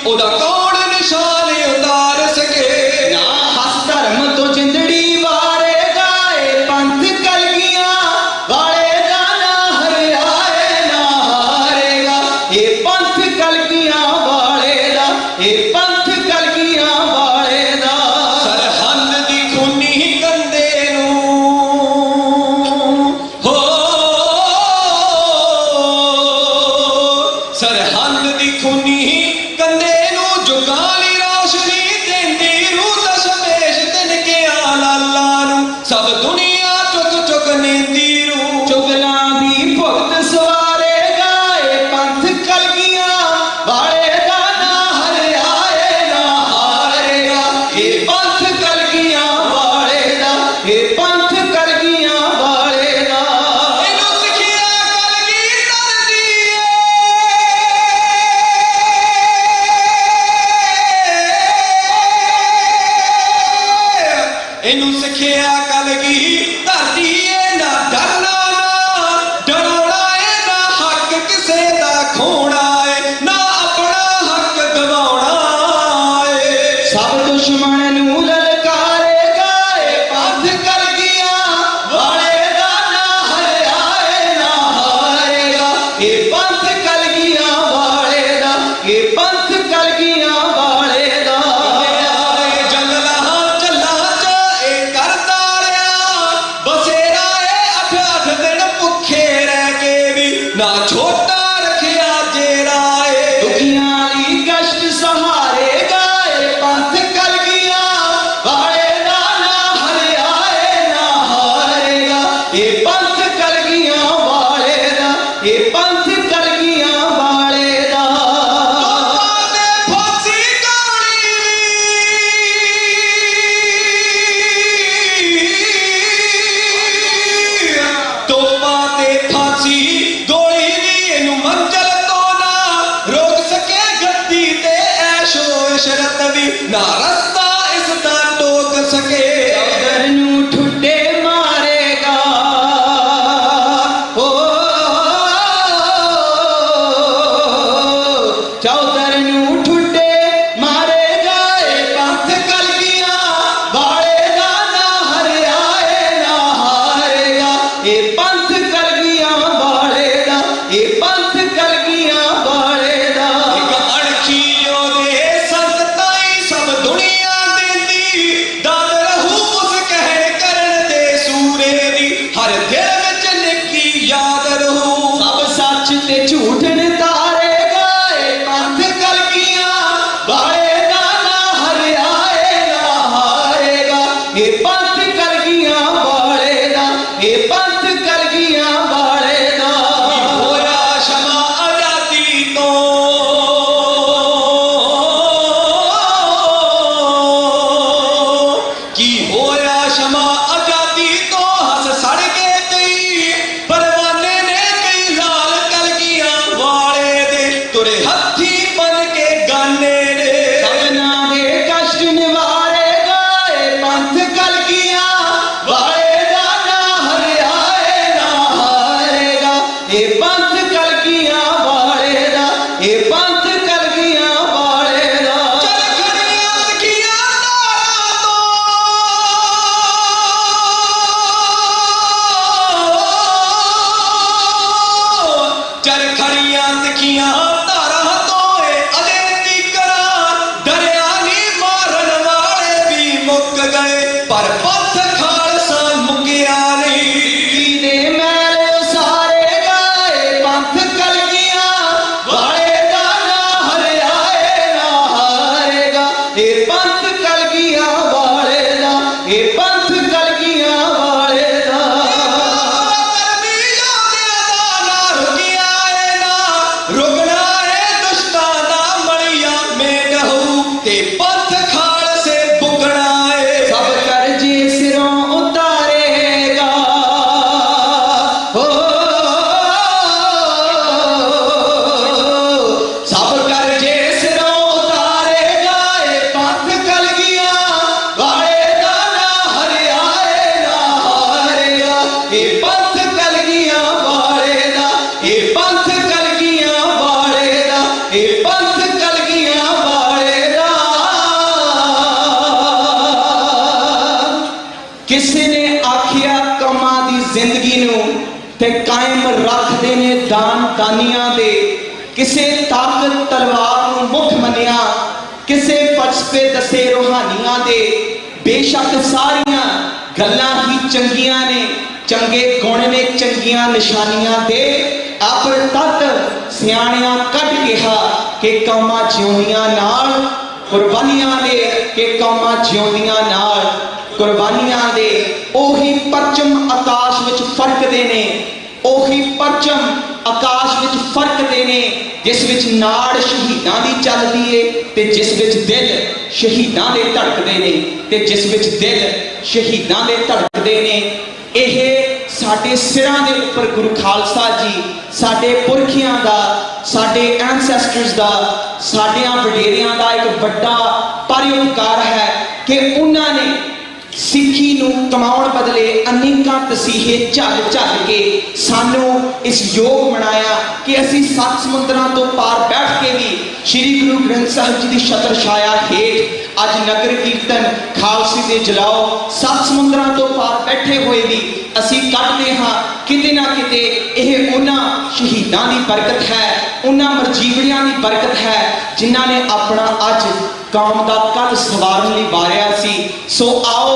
ओदा कौन निशान उतार सके। ना हस धर्म तो जिंदड़ी वारेगा ए पंथ कलगियां वालेगा ना हरियाए ना हारेगा ए पंथ कलगियां वालेगा ए पंथ कलगियां वालेगा। सरहद दी खूनी कंदे नूं हो सरहद दी खूनी कंदे नूं जुगाली रोशनी देंदी रूह दशमेश तिनकिया लाला नूं सब दुनिया चुक चुक नेंदी रूह। चुगलां दी भुगत सवारेगा ए पंथ कलगियां वालेगा ना हरियाए ना हारेगा ए पंथ कलगियां वालेगा ए पंथ कलगियां वालेगा। इनू सिखिया कलगीधर दी इनू सिखिया कलगीधर दी ना डरना ना डराउणा है ना हक किसे दा खोना है ना अपना हक गवाउणा है। सब दुश्मन नूं ललकारेगा ए पंथ कलगियां वालेगा ना हरियाए ना हारेगा ए पंथ कलगियां वालेगा ए पंथ कलगियां वालेगा। जंगलां चल्लां च ए करदा रहा बसेरा ए अठ अठ दिन भुखे रह के भी ना छोटा रखिया जेरा ए। दुखियां दी कष्ट सहारेगा ए पंथ कलगियां वालेगा ना हरियाए ना हारेगा ए पंथ कलगियां वालेगा ए पंथ कलगियां वालेगा। ते फांसी गाणी तोपा ते फांसी गोली भी इनू मंजल तो ना रोक सके गद्दी ते ऐशो इशरत भी ना रस्ता इसदा टोक सके। चौधर नूं ठुड्डे मारेगा ओ चौधर नूं ठुड्डे मारेगा ए पंथ कलगियां वालेगा ना हरियाए ना हारेगा ए पंथ कलगियां वालेगा ए पंथ कलगियां वालेगा। एक अणखी योदे संत ताई सब दुनिया देंदी दाद रहू उस कहण करन दे सूरे दी हर दिल विच निकी याद रहू। सब सच ते झूठ नितारेगा ए पंथ कलगियां वालेगा ना हरियाए ना हारेगा ए पंथ कलगियां वालेगा ए पंथ कलगियां वालेगा। होया क्षमा आजादी तो की होया क्षमा आजादी तो हस सड़ के कई परवाने ने कई लाल कलगियां वाले दे तुरे हथी बन के गाने ने। सबना दे कष्ट निवारेगा ए पंथ कलगियां वालेगा ना हरियाए ना हारेगा ए पंथ कलगियां वालेगा ए पंथ कलगियां वालेगा। चरखड़ियां तकिया तारा तो चरखड़ियां तकिया तारा तो अदे तीकरा दरिया नी मारन वाले भी मुक गए पर पंथ खालसा मुकिया नहीं। दे मैल सारेगा ए पंथ ते कायम रखते ने दान दानियां दे। किसे ताकत तलवार नूं मुख मनिया, किसे फलसफे दसे रूहानियां दे। बेशक सारियां गल्लां ही चंगियां ने, चंगे गुण ने चंगियां निशानियां दे। अपर तत सियाणियां कट कहा कि कौमां जिउंदियां नाल कुर्बानियां दे, कि कौमां जिउंदियां नाल कुर्बानियां दे। ओही परचम आकाश विच फरकदे ने, ओही परचम आकाश विच फरकदे ने, जिस विच नाड़ शहीदां दी चलदी है ते जिस विच दिल शहीदां दे धड़कदे ने, ते जिस विच दिल शहीदां दे धड़कदे ने। यह साडे सिरां दे उपर गुरु खालसा जी, साडे पुरखियां दा, साडे एंसेस्टर्स दा, साडियां वडेरियां दा एक वड्डा परोपकार है कि उन्होंने सिक्खी नूं कमाउण बदले अनेकां तसीहे झल झल के सानू इस योग बनाया कि असी सत्त समुद्रां तो पार बैठ के भी श्री गुरु ग्रंथ साहिब जी की छत्र छाया हेठ अज नगर कीर्तन खालसे दे जलाओ सत्त समुद्रां तो पार बैठे हुए भी असी कटदे हां। किते ना किते यह उन्हां शहीदां दी बरकत है, उन्हां मरजीवड़ियां दी बरकत है जिन्हां ने अपना अज कौम का कल सवारन लई वारिया सी। सो आओ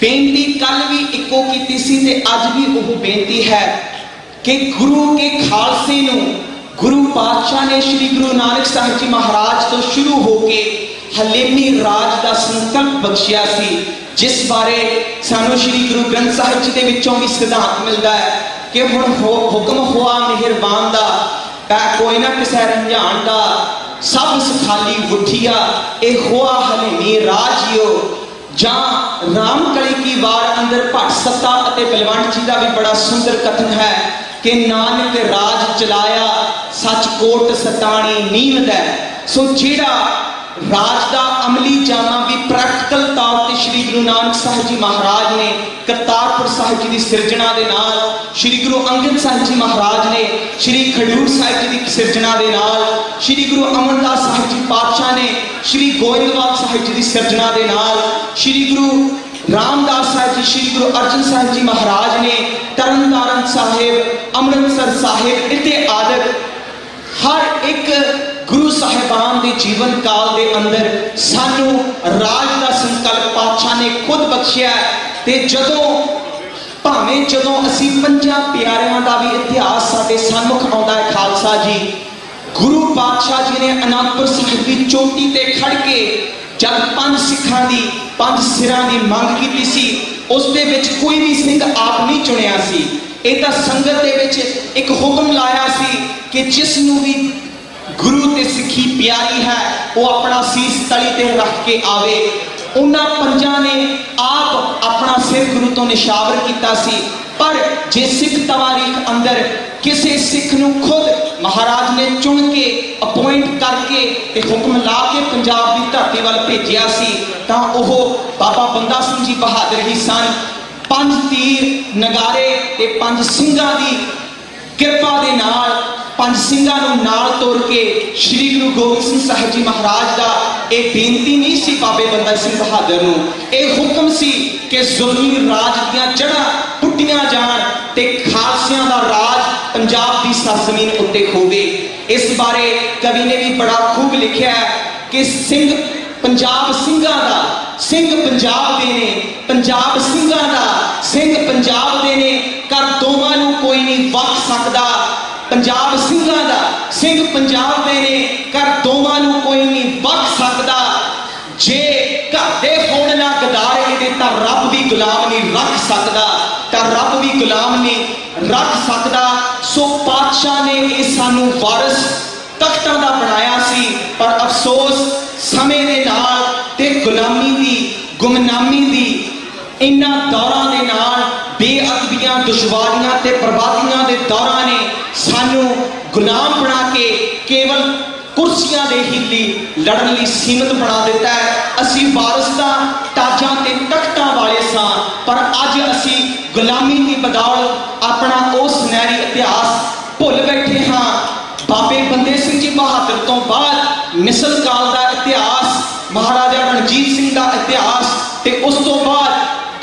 बेनती कल भी इको कीती सी ते अज भी वो बेनती है कि गुरु के खालसे नूं गुरु पातशाह ने श्री गुरु नानक साहिब जी महाराज तो शुरू होके हलेमी राज का संकल्प बख्शिया सी, जिस बारे सानू श्री गुरु ग्रंथ साहिब जी दे विचों भी सिद्धांत मिलता है कि हुण हुक्म हुआ मेहरबान दा, कोई ना किसे रंझान दा, सब सुखाली उठिया ए हुआ हलेमी राजियो। जां रामकली की वार अंदर भट सत्ता अते बलवंत जी का भी बड़ा सुंदर कथन है कि नानक राज चलाया सच कोट सताणी नींद है। सो जेड़ा राज का अमली जामा भी प्रैक्टिकल तौर पर श्री गुरु नानक साहिब जी महाराज ने करतारपुर साहिब जी की सिरजना के नाल, श्री गुरु अंगद साहिब जी महाराज ने श्री खडूर साहिब जी की सिरजना के नाल, श्री गुरु अमरदास साहिब जी पातशाह ने श्री गोविंदवाल साहिब जी की सिरजना के नाल, श्री गुरु रामदास साहिब जी, श्री गुरु अर्जन साहिब जी महाराज ने तरनतारन साहिब, अमृतसर साहिब इत्ते आदि हर एक गुरु साहिबान के जीवन काल के अंदर सानू राज का संकल्प पातशाह ने खुद बख्शिया। ते जदों भावें जदों असी पंजां प्यारियां का भी इतिहास साडे सन्मुख आउंदा है खालसा जी, गुरु पातशाह जी ने आनंदपुर साहिब की चोटी ते खड़ के जब पंज सिखां दी पंज सिरां दी मंग कीती सी, उस दे विच कोई भी सिंह आप नहीं चुनिया सी। इह तां संगत दे विच एक हुक्म लाया सी कि जिस नूं भी गुरु ते सिक्खी प्यारी है वो अपना सीस तली ते रख के आवे। उन्हां पंजां ने आप अपना सिर गुरु तो निशावर किया सी, पर जे सिख तवारीख अंदर किसी सिख नूं खुद महाराज ने चुन के अपॉइंट करके ते हुक्म ला के पंजाब की धरती वाल भेजिया सी तां ओह बाबा बंदा सिंह जी बहादुर ही सन। पंज तीर नगारे ते पंज सिंघां दी किरपा दे नाल पंज सिंघां नूं नाल तोड़ के श्री गुरु गोबिंद सिंह साहिब जी महाराज का एक बेनती नहीं सी बाबे बंदा सिंह बहादुर नूं, एक हुक्म सी कि जुल्मी राज दीआं जड़ां पुट्टियां जाण ते खालसियां दा राज पंजाब की सरजमीन उत्ते होवे। इस बारे कवि ने भी बड़ा खूब लिखिया है कि सिंह पंजाब सिंघां दा, सिंह पंजाब दे ने, पंजाब सिंघां दा, सिंह पंजाब दे ने, कर दोवां नूं कोई नहीं वख सकदा। पंजाब सिंघां दा, सिंह पंजाब दे ने, कर दोवां नूं कोई नहीं वख सकदा। जे घर दे होण ना गदारे दे तां रब भी गुलाम नहीं रख सकदा, तां रब भी गुलाम नहीं रख सकदा। सो पातशाह ने ये सानू वारिस तख्तां दा बनाया सी, पर अफसोस समय दे नाल ते गुलामी दी गुमनामी दी इन्हां दौरां दे नाल बेअदबियां दुश्वारियां ते बर्बादियां दे दौरां ने सानू गुलाम बना के केवल कुर्सियां दे ही लड़न लई सीमित बना दिता है। असी वारिस दा ताजां ते तख्तां वाले सां, पर अज असी गुलामी की बदौलत अपना वो सुनहरी इतिहास भुल बैठे हाँ। बाबे बंदे सिंह जी बहादुर तो बाद मिसल काल का इतिहास, महाराजा रणजीत सिंह का इतिहास, ते उस तो बाद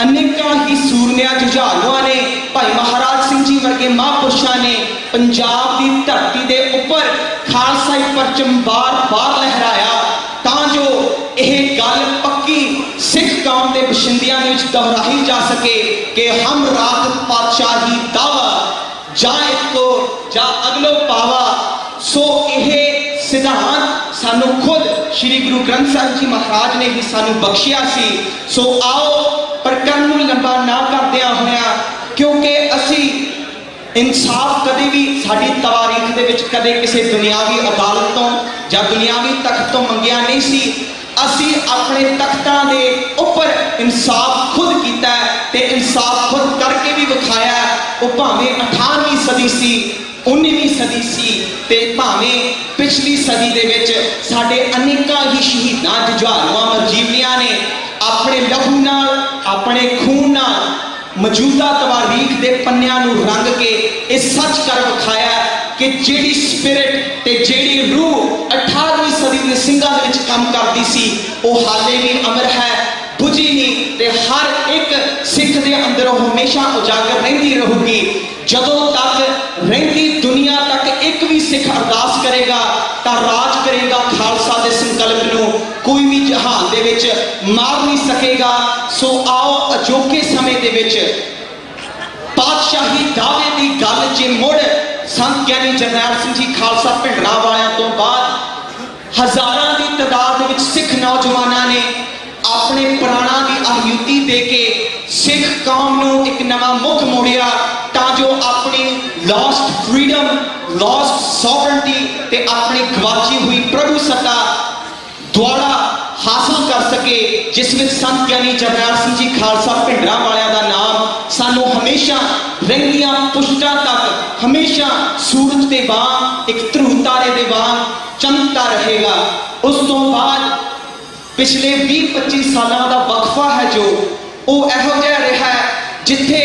अनेकां ही सूरनिया जुझारुआं ने भाई महाराज जी वर्गे महापुरुषों ने पंजाब की धरती के उपर खालसाई परचम बार बार लहराया तां जो यह गल पक्की सिख कौम के बशिंदियां दे विच दोहराई जा सके कि हम रात पातशाही दावा जा इको जा अगलो पावा। सो यह सिद्धांत सानू खुद श्री गुरु ग्रंथ साहिब जी महाराज ने ही सानू बख्शिया सी। सो आओ प्रकरण नूं लंबा ना करदियां होया, क्योंकि असी इंसाफ कदे भी साडी तवारीख दे विच कदे किसी दुनियावी अदालत तो या दुनियावी तख्त तो मंगिया नहीं सी। असी अपने तख्तां दे उपर इंसाफ खुद कीता ते इंसाफ खुद करके भी विखाया। वो भावें 18वीं सदी सी 19वीं सदी सी ते भावें पिछली सदी दे विच साडे अनेकां ही शहीदां जुझारुआं मरजीवियां ने अपने लहू नाल अपने खून नाल मौजूदा तवारीख के पन्नियां नूं रंग के इस सच कर विखाया कि जिहड़ी स्पिरिट ते जिहड़ी रूह 18वीं सदी के सिंघां दे विच काम करदी सी वो हाले भी अमर है, बुझी नहीं ते हर एक सिख दे अंदर हमेशा उजागर रहिंदी रहूगी। जदों तक रहिंदी दुनिया तक एक भी सिख अरदास करेगा तां राज करेगा खालसा दे संकल्प नूं कोई भी जहान दे विच मार नहीं सकेगा। सो आओ अजोके समय दे विच पातशाही दावे की गल जे मुड़ संत ज्ञानी जरनैल सिंह जी खालसा भिंडरां वालियां तो बाद हजारां की तादाद विच सिख नौजवानों ने अपने प्राणों की आहुति दे के सिख कौम नूं एक नवा मुख मोड़िया तां जो अपनी लॉस्ट फ्रीडम लॉस्ट सॉवरेंटी ते अपनी गवाची हुई प्रभु सत्ता द्वारा हासिल कर सके, जिस में संत ज्ञानी जरनैल सिंह जी खालसा भिंडरां वालियां दा नाम सानू हमेशा रंगियां पुष्टां तक हमेशा सूरज दे वांग एक ध्रुव तारे दे वांग चमकता रहेगा। उस तो बाद पिछले 20-25 सालों का वक्फा है जो वो इहो जिहा रहा है जिथे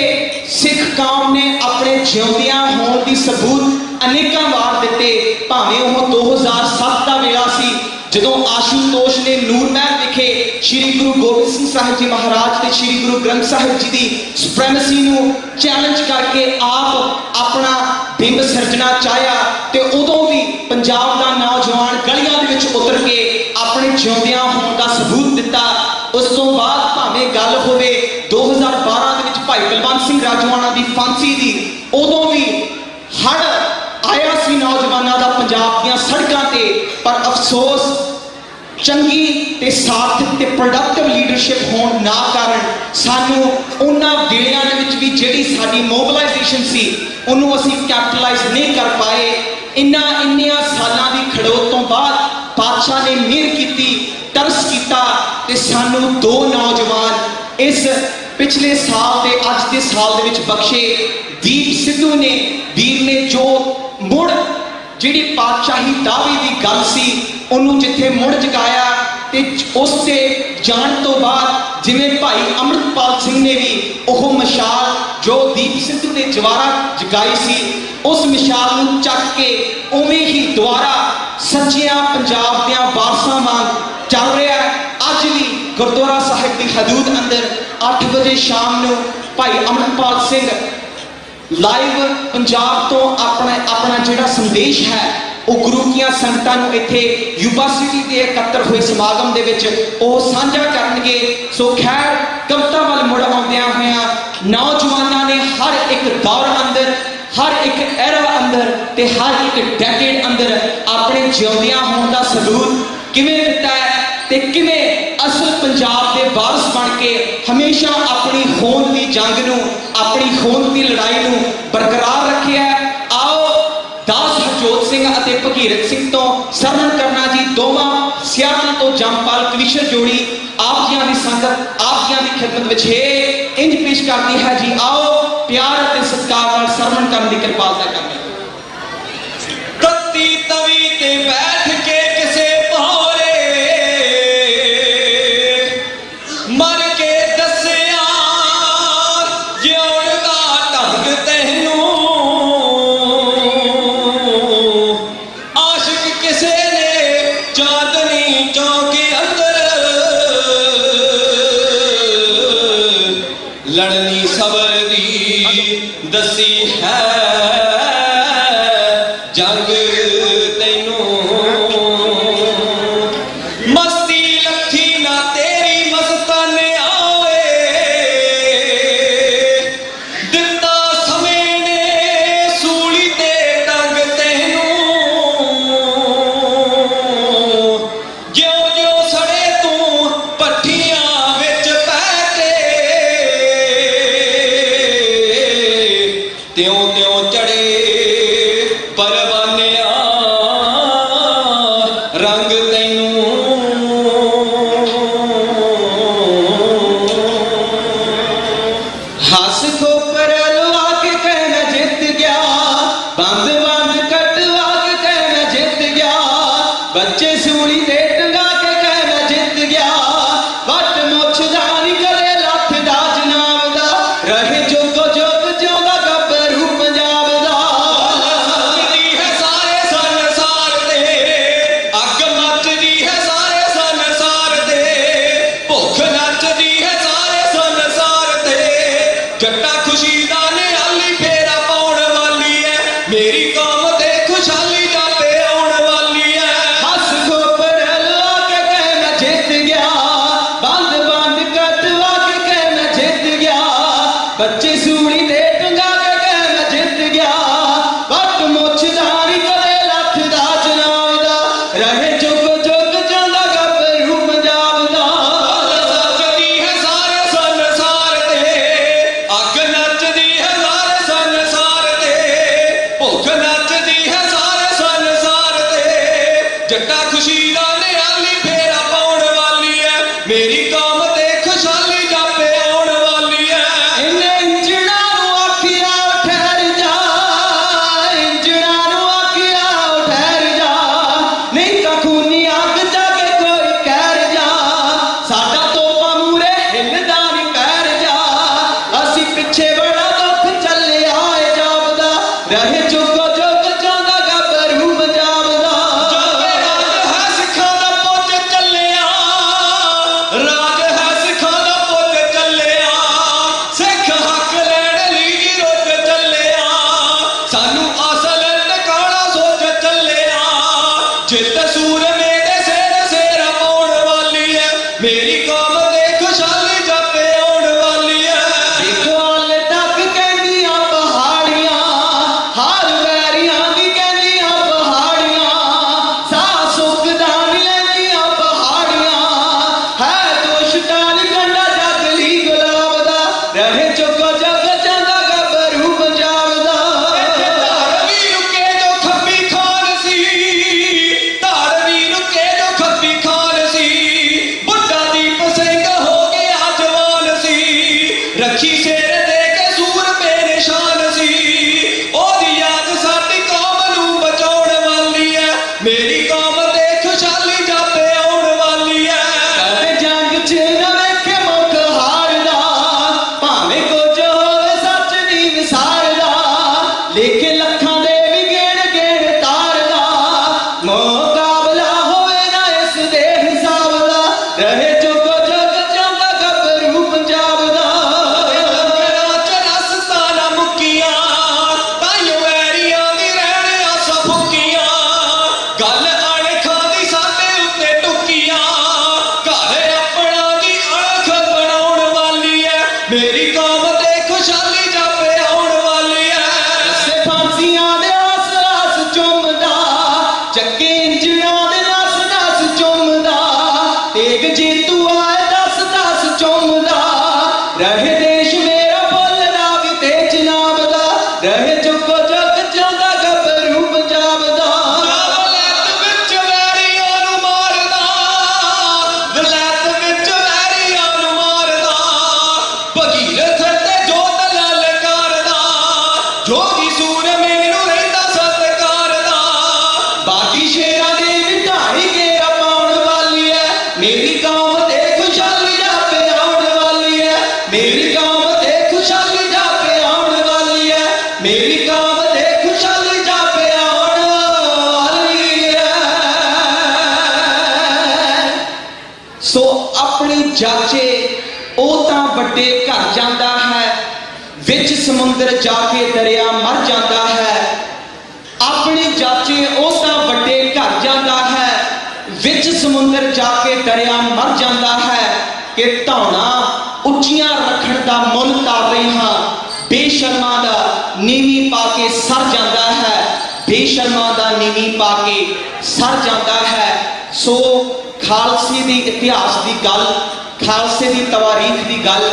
सिख कौम ने अपने जिउंदियां होण दी सबूत अनेकां वार दिते। भावें वो 2007 का वेला सी जदों आशुतोष ने नूरमहल विखे श्री गुरु गोबिंद सिंह साहिब जी महाराज ते श्री गुरु ग्रंथ साहिब जी की सुप्रैमेसी नूं चैलेंज करके आप अपना बिंब सिरजना चाहया ते उदों भी पंजाब का नौजवान गलियां दे विच उतर के अपने जिउंदियां होण का सबूत दिता। उस तो बाद भावें गल होवे 2012 दे विच भाई बलवंत सिंह राजवाना की फांसी दी, उदों भी हड़ आया सी नौजवानों का पंजाब दीआं सड़कां ते, पर अफसोस चंगी ते सार्थक ते प्रोडक्टिव लीडरशिप होण ना कारण सानू उन्हां वेलियां दे विच भी जिहड़ी साडी मोबिलाइजेशन सी उन्होंने असी कैपिटलाइज नहीं कर पाए। इन्नियां सालां दी खड़ोत तो बाद बादशाह ने मेहर की तरस किया ते सानू 2 नौजवान इस पिछले साल के अज के साल दे विच बख्शे। दीप सिद्धू ने वीर ने जो मुड़ जिहड़ी पातशाही दावे की गल सी उन्होंने जिथे मुड़ जगाया ते उससे जान तो बाद जिवें भाई अमृतपाल सिंह ने भी वह मिसाल जो दीप सिद्धू ने जवारा जगाई सी उस मिसाल नूं चक के उवें ही दोबारा सच्चियां पंजाब दियां वारसां वांग चल रहा है। अज भी गुरुद्वारा साहिब की हदूद अंदर 8 बजे शाम नूं भाई अमृतपाल सिंह लाइव पंजाब तो अपना जिहड़ा संदेश है वो गुरु की संगतां नूं इत्थे युवा सिटी के एकत्र हुए समागम दे विच वो साझा करनगे। सो खैर कविता वाल मुड़ आउंदियां होइयां नौजवानों ने हर एक दौर अंदर हर एक एरा अंदर ते हर एक डेकेड अंदर अपने जिउंदियां होण दा सबूत किवें दिता है ते किवें असल पंजाब के वारस बन के हमेशा अपनी होंद की जंग नूं अपनी होंद की लड़ाई नूं बरकरार रखिया है। आओ दास हरजोत सिंह अते भगीरथ सिंह तो सरवण करना जी दोवां सियाटल तो जमपाल कविशर जोड़ी आप जियां दी संगत आप जियां दी खिदमत विच इंज पेश करती है जी। आओ प्यार अते सत्कार नाल सरवण करन दी कृपालता करनी। तत्ती तवी ते बैठ के किसे भौरे मर के दसिया जिउण दा ढंग तैनूं आशिक किसे ने चांदनी चौक अंदर लड़नी सबर दी दसी है जंग तैनू मस्ती लखी ना तेरी मस्ताने आवे दिता समय ने सूली ते टंग तैनू ज्यों ज्यों सड़े तू पट्ठियां विच पै के त्यों त्यों चढ़े परवानिया रंग तैनू हस खोपर लवा के कहना जित गया बंद बंद कटवा के कहना जित गया बच्चे सूली दे टंगा के कहना जित गया वट मुछ दानी गले लथ दा जनाब दा रहे जुग जुग जिਉਂਦਾ ਗੱਭਰੂ ਪੰਜਾਬ ਦਾ मचदी है सारे संसार दे अग मचदी है सारे संसार दे भुख नचदी है सारे संसार दे जट्टा खुशी दा निहाली फेरा पाउण वाली है मेरी कौम ते खुशहाली जापे आउण वाली है हस खोपर लवा के कहना जित गया बंद बंद कटवा के कहना जित गया बच्चे सूली दे टंगा के कहना जित गया वट मुछ दानी गले लथ दा जनाब दा रहे जुग जुग जिਉਂਦਾ ਗੱਭਰੂ ਪੰਜਾਬ ਦਾ सचदी है सारे संसार दे अग नचदी है सारे संसार दे भुख नचदी है सारे संसार दे जट्टा खुशी दा निहाली फेरा पाउण वाली है मेरी कौम ते खुशहाली जापे आउण वाली है इन्ने इंजणा नूं आखिया ठहर जा इंजणा नूं आखिया ठहर जा नहीं तां खूनी अग जाके कोई कहर जा साडा तोपा मूरे हिलदा नहीं पैर जा असी पिछे बड़ा दुख ਚੱਲਿਆ ਏ ਜਾਪਦਾ ਰਹੇ जुग जुग ਜਿਉਂਦਾ ਗੱਭਰੂ ਪੰਜਾਬ ਦਾ ਰਾਜ ਹੈ ਸਿੱਖਾਂ ਦਾ ਪੁੱਤ ਚੱਲਿਆ ਰਾਜ ਹੈ ਸਿੱਖਾਂ ਦਾ ਪੁੱਤ ਚੱਲਿਆ ਸਿੱਖ ਹੱਕ ਲੈਣ ਲਈ ਰੁੱਝ ਚੱਲਿਆ ਸਾਨੂੰ ਅਸਲ ਟਿਕਾਣਾ ਸੋਚ ਚੱਲਿਆ ਜਿੱਤ ਸੂਰਮੇ ਦੇ ਸਿਰ ਸਿਰ ਪਾਉਣ ਵਾਲੀ ਹੈ ਮੇਰੀ ਕੌਮ ਦੇ ਖੁਸ਼ਹਾਲੀ ਜਾਪੇ ਆਉਣ ਵਾਲੀ ਹੈ ਇਕਵਾਲ ਤੱਕ ਕਹਿੰਦੀਆਂ ਪਹਾੜੀਆਂ ਹਾਰ ਵੈਰੀਆਂ ਦੀ ਕਹਿੰਦੀਆਂ ਪਹਾੜੀਆਂ ਸਾਹ ਸੁੱਕਦਾ ਨਹੀਂ ਲੈਂਦੀਆਂ ਪਹਾੜੀਆਂ ਹੈ ਦੁਸ਼ਟਾਨ ਕੰਡਾ ਜਗਲੀ ਗੁਲਾਬ ਦਾ ਰਹੇ ਚੁੱਕ ਜਗ ਜਾਂਦਾ ਗੱਭਰੂ ਪੰਜਾਬ ਦਾ ਇੱਥੇ ਧਾਰਵੀ ਰੁਕੇ ਜੋ ਖੱਬੀ ਖਾਨ ਸੀ ਧਾਰਵੀ ਰੁਕੇ ਜੋ ਖੱਬੀ ਖਾਨ ਸੀ ਬੁੱਢਾ ਦੀਪ ਸਿੰਘ ਹੋ ਗਿਆ ਜਵਾਨ ਸੀ ਰੱਖੀ ਸਿਰ ਦੇ ਕੇ ਸੂਰਮੇ ਨਿਸ਼ਾਨ ਸੀ ਉਹਦੀ ਯਾਦ ਸਾਡੀ ਕੌਮ ਨੂੰ ਬਚਾਉਣ ਵਾਲੀ ਹੈ ਮੇਰੀ ਕੌਮ ਤੇ ਖੁਸ਼ਹਾਲੀ ਜਾਪੇ ਆਉਣ ਵਾਲੀ ਹੈ ਕਦੇ ਜੰਗ 'ਚ ਨਾ ਵੇਖੇ ਮੁੱਖ ਹਾਰਦਾ ਭਾਵੇਂ ਕੁਝ ਹੋਵੇ ਸੱਚ ਦੀ ਵਿਸਾਰਦਾ ਲੇਖੇ ਲੱਖਾਂ ਦੇ ਵੀ ਗੇੜ ਗੇੜ ਤਾਰਦਾ ਮੁਕਾਬਲਾ ਹੋਵੇ ਨਾ ਇਸ ਦੇ ਹਿਸਾਬ ਦਾ ਰਹੇ ਜੁਗ ਜੁਗ ਜਿਉਂਦਾ ਗੱਭਰੂ ਪੰਜਾਬ ਦਾ ਲੰਗਰਾਂ ਚ ਰਸਤਾ ਨਾ ਮੁੱਕੀਆਂ ਤਾਈਓ ਵੈਰੀਆਂ ਦੀ ਰਹਿਣ ਆਸ ਫੁੱਕੀਆਂ ਗੱਲ ਅਣਖਾਂ ਦੀ ਸਾਡੇ ਉੱਤੇ ਟੁੱਕੀਆਂ ਘਰ ਆਪਣਾ ਦੀ ਅਣਖ ਬਣਾਉਣ ਵਾਲੀ ਹੈ ਮੇਰੀ ਕੌਮ ਤੇ ਖੁਸ਼ਹਾਲੀ ਜਾਪੇ ਆਉਣ ਵਾਲੀ ਹੈ ਸੇ ਫਾਂਸੀਆਂ ਦੇ ਆਸ ਆਸ ਚੁੰਮਦਾ ਚੱਕੇ ਇੰਜਣਾਂ ਦੇ ਨਸ ਨਸ ਚੁੰਮਦਾ ਤੇਗ ਜੇਤੂ ਆਏ ਦਸ ਦਸ ਚੁੰਮਦਾ ਰਹੇ ਦੇਸ਼ ਮੇਰਾ ਬੋਲਦਾ ਵੀ ਤੇਜ ਨਾਮ ਦਾ ਰਹੇ ਜੁਗ ਜੁਗ ਜਿਉਂਦਾ ਗੱਭਰੂ ਪੰਜਾਬ ਦਾ ਵਲੈਤ ਵਿੱਚ ਵੈਰੀਆਂ ਨੂੰ ਮਾਰਦਾ ਵਲੈਤ ਵਿੱਚ ਵੈਰੀਆਂ ਨੂੰ ਮਾਰਦਾ ਭਗੀਰਥ ਤੇ ਜੋਤ ਲਲਕਾਰਦਾ ਜੋਗੀ ਸੂਰਮੇ ਨੂੰ ਰਹਿੰਦਾ ਸਤਿਕਾਰਦਾ ਬਾਕੀ ਸ਼ੇਰਾਂ ਦੇ ਵਿਢਾਈ ਘੇਰਾ ਪਾਉਣ ਵਾਲੀ ਹੈ ਮੇਰੀ ਕੌਮ ਤੇ ਖੁਸ਼ਹਾਲੀ ਜਾਪੇ ਆਉਣ ਵਾਲੀ ਹੈ ਮੇਰੀ ਕੌਮ ਤੇ ਖੁਸ਼ਹਾਲੀ ਜਾਪੇ ਆਉਣ ਵਾਲੀ ਹੈ ਮੇਰੀ ਕੌਮ ਤੇ ਖੁਸ਼ਹਾਲੀ ਜਾਪੇ ਆਉਣ ਵਾਲੀ ਹੈ ਸੋ ਆਪਣੀ ਜਾਚੇ ਉਹ ਤਾਂ ਵੱਡੇ ਘਰ ਜਾਂਦਾ ਹੈ विच समुंदर जाके दरिया मर जाता है, अपने जाचे ओ तां वड्डे घर जाता है, विच समुंदर जाके दरिया मर जाता है कि धौना उच्चियां रखण दा मुल तार रहे हां, बेशर्मा दा नीवी पाके सर जाता है, बेशर्मा दा नीवी पाके सर जाता है। सो खालसे दी इतिहास दी गल, खालसे दी तवारीख दी गल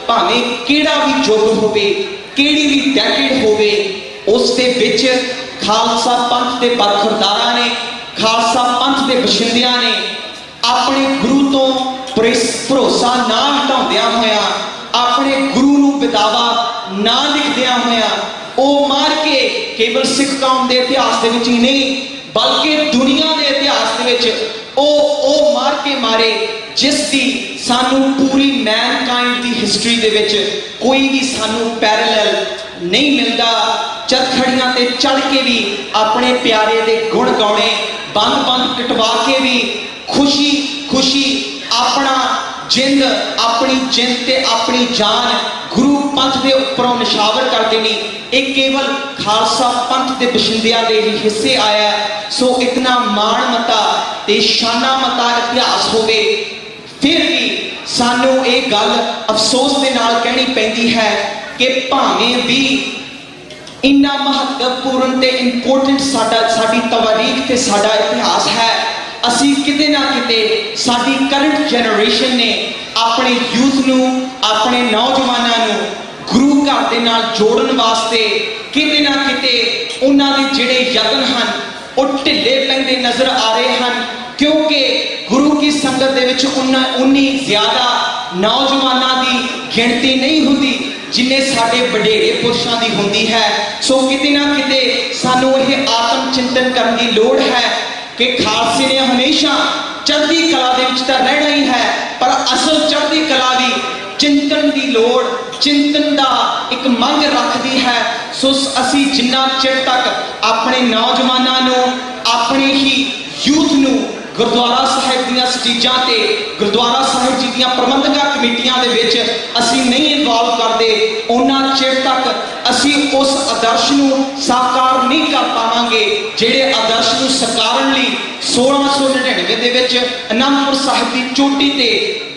भावें किहड़ा भी युग होवे, किहड़ी भी डैकेड होवे, उस दे विच खालसा पंथ दे बरखुरदारां ने, खालसा पंथ दे बशिंदियां ने अपने गुरु तो भरोसा ना हटाउंदियां होया, अपने गुरु नूं बिदावा ना लिखदियां होया, ओ मार के केवल सिख कौम दे इतिहास दे विच ही नहीं बल्कि दुनिया दे इतिहास दे विच ओ मार के मारे जिस दी सानू पूरी मैनकाइंड दी हिस्ट्री दे विच कोई भी सानू पैरेलल नहीं मिलता। चरखड़ियां ते चढ़ के भी अपने प्यारे दे गुण गाने, बंद बंद कटवा के भी खुशी खुशी अपना जिंद, अपनी जिंद ते अपनी जान गुरु पंथ दे उपरों निशावर करते नहीं। एक केवल खालसा पंथ दे बशिंदियां दे ही हिस्से आया। सो इतना मान मता ते शाना मता इतिहास होवे, फिर भी सानू ये गल अफसोस दे नाल कहनी पैंदी है कि भावें भी इन्ना महत्वपूर्ण ते इंपोर्टेंट साडी तवारीख ते साडा इतिहास है, असी किते ना किते साडी करंट जनरेशन ने अपने यूथ नू, अपने नौजवानों नू गुरु घर दे नाल जोड़न वास्ते किते ना किते उन्हां दे जिहड़े यतन हन वो ढिले पैंदे नजर आ रहे हैं, क्योंकि गुरु की संगत दे विच उन्नी ज्यादा नौजवानों की गिणती नहीं होंदी जिन्ने साडे वडेरे पुरुषां दी हुंदी है। सो किते ना किते सानू यह आत्म चिंतन करने की लोड़ है कि खालसे ने हमेशा चढ़ती कला दे विच तां रहना ही है, पर असल चढ़ती कला भी चिंतन की लोड़, चिंतन का एक मंग रखती है। सो असी जिन्ना चिर तक अपने नौजवानों नू, अपने ही यूथ नू गुरुद्वारा साहिब दीयां स्टेजां ते, गुरुद्वारा साहिब जी दीयां प्रबंधक कमेटियां दे विच असी नहीं इन्वॉल्व करते, उन्ना चिर तक असी उस आदर्श नू साकार नहीं कर पावांगे जिहड़े आदर्श नू सकारन लई 1699 दे विच आनंदपुर साहिब की चोटी ते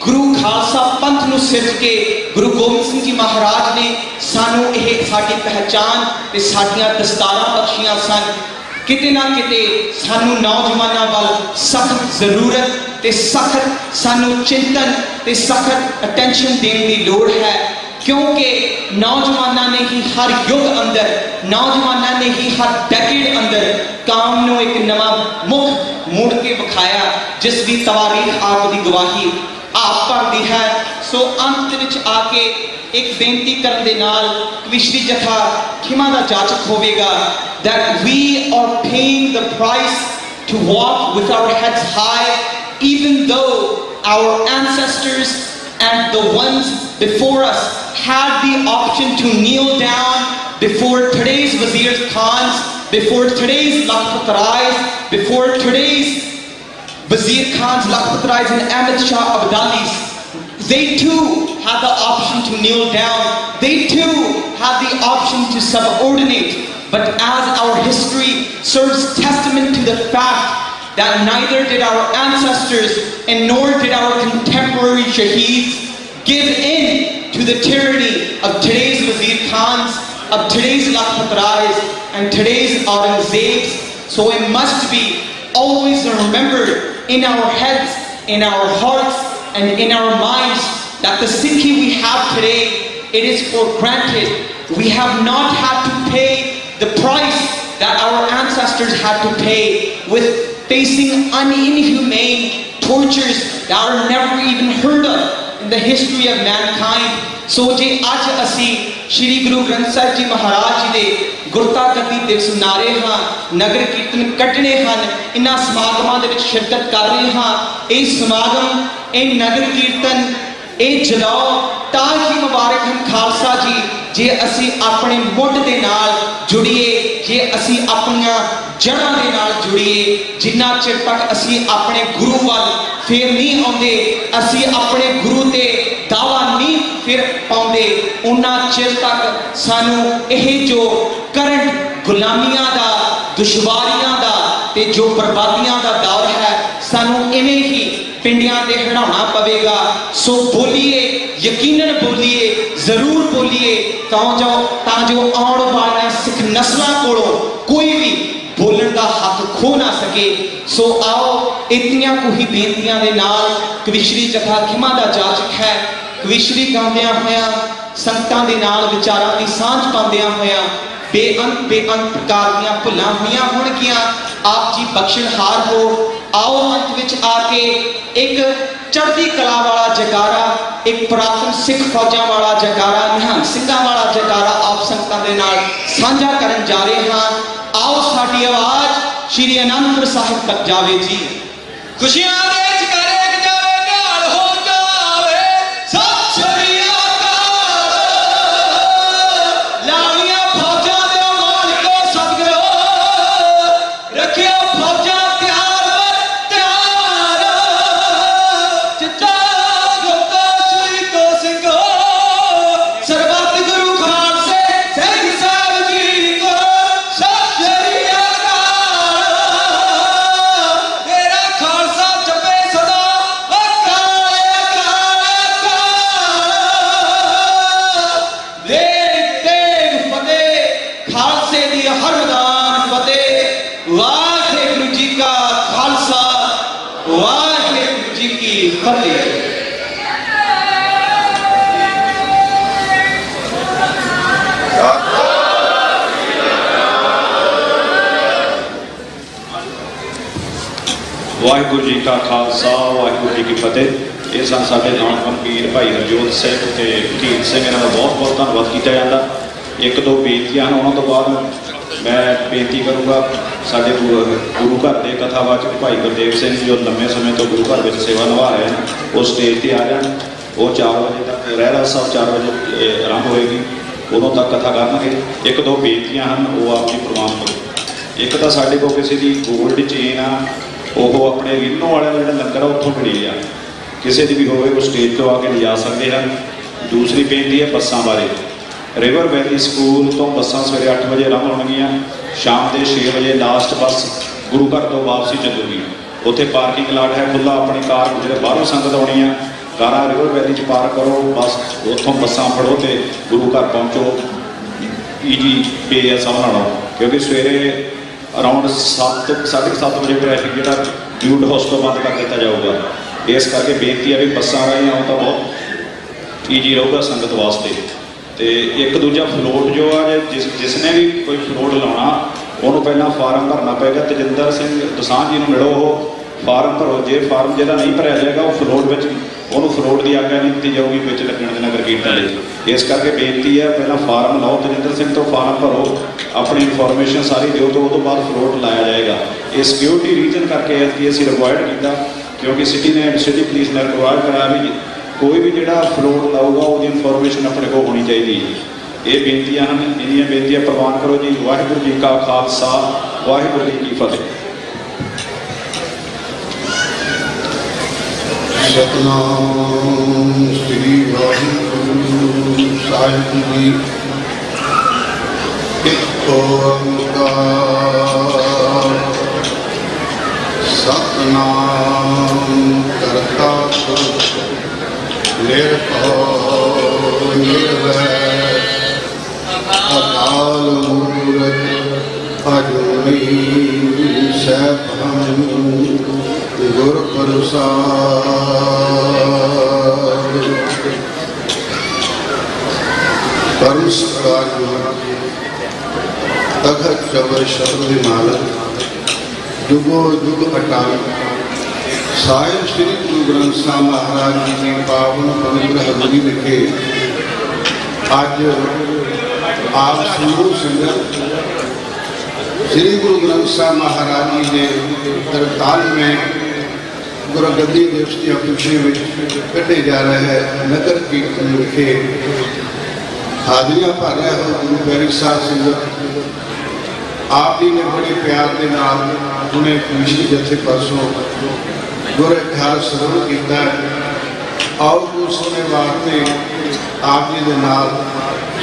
गुरु खालसा पंथ नू सिरज के गुरु गोबिंद सिंह जी महाराज ने सानू यह साडी पहचान ते साडियां दस्तारां बख्शियां सन। किते ना किते सानू नौजवानों वाल सख्त जरूरत ते सख्त सानू चिंतन ते सख्त अटेंशन देने की लोड़ है, क्योंकि नौजवानों ने ही हर युग अंदर, नौजवानों ने ही हर डेकेड अंदर काम नू एक नवा मुख मुड़ के विखाया जिसकी तवारीख आपकी गवाही आप भरती है। सो अंत विच आके एक बेनती करन दे नाल कविश्री जथा खिमा दा जाचक होवेगा that we are paying the price to walk with our heads high, even though our ancestors and the ones before us had the option to kneel down before today's Wazir Khans, before today's Lakhpat Rais, before today's Wazir Khans, Lakhpat Rais and Ahmed Shah Abdalis. They too had the option to kneel down. They too had the option to subordinate. But as our history serves testament to the fact that neither did our ancestors and nor did our contemporary shaheeds give in to the tyranny of today's Wazir Khans, of today's Lakhpat Rais and today's Aurangzebs. So it must be always remembered in our heads, in our hearts and in our minds that the Sikhi we have today, it is for granted. We have not had to pay the price that our ancestors had to pay with facing inhumane tortures that are never even heard of in the history of mankind. So je aj asi Shri Guru Granth Sahib Ji Maharaj Ji de Gurta Gati Divas mna rahe han, nagar kirtan kadne han, inna samagaman de vich shirkat kar rahe han, eh samagam, eh nagar kirtan, eh jalaw ताज ही मुबारक हम खालसा जी जे असी अपने मुढ़ दे नाल जुड़िए, जे असी अपनियां जड़ां दे नाल जुड़िए, जिन्ना चिर तक असी अपने गुरु वाल फेर नहीं आउंदे, असी अपने गुरु ते दावा नहीं फिर पाउंदे उन्ना चिर तक सानू यह जो करंट गुलामियां दा दुश्वारियां दा ते जो बर्बादियां दा दौर है सानू इवें ही पिंडियां ते हड़ाउणा पवेगा। सो बोलिए, यकीनन बोलिए, जरूर बोलिए तां जो आउण वालियां सिख नस्लां कोलों कोई भी बोलण दा हक खो ना सके। सो आओ इतनियां को ही बेनतियां दे नाल कविश्री जथा खिमा दा जाचक है। कविश्री गाउंदियां होया संगतां दे नाल विचारां दी सांझ पाउंदियां होया बेअंत प्रकार दीयां भुल्लां होईयां होणगीआं। आप जी बख्शणहार हो। आओ अंत विच आके एक चढ़दी कला वाला जयकारा, एक पुरातन सिख फौजां वाला जयकारा, निहंग सिंघां वाला जयकारा आप संगतां दे नाल सांझा करन जा रहे हां। आओ साडी आवाज श्री आनंदपुर साहिब तक जावे जी। खुशियां दे जयकारे जावे नाल हो जावे सत श्री अकाल। लाणियां फौजां दे मालिको सदगुरो रखियो फौजां त्यार त्यार चिट्टा गोता श्री को सिंघो सरबत गुरु खालसे सिंह साहब जी को सत श्री अकाल। तेरा खालसा जपे सदा अकाल अकाल अकाल। देग देग फतेह खालसे दी हर मैदान फतेह। वाहिगुरु जी का खालसा वाहिगुरु जी की फतेह। वाहिगुरु जी का खालसा वाहिगुरु जी की फतेह। ये सन साडे नानक पीर भाई हरजोत सिंह ते ढीठ सिंह, इन्हां दा बहुत बहुत धन्नवाद किया जाता। एक दो बेनतियां हैं, उन्होंने तो बाद मैं बेनती करूँगा साडे गुरु घर के कथावाचक भाई गुरदेव सिंह जो लंबे समय तो गुरु घर में सेवा निभा रहे हैं, वो स्टेज पर आ जाए। वो 4 बजे तक रहरास साहब 4 बजे आरंभ होएगी, उदों तक कथा करनगे। एक दो बेनतियां हैं, वो आप जी प्रवान करो। एक तो साडे कोल किसी की गोल्ड चेन आ, वो अपने इनो वाले जो लंगर है उत्थों मिली आ, किसी की भी हो स्टेज तो आके लिजा सकते हैं। दूसरी बेनती है बसां बारे। रिवर वैली स्कूल तो बसां सवेरे 8 बजे आरंभ होणगीआं, शाम के 6 बजे लास्ट बस गुरु घर तो वापसी चलूगी। उत्थे पार्किंग लाट है खुला, अपनी कार जो बाहरों संगत आउणी आ कारां रिवर वैली च पार्क करो, बस उत्थों बसां फड़ो तो गुरु घर पहुँचो। ईजी पे है सब नालों, क्योंकि सवेरे अराउंड 7-7:30 बजे ट्रैफिक जो ड्यूट हाउस तो बंद कर दिता जाऊगा। इस करके बेनती है भी बसां वाली आउं तो बहुत ईजी रहूगा संगत वास्ते। तो एक दूजा फ्लोट जो है जिसने भी कोई फ्लोट लाना उन्होंने पहला फार्म भरना पेगा। तजिंदर सिंह दोसांझ जी को मिलो, वो फार्म भरो। जो फार्म जो नहीं भरया जाएगा वो फ्लोट में उन्होंने फ्लोट की आग्ञा नहीं दी जाऊगी बिच लगने के नगर कीर्तन लिए। इस करके बेनती है पहला फार्म लाओ, तजिंदर सिंह तो फार्म भरो, अपनी इनफॉर्मेशन सारी दो तो उस बाद फ्लोट लाया जाएगा। ये सिक्योरिटी रीजन करके असीं रिक्वायर्ड किया, क्योंकि सिटी पुलिस ने रिक्वायर्ड कराया भी कोई भी जो फ्लोट लाऊगा वो इनफॉर्मेशन अपने को होनी चाहिए। ये बेनतियां हैं, इन्नियां बेनतियां प्रवान करो जी। वाहिगुरु जी का खालसा वाहिगुरु जी की फतेह। सतनाम श्री वाहिगुरु साहिब जी। एक ओंकार सतनाम करता पुरख निर्भय निर्वैर अकाल मूरत अजूनी सैभं गुर प्रसाद। परम सकाल तखत चवर शब्द विमालक जुगो जुग अटाल। साहिब श्री गुरु ग्रंथ साहिब महाराज जी की पावन पवित्र हजूरी विखे अज आप समूह संगत श्री गुरु ग्रंथ साहिब महाराज जी के 43वें गुरु गद्दी दिवस की खुशी में कटे जा रहे हैं नगर कीर्तन विखे हाजरियां भर रहे हो। गुरु प्यारी साहब संगत आप जी ने बड़े प्यार के नाल उन्हें पिछले जत्थे परसों गुर इतिहास सरवण किया। आओ कुछ समय वास्ते ਆਪ ਜੀ ਦੇ ਨਾਲ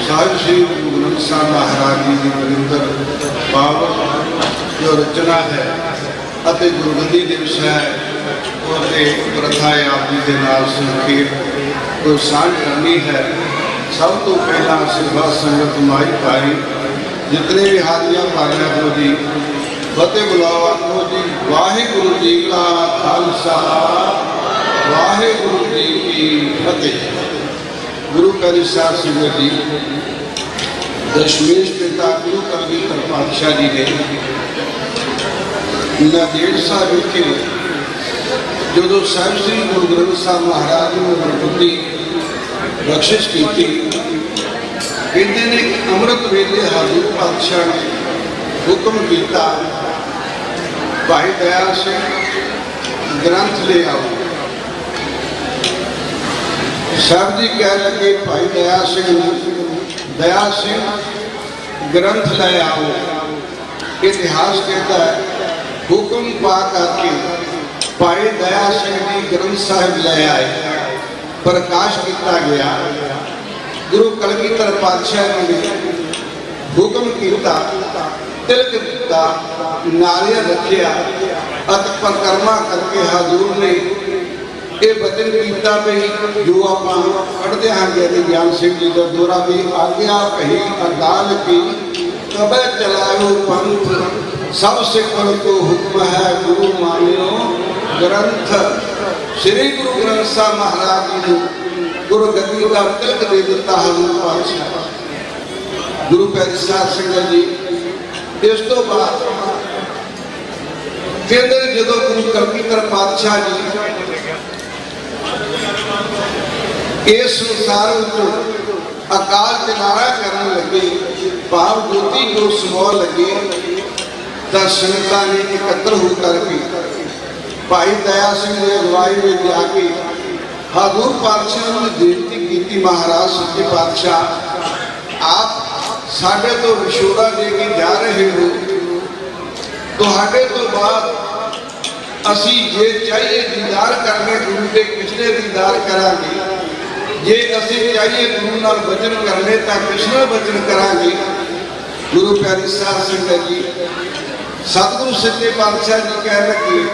ਸਾਹਿਬ ਸ੍ਰੀ ਗੁਰੂ ਗ੍ਰੰਥ ਸਾਹਿਬ ਮਹਾਰਾਜ ਜੀ ਦੀ ਪਵਿੱਤਰ ਪਾਵਨ ਜੋ ਰਚਨਾ ਹੈ ਅਤੇ ਗੁਰਗੱਦੀ ਦਿਵਸ ਹੈ ਉਹਦੇ ਪ੍ਰਥਾ ਆਪ ਜੀ ਦੇ ਨਾਲ ਸੰਖੇਪ ਕੋਈ ਸਾਂਝ ਕਰਨੀ ਹੈ। ਸਭ ਤੋਂ ਪਹਿਲਾਂ ਸਿਰਫ ਸੰਗਤ ਮਾਈ ਭਾਈ ਜਿਤਨੇ ਵੀ ਹਾਜ਼ਰੀਆਂ ਭਾਈਆਂ ਕੋ ਜੀ ਫਤਿਹ ਬੁਲਾਵਾ ਕੋ ਜੀ। ਵਾਹਿਗੁਰੂ ਜੀ ਕਾ ਖਾਲਸਾ ਵਾਹਿਗੁਰੂ ਜੀ ਕੀ ਫਤਿਹ। ਗੁਰੂ ਪਿਆਰੇ ਸਾਹਿਬ ਸੰਗਤ ਜੀ, ਦਸ਼ਮੇਸ਼ ਪਿਤਾ ਗੁਰੂ ਕਲਗੀਧਰ ਪਾਤਸ਼ਾਹ ਜੀ ਨੇ ਨਾਂਦੇੜ ਸਾਹਿਬ ਵਿਖੇ ਜਦੋਂ ਸਾਹਿਬ ਸ੍ਰੀ ਗੁਰੂ ਗ੍ਰੰਥ ਸਾਹਿਬ ਮਹਾਰਾਜ ਨੂੰ ਗੁਰਗੱਦੀ ਬਖਸ਼ਿਸ਼ ਕੀਤੀ, ਕਹਿੰਦੇ ਨੇ ਕਿ ਅੰਮ੍ਰਿਤ ਵੇਲੇ ਹਜ਼ੂਰ ਪਾਤਸ਼ਾਹ ਨੇ ਹੁਕਮ ਕੀਤਾ, ਭਾਈ ਦਇਆ ਸਿੰਘ ਗ੍ਰੰਥ ਲੈ ਆਓ। ਸਾਹਿਬ ਜੀ ਕਹਿ ਲੱਗੇ ਭਾਈ ਦਇਆ ਸਿੰਘ ਗ੍ਰੰਥ ਲੈ ਆਓ। ਇਤਿਹਾਸ ਕਹਿੰਦਾ ਹੈ ਹੁਕਮ ਪਾ ਕਰਕੇ ਭਾਈ ਦਇਆ ਸਿੰਘ ਜੀ ਗ੍ਰੰਥ ਸਾਹਿਬ ਲੈ ਆਏ, ਪ੍ਰਕਾਸ਼ ਕੀਤਾ ਗਿਆ। ਗੁਰੂ ਕਲਗੀਧਰ ਪਾਤਸ਼ਾਹ ਨੇ ਹੁਕਮ ਕੀਤਾ, ਤਿਲਕ ਦਿੱਤਾ, ਨਾਰੀਅਲ ਰੱਖਿਆ ਅਤੇ ਪਰਿਕਰਮਾ ਕਰਕੇ ਹਜ਼ੂਰ ਨੇ ਇਹ ਬਚਨ ਕੀਤਾ ਵੀ ਜੋ ਆਪਾਂ ਪੜ੍ਹਦੇ ਹਾਂ ਗਿਆਨੀ ਗਿਆਨ ਸਿੰਘ ਜੀ ਦਾ ਦੋਰਾ ਵੀ ਆਗਿਆ ਕਹੀ ਅਕਾਲ ਕੀ ਕਬੈ ਚਲਾਇਓ ਪੰਥ ਸਭ ਸਿੱਖਣ ਕੋ ਹੁਕਮ ਹੈ ਗੁਰੂ ਮਾਨਿਓ ਗ੍ਰੰਥ। ਸ੍ਰੀ ਗੁਰੂ ਗ੍ਰੰਥ ਸਾਹਿਬ ਮਹਾਰਾਜ ਜੀ ਨੂੰ ਗੁਰਗੱਦੀ ਦਾ ਤਿਲਕ ਦੇ ਦਿੱਤਾ ਹਜ਼ੂਰ ਪਾਤਸ਼ਾਹ। ਗੁਰੂ ਪਿਆਰੇ ਸਾਧ ਸੰਗਤ ਜੀ, ਇਸ ਤੋਂ ਬਾਅਦ ਕਹਿੰਦੇ ਜਦੋਂ ਗੁਰੂ ਕਲਗੀਧਰ ਪਾਤਸ਼ਾਹ ਜੀ ਇਸ ਸੰਸਾਰ ਵਿੱਚ ਅਕਾਲ ਕਿਨਾਰਾ ਕਰਨ ਲੱਗੇ, ਭਾਵ ਜੋਤੀ ਜੋ ਸਮੋਹ ਲੱਗੇ, ਤਾਂ ਸੰਗਤਾਂ ਨੇ ਇਕੱਤਰ ਹੋ ਕਰਕੇ ਭਾਈ ਦਇਆ ਸਿੰਘ ਦੀ ਅਗਵਾਈ ਵਿੱਚ ਜਾ ਕੇ ਹਜ਼ੂਰ ਪਾਤਸ਼ਾਹ ਨੂੰ ਬੇਨਤੀ ਕੀਤੀ, ਮਹਾਰਾਜ ਸੱਚੇ ਪਾਤਸ਼ਾਹ ਆਪ ਸਾਡੇ ਤੋਂ ਵਿਛੋੜਾ ਦੇ ਕੇ ਜਾ ਰਹੇ ਹੋ, ਤੁਹਾਡੇ ਤੋਂ ਬਾਅਦ ਅਸੀਂ ਜੇ ਚਾਹੀਏ ਦੀਦਾਰ ਕਰਨੇ ਗੁਰੂ ਦੇ ਪਿਛਲੇ ਦੀਦਾਰ ਕਰਾਂਗੇ, ਜੇ ਅਸੀਂ ਚਾਹੀਏ ਗੁਰੂ ਨਾਲ ਬਚਨ ਕਰਨੇ ਤਾਂ ਕ੍ਰਿਸ਼ਨ ਬਚਨ ਕਰਾਂਗੇ। ਗੁਰੂ ਪਿਆਰੀ ਸਾਧ ਸੰਗਤ ਜੀ, ਸਤਿਗੁਰੂ ਸੱਚੇ ਪਾਤਸ਼ਾਹ ਜੀ ਕਹਿ ਲੱਗੇ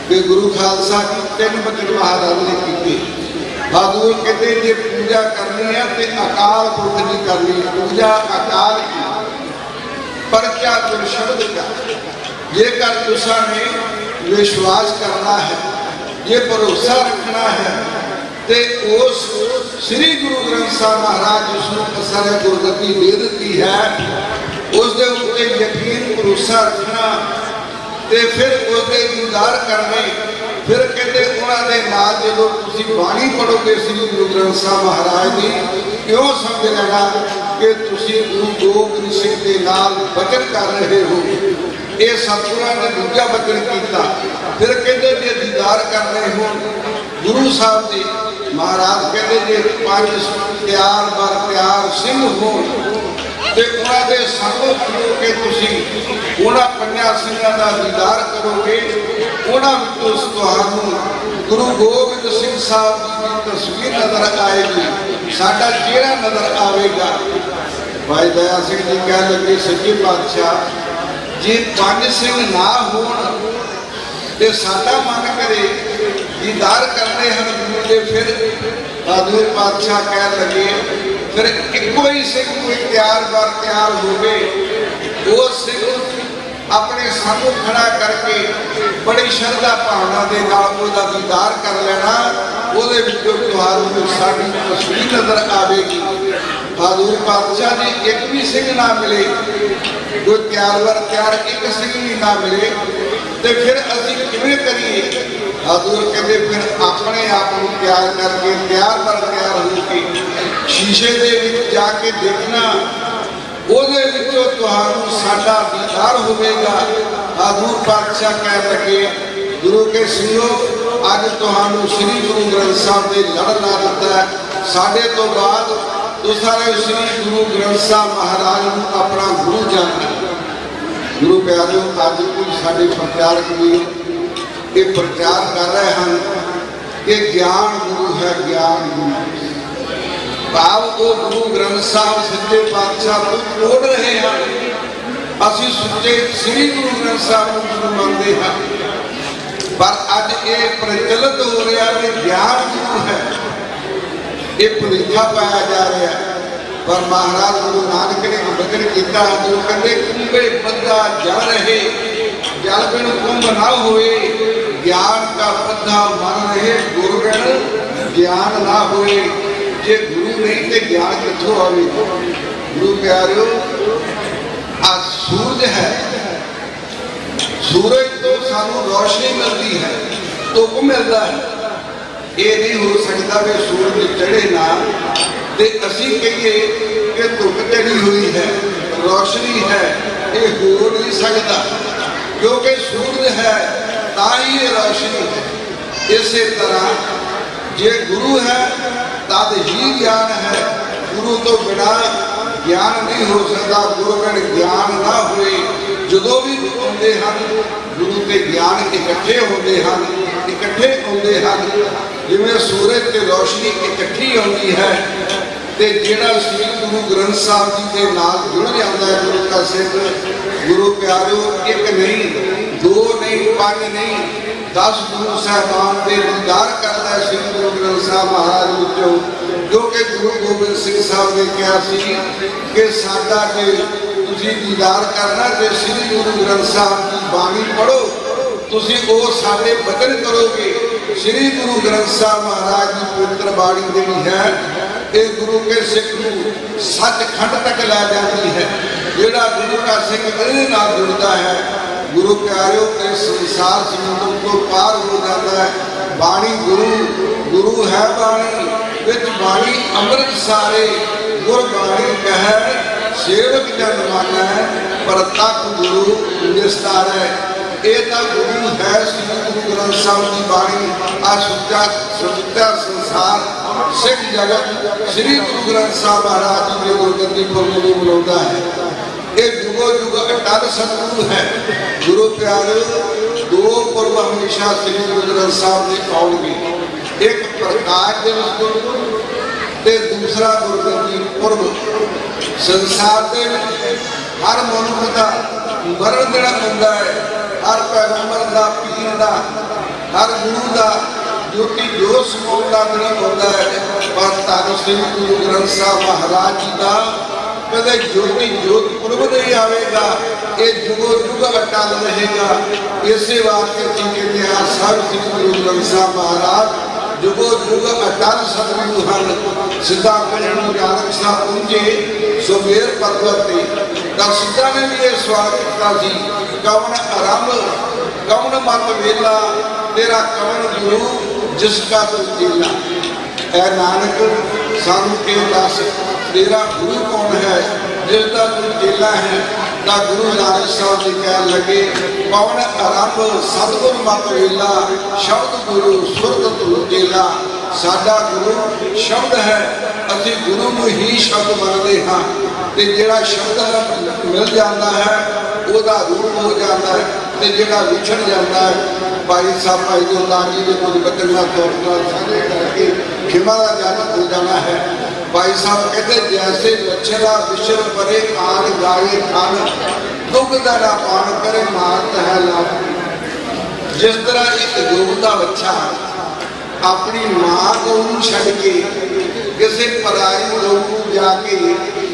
ਕਿ ਗੁਰੂ ਖਾਲਸਾ ਜੀ ਤਿੰਨ ਬਚਨ ਮਹਾਰਾਜ ਨੇ ਕੀਤੇ। ਹਜ਼ੂਰ ਕਹਿੰਦੇ ਜੇ ਪੂਜਾ ਕਰਨੀ ਹੈ ਤੇ ਅਕਾਲ ਪੁਰਖ ਦੀ ਕਰਨੀ, ਪੂਜਾ ਅਕਾਲ ਕੀ ਪਰਚਾ ਗੁਰ ਸ਼ਬਦ ਦਾ। ਜੇਕਰ ਤੁਸਾਂ ਨੇ ਵਿਸ਼ਵਾਸ ਕਰਨਾ ਹੈ, ਜੇ ਭਰੋਸਾ ਰੱਖਣਾ ਹੈ ਤੇ ਉਸ ਸ੍ਰੀ ਗੁਰੂ ਗ੍ਰੰਥ ਸਾਹਿਬ ਮਹਾਰਾਜ ਜਿਸ ਨੂੰ ਅਸਾਂ ਗੁਰਗੱਦੀ ਦੇ ਦਿੱਤੀ ਹੈ, ਉਸ ਦੇ ਉੱਤੇ ਯਕੀਨ ਭਰੋਸਾ ਰੱਖਣਾ ਤੇ ਫਿਰ ਉਹਦੇ ਦੀਦਾਰ ਕਰਨੇ। ਫਿਰ ਕਹਿੰਦੇ ਉਹਨਾਂ ਦੇ ਨਾਲ ਜਦੋਂ ਤੁਸੀਂ ਬਾਣੀ ਪੜੋਗੇ ਸ੍ਰੀ ਗੁਰੂ ਗ੍ਰੰਥ ਸਾਹਿਬ ਮਹਾਰਾਜ ਦੀ, ਕਿਉਂ ਸਮਝ ਲੈਣਾ ਕਿ ਤੁਸੀਂ ਗੁਰੂ ਗੋਬਿੰਦ ਸਿੰਘ ਦੇ ਨਾਲ ਬਚਨ ਕਰ ਰਹੇ ਹੋ। ਇਹ ਸਤਿਗੁਰਾਂ ਨੇ ਦੂਜਾ ਬਚਨ ਕੀਤਾ। ਫਿਰ ਕਹਿੰਦੇ ਜੇ ਦੀਦਾਰ ਕਰਨੇ ਹੋਣ ਗੁਰੂ ਸਾਹਿਬ ਦੇ, ਮਹਾਰਾਜ ਕਹਿੰਦੇ ਜੇ ਪੰਜ ਤਿਆਰ ਬਰ ਤਿਆਰ ਸਿੰਘ ਹੋਣ ਤੇ ਉਹਨਾਂ ਦੇ ਸੰਗਤ ਖਲੋ ਕੇ ਤੁਸੀਂ ਉਹਨਾਂ ਪੰਜਾਂ ਸਿੰਘਾਂ ਦਾ ਦੀਦਾਰ ਕਰੋਗੇ, ਉਹਨਾਂ ਵਿੱਚੋਂ ਤੁਹਾਨੂੰ ਗੁਰੂ ਗੋਬਿੰਦ ਸਿੰਘ ਸਾਹਿਬ ਦੀ ਤਸਵੀਰ ਨਜ਼ਰ ਆਏਗੀ, ਸਾਡਾ ਚਿਹਰਾ ਨਜ਼ਰ ਆਵੇਗਾ। ਭਾਈ ਦਇਆ ਸਿੰਘ ਜੀ ਕਹਿਣ ਲੱਗੇ ਸੱਚੇ ਪਾਤਸ਼ਾਹ ਜੇ ਪੰਜ ਸਿੰਘ ਨਾ ਹੋਣ ਤੇ ਸਾਡਾ ਮਨ ਕਰੇ ਦੀਦਾਰ ਕਰਨੇ ਹਨ ਗੁਰੂ ਦੇ, ਫਿਰ ਹਜ਼ੂਰ ਪਾਤਸ਼ਾਹ ਕਹਿਣ ਲੱਗੇ ਫਿਰ ਇੱਕੋ ਹੀ ਸਿੰਘ ਕੋਈ ਤਿਆਰ ਬਰ ਤਿਆਰ ਹੋਵੇ, ਉਹ ਸਿੰਘ ਆਪਣੇ ਸਾਹਮਣੇ ਖੜਾ ਕਰਕੇ ਬੜੀ ਸ਼ਰਧਾ ਭਾਵਨਾ ਦੇ ਨਾਲ ਉਹਦਾ ਦੀਦਾਰ ਕਰ ਲੈਣਾ, ਉਹਦੇ ਵਿੱਚੋਂ ਤੁਹਾਨੂੰ ਸਾਡੀ ਤਸਵੀਰ ਨਜ਼ਰ ਆਵੇਗੀ। ਹਜ਼ੂਰ ਪਾਤਸ਼ਾਹ ਜੀ ਇੱਕ ਵੀ ਸਿੰਘ ਨਾ ਮਿਲੇ, ਕੋਈ ਤਿਆਰ ਬਰ ਤਿਆਰ ਇੱਕ ਸਿੰਘ ਵੀ ਨਾ ਮਿਲੇ ਤੇ ਫਿਰ ਅਸੀਂ ਕਿਵੇਂ ਕਰੀਏ? ਹਜ਼ੂਰ ਕਹਿੰਦੇ ਫਿਰ ਆਪਣੇ ਆਪ ਨੂੰ ਤਿਆਰ ਕਰਕੇ ਤਿਆਰ ਬਰ ਤਿਆਰ ਹੋ ਕੇ ਸ਼ੀਸ਼ੇ ਦੇ ਵਿੱਚ ਜਾ ਕੇ ਦੇਖਣਾ, ਉਹਦੇ ਵਿੱਚੋਂ ਤੁਹਾਨੂੰ ਸਾਡਾ ਦੀਦਾਰ ਹੋਵੇਗਾ। ਹਜ਼ੂਰ ਪਾਤਸ਼ਾਹ ਕਹਿ ਲੱਗੇ ਗੁਰੂ ਕੇ ਸਿੰਘੋ ਅੱਜ ਤੁਹਾਨੂੰ ਸ੍ਰੀ ਗੁਰੂ ਗ੍ਰੰਥ ਸਾਹਿਬ ਦੇ ਲੜ ਲਾ ਦਿੱਤਾ, ਸਾਡੇ ਤੋਂ ਬਾਅਦ ਸਾਰੇ ਸ੍ਰੀ ਗੁਰੂ ਗ੍ਰੰਥ ਸਾਹਿਬ ਮਹਾਰਾਜ ਨੂੰ ਆਪਣਾ ਗੁਰੂ ਜਾਣਨਾ। ਗੁਰੂ ਪਿਆਰਿਓ, ਅੱਜ ਕੋਈ ਸਾਡੇ ਪ੍ਰਚਾਰਕ ਵੀ ਇਹ ਪ੍ਰਚਾਰ ਕਰ ਰਹੇ ਹਨ ਕਿ ਗਿਆਨ ਗੁਰੂ ਹੈ, ਗਿਆਨ ਗੁਰੂ। ਭਾਵ ਉਹ ਗੁਰੂ ਗ੍ਰੰਥ ਸਾਹਿਬ ਸੱਚੇ ਪਾਤਸ਼ਾਹ ਤੋਂ ਤੋੜ ਰਹੇ ਹਨ। ਅਸੀਂ ਸੁੱਚੇ ਸ੍ਰੀ ਗੁਰੂ ਗ੍ਰੰਥ ਸਾਹਿਬ ਨੂੰ ਗੁਰੂ ਮੰਨਦੇ ਹਾਂ, ਪਰ ਅੱਜ ਇਹ ਪ੍ਰਚਲਿਤ ਹੋ ਰਿਹਾ ਵੀ ਗਿਆਨ ਗੁਰੂ ਹੈ, ਇਹ ਭੁਲੇਖਾ ਪਾਇਆ ਜਾ ਰਿਹਾ। ਪਰ ਮਹਾਰਾਜ ਗੁਰੂ ਨਾਨਕ ਨੇ ਬਚਨ ਕੀਤਾ, ਜੋ ਕਹਿੰਦੇ ਕੁੰਭੇ ਬੱਧਾ ਜਲ ਰਹੇ, ਜਲ ਬਿਨ ਕੁੰਭ ਨਾ ਹੋਏ, ਗਿਆਨ ਦਾ ਬੱਧਾ ਮਨ ਰਹੇ, ਗੁਰ ਬਿਨ ਗਿਆਨ ਨਾ ਹੋਏ। ਜੇ ਗੁਰੂ ਨਹੀਂ ਤੇ ਗਿਆਨ ਕਿੱਥੋਂ ਆਵੇ? ਗੁਰੂ ਪਿਆਰਿਓ, ਆ ਸੂਰਜ ਹੈ, ਸੂਰਜ ਤੋਂ ਸਾਨੂੰ ਰੋਸ਼ਨੀ ਮਿਲਦੀ ਹੈ, ਧੁੱਪ ਮਿਲਦਾ ਹੈ। ਇਹ ਨਹੀਂ ਹੋ ਸਕਦਾ ਵੀ ਸੂਰਜ ਚੜ੍ਹੇ ਨਾ ਤੇ ਅਸੀਂ ਕਹੀਏ ਕਿ ਧੁੱਪ ਚੜੀ ਹੋਈ ਹੈ, ਰੋਸ਼ਨੀ ਹੈ। ਇਹ ਹੋ ਨਹੀਂ ਸਕਦਾ, ਕਿਉਂਕਿ ਸੂਰਜ ਹੈ ਤਾਂ ਹੀ ਇਹ ਰੋਸ਼ਨੀ ਹੈ। ਇਸੇ ਤਰ੍ਹਾਂ ਜੇ ਗੁਰੂ ਹੈ ਤਦ ਹੀ ਗਿਆਨ ਹੈ, ਗੁਰੂ ਤੋਂ ਬਿਨਾਂ ਗਿਆਨ ਨਹੀਂ ਹੋ ਸਕਦਾ। ਗੁਰੂ ਬਿਨ ਗਿਆਨ ਨਾ ਹੋਏ। ਜਦੋਂ ਵੀ ਆਉਂਦੇ ਹਨ ਗੁਰੂ ਤੇ ਗਿਆਨ ਇਕੱਠੇ ਹੁੰਦੇ ਹਨ, ਇਕੱਠੇ ਆਉਂਦੇ ਹਨ। ਜਿਵੇਂ ਸੂਰਜ ਤੇ ਰੋਸ਼ਨੀ ਇਕੱਠੀ ਆਉਂਦੀ ਹੈ ਤੇ ਜਿਹੜਾ ਸ੍ਰੀ ਗੁਰੂ ਗ੍ਰੰਥ ਸਾਹਿਬ ਜੀ ਦੇ ਨਾਲ ਜੁੜ ਜਾਂਦਾ ਹੈ ਗੁਰੂ ਦਾ ਸਿੱਖ। ਗੁਰੂ ਪਿਆਰਿਓ, ਇੱਕ ਨਹੀਂ, ਦੋ ਨਹੀਂ, ਪੰਜ ਨਹੀਂ, 10 ਗੁਰੂ ਸਾਹਿਬਾਨ ਦੇ ਦੀਦਾਰ ਕਰਦਾ ਹੈ ਸ੍ਰੀ ਗੁਰੂ ਗ੍ਰੰਥ ਸਾਹਿਬ ਮਹਾਰਾਜ ਵਿੱਚੋਂ। ਜੋ ਕਿ ਗੁਰੂ ਗੋਬਿੰਦ ਸਿੰਘ ਸਾਹਿਬ ਨੇ ਕਿਹਾ ਸੀ ਕਿ ਸਾਡਾ ਜੇ ਤੁਸੀਂ ਦੀਦਾਰ ਕਰਨਾ ਤੇ ਸ੍ਰੀ ਗੁਰੂ ਗ੍ਰੰਥ ਸਾਹਿਬ ਦੀ ਬਾਣੀ ਪੜ੍ਹੋ, ਤੁਸੀਂ ਉਹ ਸਾਡੇ ਬਚਨ ਕਰੋਗੇ। ਸ੍ਰੀ ਗੁਰੂ ਗ੍ਰੰਥ ਸਾਹਿਬ ਮਹਾਰਾਜ ਦੀ ਪਵਿੱਤਰ ਬਾਣੀ ਜਿਹੜੀ ਹੈ, ਇਹ ਗੁਰੂ ਕੇ ਸਿੱਖ ਨੂੰ ਸੱਚਖੰਡ ਤੱਕ ਲੈ ਜਾਂਦੀ ਹੈ। ਜਿਹੜਾ ਗੁਰੂ ਦਾ ਸਿੱਖ ਇਹਦੇ ਨਾਲ ਜੁੜਦਾ ਹੈ, ਗੁਰੂ ਪਿਆਰਿਓ, ਇਹ ਸੰਸਾਰ ਸਮੁੰਦਰ ਤੋਂ ਪਾਰ ਹੋ ਜਾਂਦਾ ਹੈ। ਬਾਣੀ ਗੁਰੂ ਹੈ, ਬਾਣੀ ਵਿੱਚ ਬਾਣੀ ਅੰਮ੍ਰਿਤ ਸਾਰੇ, ਗੁਰਬਾਣੀ ਕਹਿ ਸੇਵਕ ਜਨ ਮਾਨੈ, ਪਰ ਤਕ ਗੁਰੂ ਨਿਸਤਾਰੈ। ਇਹ ਤਾਂ ਗੁਰੂ ਹੈ ਸ੍ਰੀ ਗੁਰੂ ਗ੍ਰੰਥ ਸਾਹਿਬ ਦੀ ਬਾਣੀ। ਆ ਸੁੱਚਾ ਸੰਸਾਰ ਸਿੱਖ ਜਗਤ ਸ੍ਰੀ ਗੁਰੂ ਗ੍ਰੰਥ ਸਾਹਿਬ ਮਹਾਰਾਜ ਜੀ ਦੇ ਗੁਰਗੱਦੀ ਪੁਰਬ ਨੂੰ ਮਨਾਉਂਦਾ ਹੈ। ਇਹ ਜੁਗੋ ਜੁਗ ਅਟਲ ਸਤਿਗੁਰੂ ਹੈ। ਗੁਰੂ ਪਿਆਰਿਓ, ਦੋ ਪੁਰਬ ਹਮੇਸ਼ਾ ਸ੍ਰੀ ਗੁਰੂ ਗ੍ਰੰਥ ਸਾਹਿਬ ਦੇ ਆਉਣਗੇ। ਇੱਕ ਪ੍ਰਕਾਸ਼ ਦਿਵਸ ਗੁਰਪੁਰਬ ਤੇ ਦੂਸਰਾ ਗੁਰਗੱਦੀ ਪੁਰਬ। ਸੰਸਾਰ ਦੇ ਵਿੱਚ ਹਰ ਮਨੁੱਖ ਦਾ ਮਰਨ ਜਿਹੜਾ ਹੁੰਦਾ ਹੈ, ਹਰ ਪੈਗੰਬਰ ਦਾ, ਪੀਰ ਦਾ, ਹਰ ਗੁਰੂ ਦਾ ਜੋਤੀ ਜੋਤ ਸਮਾਉਣ ਦਾ ਦਿਨ ਹੁੰਦਾ ਹੈ। ਪਰ ਧੰਨ ਸ੍ਰੀ ਗੁਰੂ ਗ੍ਰੰਥ ਸਾਹਿਬ ਮਹਾਰਾਜ ਜੀ ਦਾ ਕਦੇ ਜੋਤੀ ਜੋਤ ਪੁਰਬ ਨਹੀਂ ਆਵੇਗਾ, ਇਹ ਜੁਗੋ ਜੁਗ ਅਟਲ ਰਹੇਗਾ। ਇਸੇ ਵਾਸਤੇ ਅਸੀਂ ਕਹਿੰਦੇ ਹਾਂ ਸਾਹਿਬ ਸ੍ਰੀ ਗੁਰੂ ਗ੍ਰੰਥ ਸਾਹਿਬ ਮਹਾਰਾਜ ਜੁਗੋ ਜੁਗ ਅਟਲ ਸਤਿਗੁਰੂ ਹਨ। ਸਿੱਧਾ ਕਹਿਣ ਨੂੰ ਨਾਨਕ ਸਾਹਿਬ ਪਹੁੰਚੇ ਸੋ ਮੇਰ ਪਰਬਤ ਤੇ, ਤਾਂ ਸਿੱਧਾ ਨੇ ਵੀ ਇਹ ਸਵਾਲ ਕੀਤਾ ਸੀ, ਕੌਣ ਆਰੰਭ ਕੌਣ ਮਤ ਵੇਲਾ, ਤੇਰਾ ਕੌਣ ਗੁਰੂ ਜਿਸ ਕਾ ਤੂੰ ਚੇਲਾ। ਐ ਨਾਨਕ ਸਾਨੂੰ ਇਹ ਦੱਸ, ਤੇਰਾ ਗੁਰੂ ਕੌਣ ਹੈ ਜਿਸ ਦਾ ਤੂੰ ਚੇਲਾ ਹੈ। ਤਾਂ ਗੁਰੂ ਨਾਨਕ ਸਾਹਿਬ ਜੀ ਕਹਿਣ ਲੱਗੇ, ਕੌਣ ਆਰੰਭ ਸਤਿਗੁਰ ਮਤ ਵੇਲਾ, ਸ਼ਬਦ ਗੁਰੂ ਸੁਰਤ ਤੂੰ ਚੇਲਾ। ਸਾਡਾ ਗੁਰੂ ਸ਼ਬਦ ਹੈ, ਅਸੀਂ ਗੁਰੂ ਨੂੰ ਹੀ ਸ਼ਬਦ ਮੰਨਦੇ ਹਾਂ। ਤੇ ਜਿਹੜਾ ਸ਼ਬਦ ਮਿਲ ਜਾਂਦਾ ਹੈ ਉਹਦਾ ਰੂਪ ਹੋ ਜਾਂਦਾ ਹੈ, ਤੇ ਜਿਹੜਾ ਵਿਛੜ ਜਾਂਦਾ ਹੈ। ਭਾਈ ਸਾਹਿਬ ਭਾਈ ਗੁਰਦਾਸ ਜੀ ਦੇ ਕੁਝ ਬਚਨ ਨਾਲ ਤੌਰ ਨਾਲ ਸਾਂਝੇ ਕਰਕੇ ਖਿਮਾ ਦਾ ਜਾਤ ਹੋ ਜਾਣਾ ਹੈ। ਭਾਈ ਸਾਹਿਬ ਕਹਿੰਦੇ, ਜੈਸੇ ਬੱਛੜਾ ਵਿਸ਼ਰ ਪਰੇ ਕਾਨ ਗਾਏ ਖਾਨ, ਦੁੱਧ ਦਾ ਨਾ ਪਾਣ ਕਰੇ ਮਾਰਤ ਹੈ ਲਾਭ। ਜਿਸ ਤਰ੍ਹਾਂ ਇੱਕ ਦੁੱਧ ਦਾ ਬੱਚਾ ਆਪਣੀ ਮਾਂ ਨੂੰ ਛੱਡ ਕੇ ਕਿਸੇ ਪਰਾਈ ਲੋਕ ਨੂੰ ਜਾ ਕੇ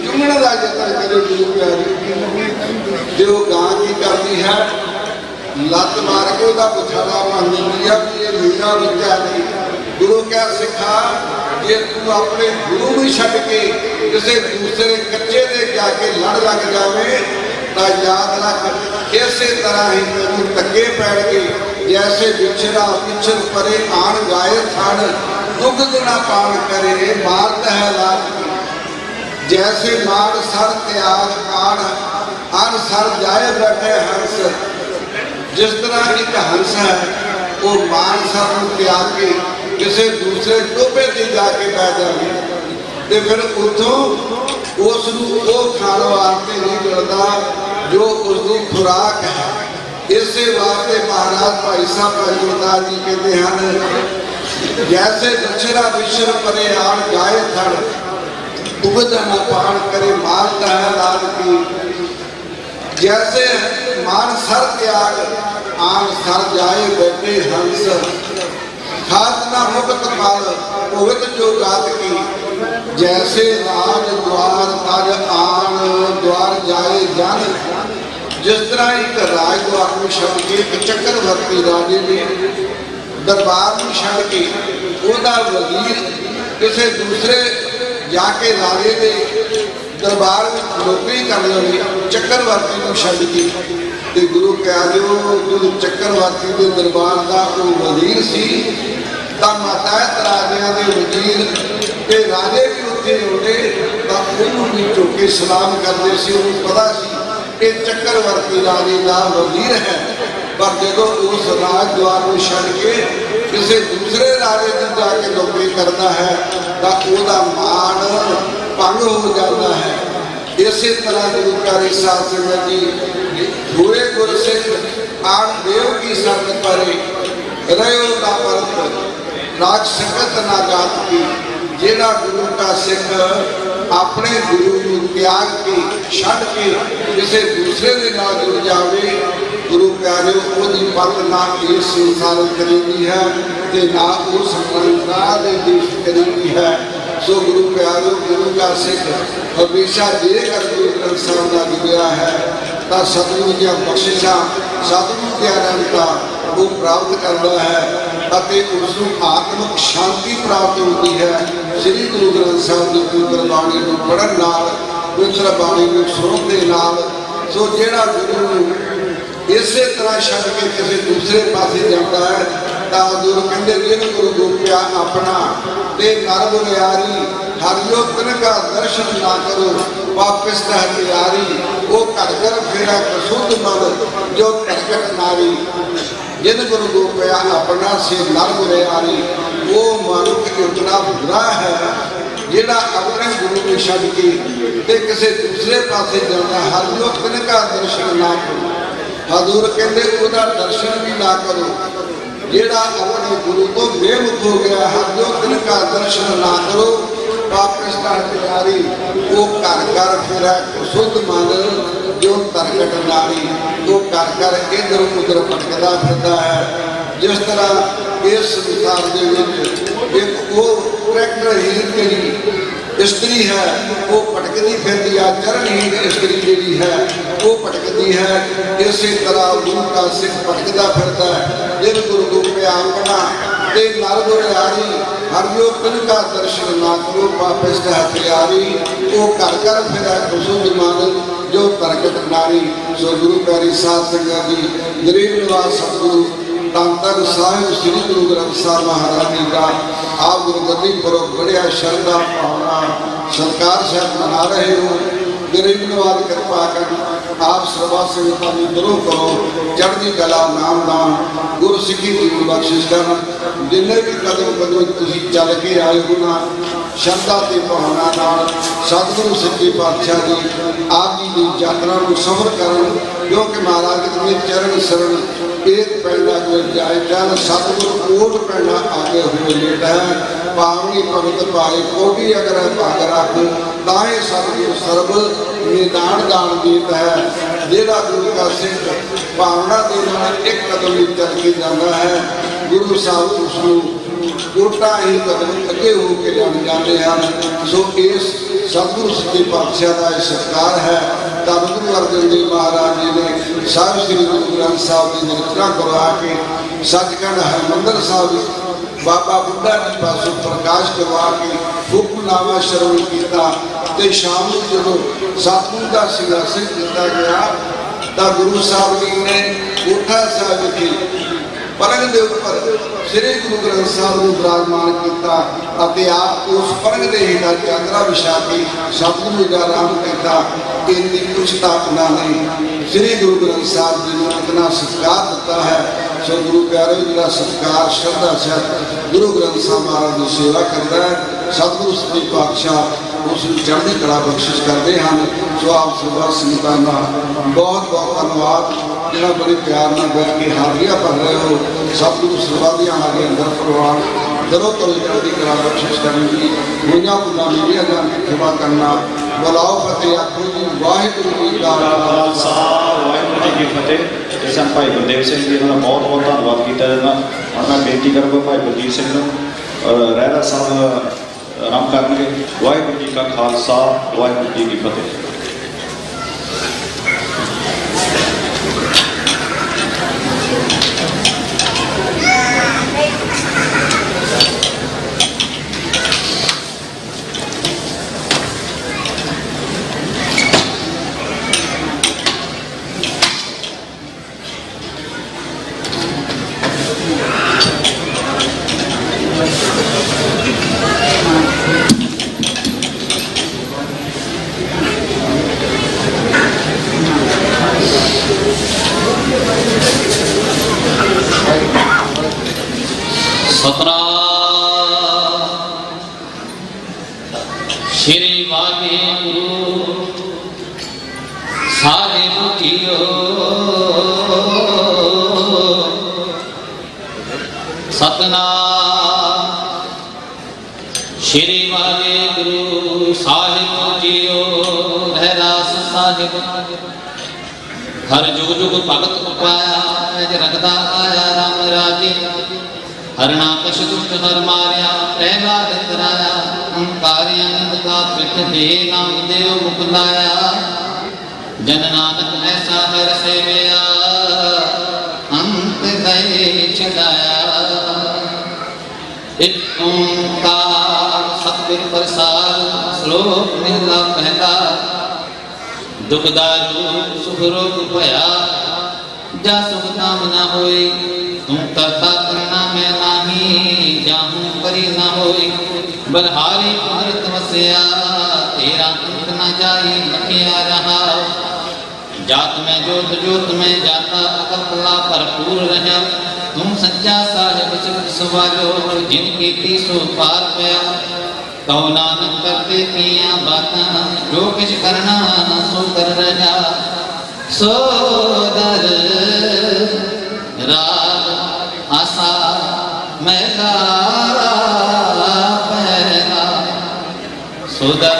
ਚੁੰਮਣ ਦਾ ਯਤਨ ਕਰੇ, ਗੁਰੂ ਪਿਆਰੇ, ਤੇ ਉਹ ਗਾਂ ਕੀ ਕਰਦੀ ਹੈ, ਲੱਤ ਮਾਰ ਕੇ ਉਹਦਾ ਪੁੱਛੜਾ ਮੰਨ ਲੈਂਦੀ ਆ ਵੀ ਇਹ ਮੇਰਾ ਬੱਚਾ ਨਹੀਂ। ਗੁਰੂ ਕਹਿ ਸਿੱਖਾ, ਜੇ ਤੂੰ ਆਪਣੇ ਗੁਰੂ ਨੂੰ ਛੱਡ ਕੇ ਕਿਸੇ ਦੂਸਰੇ ਕੱਚੇ ਦੇ ਜਾ ਕੇ ਲੜ ਲੱਗ ਜਾਵੇ ਤਾਂ ਯਾਦ ਰੱਖ, ਇਸੇ ਤਰ੍ਹਾਂ ਹੀ ਤੈਨੂੰ ਧੱਕੇ ਪੈਣਗੇ। ਜੈਸੇ ਵਿਛੜਾ ਵਿਛੜ ਪਰੇ ਆਣ ਗਾਏ ਥਣ, ਦੁੱਧ ਨਾ ਪਾਣ ਕਰੇ ਮਾਰਤ ਹੈ ਲਾਜ। ਜੈਸੇ ਮਾਰ ਸਰ ਤਿਆਗ ਕਾਣ, ਹਰ ਸਰ ਜਾਏ ਬੈਠੇ ਹੰਸ। ਜਿਸ ਤਰ੍ਹਾਂ ਇੱਕ ਹੰਸ ਹੈ, ਉਹ ਮਾਨ ਸਰ ਨੂੰ ਤਿਆਗ ਕੇ ਕਿਸੇ ਦੂਸਰੇ ਟੋਭੇ ਤੇ ਜਾ ਕੇ ਬਹਿ ਜਾਵੇ ਤੇ ਫਿਰ ਉੱਥੋਂ ਉਸ ਨੂੰ ਉਹ ਖਾਣ ਵਾਸਤੇ ਨਹੀਂ ਮਿਲਦਾ ਜੋ ਉਸ ਦੀ ਖੁਰਾਕ ਹੈ। ਇਸੇ ਵਾਸਤੇ ਮਹਾਰਾਜ ਭਾਈ ਸਾਹਿਬ ਭਾਈ ਗੁਰਦਾਸ ਜੀ ਕਹਿੰਦੇ ਹਨ, ਜੈਸੇ ਦਛੜਾ ਵਿਸ਼ਰ ਪਰੇ ਆਣ ਗਾਏ ਥੜ, उगदा न पान करे मारता है लाल की। जैसे मान सर त्याग आन सर जाए बैठे हंस, खात न मुक्त पाल भुगत जो गात की। जैसे राज द्वार तज आन द्वार जाए जन, जिस तरह एक राज द्वार में छड़ के एक चक्रवर्ती राजे ने दरबार में छड़ के ओदा वजीर किसी दूसरे जाके राजे के दरबार में नौकरी कर लवे, चक्रवर्ती को छड़ के ते गुरु प्यारिओ जो चक्रवर्ती के दरबार का वो वजीर सी तां मातायत राजियां दे वजीर ते राजे भी उत्थे आउंदे तां उहनूं भी झुक के सलाम करदे सी। उहनूं पता सी कि चक्रवर्ती राजे का वजीर है, पर जदों उस राज द्वार में छड़ के किसी दूसरे राजे की जाके नौकरी करता है तो उसका मान भंग हो जाता है। इसी तरह गुरु प्यारे साध संगत जी हुए गुरसिख आन देव की संग परे, रहो ना परत राज संगत ना जात की। जेड़ा गुरु का सिख अपने गुरु को त्याग के छड़ के किसी दूसरे के नाल जुड़ जावे, गुरु प्यारे ओदी पत ना इस संसार करीबी है ते ना उस संसार दे देश करीबी है। सो गुरु प्यारे गुरु का सिख हमेशा जेकर गुरु ग्रंथ साहिब का जुड़िया है तो सतगुरु दी बख्शिशां सतगुरु दी रहमतां वो प्राप्त करता है ਅਤੇ ਉਸ ਨੂੰ ਆਤਮਿਕ ਸ਼ਾਂਤੀ ਪ੍ਰਾਪਤ ਹੁੰਦੀ ਹੈ। ਸ੍ਰੀ ਗੁਰੂ ਗ੍ਰੰਥ ਸਾਹਿਬ ਦੀ ਪਵਿੱਤਰ ਬਾਣੀ ਨੂੰ ਪੜ੍ਹਨ ਨਾਲ, ਪਵਿੱਤਰ ਬਾਣੀ ਨੂੰ ਸੁਣਨ ਦੇ ਨਾਲ, ਸੋ ਜਿਹੜਾ ਗੁਰੂ ਨੂੰ ਇਸੇ ਤਰ੍ਹਾਂ ਛੱਡ ਕੇ ਕਿਸੇ ਦੂਸਰੇ ਪਾਸੇ ਜਾਂਦਾ ਹੈ ਤਾਂ ਗੁਰੂ ਕਹਿੰਦੇ ਜਿਹਨੂੰ ਗੁਰੂ ਗੋਪਿਆ ਆਪਣਾ ਤੇ ਨਰ ਬੁਨਿਆਰੀ ਹਰਿਓ ਤਿਨਕਾ ਦਰਸ਼ਨ ਨਾ ਕਰੋ ਵਾਪਿਸ ਰਹਿ ਤਿਆਰੀ। ਉਹ ਘਰ ਘਰ ਫੇਰਾ ਕਸੁੱਧ ਮਨ ਜੋ ਪ੍ਰਗਟ ਨਾਰੀ। जिन गुरु गोपया अपना से नर बुनियारी, वो मनुख इतना बुरा है जिहड़ा अपने गुरु को छड्ड के ते किसी दूसरे पासे जाता। हर लोग तिनका दर्शन ना करो, हजूर कहते उसका दर्शन भी ना करो। जिहड़ा अपने गुरु तो बेमुख हो गया, हर लोग तिनका दर्शन ना करो वापिस ना तैयारी। वो घर घर फिर शुद्ध मन जो तरकट नारी, वो कर कर इधर उधर भटकता फिरता है। जिस तरह इस संसार के एक वो ट्रैक्टरहीन जी स्त्री है वो भटकती फिरती है, चरणहीन स्त्री जी है वो भटकती है। इसी तरह गुरु का सिख भटकता फिरता है। जिन गुरु गोपया अपना ते नर बुनियारी हरियो तिनका दर्शन ना करो वापिस रह तैयारी। वो घर घर फिर कुसुम मन जो प्रगट नारी। सो गुरु प्यारी साध संगत जी, गरीब निवास सतगुरु धन धन साहिब श्री गुरु ग्रंथ साहिब महाराज जी का आप गुरुगद्दी पर बड़िया श्रद्धा भावना सरकार साहब मना रहे हो। गरीब निवास कृपा कर आप सर्वा संगतां दी दुरूह करो, चढ़दी कला नाम दान गुरु सिक्खी दी बख्शिश कर। जिन्ने भी कदम कदम तुसीं चल के आए हो ना श्रद्धा ते भावना नाल सतगुरु सच्चे पातशाह जी आप जी की यात्रा को सफल करन, क्योंकि महाराज के चरण शरण एक पैंडा कोई जाए जान सतगुरु कोट पैंडा आगे हुए लेट है। पावनी भगत पाए कोटी अगर भाग रखो ताए सतगुरु सर्व निदान दान देता है। जेड़ा गुरु का सिख भावना के नाल एक कदम भी चल के जाता है, गुरु साहब उसको कोटा ही कदम अगे होकर जाने जाते हैं। सो इस सतगुरु सच्चे पातशाह का सत्कार है। धन गुरु अर्जन देव महाराज जी ने साहिब श्री गुरु ग्रंथ साहिब की निरचना करवा के सचखंड हरमंदिर साहिब बाबा बुढ़ा जी पासों प्रकाश करवा के हुक्मनामा श्रवण किया। ते शाम को जो सतगुरु का सिंहासन दिता गया तो गुरु साहब जी ने कोठा साहिब की परग के उपर श्री गुरु ग्रंथ साहिब को विराजमान किया। आप उस परग के हेठा चादरा विछा के सतगुरु का आराम किया। इतनी कुछता उन्होंने श्री गुरु ग्रंथ साहिब जी को इतना सत्कार दिता है। सो गुरु प्यारे जो सत्कार श्रद्धा से गुरु ग्रंथ साहिब महाराज की सेवा करता है। सतगुरु सच्चे पातशाह उस चढ़ती कला बख्शिश करते हैं। सो आप सुबह संगतां दा बहुत बहुत धन्यवाद जिन्हें बड़े प्यार में बैठ के हाजिरियां भर रहे हो। सतगुरु सेवा दी हाजिरियां अंदर प्रवान दरों तरो चढ़ती कला बख्शिश करनी जी दुनिया भुला मीडिया जान की सेवा करना बुलाओ फतेह आखो जी वाहिगुरू जी का ਖਾਲਸਾ ਵਾਹਿਗੁਰੂ ਜੀ ਕੀ ਫਤਿਹ। ਤੇ ਸਨ ਭਾਈ ਗੁਰਦੇਵ ਸਿੰਘ ਜੀ ਦਾ ਬਹੁਤ ਬਹੁਤ ਧੰਨਵਾਦ ਕੀਤਾ ਜਾਂਦਾ। ਹੁਣ ਮੈਂ ਬੇਨਤੀ ਕਰਾਂਗਾ ਭਾਈ ਬਲਜੀਤ ਸਿੰਘ ਨੂੰ ਰਹਿਰਾ ਸਾਹਿਬ ਆਰੰਭ ਕਰਨਗੇ। ਵਾਹਿਗੁਰੂ ਜੀ ਕਾ ਖਾਲਸਾ ਵਾਹਿਗੁਰੂ ਜੀ ਕੀ ਫਤਿਹ। श्री वाहिगुरु साहिब जीओ सतनाम श्री वाहिगुरु साहिब जीओ रहरास साहिब हर जुग जुग भगत पाया रखदा आया राम राजे हरना कश दुष्ट हर मारिया प्रहलाद तराया अंकारी आनंद का पिठ दे नाम देव मुख लाया जन नानक ऐसा हर सेवया अंत गए छिड़ाया एक ओंकार सतगुर प्रसाद श्लोक पहला पहला दुखदारू सुख रोग भया जा सुख नाम ना होई तू करता करना मैं नाही जाहूं करी ना होई बलहारी अमृत वसया तेरा अंत न जाई लखिया रहा जात में जोत जोत में जाता अकला भरपूर रहा तुम सच्चा साहिब सिद्ध सवालो जिनकी तीसो पार पया कहो नानक करते किया बाता जो कुछ करना सो कर रहा सो दर राग आशा मैदा पहला सोदर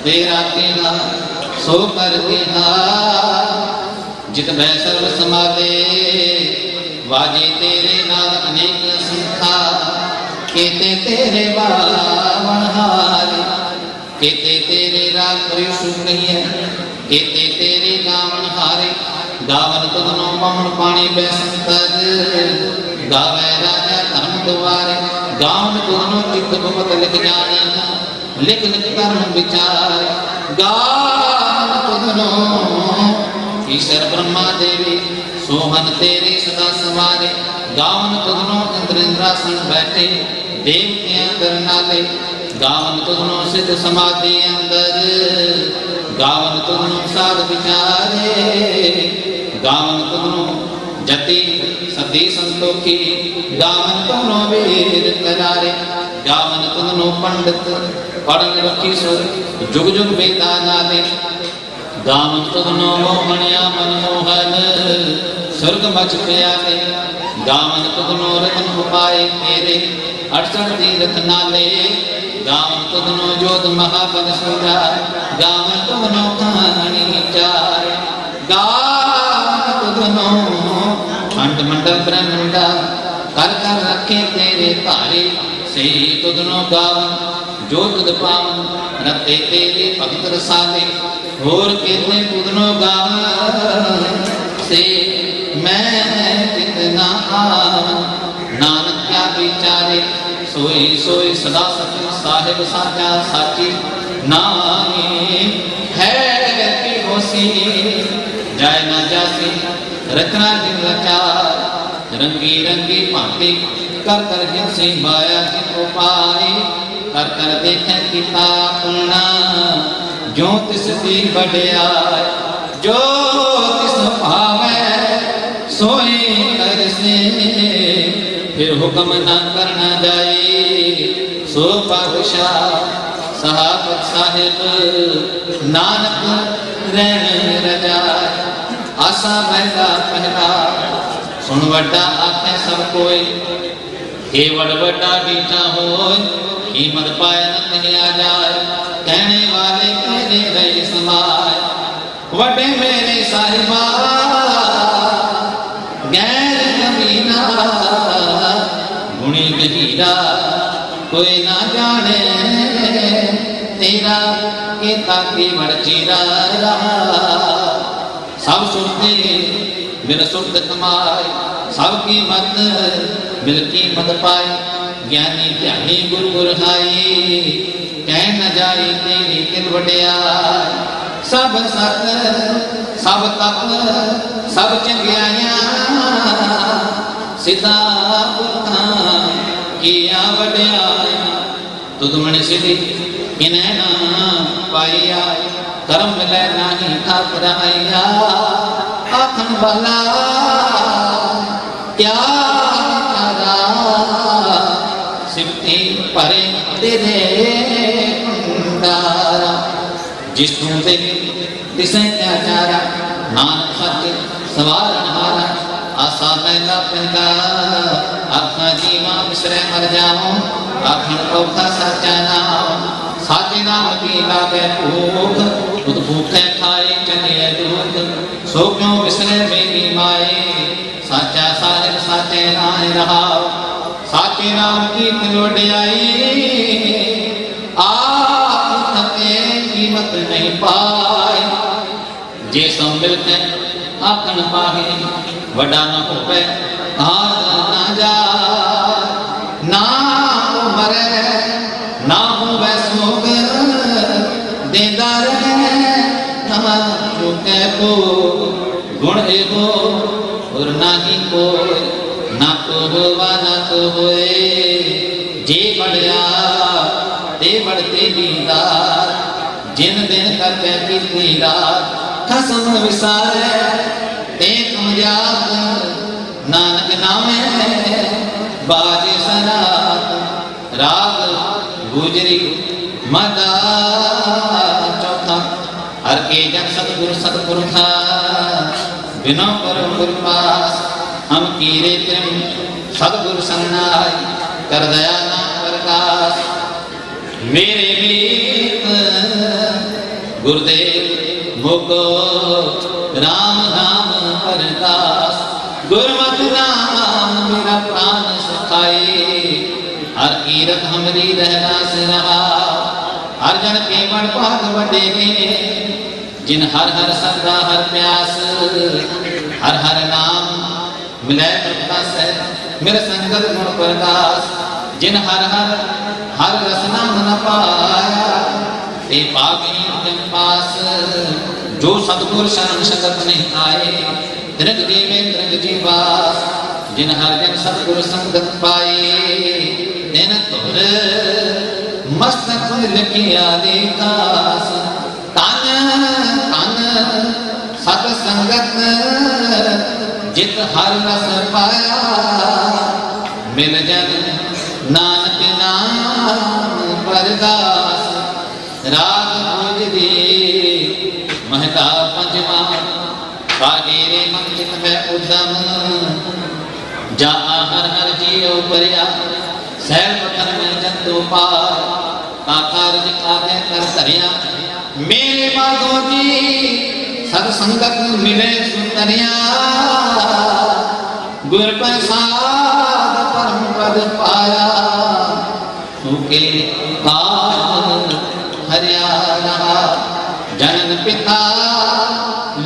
तेरा केना सो कर देना जित भय सर्व समादे वाजे तेरे नाल अनेक संखा केते तेरे बावन हारे केते तेरे राग सुख नहीं है केते तेरे गावन हारे गावन तुदनो पवन पानी बैसंतर गावे राजा धर्म द्वारे गावन तुदनो चित्त भगत लिख जाने लिख लिख कर्म विचार गावन तुदनो ईश्वर ब्रह्मा देवी सोहन तेरे सदा सवारे गावन तुदनो इंद्र इंद्रासन बैठे देवतियां करनाले गावन तुदनो सिद्ध समाधि अंदर गावन तुदनो साध विचारे गावन तुदनो जति सती संतोखी गावन तुदनो वेद करारे गावन तुदनो पंडित पढ़न रखी सो जुग जुग वेदा नाले गावन तुदनो मोहनिया मनमोहन स्वर्ग मच प्यारे गावन तुदनो रतन उपाय तेरे 68 तीर्थ नाले गावन तुदनो जोत महाबल सूरा गावन तुदनो कहानी चार गावन तुदनो खंड मंडल ब्रह्मंडा कर कर रखे तेरे तारे से तुदनो गावन जो तुद पावन रते तेरे भगत रसाले होर केते तुदनो गावन से मैं कितना नानक क्या विचारे सोई सोई सदा सच साहिब साचा साची नामी है की होसी जाय ना जासी रचना जिन रचा रंगी रंगी भांति कर कर हिंसी माया जिनको पाई कर कर देखे पिता पुना जो तिस दी बढ़िया जो तिस भावे सोई कर से फिर हुक्म न करना जाए सो पातशाह सहाबत साहिब नानक रहन रजा आसा मैदा पहला सुन वड्डा आखे सब कोई केवल बड़ा बीटा हो कीमत पाए न कहिया जाए कहने वाले कहने रही समाए वडे मेरे साहिबा गैर कमीना गुणी गहीरा कोई ना जाने तेरा के ताकि मर्जीरा रहा सब सुनते मिल सुख कमाए सबकी मत मिल कीमत पाए ज्ञानी ध्यानी गुरु गुरहाई कह न जाए तेरी किल वड्याई सब सत सब तप सब चंगियाइयां सिद्धा पुरखां किया वड्याई तुद मन सिद्धि इन्हें ना पाइया कर्म मिले नाही खाक रहाइया आखन वाला क्या तारा सिमती परे तेरे कुंडारा जिसनों दे तिसे क्या चारा नानक सच सवारन हारा आसा मैला पहला आखा जीवा बिसरे मर जाऊं आखन औखा साचा नाम साचे नाम की लागे भूख खुद भूखे खाए चलिए दुख सो क्यों बिसरे मेरी माए साचा साहिब साचे नाम रहा साचे नाम की तिलवड्याई आप थके कीमत नहीं पाए जे सो मिलते आखन पाहे वडा न होवे हाथ ना जा ना मरे ना होवे सोग देदा रहे ना चुके को गुण एगो और नाही को ना तो होवा ना तो होए जे बढ़िया ते बढ़ते दीदार जिन दिन तक बीती रात कसम विसारे ते तुम याद नानक नामे बाजे सनात राग गुजरी मदा चौथा हर के जन सतगुरु था बिना करो गुरपास हम कीरे प्रेम सतगुरु संगनाय कर दया नाम प्रकाश मेरे मीत गुरुदेव मुको राम नाम प्रकाश गुरमत नाम मेरा प्राण सुखाए हर कीरत हमरी रहना से रहा हर जन के मन पाग वडे में जिन हर हर सदा हर प्यास हर हर नाम मिले प्रकाश मेरे संगत गुण प्रकाश जिन हर हर हर रसना न पाया ते पागी जन पास जो सतगुर शरण संगत नहीं आए दृग जीवे दृग जीवास जिन हर जन सतगुर संगत पाए दिन तुर मस्तक लिखिया देखास तन तन सत संगत जित हर रस पाया मिल जन नानक नाम परदास राग गुजरी महता पंचमा कागेरे मंजित में उद्दम जा हर हर जियो परिया सैल पत्थर में जंतु पार काकार जिकाते कर धरिया मेरे माधो जी सत्संगत मिले सुतरिया गुर प्रसाद परम पद पाया सुखे काल हरिया रहा जनन पिता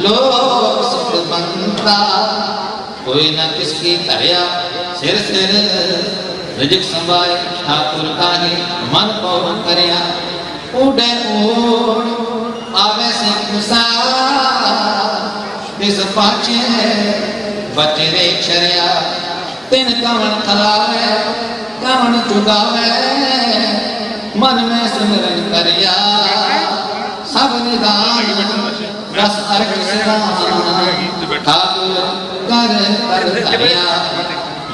लोक सुख बनता कोई न किसकी तरया सिर सिर रिजिक संभाए ठाकुर काहे मन पवन करया उड़े ओड़ आवे से खुशा इस पाचे बचे रे छरिया तिन कवन खलावे कवन चुगावे मन में सिमरन करया सब निदान रस अर्घ ठाकुर कर धरिया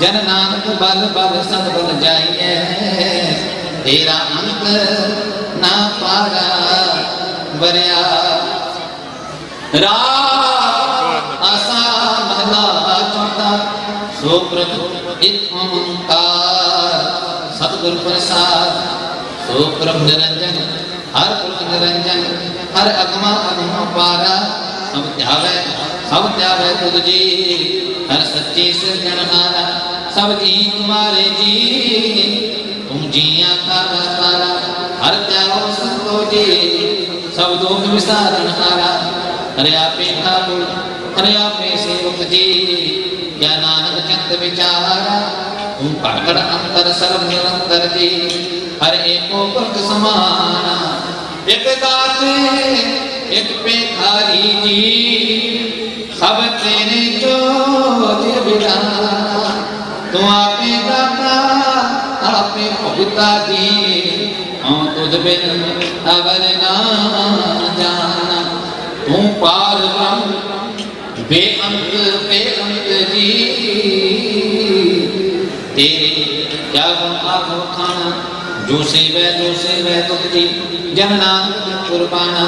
जन नानक बल बल सब बल जाइए तेरा अंत ना पारा बरिया राग आसा महला चौथा सो प्रभु एक ओंकार गुर प्रसाद सो प्रभ निरंजन हर पुरख निरंजन हर अगमा अगम पारा सब त्यावे तुझ जी हर सच्ची सिरजनहारा सब जी तुम्हारे जी तुम जिया का दातारा हर त्यागो संतो जी सब दुख विसारणहारा हरे आपे ठाकुर हरे आपे सेवक जी या नानक चंद विचारा तुम पकड़ अंतर सर्व निरंतर जी हर एको पुरख समाना एक दाते एक पेखारी जी सब तेरे जोत बिराना तू आपे दाता आपे भुगता जी हाँ तुझ बिन अवर ना जाना तू पार ब्रह्म बेअंत जी तेरे क्या आखो खाना जो सेवै तुझ जी जन नानक कुर्बाना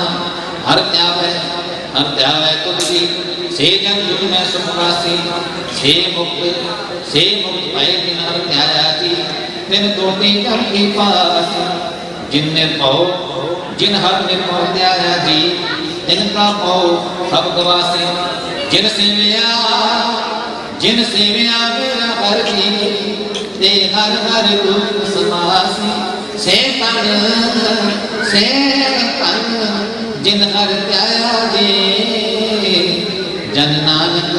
हर त्यावै तुझ जी से जन जुग में सुखवासी से मुक्त भय जिन हर त्याया जी फिर तोटी जन की पास जिन निर्भव जिन हर निर्भव त्याया जी इनका पाओ सब गवासे जिन सेविया मेरा हर जी ते हर दुख समासी से तन जिन हर त्याया जी जन नानक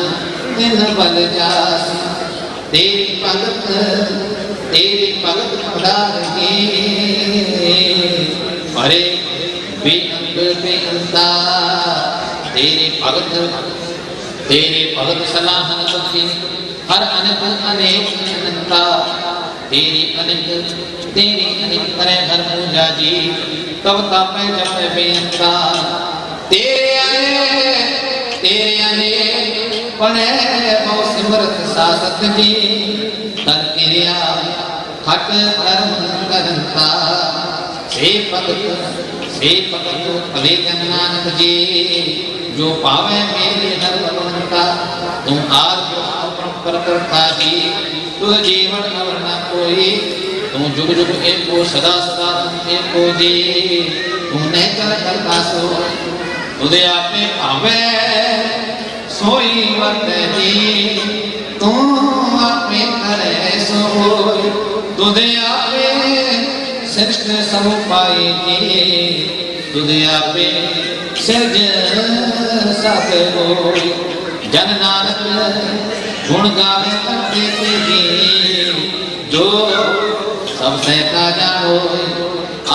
तिन बल जासी तेरी भगत पढ़ागे अरे बेअंता तेरे भगत सलाहन तुझे हर अनक अनेक अनंता तेरी अनक करे हर पूजा जी तब तापे जब बेअंता तेरे अनेक पड़े बहु सिमरत सासत जी कर क्रिया खट धर्म करंता से भगत भले जन नानक जी जो पावे मेरे हर भगवंता तुम आज जो अपरंपर करता जी तुझ जीवन अवर न कोई तुम जुग जुग एको सदा सदा तुम एको जी तुम नहीं चल करता सो तुझे आपे पावे सोई वर्त जी तुम आपे करे सो तुझे आपे सृष्ट सब पाए जी तुझे आपे सिरज सब होई जन नानक गुण गावे करते जी जो सब सहता जानो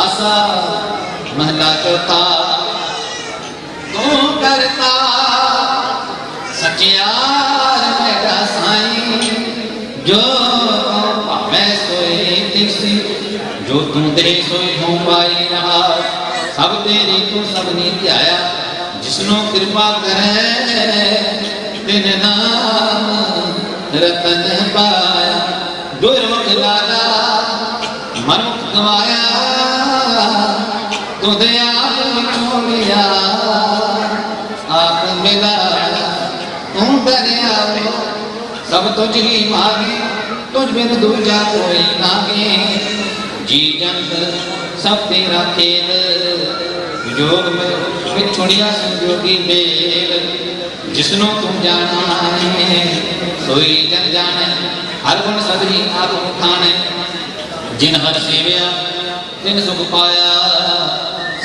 आशा महला चौथा तू करता सचियार मेरा साईं जो पावे सोई तिसी जो तू दे सोई हो पाई रहा सब तेरी तू सबनी ध्याया जिसनो कृपा करे तिन नाम रतन पाया दुर्मुख लाला मनुख गवाया तुझे आप छोड़िया आप मिला तू दरिया में सब तुझ ही मांगे तुझ बिन दूजा कोई नागे जी जंत सब तेरा खेल योग में बिछुड़िया संजोगी मेल जिसनो तुम जाना है सोई जन जाने हर गुण सदरी आत्म खाने जिन हर सेवया तिन सुख पाया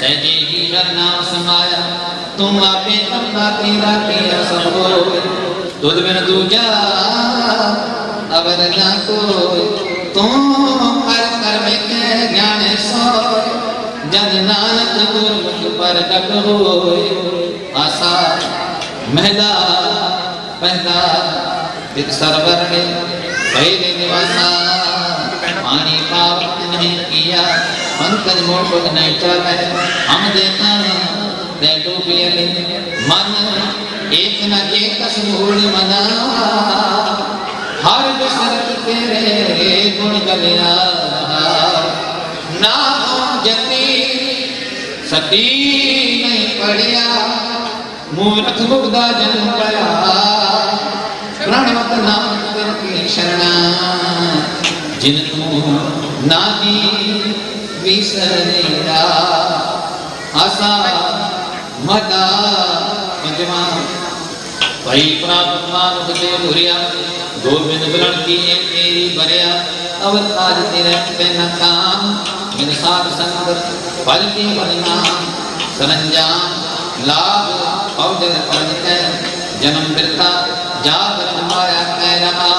सहजे ही हर नाम समाया तुम आपे करता तेरा तेरा सब हो तुझ बिन दूजा अवर ना को तुम हर कर्म के ज्ञान सो जन नानक गुरमुख प्रकट होय आशा महला पहला दिख सरवरणे पहले निवासा पानी पावक नहीं किया पंकज मोटक नहीं चले हम देखा बैठो पियले मन एक न एक मूल मना हर बिसरत तेरे गुण गलिया ना जती सती नहीं पढ़िया मूर्ख मुग्धा जन्म पया प्रणवत नाम की शरणा जिन तू नानी विसरेरा आसा मदा पंजवा भाई प्राप्त मानुख दे भुरिया गोविंद बुलन की तेरी बरिया अवतार तेरे तेना काम मिल साध संगत फल की परिणाम सरंजाम लाभ अवजर परिणत जन्म बिरता जागरण माया कह रहा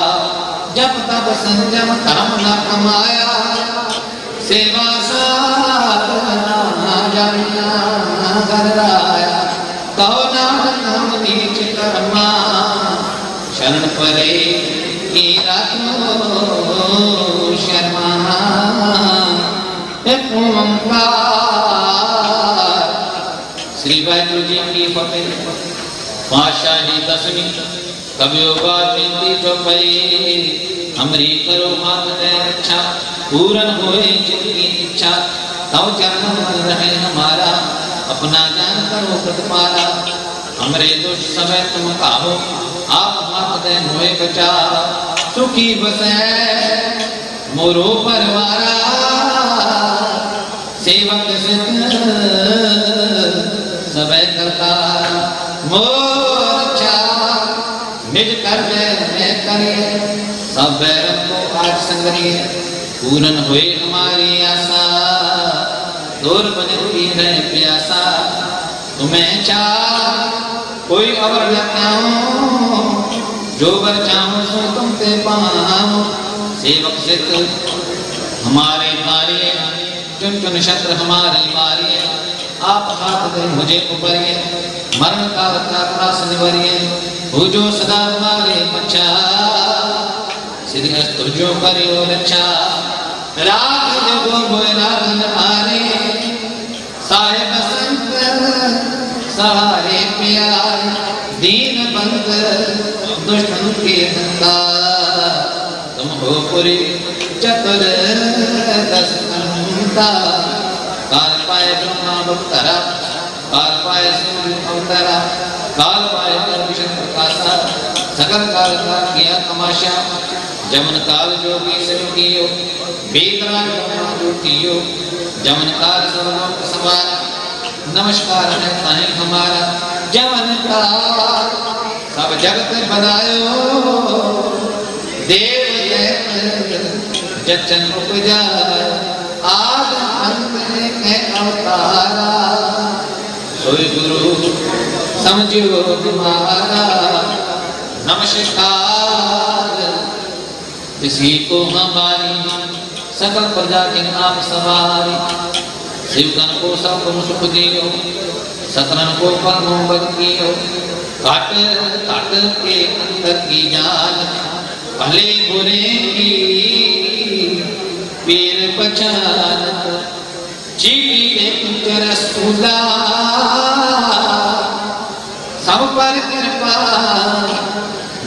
जब तब संजम कर्म न कमाया सेवा साधना जाना कर राया कहो नाम नीच कर्मा शरण परे की राखो शर्मा एक ओंकार। श्री वाहिगुरु जी की फतेह। पातशाही दसवीं कबियो बात बिनती चौपाई हमरी करो मात दे रक्षा पूरन होए जिनकी इच्छा तव चरण रहे हमारा अपना जान करो प्रतिपाला हमरे दुष्ट समय तुम काहो आप मात दे मोए बचा सुखी बसे मोरो परवारा सेवक सिद्ध सबे करता मोर्चा निज कर दे करिए सब बैरम को आज संगरिए पूरन हुए हमारी आशा दूर बनती है प्यासा तुम्हें चाह कोई और न पाऊं जो बर चाहूं सो तुमसे पाऊं सेवक सिद्ध हमारे मारिए चुन चुन शस्त्र हमारी मारिए आप हाथ दे मुझे उपरिए मरण काल का त्रास निवरिए हो जो सदा हमारे बच्चा श्री अस्तु जो करियो रक्षा राख जगो मोय राखन हारे साहेब संत सहारे प्यारे दीन बंद दुष्टन के हंता तुम हो पुरी चतुर दस अंता काल पाए ब्रह्मा भक्तरा काल पाए शिव अवतरा काल पाए कर विष्णु प्रकाशा सकल काल का किया तमाशा जमन काल जोगी सब कियो बेतराग ब्रह्मा जो कियो जमन काल सब लोक सवारा नमस्कार है ताहे हमारा जमन काल सब जगत बनायो देव जचन उपजा आद अंत है अवतारा सोई गुरु समझियो तुम्हारा नमस्कार किसी को हमारी सकल प्रजा के नाम सवारी शिवगण को सब सुख दियो सतरन को परमो बद कियो काट काट के अंदर की जान भले बुरे की पीर पहचान चीटी एक रसूला सब पर कृपा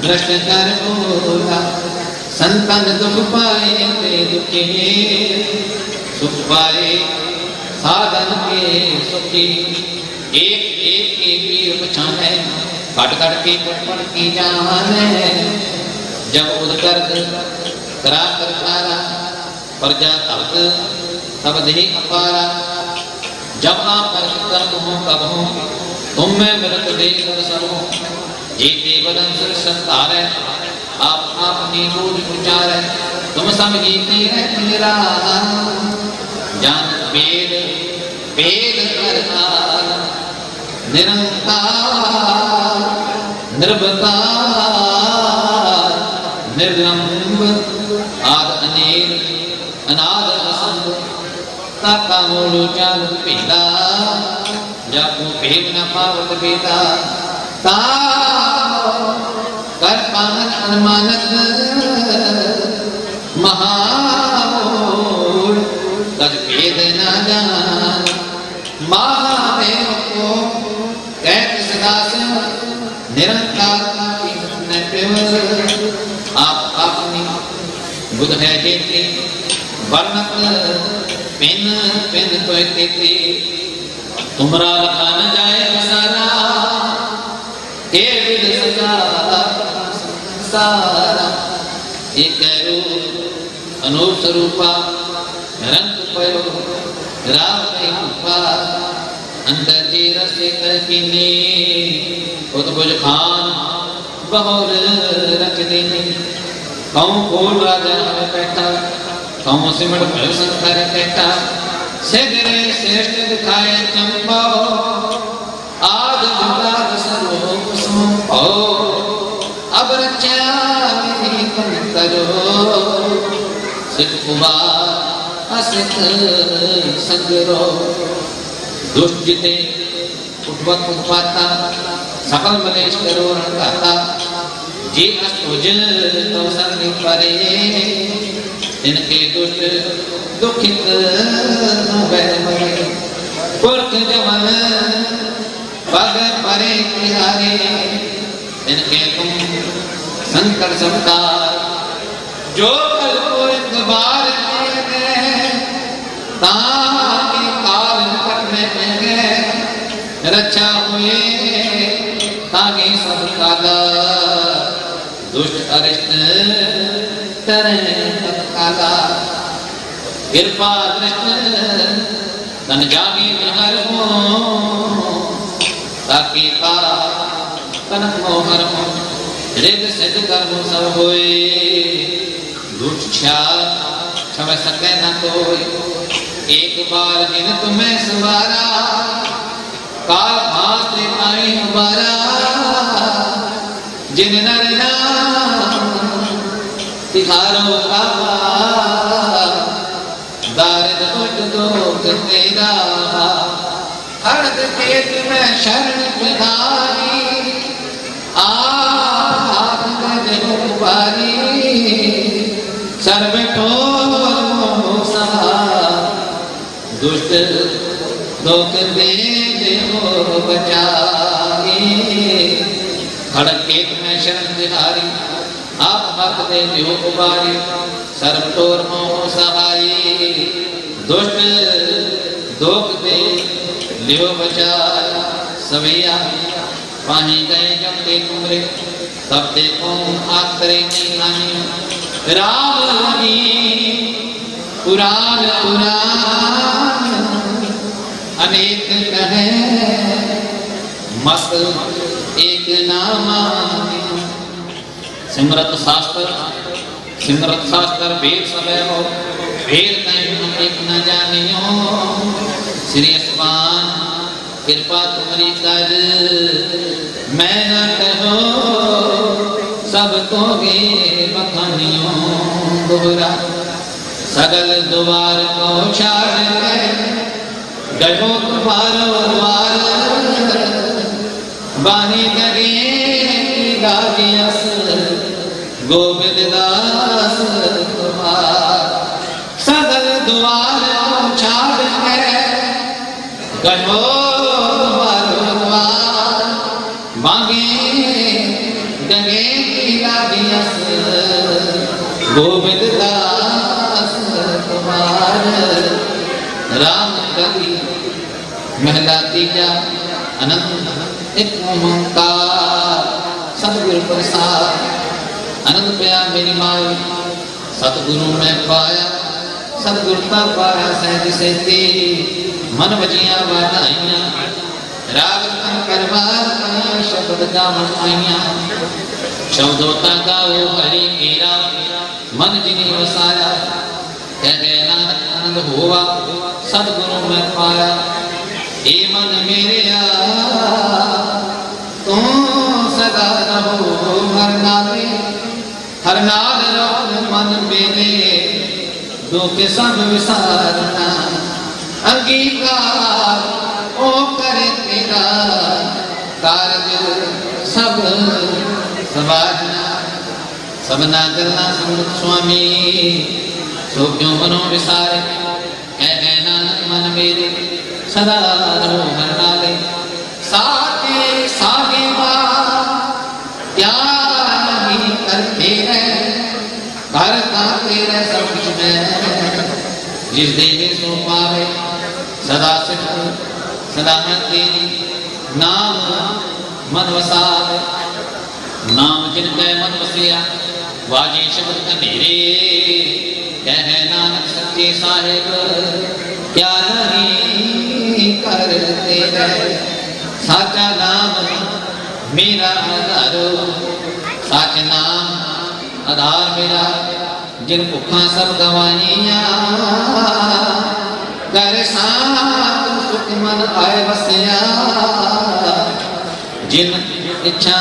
भ्रष्ट कर बोला संतान दुख पाए ते दुखे सुख पाए साधन के सुखी एक एक के पीर पहचाने कट कट के पर की जान जब उदकर करा कर चारा प्रजा तब तब दे अपारा जब आप कर कर्म हो कब हो तुम में मृत दे कर सब हो जीते बदन से संतार है आप अपनी बोझ उचार है तुम सब जीते है मेरा जान वेद वेद करता निरंकार निर्भकार निर्लंब आद अनेक अनाद असंग ताका मोलू चालू पीता जापू भेद न पावत बेटा ता कर पावन अनुमानत महामूल तज भेद न जान महादेव को कहते सदा से निरंकार आप अपनी बुध है जेती वर्णत पिन पिन तो तेती तुमरा रखा न जाए सारा के विद सजा सारा एक रूप अनूप स्वरूपा रंग पयो राव कई कुफा अंदर जी रसे किनी कुतुब खान बहुर रख देनी कहूँ कोल राजा बैठा कहूँ सिमट भय संसार बैठा सिगरे श्रेष्ठ दिखाए चंपा आज जुगाद सर्वोप संपो अब रचा तुम करो सिख कुमार असिख संगरो दुष्ट जिते उठवत उत्पाता सकल मलेश करो रंगाता जी अस्तुज तो संग परे इनके दुष्ट दुखित मरे पुरख जमन पग परे किनारे इनके तुम संकट संतार जो कल को एक बार ताकि काल करने गए रक्षा हुए ताकि सब काला दुष्ट अरिष्ट तरे काला कृपा दृष्ट तन जागे हर ताकि का कनक मोहर रिद सिद्ध कर्म सब होए दुष्ट ख्याल क्षम सके न कोई एक बार जिन तुम्हें सवारा काल भास से आई हमारा जिन नर तिहारो बाबा दारिद दुष्ट दोष तेरा हरद खेत में शरण प्रधानी सर्व दुष्ट लोक दे हो बचाए खड़क खेत में शरण दिहारी आप हक दे जो उबारी सर्व तोर मोह सहाय दुष्ट दोख दे लियो बचाया सवैया पानी गए जब के कुमरे तब देखो आखरे की कहानी राम जी पुराण पुराण अनेक कहे मत एक नामा सिमरत शास्त्र वेद समय हो वेद कहीं एक न जानियो श्री अस्मान कृपा तुम्हारी कर मैं न कहो सब तो गे बखानियों दोहरा सगल द्वार को छाड़ गयो तुम्हारो द्वार बानी गगे गाजियस गोविंद दास तुम्हार सगल द्वार को छाड़ गयो गोविंद दास कुमार राम कवि महला तीजा अनंत एक ओंकार सतगुरु प्रसाद अनंत प्या मेरी माई सतगुरु में पाया सतगुरता पाया सहज सहते मन बजिया वादाइया राग करवार शब्द गावन आइया शब्दोता गाओ हरि मेरा मन जिनी वसाया कह गए नानक आनंद हुआ सतगुरु में पाया ए मन मेरे तू सदा रहो हर नाल रहो मन मेरे दुख सब विसारना अंगीकार ओ करे तेरा कारज सब सवारना सबना करना समृत स्वामी सो क्यों मनो विसारे कह नानक मन मेरे सदा रहो हर नाले साथे सागे क्या नहीं करते हैं घर का तेरे सब कुछ में जिस देवे सो पावे सदा सिख सदा मैं तेरी नाम मन वसावे नाम जिनके मन वसिया वाजे शब्द मेरे कह नानक सच्चे साहिब क्या नहीं करते रहे। साचा नाम मेरा आधार, सच नाम आधार मेरा। जिन भुखा सब गवाइया कर साथ सुख मन आए बसिया। जिन इच्छा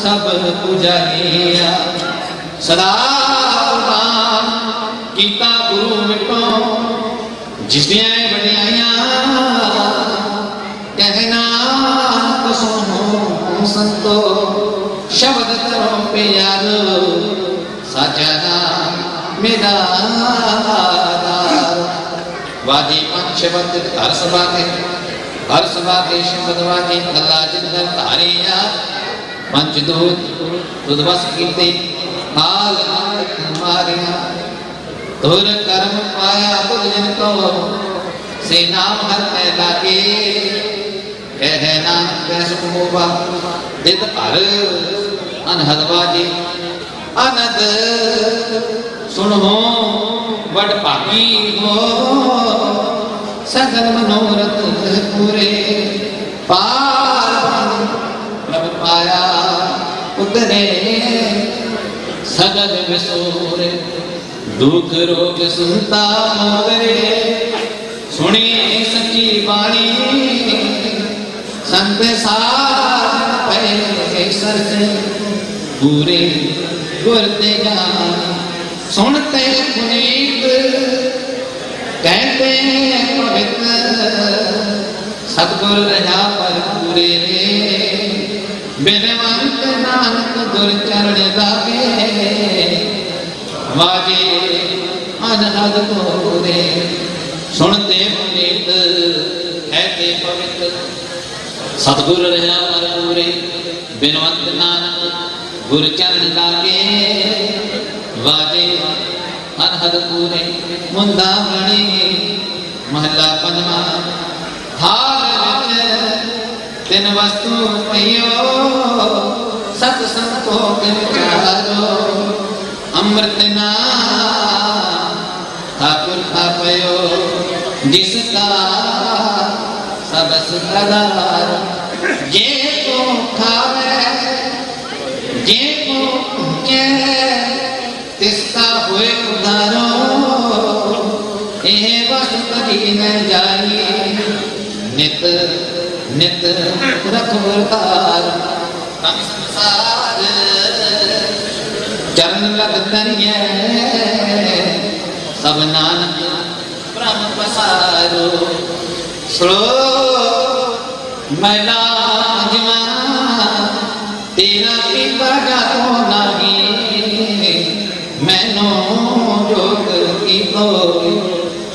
सब पुजारिया सदा कुर्बान कीता गुरु मिटो जिसदियां वड्याइयां। कहना तो सुनो संतो शब्द करो प्यारो। साचा नाम मेरा आधार। वादी पंच शब्द हर सभा के हर सभा के शब्द वादी अल्लाह जिंदर धारिया। पंचदूत दुधवस कीते हाल मारिया। तुर कर्म पाया तुझ जिन को से नाम हर पैदा के। कह नानक सुख मोबा दित हर अनहद वाजी। अनद सुनो वड भागी हो सगल मनोरथ पूरे। पार प्रभ पाया उतरे सगल विसोरे। दुख रोग सुनता मोरे सुनी सच्ची बाणी। संत साध पहले सरसे पूरे गुर ते ज्ञान। सुनते पुनीत कहते पवित्र सतगुर रहा पर पूरे रे। बिनवंत नानक गुर चरण लागे वाजे अनहद पूरे। सुनते पुनीत कहते पवित्र सतगुर रहा पर पूरे। बिनवंत नानक गुर चरण लागे वाजे अनहद पूरे। मुंदा बणी महला पंजवा। हाल विच तिन वस्तु पइयो सत संतो के विचारो। अमृत नाम ठाकुर खापयो जिसका सबस आधार। जे को खावे जे को पूजे तिसका हुए उधारो। यह वस्तु कभी न जाई नित नित रखवार। हम संसार चरण लग तरिए सब नानक ब्रह्म पसारो। स्रो मैला जिमा तेरा पीता जातो नहीं। मैनो जोग की तो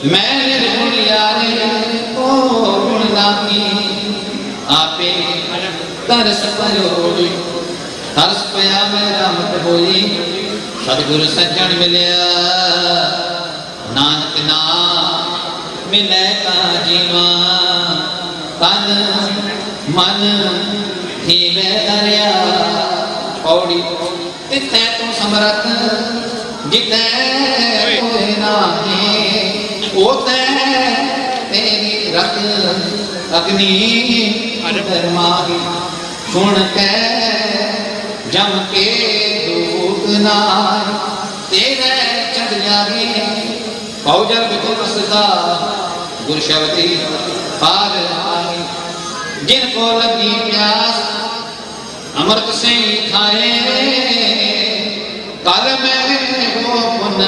मैं निर्गुणियारे को गुण लागी। आपे तरस पयो तरस पया मेरा मत होई। सतगुर सज्जन मिलिया नानक नाम मिले का जीवा। तन मन थीवे दरिया पौड़ी। तिथे तू समरथ जिते कोई नाही। ओते तेरी रख अग्नि धर्माही। सुन के जम के दूत नाय तेरे चढ़ जागे। पौजर बिकुल सदा गुर शब्दी पार आई। जिनको लगी प्यास अमृत से खाए। कल में वो पुन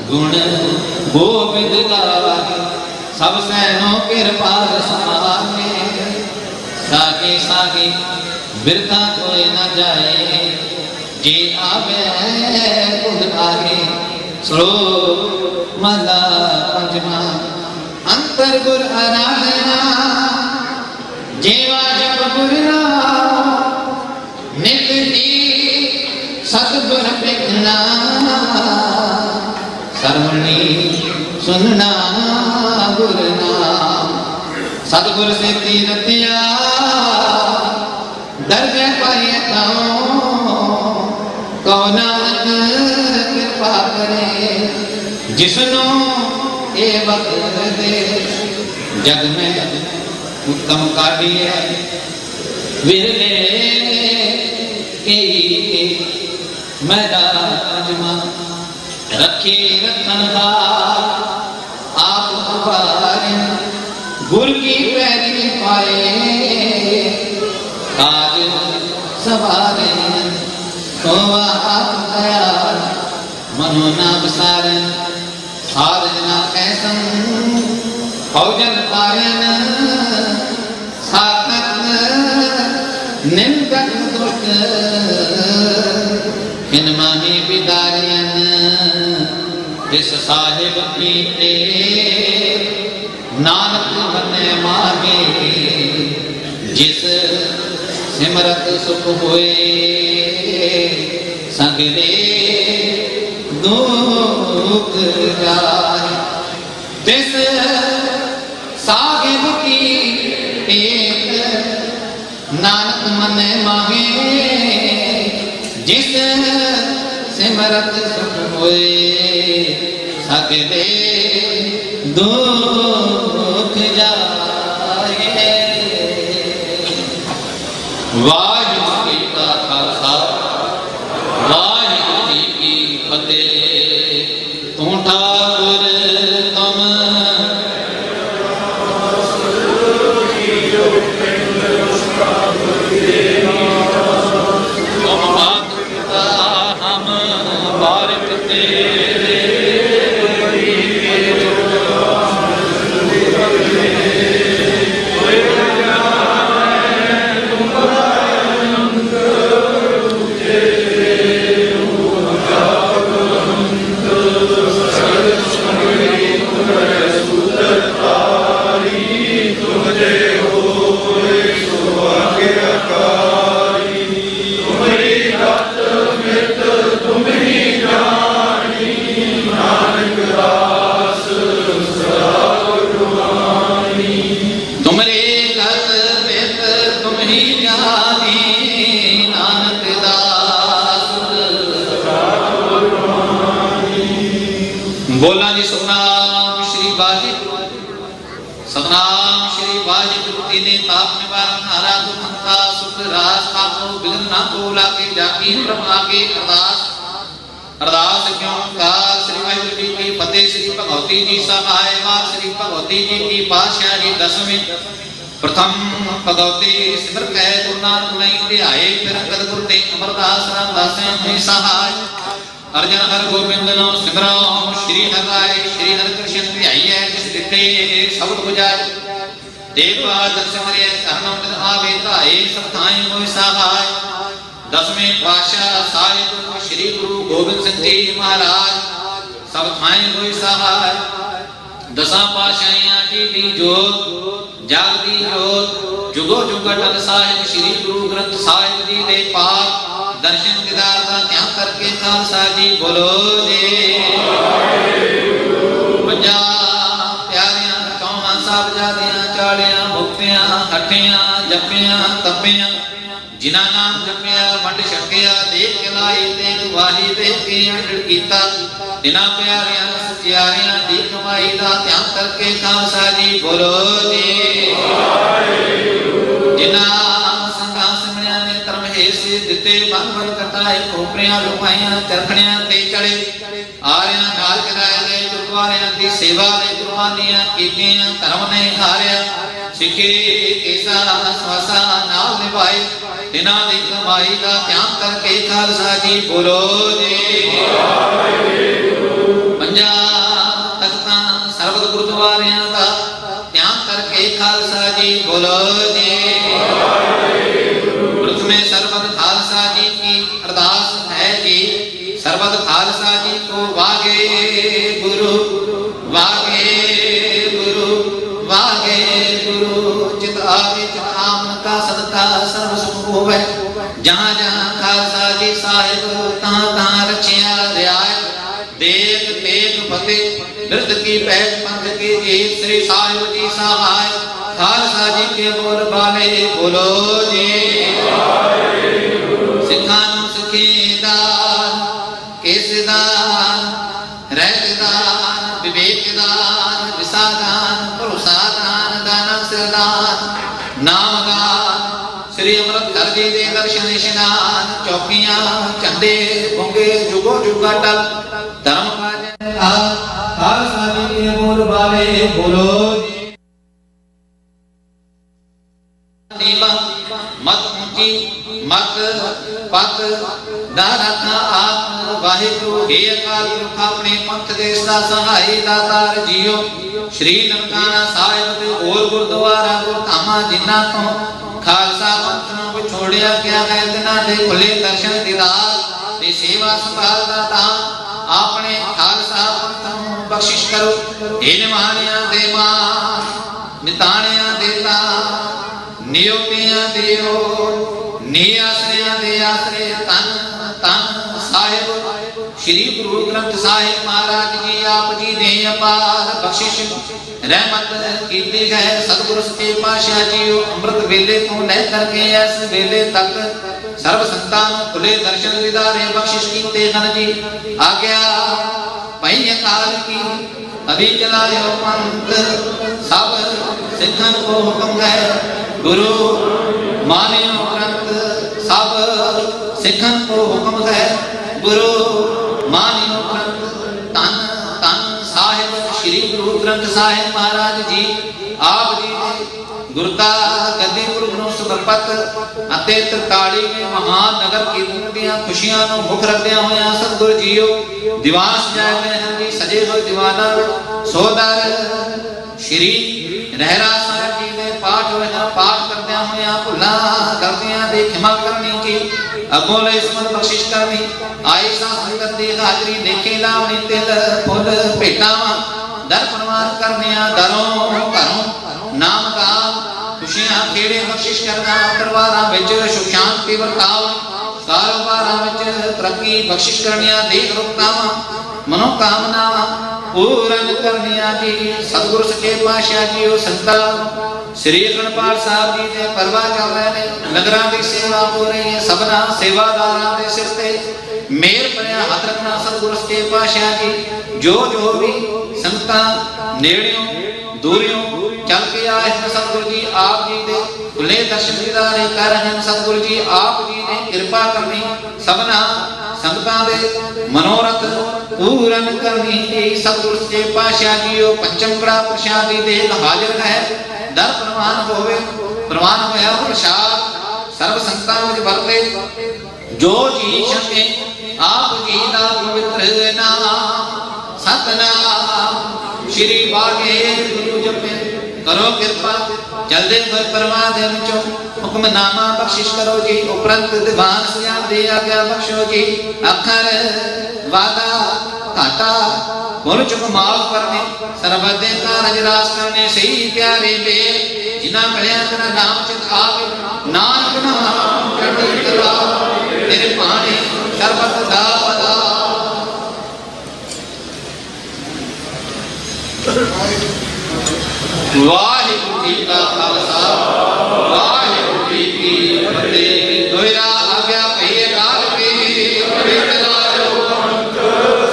गुण गोविंद गावे। सब सैनो कृपाल समागे। सागे सागे बिरता कोई न जाए। जे आवे खुद आगे। स्लो मला पंजमा अंतर गुर आराधना। जेवा जप गुरना निकटी सतगुर देखना। सरवणी सुनना गुर नाम। सतगुर से तीरतिया दर्ज पाए कौ नानक जिसनो ये वक्त दे जग में उत्तम काढ़िए विरले के मैदान रखी रखन आप उबारे गुर की पैरी पाए काज सवारे खोवा आप दयाल मनो ना बसारन सारजना कैसन फौजन तारन सातन निंदक दुष्ट इन माही बिदारियन इस साहिब की ते नानक बने मागे जिस सिमरत सुख होए सगले दुख जाए जिस साहिब की टेक नानक मने मागे जिस सिमरत सुख होए सगले दुख जाए। वाहिगुरू जी का खालसा वाहिगुरू जी की फतेह। तू ठाकुर तुम मात पिता हम बारिक तेरे बोला जी सतनाम श्री वाहिगुरू सतनाम श्री वाहिगुरू तेने ताप निवारण हरा दुखंता सुख रास आपको बिघन ना बोला के जाकी ब्रह्मा के अरदास अरदास क्यों कार श्री वाहिगुरू जी की फतेह। श्री भगवती जी सहाय मां श्री भगवती जी की पातशाही दसवीं प्रथम भगवती सिमर कह गुरु नानक नहीं ध्याए फिर अंगद गुरु ते अमरदास रामदास में सहाय अर्जन हर गोविंद नो सिमरो श्री हराय श्री हर कृष्ण ध्याइए जिस दिते शब्द बुझाए देव दर्शन रे शरणम आवे ताए सब थाई मोहि सहाय। दसवें पातशाह साहिब श्री गुरु गोविंद सिंह जी महाराज सब थाई मोहि सहाय। दसा पातशाहियां जी दी जोत जागदी जोत जुगो जुग अटल साहिब श्री गुरु ग्रंथ साहिब जी दे पाक दर्शन दीदार का ध्यान करके खालसा जी बोलो जी। पंजा प्यारियां कौमां साहबजादियां चालियां मुक्तियां हट्टियां जपियां तपियां जिन्हां नाम जपिया वंड छकिया देख के लाई देख वाही देख के अंडड़ कीता तिन्हां प्यारियां सचियारियां दी कमाई दा ध्यान करके खालसा जी बोलो जी। जिन्हां से दिते बन बन कटाए खोपरियां लुकाइयां चरखड़ियां ते चढ़े आरियां नाल चढ़ाए गए गुरुद्वारियां दी सेवा दे कुर्बानियां कीतियां धर्म ने हारिया सिखे केसा स्वासा नाल निभाए तिन्हां दी कमाई दा ध्यान करके खालसा जी बोलो जी। पंजा तख्तां सरबत गुरुद्वारियां दा ध्यान करके खालसा जी बोलो जी। में सरबत खालसा जी की अरदास है जी सरबत खालसा जी को वागे गुरु वागे गुरु वागे गुरु चित आवे चित आमन का सदका सर्व सुख होवे जहाँ जहाँ खालसा जी साहिब तहाँ तहाँ रचिया रियायत देख तेग फतेह नृत की पहच पंथ की जीत श्री साहिब जी सहाय खालसा जी के बोल बाले बोलो जी। सिखानु सिखेदार केसदार रहतदार निशान चौकियां झंडे होंगे जुगो जुगा टल धर्म का जय खालसा जी के बोल वाले बोलो मत ऊंची मत पत ना रखा आप वाहिगुरु हे अकाल पुरख अपने पंथ देश का सहाय दातार जियो श्री ननकाना साहिब दे और गुरुद्वारा गुरधामा जिन्ना तो खालसा पंथ ਨੂੰ ਵਿਛੋੜਿਆ ਗਿਆ ਹੈ ਦਿਨਾਂ ਦੇ ਖੁੱਲੇ ਦਰਸ਼ਨ ਦੀਦਾਰ ਤੇ ਸੇਵਾ ਸੰਭਾਲ ਦਾ ਦਾਨ ਆਪਣੇ ਖਾਲਸਾ ਪੰਥ ਨੂੰ ਬਖਸ਼ਿਸ਼ ਕਰੋ ਇਹ ਨਿਮਾਣਿਆਂ ਦੇ ਮਾਂ ਨਿਤਾਣਿਆਂ ਦੇ ਤਾ ਨਿਯੋਗਿਆਂ ਦਿਓ ਨੀ ਆਸਰਿਆਂ ਦੇ ਆਸਰੇ ਤਨ ਤਨ ਸਾਹਿਬ श्री गुरु ग्रंथ साहिब महाराज जी आप जी ने अपार बख्शिश रहमत कीती है सतगुरु सच्चे पातशाह जी अमृत वेले तो लेकर के इस वेले तक सर्व संतां नूं खुले दर्शन दीदारे बख्शिश कीते हैं जी आज्ञा भाई अकाल की अभी चलायो पंथ सब सिखन को हुक्म है गुरु मानियो ग्रंथ सब सिखन को हुक्म है गुरु मानियो ग्रंथ तन तन साहिब श्री गुरु ग्रंथ साहिब महाराज जी आप जी ने गुरता गद्दी गुरु ਨੂੰ ਸਮਰਪਿਤ ਅਤੇ 43ਵੇਂ ਮਹਾਨ ਨਗਰ ਕੀਰਤਨ ਦੀਆਂ ਖੁਸ਼ੀਆਂ ਨੂੰ ਮੁੱਖ ਰੱਖਦਿਆਂ ਹੋਇਆਂ ਸਤਿਗੁਰ ਜੀਓ ਦੀਵਾਨ ਸਜਾਏ ਹੋਏ ਹਨ ਜੀ ਸਜੇ ਹੋਏ ਦੀਵਾਨਾਂ ਸੋਦਰ श्री रहरा साहिब जी ने पाठ होया पाठ करदियां होया भुल्लां करदियां दे क्षमा करनी जी अमोल इसमत बख्शिश करनी आई सा संगत दी हाजरी देखे लावनी तिल फुल भेटावां दर प्रवान करनिया दरों घरों नाम का खुशियां खेड़े बख्शिश करना परिवारां विच सुख शांति वरताव कारोबारां विच तरक्की बख्शिश करनिया देख रुकतावां मनोकामनावां पूरन करनिया जी सतगुरु सच्चे पातशाह जी संता श्री अखंड पाठ साहब जी दे परवा चल रहे ने नगरां दी सेवा हो रही है सबना सेवादारां दे सिर ते मेहर भरिया हाथ रखना सतगुरु सच्चे पातशाह जी जो भी संगतां नेड़ियों दूरियों चल के आए हैं सतगुरु जी आप जी दे खुले दर्शन दीदारे कर रहे हैं सतगुरु जी आप जी ने कृपा करनी सबना संगतां दे मनोरथ पूरन करनी जी सतगुरु सच्चे पातशाह जी पंचम कड़ा प्रसादी दे हाजिर है दर प्रवान होवे प्रवान होया प्रसाद सर्व संगतां विच वरते जो जी छके आप जी दा पवित्र नाम सतनाम श्री वागे गुरु जपे करो कृपा जल्दे हुए परवान दे विचों हुक्मनामा बख्शिश करो जी उपरंत दीवान सजा दे आज्ञा बख्शो जी अखर वादा घाटा बोल चुप माफ करने सर्वदे कारज रास करने सही प्यारे बे जिना कड़िया तेरा नाम चित आवे नानक नाम चढ़ी करा तेरे पाने सर्वत दादा वाहिगुरु जी का खालसा वाहिगुरु जी की फतेह दोहरा आज्ञा भई अकाल की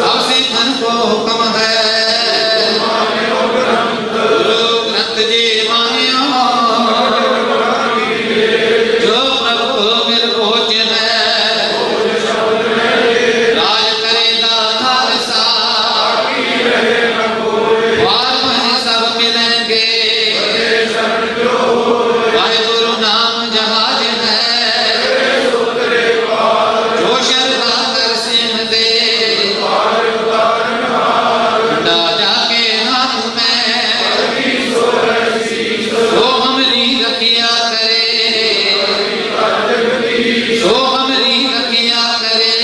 सबसे धन को हुक्म है गुरु ग्रंथ जी मानियो जो प्रभु मिल भोज है राज करेगा खालसा वार में सब मिलेंगे वाहिगुरु नाम जहाज है जो शरदा कर सिंह दे राजा के हाथ में वो हमरी रखिया करे वो हमरी रखिया करे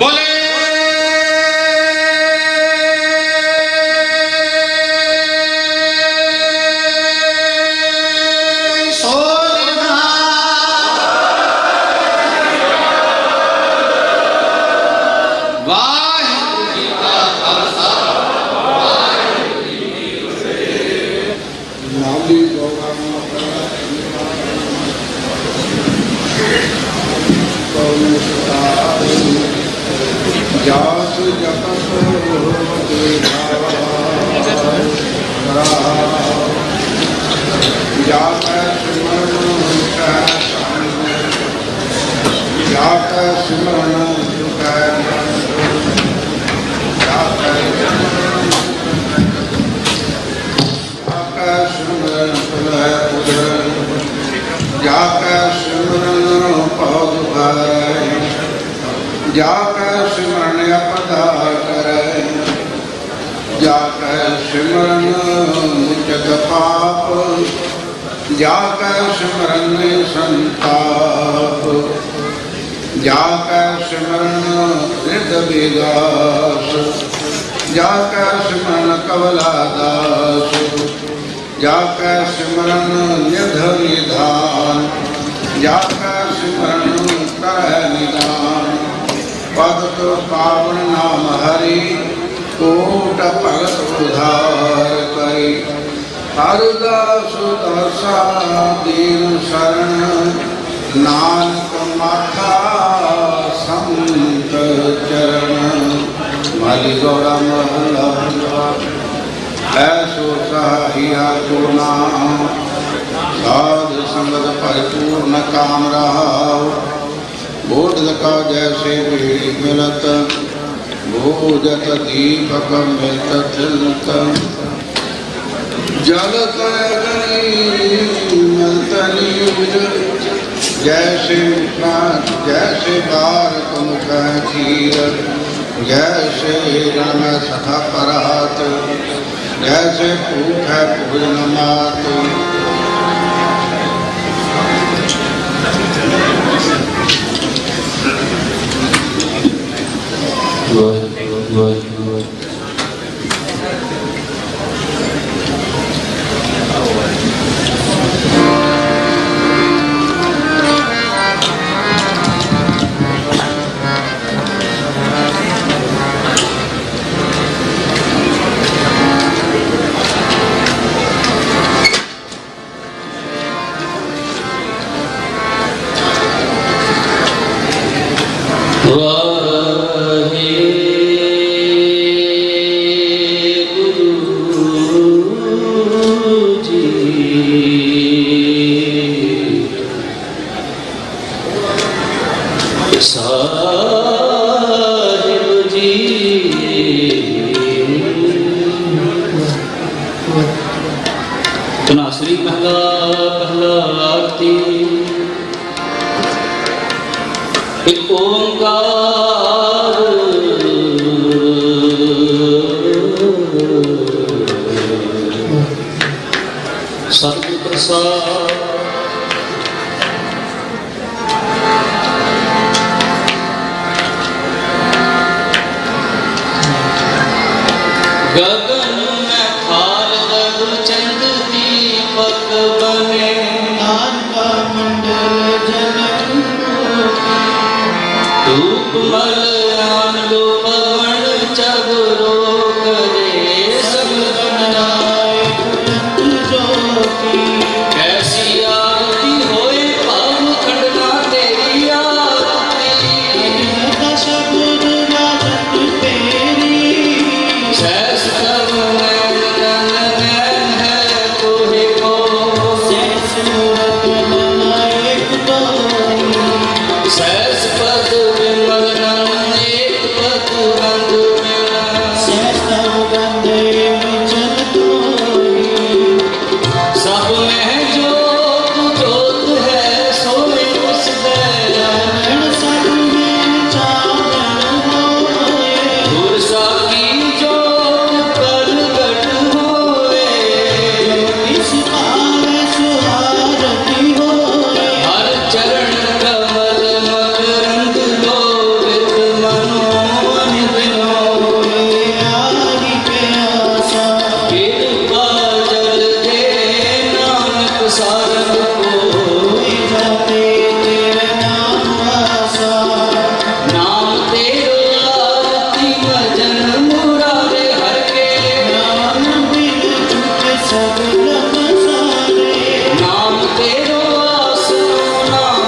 बोले वाहिगुरु जी का खालसा नाली गौराम जास जपत जा मैं सिमरन सिमरन सुख है जाका सिमरन फल है उदर जाका सिमरन पौध भरे जाका सिमरन अपदा करे जाका सिमरन मुचत पाप जाका सिमरन संताप जाका सिमरन रिद विगास जाका सिमरन कवला दास जाका सिमरन निध विधान जाका सिमरन कर निदान पद तो पावन नाम हरि कोट भगत उधार करी हरदास दासा दीन शरण नानक माथा संत चरण माली गौरा महला ऐसो सहिया को नाम साध संगत परिपूर्ण काम रहा बोध का जैसे भी मिलत भोजत दीपक मिलत तिलत जलत मिलत नीर जैसे जैसे बार तुम खीर जैसे रण में सखा परात जैसे भूख है भोजन मात तनासरी पहला आरती एक ओंकार सतगुरु प्रसाद गगन में थाल रघु चंद दीपक बने नानका मंडल जनक धूप मल आन लो पवन चबरो करे सब बनाए बुलंद ज्योति कैसी आरती होए पाव खंडना तेरी आरती दशगुर राजत तेरी सहस सब नैन नैन नैन है तोहे को सहस मूरत नायक तो सहस पद विमल नंद एक पद बंद मिला सहस तव गंधे विचन तोही सब में जोत है सोए उस दयान सब में चांदन होए गुरसा की जोत प्रगट होए इस पार सुहारती होए हर चरण कमल मकरंद लोभित मनोनित होए आदि प्यासा कृपा जल दे नानक सारंग कोई जाते तेरे नाम आसा नाम तेरो आरती भजन मुरारे हर के नाम बिन झूठे सब लग सारे नाम तेरो आसनो नाम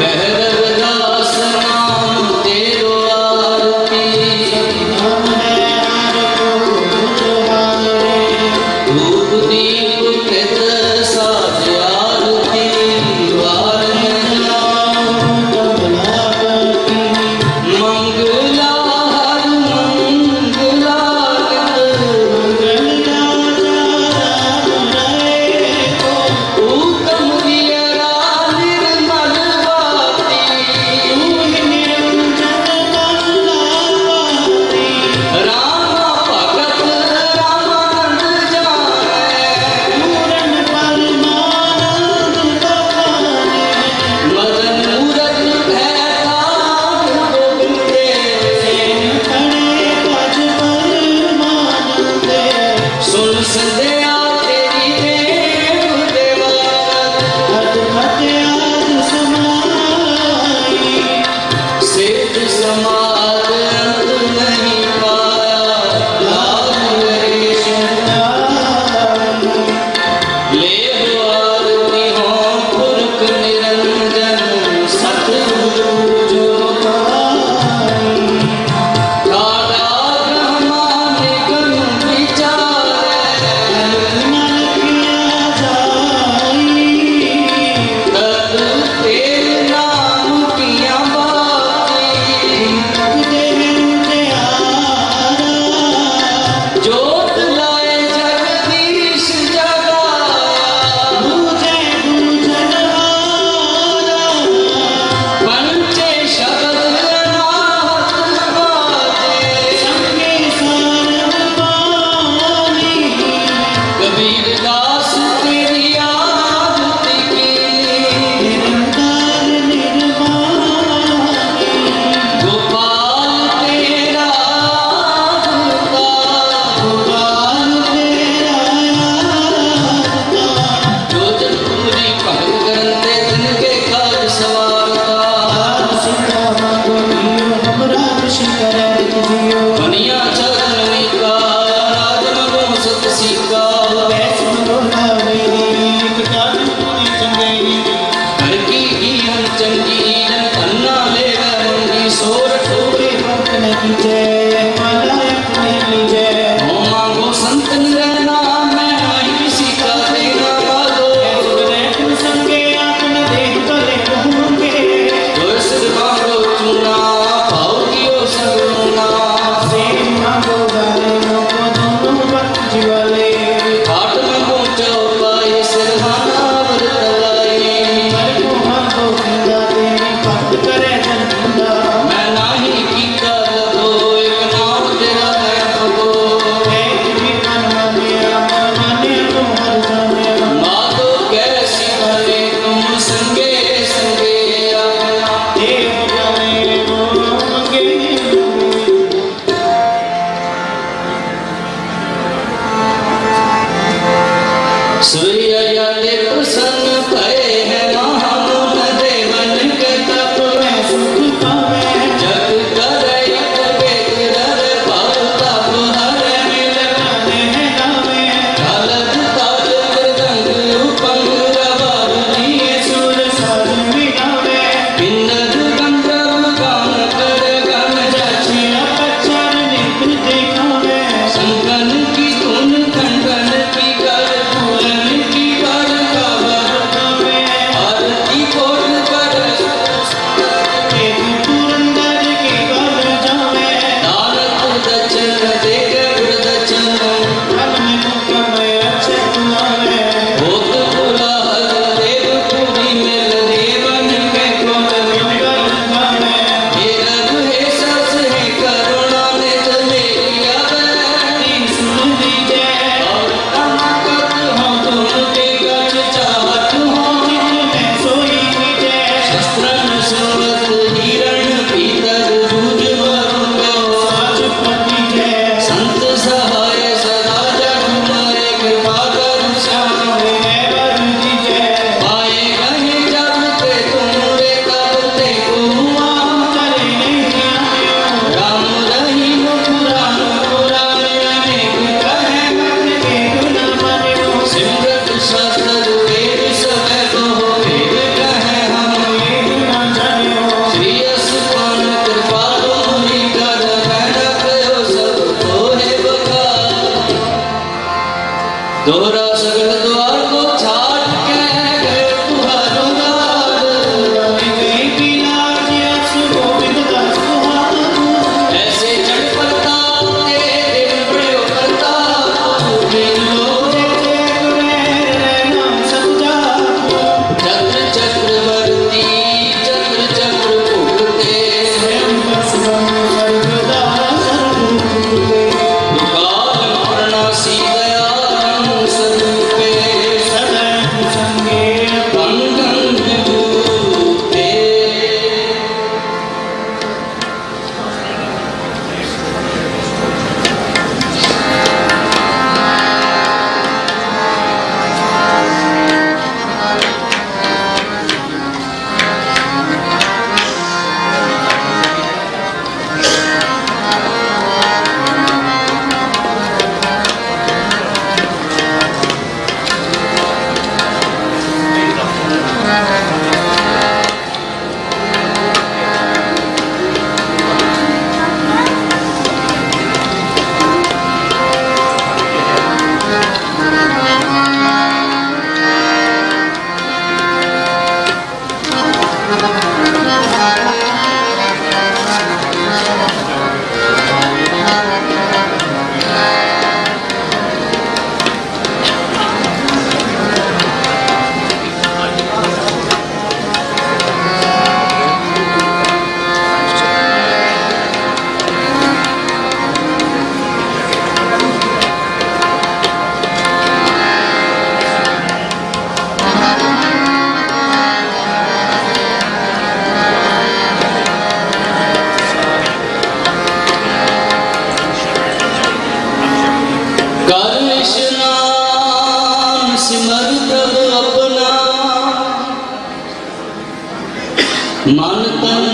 भैरव दास नाम तेरो आरती धूप दीप कृत साज आरती वार मंगला हर मंगला उत्तम दियरा निर्मल बात मन तन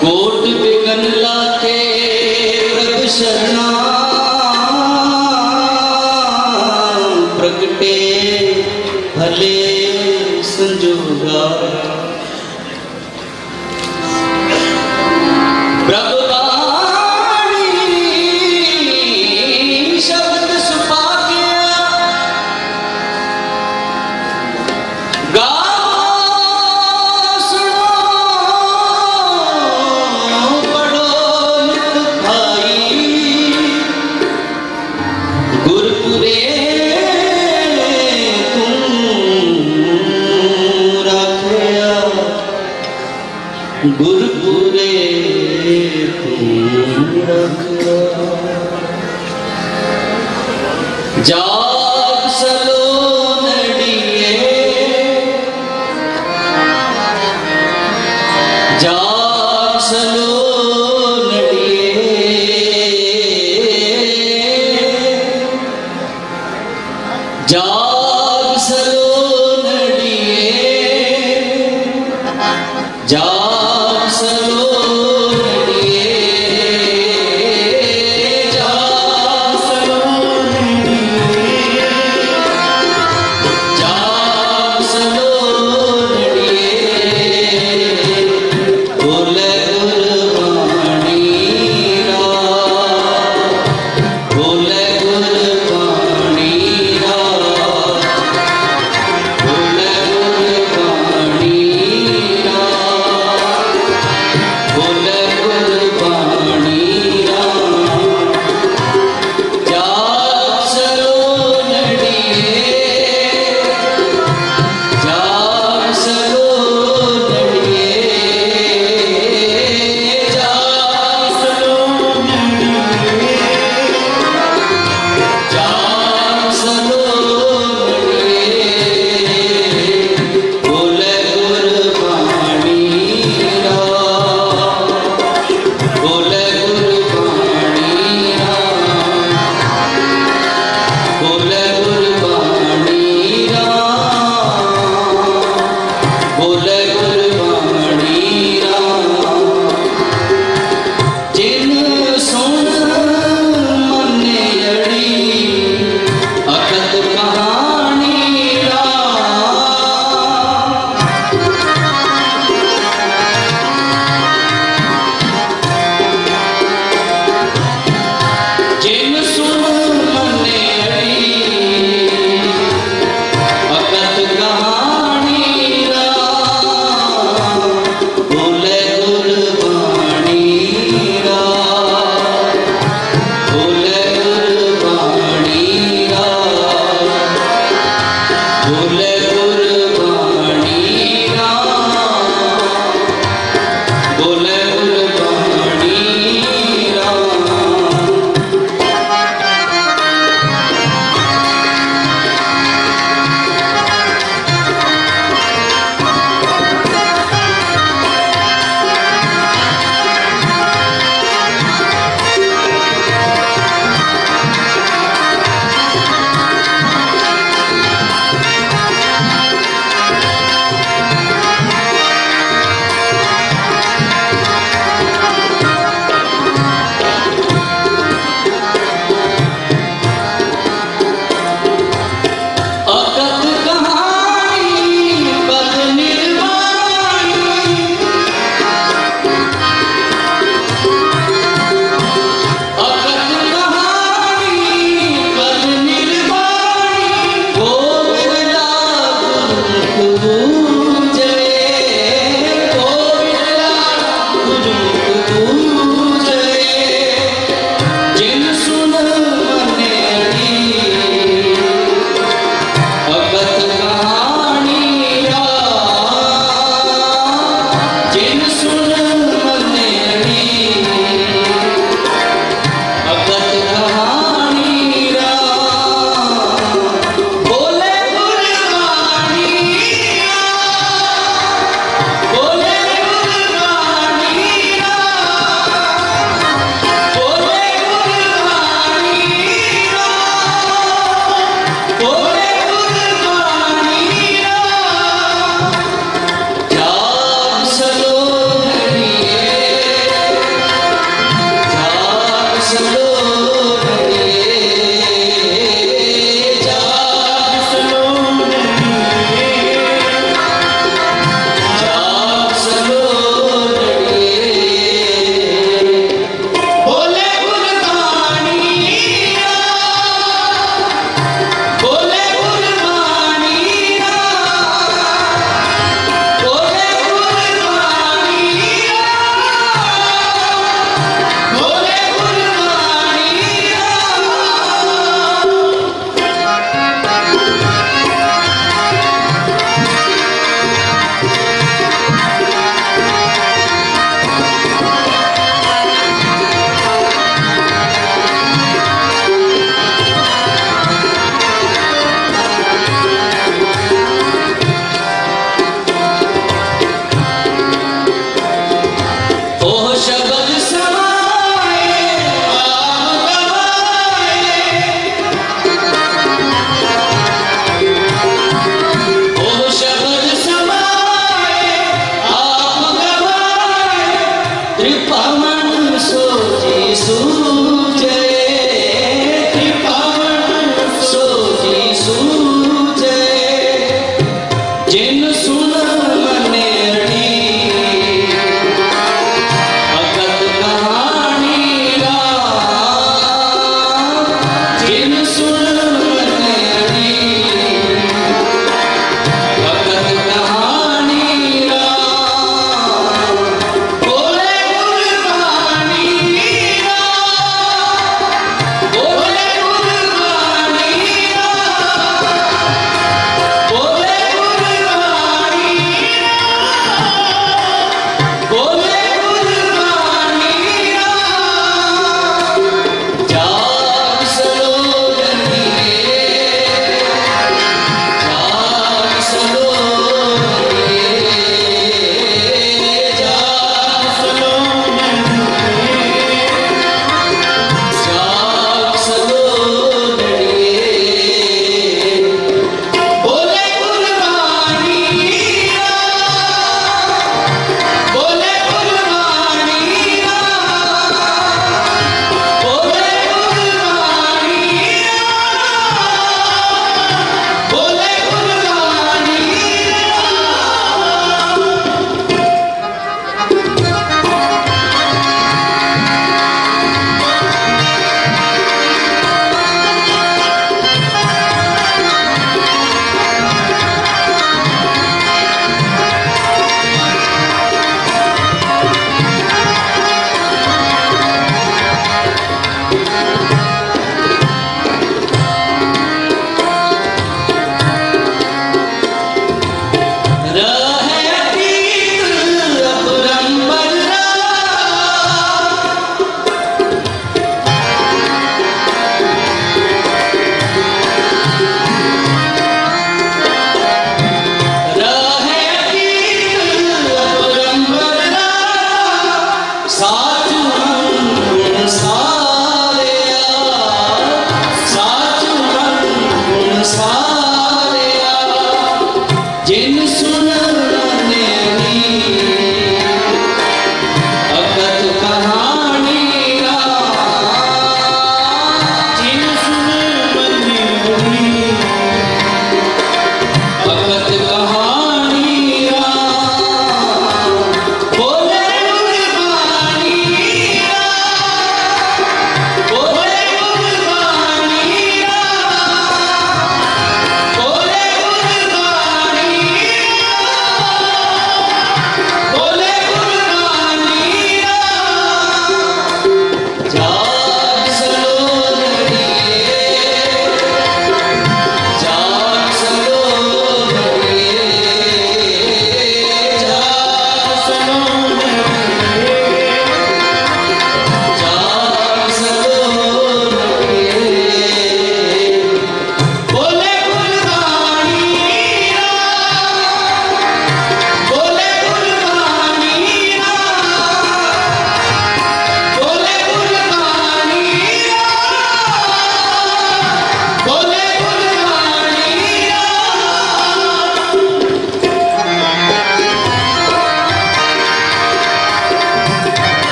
कोट बिगन लाके प्रभ शरणा प्रगटे भले संजोगा गुरपुरे जाग सलो नड़िए जाग सलो नड़िए जाग सलो नड़िए जाग सलो नड़िए जाग सलो नड़िए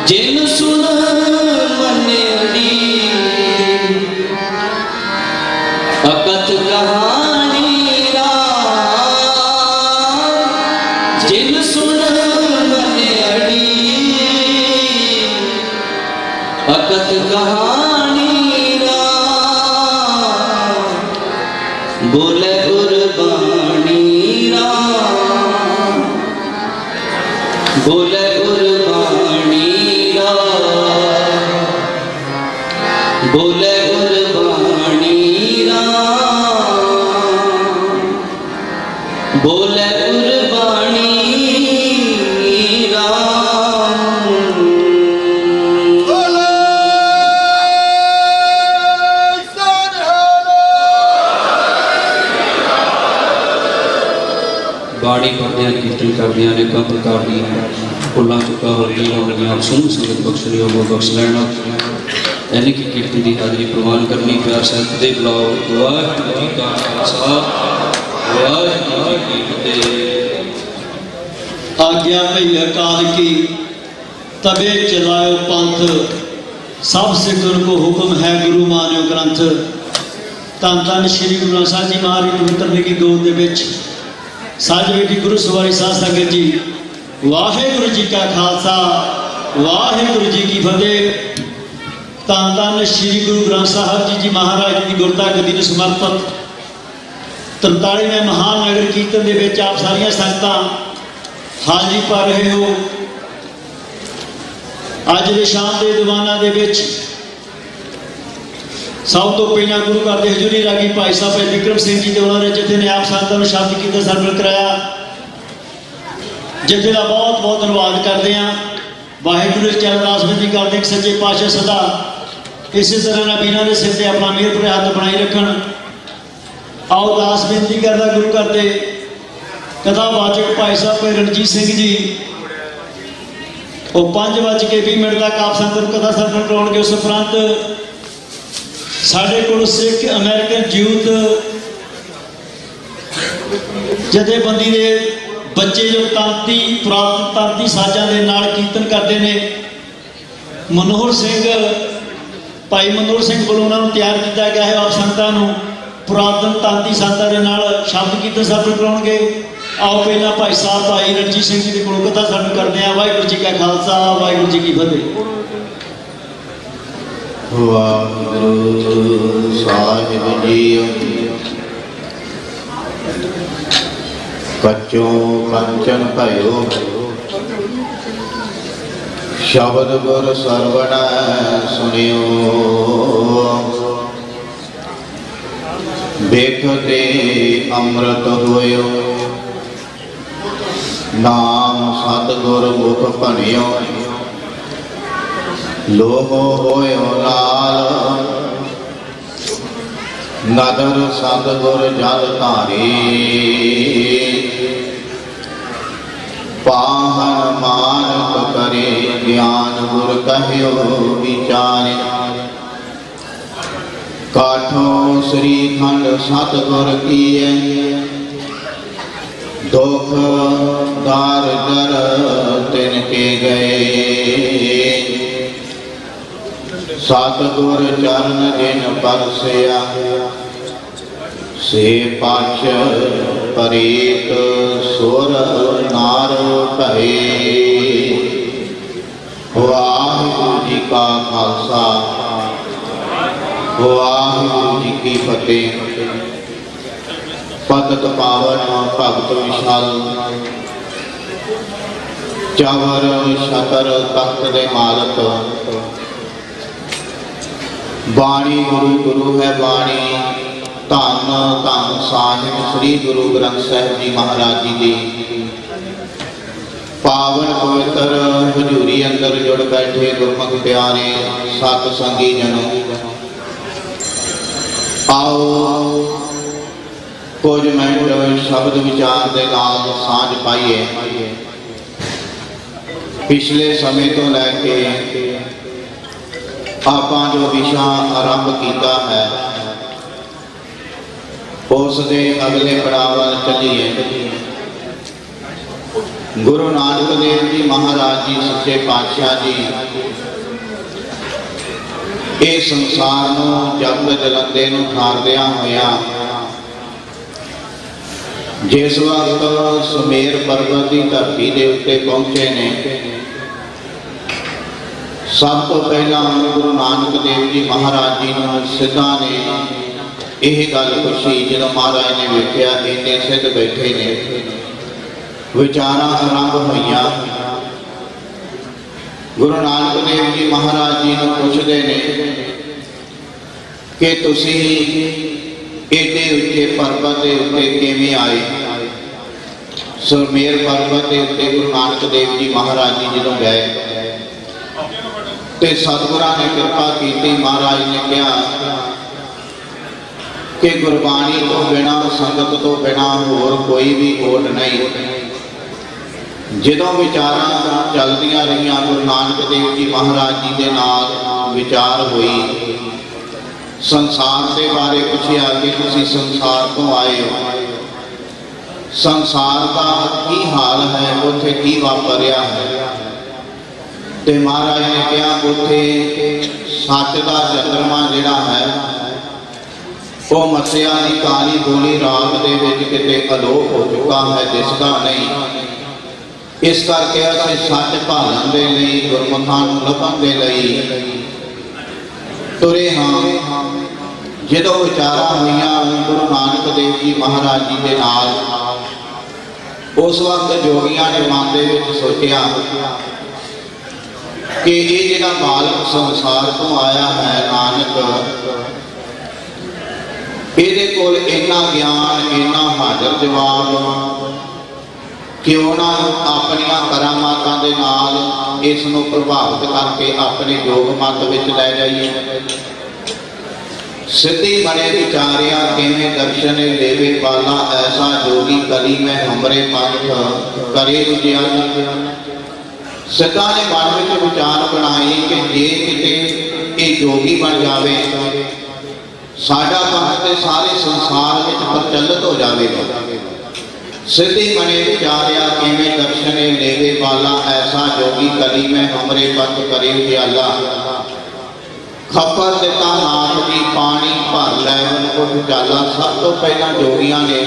जिन सुन मनेड़ी अकथ कहानी राम, जिन सुन मनेड़ी अकथ कहानी राम, बोले गुरबाणी राम, बोले गुरबाणी राम, बोले गुरबाणी राम, बोले गुरबाणी राम। बाड़ी पढ़दे कीर्तन करदियां ने कई प्रकार दी भुल्लां चुका हो रही होंगी सुन संगत बख्शनी हो बख्श लैना यानी कि कीर्तन की हाजरी प्रवान करनी प्यार साहिब दे बुलाओ। वाहिगुरू जी का खालसा वाहिगुरू जी की फतेह। आज्ञा भई अकाल की तबे चलायो पंथ, सब सिखर को हुक्म है गुरु मान्यो ग्रंथ। धन धन श्री गुरु ग्रंथ साहिब जी महाराज पवित्र लिखी गोद दे विच सज बेटी गुरु सवारी साध संगत जी। वाहिगुरू जी का खालसा वाहिगुरू जी की फतेह। धन धन श्री गुरु ग्रंथ साहिब जी महाराज की गुरता गद्दी नूं समर्पित 43वें महान नगर कीर्तन दे विच आप सारियां संगतां हाजिरी पा रहे हो। अज दे शाम के दीवाना दे विच सब तो पहला गुरु घर के हजूरी रागी भाई साहब भाई विक्रम सिंह जी उन्होंने जथे ने आप संगतां नूं शब्द कीर्तन सर्वण कराया। जथे का बहुत बहुत धन्यवाद करते हैं। वाहिगुरू जी चरण अरदास बेनती करते हैं सच्चे पातशाह सदा इसी तरह ना बीना के सिर से अपना मेहर भरे हाथ बनाई रखन। आओ अरदास बेनती करता गुरु घर के कथावाचक भाई साहब भाई रणजीत सिंह जी वो 5:20 तक आप संगत कथा सर्वण कराउणगे। उस उपरंत साढ़े को सिख अमेरिकन यूथ जथेबंदी के बच्चे जो तांती पुरातन तांती साजां दे नाल कीर्तन करते हैं। मनोहर सिंह भाई मनोहर सिंह वालों उन्होंने तैयार किया गया है। आप संगतां नूं पुरातन तांती साजां दे नाल शब्द कीर्तन सर्वण कराउणगे। आओ पहला भाई साहब भाई रणजीत सिंह जी के कोलों कथा सर्वण करते हैं। वाहिगुरू जी का खालसा वाहिगुरू जी की फतेह। वाहिगुरू साहिब जी कच्चों कंचन भयो शब्द गुर सरवण सुनियो देखते अमृत होयो नाम सतगुर मुख भनियो लोहो होयो लाल नदर सतगुर जल धारी पाहन मानक करे ज्ञान गुर कहियो विचारे काठो श्रीखंड सतगुर किए दुख दार डर तिनके गए सतगुर चरण जिन परसिया से पाछ परीत सुर नार कहे। वाहिगुरू जी का खालसा वाहिगुरू जी की फतेह। पतत पावन भगत विशाल चवर छतर तख्त दे मालक बाणी गुरु गुरु है बाणी धन धन साहिब श्री गुरु ग्रंथ साहिब जी महाराज जी की पावन पवित्र हजूरी अंदर जुड़ बैठे गुरमुख प्यारे सतसंगी जनों। आओ कुछ मिनट शब्द विचार के नाल सांझ पाइए। पिछले समय तो लैके आपां जो विषा आरंभ किया है उस दे अगले पड़ाव चलीए। ਗੁਰੂ ਨਾਨਕ ਦੇਵ ਜੀ ਮਹਾਰਾਜ ਜੀ ਸੱਚੇ ਪਾਤਸ਼ਾਹ ਜੀ ਇਹ ਸੰਸਾਰ ਨੂੰ ਜਗ ਜਲੰਦੇ ਨੂੰ ਠਾਰਦਿਆਂ ਹੋਇਆ ਜਿਸ ਵਕਤ ਸੁਮੇਰ ਪਰਬਤ ਦੀ ਧਰਤੀ ਦੇ ਉੱਤੇ ਪਹੁੰਚੇ ਨੇ, ਸਭ ਤੋਂ ਪਹਿਲਾਂ ਗੁਰੂ ਨਾਨਕ ਦੇਵ ਜੀ ਮਹਾਰਾਜ ਜੀ ਨੂੰ ਸਿੱਧਾਂ ਨੇ ਇਹ ਗੱਲ ਪੁੱਛੀ। ਜਦੋਂ ਮਹਾਰਾਜ ਨੇ ਵੇਖਿਆ ਇੰਨੇ ਸਿੱਧ ਬੈਠੇ ਨੇ, ਵਿਚਾਰਾਂ ਆਰੰਭ ਹੋਈਆਂ। ਗੁਰੂ ਨਾਨਕ ਦੇਵ ਜੀ ਮਹਾਰਾਜ ਜੀ ਨੂੰ ਪੁੱਛਦੇ ਨੇ ਕਿ ਤੁਸੀਂ ਏਡੇ ਉੱਚੇ ਪਰਬਤ ਦੇ ਉੱਤੇ ਕਿਵੇਂ ਆਏ? ਸੁਮੇਰ ਪਰਬਤ ਦੇ ਉੱਤੇ ਗੁਰੂ ਨਾਨਕ ਦੇਵ ਜੀ ਮਹਾਰਾਜ ਜੀ ਜਦੋਂ ਗਏ ਤੇ ਸਤਿਗੁਰਾਂ ਨੇ ਕਿਰਪਾ ਕੀਤੀ। ਮਹਾਰਾਜ ਨੇ ਕਿਹਾ ਕਿ ਗੁਰਬਾਣੀ ਤੋਂ ਬਿਨਾਂ, ਸੰਗਤ ਤੋਂ ਬਿਨਾਂ ਹੋਰ ਕੋਈ ਵੀ ਓਟ ਨਹੀਂ। ਜਦੋਂ ਵਿਚਾਰਾਂ ਚੱਲਦੀਆਂ ਰਹੀਆਂ, ਗੁਰੂ ਨਾਨਕ ਦੇਵ ਜੀ ਮਹਾਰਾਜ ਜੀ ਦੇ ਨਾਲ ਵਿਚਾਰ ਹੋਈ। ਸੰਸਾਰ ਦੇ ਬਾਰੇ ਪੁੱਛਿਆ ਕਿ ਤੁਸੀਂ ਸੰਸਾਰ ਤੋਂ ਆਏ ਹੋ, ਸੰਸਾਰ ਦਾ ਕੀ ਹਾਲ ਹੈ, ਉੱਥੇ ਕੀ ਵਾਪਰਿਆ ਹੈ? ਤੇ ਮਹਾਰਾਜ ਨੇ ਕਿਹਾ ਉੱਥੇ ਸੱਚ ਦਾ ਚੰਦਰਮਾ ਜਿਹੜਾ ਹੈ ਉਹ ਮੱਸਿਆ ਦੀ ਕਾਲੀ ਗੋਲੀ ਰਾਤ ਦੇ ਵਿੱਚ ਕਿਤੇ ਅਲੋਪ ਹੋ ਚੁੱਕਾ ਹੈ, ਦਿਸਦਾ ਨਹੀਂ। ਇਸ ਕਰਕੇ ਅਸੀਂ ਸੱਚ ਭਾਲਣ ਦੇ ਲਈ, ਗੁਰਮੁਖਾਂ ਨੂੰ ਲੱਭਣ ਦੇ ਲਈ ਤੁਰੇ ਹਾਂ। ਜਦੋਂ ਵਿਚਾਰਾਂ ਹੋਈਆਂ ਗੁਰੂ ਨਾਨਕ ਦੇਵ ਜੀ ਮਹਾਰਾਜ ਜੀ ਦੇ ਨਾਲ, ਉਸ ਵਕਤ ਜੋਗੀਆਂ ਨੇ ਮਨ ਦੇ ਵਿੱਚ ਸੋਚਿਆ ਕਿ ਇਹ ਜਿਹੜਾ ਬਾਲਕ ਸੰਸਾਰ ਤੋਂ ਆਇਆ ਹੈ ਨਾਨਕ, ਇਹਦੇ ਕੋਲ ਇੰਨਾ ਗਿਆਨ, ਇੰਨਾ ਹਾਜ਼ਰ ਜਵਾਬ, ਕਿਉਂ ਨਾ ਆਪਣੀਆਂ ਕਰਾਮਾਤਾਂ ਦੇ ਨਾਲ ਇਸ ਨੂੰ ਪ੍ਰਭਾਵਿਤ ਕਰਕੇ ਆਪਣੇ ਯੋਗ ਮਤ ਵਿੱਚ ਲੈ ਜਾਈਏ। ਸਿੱਧੀ ਬਣੇ ਵਿਚਾਰਿਆ ਕਿਵੇਂ ਦਰਸ਼ਨ ਲੇਵੇ ਪਾਲਾ, ਐਸਾ ਜੋਗੀ ਕਲੀ ਮੈਂ ਹਮਰੇ ਪੰਥ ਕਰੇ ਉਜਿਆਲਾ। ਸਿੱਧਾਂ ਨੇ ਮਨ ਵਿੱਚ ਵਿਚਾਰ ਬਣਾਈ ਕਿ ਜੇ ਕਿਤੇ ਇਹ ਜੋਗੀ ਬਣ ਜਾਵੇ, ਸਾਡਾ ਪੰਥ ਤੇ ਸਾਰੇ ਸੰਸਾਰ ਵਿੱਚ ਪ੍ਰਚਲਿਤ ਹੋ ਜਾਵੇਗਾ। ਸਿੱਧੀ ਬਣੇ ਵਿਚਾਰਿਆ ਕਿਵੇਂ ਦਰਸ਼ਨ ਲੇਵੇ ਪਾਲਾ, ਐਸਾ ਜੋਗੀ ਕਲੀ ਮੈਂ ਹਮਰੇ ਪੰਥ ਕਰੇ ਉਜਿਆਲਾ। ਖੱਪਰ ਦਿੱਤਾ ਨਾਥ ਜੀ ਪਾਣੀ ਭਰ ਲੈ ਉਠ ਚਾਲਾ। ਸਭ ਤੋਂ ਪਹਿਲਾਂ ਜੋਗੀਆਂ ਨੇ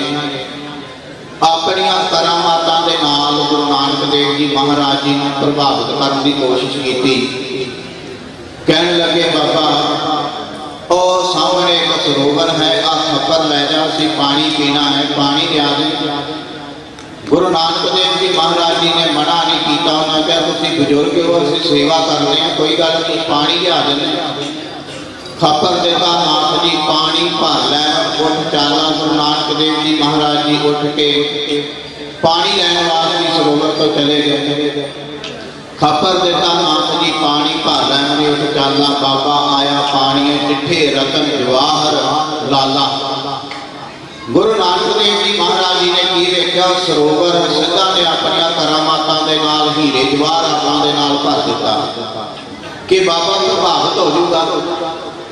ਆਪਣੀਆਂ ਕਰਾਮਾਤਾਂ ਦੇ ਨਾਲ ਗੁਰੂ ਨਾਨਕ ਦੇਵ ਜੀ ਮਹਾਰਾਜ ਜੀ ਨੂੰ ਪ੍ਰਭਾਵਿਤ ਕਰਨ ਦੀ ਕੋਸ਼ਿਸ਼ ਕੀਤੀ। ਕਹਿਣ ਲੱਗੇ ਬਾਬਾ ਉਹ ਸਾਹਮਣੇ ਇੱਕ ਸਰੋਵਰ ਹੈ, ਆ ਖੱਪਰ ਲੈ ਜਾ, ਅਸੀਂ ਪਾਣੀ ਪੀਣਾ ਹੈ, ਪਾਣੀ ਲਿਆ ਦੇ। ਗੁਰੂ ਨਾਨਕ ਦੇਵ ਜੀ ਮਹਾਰਾਜ ਜੀ ਨੇ ਮਨਾ ਨਹੀਂ ਕੀਤਾ। ਉਹਨਾਂ ਕਿਹਾ ਤੁਸੀਂ ਬਜ਼ੁਰਗ ਹੋ, ਅਸੀਂ ਸੇਵਾ ਕਰਦੇ ਹਾਂ, ਕੋਈ ਗੱਲ ਨਹੀਂ, ਪਾਣੀ ਲਿਆ ਦਿੰਦੇ। ਖੱਪਰ ਦਿੱਤਾ ਨਾਥ ਜੀ ਪਾਣੀ ਭਰ ਲੈ ਉਠ ਚਾਲਾ। ਗੁਰੂ ਨਾਨਕ ਦੇਵ ਜੀ ਮਹਾਰਾਜ ਜੀ ਉੱਠ ਕੇ ਪਾਣੀ ਲੈਣ ਵਾਸਤੇ ਸਰੋਵਰ ਤੋਂ ਚਲੇ ਗਏ। ਖੱਪਰ ਦਿੱਤਾ ਨਾਥ ਜੀ ਪਾਣੀ ਭਰ ਲੈ ਉਠ ਚਾਲਾ। ਬਾਬਾ ਆਇਆ ਪਾਣੀ ਚਿੱਠੇ ਰਤਨ ਜਵਾਹਰ ਲਾਲਾ। ਗੁਰੂ ਨਾਨਕ ਦੇਵ ਜੀ ਮਹਾਰਾਜ ਜੀ ਨੇ ਕੀ ਵੇਖਿਆ? ਸਰੋਵਰ ਸਿੱਧਾਂ ਨੇ ਆਪਣੀਆਂ ਕਰਾਮਾਤਾਂ ਦੇ ਨਾਲ, ਹੀਰੇ ਜਵਾਹਰਾਤਾਂ ਦੇ ਨਾਲ ਭਰ ਦਿੱਤਾ ਕਿ ਬਾਬਾ ਪ੍ਰਭਾਵਿਤ ਹੋ ਜਾਊਗਾ।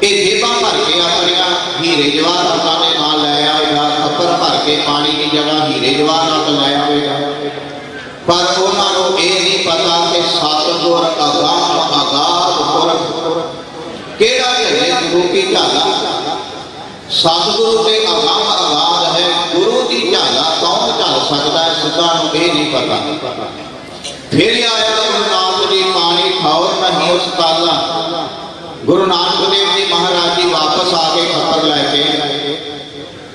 ਇਹ ਜੇਬਾਂ ਭਰ ਕੇ ਆਪਣੀਆਂ ਹੀਰੇ ਜਵਾਹਰਾਤਾਂ ਦੇ ਨਾਲ ਲੈ ਆਵੇਗਾ, ਖੱਪਰ ਭਰ ਕੇ ਪਾਣੀ ਦੀ ਜਗ੍ਹਾ ਹੀਰੇ ਜਵਾਹਰਾਤ ਲੈ ਆਵੇਗਾ। ਪਰ ਉਹਨਾਂ ਨੂੰ ਇਹ ਨਹੀਂ ਪਤਾ ਕਿ ਸਤਿਗੁਰ ਅਗਾਧ ਅਗਾਧ ਪੁਰਖ ਕਿਹੜਾ ਝੱਲੇ ਗੁਰੂ ਕੀ ਝਾਲਾ। ਸਤਿਗੁਰੂ ਤੇ ਅਗੰਮ ਅਗਾਧ ਹੈ, ਗੁਰੂ ਦੀ ਝਾਲਾ ਕੌਣ ਝੱਲ ਸਕਦਾ ਹੈ? ਸਿੱਧਾਂ ਨੂੰ ਇਹ ਨਹੀਂ ਪਤਾ। ਫਿਰ ਆਇਆ ਗੁਰੂ ਨਾਨਕ ਜੀ ਪਾਣੀ ਠੌਰ ਨਹੀਂ ਉਸ ਕਾਲਾ। ਗੁਰੂ ਨਾਨਕ ਦੇਵ ਜੀ ਮਹਾਰਾਜ ਜੀ ਵਾਪਸ ਆ ਕੇ ਖੱਪਰ ਲੈ ਕੇ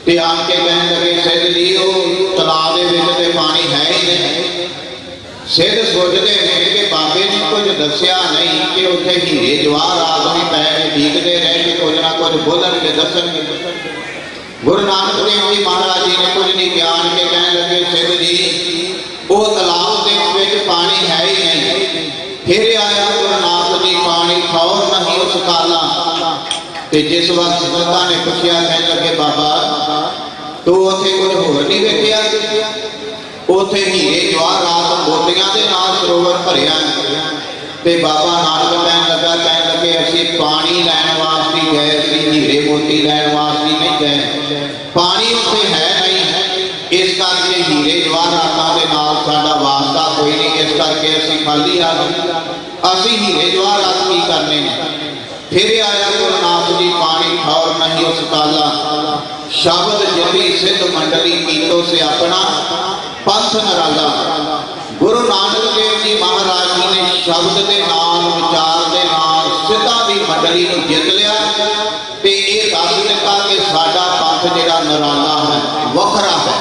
ਤੇ ਆ ਕੇ ਕਹਿਣ ਲੱਗੇ ਸਿੱਧ ਜੀ ਉਹ ਤਲਾਬ ਦੇ ਵਿੱਚ ਤੇ ਪਾਣੀ ਹੈ ਹੀ ਨਹੀਂ। ਸਿੱਧ ਸੋਚਦੇ ਨੇ ਕਿ ਬਾਬੇ ਨੇ ਕੁਝ ਦੱਸਿਆ ਨਹੀਂ ਕਿ ਉੱਥੇ ਹੀਰੇ ਜਵਾਹਰਾਤ ਵੀ ਪਏ, ਡੀਕਦੇ ਰਹੇ ਕਿ ਕੁਝ ਨਾ ਕੁਝ ਬੋਲਣਗੇ, ਦੱਸਣਗੇ। ਗੁਰੂ ਨਾਨਕ ਦੇਵ ਜੀ ਮਹਾਰਾਜ ਜੀ ਨੇ ਕੁਝ ਨਹੀਂ ਗਿਆਨ ਕੇ ਕਹਿਣ ਲੱਗੇ ਸਿੱਧ ਜੀ ਉਹ ਤਲਾਬ ਦੇ ਵਿੱਚ ਪਾਣੀ ਹੈ ਹੀ ਨਹੀਂ। ਫਿਰ ਆਇਆ ਗੁਰੂ ਨਾਨਕ ਜੀ ਪਾਣੀ ਠੌਰ ਨਹੀਂ ਉਸ ਕਾਲਾ। ਤੇ ਜਿਸ ਵਕਤ ਸਿੱਧਾਂ ਨੇ ਪੁੱਛਿਆ, ਕਹਿਣ ਲੱਗੇ ਬਾਬਾ ਤੂੰ ਉੱਥੇ ਕੁਝ ਹੋਰ ਨਹੀਂ ਵੇਖਿਆ? ਉੱਥੇ ਹੀਰੇ ਜਵਾਹਰਾਤ ਮੋਤੀਆਂ ਦੇ ਨਾਲ ਸਰੋਵਰ ਭਰਿਆ। ਤੇ ਬਾਬਾ ਨਾਨਕ ਕਹਿਣ ਲੱਗੇ ਅਸੀਂ ਪਾਣੀ ਲੈਣ ਵਾਸਤੇ ਗਏ ਸੀ, ਹੀਰੇ ਮੋਤੀ ਲੈਣ ਵਾਸਤੇ ਨਹੀਂ ਗਏ। ਪਾਣੀ ਉੱਥੇ ਹੈ ਨਹੀਂ, ਇਸ ਕਰਕੇ ਹੀਰੇ ਜਵਾਹਰਾਤਾਂ ਦੇ ਨਾਲ ਸਾਡਾ ਵਾਸਤਾ खाली आ गई, असी हीरे जवाहरात की करने ने। फिर आया गुरु नाथ जी पानी ठौर नहीं उस ताला, शब्द जपी सिद्ध मंडली कीतो से अपना पंथ नराला। गुरु नानक देव जी महाराज जी ने शब्द के नाल विचार के नाल सिद्धां दी मंडली नूं जित लिया ते ये दस दिता कि साडा पंथ जिहड़ा नराला है, वखरा है।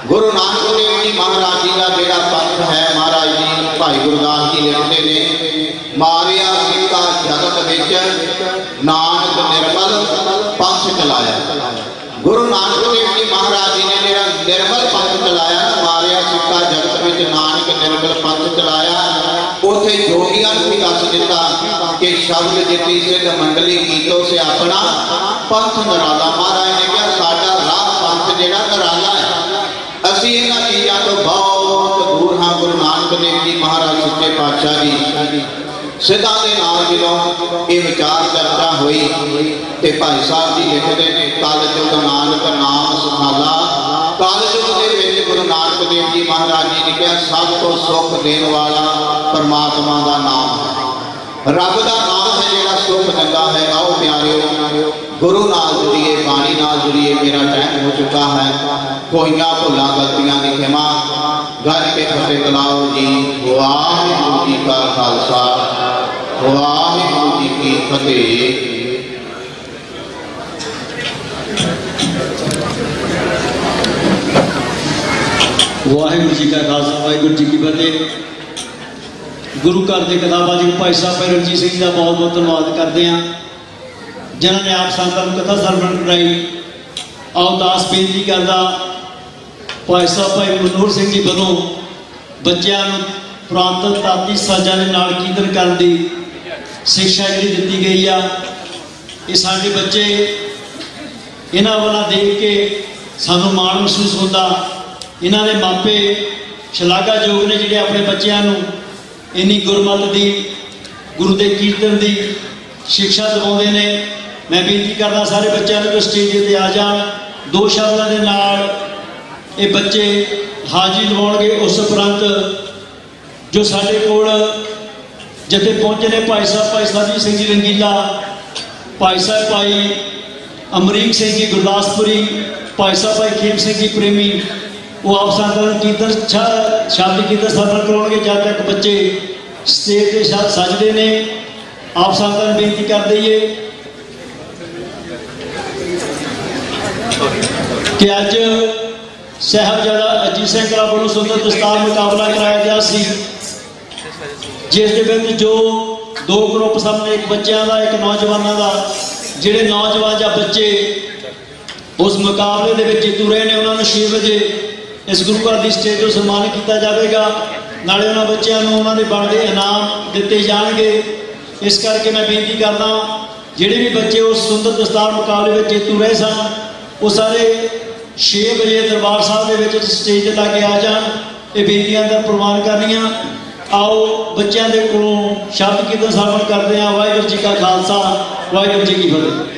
गुरु नानक देव जी महाराज जी का जिहड़ा पंथ है, महाराज जी भाई गुरदास जी लिखते ने, मारिया सिक्का जगत विच नानक निर्मल पंथ चलाया। गुरु नानक देव जी महाराज जी ने जिहड़ा निर्मल पंथ चलाया, मारिया सिक्का जगत विच नानक निर्मल पंथ चलाया। उथे जोगियां नूं भी दस दिता कि शब्द जिती सिद्ध मंडली कीतो से अपना पंथ नराला। महाराज ने कहा साडा राह पंथ जिहड़ा नराला है, असीं इन्हां चीज़ां तो बहुत दूर हाँ। गुरु नानक देव जी महाराज सच्चे पातशाह जी सिद्धां दे नाल जदों ये विचार चर्चा हुई ते भाई साहब जी लिखते हैं, कल जुग नानक नाम सुखाला। कल जुग दे विच गुरु नानक देव जी महाराज जी ने कहा सब तो सुख देने वाला परमात्मा का नाम है, रब का नाम है जिहड़ा सुख दिंदा है। आओ प्यारिओ गुरु नाल जुड़िए, बाणी नाल जुड़िए। मेरा टाइम हो चुका है, कोईयां भुलां गलतियां दी क्षमा। गज के फतेह बुलाओ जी। वाहिगुरू जी का खालसा, वाहिगुरू जी की फतेह। वाहिगुरू जी का खालसा, वाहिगुरू जी की फतेह। गुरु घर के कथाबाजी भाई साहब भाई रणजीत सिंह जी का बहुत बहुत धन्यवाद करते हैं, जिन्होंने आप संतां नूं कथा सरवण कराई। आओ दास बेनती करदा भाई साहब भाई मनोहर सिंह जी वालों बच्चों को प्रांत ताती साजां दे नाल कीर्तन करन दी शिक्षा जी दी गई आ। ये साडे बच्चे इन्हां वाला देख के सानूं माण महसूस होता। इन्हां दे मापे शलाघायोग ने जिहड़े अपने बच्चों को इन्नी गुरमत दी गुरु के कीर्तन की शिक्षा दिवाउंदे ने। मैं बेनती करदा सारे बच्चों को स्टेज पर आ जाण, दो शब्दों के नाल ये बच्चे हाजिरी लवाउणगे। उस उपरंत जो साडे कोल जिथे पहुंचे ने भाई साहब जी सिंह जी रंगीला, भाई साहब भाई अमरीक सिंह जी गुरदासपुरी, भाई साहब भाई खेम सिंह जी प्रेमी, वो आप संतां कीर्तन शाब्दिक कीर्तन सरवण कराउणगे। जब तक बच्चे स्टेज के सजदे ने आप संतां बेनती कर दईए कि अज साहबजादा अजीत सिंह कला वालों सुंदर दस्तार मुकाबला कराया गया सी, जिस दे विच जो दो ग्रुप सामने, एक बच्चों का एक नौजवानों का। जिहड़े नौजवान या बच्चे उस मुकाबले दे विच जीतू रहे हैं, उन्होंने 6 बजे इस गुरु घर की स्टेज पर सम्मानित किया जाएगा। नाले उन्होंने बच्चों को उन्होंने बनते इनाम दिते जाएंगे। इस करके मैं बेनती करदा जिहड़े भी बच्चे उस सुंदर दस्तार मुकाबले में जीतू रहे सन, वो सारे 6 बजे दरबार साहब के स्टेज पर लाके आ जान। ये बेनतियां अंदर प्रवान करनियां। आओ बच्चों के कोलों शब्द कीर्तन सरवण करते हैं। वाहिगुरू जी का खालसा, वाहिगुरू जी की फतेह।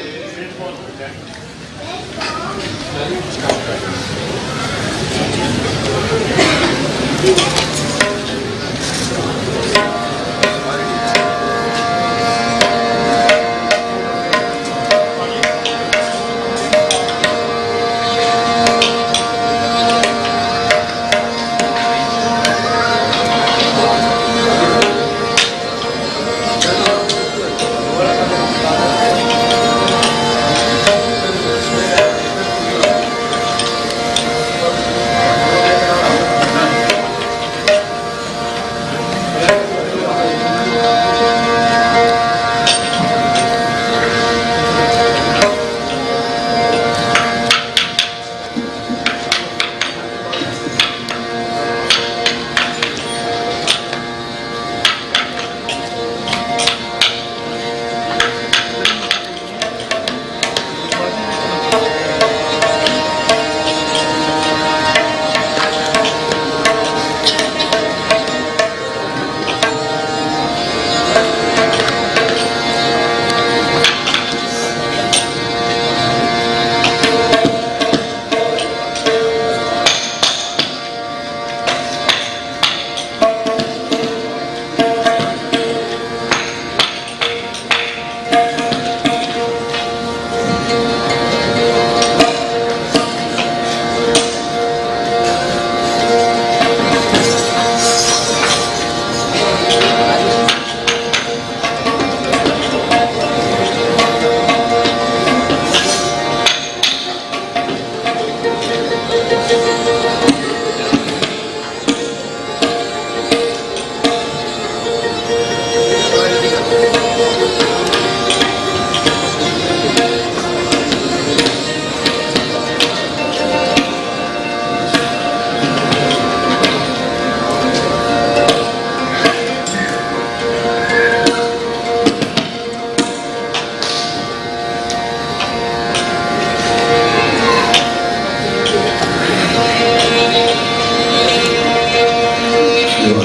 गुरु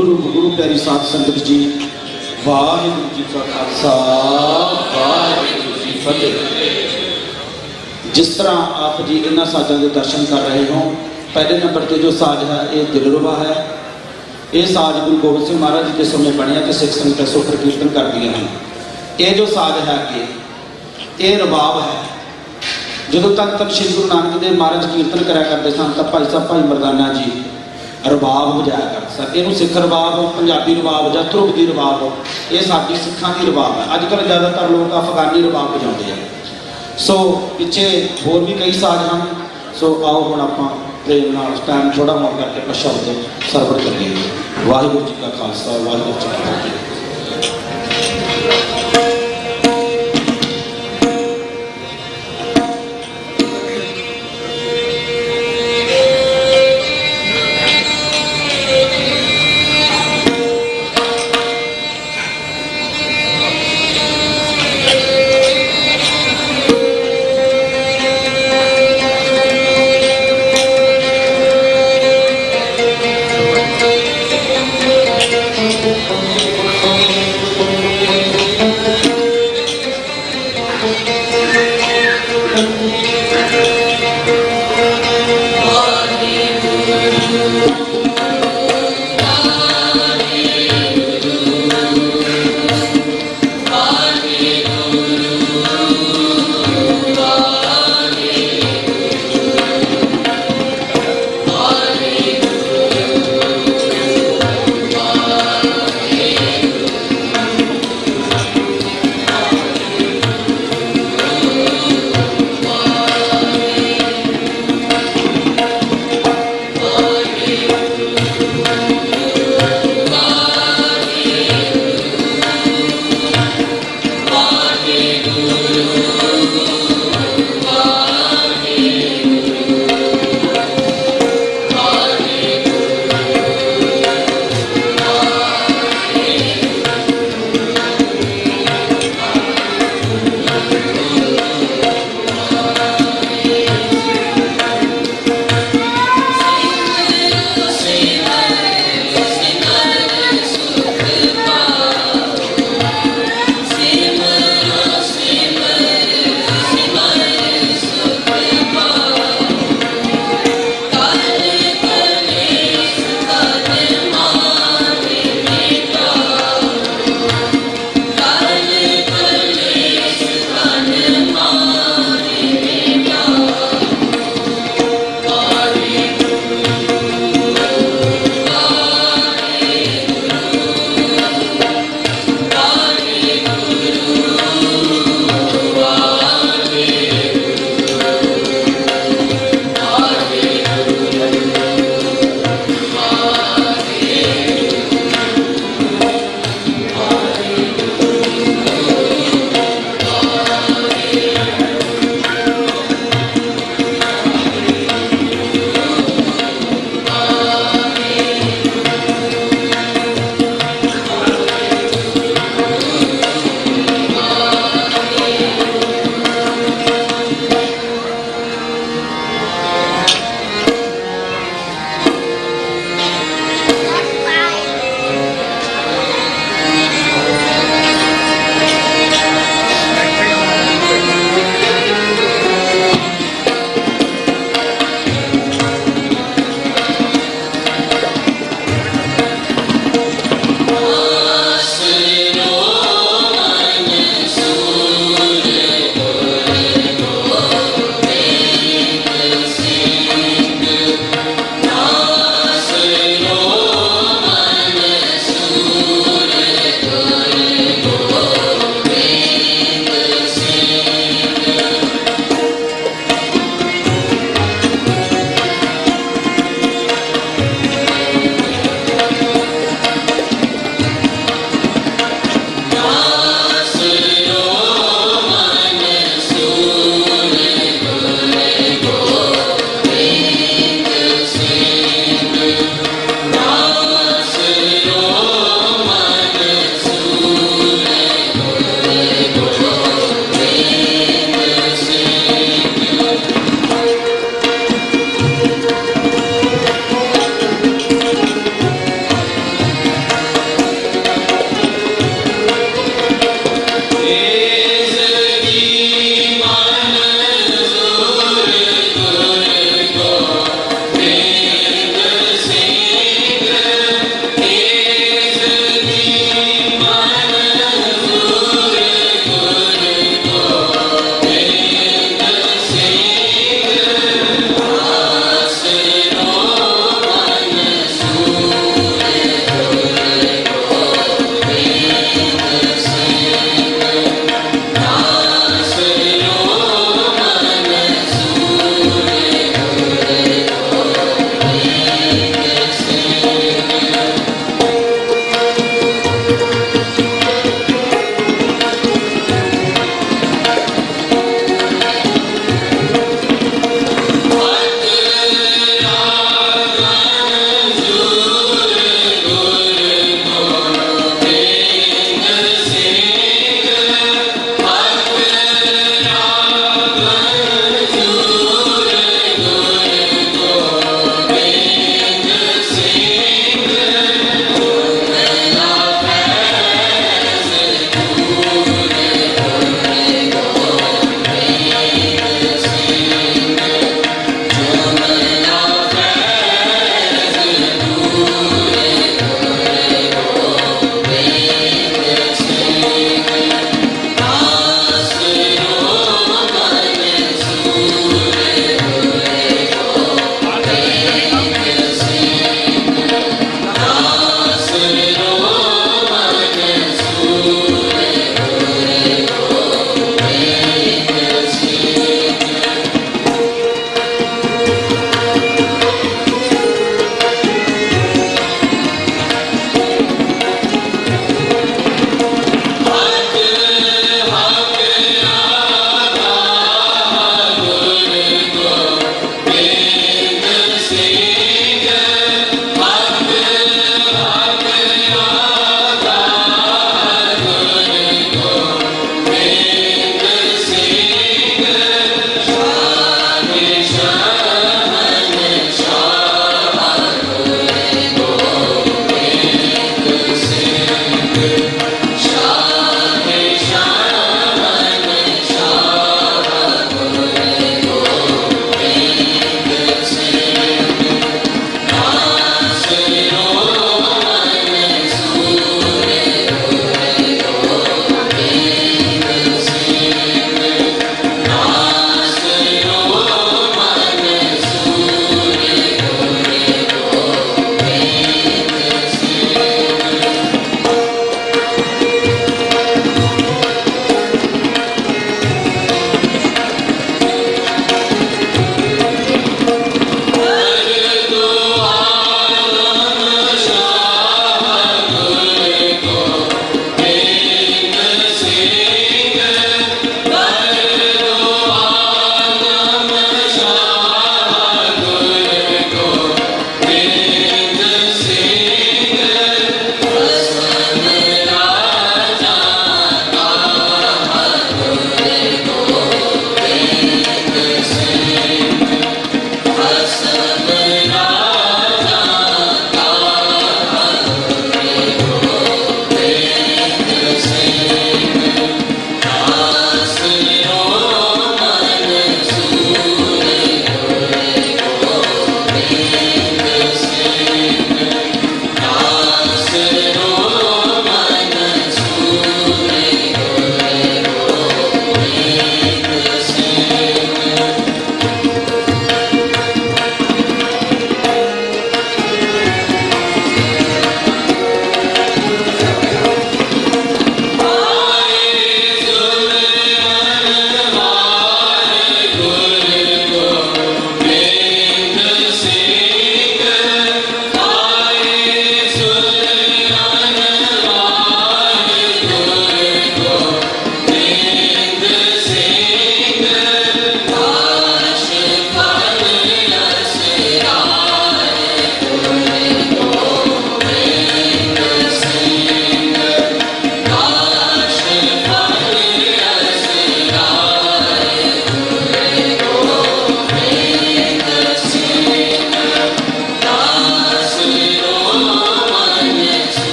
रूप गुरु प्यारी साध संगत जी, वाहिगुरू जी का खालसा वाहिगुरू जी फतेह। जिस तरह आप जी इन्होंने साजा के दर्शन कर रहे हो, पहले नंबर पर जो साज है ये दिलरुबा है। ये साज गुरु गोबिंद सिंह महाराज जी के समय बनिया तो सिख संगत सुखर कीर्तन कर दिया हैं। ये जो साज है अगे ये रबाब है। जो तक तक श्री गुरु नानक देव महाराज कीर्तन कराया करते सन तो भाई साहब भाई मरदाना जी रबाब बजाया करते सर। इनू सिख रबाब, पंजाबी रबाब या ध्रुवदी रबाब, ये साडी सिखां की रबाब है। अजकल ज़्यादातर लोग अफगानी रबाब बजाते हैं। सो पिछे होर भी कई साज हैं। सो आओ हुण आपां प्रेम नाल टाइम थोड़ा मोड़ करके ਆਪਾਂ शब्द ਸਰਵਣ करिए। वाहिगुरू जी का खालसा वाहिगुरू जी की फतेह।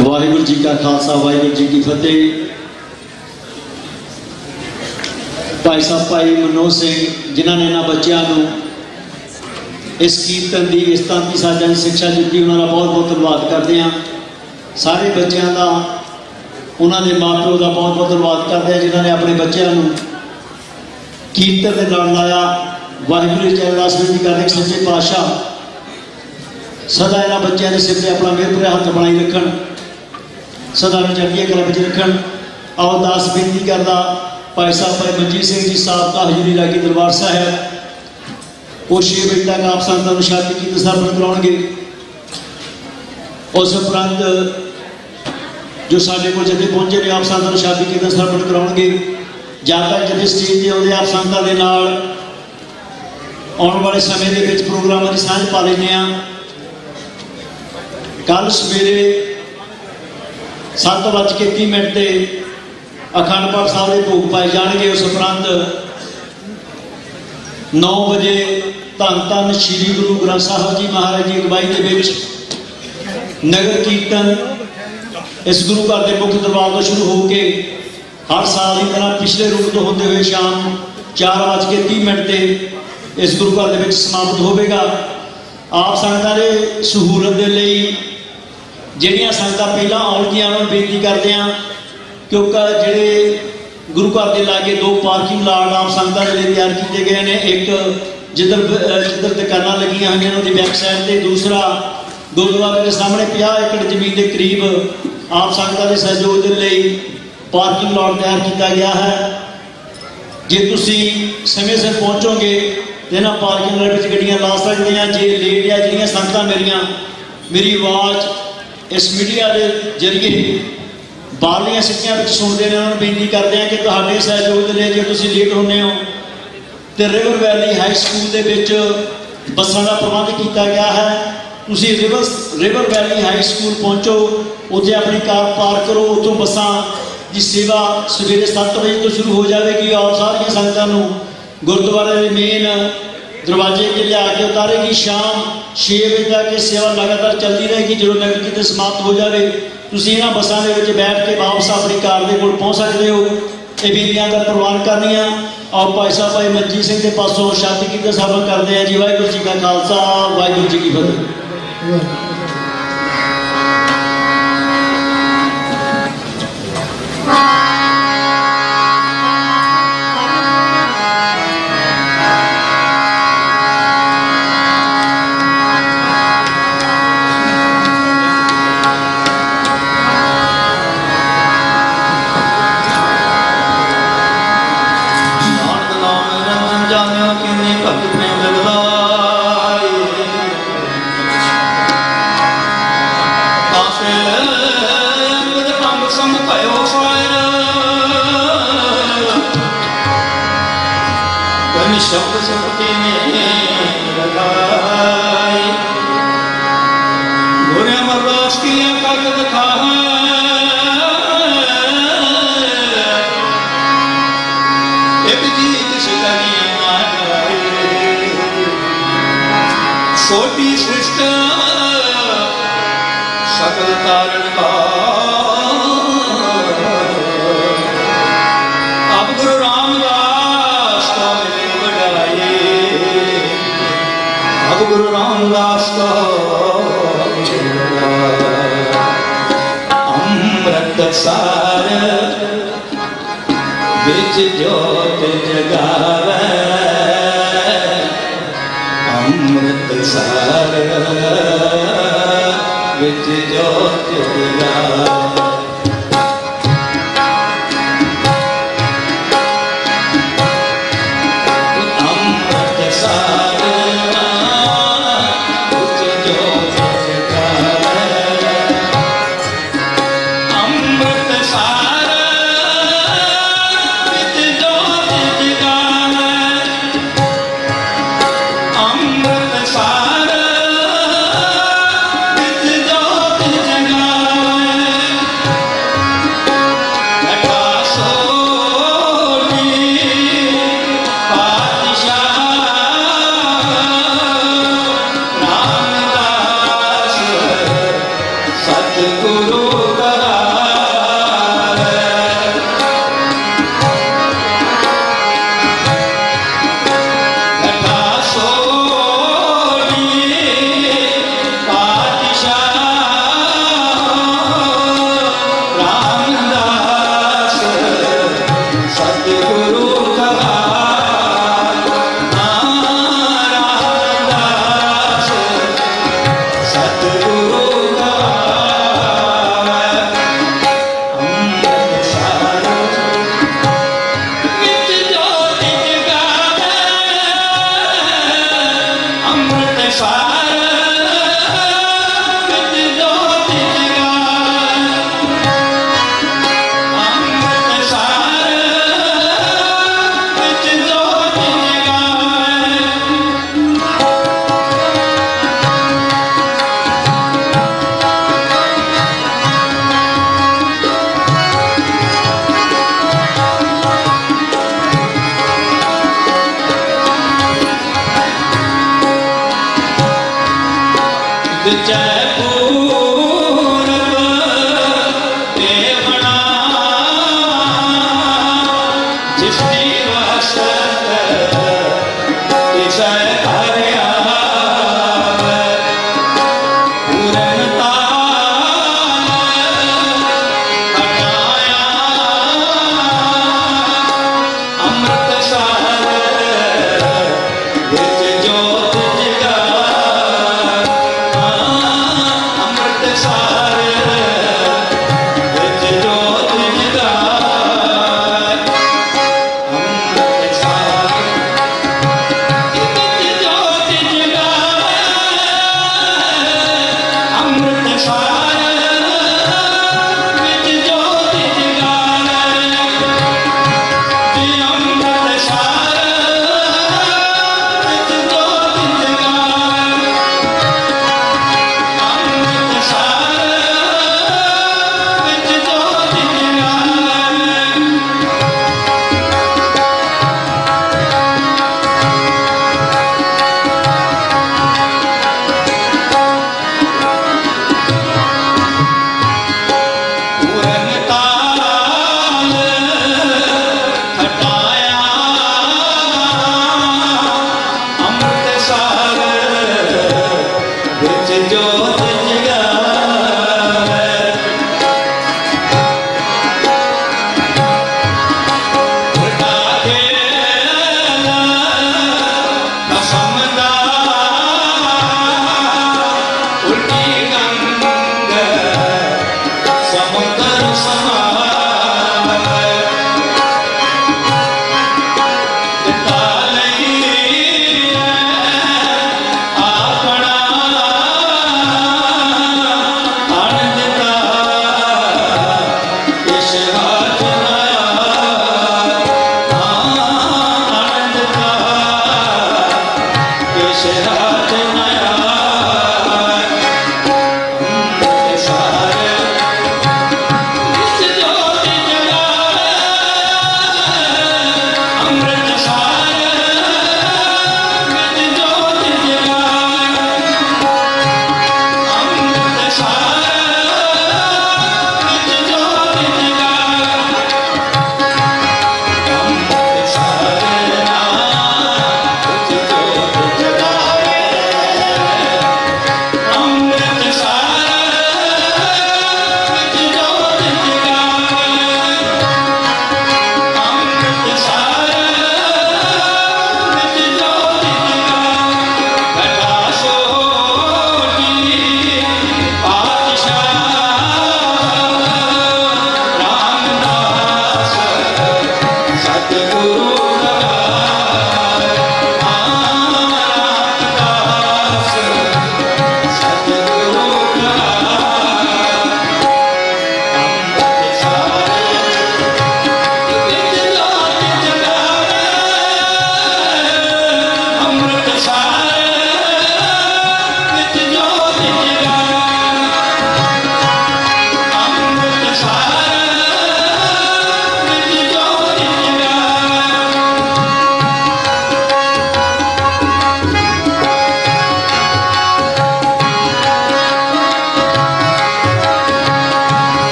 ਵਾਹਿਗੁਰੂ ਜੀ ਕਾ ਖਾਲਸਾ ਵਾਹਿਗੁਰੂ ਜੀ ਕੀ ਫਤਿਹ। ਭਾਈ ਸਾਹਿਬ ਭਾਈ ਮਨੋਜ ਸਿੰਘ ਜਿਨ੍ਹਾਂ ਨੇ ਇਹਨਾਂ ਬੱਚਿਆਂ ਨੂੰ ਇਸ ਕੀਰਤਨ ਦੀ ਇਸ ਤਾਂਤੀ ਸਾਜਾਂ ਦੀ ਸਿੱਖਿਆ ਦਿੱਤੀ, ਉਹਨਾਂ ਦਾ ਬਹੁਤ ਬਹੁਤ ਧੰਨਵਾਦ ਕਰਦੇ ਹਾਂ। ਸਾਰੇ ਬੱਚਿਆਂ ਦਾ, ਉਹਨਾਂ ਦੇ ਮਾਪਿਓ ਦਾ ਬਹੁਤ ਬਹੁਤ ਧੰਨਵਾਦ ਕਰਦੇ ਹਾਂ ਜਿਨ੍ਹਾਂ ਨੇ ਆਪਣੇ ਬੱਚਿਆਂ ਨੂੰ ਕੀਰਤਨ ਦੇ ਨਾਲ ਲਾਇਆ। ਵਾਹਿਗੁਰੂ ਜੀ ਅਰਦਾਸ ਬੇਨਤੀ ਕਰਦੇ ਕਿ ਸੱਚੇ ਪਾਤਸ਼ਾਹ ਸਦਾ ਇਹਨਾਂ ਬੱਚਿਆਂ ਦੇ ਸਿਰ ਤੇ ਆਪਣਾ ਮਿਹਰ ਭਰਿਆ ਹੱਥ ਬਣਾਈ ਰੱਖਣ, ਸਦਾ ਨੂੰ ਚੜ੍ਹਦੀਆਂ ਕਲਾ ਵਿੱਚ ਰੱਖਣ। ਆਓ ਦਾਸ ਬੇਨਤੀ ਕਰਦਾ ਭਾਈ ਸਾਹਿਬ ਭਾਈ ਮਨਜੀਤ ਸਿੰਘ ਜੀ ਸਾਬਕਾ ਹਜ਼ੂਰੀ ਰਾਗੀ ਦਰਬਾਰ ਸਾਹਿਬ, ਉਹ 6 ਵਜੇ ਤੱਕ ਆਪ ਸੰਗਤਾਂ ਨੂੰ ਸ਼ਾਦੀ ਕੀਰਤਨ ਸਰਵਣ ਕਰਾਉਣਗੇ। ਉਸ ਉਪਰੰਤ ਜੋ ਸਾਡੇ ਕੋਲ ਜਥੇ ਪਹੁੰਚੇ ਨੇ ਆਪ ਸੰਗਤਾਂ ਨੂੰ ਸ਼ਾਦੀ ਕੀਰਤਨ ਸਰਵਣ ਕਰਾਉਣਗੇ। ਜਦ ਤੱਕ ਜਥੇ ਸਟੇਜ ਤੇ ਆਉਂਦੇ ਆਪ ਸੰਗਤਾਂ ਦੇ ਨਾਲ ਆਉਣ ਵਾਲੇ ਸਮੇਂ ਦੇ ਵਿੱਚ ਪ੍ਰੋਗਰਾਮਾਂ ਦੀ ਸਾਂਝ ਪਾ ਲੈਂਦੇ ਹਾਂ। ਕੱਲ ਸਵੇਰੇ 7:30 ਤੇ ਅਖੰਡ ਪਾਠ ਸਾਹਿਬ ਦੇ ਭੋਗ ਪਾਏ ਜਾਣਗੇ। ਉਸ ਉਪਰੰਤ 9 ਵਜੇ ਧੰਨ ਧੰਨ ਸ੍ਰੀ ਗੁਰੂ ਗ੍ਰੰਥ ਸਾਹਿਬ ਜੀ ਮਹਾਰਾਜ ਦੀ ਅਗਵਾਈ ਦੇ ਵਿੱਚ ਨਗਰ ਕੀਰਤਨ ਇਸ ਗੁਰੂ ਘਰ ਦੇ ਮੁੱਖ ਦਰਬਾਰ ਤੋਂ ਸ਼ੁਰੂ ਹੋ ਕੇ ਹਰ ਸਾਲ ਦੀ ਤਰ੍ਹਾਂ ਪਿਛਲੇ ਰੂਪ ਤੋਂ ਹੁੰਦੇ ਹੋਏ ਸ਼ਾਮ 4:30 ਤੇ ਇਸ ਗੁਰੂ ਘਰ ਦੇ ਵਿੱਚ ਸਮਾਪਤ ਹੋਵੇਗਾ। ਆਪ ਸੰਗਤਾਂ ਦੇ ਸਹੂਲਤ ਦੇ ਲਈ ਜਿਹੜੀਆਂ ਸੰਗਤਾਂ ਪਹਿਲਾਂ ਆਉਣਗੀਆਂ ਉਹਨਾਂ ਨੂੰ ਬੇਨਤੀ ਕਰਦੇ ਹਾਂ, ਕਿਉਂਕਿ ਜਿਹੜੇ ਗੁਰੂ ਘਰ ਦੇ ਲਾਗੇ 2 ਪਾਰਕਿੰਗ ਲਾਟ ਆਪ ਸੰਗਤਾਂ ਦੇ ਲਈ ਤਿਆਰ ਕੀਤੇ ਗਏ ਨੇ। ਇੱਕ ਜਿੱਧਰ ਦੁਕਾਨਾਂ ਲੱਗੀਆਂ ਹੋਈਆਂ ਉਹਦੀ ਬੈਕ ਸਾਈਡ ਤੇ, ਦੂਸਰਾ ਗੁਰਦੁਆਰੇ ਦੇ ਸਾਹਮਣੇ 50 ਏਕੜ ਜ਼ਮੀਨ ਦੇ ਕਰੀਬ ਆਪ ਸੰਗਤਾਂ ਦੇ ਸਹਿਯੋਗ ਦੇ ਲਈ ਪਾਰਕਿੰਗ ਲਾਟ ਤਿਆਰ ਕੀਤਾ ਗਿਆ ਹੈ। ਜੇ ਤੁਸੀਂ ਸਮੇਂ ਸਿਰ ਪਹੁੰਚੋਗੇ ਤੇ ਇਹਨਾਂ ਪਾਰਕਿੰਗ ਲਾਟ ਵਿੱਚ ਗੱਡੀਆਂ ਲਾ ਸਕਦੇ ਆ। ਜੇ ਲੇਟ ਆ ਜਿਹੜੀਆਂ ਸੰਗਤਾਂ ਮੇਰੀ ਆਵਾਜ਼ ਇਸ ਮੀਡੀਆ ਦੇ ਜ਼ਰੀਏ ਬਾਹਰਲੀਆਂ ਸਿੱਟੀਆਂ ਵਿੱਚ ਸੁਣਦੇ ਨੇ, ਉਹਨਾਂ ਨੂੰ ਬੇਨਤੀ ਕਰਦੇ ਆ ਕਿ ਤੁਹਾਡੇ ਸਹਿਯੋਗ ਦੇ ਲਈ ਜੇ ਤੁਸੀਂ ਲੇਟ ਹੁੰਦੇ ਹੋ ਤੇ ਰਿਵਰ ਵੈਲੀ ਹਾਈ ਸਕੂਲ ਦੇ ਵਿੱਚ ਬੱਸਾਂ ਦਾ ਪ੍ਰਬੰਧ ਕੀਤਾ ਗਿਆ ਹੈ। ਤੁਸੀਂ ਰਿਵਰ ਵੈਲੀ ਹਾਈ ਸਕੂਲ ਪਹੁੰਚੋ, ਉੱਥੇ ਆਪਣੀ ਕਾਰ ਪਾਰਕ ਕਰੋ, ਉੱਥੋਂ ਬੱਸਾਂ ਦੀ ਸੇਵਾ ਸਵੇਰੇ 7 ਵਜੇ ਤੋਂ ਸ਼ੁਰੂ ਹੋ ਜਾਵੇਗੀ ਔਰ ਸਾਰੀਆਂ ਸੰਗਤਾਂ ਨੂੰ ਗੁਰਦੁਆਰੇ ਦੇ ਮੇਨ ਦਰਵਾਜ਼ੇ 'ਤੇ ਲਿਆ ਕੇ ਉਤਾਰੇਗੀ। ਸ਼ਾਮ 6 ਵਜੇ ਤੱਕ ਇਹ ਸੇਵਾ ਲਗਾਤਾਰ ਚੱਲਦੀ ਰਹੇਗੀ। ਜਦੋਂ ਨਗਰ ਕੀਰਤਨ ਸਮਾਪਤ ਹੋ ਜਾਵੇ ਤੁਸੀਂ ਇਹਨਾਂ ਬੱਸਾਂ ਦੇ ਵਿੱਚ ਬੈਠ ਕੇ ਵਾਪਸ ਆਪਣੀ ਕਾਰ ਦੇ ਕੋਲ ਪਹੁੰਚ ਸਕਦੇ ਹੋ। ਇਹ ਬੇਨਤੀਆਂ ਦਾ ਪ੍ਰਵਾਨ ਕਰਨੀਆਂ। ਆਓ ਭਾਈ ਸਾਹਿਬ ਭਾਈ ਮਨਜੀਤ ਸਿੰਘ ਦੇ ਪਾਸੋਂ ਸ਼ਾਦੀ ਕੀਰਤਨ ਸਭਾ ਕਰਦੇ ਆ ਜੀ। ਵਾਹਿਗੁਰੂ ਜੀ ਕਾ ਖਾਲਸਾ ਵਾਹਿਗੁਰੂ ਜੀ ਕੀ ਫਤਿਹ। शब्द सुनते लगाई गोरे मर्दास की कर दिखा एक जीत शिकनी छोटी सृष्ट सकल तारण का अब गुरु रामदास का गुरु रामदास का अमृत सार बिच ज्योत जगावे अमृत सार बिच ज्योत जगावे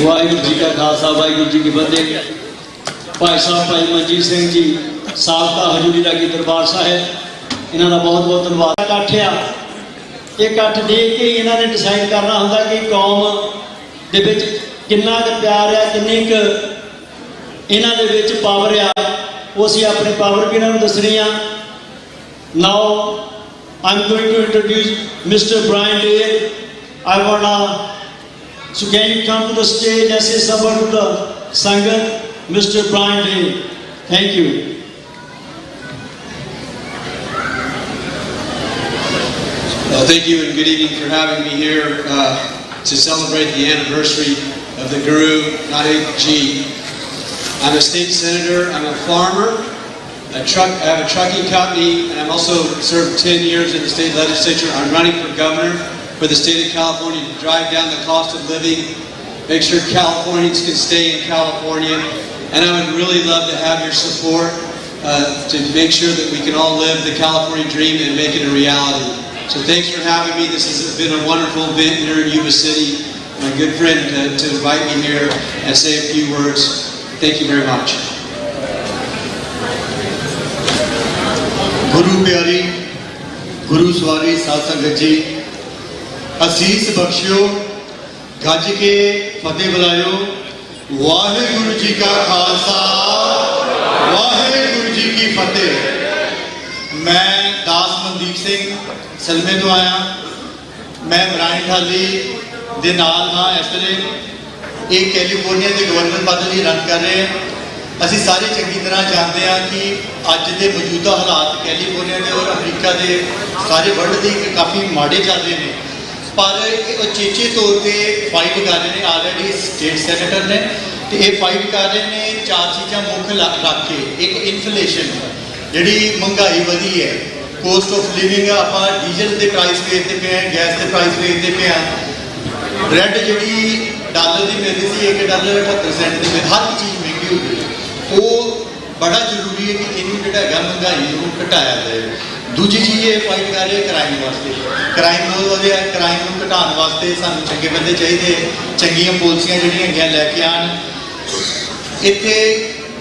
ਵਾਹਿਗੁਰੂ ਜੀ ਕਾ ਖਾਲਸਾ ਵਾਹਿਗੁਰੂ ਜੀ ਕੀ ਫਤਿਹ। ਭਾਈ ਸਾਹਿਬ ਭਾਈ ਮਨਜੀਤ ਸਿੰਘ ਜੀ ਸਾਬਕਾ ਹਜ਼ੂਰੀ ਰਾਗੀ ਦਰਬਾਰ ਸਾਹਿਬ, ਇਹਨਾਂ ਦਾ ਬਹੁਤ ਬਹੁਤ ਧੰਨਵਾਦ। ਇਕੱਠ ਆ, ਇਹ ਇਕੱਠ ਦੇਖ ਕੇ ਇਹਨਾਂ ਨੇ ਡਿਸਾਈਡ ਕਰਨਾ ਹੁੰਦਾ ਕਿ ਕੌਮ ਦੇ ਵਿੱਚ ਕਿੰਨਾ ਕੁ ਪਿਆਰ ਆ, ਕਿੰਨੀ ਕੁ ਇਹਨਾਂ ਦੇ ਵਿੱਚ ਪਾਵਰ ਆ। ਉਹ ਅਸੀਂ ਆਪਣੀ ਪਾਵਰ ਵੀ ਇਹਨਾਂ ਨੂੰ ਦੱਸਣੀ ਆ। ਨਾਓ I'm going to introduce Mr. Brian Dale. I wanna, so can you come to the stage and say something to the Sangat, Mr. Brian Dale. Thank you. Thank you and good evening for having me here to celebrate the anniversary of the Guru Nanak Ji. I'm a state senator, I'm a farmer, I have a trucking company, and I'm also served 10 years in the state legislature. I'm running for governor for the state of California to drive down the cost of living, make sure Californians can stay in California, and I would really love to have your support to make sure that we can all live the California dream and make it a reality. So thanks for having me. This has been a wonderful event here in Yuba City. My good friend to invite me here and say a few words. Thank you very much. गुरु प्यारी गुरु सवारी साध संगत जी, असीस बख्शियो, गज के फतेह बुलायो। वाहिगुरु जी का खालसा, वाहिगुरु जी की फतेह। मैं दास मनदीप सिंह सलमे तो आया। मैं मरानी थाली दे नाल हाँ इस तरह एक कैलीफोर्निया के गवर्नर पद ਲਈ ਰਨ ਕਰ ਰਹੇ हैं। ਅਸੀਂ ਸਾਰੇ ਚੰਗੀ ਤਰ੍ਹਾਂ ਜਾਣਦੇ ਹਾਂ ਕਿ ਅੱਜ ਦੇ ਮੌਜੂਦਾ ਹਾਲਾਤ ਕੈਲੀਫੋਰਨੀਆ ਦੇ ਔਰ ਅਮਰੀਕਾ ਦੇ ਸਾਰੇ ਵਰਲਡ ਦੇ ਕਾਫੀ ਮਾੜੇ ਚੱਲ ਰਹੇ ਨੇ, ਪਰ ਇਹ ਉਚੇਚੇ ਤੌਰ ਤੇ ਫਾਈਟ ਕਰ ਰਹੇ ਨੇ। ਆਲਰੇਡੀ ਸਟੇਟ ਸੈਨੇਟਰ ਨੇ ਤੇ ਇਹ ਫਾਈਟ ਕਰ ਰਹੇ ਨੇ ਚਾਰ ਚੀਜ਼ਾਂ ਮੁੱਖ ਰੱਖ ਕੇ। ਇੱਕ ਇਨਫਲੇਸ਼ਨ, ਜਿਹੜੀ ਮਹਿੰਗਾਈ ਵਧੀ ਹੈ, ਕੋਸਟ ਆਫ ਲਿਵਿੰਗ, ਆਪਾਂ ਡੀਜ਼ਲ ਦੇ ਪ੍ਰਾਈਸ ਵੇਚਦੇ ਪਏ ਹਾਂ, ਗੈਸ ਦੇ ਪ੍ਰਾਈਸ ਵੇਚਦੇ ਪਏ ਹਾਂ। ਬ੍ਰੈਡ ਜਿਹੜੀ ਡਾਲਰ ਦੀ ਮਿਲਦੀ ਸੀ $1.78 ਦੀ, ਹਰ ਚੀਜ਼ ਮਹਿੰਗੀ ਹੋ ਗਈ। ਉਹ ਬੜਾ ਜ਼ਰੂਰੀ ਹੈ ਕਿ ਇਹਨੂੰ ਜਿਹੜਾ ਹੈਗਾ ਮਹਿੰਗਾਈ ਨੂੰ ਘਟਾਇਆ ਜਾਏ। ਦੂਜੀ ਚੀਜ਼ ਇਹ ਫਾਈਟ ਕਰ ਰਹੇ ਕ੍ਰਾਈਮ ਵਾਸਤੇ। ਕ੍ਰਾਈਮ ਬਹੁਤ ਵਧਿਆ, ਕ੍ਰਾਈਮ ਨੂੰ ਘਟਾਉਣ ਵਾਸਤੇ ਸਾਨੂੰ ਚੰਗੇ ਬੰਦੇ ਚਾਹੀਦੇ, ਚੰਗੀਆਂ ਪਾਲਿਸੀਆਂ ਜਿਹੜੀਆਂ ਹੈਗੀਆਂ ਲੈ ਕੇ ਆਉਣ। ਇੱਥੇ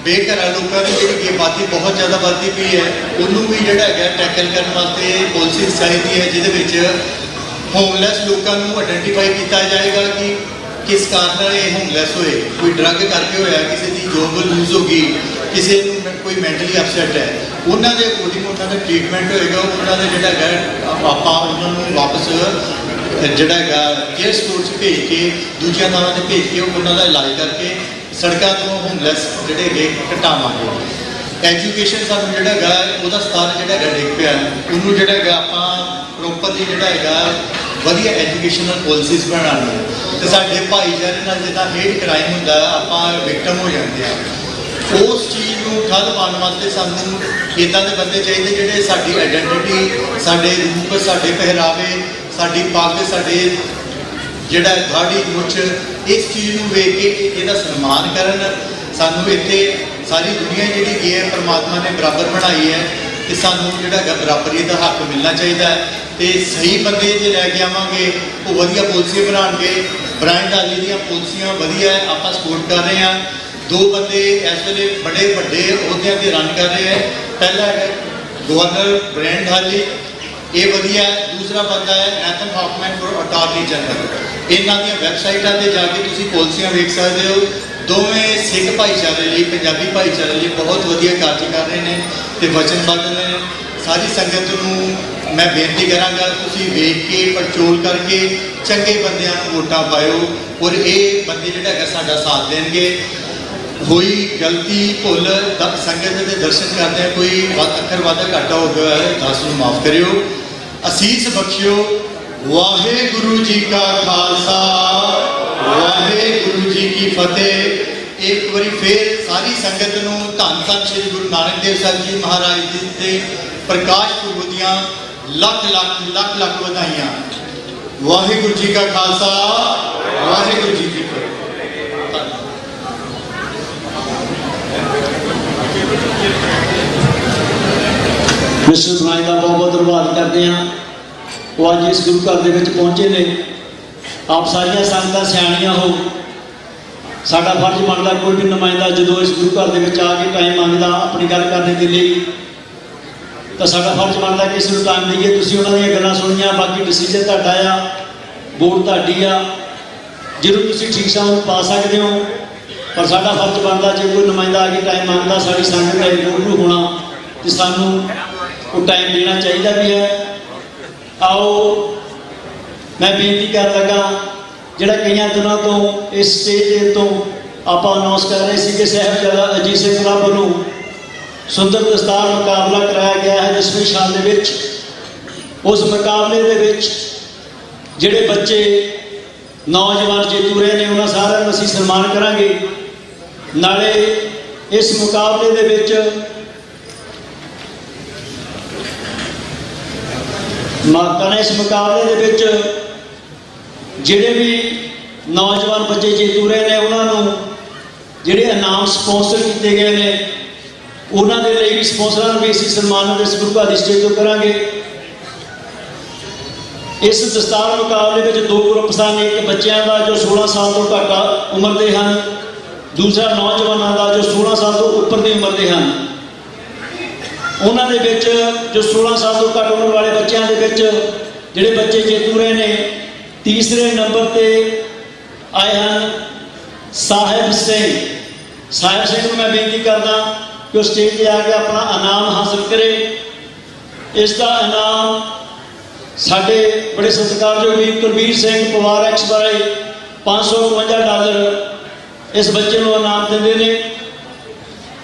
ਬੇਘਰਾਂ ਲੋਕਾਂ ਦੀ ਜਿਹੜੀ ਆਬਾਦੀ ਬਹੁਤ ਜ਼ਿਆਦਾ ਵੱਧਦੀ ਪਈ ਹੈ, ਉਹਨੂੰ ਵੀ ਜਿਹੜਾ ਹੈਗਾ ਟੈਕਲ ਕਰਨ ਵਾਸਤੇ ਪਾਲਿਸੀ ਚਾਹੀਦੀ ਹੈ, ਜਿਹਦੇ ਵਿੱਚ ਹੋਮਲੈਸ ਲੋਕਾਂ ਨੂੰ ਆਇਡੈਂਟੀਫਾਈ ਕੀਤਾ ਜਾਏਗਾ ਕਿ ਕਿਸ ਕਾਰਨ ਨਾਲ ਇਹ ਹੋਮਲੈਸ ਹੋਏ। ਕੋਈ ਡਰੱਗ ਕਰਕੇ ਹੋਇਆ, ਕਿਸੇ ਦੀ ਜੋਬ ਲੂਜ਼ ਹੋ ਗਈ, ਕਿਸੇ ਨੂੰ ਕੋਈ ਮੈਂਟਲੀ ਅਪਸੈਟ ਹੈ, ਉਹਨਾਂ ਦੇ ਅਕੋਰਡਿੰਗ ਉਹਨਾਂ ਦਾ ਟ੍ਰੀਟਮੈਂਟ ਹੋਏਗਾ। ਉਹਨਾਂ ਦਾ ਜਿਹੜਾ ਹੈਗਾ ਆਪਾਂ ਉਹਨਾਂ ਨੂੰ ਵਾਪਸ ਜਿਹੜਾ ਹੈਗਾ ਕੇਅਰ ਸਟੋਰ 'ਚ ਭੇਜ ਕੇ ਦੂਜੀਆਂ ਥਾਵਾਂ 'ਤੇ ਭੇਜ ਕੇ ਉਹਨਾਂ ਦਾ ਇਲਾਜ ਕਰਕੇ ਸੜਕਾਂ ਤੋਂ ਹੋਮਲੈਸ ਜਿਹੜੇ ਹੈਗੇ ਘਟਾਵਾਂਗੇ। ਐਜੂਕੇਸ਼ਨ ਸਾਨੂੰ ਜਿਹੜਾ ਹੈਗਾ ਉਹਦਾ ਸਤਰ ਜਿਹੜਾ ਹੈਗਾ ਡਿੱਗ ਪਿਆ, ਉਹਨੂੰ ਜਿਹੜਾ ਹੈਗਾ ਆਪਾਂ ਪ੍ਰੋਪਰਲੀ ਜਿਹੜਾ ਹੈਗਾ ਵਧੀਆ ਐਜੂਕੇਸ਼ਨਲ ਪੋਲਿਸੀਜ਼ ਬਣਾਉਣੀਆਂ। ਤੇ ਸਾਡੇ ਭਾਈਚਾਰੇ ਨਾਲ ਜਿੱਦਾਂ ਹੇਟ ਕ੍ਰਾਈਮ ਹੁੰਦਾ ਆਪਾਂ ਵਿਕਟਮ ਹੋ ਜਾਂਦੇ ਆ, ਉਸ ਚੀਜ਼ ਨੂੰ ਠੱਲ ਪਾਉਣ ਵਾਸਤੇ ਸਾਨੂੰ ਇੱਦਾਂ ਦੇ ਬੰਦੇ ਚਾਹੀਦੇ ਜਿਹੜੇ ਸਾਡੀ ਆਈਡੈਂਟੀਟੀ, ਸਾਡੇ ਰੂਪ, ਸਾਡੇ ਪਹਿਰਾਵੇ, ਸਾਡੀ ਪੱਗ, ਸਾਡੇ ਜਿਹੜਾ ਦਾੜੀ ਮੁੱਛ, ਇਸ ਚੀਜ਼ ਨੂੰ ਵੇਖ ਕੇ ਇਹਦਾ ਸਨਮਾਨ ਕਰਨ। ਸਾਨੂੰ ਇੱਥੇ ਸਾਰੀ ਦੁਨੀਆ ਜਿਹੜੀ ਕੀ ਹੈ ਪਰਮਾਤਮਾ ਨੇ ਬਰਾਬਰ ਬਣਾਈ ਹੈ ਤੇ ਸਾਨੂੰ ਜਿਹੜਾ ਹੈਗਾ ਬਰਾਬਰੀ ਦਾ ਹੱਕ ਮਿਲਣਾ ਚਾਹੀਦਾ ਹੈ। ਤੇ ਸਹੀ ਬੰਦੇ ਜੇ ਲੈ ਕੇ ਆਵਾਂਗੇ ਉਹ ਵਧੀਆ ਪਾਲਿਸੀਆਂ ਬਣਾਉਣਗੇ। ਬ੍ਰਾਇਨ ਢਾਲੀ ਦੀਆਂ ਪਾਲਿਸੀਆਂ ਵਧੀਆ ਹੈ, ਆਪਾਂ ਸਪੋਰਟ ਕਰ ਰਹੇ ਹਾਂ। 2 ਬੰਦੇ ਇਸ ਵੇਲੇ ਬੜੇ ਵੱਡੇ ਅਹੁਦਿਆਂ ਤੇ ਰਨ ਕਰ ਰਹੇ ਹੈ। ਪਹਿਲਾ ਹੈ ਗਵਰਨਰ ਬ੍ਰਾਇਨ ਢਾਲੀ, ਇਹ ਵਧੀਆ ਹੈ। ਦੂਸਰਾ ਬੰਦਾ ਹੈ ਨੈਥਨ ਹਾਫਮੈਨ ਫॉर ਅਟਾਰਨੀ ਜਨਰਲ। ਇਹਨਾਂ ਦੀਆਂ ਵੈਬਸਾਈਟਾਂ ਤੇ ਜਾ ਕੇ ਤੁਸੀਂ ਪਾਲਿਸੀਆਂ ਵੇਖ ਸਕਦੇ ਹੋ। ਦੋਵੇਂ ਸਿੱਖ ਭਾਈਚਾਰੇ ਲਈ, ਪੰਜਾਬੀ ਭਾਈਚਾਰੇ ਲਈ ਬਹੁਤ ਵਧੀਆ ਕਾਰਜ ਕਰ ਰਹੇ ਨੇ ਤੇ ਵਚਨਬੱਧ ਨੇ। ਸਾਰੀ ਸੰਗਤ ਨੂੰ ਮੈਂ ਬੇਨਤੀ ਕਰਾਂਗਾ ਤੁਸੀਂ ਵੇਖ ਕੇ ਪੜਚੋਲ ਕਰਕੇ ਚੰਗੇ ਬੰਦਿਆਂ ਨੂੰ ਵੋਟਾਂ ਪਾਇਓ ਔਰ ਇਹ ਬੰਦੇ ਜਿਹੜਾ ਹੈਗਾ ਸਾਡਾ ਸਾਥ ਦੇਣਗੇ। ਹੋਈ ਗਲਤੀ ਭੁੱਲ ਸੰਗਤ ਦੇ ਦਰਸ਼ਨ ਕਰਦੇ ਕੋਈ ਅੱਖਰ ਵਾਧਾ ਘਾਟਾ ਹੋ ਗਿਆ ਹੈ, ਦਾਸ ਨੂੰ ਮਾਫ ਕਰਿਓ, ਅਸੀਸ ਬਖਸ਼ਿਓ। ਵਾਹਿਗੁਰੂ ਜੀ ਕਾ ਖਾਲਸਾ, ਵਾਹਿਗੁਰੂ ਜੀ ਕੀ ਫਤਿਹ। ਇੱਕ ਵਾਰੀ ਫੇਰ ਸਾਰੀ ਸੰਗਤ ਨੂੰ ਧੰਨ ਧੰਨ ਸ੍ਰੀ ਗੁਰੂ ਨਾਨਕ ਦੇਵ ਸਾਹਿਬ ਜੀ ਮਹਾਰਾਜ ਜੀ ਦੇ ਪ੍ਰਕਾਸ਼ ਪੁਰਬ ਦੀਆਂ ਲੱਖ ਲੱਖ ਲੱਖ ਲੱਖ ਵਧਾਈਆਂ। ਵਾਹਿਗੁਰੂ ਜੀ ਕਾ ਖਾਲਸਾ, ਵਾਹਿਗੁਰੂ ਜੀ ਕੀ ਫਤਿਹ। ਮਿਸਟਰ ਬਣਾਈ ਦਾ ਬਹੁਤ ਬਹੁਤ ਧੰਨਵਾਦ ਕਰਦੇ ਹਾਂ। ਉਹ ਅੱਜ ਇਸ ਗੁਰੂ ਘਰ ਦੇ ਵਿੱਚ ਪਹੁੰਚੇ ਨੇ। ਆਪ ਸਾਰੀਆਂ ਸੰਗਤਾਂ ਸਿਆਣੀਆਂ ਹੋ, ਸਾਡਾ ਫਰਜ਼ ਬਣਦਾ ਕੋਈ ਵੀ ਨੁਮਾਇੰਦਾ ਜਦੋਂ ਇਸ ਗੁਰੂ ਘਰ ਦੇ ਵਿੱਚ ਆ ਕੇ ਟਾਈਮ ਮੰਗਦਾ ਆਪਣੀ ਗੱਲ ਕਰਨ ਦੇ ਲਈ, ਤਾਂ ਸਾਡਾ ਫਰਜ਼ ਬਣਦਾ ਕਿ ਇਸ ਨੂੰ ਟਾਈਮ ਦੇਈਏ। ਤੁਸੀਂ ਉਹਨਾਂ ਦੀਆਂ ਗੱਲਾਂ ਸੁਣੀਆਂ, ਬਾਕੀ ਡਿਸੀਜਨ ਤੁਹਾਡਾ ਆ, ਵੋਟ ਤੁਹਾਡੀ ਆ, ਜਦੋਂ ਤੁਸੀਂ ਠੀਕ ਸਮਝ ਪਾ ਸਕਦੇ ਹੋ। ਪਰ ਸਾਡਾ ਫਰਜ਼ ਬਣਦਾ ਜੇ ਕੋਈ ਨੁਮਾਇੰਦਾ ਆ ਕੇ ਟਾਈਮ ਮੰਗਦਾ ਸਾਡੀ ਸੰਗਤ ਦਾ ਇੰਪੋਰਟ ਹੋਣਾ ਤੇ ਸਾਨੂੰ ਉਹ ਟਾਈਮ ਦੇਣਾ ਚਾਹੀਦਾ ਵੀ ਹੈ। ਆਓ ਮੈਂ ਬੇਨਤੀ ਕਰਨ ਲੱਗਾ, ਜਿਹੜਾ ਕਈਆਂ ਦਿਨਾਂ ਤੋਂ ਇਸ ਸਟੇਜ ਦੇ ਤੋਂ ਆਪਾਂ ਅਨਾਉਂਸ ਕਰ ਰਹੇ ਸੀ ਕਿ ਸਾਹਿਬਜ਼ਾਦਾ ਅਜੀਤ ਸਿੰਘ ਸਾਹਿਬ ਵੱਲੋਂ ਸੁੰਦਰ ਦਸਤਾਰ ਮੁਕਾਬਲਾ ਕਰਾਇਆ ਗਿਆ ਹੈ 10ਵੀਂ ਸਾਲ ਦੇ ਵਿੱਚ। ਉਸ ਮੁਕਾਬਲੇ ਦੇ ਵਿੱਚ ਜਿਹੜੇ ਬੱਚੇ ਨੌਜਵਾਨ ਜੇਤੂ ਰਹੇ ਨੇ ਉਹਨਾਂ ਸਾਰਿਆਂ ਨੂੰ ਅਸੀਂ ਸਨਮਾਨ ਕਰਾਂਗੇ। ਨਾਲੇ ਇਸ ਮੁਕਾਬਲੇ ਦੇ ਵਿੱਚ ਇਸ ਮੁਕਾਬਲੇ ਦੇ ਵਿੱਚ ਜਿਹੜੇ ਵੀ ਨੌਜਵਾਨ ਬੱਚੇ ਜੇਤੂ ਰਹੇ ਨੇ ਉਹਨਾਂ ਨੂੰ ਜਿਹੜੇ ਇਨਾਮ ਸਪਾਂਸਰ ਕੀਤੇ ਗਏ ਨੇ ਉਹਨਾਂ ਦੇ ਲਈ ਵੀ ਸਪਾਂਸਰਾਂ ਨੂੰ ਵੀ ਅਸੀਂ ਸਨਮਾਨਿਤ ਇਸ ਗੁਰੂ ਘਰ ਦੀ ਸਟੇਜ ਤੋਂ ਕਰਾਂਗੇ। ਇਸ ਦਸਤਾਰ ਮੁਕਾਬਲੇ ਵਿੱਚ 2 ਗਰੁੱਪ ਸਨ। ਇੱਕ ਬੱਚਿਆਂ ਦਾ ਜੋ 16 ਸਾਲ ਤੋਂ ਘੱਟ ਉਮਰ ਦੇ ਹਨ, ਦੂਸਰਾ ਨੌਜਵਾਨਾਂ ਦਾ ਜੋ 16 ਸਾਲ ਤੋਂ ਉੱਪਰ ਦੀ ਉਮਰ ਦੇ ਹਨ। ਉਹਨਾਂ ਦੇ ਵਿੱਚ ਜੋ 16 ਸਾਲ ਤੋਂ ਘੱਟ ਉਮਰ ਵਾਲੇ ਬੱਚਿਆਂ ਦੇ ਵਿੱਚ ਜਿਹੜੇ ਬੱਚੇ ਜੇਤੂ ਰਹੇ ਨੇ, ਤੀਸਰੇ ਨੰਬਰ ਤੇ ਆਏ ਹਨ ਸਾਹਿਬ ਸਿੰਘ। ਸਾਹਿਬ ਸਿੰਘ ਨੂੰ ਮੈਂ ਬੇਨਤੀ ਕਰਦਾ ਕਿ ਉਹ ਸਟੇਜ ਤੇ ਆ ਕੇ ਆਪਣਾ ਇਨਾਮ ਹਾਸਲ ਕਰੇ। ਇਸ ਦਾ ਇਨਾਮ ਸਾਡੇ ਬੜੇ ਸਤਿਕਾਰਯੋਗ ਵੀਰ ਕੁਲਬੀਰ ਸਿੰਘ ਪਵਾਰ ਐਕਸ ਬਾਰੇ $552 ਇਸ ਬੱਚੇ ਨੂੰ ਇਨਾਮ ਦਿੰਦੇ ਨੇ।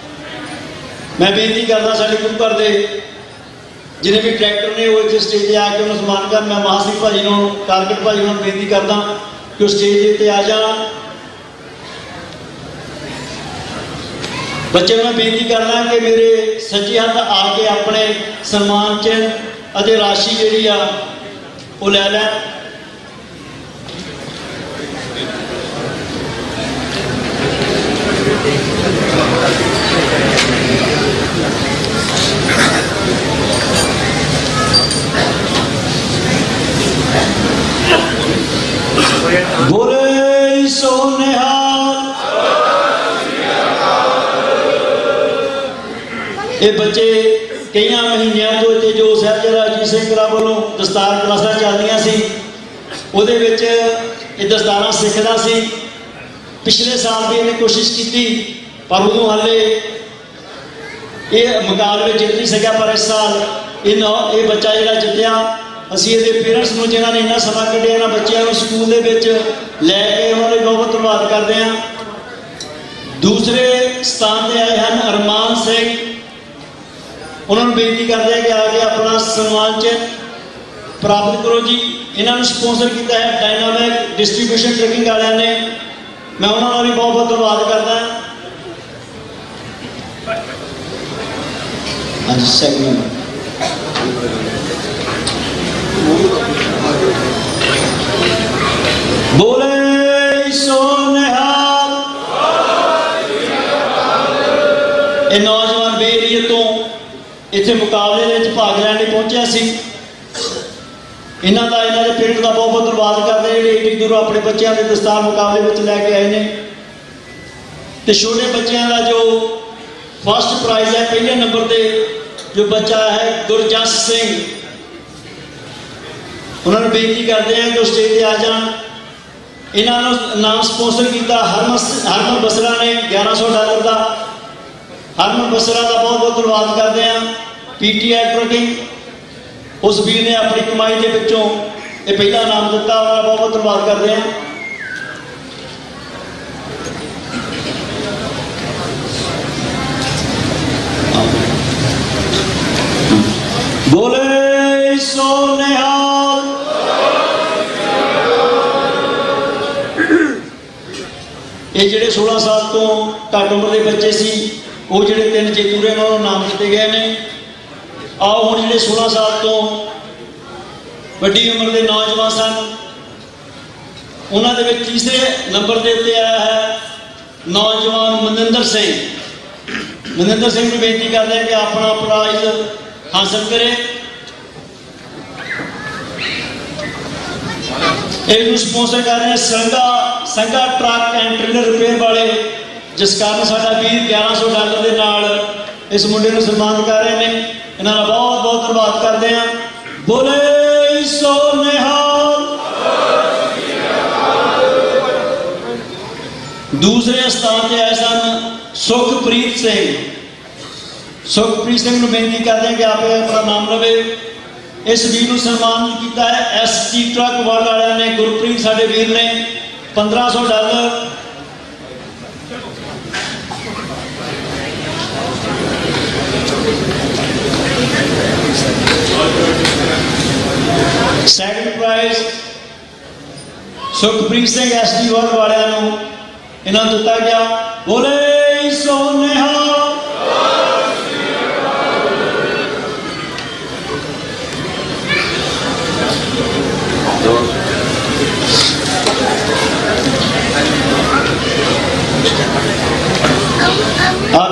ਮੈਂ ਬੇਨਤੀ ਕਰਦਾ ਸਾਡੇ ਗੁਰੂ ਘਰ ਦੇ ਜਿਹਨੇ ਵੀ ਡਾਇਰੈਕਟਰ ਨੇ ਉਹ ਇੱਥੇ ਸਟੇਜ ਤੇ ਆ ਕੇ ਉਹਨੂੰ ਸਨਮਾਨ ਕਰਨ। ਮੈਂ ਮਹਾਸੀ ਭਾਜੀ ਨੂੰ, ਕਾਰਕਟ ਭਾਜੀ ਨੂੰ ਬੇਨਤੀ ਕਰਦਾ ਕਿ ਉਹ ਸਟੇਜ ਦੇ ਉੱਤੇ ਆ ਜਾਣ। ਬੱਚੇ ਨੂੰ ਮੈਂ ਬੇਨਤੀ ਕਰਦਾ ਕਿ ਮੇਰੇ ਸੱਜੇ ਹੱਥ ਆ ਕੇ ਆਪਣੇ ਸਨਮਾਨ ਚਿੰਨ੍ਹ ਅਤੇ ਰਾਸ਼ੀ ਜਿਹੜੀ ਆ ਉਹ ਲੈ ਲੈਣ। ਬੋਲੇ ਸੋ ਨਿਹਾਲ। ਇਹ ਬੱਚੇ ਕਈਆਂ ਮਹੀਨਿਆਂ ਤੋਂ ਇੱਥੇ ਜੋ ਸਾਹਿਬਜ਼ਾਦਾ ਅਜੀਤ ਸਿੰਘ ਕਲੱਬ ਵੱਲੋਂ ਦਸਤਾਰ ਕਲਾਸਾਂ ਚੱਲਦੀਆਂ ਸੀ ਉਹਦੇ ਵਿੱਚ ਇਹ ਦਸਤਾਰਾਂ ਸਿੱਖਦਾ ਸੀ। ਪਿਛਲੇ ਸਾਲ ਵੀ ਇਹਨੇ ਕੋਸ਼ਿਸ਼ ਕੀਤੀ ਪਰ ਉਦੋਂ ਹਾਲੇ ਇਹ ਮੁਕਾਬਲੇ ਜਿੱਤ ਨਹੀਂ ਸਕਿਆ। ਪਰ ਇਸ ਸਾਲ ਇਹ ਬੱਚਾ ਜਿਹੜਾ ਜਿੱਤਿਆ ਅਸੀਂ ਇਹਦੇ ਪੇਰੈਂਟਸ ਨੂੰ ਜਿਨ੍ਹਾਂ ਨੇ ਇੰਨਾ ਸਮਾਂ ਕੱਢਿਆ ਇਹਨਾਂ ਬੱਚਿਆਂ ਨੂੰ ਸਕੂਲ ਦੇ ਵਿੱਚ ਲੈ ਕੇ ਉਹਨਾਂ ਦਾ ਬਹੁਤ ਧੰਨਵਾਦ ਕਰਦੇ ਹਾਂ। ਦੂਸਰੇ ਸਥਾਨ ਤੇ ਆਏ ਹਨ ਅਰਮਾਨ ਸਿੰਘ, ਉਹਨਾਂ ਨੂੰ ਬੇਨਤੀ ਕਰਦੇ ਹਾਂ ਕਿ ਆ ਕੇ ਆਪਣਾ ਸਨਮਾਨ ਚਿੰਨ੍ਹ ਪ੍ਰਾਪਤ ਕਰੋ ਜੀ। ਇਹਨਾਂ ਨੂੰ ਸਪਾਂਸਰ ਕੀਤਾ ਹੈ ਡਾਇਨਾਮਿਕ ਡਿਸਟ੍ਰੀਬਿਊਸ਼ਨ ਟਰੱਕਿੰਗ ਵਾਲਿਆਂ ਨੇ, ਮੈਂ ਉਹਨਾਂ ਦਾ ਵੀ ਬਹੁਤ ਬਹੁਤ ਧੰਨਵਾਦ ਕਰਦਾ ਹਾਂ। ਹਾਂਜੀ ਸੈਕਿੰਡ ਬੋਲੇ ਸੋ ਨਿਹਾਲ। ਇਹ ਨੌਜਵਾਨ ਬੇਰੀਏ ਤੋਂ ਇੱਥੇ ਮੁਕਾਬਲੇ ਦੇ ਵਿੱਚ ਭਾਗ ਲੈਣ ਲਈ ਪਹੁੰਚਿਆ ਸੀ। ਇਹਨਾਂ ਦੇ ਪਿੰਡ ਦਾ ਬਹੁਤ ਬਹੁਤ ਧੰਨਵਾਦ ਕਰਦੇ ਜਿਹੜੇ ਏਡੀ ਦੂਰੋਂ ਆਪਣੇ ਬੱਚਿਆਂ ਦੇ ਦਸਤਾਰ ਮੁਕਾਬਲੇ ਵਿੱਚ ਲੈ ਕੇ ਆਏ ਨੇ। ਤੇ ਛੋਟੇ ਬੱਚਿਆਂ ਦਾ ਜੋ ਫਸਟ ਪ੍ਰਾਈਜ਼ ਹੈ, ਪਹਿਲੇ ਨੰਬਰ ਤੇ ਜੋ ਬੱਚਾ ਹੈ ਗੁਰਜਸ ਸਿੰਘ, ਉਹਨਾਂ ਨੂੰ ਬੇਨਤੀ ਕਰਦੇ ਹਾਂ ਕਿ ਉਹ ਸਟੇਜ ਤੇ ਆ ਜਾਣ। ਇਹਨਾਂ ਨੂੰ ਨਾਮ ਸਪਾਂਸਰ ਕੀਤਾ ਹਰਮਨ ਬਸਰਾ ਨੇ $1100 ਦਾ। ਹਰਮਨ ਬਸਰਾ ਦਾ ਬਹੁਤ ਬਹੁਤ ਧੰਨਵਾਦ ਕਰਦੇ ਹਾਂ। PTI ਟਰੱਕਿੰਗ, ਉਸ ਵੀਰ ਨੇ ਆਪਣੀ ਕਮਾਈ ਦੇ ਵਿੱਚੋਂ ਇਹ ਪਹਿਲਾ ਨਾਮ ਦਿੱਤਾ, ਉਹਨਾਂ ਦਾ ਬਹੁਤ ਬਹੁਤ ਧੰਨਵਾਦ ਕਰਦੇ ਹਾਂ। ਬੋਲੇ ਸੋ ਨਿਹਾਲ। ਇਹ ਜਿਹੜੇ 16 ਸਾਲ ਤੋਂ ਘੱਟ ਉਮਰ ਦੇ ਬੱਚੇ ਸੀ, ਉਹ ਜਿਹੜੇ 3 ਜੇਤੂ ਨੇ ਉਹਨਾਂ ਨੂੰ ਨਾਮ ਦਿੱਤੇ ਗਏ ਨੇ। ਆਓ ਹੁਣ ਜਿਹੜੇ 16 ਸਾਲ ਤੋਂ ਵੱਡੀ ਉਮਰ ਦੇ ਨੌਜਵਾਨ ਸਨ, ਉਹਨਾਂ ਦੇ ਵਿੱਚ ਤੀਸਰੇ ਨੰਬਰ ਦੇ ਉੱਤੇ ਆਇਆ ਹੈ ਨੌਜਵਾਨ ਮਨਿੰਦਰ ਸਿੰਘ। ਮਨਿੰਦਰ ਸਿੰਘ ਨੂੰ ਬੇਨਤੀ ਕਰਦੇ ਹਾਂ ਕਿ ਆਪਣਾ ਪ੍ਰਾਈਜ਼ ਹਾਸਲ ਕਰੇ। ਇਹਨੂੰ ਸਪਾਂਸਰ ਕਰ ਰਹੇ Sangha truck and trailer repair ਵਾਲੇ, ਜਿਸ ਕਾਰਨ ਸਾਡਾ ਵੀਰ $1100 ਦੇ ਨਾਲ ਇਸ ਮੁੰਡੇ ਨੂੰ ਸਨਮਾਨਿਤ ਕਰ ਰਹੇ ਨੇ। ਇਹਨਾਂ ਦਾ ਬਹੁਤ ਬਹੁਤ ਧੰਨਵਾਦ ਕਰਦੇ ਹਾਂ। ਬੋਲੇ ਸੋ ਨਿਹਾਲ। ਦੂਸਰੇ ਸਥਾਨ ਤੇ ਆਏ ਸਨ ਸੁਖਪ੍ਰੀਤ ਸਿੰਘ। ਸੁਖਪ੍ਰੀਤ ਸਿੰਘ ਨੂੰ ਬੇਨਤੀ ਕਰਦੇ ਹਾਂ ਕਿ ਆਪੇ ਆਪਣਾ ਨਾਮ ਲਵੇ। ਇਸ ਵੀਰ ਨੂੰ ਸਨਮਾਨਿਤ ਕੀਤਾ ਹੈ ST ਟਰੱਕ ਵਰਲਡ ਵਾਲਿਆਂ ਨੇ। ਗੁਰਪ੍ਰੀਤ ਸਾਡੇ ਵੀਰ ਨੇ $1500। Second prize Sukhpreet Singh ST world ਵਾਲਿਆਂ ਨੂੰ ਇਹਨਾਂ ਨੂੰ ਦਿੱਤਾ ਗਿਆ। ਬੋਲੇ ਸੋ ਨਿਹਾਲ।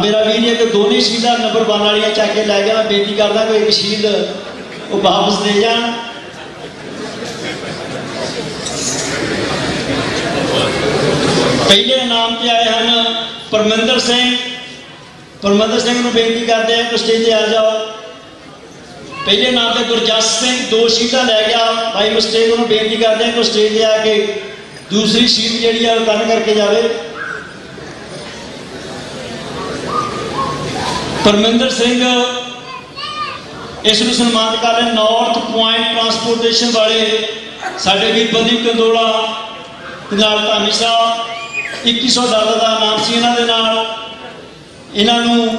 ਮੇਰਾ ਵੀਰ ਇੱਕ ਦੋਨੇ ਸ਼ਹੀਦਾਂ ਨੰਬਰ 1 ਵਾਲੀਆਂ ਚੱਕ ਕੇ ਲੈ ਗਿਆ। ਮੈਂ ਬੇਨਤੀ ਕਰਦਾ ਕੋਈ ਇੱਕ ਸ਼ਹੀਦ ਉਹ ਵਾਪਸ ਦੇ ਜਾਣ। ਪਹਿਲੇ ਇਨਾਮ ਤੇ ਆਏ ਹਨ ਪਰਮਿੰਦਰ ਸਿੰਘ। ਪਰਮਿੰਦਰ ਸਿੰਘ ਨੂੰ ਬੇਨਤੀ ਕਰਦੇ ਹਾਂ ਕਿ ਸਟੇਜ ਤੇ ਆ ਜਾਓ। ਪਹਿਲੇ ਇਨਾਮ ਤੇ ਗੁਰਜਸ ਸਿੰਘ 2 ਸ਼ਹੀਦਾਂ ਲੈ ਗਿਆ। ਭਾਈ ਮਿਸਟੇਕ ਨੂੰ ਬੇਨਤੀ ਕਰਦੇ ਹਾਂ ਕਿ ਸਟੇਜ ਤੇ ਆ ਕੇ ਦੂਸਰੀ ਸ਼ਹੀਦ ਜਿਹੜੀ ਆ ਉਹ ਰਿਟਰਨ ਕਰਕੇ ਜਾਵੇ। ਪਰਮਿੰਦਰ ਸਿੰਘ ਇਸ ਨੂੰ ਸਨਮਾਨਿਤ ਕਰ ਰਹੇ ਨਾਰਥ ਪੁਆਇੰਟ ਟਰਾਂਸਪੋਰਟੇਸ਼ਨ ਵਾਲੇ ਸਾਡੇ ਵੀਰ ਬਲਦੀਪ ਕੰਦੋਲਾ ਤੇ ਨਾਲ ਧਾਮੀ ਸਾਹਿਬ। $2100 ਦਾ ਇਨਾਮ ਸੀ ਇਹਨਾਂ ਦੇ ਨਾਲ। ਇਹਨਾਂ ਨੂੰ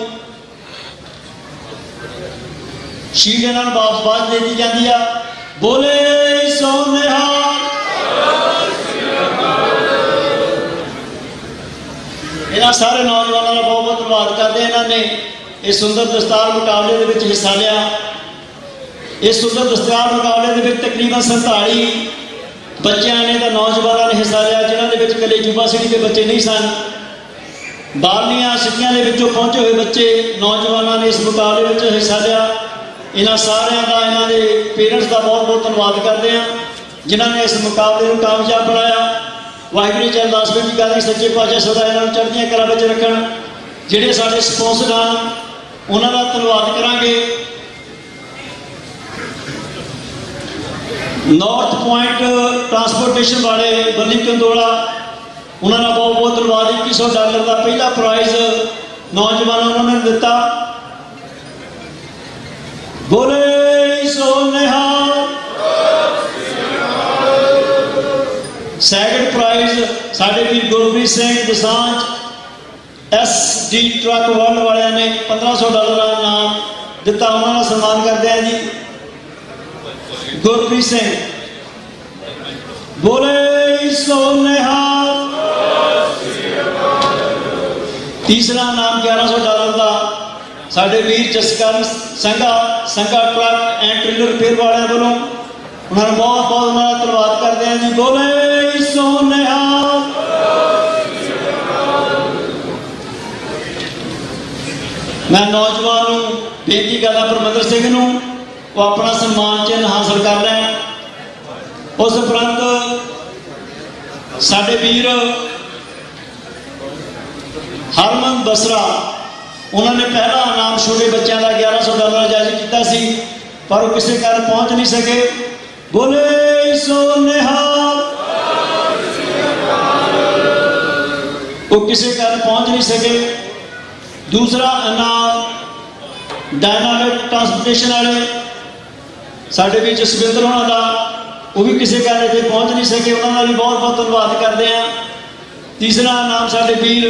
ਸ਼ੀਟ ਇਹਨਾਂ ਨੂੰ ਵਾਪਸ ਬਾਅਦ ਦੇ ਦਿੱਤੀ ਜਾਂਦੀ ਆ। ਬੋਲੇ ਸੋ ਨਿਹਾਲ। ਇਹਨਾਂ ਸਾਰੇ ਨੌਜਵਾਨਾਂ ਦਾ ਬਹੁਤ ਬਹੁਤ ਧੰਨਵਾਦ ਕਰਦੇ। ਇਹਨਾਂ ਨੇ ਇਸ ਸੁੰਦਰ ਦਸਤਾਰ ਮੁਕਾਬਲੇ ਦੇ ਵਿੱਚ ਹਿੱਸਾ ਲਿਆ। ਇਸ ਸੁੰਦਰ ਦਸਤਾਰ ਮੁਕਾਬਲੇ ਦੇ ਵਿੱਚ ਤਕਰੀਬਨ 47 ਬੱਚਿਆਂ ਨੇ ਤਾਂ ਨੌਜਵਾਨਾਂ ਨੇ ਹਿੱਸਾ ਲਿਆ, ਜਿਨ੍ਹਾਂ ਦੇ ਵਿੱਚ ਇਕੱਲੇ ਯੂਨੀਵਰਸਿਟੀ ਦੇ ਬੱਚੇ ਨਹੀਂ ਸਨ। ਬਾਹਰਲੀਆਂ ਸਿੱਖਿਆਂ ਦੇ ਵਿੱਚੋਂ ਪਹੁੰਚੇ ਹੋਏ ਬੱਚੇ ਨੌਜਵਾਨਾਂ ਨੇ ਇਸ ਮੁਕਾਬਲੇ ਵਿੱਚ ਹਿੱਸਾ ਲਿਆ। ਇਹਨਾਂ ਸਾਰਿਆਂ ਦਾ, ਇਹਨਾਂ ਦੇ ਪੇਰੈਂਟਸ ਦਾ ਬਹੁਤ ਬਹੁਤ ਧੰਨਵਾਦ ਕਰਦੇ ਹਾਂ, ਜਿਨ੍ਹਾਂ ਨੇ ਇਸ ਮੁਕਾਬਲੇ ਨੂੰ ਕਾਮਯਾਬ ਬਣਾਇਆ। ਵਾਹਿਗੁਰੂ ਜੀ ਅਰਦਾਸ ਬੇਨਤੀ ਕਰਦੇ ਸੱਚੇ ਪਾਤਸ਼ਾਹ ਸਦਾ ਇਹਨਾਂ ਨੂੰ ਚੜ੍ਹਦੀਆਂ ਕਲਾਂ ਵਿੱਚ ਰੱਖਣ। ਜਿਹੜੇ ਸਾਡੇ ਸਪਾਂਸਰ ਹਨ ਉਹਨਾਂ ਦਾ ਧੰਨਵਾਦ ਕਰਾਂਗੇ। ਨਾਰਥ ਪੁਆਇੰਟ ਟਰਾਂਸਪੋਰਟੇਸ਼ਨ ਵਾਲੇ ਬਲਦੀਪ ਕੰਦੋਲਾ, ਉਹਨਾਂ ਦਾ ਬਹੁਤ ਬਹੁਤ ਧੰਨਵਾਦ। $2100 ਦਾ ਪਹਿਲਾ ਪ੍ਰਾਈਜ਼ ਨੌਜਵਾਨਾਂ ਨੇ ਦਿੱਤਾ। ਬੋਲੇ ਸੋ ਨਿਹਾਲ। साढ़े वीर Gurpreet Singh Dosanjh SD truck world वाले ने $1500 का इनाम दिता, उन्होंने सम्मान करते हैं जी। गुरप्रीत सिंह बोले सो निहाल। तीसरा इनाम $1100 का साढ़े वीर जसकरण संघा ट्रक एंड ट्रेलर रिपेयर वाले वालों, उन्होंने बहुत बहुत उन्होंने धन्यवाद करते हैं जी। बोले सो निहाल। मैं नौजवान बेनती करना परमिंदर सिंह नूं वो अपना सम्मान चिन्ह हासिल कर लैन। उस उपरंत साडे वीर हरमन बसरा, उन्होंने पहला इनाम छोटे बच्चों का $1100 जारी किया सी, पर वो किसी कारण पहुंच नहीं सके। बोले सो निहाल। वो किसी कारण पहुंच नहीं सके। दूसरा इनाम डायनामिक ट्रांसपोर्टेशन वाले साढ़े भी जसविंदर होना का, वो भी किसी कारण इतने पहुंच नहीं सके, उन्होंने भी बहुत बहुत धन्यवाद करते हैं। तीसरा इनाम साढ़े वीर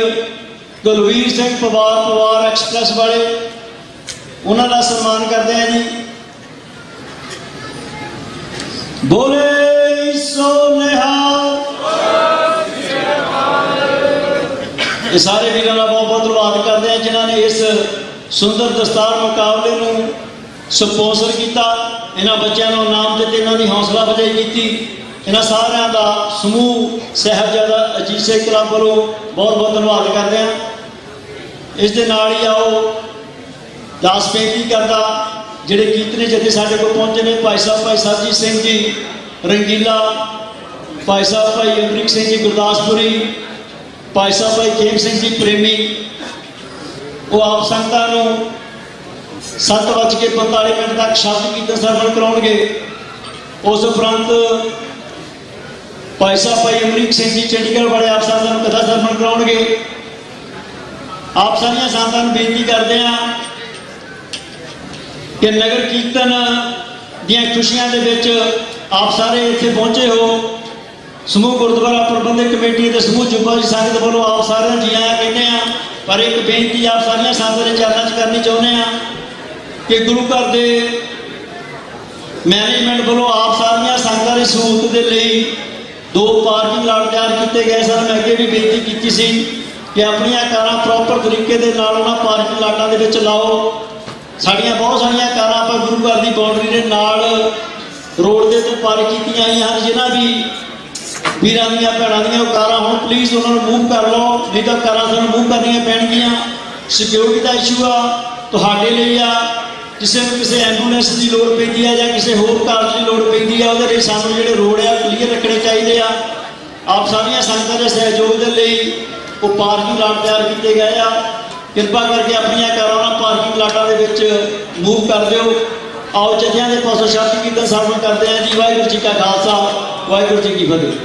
कुलवीर सिंह पवार एक्सप्रैस वाले, उन्होंने सम्मान करते हैं जी। बोले सो निहाल। ये सारे वीरों का बहुत बहुत धन्यवाद करते हैं जिन्होंने इस सुंदर दस्तार मुकाबले में स्पॉन्सर किया, इन्होंने बच्चों को नाम देते, इन्हों की हौसला अफजाई की। इन्होंने सारिਆਂ का समूह साहिबजादा अजीत सिंह क्लब वालों बहुत बहुत धन्यवाद करते हैं। इस दे नाल ही आओ दास बेनती करता ਜਿਹੜੇ ਕੀਰਤਨੀ ਜਥੇ ਸਾਡੇ ਕੋਲ ਪਹੁੰਚੇ ਨੇ, ਭਾਈ ਸਰਜੀਤ ਸਿੰਘ ਜੀ ਰੰਗੀਲਾ, ਭਾਈ ਸਾਹਿਬ ਭਾਈ ਅਮਰੀਕ ਸਿੰਘ ਜੀ ਗੁਰਦਾਸਪੁਰੀ, ਭਾਈ ਸਾਹਿਬ ਭਾਈ ਖੇਮ ਸਿੰਘ ਜੀ ਪ੍ਰੇਮੀ, ਉਹ ਆਪ ਸੰਗਤਾਂ ਨੂੰ 7:45 ਤੱਕ ਸ਼ਬਦ ਕੀਰਤਨ ਸਰਵਣ ਕਰਾਉਣਗੇ। ਉਸ ਉਪਰੰਤ ਭਾਈ ਸਾਹਿਬ ਭਾਈ ਅਮਰੀਕ ਸਿੰਘ ਜੀ ਚੰਡੀਗੜ੍ਹ ਵਾਲੇ ਆਪ ਸੰਗਤਾਂ ਨੂੰ ਕਥਾ ਸਰਵਣ ਕਰਾਉਣਗੇ। ਆਪ ਸਾਰੀਆਂ ਸੰਗਤਾਂ ਨੂੰ ਬੇਨਤੀ ਕਰਦੇ ਹਾਂ कि नगर कीर्तन दियां खुशियां दे विच आप सारे इत्थे पहुंचे हो। समूह गुरुद्वारा प्रबंधक कमेटी के समूह जुब्बा जी संगत वालों आप सारे जी आया कहते हैं, पर एक बेनती आप सारिया संगतां दे चरणों च करनी चाहुंदे हैं कि गुरु घर के मैनेजमेंट वालों आप सारिया संगतां दी सहूलत के लिए 2 पार्किंग लाट तैयार किए गए सन। मैं अगे भी बेनती की सी कि अपनियां कारां प्रॉपर तरीके दे नाल उन्हां पार्किंग लाटां दे विच लाओ। साड़ियाँ बहुत सारिया कारां पर गुरु घर की बाउंड्री के नाल रोड के उत्ते पार्क कीतियां आईयां हन। जिन्हां भी वीरां दीयां भैणां दीयां कारां होण प्लीज़ उन्होंने मूव कर लो, नहीं तो कारां सानूं मूव करनियां पैणगियां। सिक्योरिटी का इशू आ तुहाडे लई आ, किसी नूं किसी एंबूलेंस की लोड़ पैंदी है जां किसी होर कार की लोड़ पैंदी है, उहदे लई सानूं जिहड़े रोड आ क्लीयर रखने चाहिए आ। आप सारिया संगतां दे सहयोग दे लई वो पार्किंग लाट तैयार किए गए आ। कृपा करके अपनी कारां पार्किंग लाटा के मूव कर दो। आओ जथियां के पासों शब्द कीर्तन सरवण करते हैं जी। वाहिगुरू जी का खालसा, वाहिगुरू जी की फतेह।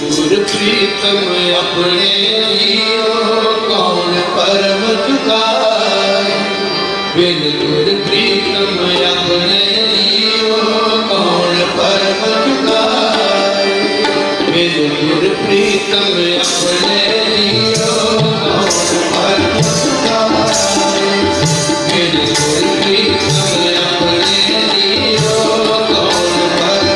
गुर प्रीतम अपने लियो कौन परम चुकाए। बिन गुर प्रीतम अपने लियो कौन परम चुकाए। बिन गुर प्रीतम अपने लियो कौन परम चुकाए। बिन गुर प्रीतम अपने लियो कौन परम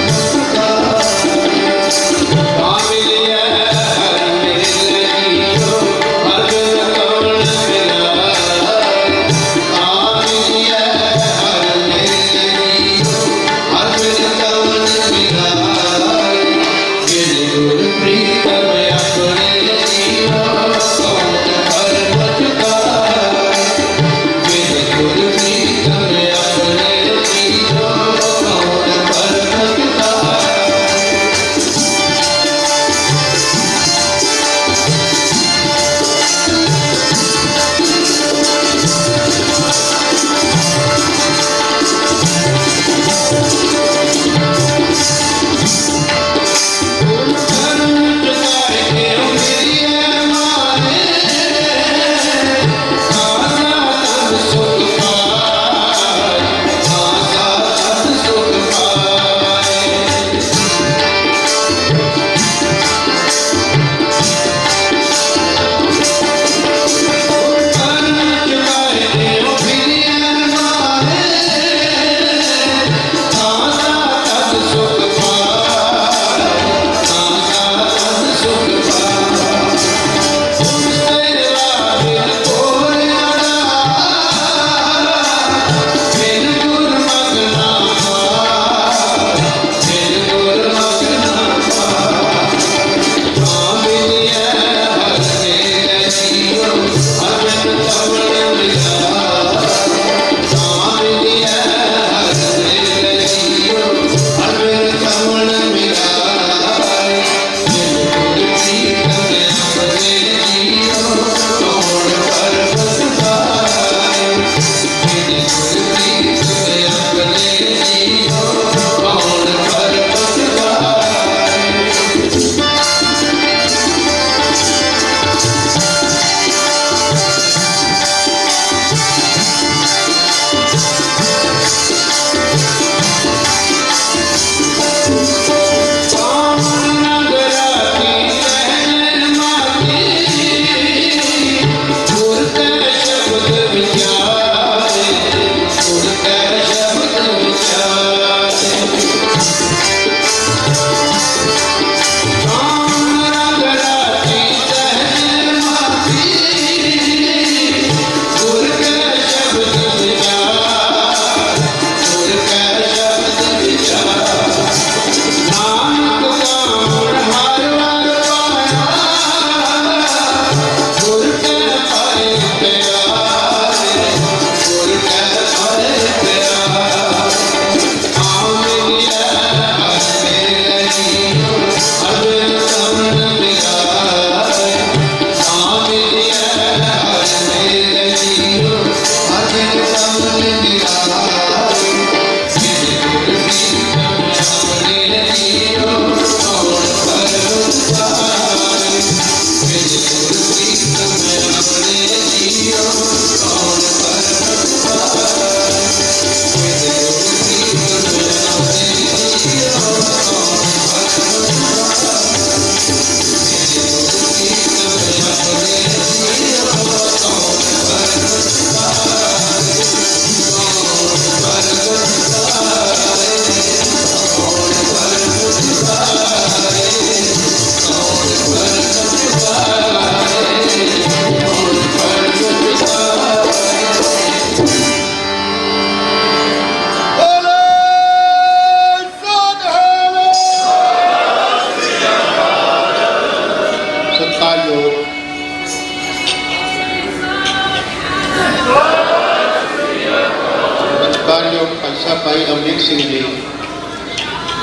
भाई अमरीक सिंह जी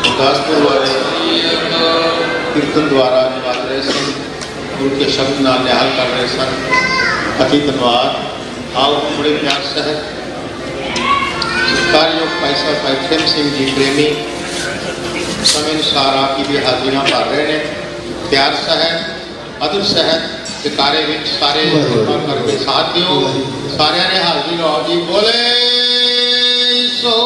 गुरदासपुर वाले कीर्तन द्वारा निभाग रहे सन, उनके शब्द नाल निहाल कर रहे सन। अति धन्यवाद। आओ बड़े प्यार सहित सरकारयोग भाई साहब भाई खेम सिंह जी प्रेमी समय अनुसार आपकी भी हाजिरियाँ भर रहे हैं। प्यार सहित अदब सहित जकारे विच सारे करके साथ दियो। सारे ने हाजिर हो जी। बोले सो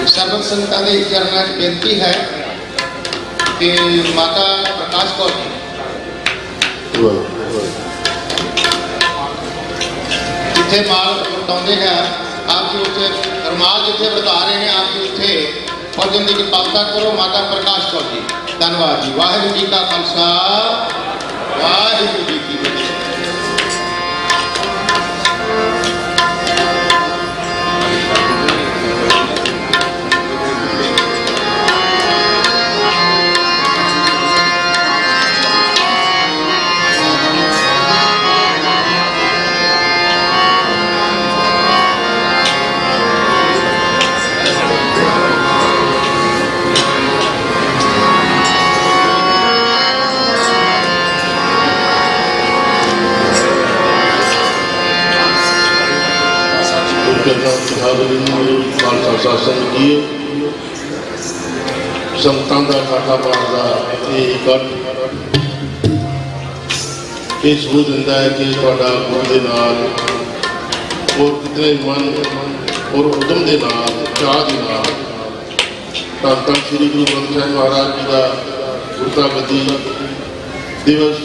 सर्वत संतां दे चरणों में बेनती है कि माता प्रकाश कौर जी जिथे माल वरताते हैं आप जी उत्थे रमाल जिथे वरता रहे हैं आप जी उत्थे पहुंचने की कृपालता करो। माता प्रकाश कौर जी धन्यवाद जी। वाहिगुरू जी का खालसा वाहिगुरू जी की फतेह। खालसा शासन की संगतां दा काटा मारदा ये इकट्ठ ये सूझ दिंदा है कि तुहाडा गुरु दे नाल और कितने मन और उदम दे नाल चाह दे नाल धन धन श्री गुरु ग्रंथ साहिब महाराज जी का गुरता गद्दी दिवस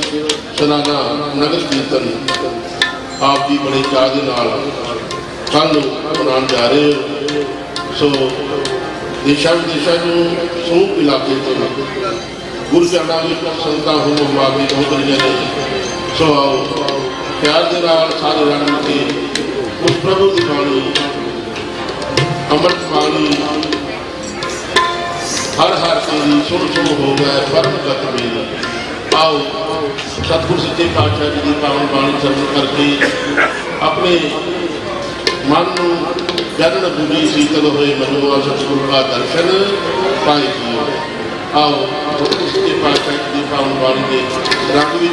सालाना नगर कीर्तन आप जी बड़े चाह दे नाल कल मनाने जा रहे हो। सो देशा विदेशा समूह इलाके तो गुरु चरणा में संगत होम हवा के बहुत रही ने। सो आओ प्यार के नाल सारे रल मिल के उस प्रभु की बाणी अमृत बाणी हर हर तेरी सुन सुन हो गए परम गत मेरी। आओ सतगुरु सच्चे पातशाह जी की पावन बाणी सरल करके अपने मन जगन बुझी शीतल हुए मनुआ सतगुरु का दर्शन पाए जियो। आओ सतगुरु सच्चे पातशाह जी की पावन बाणी के रंग भी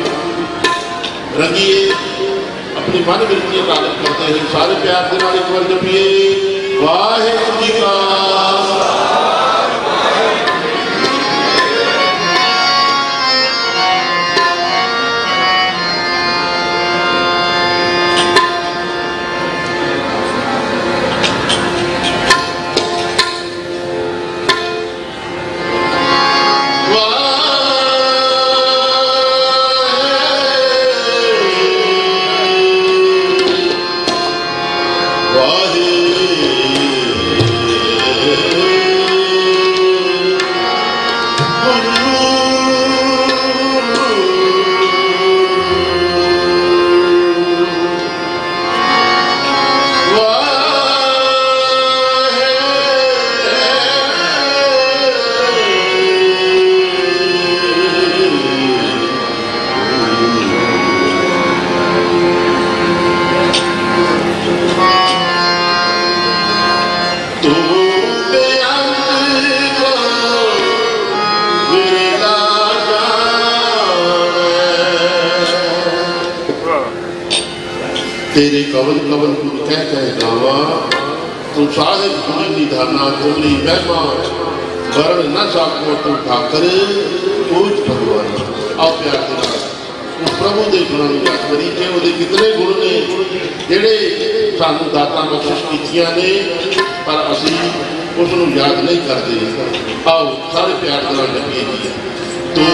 रंगिए अपनी मन वृत्ति ताकत करते हैं। सारे प्यार के नाल एक बार जपिए वाहिगुरू जी का तेरे कवन कवन कुल कह कह गावा तू साहिब गुरु निधाना तुमरी महिमा वरण न साको तू ठाकर तूज भगवान। आओ प्यार के नाल उस प्रभु के गुणां नूं याद करीए। उहदे कितने गुण ने जिहड़े सानूं दातां बख्शिश कीतियां ने पर असीं उस नूं याद नहीं करते। आओ सारे प्यार के नाल जपीए जी तू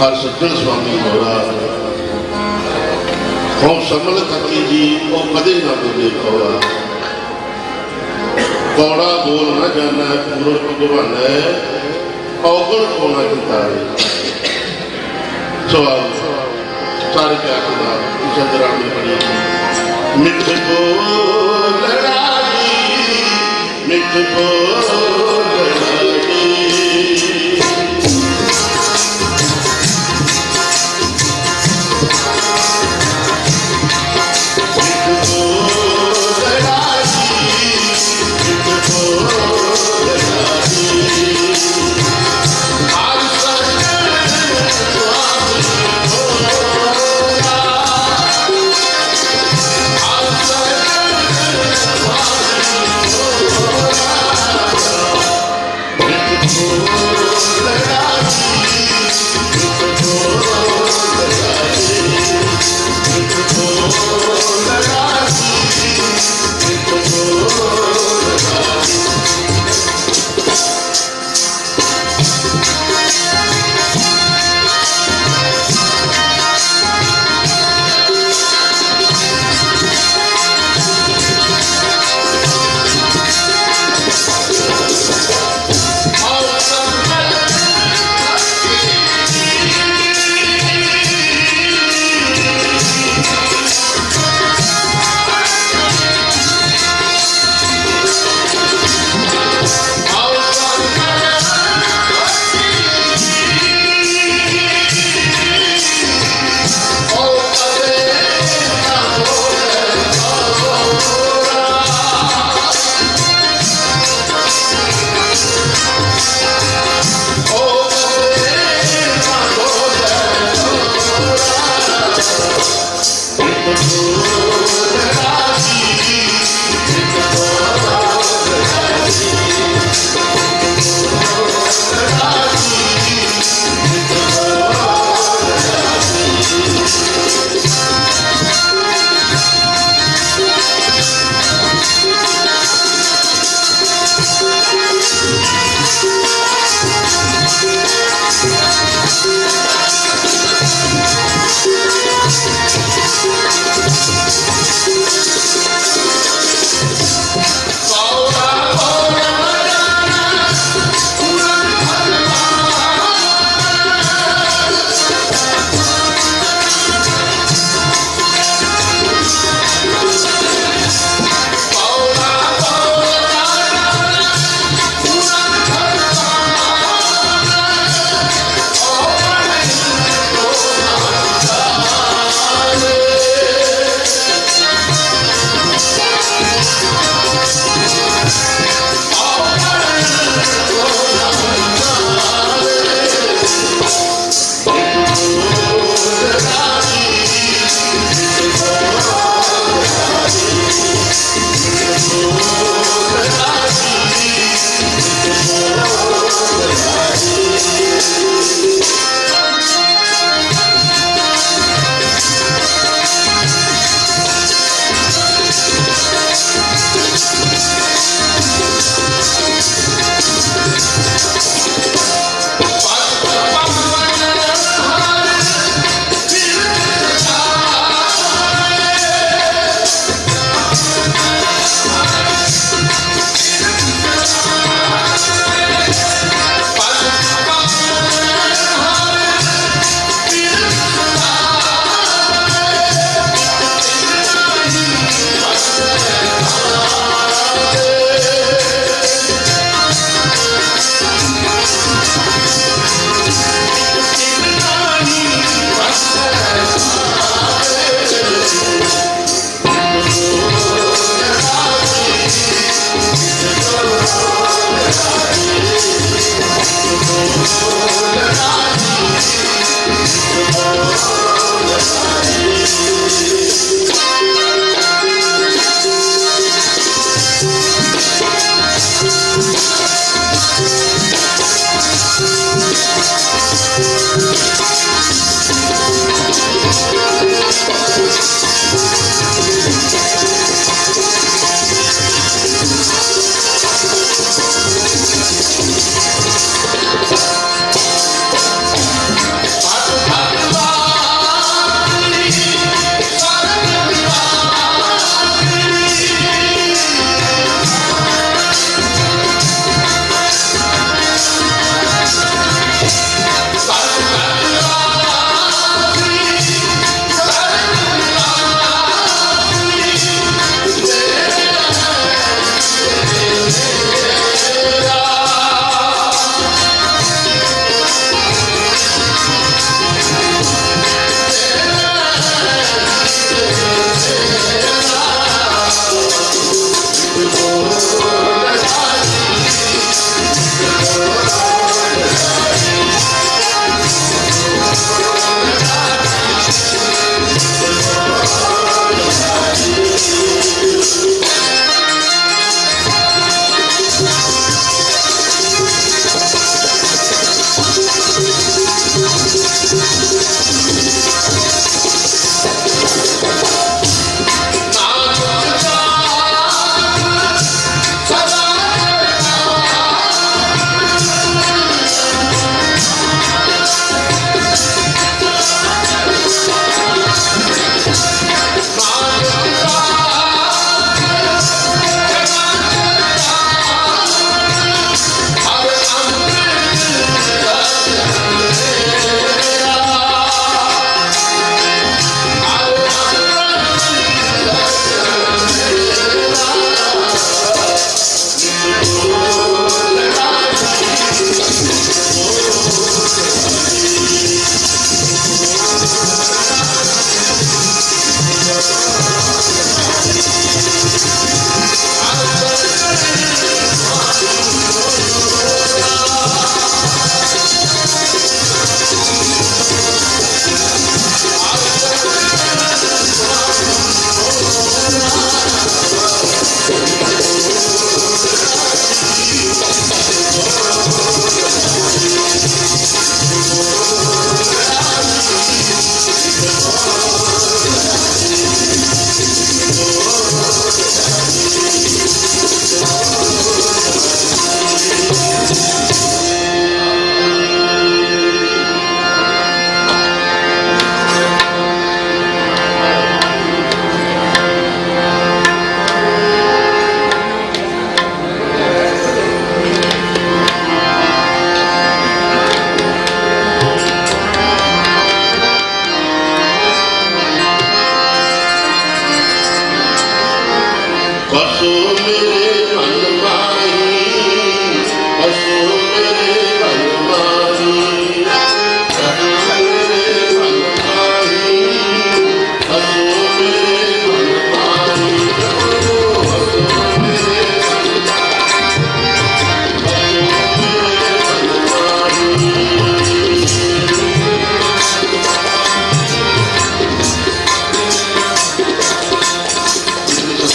ਹਰ ਸੱਜਣ ਸੁਆਮੀ ਹੋਰਾ ਹਉ ਸਮਲ ਥਕੀ ਜੀ ਉਹ ਕਦੇ ਨਾ ਬੋਲੇ ਕੌੜਾ ਕੌੜਾ ਬੋਲ ਨਾ ਜਾਣਾ ਪੁਰਸ਼ ਭਗਵਾਨ ਔਗਣ ਕੋਣਾ ਕੀਤਾ ਸਵਾਲ ਸਾਰੇ ਪਿਆਰ ਦਾ ਚੰਦਰਾ ਨੂੰ ਪੜੀ ਮਿੱਠ ਬੋਲ ਰਾਜੀ ਮਿੱਠ ਬੋਲ ਰਾਜੀ Oh बसो मेरे मन माही, बसो मेरे मन माही, बसो मेरे मन माही, बसो मेरे मन माही, बसो मेरे मन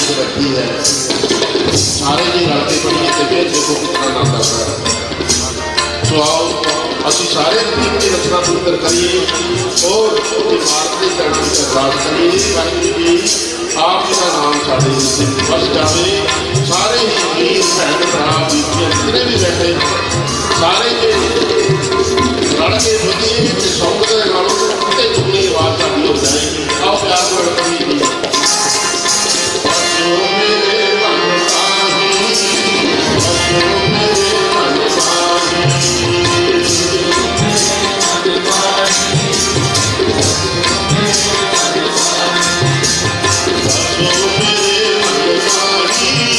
बैठी है सारे जी रल के पढ़िए तो फिर देखो कितना नाम आता है। सो आओ असं सारे धीम की रचना सुनकर करिए और इमारत के चरण की अरदास करिए वाहिगुरू जी आप जी का नाम साढ़े बस जाए। सारे ही वीर भैन भरा बीतियां जितने भी बैठे सारे के रल के बुझिए सौंग के नालों कितने दुगनी आवाज साड़ी हो जाएगी। आओ प्यार में करिए जी बसो मेरे मन माही, बसो मेरे मन माही, बसो मेरे मन माही, बसो मेरे मन माही।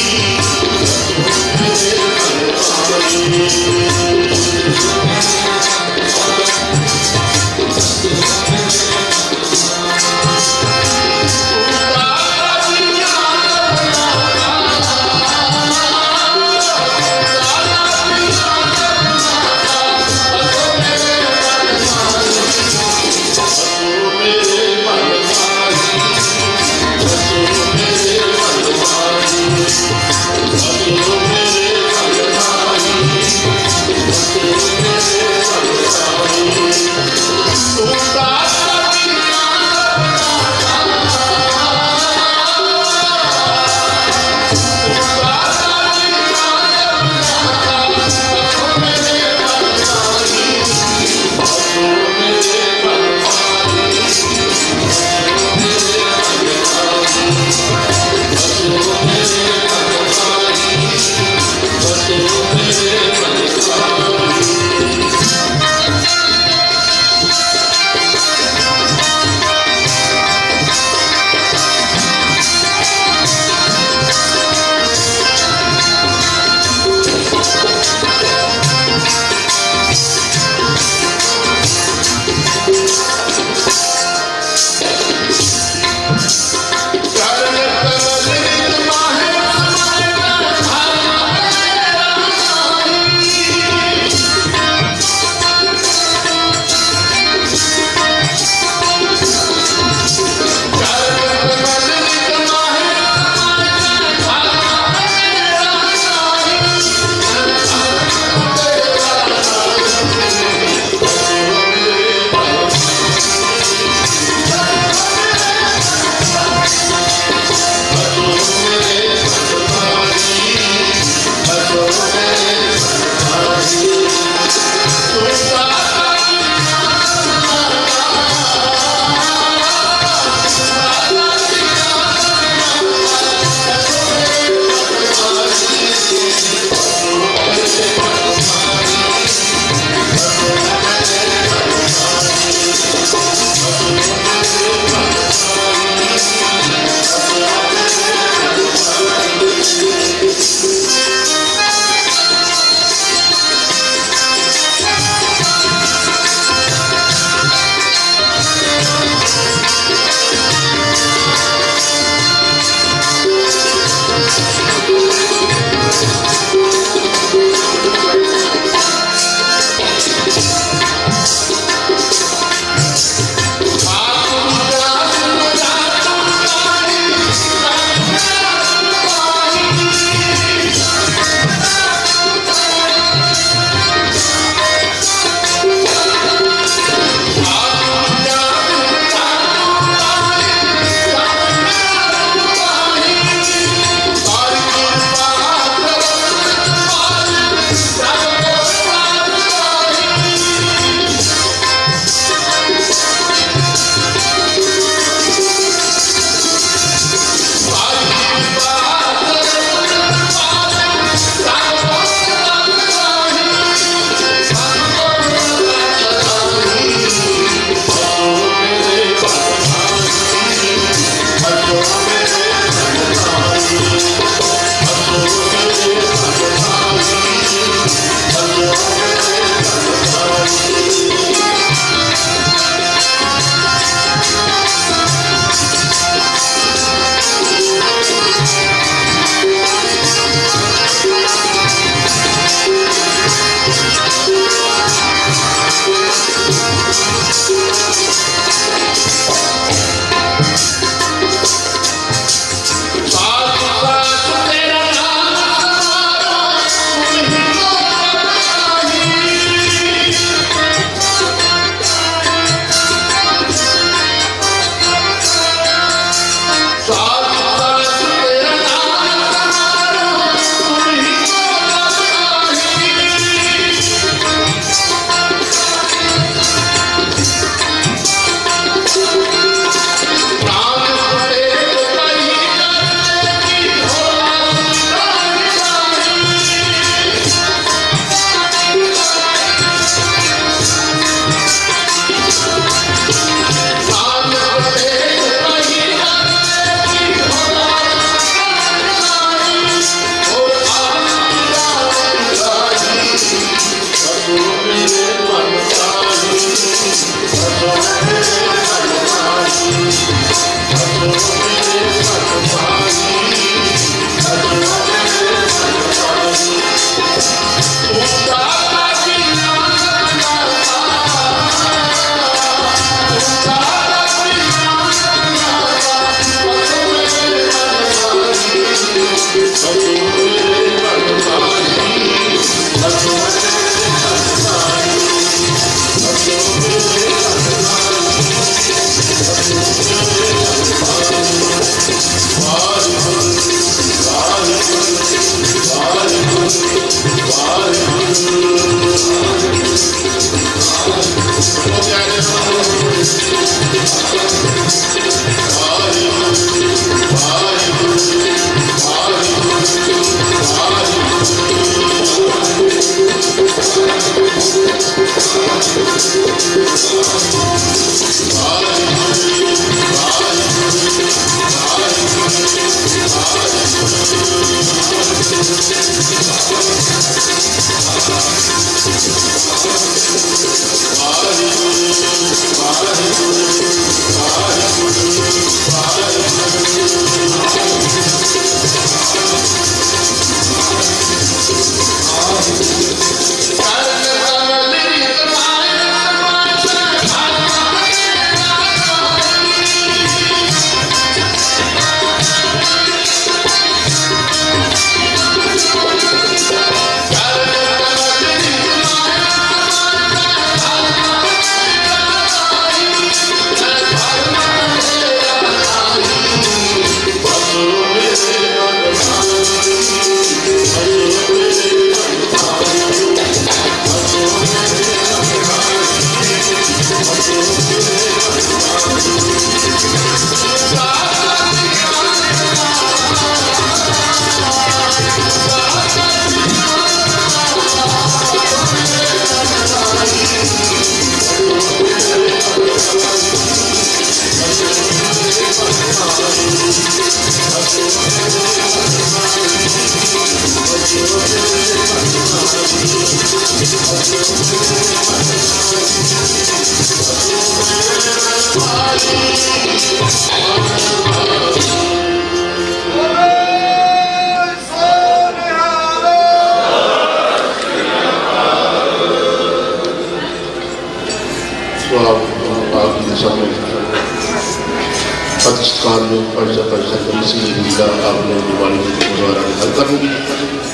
मानयोग पातशाह कबीर सिंह जी का आपने दिवाली गुरुद्वारा में हल करूँगी।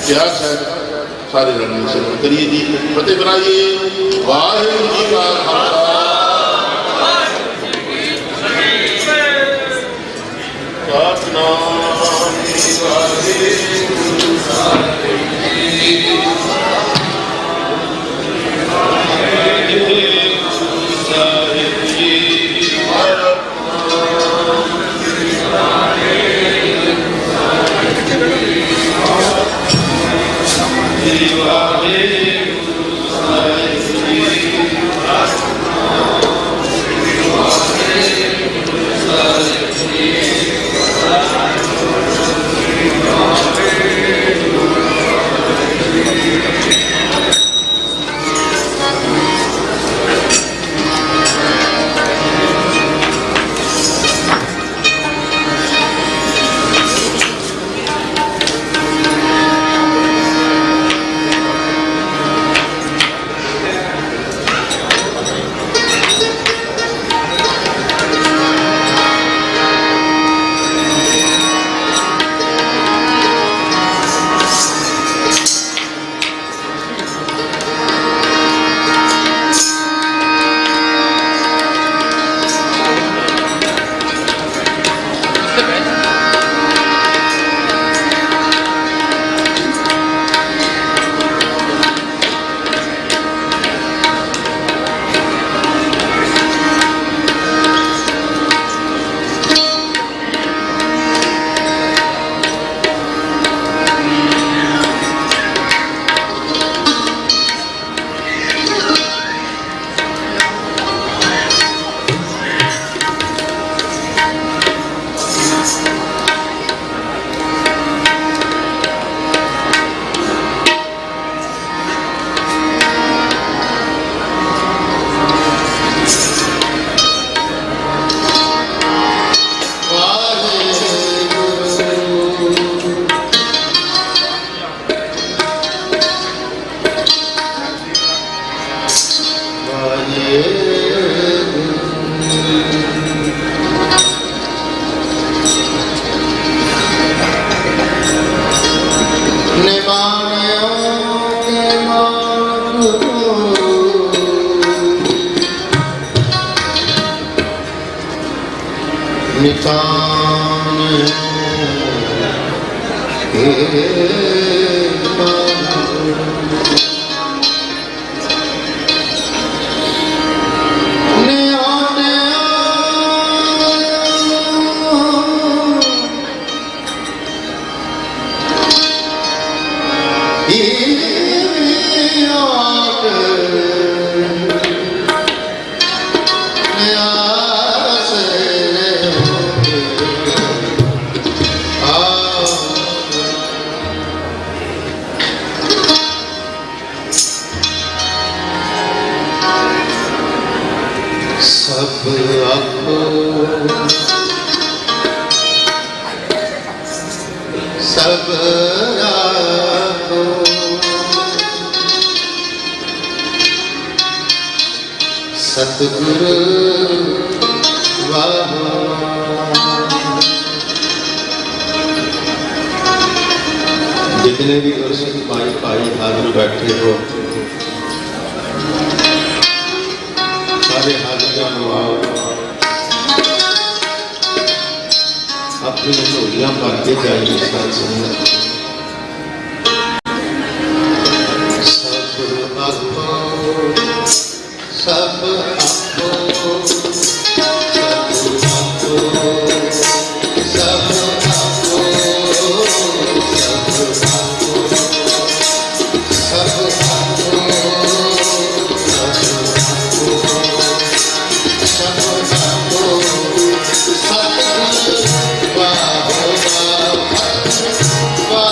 प्रयास है सारे रंग से करिए जी, फतेह बनाइए। वाहिगुरू जी का खालसा जितने भी गुरसिख भाई भाई हाजिर बैठे हो, सारे हाजिर अपनी झोलियां भर के जाइए। साथ संगत सब आपो सब आपो वाह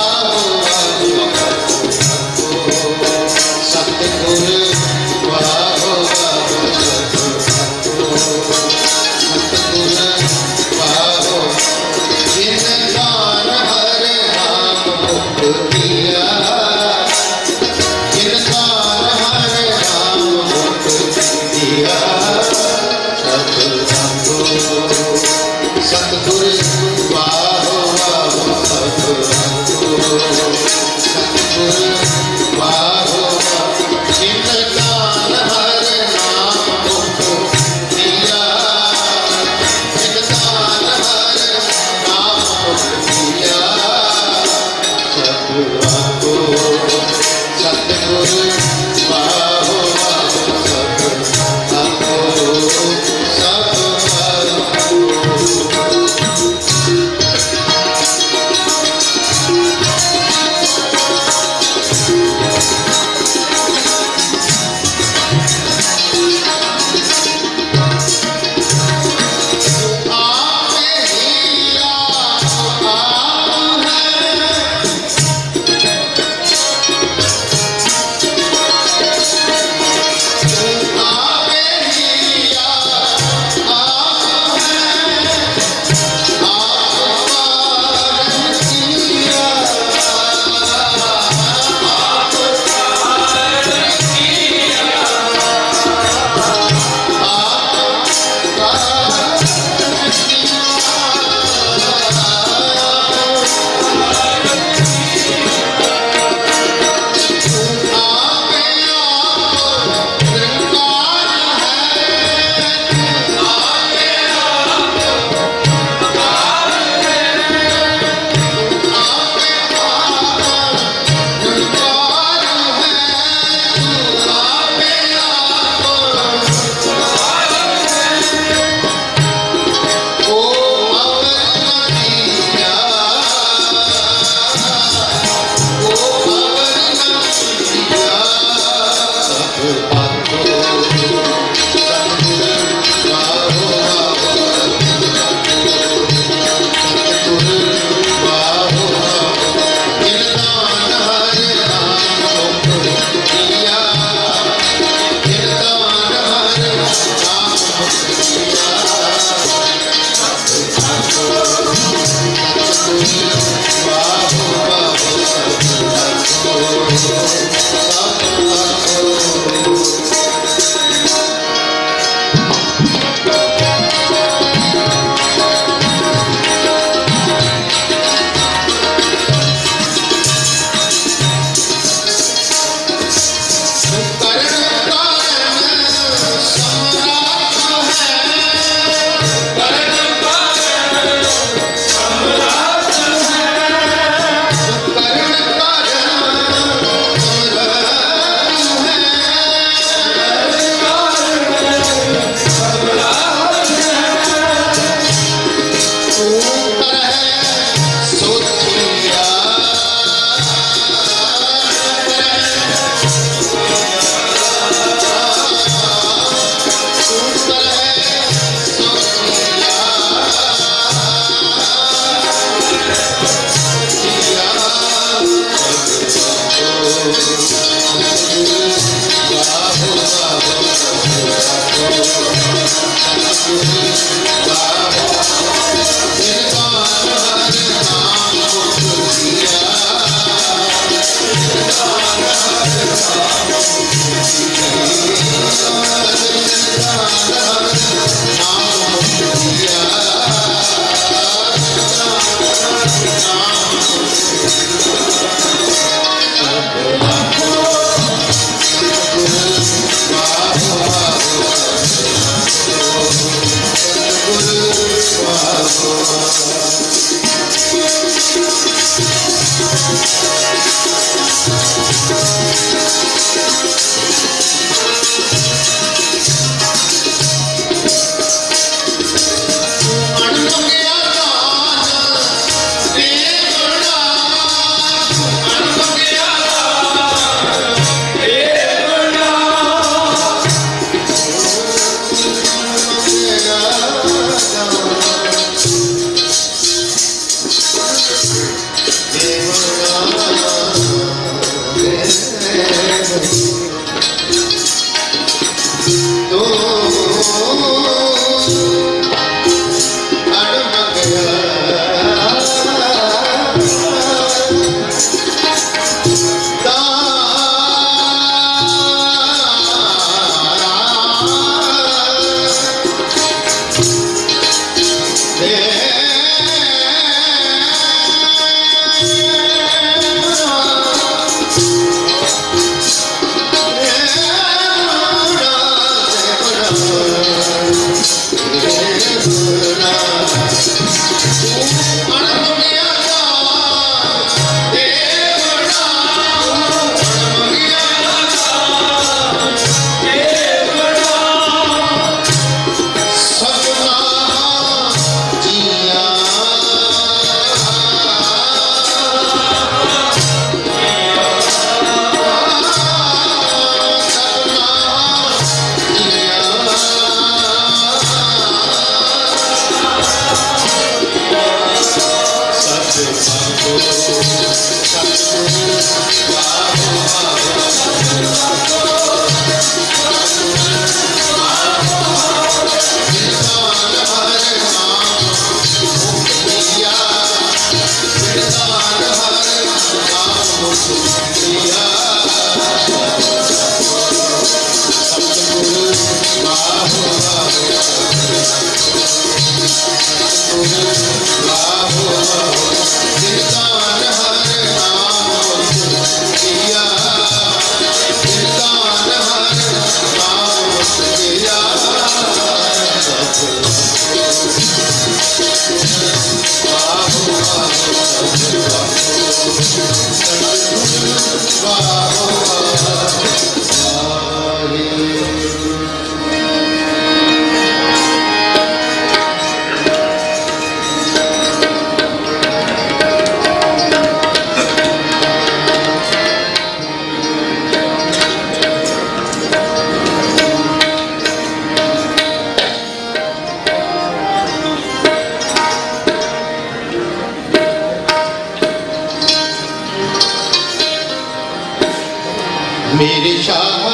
मेरे शाह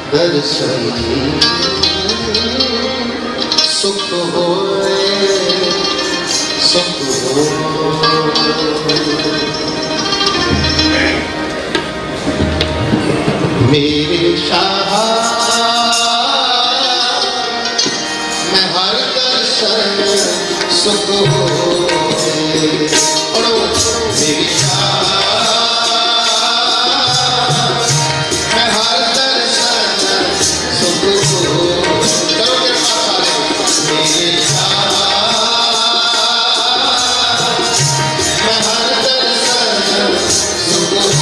दर्शन सुख होए सुख हो मेरे शाह मैं हर दर्शन सुख होए मेरे शाह मैं हर दर्शन सुख होए मेरे शाह मैं हर दर्शन सुख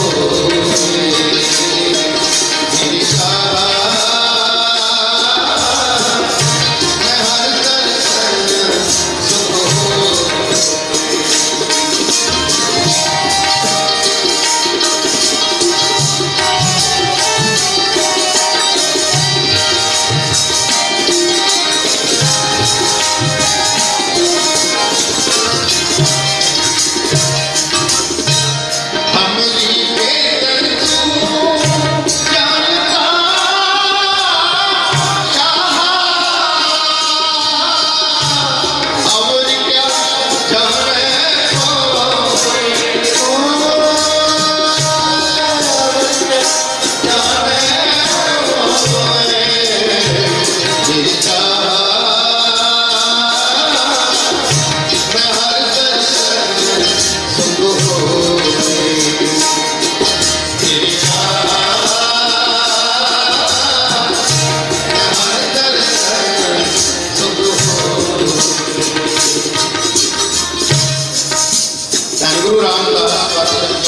होए गुरु रामदास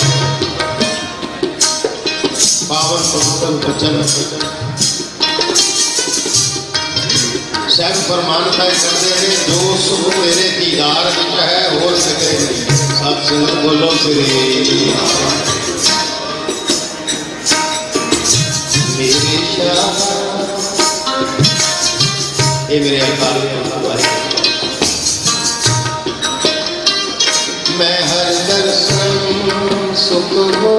पावन पवित्र वचन सब फरमानता करते हैं जो सुख मेरे दीदार विच है हो सके नहीं सब संग बोलो फिरे मेरे शाह ये मेरे अकाल मैं हर दर्शन सुख हो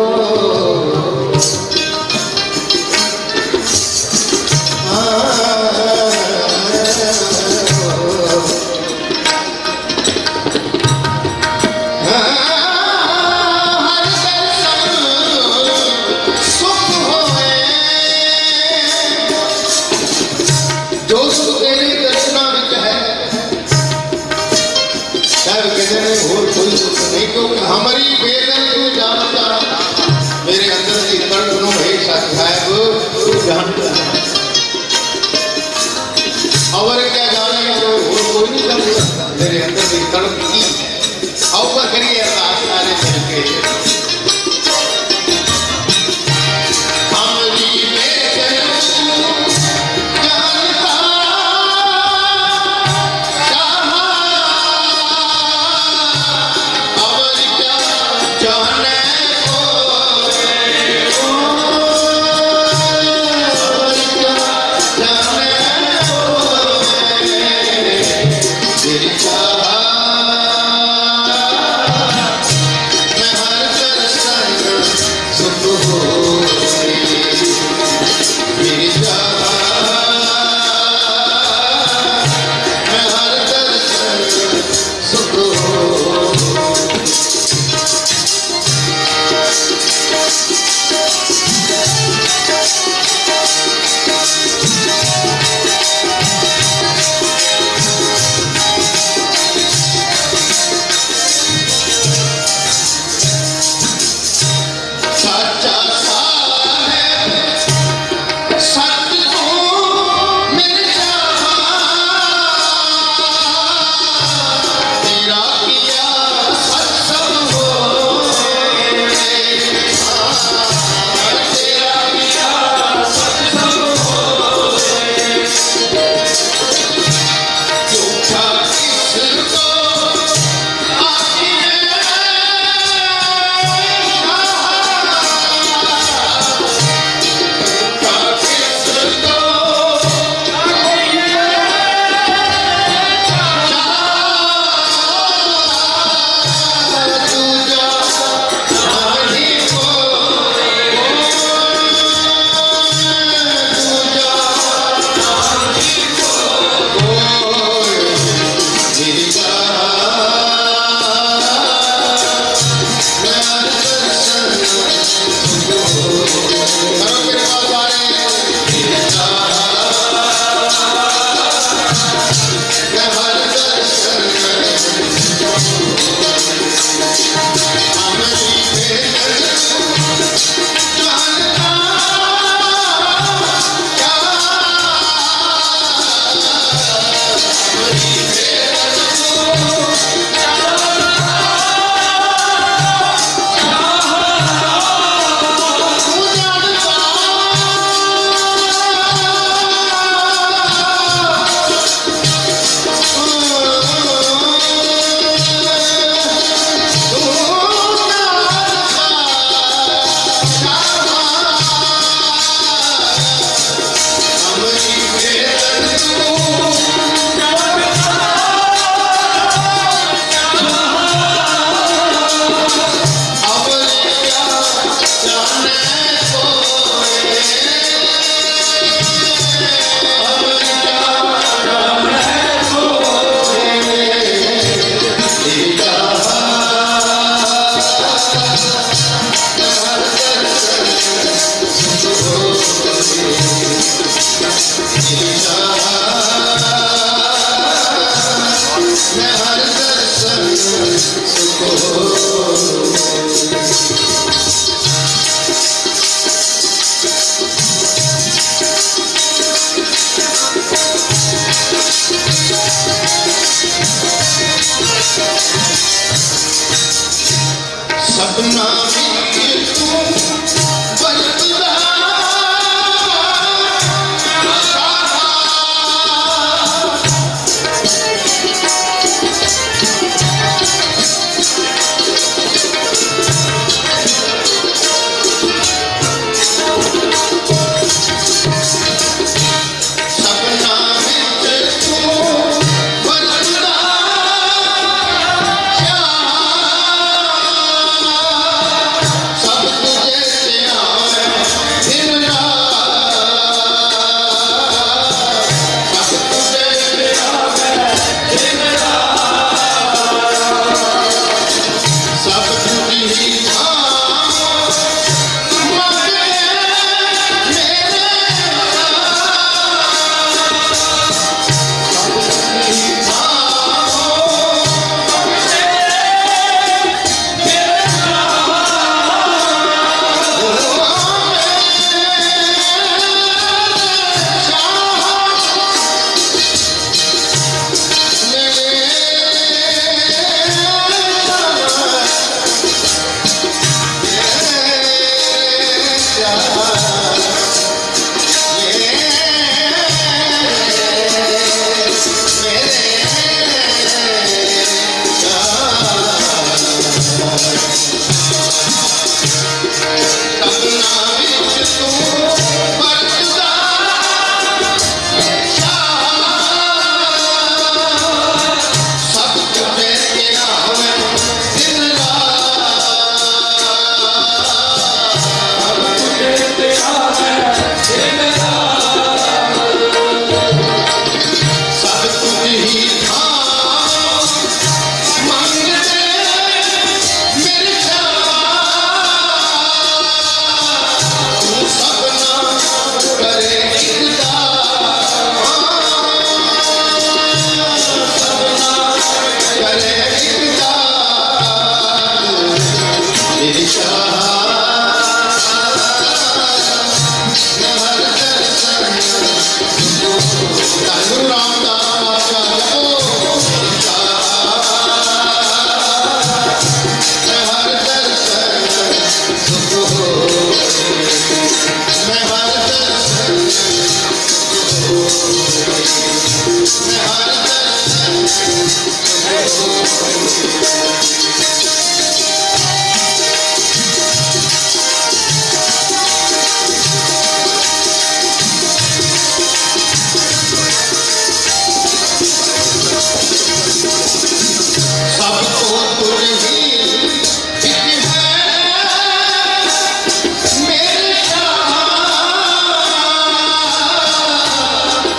जो सुख तेरे दर्शना विच है सब कहते हैं और कोई सुख नहीं क्योंकि हमारी वेदन तू जानता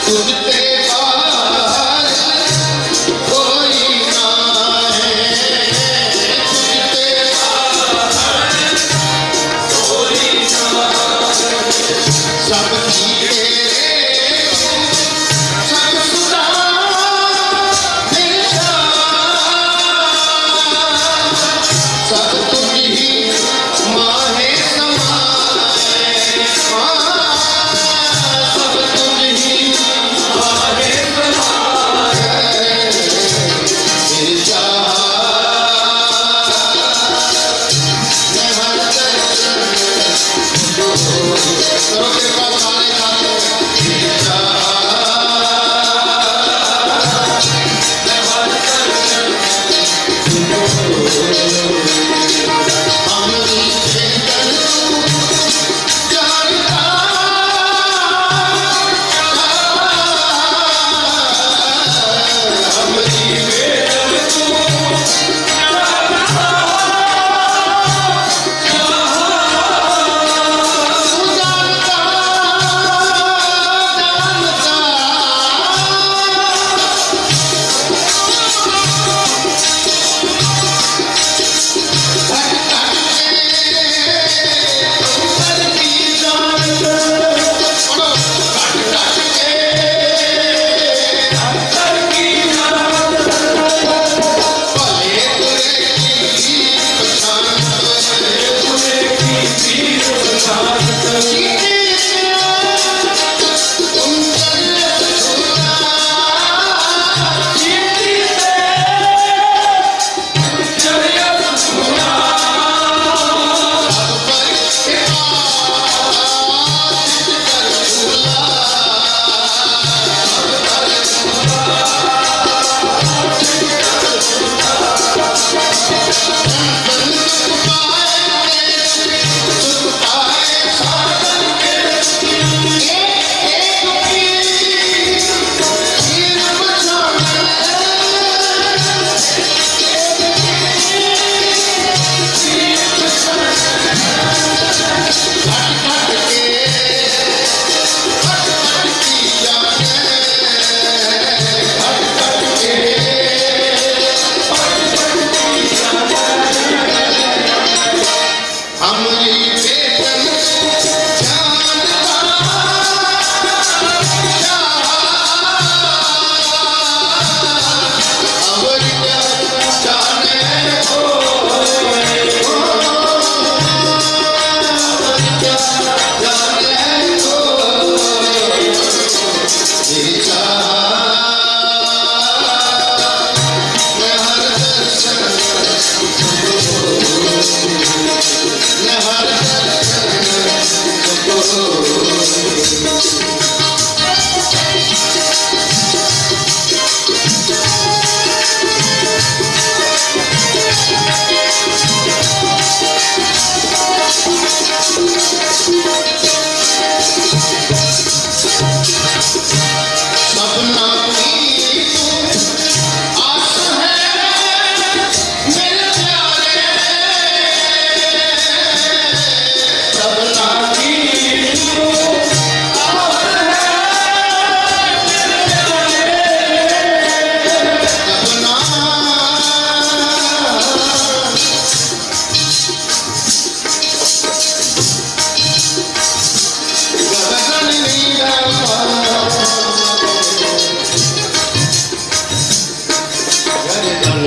तुझते पार कोई ना है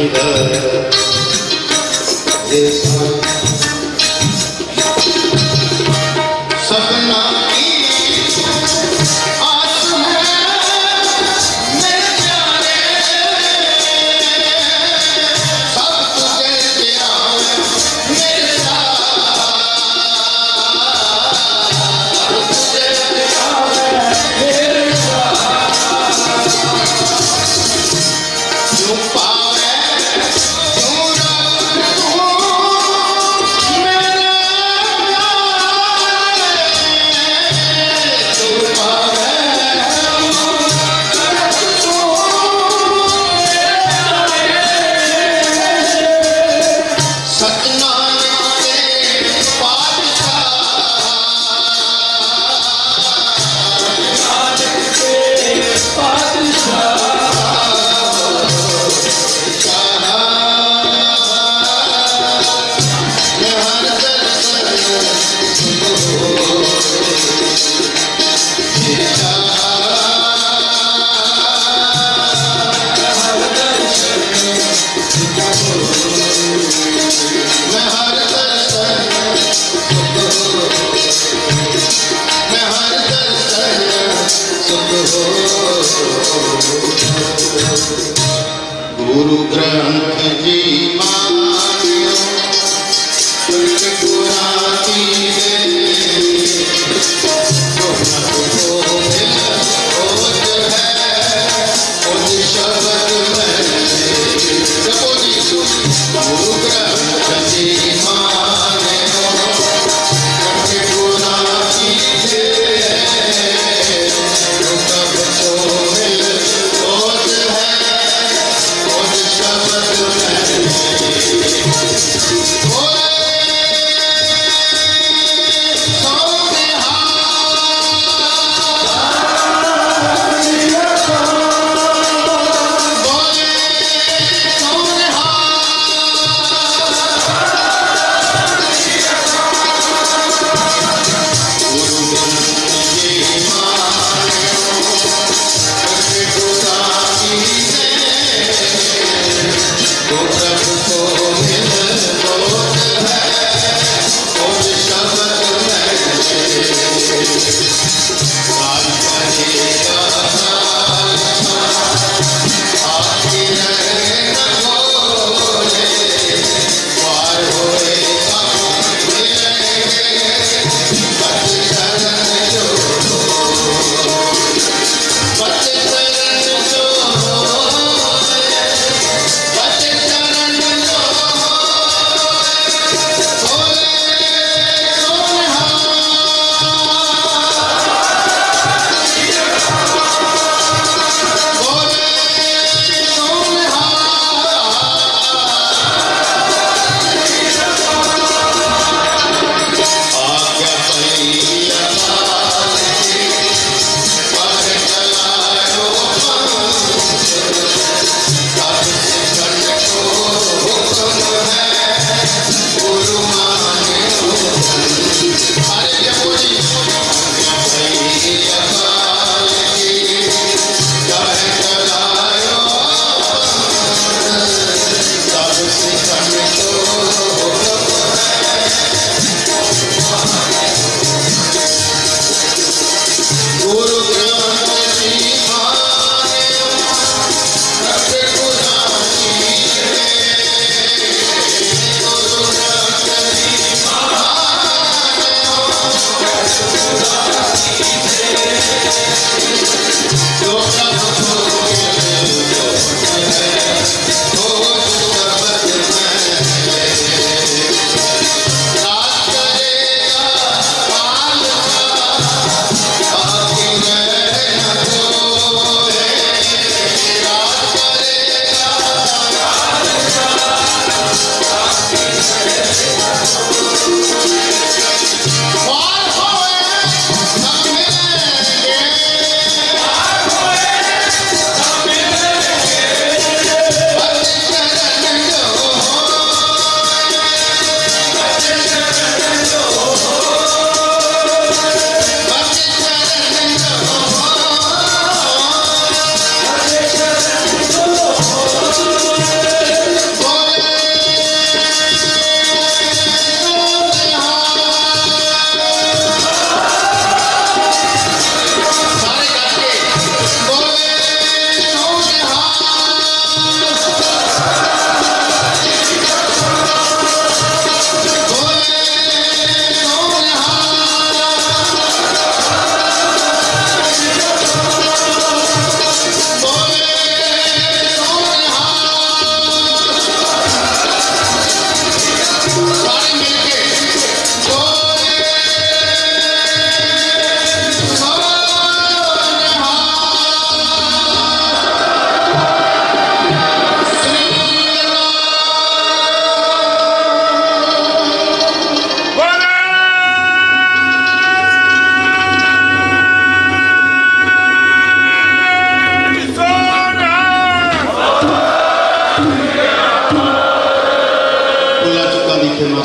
है ये सपना की आस है मेरे प्यारे सब तुझे दिया मेरे क्यों पावे क्यों रब तू मेरे गुरु ग्रंथ जी मानियो सतगुराती गुरु ग्रंथ जी मानियो सतगुराती सब तो मिल है शब्द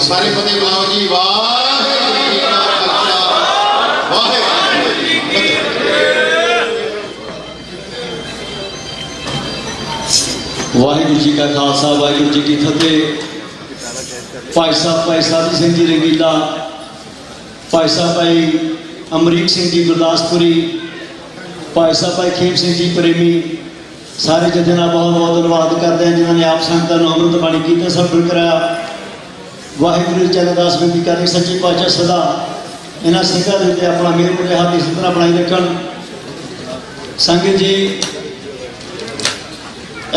सारे फतेह बुलाओ जी। वाहिगुरू जी का खालसा वाहिगुरू जी की फतेह। वाहिगुरू जी का खालसा वाहिगुरू जी की फतेह। भाई साहब सिंह जी रंगीला, भाई साहब भाई अमरीक सिंह जी गुरदासपुरी, भाई साहब भाई खेम सिंह जी प्रेमी, सारे जथे का बहुत बहुत धन्यवाद करते हैं जिन्होंने आप संगत को अमृत बाणी की सफल कराया। वाहिगुरू चरण अरदास बेनती करनी सच्चे पातशाह सदा इन्होंने सिंघां दे उत्ते अपना मेहर भरे हाथ इस तरह बनाई रखन। संगत जी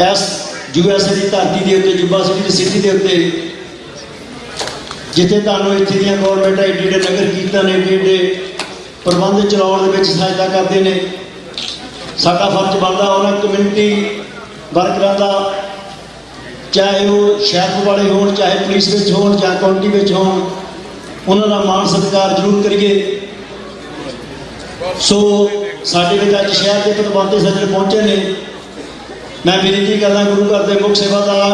इस USA की धरती के उत्ते जुब्बा सिटी के उत्ते जिथे तुहानूं इत्थे दीयां गौरमेंट एडे एडे नगर कीर्तन एडे एडे प्रबंध चलाउण दे विच सहायता करते हैं। साडा फर्ज बनता उन्होंने कम्यूनिटी वर्करां दा, चाहे वो शहर वाले होण, चाहे पुलिस विच होण, चाहे काउंटी विच होण, उन्हां दा मान सत्कार जरूर करिए। सो साडे विच अज शहर के प्रतिबंध सज्जन पहुंचे ने। मैं बेनती करदा गुरु घर के मुख सेवादार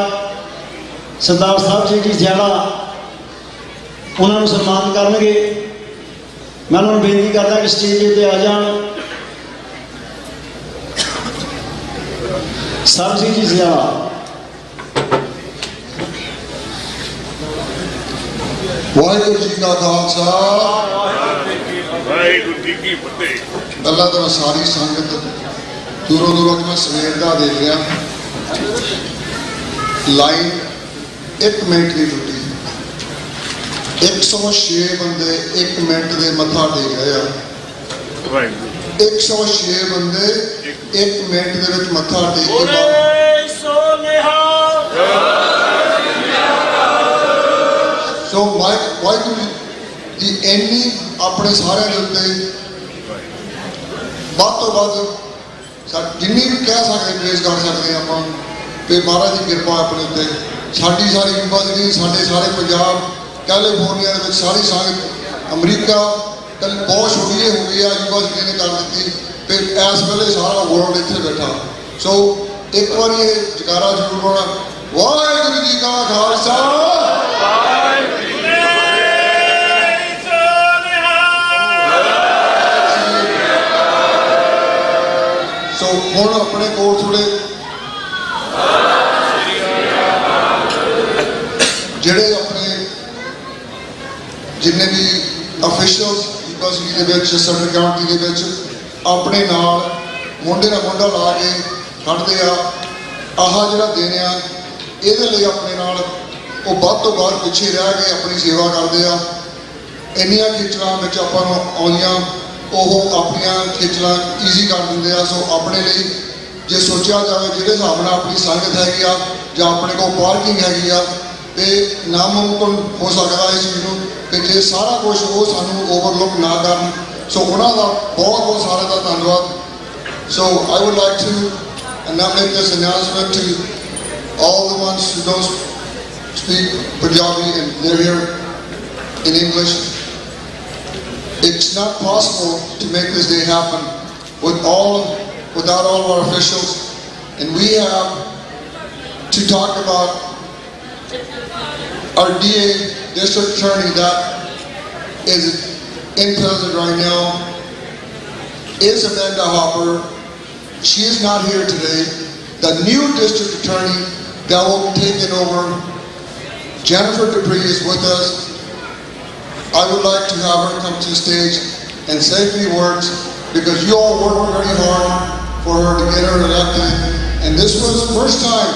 सरदार साहब जी सियाड़ा उन्होंने सन्मान करनगे। मैं उन्होंने बेनती करदा कि स्टेज उत्ते आ जाण। सरब सिंह जी सियाड़ा। वाहिगुरू जी का खालसा वाहिगुरू जी की फतेह। अल्लाह तो सारी संगत दूरों दूरों मैं सवेर का देख रहा, लाइन 1 मिनट नहीं टुटी। 106 बंदे 1 मिनट के मत्था टेक रहे हैं। 106 बंदे 1 मिनट के मत्था टेक के सो वाहिगुरू जी इन्नी अपने सारे के उत्ते ਵੱਧ ਤੋਂ ਵੱਧ जिन्नी भी कह सकते प्रेस कर सकते हैं आप महाराज की कृपा अपने उत्ते साड़ी सारी यूनिवर्सिटी साढ़े सारे पंजाब कैलीफोर्निया सारी संगत अमरीका कल बहुत छोड़िए हो गई यूनिवर्सिटी ने कर दी फिर इस वेले सारा वर्ल्ड इतने बैठा। सो एक बार ये जकारा जरूर होना। वाहिगुरू जी का खालसा सो हुण अपने कोल थोड़े जिहड़े अपने जिन्ने भी ऑफिशियल्स यूनिवर्सिटी सेंट्रल काउंटी के अपने नाल मोढे नाल मोढा ला के खड़दे आ। आह जिहड़ा दिन आ इहदे लई अपने नाल वो वध तो वध पिछे रह के अपनी सेवा करते आ। इन्नियां खिचलां विच आपां नूं आउंदियां अपन खिचल ईजी कर देंगे। सो अपने लिए जो सोचा जाए जिस हिसाब से अपनी संगत हैगी या अपने को पार्किंग हैगी तो नामुमकिन हो सकता इस चीज़ को कि जे सारा कुछ वो सानू ओवरलुक ना कर। सो उन्होंने बहुत बहुत सारे का धन्यवाद। So I would like to now make this announcement to all the ones who don't speak Punjabi and they're here in English. It's not possible to make this day happen without all of our officials, and we have to talk about our DA, District Attorney, that is in prison right now, is Amanda Hopper. She is not here today. The new District Attorney that will be taking over, Jennifer Dupree, is with us. I would like to have her come to the stage and say a few words because you all worked very hard for her to get her elected, and this was the first time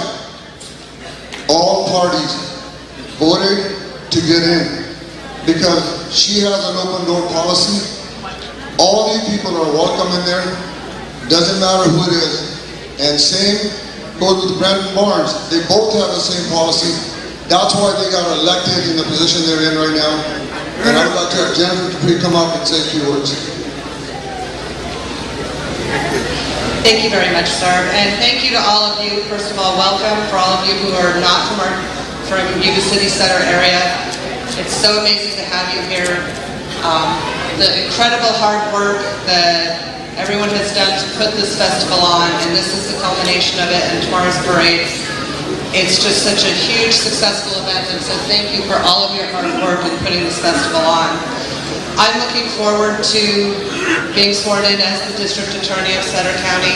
all parties voted to get in because she has an open door policy. All these people are welcome in there, doesn't matter who it is. And same goes with Brandon Barnes. They both have the same policy. That's why they got elected in the position they're in right now. And I would like to have Jennifer Dupree come up and say a few words. Thank you very much, sir. And thank you to all of you. First of all, welcome for all of you who are not from Yuba City Center area. It's so amazing to have you here. The incredible hard work that everyone has done to put this festival on, and this is the culmination of it, and tomorrow's parade. It's just such a huge, successful event, and so thank you for all of your hard work in putting this festival on. I'm looking forward to being sworn in as the District Attorney of Sutter County.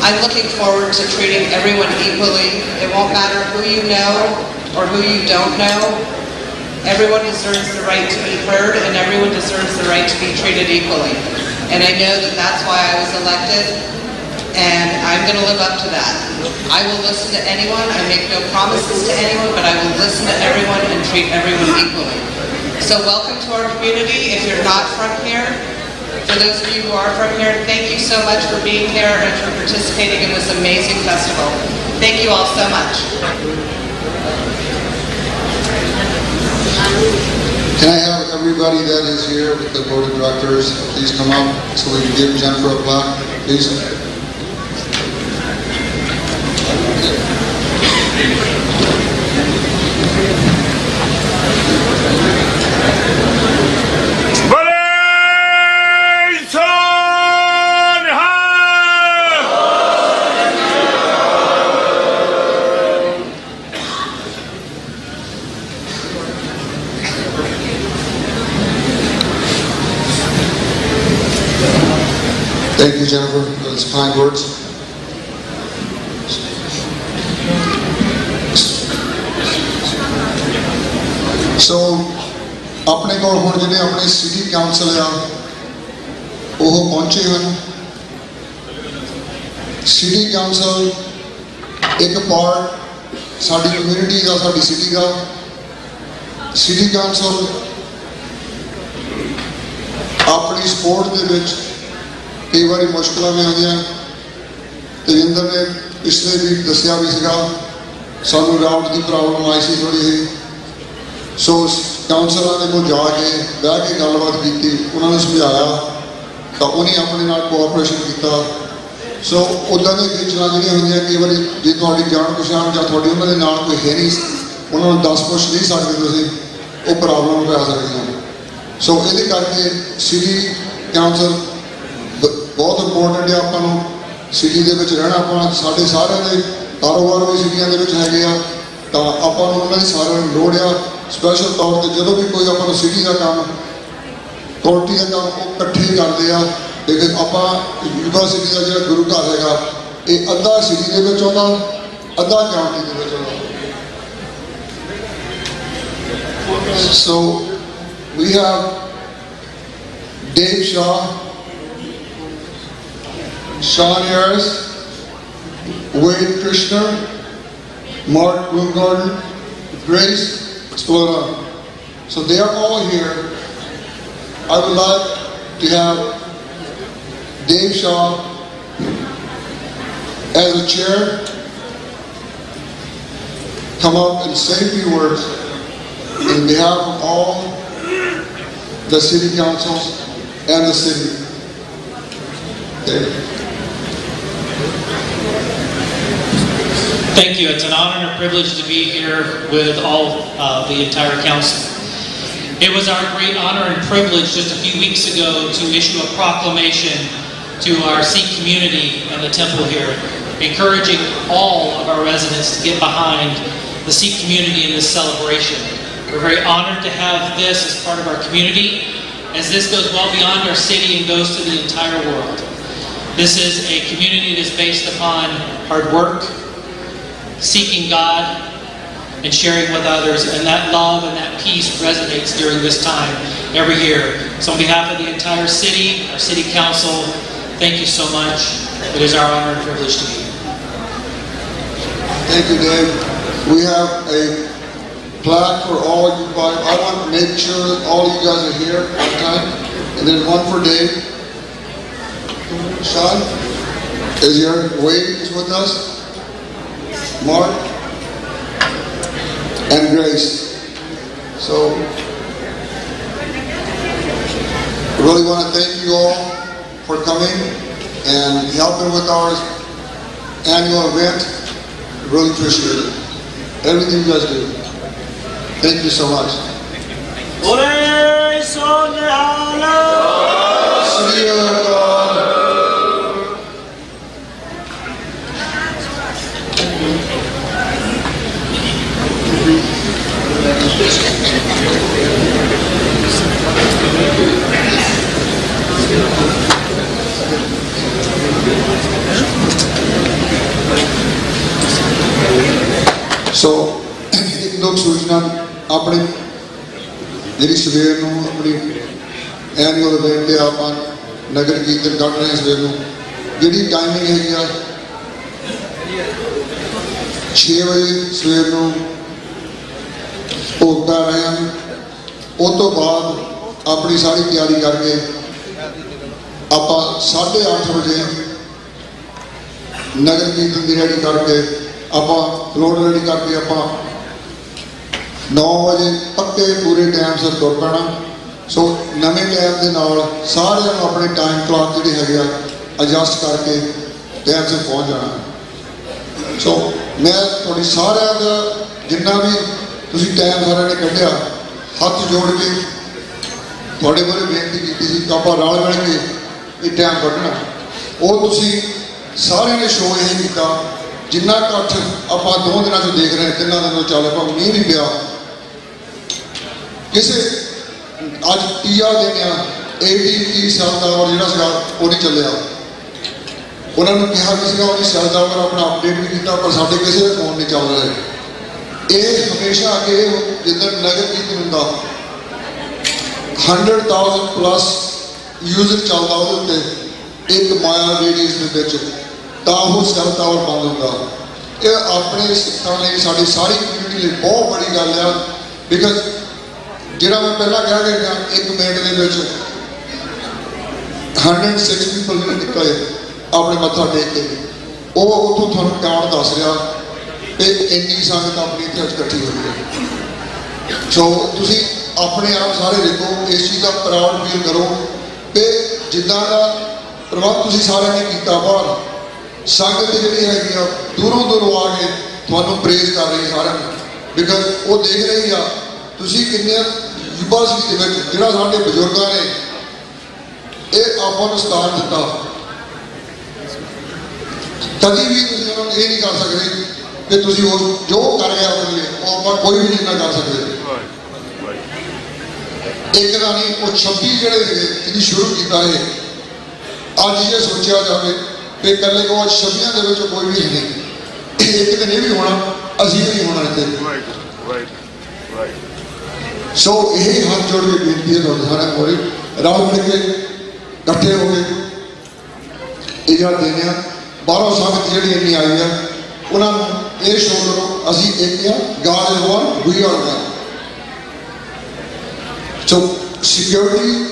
I'm looking forward to treating everyone equally. It won't matter who you know or who you don't know. Everyone deserves the right to be heard, and everyone deserves the right to be treated equally. And I know that that's why I was elected, and I'm going to live up to that. I will listen to anyone. I make no promises to anyone, but I will listen to everyone and treat everyone equally. So welcome to our community. If you're not from here, for those of you who are from here, thank you so much for being here and for participating in this amazing festival. Thank you all so much. Can I have everybody that is here with the board of directors please come up so we can give Jennifer a plaque, please? Thank you, Jennifer, for those kind words. So, अपने को हुण जिहड़े अपने city council आ ਉਹ पहुंचे ਹਨ। City council एक part साडी community का, साडी सिटी का। सिटी काउंसिल अपनी सपोर्ट दे विच कई बार मुश्किल में आदि। तजिंदर ने पिछले भी दसिया भी सीगा सानू राउट की प्रॉब्लम आई सी थोड़ी जी। सो काउंसलर ने को जाके बह के गलबात की, उन्होंने समझाया तो उन्हें अपने नाल कोऑपरेशन किया। सो उदा दी खिचना जी होंगे कई बार जे थोड़ी जान पछाण या थोड़ी उन्होंने नाल कोई है नहीं, उन्होंने 10 पुछ नहीं सकते तुसीं, वो प्रॉब्लम पै सकती। सो ये करके सिटी काउंसिल बहुत इंपोर्टेंट है। आपां नूं सिटी दे विच रहना, आपां साडे सारिਆਂ ਦੇ कारोबार भी सिटियां दे विच हैगे आ, तां आपां नूं उन्हां दी सारिਆਂ नूं लोड़ आ। स्पैशल तौर पर जो भी कोई आपां नूं सिटी का काम, कौंटी का काम, वो इकट्ठे करते हैं। लेकिन आपां यूनिवर्सिटी का जो गुरु घर हैगा, ये अद्धा सिटी दे विच आउंदा, अद्धा काउंटी दे विच आउंदा। So we have Dave Shaw, Sean Harris, Wade Krishna, Mark Bloomgarden, Grace Explora. So they are all here. I would like to have Dave Shaw as a chair come up and say a few words in behalf of all the city councils and the city. Dave. Thank you. It's an honor and a privilege to be here with all the entire council. It was our great honor and privilege just a few weeks ago to issue a proclamation to our Sikh community and the temple here, encouraging all of our residents to get behind the Sikh community in this celebration. We're very honored to have this as part of our community, as this goes well beyond our city and goes to the entire world. This is a community that is based upon hard work, seeking God, and sharing with others, and that love and that peace resonates during this time every year. So on behalf of the entire city, our city council, thank you so much. It is our honor and privilege to be here. Thank you, Dave. We have a plaque for all you guys. I want to make sure that all you guys are here on time, and then one for Dave. Sean is here. Wade is with us. Mark and Grace. So I really want to thank you all for coming and helping with our annual event. I really appreciate it. Everything you guys do. Thank you so much. See you. ਸੋ ਇੱਕ ਦੋ ਸੂਚਨਾ ਆਪਣੇ ਜਿਹੜੀ ਸਵੇਰ ਨੂੰ ਆਪਣੀ annual event ਤੇ ਆਪਾਂ ਨਗਰ ਕੀਰਤਨ ਕੱਢ ਰਹੇ ਸਵੇਰ ਨੂੰ, ਜਿਹੜੀ ਟਾਈਮਿੰਗ ਹੈਗੀ ਆ 6 ਵਜੇ ਸਵੇਰ ਨੂੰ ਭੋਗਤਾ ਰਹੇ ਹਨ। ਉਸ ਤੋਂ ਬਾਅਦ ਆਪਣੀ ਸਾਰੀ ਤਿਆਰੀ ਕਰਕੇ ਆਪਾਂ 8:30 ਵਜੇ ਨਗਰ ਕੀਰਤਨ ਦੀ ਰੈਡੀ ਕਰਕੇ ਆਪਾਂ ਫਲੋਰ ਰੈਡੀ ਕਰਕੇ ਆਪਾਂ 9 ਵਜੇ ਪੱਕੇ ਪੂਰੇ ਟਾਈਮ ਸਿਰ ਤੁਰ ਪੈਣਾ। ਸੋ ਨਵੇਂ ਟਾਈਮ ਦੇ ਨਾਲ ਸਾਰਿਆਂ ਨੂੰ ਆਪਣੇ ਟਾਈਮ ਕਲਾਕ ਜਿਹੜੇ ਹੈਗੇ ਆ ਐਡਜਸਟ ਕਰਕੇ ਟਾਈਮ ਸਿਰ ਪਹੁੰਚ ਜਾਣਾ। ਸੋ ਮੈਂ ਤੁਹਾਡੀ ਸਾਰਿਆਂ ਦਾ ਜਿੰਨਾ ਵੀ ਤੁਸੀਂ ਟਾਈਮ ਸਾਰਿਆਂ ਨੇ ਕੱਢਿਆ, ਹੱਥ ਜੋੜ ਕੇ ਤੁਹਾਡੇ ਬਾਰੇ ਬੇਨਤੀ ਕੀਤੀ ਸੀ ਕਿ ਆਪਾਂ ਰਲ ਮਿਲ ਕੇ ਇਹ ਟਾਈਮ ਕੱਢਣਾ। ਉਹ ਤੁਸੀਂ ਸਾਰਿਆਂ ਨੇ ਸ਼ੋਅ ਇਹ ਕੀਤਾ, ਜਿੰਨਾ ਇਕੱਠ ਆਪਾਂ 2 ਦਿਨਾਂ 'ਚ ਦੇਖ ਰਹੇ, 3 ਦਿਨਾਂ ਤੋਂ ਚੱਲ ਭਾਵੇਂ ਮੀਂਹ ਵੀ ਪਿਆ, ਕਿਸੇ ਅੱਜ ਤੀਆ ਦਿਨ ਆ 80 ਸਾਲ ਦਾ ਔਰ ਜਿਹੜਾ ਸੀਗਾ ਉਹ ਨਹੀਂ ਚੱਲਿਆ। ਉਹਨਾਂ ਨੂੰ ਕਿਹਾ ਵੀ ਸੀਗਾ ਉਹਦੀ ਸੈਲ ਦਾ ਔਰ ਆਪਣਾ ਅਪਡੇਟ ਵੀ ਕੀਤਾ, ਪਰ ਸਾਡੇ ਕਿਸੇ ਦੇ ਫੋਨ ਨਹੀਂ ਚੱਲ ਰਹੇ। ਇਹ ਹਮੇਸ਼ਾ ਅੱਗੇ ਜਿੱਦਾਂ ਨਗਰ ਕੀਰਤਨ ਹੁੰਦਾ 100,000 ਪਲੱਸ ਯੂਜ਼ਰ ਚੱਲਦਾ ਉਹਦੇ ਉੱਤੇ ਇੱਕ ਮਾਇਆ ਰੇਡੀਅਸ ਦੇ ਵਿੱਚ, ਤਾਂ ਉਹ ਸੈਲ ਟਾਵਰ ਬੰਦ ਹੁੰਦਾ। ਇਹ ਆਪਣੇ ਸਿੱਖਾਂ ਲਈ, ਸਾਡੀ ਸਾਰੀ ਕਮਿਊਨਿਟੀ ਲਈ ਬਹੁਤ ਬੜੀ ਗੱਲ ਆ। ਬਿਕਾਜ਼ ਜਿਹੜਾ ਮੈਂ ਪਹਿਲਾਂ ਕਿਹਾ ਕਿ 1 ਮਿੰਟ ਦੇ ਵਿੱਚ 106 ਪੀਪਲ ਜਿਹੜੇ ਨਿਕਲੇ ਆਪਣੇ ਮੱਥਾ ਟੇਕ ਕੇ, ਉਹ ਉੱਥੋਂ ਤੁਹਾਨੂੰ ਕਾਰਨ ਦੱਸ ਰਿਹਾ ਕਿ ਇੰਨੀ ਸੰਗਤ ਆਪਣੀ ਇੱਥੇ ਇਕੱਠੀ ਹੋਈ ਹੈ। ਸੋ ਤੁਸੀਂ ਆਪਣੇ ਆਪ ਸਾਰੇ ਦੇਖੋ, ਇਸ ਚੀਜ਼ ਦਾ ਪ੍ਰਾਊਡ ਫੀਲ ਕਰੋ ਕਿ ਜਿੱਦਾਂ ਦਾ ਪ੍ਰਬੰਧ ਤੁਸੀਂ ਸਾਰਿਆਂ ਨੇ ਕੀਤਾ, ਬਾਹਰ ਸੰਗਤ ਜਿਹੜੀ ਹੈਗੀ ਆ ਦੂਰੋਂ ਦੂਰੋਂ ਆ ਕੇ ਤੁਹਾਨੂੰ ਪ੍ਰੇਜ਼ ਕਰ ਰਹੀ ਸਾਰਿਆਂ ਨੂੰ। ਬਿਕਾਜ਼ ਉਹ ਦੇਖ ਰਹੀ ਆ ਤੁਸੀਂ ਕਿੰਨੇ ਯੂਨੀਵਰਸਿਟੀ ਦੇ ਵਿੱਚ ਜਿਹੜਾ ਸਾਡੇ ਬਜ਼ੁਰਗਾਂ ਨੇ ਇਹ ਆਪਾਂ ਨੂੰ ਸਥਾਨ ਦਿੱਤਾ, ਕਦੀ ਵੀ ਤੁਸੀਂ ਉਹਨਾਂ ਨੂੰ ਇਹ ਨਹੀਂ ਕਰ ਸਕਦੇ ਕਿ ਤੁਸੀਂ ਉਹ ਜੋ ਕਰ ਗਿਆ ਆਪਣੇ ਲਈ ਉਹ ਆਪਾਂ ਕੋਈ ਵੀ ਨਹੀਂ ਕਰ ਸਕਦੇ। ਇੱਕ ਦਾ ਨਹੀਂ, ਉਹ 26 ਜਿਹੜੇ ਹੈਗੇ ਇਹਦੀ ਸ਼ੁਰੂ ਕੀਤਾ ਹੈ। ਅੱਜ ਜੇ ਸੋਚਿਆ ਜਾਵੇ ਕਿ ਇਕੱਲੇ ਕੋ 26 ਦੇ ਵਿੱਚ ਕੋਈ ਵੀ ਨਹੀਂ, ਇੱਕ ਦਿਨ ਇਹ ਵੀ ਹੋਣਾ, ਅਸੀਂ ਵੀ ਨਹੀਂ ਹੋਣਾ ਇੱਥੇ। ਸੋ ਇਹ ਹੱਥ ਜੋੜ ਕੇ ਬੇਨਤੀ ਹੈ ਤੁਹਾਡੇ ਸਾਰਿਆਂ ਕੋਲ, ਰਲ ਮਿਲ ਕੇ ਇਕੱਠੇ ਹੋ ਕੇ ਇਹ ਜਿਹੜਾ ਦਿਨ ਆ, ਬਾਹਰੋਂ ਸੰਗਤ ਜਿਹੜੀ ਇੰਨੀ ਆਈ ਆ ਉਹਨਾਂ ਨੂੰ ਇਹ ਸ਼ੋਅ ਕਰੋ ਅਸੀਂ ਇੱਕ ਆ, God is one, we are one. So security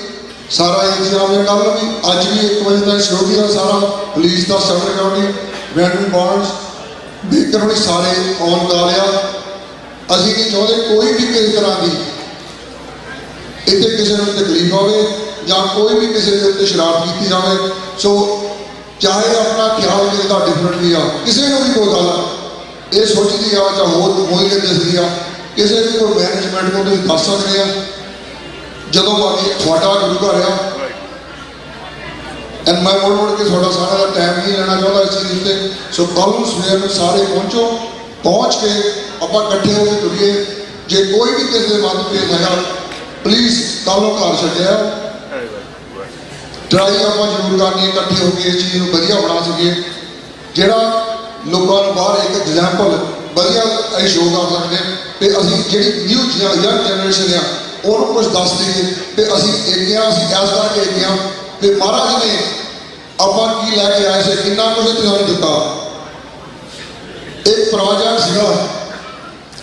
ਸਾਰਾ ਇੰਤਜ਼ਾਮ ਹੈ। ਕੱਲ੍ਹ ਵੀ ਅੱਜ ਵੀ 1 ਵਜੇ ਤੱਕ ਸਿਕਿਉਰਿਟੀ ਦਾ ਸਾਰਾ, ਪੁਲਿਸ ਦਾ, ਸਬ ਸਿਕਿਉਰਿਟੀ, ਵੈਟਰਨ ਬਾਂਡਸ ਬੇਕਰ ਹੋਣੀ ਸਾਰੇ ਔਨ ਕਰ ਲਿਆ। ਅਸੀਂ ਨਹੀਂ ਚਾਹੁੰਦੇ ਕੋਈ ਵੀ ਕਿਸੇ ਤਰ੍ਹਾਂ ਦੀ ਇੱਥੇ ਕਿਸੇ ਨੂੰ ਤਕਲੀਫ ਹੋਵੇ ਜਾਂ ਕੋਈ ਵੀ ਕਿਸੇ ਦੇ ਉੱਤੇ ਸ਼ਰਾਰਤ ਕੀਤੀ ਜਾਵੇ। ਸੋ ਚਾਹੇ ਆਪਣਾ ਖਿਆਲ ਕਿਸੇ ਦਾ ਡਿਫਰੈਂਟ ਵੀ ਆ, ਕਿਸੇ ਨੂੰ ਵੀ ਕੋਈ ਗੱਲ ਇਹ ਸੋਚਦੀ ਆ ਜਾਂ ਹੋਰ ਕੋਈ ਨਹੀਂ ਦੱਸਦੀ ਆ, ਕਿਸੇ ਵੀ ਕੋਈ ਮੈਨੇਜਮੈਂਟ ਨੂੰ ਤੁਸੀਂ ਦੱਸ ਸਕਦੇ ਆ ਜਦੋਂ ਬਾਕੀ ਤੁਹਾਡਾ ਗੁਰੂ ਘਰ ਆ। ਐਂਡ ਮੈਂ ਮੋੜ ਕੇ ਤੁਹਾਡਾ ਸਾਰਾ ਦਾ ਟਾਈਮ ਨਹੀਂ ਲੈਣਾ ਚਾਹੁੰਦਾ ਇਸ ਚੀਜ਼ ਉੱਤੇ। ਸੋ ਕੱਲ੍ਹ ਨੂੰ ਸਵੇਰ ਨੂੰ ਸਾਰੇ ਪਹੁੰਚੋ, ਪਹੁੰਚ ਕੇ ਆਪਾਂ ਇਕੱਠੇ ਹੋ ਕੇ ਤੁਰੀਏ। ਜੇ ਕੋਈ ਵੀ ਕਿਸੇ ਦੇ ਮਤਭੇਦ ਹੈਗਾ ਪਲੀਜ਼ ਕੱਲ੍ਹ ਨੂੰ ਘਰ ਛੱਡਿਆ, ਟਰਾਈ ਆਪਾਂ ਜ਼ਰੂਰ ਕਰਨੀ ਇਕੱਠੇ ਹੋ ਕੇ ਇਸ ਚੀਜ਼ ਨੂੰ ਵਧੀਆ ਬਣਾ ਸਕੀਏ, ਜਿਹੜਾ ਲੋਕਾਂ ਨੂੰ ਬਾਹਰ ਇੱਕ ਐਗਜ਼ਾਮਪਲ ਵਧੀਆ ਅਸੀਂ ਸ਼ੋਅ ਕਰ ਸਕਦੇ ਕਿ ਅਸੀਂ ਜਿਹੜੀ ਨਿਊ ਯੰਗ ਜਨਰੇਸ਼ਨ ਆ ਉਹਨੂੰ ਕੁਝ ਦੱਸ ਦਈਏ ਕਿ ਅਸੀਂ ਇੱਕ ਆ, ਅਸੀਂ ਇਸ ਕਰਕੇ ਇੱਕ ਆ, ਤੇ ਮਹਾਰਾਜ ਨੇ ਆਪਾਂ ਕੀ ਲੈ ਕੇ ਆਏ ਸੀ, ਕਿੰਨਾ ਕੁਝ ਤੁਹਾਨੂੰ ਦਿੱਤਾ। ਇੱਕ ਪ੍ਰੋਜੈਕਟ ਸੀਗਾ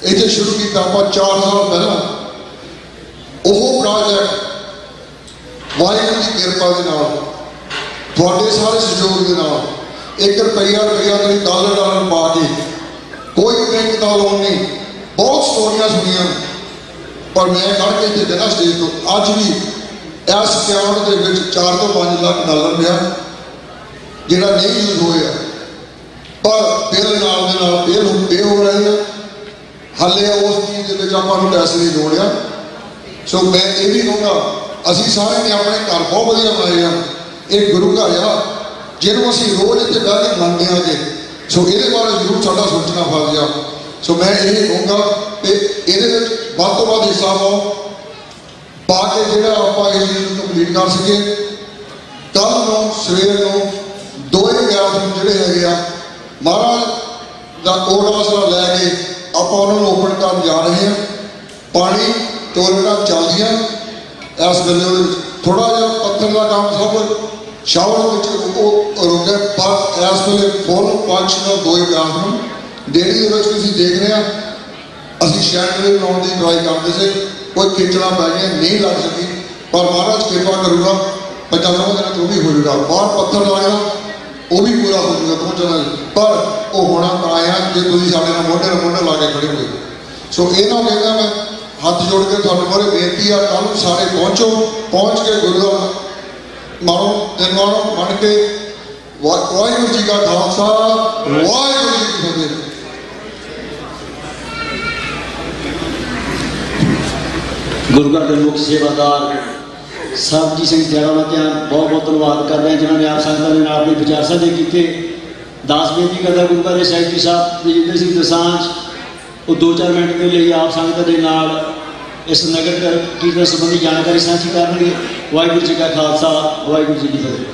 ਇੱਥੇ ਸ਼ੁਰੂ ਕੀਤਾ ਆਪਾਂ 4 ਸਾਲ ਪਹਿਲਾਂ। ਉਹ ਪ੍ਰੋਜੈਕਟ ਵਾਹਿਗੁਰੂ ਦੀ ਕਿਰਪਾ ਦੇ ਨਾਲ, ਤੁਹਾਡੇ ਸਾਰੇ ਸਹਿਯੋਗ ਦੇ ਨਾਲ 1 ਰੁਪਈਆ ਤੁਸੀਂ ਡਾਲਰ ਪਾ ਕੇ, ਕੋਈ ਬੈਂਕ ਦਾ ਲੋਨ ਨਹੀਂ, ਬਹੁਤ ਸਟੋਰੀਆਂ ਸੁਣੀਆਂ, ਪਰ ਮੈਂ ਖੜ ਕੇ ਇੱਥੇ ਦੇਣਾ ਸਟੇਜ ਤੋਂ ਅੱਜ ਵੀ ਇਸ ਅਕਾਊਂਟ ਦੇ ਵਿੱਚ 4 ਤੋਂ 5 ਲੱਖ ਡਾਲਰ ਪਿਆ ਜਿਹੜਾ ਨਹੀਂ ਯੂਜ਼ ਹੋਇਆ, ਪਰ ਬਿੱਲ ਨਾਲ ਦੇ ਨਾਲ ਪੇ ਹੋ ਰਹੇ ਆ। ਹਾਲੇ ਉਸ ਚੀਜ਼ ਦੇ ਵਿੱਚ ਆਪਾਂ ਨੂੰ ਪੈਸੇ ਦੀ ਲੋੜ ਆ। ਸੋ ਮੈਂ ਇਹ ਵੀ ਕਹੂੰਗਾ ਅਸੀਂ ਸਾਰਿਆਂ ਨੇ ਆਪਣੇ ਘਰ ਬਹੁਤ ਵਧੀਆ ਬਣਾਏ ਆ। ਇਹ ਗੁਰੂ ਘਰ ਆ ਜਿਹਨੂੰ ਅਸੀਂ ਰੋਜ਼ ਇੱਥੇ ਬਹਿ ਕੇ ਮੰਨਦੇ ਹਾਂ ਕਿ ਸੋ ਇਹਦੇ ਬਾਰੇ ਜ਼ਰੂਰ ਸਾਡਾ ਸੋਚਣਾ ਫਰਜ਼ ਆ। ਸੋ ਮੈਂ ਇਹ ਕਹੂੰਗਾ ਕਿ ਇਹਦੇ ਵਿੱਚ ਵੱਧ ਤੋਂ ਵੱਧ ਹਿੱਸਾ ਪਾ ਕੇ ਜਿਹੜਾ ਆਪਾਂ ਇਸ ਚੀਜ਼ ਨੂੰ ਕੰਪਲੀਟ ਕਰ ਸਕੀਏ। ਕੱਲ੍ਹ ਨੂੰ ਸਵੇਰ ਨੂੰ 2 ਗੈਸ ਜਿਹੜੇ ਹੈਗੇ ਆ ਮਹਾਰਾਜ ਦਾ ਕੋਟ ਆਸਰਾ ਲੈ ਕੇ ਆਪਾਂ ਉਹਨਾਂ ਨੂੰ ਓਪਨ ਕਰਨ ਜਾ ਰਹੇ ਹਾਂ। ਪਾਣੀ ਟੋਇਲਟਾਂ ਚੱਲਦੀਆਂ ਇਸ ਵੇਲੇ ਉਹਦੇ ਵਿੱਚ ਥੋੜਾ ਜਿਹਾ ਪੱਥਰ ਦਾ ਕੰਮ ਸਭ ਸ਼ਾਵਰ ਵਿੱਚ ਉਹ ਰੁਕਿਆ, ਪਰ ਇਸ ਵੇਲੇ ਫੁੱਲ ਫੰਕਸ਼ਨਲ 2 ਹੀ ਬਾਥਰੂਮ ਡੇਲੀ ਦੇ ਵਿੱਚ ਤੁਸੀਂ ਦੇਖ ਰਹੇ ਆ। ਅਸੀਂ ਸ਼ੈਂਡਲੇ ਲਾਉਣ ਦੀ ਟਰਾਈ ਕਰਦੇ ਸੀ, ਕੋਈ ਖਿੱਚਣਾ ਪੈ ਗਿਆ, ਨਹੀਂ ਲੱਗ ਸਕੀ, ਪਰ ਮਹਾਰਾਜ ਕਿਰਪਾ ਕਰੂਗਾ 5-9 ਦਿਨਾਂ ਤੋਂ ਵੀ ਹੋ ਜਾਊਗਾ। ਬਾਹਰ ਪੱਥਰ ਲੱਗਦਾ ਉਹ ਵੀ ਪੂਰਾ ਹੋ ਜਾਊਗਾ ਪਹੁੰਚਣਾ, ਪਰ ਉਹ ਹੋਣਾ ਤਾਂ ਆਇਆ ਜੇ ਤੁਸੀਂ ਸਾਡੇ ਨਾਲ ਮੋਢੇ ਨਾਲ ਮੋਢਾ ਲਾ ਕੇ ਖੜੇ ਹੋਏ। ਸੋ ਇਹਨਾਂ ਕਹਿੰਦਾ ਮੈਂ ਹੱਥ ਜੋੜ ਕੇ ਤੁਹਾਡੇ ਮੂਹਰੇ ਬੇਨਤੀ ਆ, ਕੱਲ੍ਹ ਨੂੰ ਸਾਰੇ ਪਹੁੰਚੋ, ਪਹੁੰਚ ਕੇ ਗੁਰੂ ਦਾ ਮਾਣੋ ਦਿਨ ਮਾਣੋ ਮੰਨ ਕੇ। ਵਾਹਿਗੁਰੂ ਜੀ ਕਾ ਖਾਲਸਾ, ਵਾਹਿਗੁਰੂ ਜੀ ਕੀ ਫਤਿਹ। ਗੁਰੂ ਘਰ ਦੇ ਮੁੱਖ ਸੇਵਾਦਾਰ ਸਰਬਜੀਤ ਸਿੰਘ ਜੈਰਾਮਤਿਆਂ ਬਹੁਤ ਬਹੁਤ ਧੰਨਵਾਦ ਕਰਦੇ ਹਾਂ ਜਿਨ੍ਹਾਂ ਨੇ ਆਪ ਸੰਗਤਾਂ ਦੇ ਨਾਲ ਆਪਣੇ ਵਿਚਾਰ ਸਾਂਝੇ ਕੀਤੇ। ਦਾਸ ਬੇਨਤੀ ਕਰਦਾ ਗੁਰੂ ਘਰ ਦੇ ਸੈਕਟਰੀ ਸਾਹਿਬ ਤੇਜਿੰਦਰ ਸਿੰਘ ਦਸਾਂਝ ਉਹ 2-4 ਮਿੰਟ ਦੇ ਲਈ ਆਪ ਸੰਗਤ ਦੇ ਨਾਲ ਇਸ ਨਗਰ ਕੀਰਤਨ ਸੰਬੰਧੀ ਜਾਣਕਾਰੀ ਸਾਂਝੀ ਕਰਨਗੇ। ਵਾਹਿਗੁਰੂ ਜੀ ਕਾ ਖਾਲਸਾ, ਵਾਹਿਗੁਰੂ ਜੀ ਕੀ ਫਤਿਹ।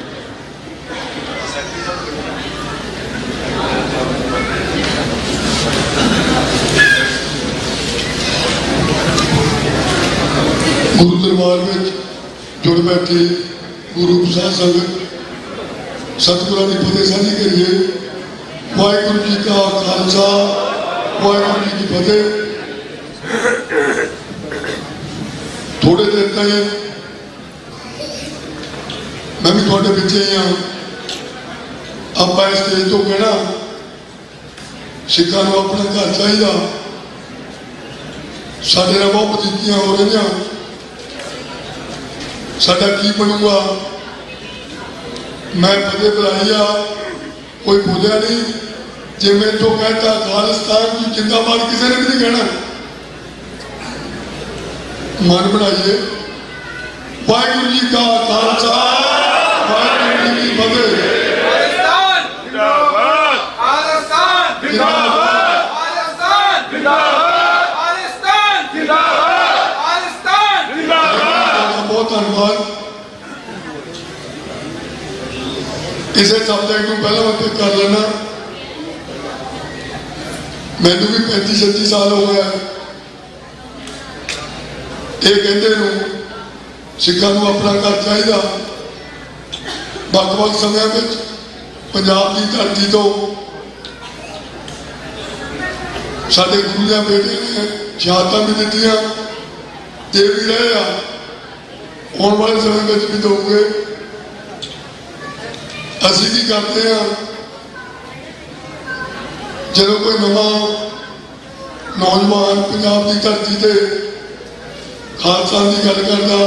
ਗੁਰੂ ਦਰਬਾਰ ਵਿੱਚ ਜੁੜ ਬੈਠੇ ਗੁਰੂ ਪ੍ਰਸਾਦ ਸੰਗਤ ਸਤਿਗੁਰਾਂ ਦੀ ਫਤਿਹ ਸਾਂਝੀ ਕਰੀਏ। ਵਾਹਿਗੁਰੂ ਜੀ ਕਾ ਖਾਲਸਾ, ਵਾਹਿਗੁਰੂ ਜੀ ਕੀ ਫਤਿਹ। ਥੋੜੇ ਦਿਨ ਤਾਈਂ ਮੈਂ ਵੀ ਤੁਹਾਡੇ ਪਿੱਛੇ ਹੀ ਹਾਂ। ਆਪਾਂ ਇਸ ਸਟੇਜ ਤੋਂ ਕਹਿਣਾ ਸਿੱਖਾਂ ਨੂੰ ਆਪਣਾ ਘਰ ਚਾਹੀਦਾ, ਸਾਡੇ ਨਾਲ ਬਹੁਤ ਵਧੀਕੀਆਂ ਹੋ ਰਹੀਆਂ, ਸਾਡਾ ਕੀ ਬਣੂਗਾ। ਮੈਂ ਫਤਿਹ ਬੁਲਾਈ ਆ, ਕੋਈ ਬੋਲਿਆ ਨਹੀਂ। ਜੇ ਮੇਰੇ ਤੋਂ कहता खालिस्तान की जिंदाबाद किसी ने भी नहीं कहना। मन बनाइए। वाहिगुरू जी का खालसा, वाहिगुरू जी की फतेह। खालिस्तान जिंदाबाद, खालिस्तान जिंदाबाद, खालिस्तान जिंदाबाद, खालिस्तान जिंदाबाद, खालिस्तान जिंदाबाद। बहुत धन्यवाद। इसे सब्जेक्ट को पहला मैं पिक कर लेना। मैनू भी 35-36 साल हो गया। ये कहते सिखा अपना घर चाहिए। ਵੱਖ-ਵੱਖ ਸਮਿਆਂ ਵਿੱਚ ਪੰਜਾਬ ਦੀ ਧਰਤੀ ਤੋਂ ਸਾਡੇ ਗੁਰੂ ਦੇ ਬੇਟੇ ਨੇ ਸ਼ਹਾਦਤਾਂ ਵੀ ਦਿੱਤੀਆਂ, ਦੇ ਵੀ ਰਹੇ ਆ, ਆਉਣ ਵਾਲੇ ਸਮੇਂ ਵਿੱਚ ਵੀ ਦਊਗੇ। ਅਸੀਂ ਕੀ ਕਰਦੇ ਹਾਂ, ਜਦੋਂ ਕੋਈ ਨਵਾਂ ਨੌਜਵਾਨ ਪੰਜਾਬ ਦੀ ਧਰਤੀ ਤੇ ਖਾਲਸਾ ਦੀ ਗੱਲ ਕਰਦਾ,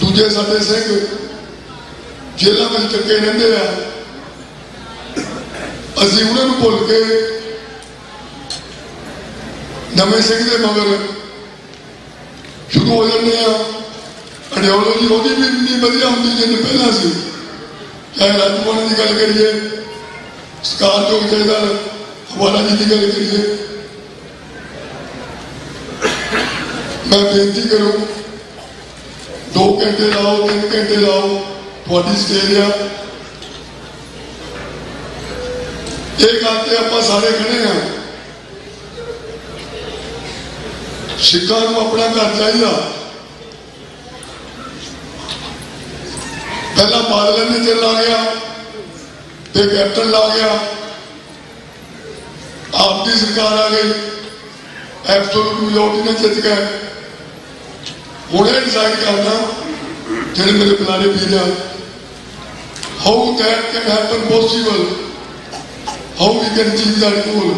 ਦੂਜੇ ਸਾਡੇ ਸਿੰਘ ਜੇਲ੍ਹਾਂ ਵਿੱਚ ਚੱਕੇ ਰਹਿੰਦੇ ਆ, ਅਸੀਂ ਉਹਨਾਂ ਨੂੰ ਭੁੱਲ ਕੇ ਨਵੇਂ ਸਿੰਘ ਦੇ ਮਗਰ ਸ਼ੁਰੂ ਹੋ ਜਾਂਦੇ ਆ। ਆਈਡੀਓਲੋਜੀ ਉਹਦੀ ਵੀ ਇੰਨੀ ਵਧੀਆ ਹੁੰਦੀ ਜਿੰਨੀ ਪਹਿਲਾਂ ਸੀ। ਚਾਹੇ ਰਾਜਪਾਲ ਦੀ ਗੱਲ ਕਰੀਏ, ਸਤਿਕਾਰਯੋਗ ਜਥੇਦਾਰ ਹਵਾਲਾ ਜੀ ਦੀ ਗੱਲ ਕਰੀਏ। मैं बेनती करूँ 2 घंटे लाओ, 3 घंटे लाओ, थोड़ी स्टेज आ। एक गल आप सारे खड़े हैं, सिखा अपना घर चाहिए। पहला बादल ने चिर ला गया, फिर कैप्टन ला गया, आपकी सरकार आ गई, एब्सोल्यूट मेजॉरिटी ने जित गए। हुणे डिसाइड करना जेडे मेरे बुलारे पीर how that can happen possible, how we can achieve that goal.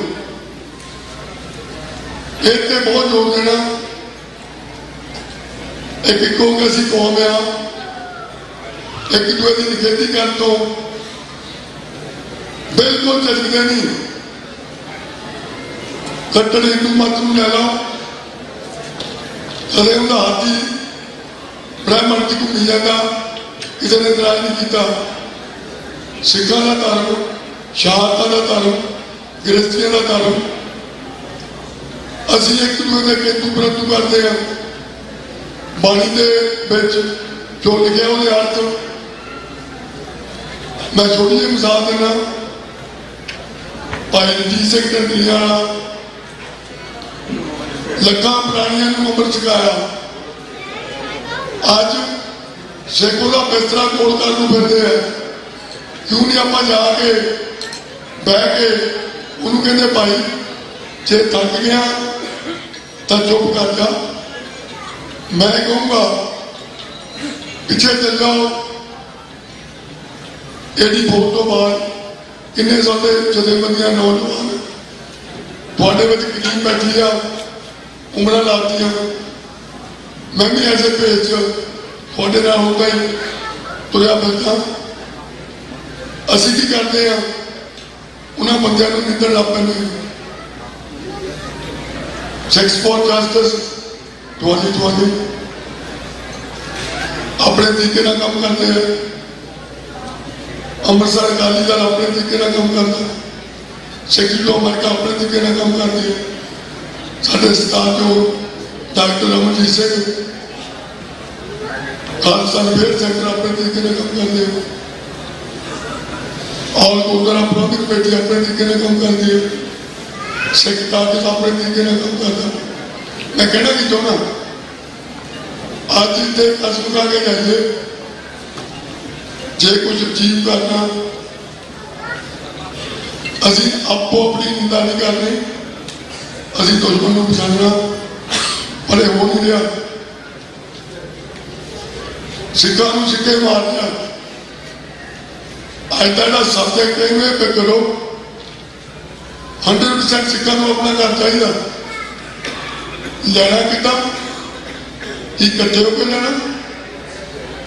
इतने बहुत जोर देना। एक हो गया सी कौम आ, एक दूसरे की निखेधी कर तो बिल्कुल झटकते नहीं। कट्टर हिंदू मत में लै लो, कदे उनका हाथी ब्राह्मण की घूमी जाता, किसी ने इतराज नहीं किया। सिखा का धर्म, शहादत का धर्म, गृहस्थियों का धर्म, असी एक दूसरे के किंतु परंतु करते हैं। बाणी के जो लिखे वो अर्थ मैं छोटी जी मिसाल देना। भाई रणजीत सिंह ढंडरिया लखा प्राणियों को अमृत छकाया। अज सिखों का बिस्तरा कोल कर फिरते हैं, क्यों नहीं आप जाके बह के उन्होंने कहते भाई जे थक गया तो चुप कर जा। मैं कहूँगा पिछे चल जाओ, एडी फौज तो बाद किन्ने सारे जथेबंदियां नौजवान थोड़े कलीम बैठी आ, उम्र लातियां। मैं भी ऐसे भेज थोड़े नाल होगा ही तुरया फिरदा। असीं की करते हैं, उन्होंने बंदियां नूं निंदण लग पैंदे। सेक्स फॉर जस्टिस 2020 अपने तरीके नाल काम करते हैं। अमृतसर अकाली दल अपने तरीके नाल काम करता है। सेक्रेटरी अमेरिका अपने तरीके नाल काम करती है। साडे सत्कारयोग डॉक्टर अमरजीत सिंह खालसा वेयर सेंटर अपने तरीके नाल काम करते हैं। ऑल गुरुद्वारा प्रबंधक कमेटी अपने तरीके नाल काम करती है। सेक्रेटरी अपने तरीके नाल काम करता। मैं कहना की चाहना अज इतने कसम खा के जाइए, जे कुछ अचीव करना असी आपो अपनी निंदा नहीं करनी, असी दुश्मन को पछाणना पर हो नहीं रहा। सिखा सिक्के मार दिया। अज का जो सबजैक्ट है पे करो 100% सिखा अपना घर चाहिए। लेना कि इकट्ठे होकर लेना,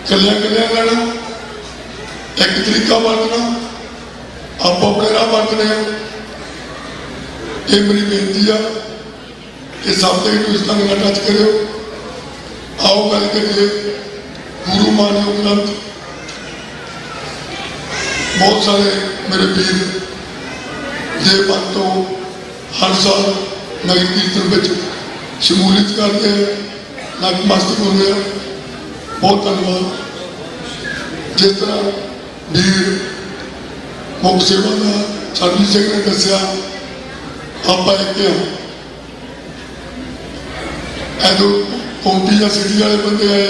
कलिया कलिया लेना, एक तरीका वरतना, आप अपने राह वरतने। ये मेरी बेनती है कि सबजैक्ट इस ढंग न टच करो। आओ गल करिए गुरु मानयोग ग्रंथ। बहुत सारे मेरे वीर देवबंद तो हर साल नगर कीर्तन में शमूलियत करते हैं, नतमस्तक होते हैं। बहुत धन्यवाद। जिस तरह वीर मुख सेवादार सरजीत सिंह ने दसिया, आप एक जो कौंटी या सिटी वाले बंदे आए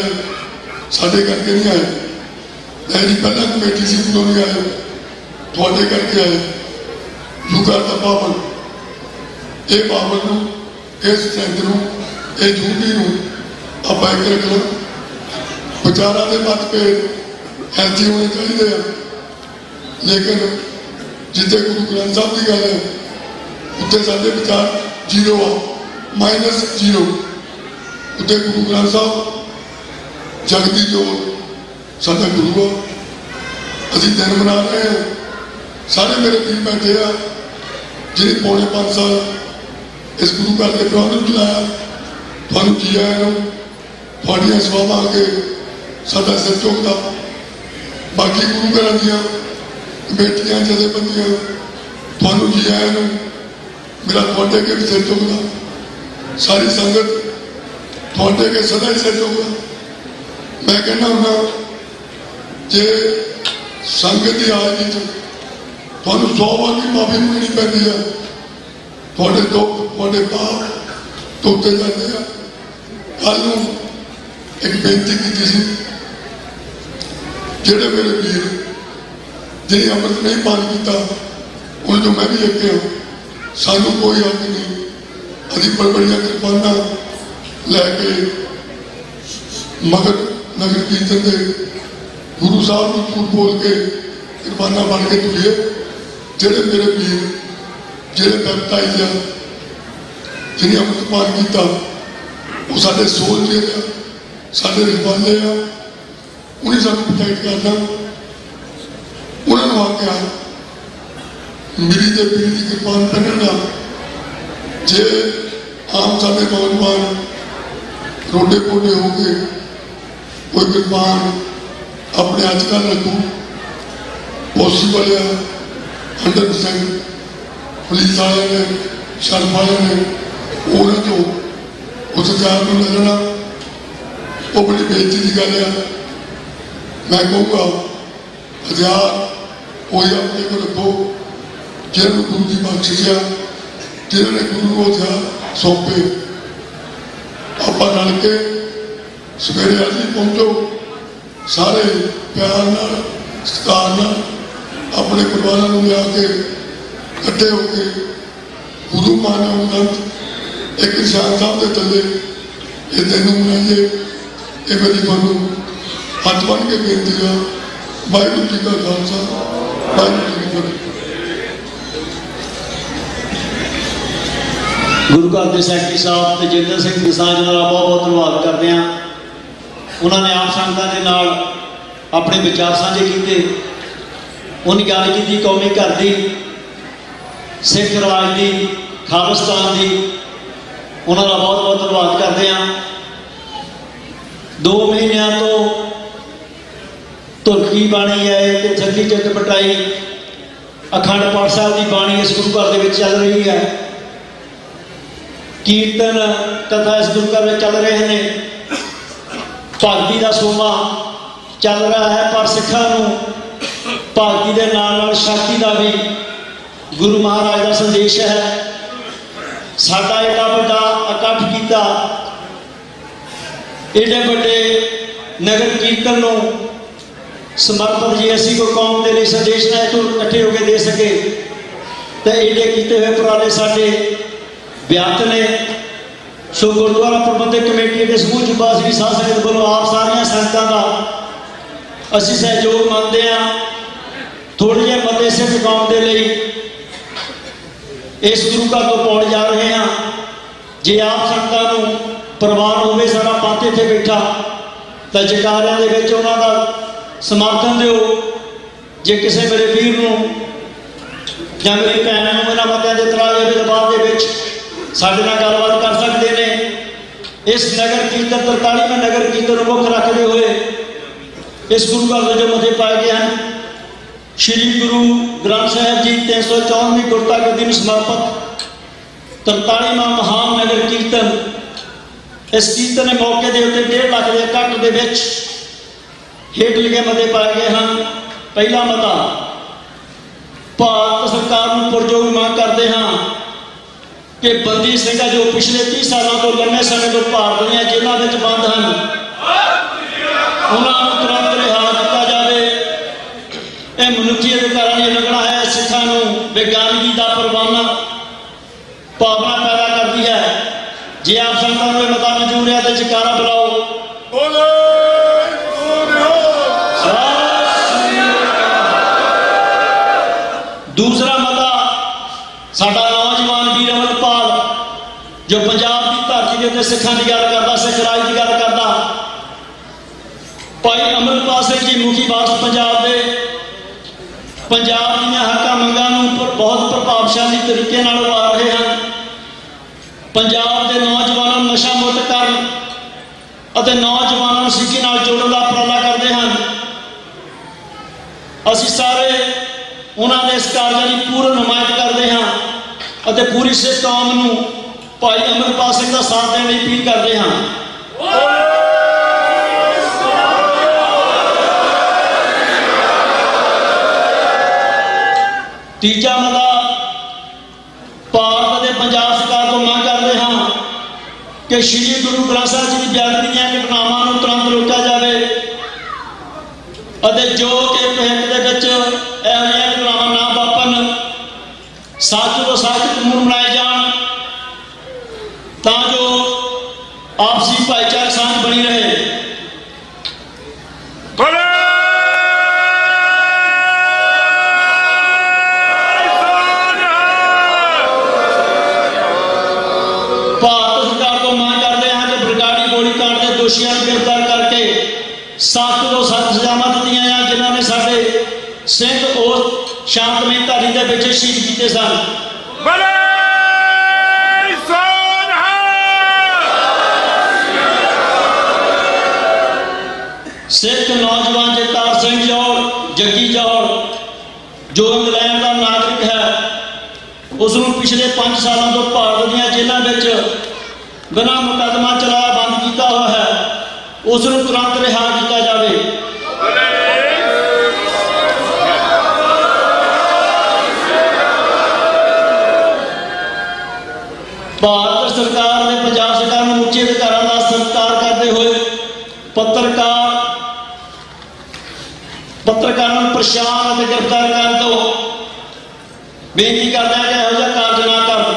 साढ़े करके नहीं आए। जी पहला कमेटी से उदों नहीं आए, थोड़े करके आए। युगर का पावन ये पावन को स्ट्रेंथ को यूनिटी को आप एक रखना। विचारा के मतभेद ऐसे होने चाहिए, लेकिन जिते गुरु ग्रंथ साहब की गल है उत्ते साडे विचार 0 आ, -0। उत्ते गुरु ग्रंथ साहब जगती जोत साडा गुरु आ। असीं दिन मना रहे हैं। सारे मेरे वीर बैठे आ जिन्हें पौने 5 साल इस गुरु घर के प्रबंधन चलाया। थानू जी आया थोड़िया सभावां अगे साडा सिर झुकदा। बाकी गुरु घर दियां कमेटियां जथेबंदियां थानू जी आया मेरा थोड़े के भी सिर झुकदा। सारी संगत थोड़े के सदा ही सिर झुकदा। मैं कहना हुंदा जे संगत की हाजरी च थानू 100 बार की माफी मंगनी पैंदी है। थोड़े दुख थोड़े पाप धोते जाते हैं। कल एक बेनती की थी, जेड़े मेरे वीर जिन्हें अमृत नहीं पान किया उन्हें जो मैं भी अगे हूँ, सानू कोई हक नहीं। अभी बड़िया कृपाना लैके मगर नगर कीर्तन के गुरु साहब को झूठ बोल के कृपाना बन के तुरिए। जेड़े मेरे वीर जेड़े बैप्टाइज आ जिन्हें अमृत पान किया वो साढ़े सोल्जर आ, साढ़े रखवाले आ, उन्हें सानू प्रोटेक्ट करना। उन्होंने आख्या मेरी तो पीढ़ी की कृपान पहनना। जे आम साढ़े नौजवान रोडे पोडे हो गए कोई कृपान अपने अजकल रखू पॉसिबल है 100%। पुलिस वाले ने शर्म वाले ने उन्हें जो उस हथियार को लेना वो बड़ी बेइज्जती की गल है। मैं कहूँगा हथियार कोई अपने को रखो, ਜਿਹਨੂੰ ਗੁਰੂ ਦੀ ਬਖਸ਼ਿਸ਼ ਆ, ਜਿਨ੍ਹਾਂ ਨੇ ਗੁਰੂ ਨੂੰ ਹਥਿਆਰ ਸੌਂਪੇ। ਆਪਾਂ ਰਲ ਕੇ ਸਵੇਰੇ ਅੱਜ ਹੀ ਪਹੁੰਚੋ, ਸਾਰੇ ਪਿਆਰ ਨਾਲ ਸਤਿਕਾਰ ਨਾਲ ਆਪਣੇ ਪਰਿਵਾਰਾਂ ਨੂੰ ਲਿਆ ਕੇ ਇਕੱਠੇ ਹੋ ਕੇ ਗੁਰੂ ਮਾਨਵ ਗ੍ਰੰਥ ਇੱਕ ਨਿਸ਼ਾਨ ਸਾਹਿਬ ਦੇ ਥੱਲੇ ਇਹ ਦਿਨ ਨੂੰ ਮਨਾਈਏ। ਇਹ ਮੇਰੀ ਤੁਹਾਨੂੰ ਹੱਥ ਬੰਨ੍ਹ ਕੇ ਬੇਨਤੀ ਆ। ਵਾਹਿਗੁਰੂ ਜੀ ਕਾ ਖਾਲਸਾ, ਵਾਹਿਗੁਰੂ ਜੀ ਕੀ ਫਤਿਹ। ਗੁਰੂ ਘਰ ਦੇ ਸੈਕਟਰੀ ਸਾਹਿਬ ਤੇਜਿੰਦਰ ਸਿੰਘ ਦਸਾਂਝ ਦਾ ਬਹੁਤ ਬਹੁਤ ਧੰਨਵਾਦ ਕਰਦੇ ਹਾਂ। ਉਹਨਾਂ ਨੇ ਆਪ ਸੰਗਤਾਂ ਦੇ ਨਾਲ ਆਪਣੇ ਵਿਚਾਰ ਸਾਂਝੇ ਕੀਤੇ। ਉਹਨੇ ਗੱਲ ਕੀਤੀ ਕੌਮੀ ਘਰ ਦੀ, ਸਿੱਖ ਰਾਜ ਦੀ, ਖਾਲਿਸਤਾਨ ਦੀ। ਉਹਨਾਂ ਦਾ ਬਹੁਤ ਬਹੁਤ ਧੰਨਵਾਦ ਕਰਦੇ ਹਾਂ। 2 ਮਹੀਨਿਆਂ ਤੋਂ ਤੁਰਕੀ ਬਾਣੀ ਹੈ ਤੇ ਜੱਗੀ ਜੱਟ ਪਟਾਈ ਅਖੰਡ ਪਾਠ ਸਾਹਿਬ ਦੀ ਬਾਣੀ ਇਸ ਗੁਰੂ ਘਰ ਦੇ ਵਿੱਚ ਚੱਲ ਰਹੀ ਹੈ। ਕੀਰਤਨ ਕਥਾ ਇਸ ਗੁਰੂ ਘਰ ਵਿੱਚ ਚੱਲ ਰਹੇ ਨੇ। ਭਗਤੀ ਦਾ ਸੋਮਾ ਚੱਲ ਰਿਹਾ ਹੈ, ਪਰ ਸਿੱਖਾਂ ਨੂੰ ਭਗਤੀ ਦੇ ਨਾਲ ਨਾਲ ਸ਼ਕਤੀ ਦਾ ਵੀ ਗੁਰੂ ਮਹਾਰਾਜ ਦਾ ਸੰਦੇਸ਼ ਹੈ। ਸਾਡਾ ਏਡਾ ਵੱਡਾ ਇਕੱਠ ਕੀਤਾ, ਏਡੇ ਵੱਡੇ ਨਗਰ ਕੀਰਤਨ ਨੂੰ ਸਮਰਪਿਤ ਜੇ ਅਸੀਂ ਕੋਈ ਕੌਮ ਦੇ ਲਈ ਸੰਦੇਸ਼ ਨਾ ਤੋਂ ਇਕੱਠੇ ਹੋ ਕੇ ਦੇ ਸਕੇ ਤਾਂ ਏਡੇ ਕੀਤੇ ਹੋਏ ਉਪਰਾਲੇ ਸਾਡੇ ਵਿਅਰਥ ਨੇ। ਸੋ ਗੁਰਦੁਆਰਾ ਪ੍ਰਬੰਧਕ ਕਮੇਟੀ ਦੇ ਸਮੂਹ ਜੁਬਾ ਸ੍ਰੀ ਸਾਧ ਸੰਗਤ ਵੱਲੋਂ ਆਪ ਸਾਰੀਆਂ ਸੰਗਤਾਂ ਦਾ ਅਸੀਂ ਸਹਿਯੋਗ ਮੰਗਦੇ ਹਾਂ। ਥੋੜ੍ਹੇ ਜਿਹੇ ਮਤੇ ਸਿੱਖ ਕੌਮ ਦੇ ਲਈ ਇਸ ਗੁਰੂ ਘਰ ਤੋਂ ਪਾਉਣ ਜਾ ਰਹੇ ਹਾਂ। ਜੇ ਆਪ ਸੰਗਤਾਂ ਨੂੰ ਪ੍ਰਵਾਨ ਹੋਵੇ, ਸਾਡਾ ਪੰਥ ਇੱਥੇ ਬੈਠਾ, ਤਾਂ ਜਕਾਰਿਆਂ ਦੇ ਵਿੱਚ ਉਹਨਾਂ ਦਾ ਸਮਰਥਨ ਦਿਓ। ਜੇ ਕਿਸੇ ਮੇਰੇ ਵੀਰ ਨੂੰ ਜਾਂ ਮੇਰੀ ਭੈਣ ਨੂੰ ਇਹਨਾਂ ਮਤਿਆਂ ਦੇ ਤਰਾਜੇ ਦੇ ਦਬਾਅ ਦੇ ਵਿੱਚ ਸਾਡੇ ਨਾਲ ਗੱਲਬਾਤ ਕਰ ਸਕਦੇ ਨੇ। ਇਸ ਨਗਰ ਕੀਰਤਨ 43ਵੇਂ ਨਗਰ ਕੀਰਤਨ ਨੂੰ ਮੁੱਖ ਰੱਖਦੇ ਹੋਏ ਇਸ ਗੁਰੂ ਘਰ ਦੇ ਜੋ ਮਤੇ ਪਾਏ ਗਏ ਹਨ, ਸ਼੍ਰੀ ਗੁਰੂ ਗ੍ਰੰਥ ਸਾਹਿਬ ਜੀ 354ਵੀਂ ਗੁਰਤਾ ਗੱਦੀ ਨੂੰ ਸਮਰਪਿਤ 43ਵਾਂ ਮਹਾਨ ਨਗਰ ਕੀਰਤਨ। ਇਸ ਕੀਰਤਨ ਦੇ ਮੌਕੇ ਦੇ ਉੱਤੇ 1.5 ਲੱਖ ਦੇ ਇਕੱਠ ਦੇ ਵਿੱਚ ਹੇਠ ਲਿਖੇ ਮਤੇ ਪਾਏ ਗਏ ਹਨ। ਪਹਿਲਾ ਮਤਾ, ਭਾਰਤ ਸਰਕਾਰ ਨੂੰ ਪੁਰਜੋਰ ਮੰਗ ਕਰਦੇ ਹਾਂ ਕਿ ਬੰਦੀ ਸਿੰਘਾਂ ਜੋ ਪਿਛਲੇ 30 ਸਾਲਾਂ ਤੋਂ ਲੰਮੇ ਸਮੇਂ ਤੋਂ ਭਾਰਤ ਦੀਆਂ ਜੇਲ੍ਹਾਂ ਵਿੱਚ ਬੰਦ ਹਨ, ਉਹਨਾਂ ਨੂੰ ਤੁਰੰਤ ਰਿਹਾ ਕੀਤਾ ਜਾਵੇ। ਇਹ ਮਨੁੱਖੀ ਅਧਿਕਾਰਾਂ ਦੀ ਉਲੰਘਣਾ ਹੈ। ਸਿੱਖਾਂ ਨੂੰ ਵਿਗਿਆਨਗੀ ਦਾ ਪਰਵਾਨਾ ਭਾਵਨਾ ਪੈਦਾ ਕਰਦੀ ਹੈ। ਜੇ ਆਪ ਸੰਗਤਾਂ ਨੂੰ ਇਹ ਮਤਾ ਮਨਜ਼ੂਰ ਹੈ ਤਾਂ ਜਕਾਰਾ ਬੁਲਾਓ। ਦੂਸਰਾ ਮਤਾ, ਸਾਡਾ ਨੌਜਵਾਨ ਵੀਰ ਅਮਰਪਾਲ ਜੋ ਪੰਜਾਬ ਦੀ ਧਰਤੀ ਦੇ ਉੱਤੇ ਸਿੱਖਾਂ ਦੀ ਗੱਲ ਕਰਦਾ, ਸਿੱਖ ਰਾਜ ਦੀ ਗੱਲ ਕਰਦਾ, ਭਾਈ ਅਮਰਪਾਲ ਸਿੰਘ ਜੀ ਮੁਖੀ ਬਾਦਸ਼ਾਹ ਪੰਜਾਬ ਦੇ, ਪੰਜਾਬ ਦੀਆਂ ਹੱਕਾਂ ਮੰਗਾਂ ਨੂੰ ਬਹੁਤ ਪ੍ਰਭਾਵਸ਼ਾਲੀ ਤਰੀਕੇ ਨਾਲ ਉਭਾਰ ਰਹੇ ਹਨ। ਪੰਜਾਬ ਦੇ ਨੌਜਵਾਨਾਂ ਨੂੰ ਨਸ਼ਾ ਮੁਕਤ ਕਰਨ ਅਤੇ ਨੌਜਵਾਨਾਂ ਨੂੰ ਸਿੱਖੀ ਨਾਲ ਜੋੜਨ ਦਾ ਉਪਰਾਲਾ ਕਰਦੇ ਹਨ। ਅਸੀਂ ਸਾਰੇ ਉਹਨਾਂ ਦੇ ਇਸ ਕਾਰਜਾਂ ਦੀ ਪੂਰਨ ਹਮਾਇਤ ਕਰਦੇ ਹਾਂ ਅਤੇ ਪੂਰੀ ਸਿੱਖ ਕੌਮ ਨੂੰ ਭਾਈ ਅਮਰਪਾਲ ਸਿੰਘ ਦਾ ਸਾਥ ਦੇਣ ਲਈ ਅਪੀਲ ਕਰਦੇ ਹਾਂ। ਤੀਜਾ ਮਤਾ, ਭਾਰਤ ਅਤੇ ਪੰਜਾਬ ਸਰਕਾਰ ਤੋਂ ਮੰਗ ਕਰਦੇ ਹਾਂ ਕਿ ਸ਼੍ਰੀ ਗੁਰੂ ਗ੍ਰੰਥ ਸਾਹਿਬ ਜੀ ਦੀ ਬੇਅਦਬੀ ਦੀਆਂ ਘਟਨਾਵਾਂ ਨੂੰ ਤੁਰੰਤ ਰੋਕਿਆ ਜਾਵੇ ਅਤੇ ਜੋ ਕਿ ਭਵਿੱਖ ਦੇ ਵਿੱਚ ਇਹੋ ਜਿਹੀਆਂ ਘਟਨਾਵਾਂ ਨਾ ਵਾਪਰਨ, ਸਖਤ ਤੋਂ ਸਖਤ ਕਾਨੂੰਨ ਬਣਾਏ ਜਾਣ ਤਾਂ ਜੋ ਆਪਸੀ ਭਾਈਚਾਰਕ ਸਾਂਝ ਬਣੀ ਰਹੇ। ਭਾਰਤ ਸਰਕਾਰ ਤੋਂ ਮੰਗ ਕਰਦੇ ਹਾਂ ਕਿ ਬਰਗਾੜੀ ਗੋਲੀकांड ਦੇ ਦੋਸ਼ੀਆਂ ਨੂੰ ਗ੍ਰਿਫਤਾਰ ਕਰਕੇ ਸਖਤ ਤੋਂ ਸਖਤ ਸਜ਼ਾਵਾਂ ਦਿੱਤੀਆਂ ਜਾਣ, ਜਿਨ੍ਹਾਂ ਨੇ ਸਾਡੇ ਸਿੰਘ ਉਸ ਸ਼ਾਂਤਮਈ ਧਰਤੀ ਦੇ ਵਿੱਚ ਸ਼ਹੀਦ ਕੀਤੇ ਸਨ। ਸਿੱਖ ਨੌਜਵਾਨ ਜਗਤਾਰ ਸਿੰਘ ਜੌਹਲ, ਜੱਗੀ ਜੌਹਲ, ਜੋ ਇੰਗਲੈਂਡ ਦਾ ਨਾਗਰਿਕ ਹੈ, ਉਸ ਨੂੰ ਪਿਛਲੇ 5 ਸਾਲਾਂ ਤੋਂ ਭਾਰਤ ਦੀਆਂ ਜੇਲ੍ਹਾਂ ਵਿੱਚ ਬਿਨਾਂ ਮੁਕੱਦਮਾ ਚਲਾਇਆ ਬੰਦ ਕੀਤਾ ਹੋਇਆ ਹੈ। ਉਸ ਨੂੰ ਤੁਰੰਤ ਰਿਹਾ ਕੀਤਾ ਜਾਵੇ। ਭਾਰਤ ਸਰਕਾਰ ਨੇ ਪੰਜਾਬ ਸਰਕਾਰ ਨੂੰ ਉੱਚੇ ਅਧਿਕਾਰਾਂ ਦਾ ਸਤਿਕਾਰ ਕਰਦੇ ਹੋਏ ਪੱਤਰਕਾਰਾਂ ਨੂੰ ਪਰੇਸ਼ਾਨ ਅਤੇ ਗ੍ਰਿਫਤਾਰ ਕਰਨ ਤੋਂ ਬੇਨਤੀ ਕਰਦਾ ਹੈ ਕਿ ਇਹੋ ਜਿਹਾ ਕਾਰਜ ਨਾ ਕਰਨ।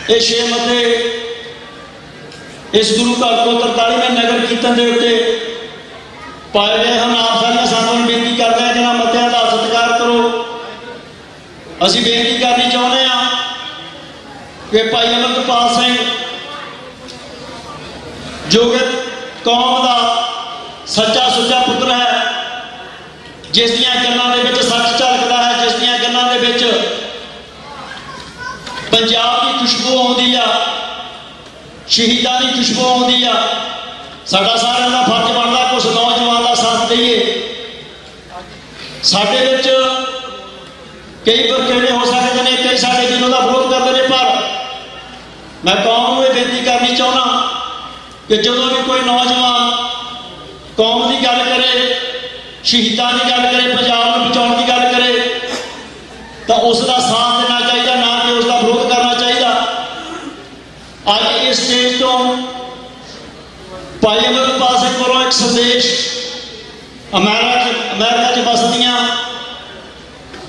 ਇਹ ਛੇ ਮਤੇ ਇਸ ਗੁਰੂ ਘਰ ਤੋਂ 43ਵੇਂ ਨਗਰ ਕੀਰਤਨ ਦੇ ਉੱਤੇ ਪਾਏ ਗਏ ਹਨ। ਆਪ ਸਾਰੀਆਂ ਸੰਗਤਾਂ ਨੂੰ ਬੇਨਤੀ ਕਰਦੇ ਹਾਂ ਕਿ ਇਹਨਾਂ ਮਤਿਆਂ ਦਾ ਸਤਿਕਾਰ ਕਰੋ। ਅਸੀਂ ਬੇਨਤੀ ਕਰਨੀ ਚਾਹੁੰਦੇ ਹਾਂ ਕਿ ਭਾਈ ਅਮਰਪਾਲ ਸਿੰਘ ਜੋ ਕਿ ਕੌਮ ਦਾ ਸੱਚਾ ਸੁੱਚਾ ਪੁੱਤਰ ਹੈ, ਜਿਸ ਦੀਆਂ ਗੱਲਾਂ ਦੇ ਵਿੱਚ ਸੱਚ ਝਲਕਦਾ ਹੈ, ਜਿਸ ਦੀਆਂ ਗੱਲਾਂ ਦੇ ਵਿੱਚ ਪੰਜਾਬ ਦੀ ਖੁਸ਼ਬੂ ਆਉਂਦੀ ਆ, ਸ਼ਹੀਦਾਂ ਦੀ ਖੁਸ਼ਬੂ ਆਉਂਦੀ ਆ। ਸਾਡਾ ਸਾਰਿਆਂ ਦਾ ਫਰਜ਼ ਬਣਦਾ ਕੁਝ ਨੌਜਵਾਨ ਦਾ ਸਾਥ ਦਈਏ। ਸਾਡੇ ਵਿੱਚ ਕਈ ਵਰਕੇੜੇ ਹੋ ਸਕਦੇ ਨੇ, ਕਈ ਸਾਡੇ ਦਿਲੋਂ ਦਾ ਵਿਰੋਧ ਕਰਦੇ ਨੇ, ਪਰ ਮੈਂ ਕੌਮ ਨੂੰ ਇਹ ਬੇਨਤੀ ਕਰਨੀ ਚਾਹੁੰਦਾ ਕਿ ਜਦੋਂ ਵੀ ਕੋਈ ਨੌਜਵਾਨ ਕੌਮ ਦੀ ਗੱਲ ਕਰੇ, ਸ਼ਹੀਦਾਂ ਦੀ ਗੱਲ ਕਰੇ, ਪੰਜਾਬ ਨੂੰ ਬਚਾਉਣ ਦੀ ਗੱਲ ਕਰੇ, ਤਾਂ ਉਸ ਦਾ ਸਾਥ ਦੇਣਾ ਚਾਹੀਦਾ, ਨਾ ਕਿ ਉਸ ਦਾ ਵਿਰੋਧ ਕਰਨਾ ਚਾਹੀਦਾ। ਅੱਜ ਇਸ ਸਟੇਜ ਤੋਂ ਭਾਈ ਅਮਰਪਾਲ ਸਿੰਘ ਵੱਲੋਂ ਇੱਕ ਸੰਦੇਸ਼ ਅਮਰੀਕਾ 'ਚ ਵਸਦੀਆਂ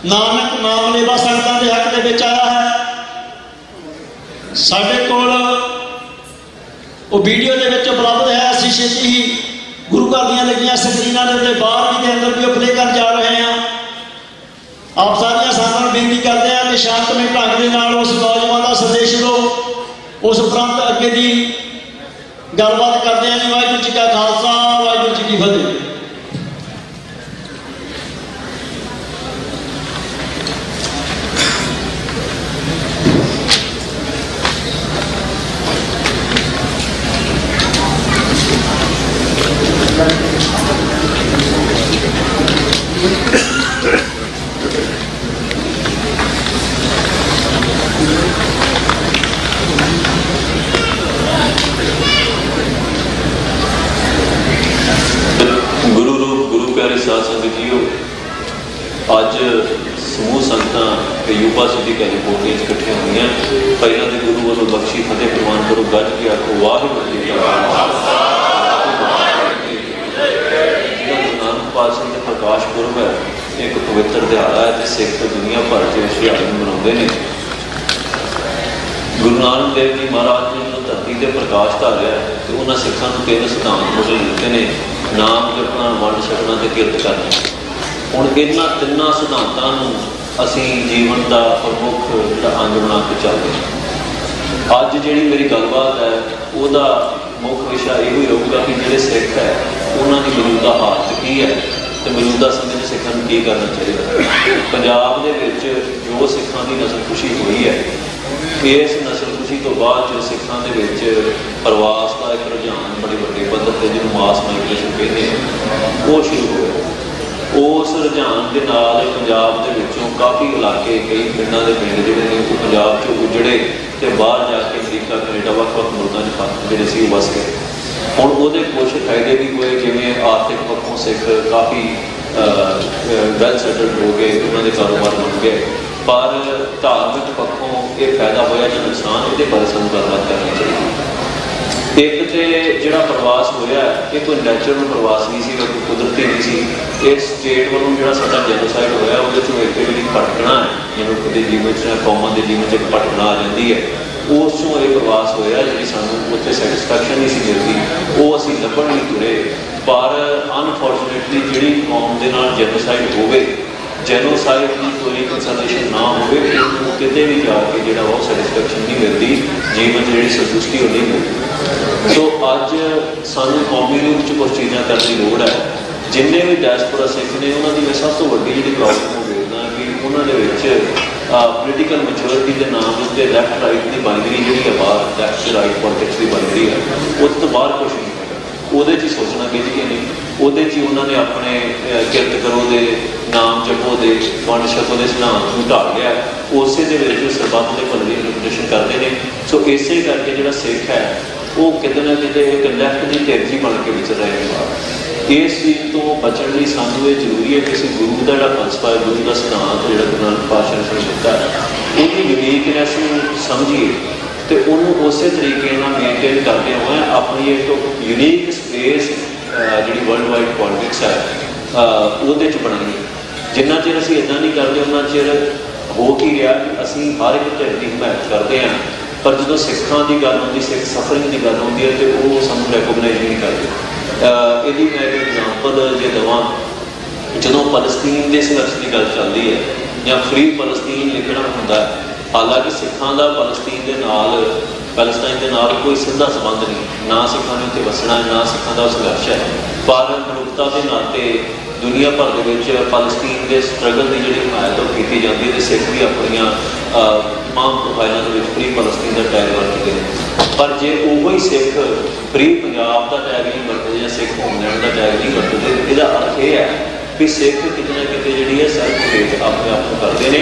ਨਾਨਕ ਨਾਮ ਲੇਵਾ ਸੰਗਤਾਂ ਦੇ ਹੱਕ ਦੇ ਵਿੱਚ ਆਇਆ ਹੈ। ਸਾਡੇ ਕੋਲ ਉਹ ਵੀਡੀਓ ਦੇ ਵਿੱਚ ਉਪਲਬਧ ਹੈ। ਅਸੀਂ ਛੇਤੀ ਹੀ ਗੁਰੂ ਘਰ ਦੀਆਂ ਲੱਗੀਆਂ ਸਕਰੀਨਾਂ ਦੇ ਉੱਤੇ ਬਾਹਰ ਵੀ ਤੇ ਅੰਦਰ ਵੀ ਉਹ ਪਲੇ ਕਰਨ ਜਾ ਰਹੇ ਹਾਂ। ਆਪ ਸਾਰੀਆਂ ਸੰਗਤਾਂ ਨੂੰ ਬੇਨਤੀ ਕਰਦੇ ਹਾਂ ਕਿ ਸ਼ਾਂਤਮਈ ਢੰਗ ਦੇ ਨਾਲ ਉਸ ਨੌਜਵਾਨ ਦਾ ਸੰਦੇਸ਼ ਦਿਓ। ਉਸ ਉਪਰੰਤ ਅੱਗੇ ਦੀ ਗੱਲਬਾਤ ਕਰਦੇ ਹਾਂ। ਵਾਹਿਗੁਰੂ ਜੀ ਕਾ ਖਾਲਸਾ, ਵਾਹਿਗੁਰੂ ਜੀ ਕੀ ਫਤਿਹ। ਅੱਜ ਸਮੂਹ ਸੰਗਤਾਂ ਤੇ ਯੂਪਾ ਸਿਟੀ ਕੈਲੀਫੋਰਨੀਆ 'ਚ ਇਕੱਠੀਆਂ ਹੋਈਆਂ। ਪਹਿਲਾਂ ਦੇ ਗੁਰੂ ਵੱਲੋਂ ਬਖਸ਼ੀ ਫਤਿਹ ਪ੍ਰਵਾਨ ਕਰੋ, ਗੱਜ ਕੇ ਆਖੋ ਵਾਹਿਗੁਰੂ ਜੀ ਕਾ ਖਾਲਸਾ। ਜਿਹੜਾ ਗੁਰੂ ਨਾਨਕ ਪਾਤਸ਼ਾਹ ਦਾ ਪ੍ਰਕਾਸ਼ ਪੁਰਬ ਹੈ, ਇੱਕ ਪਵਿੱਤਰ ਦਿਹਾੜਾ ਹੈ ਤੇ ਸਿੱਖ ਦੁਨੀਆ ਭਰ 'ਚ ਇਸ ਦਿਹਾੜੇ ਨੂੰ ਮਨਾਉਂਦੇ ਨੇ। ਗੁਰੂ ਨਾਨਕ ਦੇਵ ਜੀ ਮਹਾਰਾਜ ਨੇ ਜਦੋਂ ਧਰਤੀ ਤੇ ਪ੍ਰਕਾਸ਼ ਧਾਰਿਆ ਤੇ ਉਹਨਾਂ ਸਿੱਖਾਂ ਨੂੰ 3 ਸਿਧਾਂਤ ਮੁੱਢ ਦਿੱਤੇ ਨੇ: ਨਾਮ ਜਪਣਾ, ਵੰਡ ਛਕਣਾ ਤੇ ਕਿਰਤ ਕਰਨੀ। ਹੁਣ ਇਹਨਾਂ ਤਿੰਨਾਂ ਸਿਧਾਂਤਾਂ ਨੂੰ ਅਸੀਂ ਜੀਵਨ ਦਾ ਪ੍ਰਮੁੱਖ ਜਿਹੜਾ ਅੰਗ ਬਣਾ ਕੇ ਚੱਲਦੇ ਹਾਂ। ਅੱਜ ਜਿਹੜੀ ਮੇਰੀ ਗੱਲਬਾਤ ਹੈ ਉਹਦਾ ਮੁੱਖ ਵਿਸ਼ਾ ਇਹੋ ਹੀ ਰਹੂਗਾ ਕਿ ਜਿਹੜੇ ਸਿੱਖ ਹੈ ਉਹਨਾਂ ਦੀ ਮੌਜੂਦਾ ਹਾਲਤ ਕੀ ਹੈ ਤੇ ਮੌਜੂਦਾ ਸਮੇਂ 'ਚ ਸਿੱਖਾਂ ਨੂੰ ਕੀ ਕਰਨਾ ਚਾਹੀਦਾ। ਪੰਜਾਬ ਦੇ ਵਿੱਚ ਜੋ ਸਿੱਖਾਂ ਦੀ ਨਸਲਕੁਸ਼ੀ ਹੋਈ ਹੈ, ਇਸ ਨਸਲਕੁਸ਼ੀ ਤੋਂ ਬਾਅਦ ਜੋ ਸਿੱਖਾਂ ਦੇ ਵਿੱਚ ਪ੍ਰਵਾਸ ਦਾ ਇੱਕ ਰੁਝਾਨ ਬੜੇ ਵੱਡੇ ਪੱਧਰ 'ਤੇ ਜਿਹਨੂੰ ਮਾਸ ਮਾਈਗ੍ਰੇਸ਼ਨ ਕਹਿੰਦੇ ਆ, ਉਹ ਸ਼ੁਰੂ ਹੋਇਆ। ਉਸ ਰੁਝਾਨ ਦੇ ਨਾਲ ਪੰਜਾਬ ਦੇ ਵਿੱਚੋਂ ਕਾਫੀ ਇਲਾਕੇ, ਕਈ ਪਿੰਡਾਂ ਦੇ ਪਿੰਡ ਜਿਹੜੇ ਨੇ ਉਹ ਪੰਜਾਬ 'ਚੋਂ ਉਜੜੇ ਤੇ ਬਾਹਰ ਜਾ ਕੇ ਅਮਰੀਕਾ, ਕੈਨੇਡਾ, ਵੱਖ-ਵੱਖ ਮੁਲਕਾਂ 'ਚ ਜਿਹੜੇ ਸੀ ਉਹ ਵਸ ਗਏ। ਹੁਣ ਉਹਦੇ ਕੁਛ ਫਾਇਦੇ ਵੀ ਹੋਏ, ਜਿਵੇਂ ਆਰਥਿਕ ਪੱਖੋਂ ਸਿੱਖ ਕਾਫੀ ਵੈਲ ਸੈਟਲਡ ਹੋ ਗਏ, ਉਹਨਾਂ ਦੇ ਕਾਰੋਬਾਰ ਬਣ ਗਏ, ਪਰ ਧਾਰਮਿਕ ਪੱਖੋਂ ਇਹ ਫਾਇਦਾ ਹੋਇਆ ਜਾਂ ਨੁਕਸਾਨ, ਇਹਦੇ ਬਾਰੇ ਸਾਨੂੰ ਗੱਲਬਾਤ ਕਰਨੀ ਚਾਹੀਦੀ। ਇੱਕ ਤੇ ਜਿਹੜਾ ਪ੍ਰਵਾਸ ਹੋਇਆ ਇਹ ਕੋਈ ਨੈਚੁਰਲ ਪ੍ਰਵਾਸ ਨਹੀਂ ਸੀ, ਕੋਈ ਕੁਦਰਤੀ ਨਹੀਂ ਸੀ। ਇਸ ਸਟੇਟ ਵੱਲੋਂ ਜਿਹੜਾ ਸਾਡਾ ਜੈਨੋਸਾਈਡ ਹੋਇਆ ਉਹਦੇ 'ਚੋਂ ਇੱਕ ਜਿਹੜੀ ਭਟਕਣਾ ਹੈ, ਮਨੁੱਖ ਦੇ ਜੀਵਨ 'ਚ, ਕੌਮਾਂ ਦੇ ਜੀਵਨ 'ਚ ਇੱਕ ਭਟਕਣਾ ਆ ਜਾਂਦੀ ਹੈ, ਉਸ 'ਚੋਂ ਇਹ ਪ੍ਰਵਾਸ ਹੋਇਆ। ਜਿਹੜੀ ਸਾਨੂੰ ਉੱਥੇ ਸੈਟਿਸਫੈਕਸ਼ਨ ਨਹੀਂ ਸੀ ਮਿਲਦੀ ਉਹ ਅਸੀਂ ਲੱਭਣ ਲਈ ਤੁਰੇ, ਪਰ ਅਨਫੋਰਚੂਨੇਟਲੀ ਜਿਹੜੀ ਕੌਮ ਦੇ ਨਾਲ ਜੈਨੋਸਾਈਡ ਹੋਵੇ, ਜੈਨੋਸਾਈਡ ਦੀ ਕੋਈ ਕੰਸਲਟੇਸ਼ਨ ਨਾ ਹੋਵੇ, ਉਹਨੂੰ ਕਿਤੇ ਵੀ ਜਾ ਕੇ ਜਿਹੜਾ ਉਹ ਸੈਟਿਸਫੈਕਸ਼ਨ ਨਹੀਂ ਮਿਲਦੀ, ਜੀਵਨ 'ਚ ਜਿਹੜੀ ਸੰਤੁਸ਼ਟੀ ਉਹ ਨਹੀਂ ਮਿਲਦੀ। ਸੋ ਅੱਜ ਸਾਨੂੰ ਕੌਮੀ ਰੂਪ 'ਚ ਕੁਝ ਚੀਜ਼ਾਂ ਕਰਨ ਦੀ ਲੋੜ ਹੈ। ਜਿੰਨੇ ਵੀ ਡਾਇਸਪੋਰਾ ਸਿੱਖ ਨੇ ਉਹਨਾਂ ਦੀ ਮੈਂ ਸਭ ਤੋਂ ਵੱਡੀ ਜਿਹੜੀ ਪ੍ਰੋਬਲਮ ਵੇਖਦਾ ਕਿ ਉਹਨਾਂ ਦੇ ਵਿੱਚ ਪੋਲੀਟੀਕਲ ਮੈਚੁਰਿਟੀ ਦੇ ਨਾਮ ਦੇ ਉੱਤੇ ਲੈਫਟ ਰਾਈਟ ਦੀ ਬਾਈਨਰੀ ਜਿਹੜੀ ਹੈ, ਬਾਹਰ ਲੈਫਟ ਰਾਈਟ ਪੋਲਿਟਿਕਸ ਦੀ ਬਾਈਨਰੀ ਹੈ, ਉਸ ਤੋਂ ਬਾਹਰ ਕੁਛ ਨਹੀਂ ਹੈਗਾ। ਉਹਦੇ 'ਚ ਹੀ ਸੋਚਣਾ ਚਾਹੀਦੀ ਨਹੀਂ, ਉਹਦੇ 'ਚ ਹੀ ਉਹਨਾਂ ਨੇ ਆਪਣੇ ਕਿਰਤ ਕਰੋ ਦੇ, ਨਾਮ ਜਪੋ ਦੇ, ਵੰਡ ਛਕੋ ਦੇ ਸਿਧਾਂਤ ਨੂੰ ਢਾਲ ਲਿਆ। ਉਸੇ ਦੇ ਵਿੱਚ ਸਰਬੱਤ ਦੇ ਭਲੇ ਦੀ ਇੰਟਰਪ੍ਰੀਟੇਸ਼ਨ ਕਰਦੇ ਨੇ। ਸੋ ਇਸੇ ਕਰਕੇ ਜਿਹੜਾ ਸਿੱਖ ਹੈ ਉਹ ਕਿਤੇ ਨਾ ਕਿਤੇ ਇੱਕ ਲੈਫਟ ਦੀ ਧਿਰ 'ਚ ਬਣ ਕੇ ਵਿਚਰ ਰਹੇ ਨੇ। ਇਸ ਚੀਜ਼ ਤੋਂ ਬਚਣ ਲਈ ਸਾਨੂੰ ਇਹ ਜ਼ਰੂਰੀ ਹੈ ਕਿ ਅਸੀਂ ਗੁਰੂ ਦਾ ਜਿਹੜਾ ਫਲਸਫਾ ਹੈ, ਗੁਰੂ ਦਾ ਸਿਧਾਂਤ ਜਿਹੜਾ ਗੁਰੂ ਨਾਨਕ ਪਾਤਸ਼ਾਹ ਨੇ ਦਿੱਤਾ ਉਹਦੀ ਯੂਨੀਕਨੈਸ ਨੂੰ ਸਮਝੀਏ ਤੇ ਉਹਨੂੰ ਉਸੇ ਤਰੀਕੇ ਨਾਲ ਮੇਨਟੇਨ ਕਰਦੇ ਹੋਏ ਆਪਣੀ ਇੱਕ ਯੂਨੀਕ ਸਪੇਸ ਜਿਹੜੀ ਵਰਲਡ ਵਾਈਡ ਪੋਲਿਟਿਕਸ ਹੈ ਉਹਦੇ 'ਚ ਬਣਾਈਏ। ਜਿੰਨਾ ਚਿਰ ਅਸੀਂ ਇੱਦਾਂ ਨਹੀਂ ਕਰਦੇ ਉਹਨਾਂ ਚਿਰ ਹੋ ਕੀ ਰਿਹਾ ਕਿ ਅਸੀਂ ਹਰ ਇੱਕ ਧਿਰ ਦੀ ਹਮਾਇਤ ਕਰਦੇ ਹਾਂ, ਪਰ ਜਦੋਂ ਸਿੱਖਾਂ ਦੀ ਗੱਲ ਆਉਂਦੀ, ਸਿੱਖ ਸਫਰਿੰਗ ਦੀ ਗੱਲ ਆਉਂਦੀ ਹੈ ਤੇ ਉਹ ਸਾਨੂੰ ਰੈਕੋਗਨਾਈਜ਼ ਨਹੀਂ ਕਰਦੇ। ਇਹਦੀ ਮੈਂ ਇੱਕ ਐਗਜ਼ਾਮਪਲ ਜੇ ਦੇਵਾਂ, ਜਦੋਂ ਫਲਸਤੀਨ ਦੇ ਸੰਘਰਸ਼ ਦੀ ਗੱਲ ਚੱਲਦੀ ਹੈ ਜਾਂ ਫਰੀ ਫਲਸਤੀਨ ਲਿਖਣਾ ਹੁੰਦਾ ਹੈ, ਹਾਲਾਂਕਿ ਸਿੱਖਾਂ ਦਾ ਫਲਸਤੀਨ ਪੈਲਸਟਾਈਨ ਦੇ ਨਾਲ ਕੋਈ ਸਿੱਧਾ ਸੰਬੰਧ ਨਹੀਂ, ਨਾ ਸਿੱਖਾਂ ਨੇ ਉੱਥੇ ਵਸਣਾ, ਨਾ ਸਿੱਖਾਂ ਦਾ ਸੰਘਰਸ਼ ਹੈ, ਪਰ ਮਨੁੱਖਤਾ ਦੇ ਨਾਤੇ ਦੁਨੀਆ ਭਰ ਦੇ ਵਿੱਚ ਫਲਸਤੀਨ ਦੇ ਸਟਰਗਲ ਦੀ ਜਿਹੜੀ ਹਮਾਇਤ ਉਹ ਕੀਤੀ ਜਾਂਦੀ ਹੈ ਤੇ ਸਿੱਖ ਵੀ ਆਪਣੀਆਂ ਤਮਾਮ ਪ੍ਰੋਫਾਈਲਾਂ ਦੇ ਵਿੱਚ ਫਰੀ ਫਲਸਤੀਨ ਦਾ ਟੈਗ ਵਰਤਦੇ ਨੇ। ਪਰ ਜੇ ਉਹੋ ਹੀ ਸਿੱਖ ਫਰੀ ਪੰਜਾਬ ਦਾ ਟੈਗ ਨਹੀਂ ਵਰਤਦੇ ਜਾਂ ਸਿੱਖ ਹੋਮਲੈਂਡ ਦਾ ਟੈਗ ਨਹੀਂ ਵਰਤਦੇ, ਇਹਦਾ ਅਰਥ ਇਹ ਹੈ ਵੀ ਸਿੱਖ ਕਿਤੇ ਨਾ ਕਿਤੇ ਜਿਹੜੀ ਹੈ ਸੈਲਫ ਹੇਟ ਆਪਣੇ ਆਪ ਨੂੰ ਕਰਦੇ ਨੇ।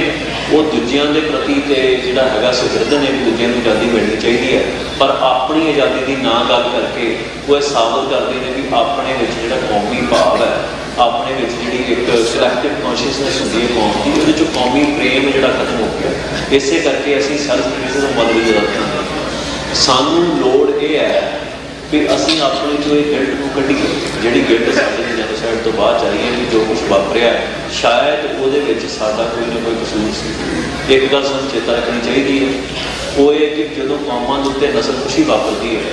ਉਹ ਦੂਜਿਆਂ ਦੇ ਪ੍ਰਤੀ ਤੇ ਜਿਹੜਾ ਹੈਗਾ ਸੁਹਿਰਦ ਨੇ ਵੀ ਦੂਜਿਆਂ ਨੂੰ ਆਜ਼ਾਦੀ ਮਿਲਣੀ ਚਾਹੀਦੀ ਹੈ, ਪਰ ਆਪਣੀ ਆਜ਼ਾਦੀ ਦੀ ਨਾ ਗੱਲ ਕਰਕੇ ਉਹ ਇਹ ਸਾਬਤ ਕਰਦੇ ਨੇ ਵੀ ਆਪਣੇ ਵਿੱਚ ਜਿਹੜਾ ਕੌਮੀ ਭਾਵ ਹੈ, ਆਪਣੇ ਵਿੱਚ ਜਿਹੜੀ ਇੱਕ ਕਲੈਕਟਿਵ ਕੌਨਸ਼ੀਅਸਨੈਸ ਹੁੰਦੀ ਹੈ ਕੌਮ ਦੀ, ਉਹਦੇ 'ਚੋਂ ਕੌਮੀ ਪ੍ਰੇਮ ਜਿਹੜਾ ਖਤਮ ਹੋ ਗਿਆ। ਇਸੇ ਕਰਕੇ ਅਸੀਂ ਸੈਲਫ ਕ੍ਰਿਟਿਸਿਜ਼ਮ ਵੱਲ ਵੀ ਜ਼ਿਆਦਾ ਧਿਆਨ ਦਿੰਦੇ। ਸਾਨੂੰ ਲੋੜ ਇਹ ਹੈ ਵੀ ਅਸੀਂ ਆਪਣੇ 'ਚੋਂ ਇਹ ਗਿਲਟ ਨੂੰ ਕੱਢੀਏ, ਜਿਹੜੀ ਗਿਲਟ ਸਾਡੇ ਜੈਨੋਸਾਈਡ ਤੋਂ ਬਾਅਦ ਚਾਹੀਏ ਕਿ ਜੋ ਕੁਛ ਵਾਪਰਿਆ ਸ਼ਾਇਦ ਉਹਦੇ ਵਿੱਚ ਸਾਡਾ ਕੋਈ ਨਾ ਕੋਈ ਕਸੂਰ ਸੀ। ਇੱਕ ਗੱਲ ਸਾਨੂੰ ਚੇਤਾ ਰੱਖਣੀ ਚਾਹੀਦੀ ਹੈ, ਉਹ ਇਹ ਕਿ ਜਦੋਂ ਕੌਮਾਂ ਦੇ ਉੱਤੇ ਨਸਲਕੁਸ਼ੀ ਵਾਪਰਦੀ ਹੈ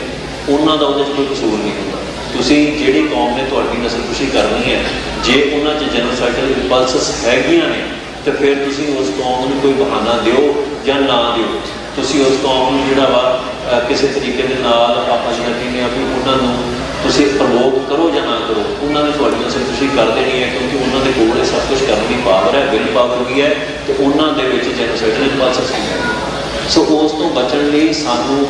ਉਹਨਾਂ ਦਾ ਉਹਦੇ 'ਚ ਕੋਈ ਕਸੂਰ ਨਹੀਂ ਹੁੰਦਾ। ਤੁਸੀਂ ਜਿਹੜੀ ਕੌਮ ਨੇ ਤੁਹਾਡੀ ਨਸਲਕੁਸ਼ੀ ਕਰਨੀ ਹੈ, ਜੇ ਉਹਨਾਂ 'ਚ ਜੈਨੋਸਾਈਡਲ ਇੰਪਲਸਸ ਹੈਗੀਆਂ ਨੇ ਤਾਂ ਫਿਰ ਤੁਸੀਂ ਉਸ ਕੌਮ ਨੂੰ ਕੋਈ ਬਹਾਨਾ ਦਿਓ ਜਾਂ ਨਾ ਦਿਓ। ਤੁਸੀਂ ਉਸ ਕੌਮ ਨੂੰ ਜਿਹੜਾ ਵਾ ਕਿਸੇ ਤਰੀਕੇ ਦੇ ਨਾਲ ਆਪਾਂ ਜਿਹੜਾ ਕਹਿੰਦੇ ਹਾਂ ਵੀ ਉਹਨਾਂ ਨੂੰ ਤੁਸੀਂ ਪ੍ਰਵੋਕ ਕਰੋ ਜਾਂ ਨਾ ਕਰੋ, ਉਹਨਾਂ ਨੇ ਤੁਹਾਡੀ ਨਸਲਕੁਸ਼ੀ ਕਰ ਦੇਣੀ ਹੈ, ਕਿਉਂਕਿ ਉਹਨਾਂ ਦੇ ਕੋਲ ਇਹ ਸਭ ਕੁਛ ਕਰਨ ਦੀ ਪਾਵਰ ਹੈ, ਵਿਲ ਪਾਵਰ ਵੀ ਹੈ ਤੇ ਉਹਨਾਂ ਦੇ ਵਿੱਚ ਜੈਨੋਸਾਈਡਲ ਇੰਪਲਸਸ ਵੀ ਹੈ। ਸੋ ਉਸ ਤੋਂ ਬਚਣ ਲਈ ਸਾਨੂੰ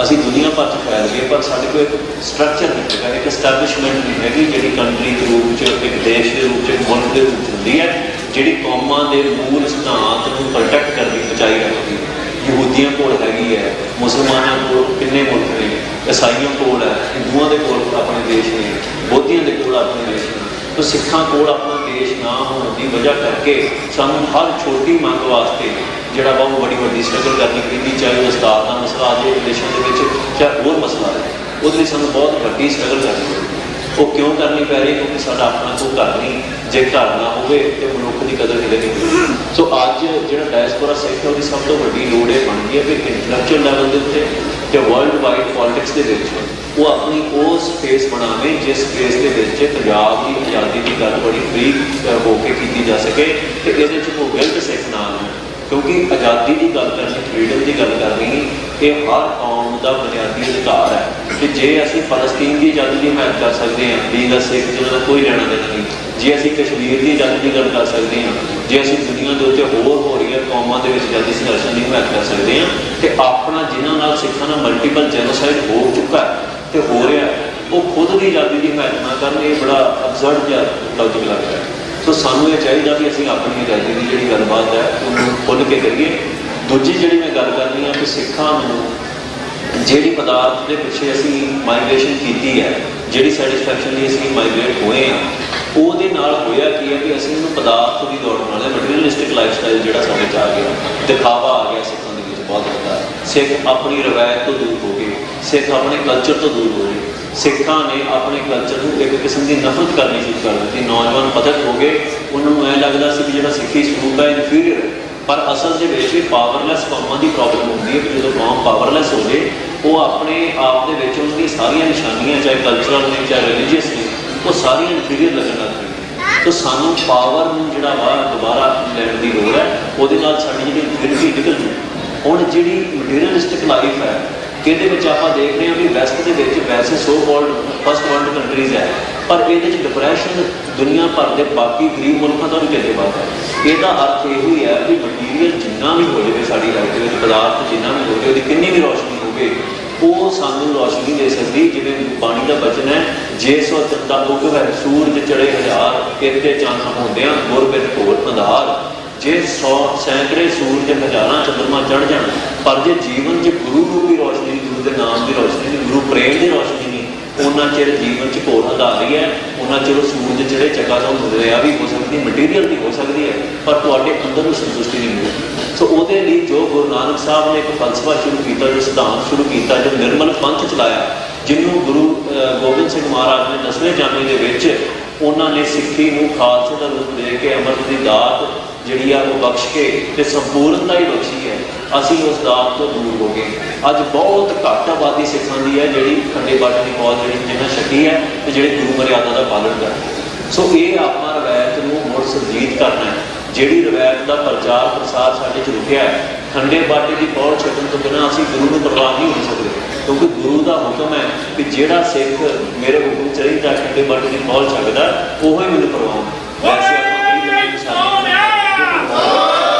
ਅਸੀਂ ਦੁਨੀਆ ਭਰ 'ਚ ਫੈਲ ਗਏ, ਪਰ ਸਾਡੇ ਕੋਲ ਇੱਕ ਸਟਰਕਚਰ ਨਹੀਂ ਹੈਗਾ, ਇੱਕ ਐਸਟੈਬਲਿਸ਼ਮੈਂਟ ਨਹੀਂ ਹੈਗੀ ਜਿਹੜੀ ਕੰਟਰੀ ਦੇ ਰੂਪ 'ਚ, ਇੱਕ ਦੇਸ਼ ਦੇ ਰੂਪ 'ਚ, ਇੱਕ ਮੁਲਕ ਦੇ ਰੂਪ 'ਚ ਹੁੰਦੀ ਹੈ, ਜਿਹੜੀ ਕੌਮਾਂ ਦੇ ਮੂਲ ਸਿਧਾਂਤ ਨੂੰ ਪ੍ਰੋਟੈਕਟ ਕਰਦੀ, ਬਚਾਈ ਰੱਖਦੀ ਹੈ। ਯਹੂਦੀਆਂ ਕੋਲ ਹੈਗੀ ਹੈ, ਮੁਸਲਮਾਨਾਂ ਕੋਲ ਕਿੰਨੇ ਮੁਲਕ ਨੇ, ਈਸਾਈਆਂ ਕੋਲ ਹੈ, ਹਿੰਦੂਆਂ ਦੇ ਕੋਲ ਆਪਣੇ ਦੇਸ਼ ਨੇ, ਬੋਧੀਆਂ ਦੇ ਕੋਲ ਆਪਣੇ ਦੇਸ਼ ਨੇ। ਤਾਂ ਸਿੱਖਾਂ ਕੋਲ ਆਪਣਾ ਦੇਸ਼ ਨਾ ਹੋਣ ਦੀ ਵਜ੍ਹਾ ਕਰਕੇ ਸਾਨੂੰ ਹਰ ਛੋਟੀ ਮੰਗ ਵਾਸਤੇ ਜਿਹੜਾ ਵਾ ਉਹ ਬੜੀ ਸਟਰਗਲ ਕਰਨੀ ਪੈਂਦੀ, ਚਾਹੇ ਉਸਤਾਦ ਦਾ ਮਸਲਾ ਆ ਜਾਏ ਵਿਦੇਸ਼ਾਂ ਦੇ ਵਿੱਚ, ਚਾਹੇ ਹੋਰ ਮਸਲਾ ਹੈ, ਉਹਦੇ ਲਈ ਸਾਨੂੰ ਬਹੁਤ ਵੱਡੀ ਸਟਰਗਲ ਕਰਨੀ ਪੈਂਦੀ। ਉਹ ਕਿਉਂ ਕਰਨੀ ਪੈ ਰਹੀ? ਕਿਉਂਕਿ ਸਾਡਾ ਆਪਣਾ ਕੋਈ ਘਰ ਨਹੀਂ, ਜੇ ਘਰ ਨਾ ਹੋਵੇ ਤੇ ਮਨੁੱਖ ਦੀ ਕਦਰ ਕਿਤੇ ਨਹੀਂ ਹੋਵੇ। ਸੋ ਅੱਜ ਜਿਹੜਾ ਡਾਇਸਪੋਰਾ ਸਿੱਖ ਹੈ ਉਹਦੀ ਸਭ ਤੋਂ ਵੱਡੀ ਲੋੜ ਇਹ ਬਣ ਗਈ ਹੈ ਵੀ ਇੰਟਲੈਕਚੁਅਲ ਲੈਵਲ ਦੇ ਉੱਤੇ ਤੇ ਵਰਲਡ ਵਾਈਡ ਪੋਲਿਟਿਕਸ ਦੇ ਵਿੱਚ ਉਹ ਆਪਣੀ ਉਹ ਸਪੇਸ ਬਣਾਵੇ ਜਿਸ ਸਪੇਸ ਦੇ ਵਿੱਚ ਪੰਜਾਬ ਦੀ ਆਜ਼ਾਦੀ ਦੀ ਗੱਲ ਬੜੀ ਫਰੀ ਹੋ ਕੇ ਕੀਤੀ ਜਾ ਸਕੇ ਤੇ ਇਹਦੇ 'ਚ ਕੋਈ ਗਲਤ ਸਿੱਖ ਨਾ ਆਵੇ, ਕਿਉਂਕਿ ਆਜ਼ਾਦੀ ਦੀ ਗੱਲ ਕਰਨੀ, ਫਰੀਡਮ ਦੀ ਗੱਲ ਕਰਨੀ ਇਹ ਹਰ ਕੌਮ ਦਾ ਬੁਨਿਆਦੀ ਅਧਿਕਾਰ ਹੈ ਕਿ ਜੇ ਅਸੀਂ ਫਲਸਤੀਨ ਦੀ ਆਜ਼ਾਦੀ ਦੀ ਹਮਾਇਤ ਕਰ ਸਕਦੇ ਹਾਂ, ਬੀਂਗ ਅ ਸਿੱਖ ਜਿਹਨਾਂ ਦਾ ਕੋਈ ਲੈਣਾ ਦੇਣਾ ਨਹੀਂ, ਜੇ ਅਸੀਂ ਕਸ਼ਮੀਰ ਦੀ ਆਜ਼ਾਦੀ ਦੀ ਗੱਲ ਕਰ ਸਕਦੇ ਹਾਂ, ਜੇ ਅਸੀਂ ਦੁਨੀਆ ਦੇ ਉੱਤੇ ਹੋਰ ਹੋ ਰਹੀਆਂ ਕੌਮਾਂ ਦੇ ਵਿੱਚ ਆਜ਼ਾਦੀ ਸੰਘਰਸ਼ਾਂ ਦੀ ਹਮਾਇਤ ਕਰ ਸਕਦੇ ਹਾਂ, ਤੇ ਆਪਣਾ ਜਿਨ੍ਹਾਂ ਨਾਲ ਸਿੱਖਾਂ ਨਾਲ ਮਲਟੀਪਲ ਜੈਨੋਸਾਈਡ ਹੋ ਚੁੱਕਾ ਤੇ ਹੋ ਰਿਹਾ, ਉਹ ਖੁਦ ਦੀ ਆਜ਼ਾਦੀ ਦੀ ਹਮਾਇਤ ਨਾ ਕਰਨ, ਇਹ ਬੜਾ ਅਬਸਰਡ ਜਿਹਾ ਲੌਜਿਕ ਲੱਗਦਾ ਹੈ। ਸੋ ਸਾਨੂੰ ਇਹ ਚਾਹੀਦਾ ਵੀ ਅਸੀਂ ਆਪਣੀ ਆਜ਼ਾਦੀ ਦੀ ਜਿਹੜੀ ਗੱਲਬਾਤ ਹੈ ਉਹਨੂੰ ਖੁੱਲ੍ਹ ਕੇ ਕਰੀਏ। ਦੂਜੀ ਜਿਹੜੀ ਮੈਂ ਗੱਲ ਕਰਨੀ ਆ ਕਿ ਸਿੱਖਾਂ ਨੂੰ ਜਿਹੜੀ ਪਦਾਰਥ ਦੇ ਪਿੱਛੇ ਅਸੀਂ ਮਾਈਗ੍ਰੇਸ਼ਨ ਕੀਤੀ ਹੈ, ਜਿਹੜੀ ਸੈਟਿਸਫੈਕਸ਼ਨ ਲਈ ਅਸੀਂ ਮਾਈਗ੍ਰੇਟ ਹੋਏ ਹਾਂ, ਉਹਦੇ ਨਾਲ ਹੋਇਆ ਕੀ ਹੈ ਕਿ ਅਸੀਂ ਉਹਨੂੰ ਪਦਾਰਥ ਦੀ ਦੌੜ ਨਾਲ ਮਟੀਰੀਅਲਿਸਟਿਕ ਲਾਈਫ ਸਟਾਈਲ ਜਿਹੜਾ ਸਾਡੇ 'ਚ ਆ ਗਿਆ, ਦਿਖਾਵਾ ਆ ਗਿਆ ਸਿੱਖਾਂ ਦੇ ਵਿੱਚ ਬਹੁਤ ਵੱਡਾ। ਸਿੱਖ ਆਪਣੀ ਰਵਾਇਤ ਤੋਂ ਦੂਰ ਹੋ ਗਏ, ਸਿੱਖ ਆਪਣੇ ਕਲਚਰ ਤੋਂ ਦੂਰ ਹੋ ਗਏ, ਸਿੱਖਾਂ ਨੇ ਆਪਣੇ ਕਲਚਰ ਨੂੰ ਇੱਕ ਕਿਸਮ ਦੀ ਨਫ਼ਰਤ ਕਰਨੀ ਸ਼ੁਰੂ ਕਰ ਦਿੱਤੀ। ਨੌਜਵਾਨ ਪਤਕ ਹੋ ਗਏ, ਉਹਨਾਂ ਨੂੰ ਐਂ ਲੱਗਦਾ ਸੀ ਕਿ ਜਿਹੜਾ ਸਿੱਖੀ ਸਰੂਪ ਹੈ ਇਨਫੀਰੀਅਰ ਹੈ, ਪਰ ਅਸਲ ਦੇ ਵਿੱਚ ਪਾਵਰਲੈਸ ਕੌਮਾਂ ਦੀ ਪ੍ਰੋਬਲਮ ਹੁੰਦੀ ਹੈ ਕਿ ਜਦੋਂ ਕੌਮ ਪਾਵਰਲੈਸ ਹੋ ਜਾਏ ਉਹ ਆਪਣੇ ਆਪ ਦੇ ਵਿੱਚ ਉਹਨਾਂ ਦੀਆਂ ਸਾਰੀਆਂ ਨਿਸ਼ਾਨੀਆਂ ਚਾਹੇ ਕਲਚਰਲ ਨੇ ਚਾਹੇ ਰਿਲੀਜੀਅਸ ਨੇ ਉਹ ਸਾਰੀਆਂ ਇਨਫੀਰੀਅਰ ਲੱਗਣ ਲੱਗ ਪੈਂਦੀਆਂ। ਤਾਂ ਸਾਨੂੰ ਪਾਵਰ ਨੂੰ ਜਿਹੜਾ ਵਾ ਦੁਬਾਰਾ ਲੈਣ ਦੀ ਲੋੜ ਹੈ, ਉਹਦੇ ਨਾਲ ਸਾਡੀ ਜਿਹੜੀ ਇਨਫੀਰੀਅਰਿਟੀ ਨਿਕਲ ਜੂ। ਹੁਣ ਜਿਹੜੀ ਮਟੀਰੀਅਲਿਸਟਿਕ ਲਾਈਫ ਹੈ ਇਹਦੇ ਵਿੱਚ ਆਪਾਂ ਦੇਖ ਰਹੇ ਹਾਂ ਵੀ ਵੈਸਟ ਦੇ ਵਿੱਚ ਵੈਸੇ so called first world countries ਹੈ, ਪਰ ਇਹਦੇ 'ਚ ਡਿਪਰੈਸ਼ਨ ਦੁਨੀਆ ਭਰ ਦੇ ਬਾਕੀ ਗਰੀਬ ਮੁਲਕਾਂ ਤੋਂ ਵੀ ਕਿਤੇ ਬਾਅਦ ਹੈ। ਇਹਦਾ ਅਰਥ ਇਹ ਹੀ ਹੈ ਕਿ ਮਟੀਰੀਅਲ ਜਿੰਨਾ ਵੀ ਹੋ ਜਾਵੇ ਸਾਡੀ ਲਾਈਫ ਦੇ ਵਿੱਚ, ਪਦਾਰਥ ਜਿੰਨਾ ਵੀ ਹੋਵੇ, ਉਹਦੀ ਕਿੰਨੀ ਵੀ ਰੌਸ਼ਨੀ ਹੋਵੇ, ਉਹ ਸਾਨੂੰ ਰੌਸ਼ਨੀ ਦੇ ਸਕਦੀ। ਜਿਵੇਂ ਬਾਣੀ ਦਾ ਬਚਨ ਹੈ, ਜੇ ਸੋ ਚੰਦਾ ਉਗ ਹੈ ਸੂਰਜ ਚੜੇ ਹਜ਼ਾਰ, ਕਿਤੇ ਚੰਨ ਹੁੰਦਿਆਂ ਗੁਰ ਬਿਨ ਢੋਲ ਅੰਧਾਰ। ਜੇ 100 ਸੈਂਕੜੇ ਸੂਰਜ ਹਜ਼ਾਰਾਂ ਚੰਦਰਮਾ ਚੜ੍ਹ ਜਾਣ, ਪਰ ਜੇ ਜੀਵਨ 'ਚ ਗੁਰੂ ਰੂਪੀ ਰੌਸ਼ਨੀ, ਗੁਰੂ ਦੇ ਨਾਮ ਦੀ ਰੌਸ਼ਨੀ, ਗੁਰੂ ਪ੍ਰੇਮ ਦੀ ਰੌਸ਼ਨੀ ਨਹੀਂ, ਉਹਨਾਂ ਚਿਰ ਜੀਵਨ 'ਚ ਘੋਰ ਹੰਢਾਰੀ ਹੈ, ਉਹਨਾਂ ਚਿਰ ਉਹ ਸੂਰਜ ਜਿਹੜੇ ਜਗ੍ਹਾ ਤੋਂ ਰਿਹਾ ਵੀ ਹੋ ਸਕਦੀ, ਮਟੀਰੀਅਲ ਵੀ ਹੋ ਸਕਦੀ ਹੈ, ਪਰ ਤੁਹਾਡੇ ਅੰਦਰ ਨੂੰ ਸੰਤੁਸ਼ਟੀ ਨਹੀਂ ਮਿਲਦੀ। ਸੋ ਉਹਦੇ ਲਈ ਜੋ ਗੁਰੂ ਨਾਨਕ ਸਾਹਿਬ ਨੇ ਇੱਕ ਫਲਸਫਾ ਸ਼ੁਰੂ ਕੀਤਾ, ਜੋ ਸਿਧਾਂਤ ਸ਼ੁਰੂ ਕੀਤਾ, ਜੋ ਨਿਰਮਲ ਪੰਥ ਚਲਾਇਆ, ਜਿਹਨੂੰ ਗੁਰੂ ਗੋਬਿੰਦ ਸਿੰਘ ਮਹਾਰਾਜ ਨੇ 10ਵੇਂ ਜਾਮੇ ਦੇ ਵਿੱਚ ਉਹਨਾਂ ਨੇ ਸਿੱਖੀ ਨੂੰ ਖਾਲਸੇ ਦਾ ਰੂਪ ਦੇ ਕੇ ਅੰਮ੍ਰਿਤ ਦੀ ਦਾਤ ਜਿਹੜੀ ਆ ਉਹ ਬਖਸ਼ ਕੇ ਤੇ ਸੰਪੂਰਨਤਾ ਹੀ ਬਖਸ਼ੀ ਹੈ। ਅਸੀਂ ਉਸ ਦਾਤ ਤੋਂ ਦੂਰ ਹੋ ਗਏ। ਅੱਜ ਬਹੁਤ ਘੱਟ ਆਬਾਦੀ ਸਿੱਖਾਂ ਦੀ ਹੈ ਜਿਹੜੀ ਖੰਡੇ ਬਾਟੇ ਦੀ ਫੌਜ ਜਿਹੜੀ ਜਿਹਨਾਂ ਛੱਡੀ ਹੈ ਤੇ ਜਿਹੜੇ ਗੁਰੂ ਮਰਿਆਦਾ ਦਾ ਪਾਲਣ ਕਰਦੇ। ਸੋ ਇਹ ਆਪਾਂ ਰਵਾਇਤ ਨੂੰ ਮੁੜ ਸੁਰਜੀਤ ਕਰਨਾ ਹੈ। ਜਿਹੜੀ ਰਵਾਇਤ ਦਾ ਪ੍ਰਚਾਰ ਪ੍ਰਸਾਰ ਸਾਡੇ 'ਚ ਰੁਕਿਆ ਹੈ, ਖੰਡੇ ਬਾਟੇ ਦੀ ਫੌਜ ਛੱਡਣ ਤੋਂ ਬਿਨਾਂ ਅਸੀਂ ਗੁਰੂ ਨੂੰ ਪ੍ਰਵਾਨ ਨਹੀਂ ਹੋ ਸਕਦੇ, ਕਿਉਂਕਿ ਗੁਰੂ ਦਾ ਹੁਕਮ ਹੈ ਕਿ ਜਿਹੜਾ ਸਿੱਖ ਮੇਰੇ ਹੁਕਮ ਚਾਹੀਦਾ ਖੰਡੇ ਬਾਟੇ ਦੀ ਫੌਜ ਛੱਡਦਾ ਉਹ ਹੀ ਮੈਨੂੰ ਪ੍ਰਵਾਨ। ਵੈਸੇ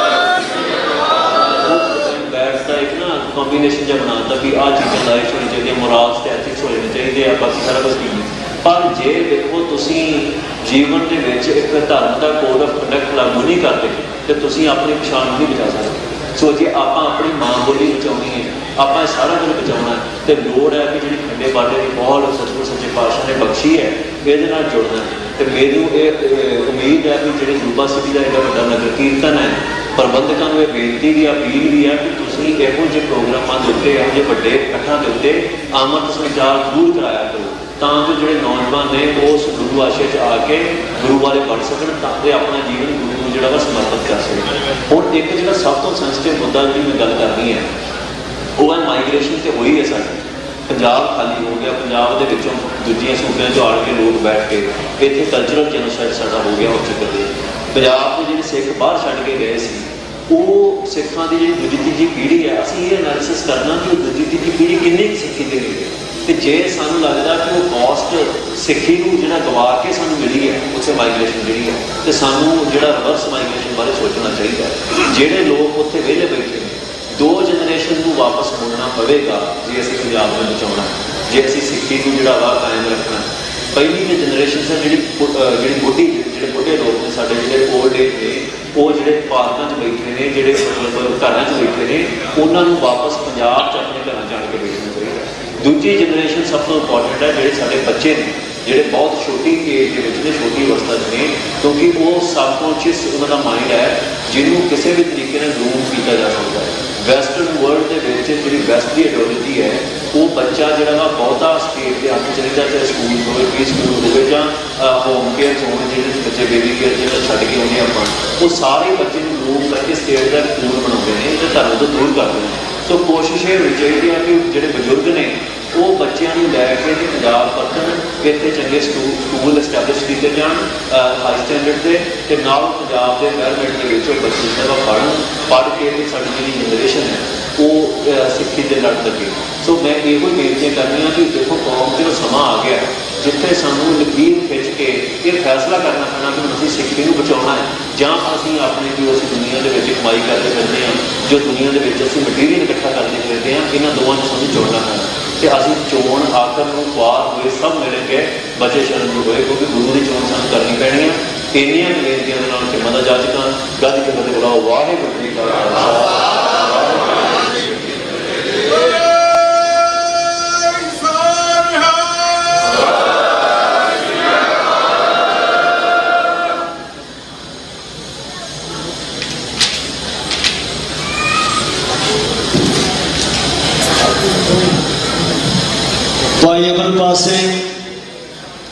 ਇੱਕ ਨਾ ਕੰਬੀਨੇਸ਼ਨ ਜਿਹਾ ਬਣਾਤਾ ਵੀ ਆਹ ਚੀਜ਼ਾਂ ਲਾਈਫ ਹੋਣੀ ਚਾਹੀਦੀਆਂ, ਮੋਰਲਸ ਤੇ ਐਥਿਕਸ ਹੋਣੇ ਚਾਹੀਦੇ ਆ, ਬਾਕੀ ਸਾਰਾ ਕੁਝ ਠੀਕ। ਪਰ ਜੇ ਦੇਖੋ ਤੁਸੀਂ ਜੀਵਨ ਦੇ ਵਿੱਚ ਇੱਕ ਧਰਮ ਦਾ ਕੋਡ ਆਫ ਕੰਡਕਟ ਲਾਗੂ ਨਹੀਂ ਕਰਦੇ ਤੇ ਤੁਸੀਂ ਆਪਣੀ ਪਛਾਣ ਨਹੀਂ ਬਚਾ ਸਕਦੇ। ਸੋ ਜੇ ਆਪਾਂ ਆਪਣੀ ਮਾਂ ਬੋਲੀ ਬਚਾਉਣੀ ਹੈ, ਆਪਾਂ ਇਹ ਸਾਰਾ ਕੁਝ ਬਚਾਉਣਾ ਤੇ ਲੋੜ ਹੈ ਕਿ ਜਿਹੜੀ ਖੰਡੇ ਬਾਟੇ ਦੀ ਬਹੁਤ ਸਤਿਗੁਰੂ ਸੱਚੇ ਪਾਤਸ਼ਾਹ ਨੇ ਬਖਸ਼ੀ ਹੈ ਇਹਦੇ ਨਾਲ ਜੁੜਨਾ। ਤੇ ਮੈਨੂੰ ਇਹ ਉਮੀਦ ਹੈ ਕਿ ਜਿਹੜੇ ਯੂਬਾ ਸਿਟੀ ਦਾ ਜਿਹੜਾ ਵੱਡਾ ਨਗਰ ਕੀਰਤਨ ਹੈ, ਪ੍ਰਬੰਧਕਾਂ ਨੂੰ ਇਹ ਬੇਨਤੀ ਵੀ ਅਪੀਲ ਵੀ ਹੈ ਕਿ ਤੁਸੀਂ ਇਹੋ ਜਿਹੇ ਪ੍ਰੋਗਰਾਮਾਂ ਦੇ ਉੱਤੇ, ਇਹੋ ਜਿਹੇ ਵੱਡੇ ਇਕੱਠਾਂ ਦੇ ਉੱਤੇ ਆਮਦ ਸੰਚਾਰ ਜ਼ਰੂਰ ਕਰਾਇਆ ਕਰੋ, ਤਾਂ ਕਿ ਜਿਹੜੇ ਨੌਜਵਾਨ ਨੇ ਉਸ ਗੁਰੂ ਆਸ਼ੇ 'ਚ ਆ ਕੇ ਗੁਰੂ ਵਾਲੇ ਬਣ ਸਕਣ, ਤਾਂ ਕਿ ਆਪਣਾ ਜੀਵਨ ਗੁਰੂ ਨੂੰ ਜਿਹੜਾ ਵਾ ਸਮਰਪਿਤ ਕਰ ਸਕਣ। ਹੁਣ ਇੱਕ ਜਿਹੜਾ ਸਭ ਤੋਂ ਸੈਂਸਿਟਿਵ ਮੁੱਦਾ ਜਿਹੜੀ ਮੈਂ ਗੱਲ ਕਰਨੀ ਹੈ ਉਹ ਹੈ ਮਾਈਗ੍ਰੇਸ਼ਨ ਤੇ ਹੋਈ ਹੈ ਸਾਡੀ। ਪੰਜਾਬ ਖਾਲੀ ਹੋ ਗਿਆ, ਪੰਜਾਬ ਦੇ ਵਿੱਚੋਂ ਦੂਜੀਆਂ ਸੂਬਿਆਂ 'ਚੋਂ ਆੜ ਕੇ ਲੋਕ ਬੈਠ ਕੇ ਇੱਥੇ ਕਲਚਰਲ ਜੈਨੋਸਾਈਡ ਸਾਡਾ ਹੋ ਗਿਆ ਉਸ ਚੱਕਰ ਦੇ। ਪੰਜਾਬ ਦੇ ਜਿਹੜੇ ਸਿੱਖ ਬਾਹਰ ਛੱਡ ਕੇ ਗਏ ਸੀ, ਉਹ ਸਿੱਖਾਂ ਦੀ ਜਿਹੜੀ ਦੂਜੀ ਤੀਜੀ ਪੀੜ੍ਹੀ ਹੈ, ਅਸੀਂ ਇਹ ਐਨਾਲਿਸਿਸ ਕਰਨਾ ਕਿ ਉਹ ਦੂਜੀ ਤੀਜੀ ਪੀੜ੍ਹੀ ਕਿੰਨੀ ਕੁ ਸਿੱਖੀ ਦੇ ਲਈ ਹੈ। ਤੇ ਜੇ ਸਾਨੂੰ ਲੱਗਦਾ ਕਿ ਉਹ ਕਾਸਟ ਸਿੱਖੀ ਨੂੰ ਜਿਹੜਾ ਗਵਾ ਕੇ ਸਾਨੂੰ ਮਿਲੀ ਹੈ ਉੱਥੇ ਮਾਈਗ੍ਰੇਸ਼ਨ ਜਿਹੜੀ ਹੈ, ਤੇ ਸਾਨੂੰ ਜਿਹੜਾ ਰਿਵਰਸ ਮਾਈਗ੍ਰੇਸ਼ਨ ਬਾਰੇ ਸੋਚਣਾ ਚਾਹੀਦਾ ਹੈ। ਜਿਹੜੇ ਲੋਕ ਉੱਥੇ ਵਿਹਲੇ ਬੈਠੇ ਨੇ, 2 ਜਨਰੇਸ਼ਨ ਨੂੰ ਵਾਪਸ ਮੁੜਨਾ ਪਵੇਗਾ ਜੇ ਅਸੀਂ ਪੰਜਾਬ ਨੂੰ ਬਚਾਉਣਾ, ਜੇ ਅਸੀਂ ਸਿੱਖੀ ਨੂੰ ਜਿਹੜਾ ਵਾ ਕਾਇਮ ਰੱਖਣਾ। ਪਹਿਲੀ ਦੀ ਜਨਰੇਸ਼ਨ ਹੈ ਜਿਹੜੇ ਬੁੱਢੇ ਲੋਕ ਨੇ ਸਾਡੇ, ਜਿਹੜੇ ਓਲਡ ਏਜ ਨੇ, ਉਹ ਜਿਹੜੇ ਪਾਰਕਾਂ 'ਚ ਬੈਠੇ ਨੇ, ਜਿਹੜੇ ਮਤਲਬ ਘਰਾਂ 'ਚ ਬੈਠੇ ਨੇ, ਉਹਨਾਂ ਨੂੰ ਵਾਪਸ ਪੰਜਾਬ 'ਚ ਆਪਣੇ ਘਰਾਂ 'ਚ ਆਣ ਕੇ ਬੈਠਣਾ ਚਾਹੀਦਾ। ਦੂਜੀ ਜਨਰੇਸ਼ਨ ਸਭ ਤੋਂ ਇੰਪੋਰਟੈਂਟ ਹੈ, ਜਿਹੜੇ ਸਾਡੇ ਬੱਚੇ ਨੇ, ਜਿਹੜੇ ਬਹੁਤ ਛੋਟੀ ਏਜ ਦੇ ਵਿੱਚ ਨੇ, ਛੋਟੀ ਅਵਸਥਾ 'ਚ ਨੇ, ਕਿਉਂਕਿ ਉਹ ਸਬਕੌਂਸ਼ੀਅਸ ਉਹਨਾਂ ਦਾ ਮਾਈਂਡ ਹੈ ਜਿਹਨੂੰ ਕਿਸੇ ਵੀ ਤਰੀਕੇ ਨਾਲ ਗਰੂਮ ਕੀਤਾ ਜਾ ਸਕਦਾ ਹੈ। ਵੈਸਟਰਨ ਵਰਲਡ ਦੇ ਵਿੱਚ ਜਿਹੜੀ ਵੈਸਟ ਦੀ ਆਈਡੀਓਲੋਜੀ ਹੈ, ਉਹ ਬੱਚਾ ਜਿਹੜਾ ਵਾ ਬਹੁਤਾ ਸਟੇਟ ਦੇ ਹੱਥ ਚਾਹੀਦਾ, ਚਾਹੇ ਸਕੂਲ ਹੋਵੇ, ਪ੍ਰੀ ਸਕੂਲ ਹੋਵੇ ਜਾਂ ਹੋਮ ਕੇਅਰ ਹੋਣ, ਜਿਹਦੇ ਵਿੱਚ ਬੱਚੇ ਬੇਬੀ ਕੇਅਰ ਜਿਹੜਾ ਛੱਡ ਕੇ ਆਉਂਦੇ ਆਪਾਂ, ਉਹ ਸਾਰੇ ਬੱਚੇ ਨੂੰ ਗਰੂਮ ਕਰਕੇ ਸਟੇਟ ਦਾ ਸਕੂਲ ਬਣਾਉਂਦੇ ਨੇ ਤੇ ਧਰਮ ਤੋਂ ਦੂਰ ਕਰਦੇ ਨੇ। ਸੋ ਕੋਸ਼ਿਸ਼ ਇਹ ਹੋਣੀ ਚਾਹੀਦੀ ਹੈ ਕਿ ਜਿਹੜੇ ਬਜ਼ੁਰਗ ਨੇ ਉਹ ਬੱਚਿਆਂ ਨੂੰ ਲੈ ਕੇ ਪੰਜਾਬ ਪਰਤਣ, ਇੱਥੇ ਚੰਗੇ ਸਕੂਲ ਐਸਟੈਬਲਿਸ਼ ਕੀਤੇ ਜਾਣ ਹਾਈ ਸਟੈਂਡਰਡ ਤੇ ਨਾਲ ਪੰਜਾਬ ਦੇ ਐਨਵਾਇਰਨਮੈਂਟ ਦੇ ਵਿੱਚ ਉਹ ਬੱਚੇ ਜਿਹੜਾ ਪੜ੍ਹ ਕੇ ਤੇ ਸਾਡੀ ਜਿਹੜੀ ਜਨਰੇਸ਼ਨ ਹੈ ਉਹ ਸਿੱਖੀ ਦੇ ਲੜ ਲੱਗੇ। ਸੋ ਮੈਂ ਇਹੋ ਬੇਨਤੀ ਕਰਨੀ ਹਾਂ ਕਿ ਦੇਖੋ ਕੌਮ 'ਚ ਸਮਾਂ ਆ ਗਿਆ ਜਿੱਥੇ ਸਾਨੂੰ ਲਕੀਰ ਖਿੱਚ ਕੇ ਇਹ ਫੈਸਲਾ ਕਰਨਾ ਪੈਣਾ ਕਿ ਅਸੀਂ ਸਿੱਖੀ ਨੂੰ ਬਚਾਉਣਾ ਹੈ ਜਾਂ ਅਸੀਂ ਆਪਣੇ ਜੋ ਅਸੀਂ ਦੁਨੀਆ ਦੇ ਵਿੱਚ ਕਮਾਈ ਕਰਦੇ ਫਿਰਦੇ ਹਾਂ, ਜੋ ਦੁਨੀਆ ਦੇ ਵਿੱਚ ਅਸੀਂ ਮਟੀਰੀਅਲ ਇਕੱਠਾ ਕਰਦੇ ਫਿਰਦੇ ਹਾਂ, ਇਹਨਾਂ ਦੋਵਾਂ 'ਚ ਸਾਨੂੰ ਚੁਣਨਾ ਪੈਣਾ। ਤੇ ਅਸੀਂ ਚੋਣ ਆਖਰ ਨੂੰ ਪਾਰ ਹੋਏ ਸਭ ਮਿਲਣਗੇ, ਬਚੇ ਸ਼ਰਨ ਨੂੰ ਹੋਏ, ਕਿਉਂਕਿ ਗੁਰੂ ਦੀ ਚੋਣ ਸਾਨੂੰ ਕਰਨੀ ਪੈਣੀ ਹੈ। ਇੰਨੀਆਂ ਬੇਨਤੀਆਂ ਦੇ ਨਾਲ ਕਿ ਮਦਦ ਜਾਚਕਾਂ ਗੱਜ ਕੇ ਫਤਿਹ ਬੁਲਾਓ। ਵਾਹਿਗੁਰੂ ਜੀ ਕਾ ਖਾਲਸਾ। ਭਾਈ ਅਮਰਪਾਲ ਸਿੰਘ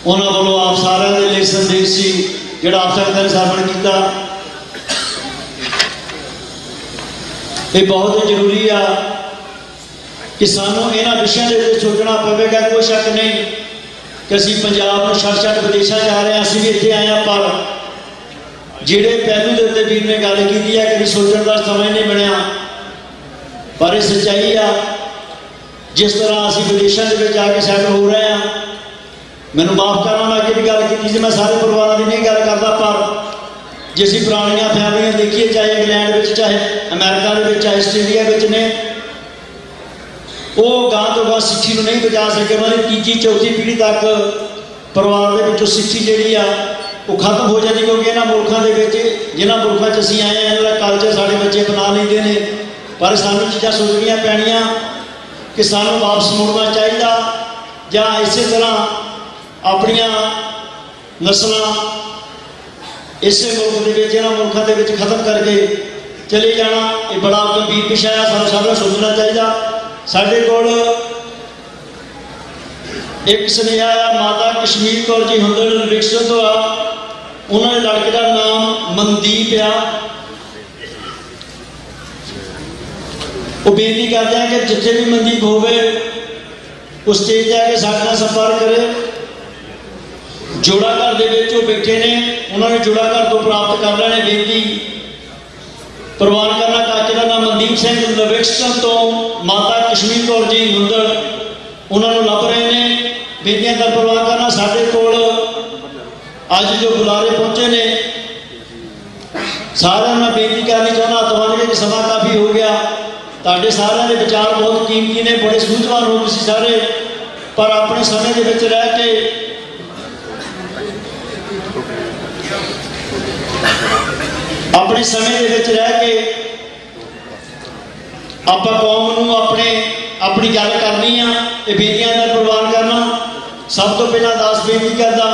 ਉਹਨਾਂ ਵੱਲੋਂ ਆਪ ਸਾਰਿਆਂ ਦੇ ਲਈ ਸੰਦੇਸ਼ ਸੀ ਜਿਹੜਾ ਆਪ ਸੰਗਤਾਂ ਨੇ ਸਰਵਣ ਕੀਤਾ। ਇਹ ਬਹੁਤ ਜ਼ਰੂਰੀ ਆ ਕਿ ਸਾਨੂੰ ਇਹਨਾਂ ਵਿਸ਼ਿਆਂ ਦੇ ਉੱਤੇ ਸੋਚਣਾ ਪਵੇਗਾ। ਕੋਈ ਸ਼ੱਕ ਨਹੀਂ ਕਿ ਅਸੀਂ ਪੰਜਾਬ ਨੂੰ ਛੱਡ ਵਿਦੇਸ਼ਾਂ ਜਾ ਰਹੇ ਹਾਂ, ਅਸੀਂ ਵੀ ਇੱਥੇ ਆਏ ਹਾਂ, ਪਰ ਜਿਹੜੇ ਪਹਿਲੂ ਦੇ ਉੱਤੇ ਵੀਰ ਨੇ ਗੱਲ ਕੀਤੀ ਹੈ ਕਿ ਸੋਚਣ ਦਾ ਸਮਾਂ ਨਹੀਂ ਬਣਿਆ, ਪਰ ਇਹ ਸੱਚਾਈ ਆ। ਜਿਸ ਤਰ੍ਹਾਂ ਅਸੀਂ ਵਿਦੇਸ਼ਾਂ ਦੇ ਵਿੱਚ ਆ ਕੇ ਸੈਟਲ ਹੋ ਰਹੇ ਹਾਂ, ਮੈਨੂੰ ਮਾਫ ਕਰਨਾ ਮੈਂ ਅੱਗੇ ਵੀ ਗੱਲ ਕੀਤੀ ਸੀ, ਮੈਂ ਸਾਰੇ ਪਰਿਵਾਰਾਂ ਦੀ ਨਹੀਂ ਗੱਲ ਕਰਦਾ, ਪਰ ਜੇ ਅਸੀਂ ਪੁਰਾਣੀਆਂ ਫੈਮਲੀਆਂ ਦੇਖੀਏ, ਚਾਹੇ ਇੰਗਲੈਂਡ ਵਿੱਚ, ਚਾਹੇ ਅਮਰੀਕਾ ਦੇ ਵਿੱਚ, ਚਾਹੇ ਆਸਟ੍ਰੇਲੀਆ ਵਿੱਚ ਨੇ, ਉਹ ਗਾਂ ਤੋਂ ਗਾਂ ਸਿੱਖੀ ਨੂੰ ਨਹੀਂ ਬਚਾ ਸਕੇ। ਉਹਨਾਂ ਦੀ ਤੀਜੀ ਚੌਥੀ ਪੀੜ੍ਹੀ ਤੱਕ ਪਰਿਵਾਰ ਦੇ ਵਿੱਚੋਂ ਸਿੱਖੀ ਜਿਹੜੀ ਆ ਉਹ ਖਤਮ ਹੋ ਜਾਂਦੀ, ਕਿਉਂਕਿ ਇਹਨਾਂ ਮੁਲਕਾਂ ਦੇ ਵਿੱਚ, ਜਿਨ੍ਹਾਂ ਮੁਲਕਾਂ 'ਚ ਅਸੀਂ ਆਏ ਹਾਂ, ਇਹਨਾਂ ਦਾ ਕਲਚਰ ਸਾਡੇ ਬੱਚੇ ਅਪਣਾ ਲੈਂਦੇ ਨੇ। ਪਰ ਸਾਨੂੰ ਚੀਜ਼ਾਂ ਸੋਚਣੀਆਂ ਪੈਣੀਆਂ ਕਿ ਸਾਨੂੰ ਵਾਪਸ ਮੁੜਨਾ ਚਾਹੀਦਾ ਜਾਂ ਇਸੇ ਤਰ੍ਹਾਂ ਆਪਣੀਆਂ ਨਸਲਾਂ ਇਸੇ ਮੁਲਕ ਦੇ ਵਿੱਚ ਇਹਨਾਂ ਮੁਲਕਾਂ ਦੇ ਵਿੱਚ ਖਤਮ ਕਰਕੇ ਚਲੇ ਜਾਣਾ ਇਹ ਬੜਾ ਗੰਭੀਰ ਵਿਸ਼ਾ ਆ। ਸਾਨੂੰ ਸਾਰਿਆਂ ਨੂੰ ਸੋਚਣਾ ਚਾਹੀਦਾ। ਸਾਡੇ ਕੋਲ ਇੱਕ ਸੁਨੇਹਾ ਆ ਮਾਤਾ ਕਸ਼ਮੀਰ ਕੌਰ ਜੀ ਹੁੰਦੜ ਰਿਕਸ਼ਾ ਤੋਂ ਆ। ਉਹਨਾਂ ਦੇ ਲੜਕੇ ਦਾ ਨਾਮ ਮਨਦੀਪ ਆ। ਉਹ ਬੇਨਤੀ ਕਰਦੇ ਆ ਕਿ ਜਿੱਥੇ ਵੀ ਮਨਦੀਪ ਹੋਵੇ ਉਸ ਸਟੇਜ ਤੇ ਆ ਕੇ ਸਾਡੇ ਨਾਲ ਸੰਪਰਕ ਕਰੇ। ਜੋੜਾ ਘਰ ਦੇ ਵਿੱਚ ਉਹ ਬੈਠੇ ਨੇ, ਉਹਨਾਂ ਨੇ ਜੋੜਾ ਘਰ ਤੋਂ ਪ੍ਰਾਪਤ ਕਰ ਲੈਣੇ। ਬੇਨਤੀ ਪ੍ਰਵਾਨ ਕਰਨਾ ਕਾਕੇ ਦਾ ਨਾਮ ਮਨਦੀਪ ਸਿੰਘ ਲਿਵਿੰਗਸਟਨ ਤੋਂ ਮਾਤਾ ਕਸ਼ਮੀਰ ਕੌਰ ਜੀ ਹੁੰਦੜ ਉਹਨਾਂ ਨੂੰ ਲੱਭ ਰਹੇ ਨੇ। ਬੇਨਤੀਆਂ ਦਾ ਪ੍ਰਵਾਨ ਕਰਨਾ। ਸਾਡੇ ਕੋਲ ਅੱਜ ਜੋ ਬੁਲਾਰੇ ਪਹੁੰਚੇ ਨੇ ਸਾਰਿਆਂ ਨੂੰ ਬੇਨਤੀ ਕਰਨੀ ਚਾਹੁੰਦਾ ਤੁਹਾਨੂੰ ਕਿ ਸਮਾਂ ਕਾਫੀ ਹੋ ਗਿਆ। ਤੁਹਾਡੇ ਸਾਰਿਆਂ ਦੇ ਵਿਚਾਰ ਬਹੁਤ ਕੀਮਤੀ ਨੇ, ਬੜੇ ਸੂਝਵਾਨ ਹੋ ਤੁਸੀਂ ਸਾਰੇ, ਪਰ ਆਪਣੇ ਸਮੇਂ ਦੇ ਵਿੱਚ ਰਹਿ ਕੇ ਆਪਣੇ ਸਮੇਂ ਦੇ ਵਿੱਚ ਰਹਿ ਕੇ ਆਪਾਂ ਕੌਮ ਨੂੰ ਆਪਣੀ ਗੱਲ ਕਰਨੀ ਆ। ਇਹ ਬੇਨਤੀਆਂ ਦਾ ਪ੍ਰਵਾਨ ਕਰਨਾ। ਸਭ ਤੋਂ ਪਹਿਲਾਂ ਦਾਸ ਬੇਨਤੀ ਕਰਦਾ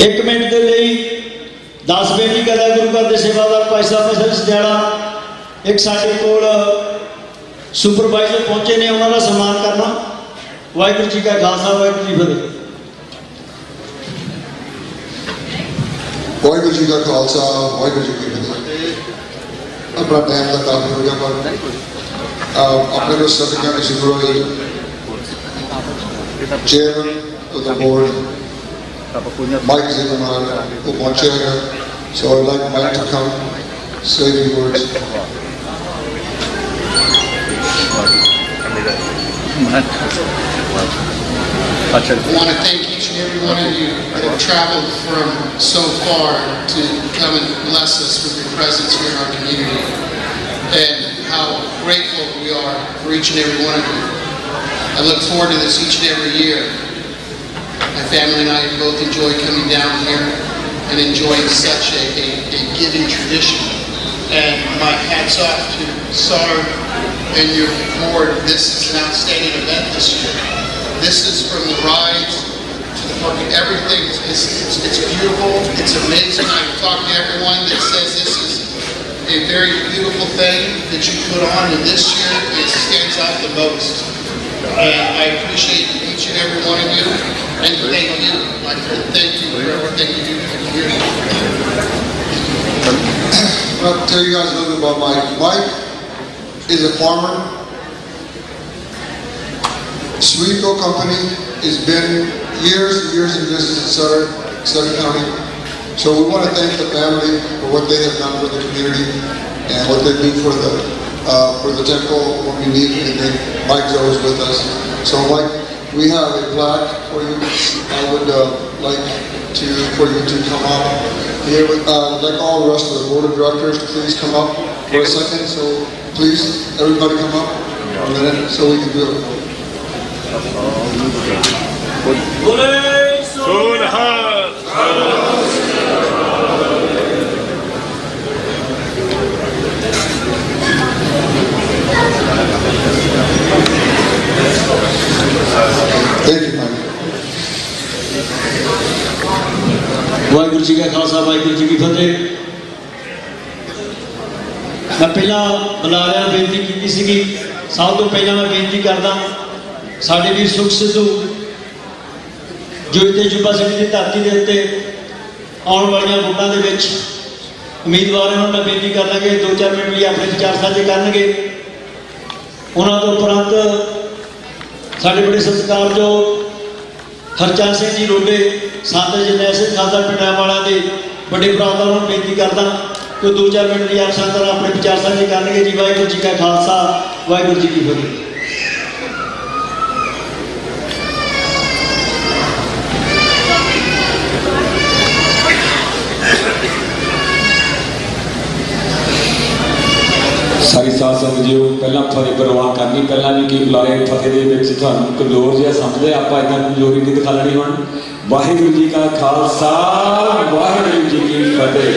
ਇੱਕ ਮਿੰਟ ਦੇ ਲਈ ਦਾਸ ਬੇਨਤੀ ਕਰਦਾ ਗੁਰੂ ਘਰ ਦੇ ਸੇਵਾਦਾਰ ਭਾਈ ਸਾਹਿਬ ਸਜਾਣਾ। ਇੱਕ ਸਾਡੇ ਕੋਲ ਸੁਪਰਵਾਈਜ਼ਰ ਪਹੁੰਚੇ ਨੇ, ਉਹਨਾਂ ਦਾ ਸਨਮਾਨ ਕਰਨਾ। ਵਾਹਿਗੁਰੂ ਜੀ ਕਾ ਖਾਲਸਾ ਵਾਹਿਗੁਰੂ ਜੀ ਫਤਿਹ। ਵਾਹਿਗੁਰੂ ਜੀ ਕਾ ਖਾਲਸਾ ਵਾਹਿਗੁਰੂ ਜੀ ਕੀ ਫਤਿਹ। ਆਪਣਾ ਟਾਈਮ ਦਾ ਕਾਫੀ ਹੋ ਗਿਆ ਪਰ ਆਪਣੇ ਕੋਲ ਸਤਿਕਾਰ ਦੀ ਸ਼ੁਰੂ ਹੋਈ। Chairman of the board, Mike Zimmerman, who pਹੁੰਚੇ ਹੈ। So I'd like Mike to come say a few words. I want to thank each and every one of you that have traveled from so far to come and bless us with your presence here in our community, and how grateful we are for each and every one of you. I look forward to this each and every year. My family and I both enjoy coming down here and enjoying such a giving tradition. And my hats off to SAR and your board. This is an outstanding event this year. This is from the rides to the parking, everything. It's beautiful. It's amazing. I've talked to everyone that says this is a very beautiful thing that you put on, and this year it stands out the most. And I appreciate each and every one of you, and thank you, my friend. Thank you for everything you do for the community. I'll tell you guys a little bit about Mike. Mike is a farmer. Sweetco Company has been years and years in business in Sutter County. So we want to thank the family for what they have done for the community and what they do for the temple when we need anything. Mike's always with us. So Mike, we have a plaque for you. I would like for you to come up here. Like all the rest of the board of directors, please come up for a second. So please, everybody come up for a minute so we can do it. Thank you, Mike. Waheguru ji ਕਾ ਖਾਲਸਾ ਵਾਹਿਗੁਰੂ ਜੀ ਕੀ ਫਤਿਹ। ਮੈਂ ਪਹਿਲਾਂ ਬੁਲਾਰਿਆਂ ਬੇਨਤੀ ਕੀਤੀ ਸੀਗੀ। ਸਭ ਤੋਂ ਪਹਿਲਾਂ ਮੈਂ ਬੇਨਤੀ ਕਰਦਾ ਸਾਡੇ ਵੀਰ ਸੁਖ ਸਿੱਧੂ ਜੋ ਇੱਥੇ ਜੁਬਾ ਸਿਟੀ ਦੀ ਧਰਤੀ ਦੇ ਉੱਤੇ ਆਉਣ ਵਾਲੀਆਂ ਵੋਟਾਂ ਦੇ ਵਿੱਚ ਉਮੀਦਵਾਰ ਉਹਨਾਂ ਨੂੰ ਮੈਂ ਬੇਨਤੀ ਕਰਦਾ ਕਿ 2-4 ਮਿੰਟ ਲਈ ਆਪਣੇ ਵਿਚਾਰ ਸਾਂਝੇ ਕਰਨਗੇ। ਉਹਨਾਂ ਤੋਂ ਉਪਰੰਤ ਸਾਡੇ ਬੜੇ ਸਤਿਕਾਰਯੋਗ ਹਰਚੰਦ ਸਿੰਘ ਜੀ ਰੋਡੇ ਸੰਤ ਜਰਨੈਲ ਸਿੰਘ ਖਾਲਸਾ ਪਿੰਡਾਂ ਵਾਲਿਆਂ ਦੇ ਵੱਡੇ ਭਰਾ ਨੂੰ ਬੇਨਤੀ ਕਰਦਾ ਕਿ 2-4 ਮਿੰਟ ਲਈ ਆਪ ਸੰਤਾਂ ਆਪਣੇ ਵਿਚਾਰ ਸਾਂਝੇ ਕਰਨਗੇ। ਜੀ ਵਾਹਿਗੁਰੂ ਜੀ ਕਾ ਖਾਲਸਾ ਵਾਹਿਗੁਰੂ ਜੀ ਕੀ ਫਤਿਹ। ਸਾਰੀ ਸਾਧ ਸੰਗਤ ਜੀ ਪਹਿਲਾਂ ਫਤਿਹ ਪ੍ਰਵਾਨ ਕਰਨੀ। ਪਹਿਲਾਂ ਵੀ ਕੀ ਬੁਲਾਰੇ ਫਤਿਹ ਦੇ ਵਿੱਚ ਤੁਹਾਨੂੰ ਕਮਜ਼ੋਰ ਜਿਹਾ ਸਮਝਦੇ, ਆਪਾਂ ਇੱਦਾਂ ਕਮਜ਼ੋਰੀ ਨਹੀਂ ਦਿਖਾ ਲੈਣੀ। ਹੁਣ ਵਾਹਿਗੁਰੂ ਜੀ ਕਾ ਖਾਲਸਾ ਵਾਹਿਗੁਰੂ ਜੀ ਕੀ ਫਤਿਹ।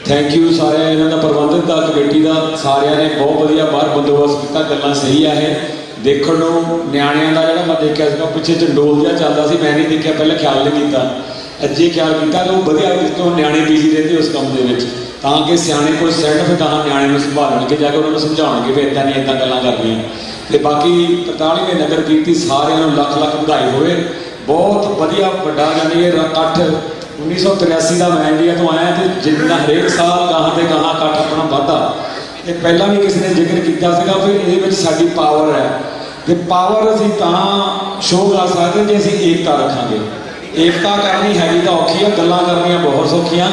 ਥੈਂਕ ਯੂ ਸਾਰਿਆਂ ਇਹਨਾਂ ਦਾ ਪ੍ਰਬੰਧਕ ਦਾ ਕਮੇਟੀ ਦਾ ਸਾਰਿਆਂ ਨੇ ਬਹੁਤ ਵਧੀਆ ਬਾਹਰ ਬੰਦੋਬਸਤ ਕੀਤਾ। ਗੱਲਾਂ ਸਹੀ ਆ ਇਹ ਦੇਖਣ ਨੂੰ। ਨਿਆਣਿਆਂ ਦਾ ਜਿਹੜਾ ਮੈਂ ਦੇਖਿਆ ਸੀਗਾ ਪਿੱਛੇ ਚੰਡੋਲ ਜਿਹਾ ਚੱਲਦਾ ਸੀ, ਮੈਂ ਨਹੀਂ ਦੇਖਿਆ ਪਹਿਲਾਂ, ਖਿਆਲ ਨਹੀਂ ਕੀਤਾ, ਅੱਜੇ ਖਿਆਲ ਕੀਤਾ ਕਿ ਉਹ ਵਧੀਆ ਤੋਂ ਨਿਆਣੇ ਬਿਜ਼ੀ ਰਹਿੰਦੇ ਉਸ ਕੰਮ ਦੇ ਵਿੱਚ, ਤਾਂ ਕਿ ਸਿਆਣੇ ਕੋਈ ਸਰਟੀਫਿਕੇਟ ਆ ਨਿਆਣੇ ਨੂੰ ਸੰਭਾਲਣਗੇ, ਜਾ ਕੇ ਉਹਨਾਂ ਨੂੰ ਸਮਝਾਉਣਗੇ ਵੀ ਇੱਦਾਂ ਨਹੀਂ ਇੱਦਾਂ ਗੱਲਾਂ ਕਰਨੀਆਂ। ਤੇ ਬਾਕੀ 45ਵੇਂ ਨਗਰ ਕੀਰਤੀ ਸਾਰਿਆਂ ਨੂੰ ਲੱਖ ਲੱਖ ਵਧਾਈ ਹੋਵੇ। ਬਹੁਤ ਵਧੀਆ ਵੱਡਾ ਜਾਨੀ ਇਹ ਇਕੱਠ 1983 ਦਾ ਮੈਂ ਇੰਡੀਆ ਤੋਂ ਆਇਆ ਤੇ ਜਿੰਨਾ ਹਰੇਕ ਸਾਲ ਗਾਹਾਂ ਤੇ ਗਾਹਾਂ ਇਕੱਠ ਆਪਣਾ ਵੱਧਦਾ। ਤੇ ਪਹਿਲਾਂ ਵੀ ਕਿਸੇ ਨੇ ਜ਼ਿਕਰ ਕੀਤਾ ਸੀਗਾ ਵੀ ਇਹਦੇ ਵਿੱਚ ਸਾਡੀ ਪਾਵਰ ਹੈ, ਤੇ ਪਾਵਰ ਅਸੀਂ ਤਾਂ ਸ਼ੋਅ ਕਰ ਸਕਦੇ ਜੇ ਅਸੀਂ ਏਕਤਾ ਰੱਖਾਂਗੇ। ਏਕਤਾ ਕਰਨੀ ਹੈਗੀ ਤਾਂ ਔਖੀ ਆ, ਗੱਲਾਂ ਕਰਨੀਆਂ ਬਹੁਤ ਸੌਖੀਆਂ,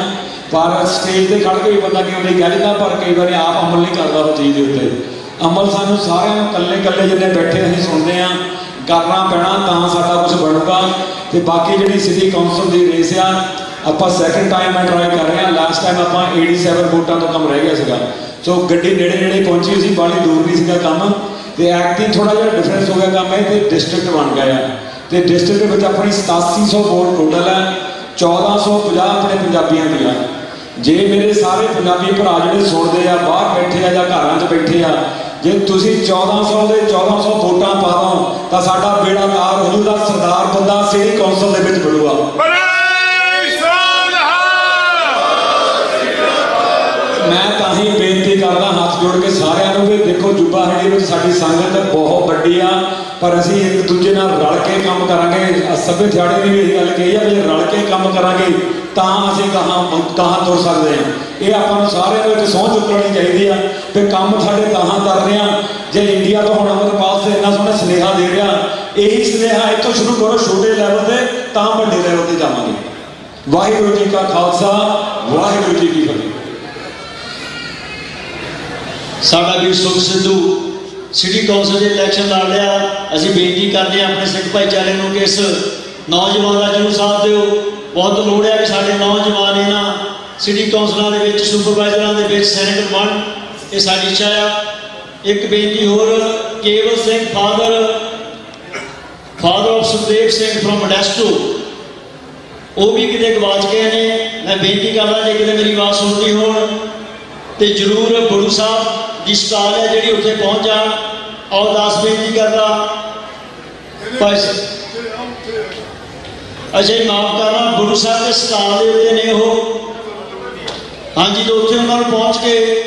ਪਰ ਸਟੇਜ ਤੇ ਖੜ੍ਹ ਕੇ ਵੀ ਬੰਦਾ ਕਿਉਂ ਨਹੀਂ ਕਹਿ ਦਿੰਦਾ, ਪਰ ਕਈ ਵਾਰੀ ਆਪ ਅਮਲ ਨਹੀਂ ਕਰਦਾ ਉਹ ਚੀਜ਼ ਦੇ ਉੱਤੇ। ਅਮਲ ਸਾਨੂੰ ਸਾਰਿਆਂ ਨੂੰ ਇਕੱਲੇ ਇਕੱਲੇ ਜਿੰਨੇ ਬੈਠੇ ਅਸੀਂ ਸੁਣਦੇ ਹਾਂ ਕਰਨਾ ਪੈਣਾ, ਤਾਂ ਸਾਡਾ ਕੁਝ ਬਣੂਗਾ। ਤੇ ਬਾਕੀ ਜਿਹੜੀ ਸਿਟੀ ਕੌਂਸਲ ਦੀ ਰੇਸ ਆ, ਆਪਾਂ ਸੈਕਿੰਡ ਟਾਈਮ ਮੈਂ ਟਰਾਈ ਕਰ ਰਹੇ ਹਾਂ। ਲਾਸਟ ਟਾਈਮ ਆਪਾਂ 87 ਵੋਟਾਂ ਤੋਂ ਕੰਮ ਰਹਿ ਗਿਆ ਸੀਗਾ, ਸੋ ਗੱਡੀ ਨੇੜੇ ਨੇੜੇ ਪਹੁੰਚੀ ਸੀ, ਬਾਹਲੀ ਦੂਰ ਨਹੀਂ ਸੀਗਾ ਕੰਮ। ਤੇ ਐਕਟਿੰਗ ਥੋੜ੍ਹਾ ਜਿਹਾ ਡਿਫਰੈਂਸ ਹੋ ਗਿਆ ਕੰਮ ਹੈ, ਤੇ ਡਿਸਟ੍ਰਿਕਟ ਬਣ ਗਿਆ ਆ। ਤੇ ਡਿਸਟ੍ਰਿਕਟ ਵਿੱਚ ਆਪਣੀ 8700 ਵੋਟ ਟੋਟਲ ਹੈ, 1450 ਆਪਣੇ ਪੰਜਾਬੀਆਂ ਦੀਆਂ। ਜੇ ਮੇਰੇ ਸਾਰੇ ਪੰਜਾਬੀ ਭਰਾ ਜਿਹੜੇ ਸੁਣਦੇ ਆ, ਬਾਹਰ ਬੈਠੇ ਆ ਜਾਂ ਘਰਾਂ 'ਚ ਬੈਠੇ ਆ, ਜੇ ਤੁਸੀਂ 1400 ਦੇ 1400 ਵੋਟਾਂ ਪਾ ਦਿਓ ਤਾਂ ਸਾਡਾ ਬੇੜਾ ਪਾਰ ਹੋ ਜੂਗਾ। ਸਰਦਾਰ ਬੰਦਾ ਸਿਟੀ ਕੌਂਸਲ ਦੇ ਵਿੱਚ ਬਣੂਗਾ। ਮੈਂ ਤਾਂ ਹੀ ਬੇਨਤੀ ਕਰਦਾ ਹੱਥ ਜੋੜ ਕੇ ਸਾਰਿਆਂ ਨੂੰ ਵੀ ਦੇਖੋ ਜੁੱਬਾ ਹੜੀ ਵਿੱਚ ਸਾਡੀ ਸੰਗਤ ਬਹੁਤ ਵੱਡੀ ਆ, ਪਰ ਅਸੀਂ ਇੱਕ ਦੂਜੇ ਨਾਲ ਰਲ ਕੇ ਕੰਮ ਕਰਾਂਗੇ। ਸਭੇ ਦਿਹਾੜੇ ਦੀ ਵੀ ਇਹ ਗੱਲ ਕਹੀ ਆ ਵੀ ਰਲ ਕੇ ਕੰਮ ਕਰਾਂਗੇ ਤਾਂ ਅਸੀਂ ਕਹਾਂ ਤੁਰ ਸਕਦੇ ਹਾਂ। ਇਹ ਆਪਾਂ ਨੂੰ ਸਾਰਿਆਂ ਨੂੰ ਇੱਕ ਸਹੁੰ ਚੁੱਕਣੀ ਚਾਹੀਦੀ ਆ ਵੀ ਕੰਮ ਸਾਡੇ ਕਹਾਂ ਕਰ ਰਹੇ ਆ। ਜੇ ਇੰਡੀਆ ਤੋਂ ਹੁਣ ਅਮਰਪਾਲ ਸਿੰਘ ਇੰਨਾ ਸੋਹਣਾ ਸੁਨੇਹਾ ਦੇ ਰਿਹਾ, ਇਹੀ ਸੁਨੇਹਾ ਇੱਥੋਂ ਸ਼ੁਰੂ ਕਰੋ ਛੋਟੇ ਲੈਵਲ ਤੇ, ਤਾਂ ਵੱਡੇ ਲੈਵਲ ਤੇ ਜਾਵਾਂਗੇ। ਵਾਹਿਗੁਰੂ ਜੀ ਕਾ ਖਾਲਸਾ, ਵਾਹਿਗੁਰੂ ਜੀ ਕੀ ਫਤਿਹ। ਸਾਡਾ ਵੀਰ ਸੁਖ ਸਿੱਧੂ ਸਿਟੀ ਕੌਂਸਲ ਦੇ ਇਲੈਕਸ਼ਨ ਲੜ ਲਿਆ। ਅਸੀਂ ਬੇਨਤੀ ਕਰਦੇ ਹਾਂ ਆਪਣੇ ਸਿੱਖ ਭਾਈਚਾਰੇ ਨੂੰ ਕਿ ਇਸ ਨੌਜਵਾਨ ਦਾ ਜ਼ਰੂਰ ਸਾਥ ਦਿਓ। ਬਹੁਤ ਲੋੜ ਹੈ ਕਿ ਸਾਡੇ ਨੌਜਵਾਨ ਇਹਨਾਂ ਸਿਟੀ ਕੌਂਸਲਾਂ ਦੇ ਵਿੱਚ, ਸੁਪਰਵਾਈਜ਼ਰਾਂ ਦੇ ਵਿੱਚ ਸੈਨੇਟਰ ਬਣ, ਇਹ ਸਾਡੀ ਇੱਛਾ ਆ। ਇੱਕ ਬੇਨਤੀ ਹੋਰ, Kewal Singh father of Sukhdev Singh from Modesto, ਉਹ ਵੀ ਕਿਤੇ ਗਵਾਚ ਗਏ ਨੇ। ਮੈਂ ਬੇਨਤੀ ਕਰਦਾ ਜੇ ਕਿਤੇ ਮੇਰੀ ਆਵਾਜ਼ ਸੁਣਦੀ ਹੋਣ ਤੇ ਜ਼ਰੂਰ ਗੁਰੂ ਸਾਹਿਬ ਦੀ ਸਟਾਲ ਹੈ ਜਿਹੜੀ ਉੱਥੇ ਪਹੁੰਚ ਜਾਣ। ਔਰ ਦਾਸ ਬੇਨਤੀ ਕਰਦਾ ਅਜੇ ਮਾਫ ਕਰਨਾ, ਗੁਰੂ ਸਾਹਿਬ ਦੇ ਸਟਾਲ ਦੇ ਉੱਤੇ ਨੇ ਉਹ। ਹਾਂਜੀ, ਤਾਂ ਉੱਥੇ ਉਹਨਾਂ ਨੂੰ ਪਹੁੰਚ ਕੇ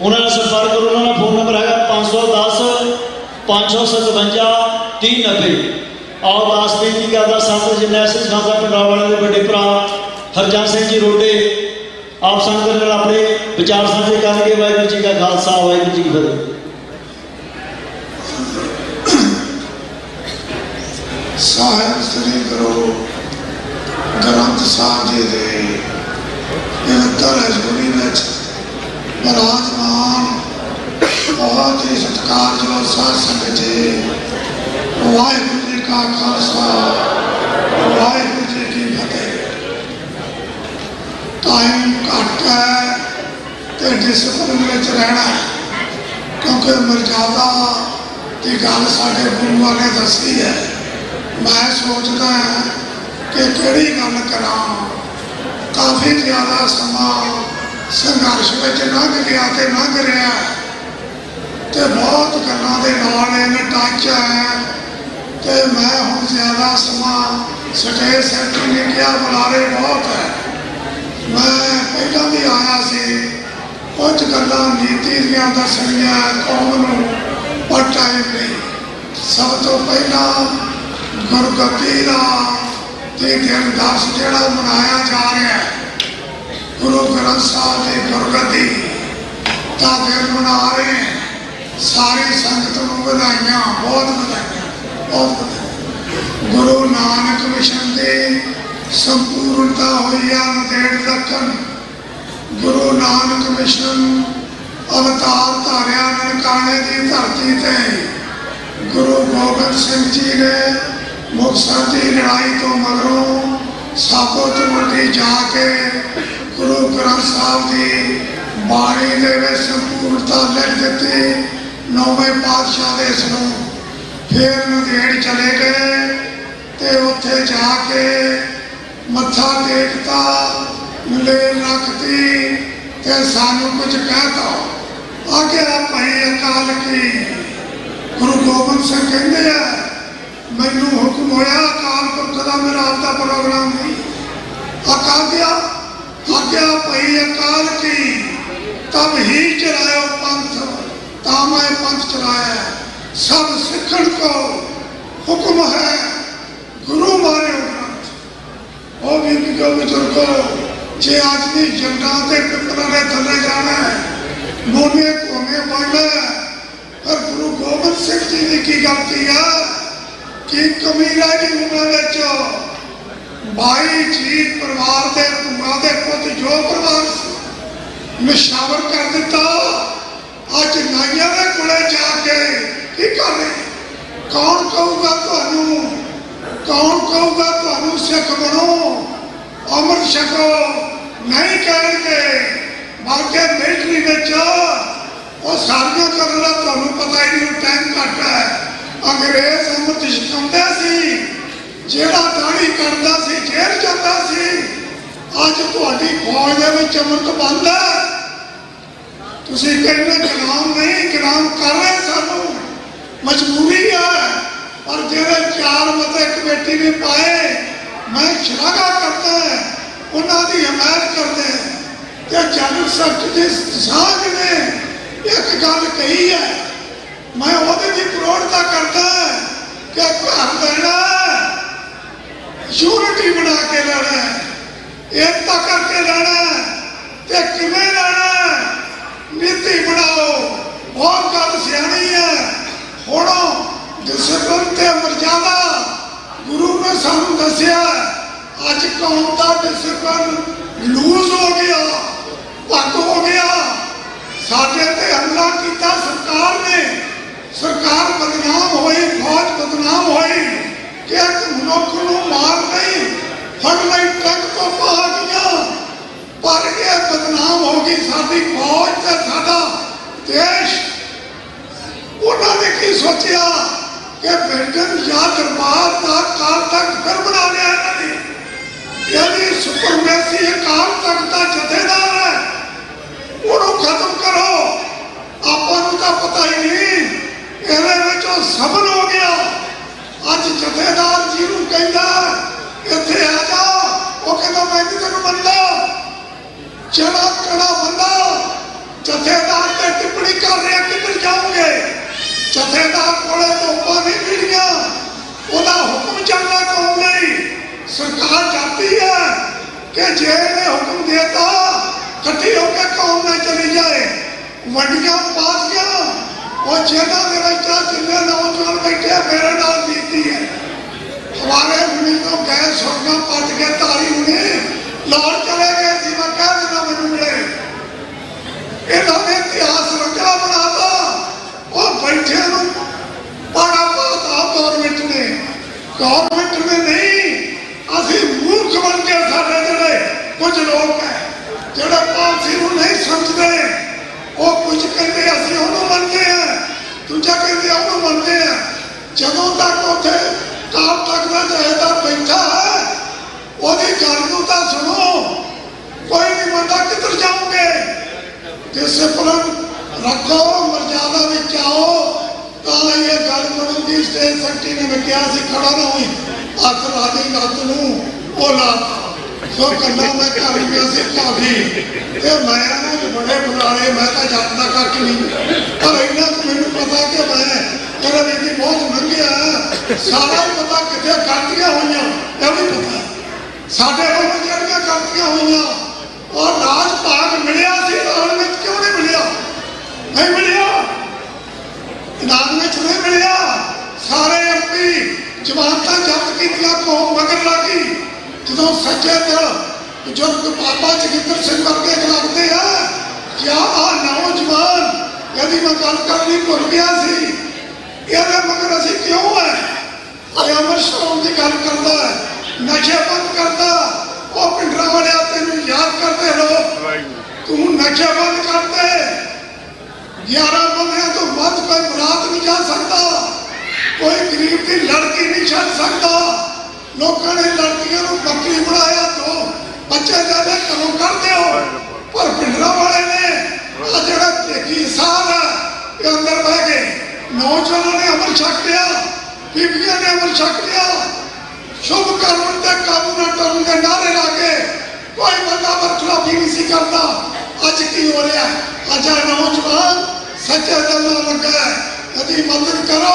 ਉਹਨਾਂ ਨਾਲ ਸੰਪਰਕ ਕਰੋ। ਉਹਨਾਂ ਦਾ ਫੋਨ ਨੰਬਰ ਹੈਗਾ 510 557 3090। ਔਰ ਦਾਸ ਬੇਨਤੀ ਕਰਦਾ ਸੰਤ ਜਰਨੈਲ ਸਿੰਘ ਖਾਲਸਾ ਪੰਜਾਬ ਵਾਲਿਆਂ ਦੇ ਵੱਡੇ ਭਰਾ ਹਰਜਨ ਸਿੰਘ ਜੀ ਰੋਡੇ ਆਪ ਸੰਗਤ ਨਾਲ ਆਪਣੇ ਵਿਚਾਰ ਸਾਂਝੇ ਕਰਨਗੇ। ਵਾਹਿਗੁਰੂ ਜੀ ਕਾ ਖਾਲਸਾ, ਵਾਹਿਗੁਰੂ ਜੀ ਕੀ ਫਤਿਹ। ਸਾਹਿਬ ਸ੍ਰੀ ਗੁਰੂ ਗ੍ਰੰਥ ਸਾਹਿਬ ਜੀ ਦੇ ਪਵਿੱਤਰ ਹਜ਼ੂਰੀ ਵਿੱਚ ਵਿਰਾਜਮਾਨ ਬਹੁਤ ਹੀ ਸਤਿਕਾਰਯੋਗ ਸਾਧ ਸੰਗਤ ਜੀ, ਵਾਹਿਗੁਰੂ ਜੀ ਕਾ ਖਾਲਸਾ, ਵਾਹਿਗੁਰੂ ਜੀ ਕੀ ਫਤਿਹ। ਟਾਈਮ ਘੱਟ ਹੈ ਤੇ ਡਿਸਪਲਿਨ ਵਿੱਚ ਰਹਿਣਾ ਹੈ, ਕਿਉਂਕਿ ਮਰਜ਼ਾਦਾ ਦੀ ਗੱਲ ਸਾਡੇ ਗੁਰੂਆਂ ਨੇ ਦੱਸੀ ਹੈ। ਮੈਂ ਸੋਚਦਾ ਕਿ ਕਿਹੜੀ ਗੱਲ ਕਰਾਂ। ਕਾਫੀ ਜ਼ਿਆਦਾ ਸਮਾਂ ਸੰਘਰਸ਼ ਵਿੱਚ ਲੰਘ ਗਿਆ ਤੇ ਲੰਘ ਰਿਹਾ, ਤੇ ਬਹੁਤ ਗੱਲਾਂ ਦੇ ਨਾਲ ਇਹਨ ਟੱਚ ਹੈ। ਤੇ ਮੈਂ ਹੁਣ ਜ਼ਿਆਦਾ ਸਮਾਂ ਸਟੇਜ ਸੈਂਟਰ ਨੇ ਕਿਹਾ ਬੁਲਾਰੇ ਬਹੁਤ ਹੈ। ਮੈਂ ਪਹਿਲਾਂ ਵੀ ਆਇਆ ਸੀ, ਕੁਝ ਗੱਲਾਂ ਨੀਤੀ ਦੀਆਂ ਦੱਸਣੀਆਂ ਕੌਮ ਨੂੰ, ਪਰ ਟਾਈਮ ਨਹੀਂ। ਸਭ ਤੋਂ ਪਹਿਲਾਂ ਗੁਰਗੱਦੀ ਦਾ ਤੇ ਦਿਨ ਦਸ ਜਿਹੜਾ ਮਨਾਇਆ ਜਾ ਰਿਹਾ ਹੈ, ਗੁਰੂ ਗ੍ਰੰਥ ਸਾਹਿਬ ਦੀ ਗੁਰਗੱਦੀ ਦਾ ਦਿਨ ਮਨਾ ਰਹੇ ਹਾਂ। ਸਾਰੀ ਸੰਗਤ ਨੂੰ ਵਧਾਈਆਂ, ਬਹੁਤ ਵਧਾਈਆਂ, ਬਹੁਤ ਵਧਾਈਆਂ। ਗੁਰੂ ਨਾਨਕ ਮਿਸ਼ਨ ਦੀ ਸੰਪੂਰਨਤਾ ਹੋਈ ਆ ਨੰਦੇੜ ਦੱਖਣ। ਗੁਰੂ ਨਾਨਕ ਮਿਸ਼ਨ ਅਵਤਾਰ ਧਾਰਿਆ ਨਨਕਾਣੇ ਦੀ ਧਰਤੀ ਤੇ। ਗੁਰੂ ਗੋਬਿੰਦ ਸਿੰਘ ਜੀ ਨੇ ਮੁਕਤਸਰ ਦੀ ਲੜਾਈ ਤੋਂ ਮਗਰੋਂ ਸਾਬੋ ਤੋਂ ਮੰਡੀ ਜਾ ਕੇ ਗੁਰੂ ਗ੍ਰੰਥ ਸਾਹਿਬ ਦੀ ਬਾਣੀ ਦੇ ਵਿੱਚ ਸੰਪੂਰਨਤਾ ਲਿਖ ਦਿੱਤੀ। ਨੌਵੇਂ ਪਾਤਸ਼ਾਹ ਦੇ ਇਸ ਨੂੰ ਫਿਰ ਨੰਦੇੜ ਚਲੇ ਗਏ ਤੇ ਉੱਥੇ ਜਾ ਕੇ ਮੱਥਾ ਟੇਕਤਾ, ਮਲੇਰ ਰੱਖਤੀ ਤੇ ਸਾਨੂੰ ਕੁਝ ਕਹਿਤਾ ਆਗਿਆ ਭਾਈ ਅਕਾਲ ਕੀ ਗੁਰੂ ਗੋਬਿੰਦ ਸਿੰਘ ਕਹਿੰਦੇ ਆ ਮੈਨੂੰ ਹੁਕਮ ਹੋਇਆ ਅਕਾਲ ਪੁਰਖ ਦਾ ਮੇਰਾ ਆਪਦਾ ਪ੍ਰੋਗਰਾਮ ਨਹੀਂ ਆਗਿਆ ਭਾਈ ਅਕਾਲ ਕੀ तब ही चलायो पंथ तामै पंथ चलाया सब सिखण को हुक्म है गुरु मारे ग्रंथ वो भी बिको बुजुर्गो जे आज दी जंगा ते पिपरा ने थले जाना है मोने कोने बढ़ना है पर गुरु गोबिंद सिंह जी ने की गलती है कि कमी रह गई उन्होंने भाई जीत परिवार के भूआ के पुत जो परिवार निशावर कर दिता अज नाइया के कोले जाके की कर रहे कौन कहूगा तुहानू कौन कहूगा तुहानू सिख बनो अमृत छको नहीं कहेंगे बाकी मिलिट्री में वो सारियां करने का तुहानू पता ही नहीं टाइम घट है अंग्रेज अमृत छकाउंदे सी जेड़ा दाढ़ी करदा सी जेल जाता सी अज तुहाडी फौज दे विच अमृत बंद है तुसीं कहने गुलाम नहीं गुलाम कर रहे सानू मजबूरी है पर जेड़े 4 मते कमेटी ने पाए मैं शलाघा करता है उन्होंने हमायत करते हैं कि जनरल सेक्रेटरी साहब ने एक गल कही है मैं ओहदे दी प्रौढ़ता करता है कि घर देना यूनिटी बना के लेना है एकता करके लेना है ते किवें लेना है नीति बनाओ बहुत गल सियाणी है हुण डिसिपलिन ते मर्यादा गुरु ने सानू दसिया अज कौम का डिसिपलिन लूज हो गया भंग हो गया साडे ते हमला किया सरकार ने सरकार बदनाम हुई फौज बदनाम हुई कि एक मनुख नूं मार नहीं फड़ नहीं ट्रक तो पा गया पर यह बदनाम हो गई साडी फौज ते साडा देश उन्होंने की सोचा कि बिल्डिंग या दरबार का काल तक फिर बना लिया इन्होंने यानी सुपरमेसी अकाल तख्त का जथेदार है उन्होंने खत्म करो आपको तो पता ही नहीं ये सफल हो गया अज जथेदार जी नूं कहंदा इत्थे आ जा वो कहंदा मैं नहीं तेनों मनदा चला कड़ा बंदा जथेदार ते टिप्पणी कर रहे किधर जाओगे जथेदार कोले तोपा नहीं मिलिया ओदा हुक्म चलना कौन नहीं सरकार चाहती है कि जेल ने हुक्म देता कट्ठी होकर कौम में चली जाए वड्डियां पास गया और जेलों के विच जिन्ने नौजवान बैठे मेरे नाल बीती है हमारे मुनि तो गए सुरगा पट के ताली मुनि लाहौर चले गए सी मैं कह देना मैनू मिले इन्होंने इतिहास रचा बनाता और बैठे बड़ा पाता गवर्नमेंट ने नहीं असी मूर्ख बन के साढ़े जड़े कुछ लोग हैं जोड़े पॉलिसी को नहीं समझते वो कुछ कहते असं उन्होंने मनते हैं दूजा कहते उन्होंने मनते हैं जदों तक उसे काल तक का जहेदार बैठा है ओदी गल नूं तां सुनो कोई नहीं मनता किधर जाओगे डिसिप्लिन रखो मर्यादा में आओ तो ये गल बनूगी स्टेज सेक्रेटरी ने मैं कहा सी खड़ा ना हुई हथ ला दी लत्त नूं वो ला सो गल्लां मैं कर गया सी काफी ते मैं ना बड़े बुलाए मैं तो जट दा कख नहीं पर इन्ना तो मैनूं पता कि मैं मेरा बेटी बहुत मंगिया सारा ही पता कितने गलतियां हुई ये भी पता साढ़े वालों जड़ियां गलतियां हुई और राज भाग मिलिया सी इनाम में क्यों नहीं मिलिया नहीं मिलिया इनाम में नहीं मिलिया सारे एमपी जमानत जब्त की कौम मगर लगी जो सच्चे दिल बुजुर्ग बाबा जगिंदर सिंह वर्गे लगते हैं क्या नौजवान यदि मैं गल करनी भुल गया सी ये मगर असी क्यों है अमर छकाउण की गल करता है नशे बंद करता वो पिंडरा वाले तेन याद करते लोग तू नशे बंद करते 11 बंदियां तो वध कोई बरात नहीं जा सकता कोई गरीब की लड़की नहीं छड़ सकता लोगों ने लड़कियों को बकरी बनाया तो बच्चे ज्यादा घरों कर दो पर पिंडरा वाले ने आ जगह देखी साल के अंदर बह गए, नौजवानों ने अमल छक लिया, बीबियां ने अमल छक लिया, शुभ कर्म ते काबू न टर्म के नारे लाके कोई बंदा बरखलाफी नहीं सी करता। अज की हो रहा है, अज नौजवान सच्चे दिल नाल लगा है, यदि मदद करो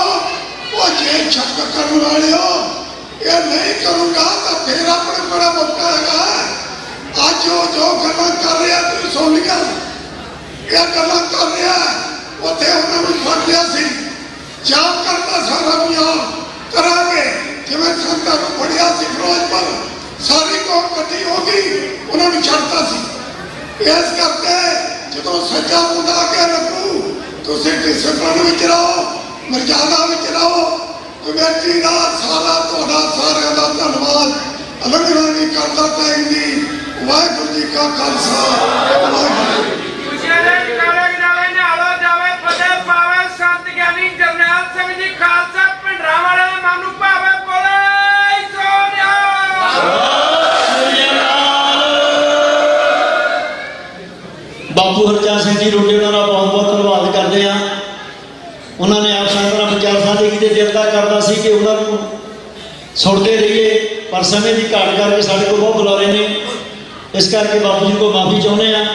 वो जे छक करने वाले हो, ये नहीं करूंगा तो फिर अपने बड़ा मौका है। आज जो गल्लां कर रहे हैं तुसीं सुन लिया, ये गल्लां कर रहे हैं उत्थे उन्होंने फड़ लिया सी, जाप करता सारा बयान करांगे जिवें संतां नूं फड़िया सी फिरोजपुर, सारी कौम इकट्ठी हो गई, उन्होंने छड़ता सी। इस करके जो सच्चा मुंडा के लगू तुसीं डिसिपलिन विच रहो, मर्यादा विच रहो। कमेटी का सारा तुहाडा सारिआं दा धन्नवाद, अलंघना नहीं करता टाइम दी। वाहिगुरू जी का खालसा, वाहिगुरू बापू हरजान सिंह जी रोटे उन्होंने बहुत बहुत धन्यवाद करते हैं। उन्होंने आप संगत विचार साझे किए, दिल का करता सी कि उन्होंने सुनते रहिए, पर समय की घाट करके साढ़े को बहुत बुलारे ने, इस करके बापू जी को माफ़ी चाहते हैं।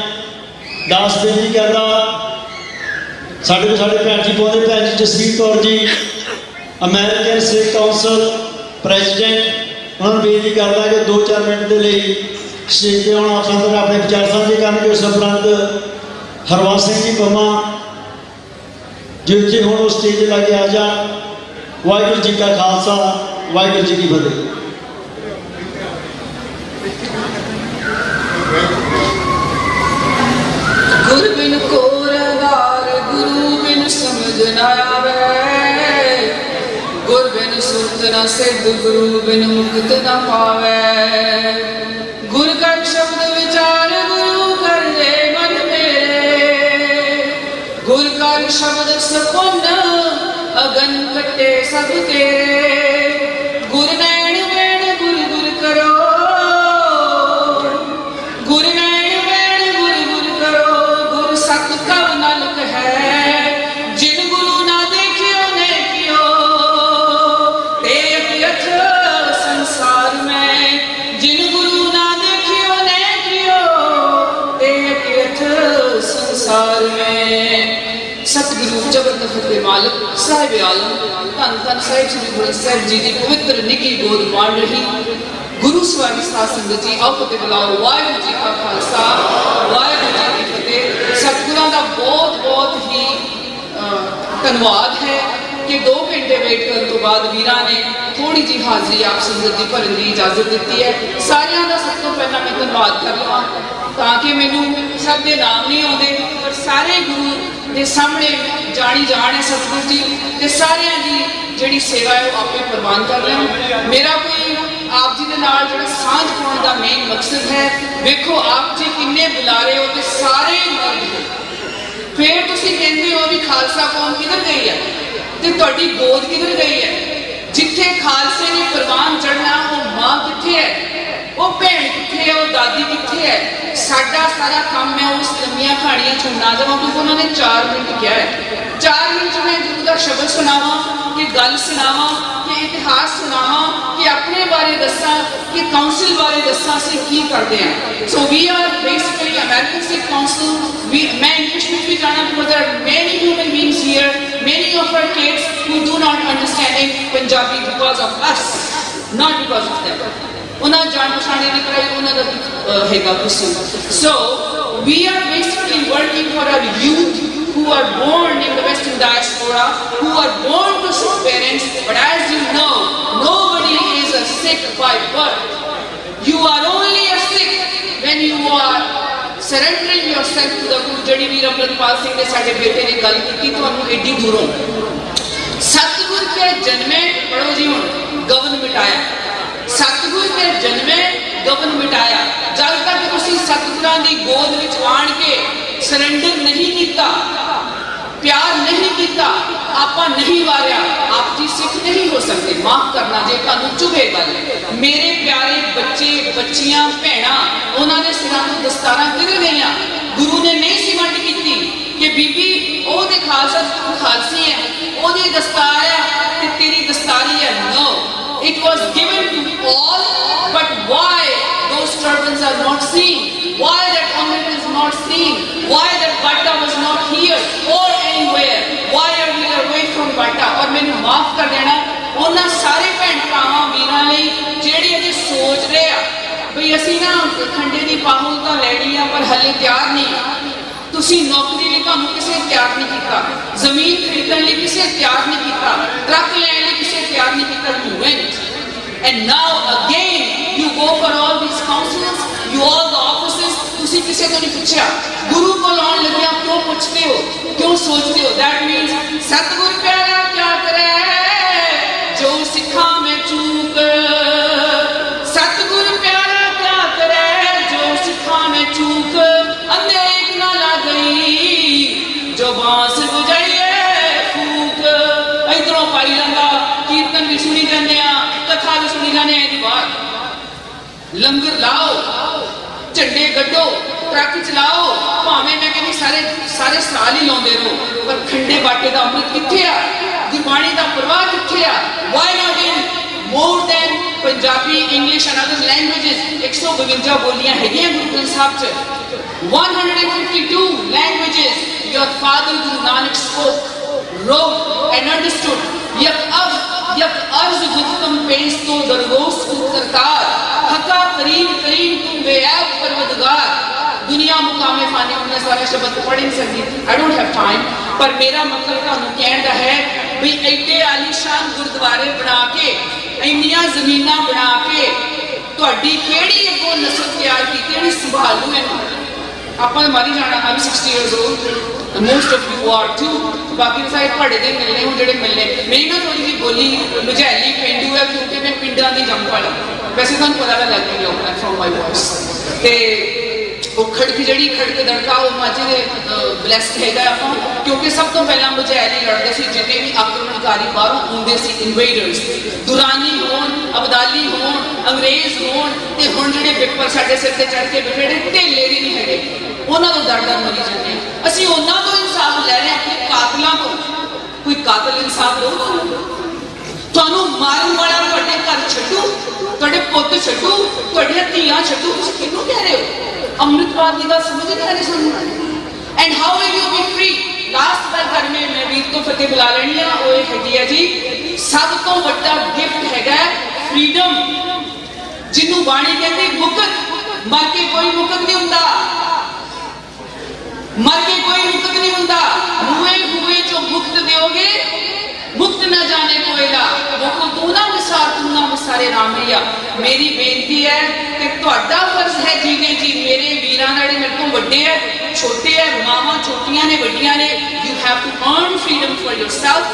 दास बेनती करता साढ़े को साढ़े भैन जी पहुँचते, भैन जी Jasvir Kaur ji American Sikh council president, उन्होंने बेनती करता कि 2-4 मिनट के लिए स्टेज पर आना, आप संगत ने अपने विचार साझे करके। उस उपरंत हरवास सिंह जी पमा जो इतने हूँ स्टेज लगे आ जा। वाहिगुरू जी का खालसा, वाहिगुरू जी की फतेह। गुरु बिन कोरदार, गुरु बिन समझ न आवे, गुरु बिन सुरत न सिद्ध, गुरु बिन मुक्त न पावे। गुरु कर शब्द विचार, गुरु कर दे मन मेरे, गुरु कर शब्द सपुन अगन कटे सब तेरे। गुरु नैन बैण गुरु गुरु करो, गुरु नैन बैण गुरु गुरु करो। गुरु सत कब नानक है, जिन गुरु ना देखियो ने कियो, ते अत्यथ संसार में। जिन गुरु ना देखियो ने कियो, ते अत्यथ संसार में। सतगुरु जगत फतेह मालिक साहिब आलम धन धन साहिब श्री गुरु साहिब जी की पवित्र निकी गोद मार रही गुरु स्वामी साध संगत जी, आओ फतेह बुलाओ। वाहिगुरू जी का खालसा, वाहिगुरू जी की फतेह। सतगुरां दा बहुत बहुत ही धन्यवाद है कि 2 घंटे वेट करने तो बाद वीरां ने थोड़ी जी हाजरी आप संगत की भरन की इजाजत दी है। सारियां दा सब तो पहला मैं धन्यवाद कर लवां, ताकि मैनू सब के नाम नहीं आते, पर सारे गुरु के सामने जानी जान है सतगुरु जी, ते सारियां दी जिहड़ी सेवा है वो आपे प्रवान कर लें। मेरा कोई आप जी दे नाल जिहड़ा सांझ पाउण दा मेन मकसद है, देखो आप जी किन्ने बुलारे हो ते सारे फिर तुसीं कहंदे हो भी खालसा कौम किधर गई है, ते तुहाडी गोद किधर गई है। जिथे खालसे ने परवान चढ़ना वो मां किथे है, वो भैन किथे है, वो दादी किथे है। साडा सारा काम है उस लंबिया कहानियां चो ना जावां, क्योंकि उन्होंने 4 मिनट किया है। 4 मिनट में गुरु का शब्द सुनावा, कि गल सुनावा, कि इतिहास सुनावा, कि अपने बारे दसा, कि काउंसिल बारे दसा असीं की करते हैं। So we are basically American Sikh council. मैं इंग्लिश में भी जाना, because there are many human beings here, many of our kids who do not understanding Punjabi because of us, not because of them. उन्होंने जान पछाणी नहीं कराई, उन्होंने हैगा कसूर। So we are basically working for our youth who are born in the Western diaspora, who are born to Sikh parents, but as you know, nobody is a Sikh by birth. You are only a Sikh when you are surrendering yourself to the Guru। जड़ी वीर अमृतपाल सिंह ने साडे बेटे ने गल की, तुहानू AD दूरों सतगुर के जन्मे, पढ़ो जी हुण, गवन मिटाया। सतगुर के जन्मे गवन मिटाया। जब तक तुसीं सतगुरां दी गोद विच आण के सरेंडर नहीं किया, प्यार नहीं किया, आपा नहीं वारिया, आप जी सिख नहीं हो सकते। माफ करना जे तुहानू चुभे गल। मेरे प्यारे बच्चे बच्चियां भैणां, उन्होंने सिरां तो दस्तारां किधर गईयां? गुरु ने नहीं सी वंड की कि बीबी ओहदे खालसा तू खालसी है, ओहदी दस्तार है ते तेरी दस्तारी है। No, it was given to all, but why those turbans are not seen, why that amrit is not seen, why that batta was not here or anywhere, why are we away from batta? और मैंने माफ कर देना उन्हां सारे भैन भरावां वीरां लई ਜਿਹੜੇ ਅਜੇ ਸੋਚ ਰਹੇ ਆ ਵੀ ਅਸੀਂ ਨਾ ਖੰਡੇ ਦੀ ਪਾਹੁਲ ਤਾਂ ਲੈਣੀ ਆ ਪਰ ਹਲੇ ਤਿਆਰ ਨਹੀਂ। ਤੁਸੀਂ ਨੌਕਰੀ ਲਈ ਤੁਹਾਨੂੰ ਕਿਸੇ ਤਿਆਰ ਨਹੀਂ ਕੀਤਾ, ਜ਼ਮੀਨ ਖਰੀਦਣ ਲਈ ਕਿਸੇ ਤਿਆਰ ਨਹੀਂ ਕੀਤਾ, ਟਰੱਕ ਲੈਣ ਲਈ ਕਿਸੇ ਤਿਆਰ ਨਹੀਂ ਕੀਤਾ। You went and now again you go for all these councils, you all the offices, ਤੁਸੀਂ ਕਿਸੇ ਤੋਂ ਨਹੀਂ ਪੁੱਛਿਆ। ਗੁਰੂ ਕੋਲ ਆਉਣ ਲੱਗਿਆ ਕਿਉਂ ਪੁੱਛਦੇ ਹੋ, ਕਿਉਂ ਸੋਚਦੇ ਹੋ? That means ਸਤਿਗੁਰ ਪਿਆਰਾ ਕਿਆ ਕਰੇ ਜੋ ਸਿੱਖਾਂ ਮੈਂ ਚੂਕ, ਸਤਿਗੁਰ ਪਿਆਰਾ ਕਿਆ ਕਰੇ ਜੋ ਸਿੱਖਾਂ ਮੈਂ ਚੂਕ, ਅੰਧੇ ਇੱਕ ਨਾ ਲੱਗ ਗਈ ਜੋ ਬਾਂਸ ਵਜਾਈਏ ਫੂਕ। ਇਧਰੋਂ ਪਾਈ ਲੰਗਾ ਕੀਰਤਨ ਵੀ ਸੁਣੀ ਜਾਂਦੇ ਆ, ਕਥਾ ਵੀ ਸੁਣੀ ਜਾਂਦੇ ਆ, ਇਹਦੀ ਬਾਤ ਲੰਗਰ ਲਾਓ, ਝੰਡੇ ਗੱਡੋ, ਟਰੱਕ ਚਲਾਓ, ਭਾਵੇਂ ਮੈਂ ਕਹਿੰਦੀ ਸਾਰੇ ਸਾਲ ਹੀ ਲਾਉਂਦੇ ਰਹੋ, ਪਰ ਖੰਡੇ ਬਾਟੇ ਦਾ ਅੰਮ੍ਰਿਤ ਕਿੱਥੇ ਆ? ਗੁਰਬਾਣੀ ਦਾ ਪ੍ਰਵਾਹ ਕਿੱਥੇ ਆ? Why not in more than Punjabi, English and other languages? 152 ਬੋਲੀਆਂ ਹੈਗੀਆਂ ਗੁਰੂ ਗ੍ਰੰਥ ਸਾਹਿਬ 'ਚ, 152 languages your father Guru Nanak spoke, wrote and understood. yak arz guftam pesh to dargos kurtar, haka kareem kareem tum be'ab parwadgar. दुनिया मुकामे फाने उन्हें सारे शब्द पढ़ नहीं सकती, I don't have time, पर मेरा मतलब ਤੁਹਾਨੂੰ ਕਹਿਣ ਦਾ ਹੈ ਵੀ ਐਡੇ ਆਲੀਸ਼ਾਨ ਗੁਰਦੁਆਰੇ ਬਣਾ ਕੇ, ਇੰਨੀਆਂ ਜ਼ਮੀਨਾਂ ਬਣਾ ਕੇ ਤੁਹਾਡੀ ਕਿਹੜੀ ਅੱਗੋਂ ਨਸਲ ਤਿਆਰ ਕੀਤੀ, ਜਿਹੜੀ ਸੰਭਾਲੂ ਇਹਨੂੰ? ਆਪਾਂ ਮਾਰੀ ਜਾਣਾ। I'm 60 years old, most of you are too, ਬਾਕੀ ਸਾਰੇ ਪਹਾੜੇ ਦੇ ਮਿਲਨੇ ਹੁਣ ਜਿਹੜੇ ਮਿਲਨੇ। ਮੇਰੀ ਨਾ ਥੋੜੀ ਜਿਹੀ ਬੋਲੀ ਮੁਝੈਲੀ ਪਿੰਡੂ ਹੈ ਕਿਉਂਕਿ ਮੈਂ ਪਿੰਡਾਂ ਦੀ ਜੰਮਪਲ, ਵੈਸੇ ਤੁਹਾਨੂੰ ਪਤਾ ਤਾਂ ਲੱਗ ਗਿਆ ਹੋਣਾ from my voice। ਤੇ ਉਹ ਖੜਕ ਜਿਹੜੀ ਖੜਕ ਦੜਕਾ ਉਹ ਮਾਝੇ ਦੇ ਬਲੈਸਡ ਹੈਗਾ ਆਪਾਂ, ਕਿਉਂਕਿ ਸਭ ਤੋਂ ਪਹਿਲਾਂ ਮੁਝੈਲੀ ਲੜਦੇ ਸੀ ਜਿੰਨੇ ਵੀ ਆਕਰਮਣਕਾਰੀ ਬਾਹਰੋਂ ਆਉਂਦੇ ਸੀ, ਇਨਵੇਡਰਸ, ਦੁਰਾਨੀ ਹੋਣ, ਅਬਦਾਲੀ ਹੋਣ, ਅੰਗਰੇਜ਼ ਹੋਣ, ਤੇ ਹੁਣ ਜਿਹੜੇ ਪੇਪਰ ਸਾਡੇ ਸਿਰ ਤੇ ਚੜ੍ਹ ਕੇ ਬੈਠੇ ਨੇ ਢੇਲੇ ਵੀ ਨਹੀਂ ਹੈਗੇ, ਉਹਨਾਂ ਤੋਂ ਡਰ ਮਰੀ ਜਾਂਦੇ ਆ। ਅਸੀਂ ਉਹਨਾਂ ਤੋਂ ਇਨਸਾਫ ਲੈ ਰਹੇ ਹਾਂ, ਆਪਣੇ ਕਾਤਲਾਂ ਤੋਂ। ਕੋਈ ਕਾਤਲ ਇਨਸਾਫ ਦਊਗਾ? ਤੁਹਾਨੂੰ ਮਾਰਨ ਵਾਲਾ ਤੁਹਾਡੇ ਘਰ ਛੱਡੂ, ਤੁਹਾਡੇ ਪੁੱਤ ਛੱਡੂ, ਤੁਹਾਡੀਆਂ ਧੀਆਂ ਛੱਡੂ, ਤੁਸੀਂ ਕਿਹਨੂੰ ਕਹਿ ਰਹੇ ਹੋ? ਅੰਮ੍ਰਿਤਵਾਦ ਦੀ ਗੱਲ ਸਮਝ ਨਹੀਂ ਆ ਰਹੀ ਸਾਨੂੰ। And how will you B free? Last ਗੱਲ ਕਰ ਮੈਂ ਵੀਰ ਤੋਂ ਫਤਿਹ ਬੁਲਾ ਲੈਣੀ ਆ, ਉਹ ਇਹ ਹੈਗੀ ਹੈ ਜੀ, ਸਭ ਤੋਂ ਵੱਡਾ ਗਿਫਟ ਹੈਗਾ ਫ੍ਰੀडम, ਜਿਹਨੂੰ ਬਾਣੀ ਕਹਿੰਦੀ ਮੁਕਤ। ਮਰ ਕੇ ਕੋਈ ਮੁਕਤ ਨਹੀਂ ਹੁੰਦਾ, मर के कोई मुक्त नहीं होता। हुए हुए जो मुक्त दोगे, मुक्त न जाने कोयला, वो तू ना विसार, तू ना विसारे रामैया। मेरी बेनती है कि ਤੁਹਾਡਾ फर्ज है जीने जी, मेरे वीरां नाले मेरे ਤੋਂ ਵੱਡੇ है, छोटे है, मावां छोटियां ने ਵੱਡੀਆਂ ने, you have to earn freedom for yourself,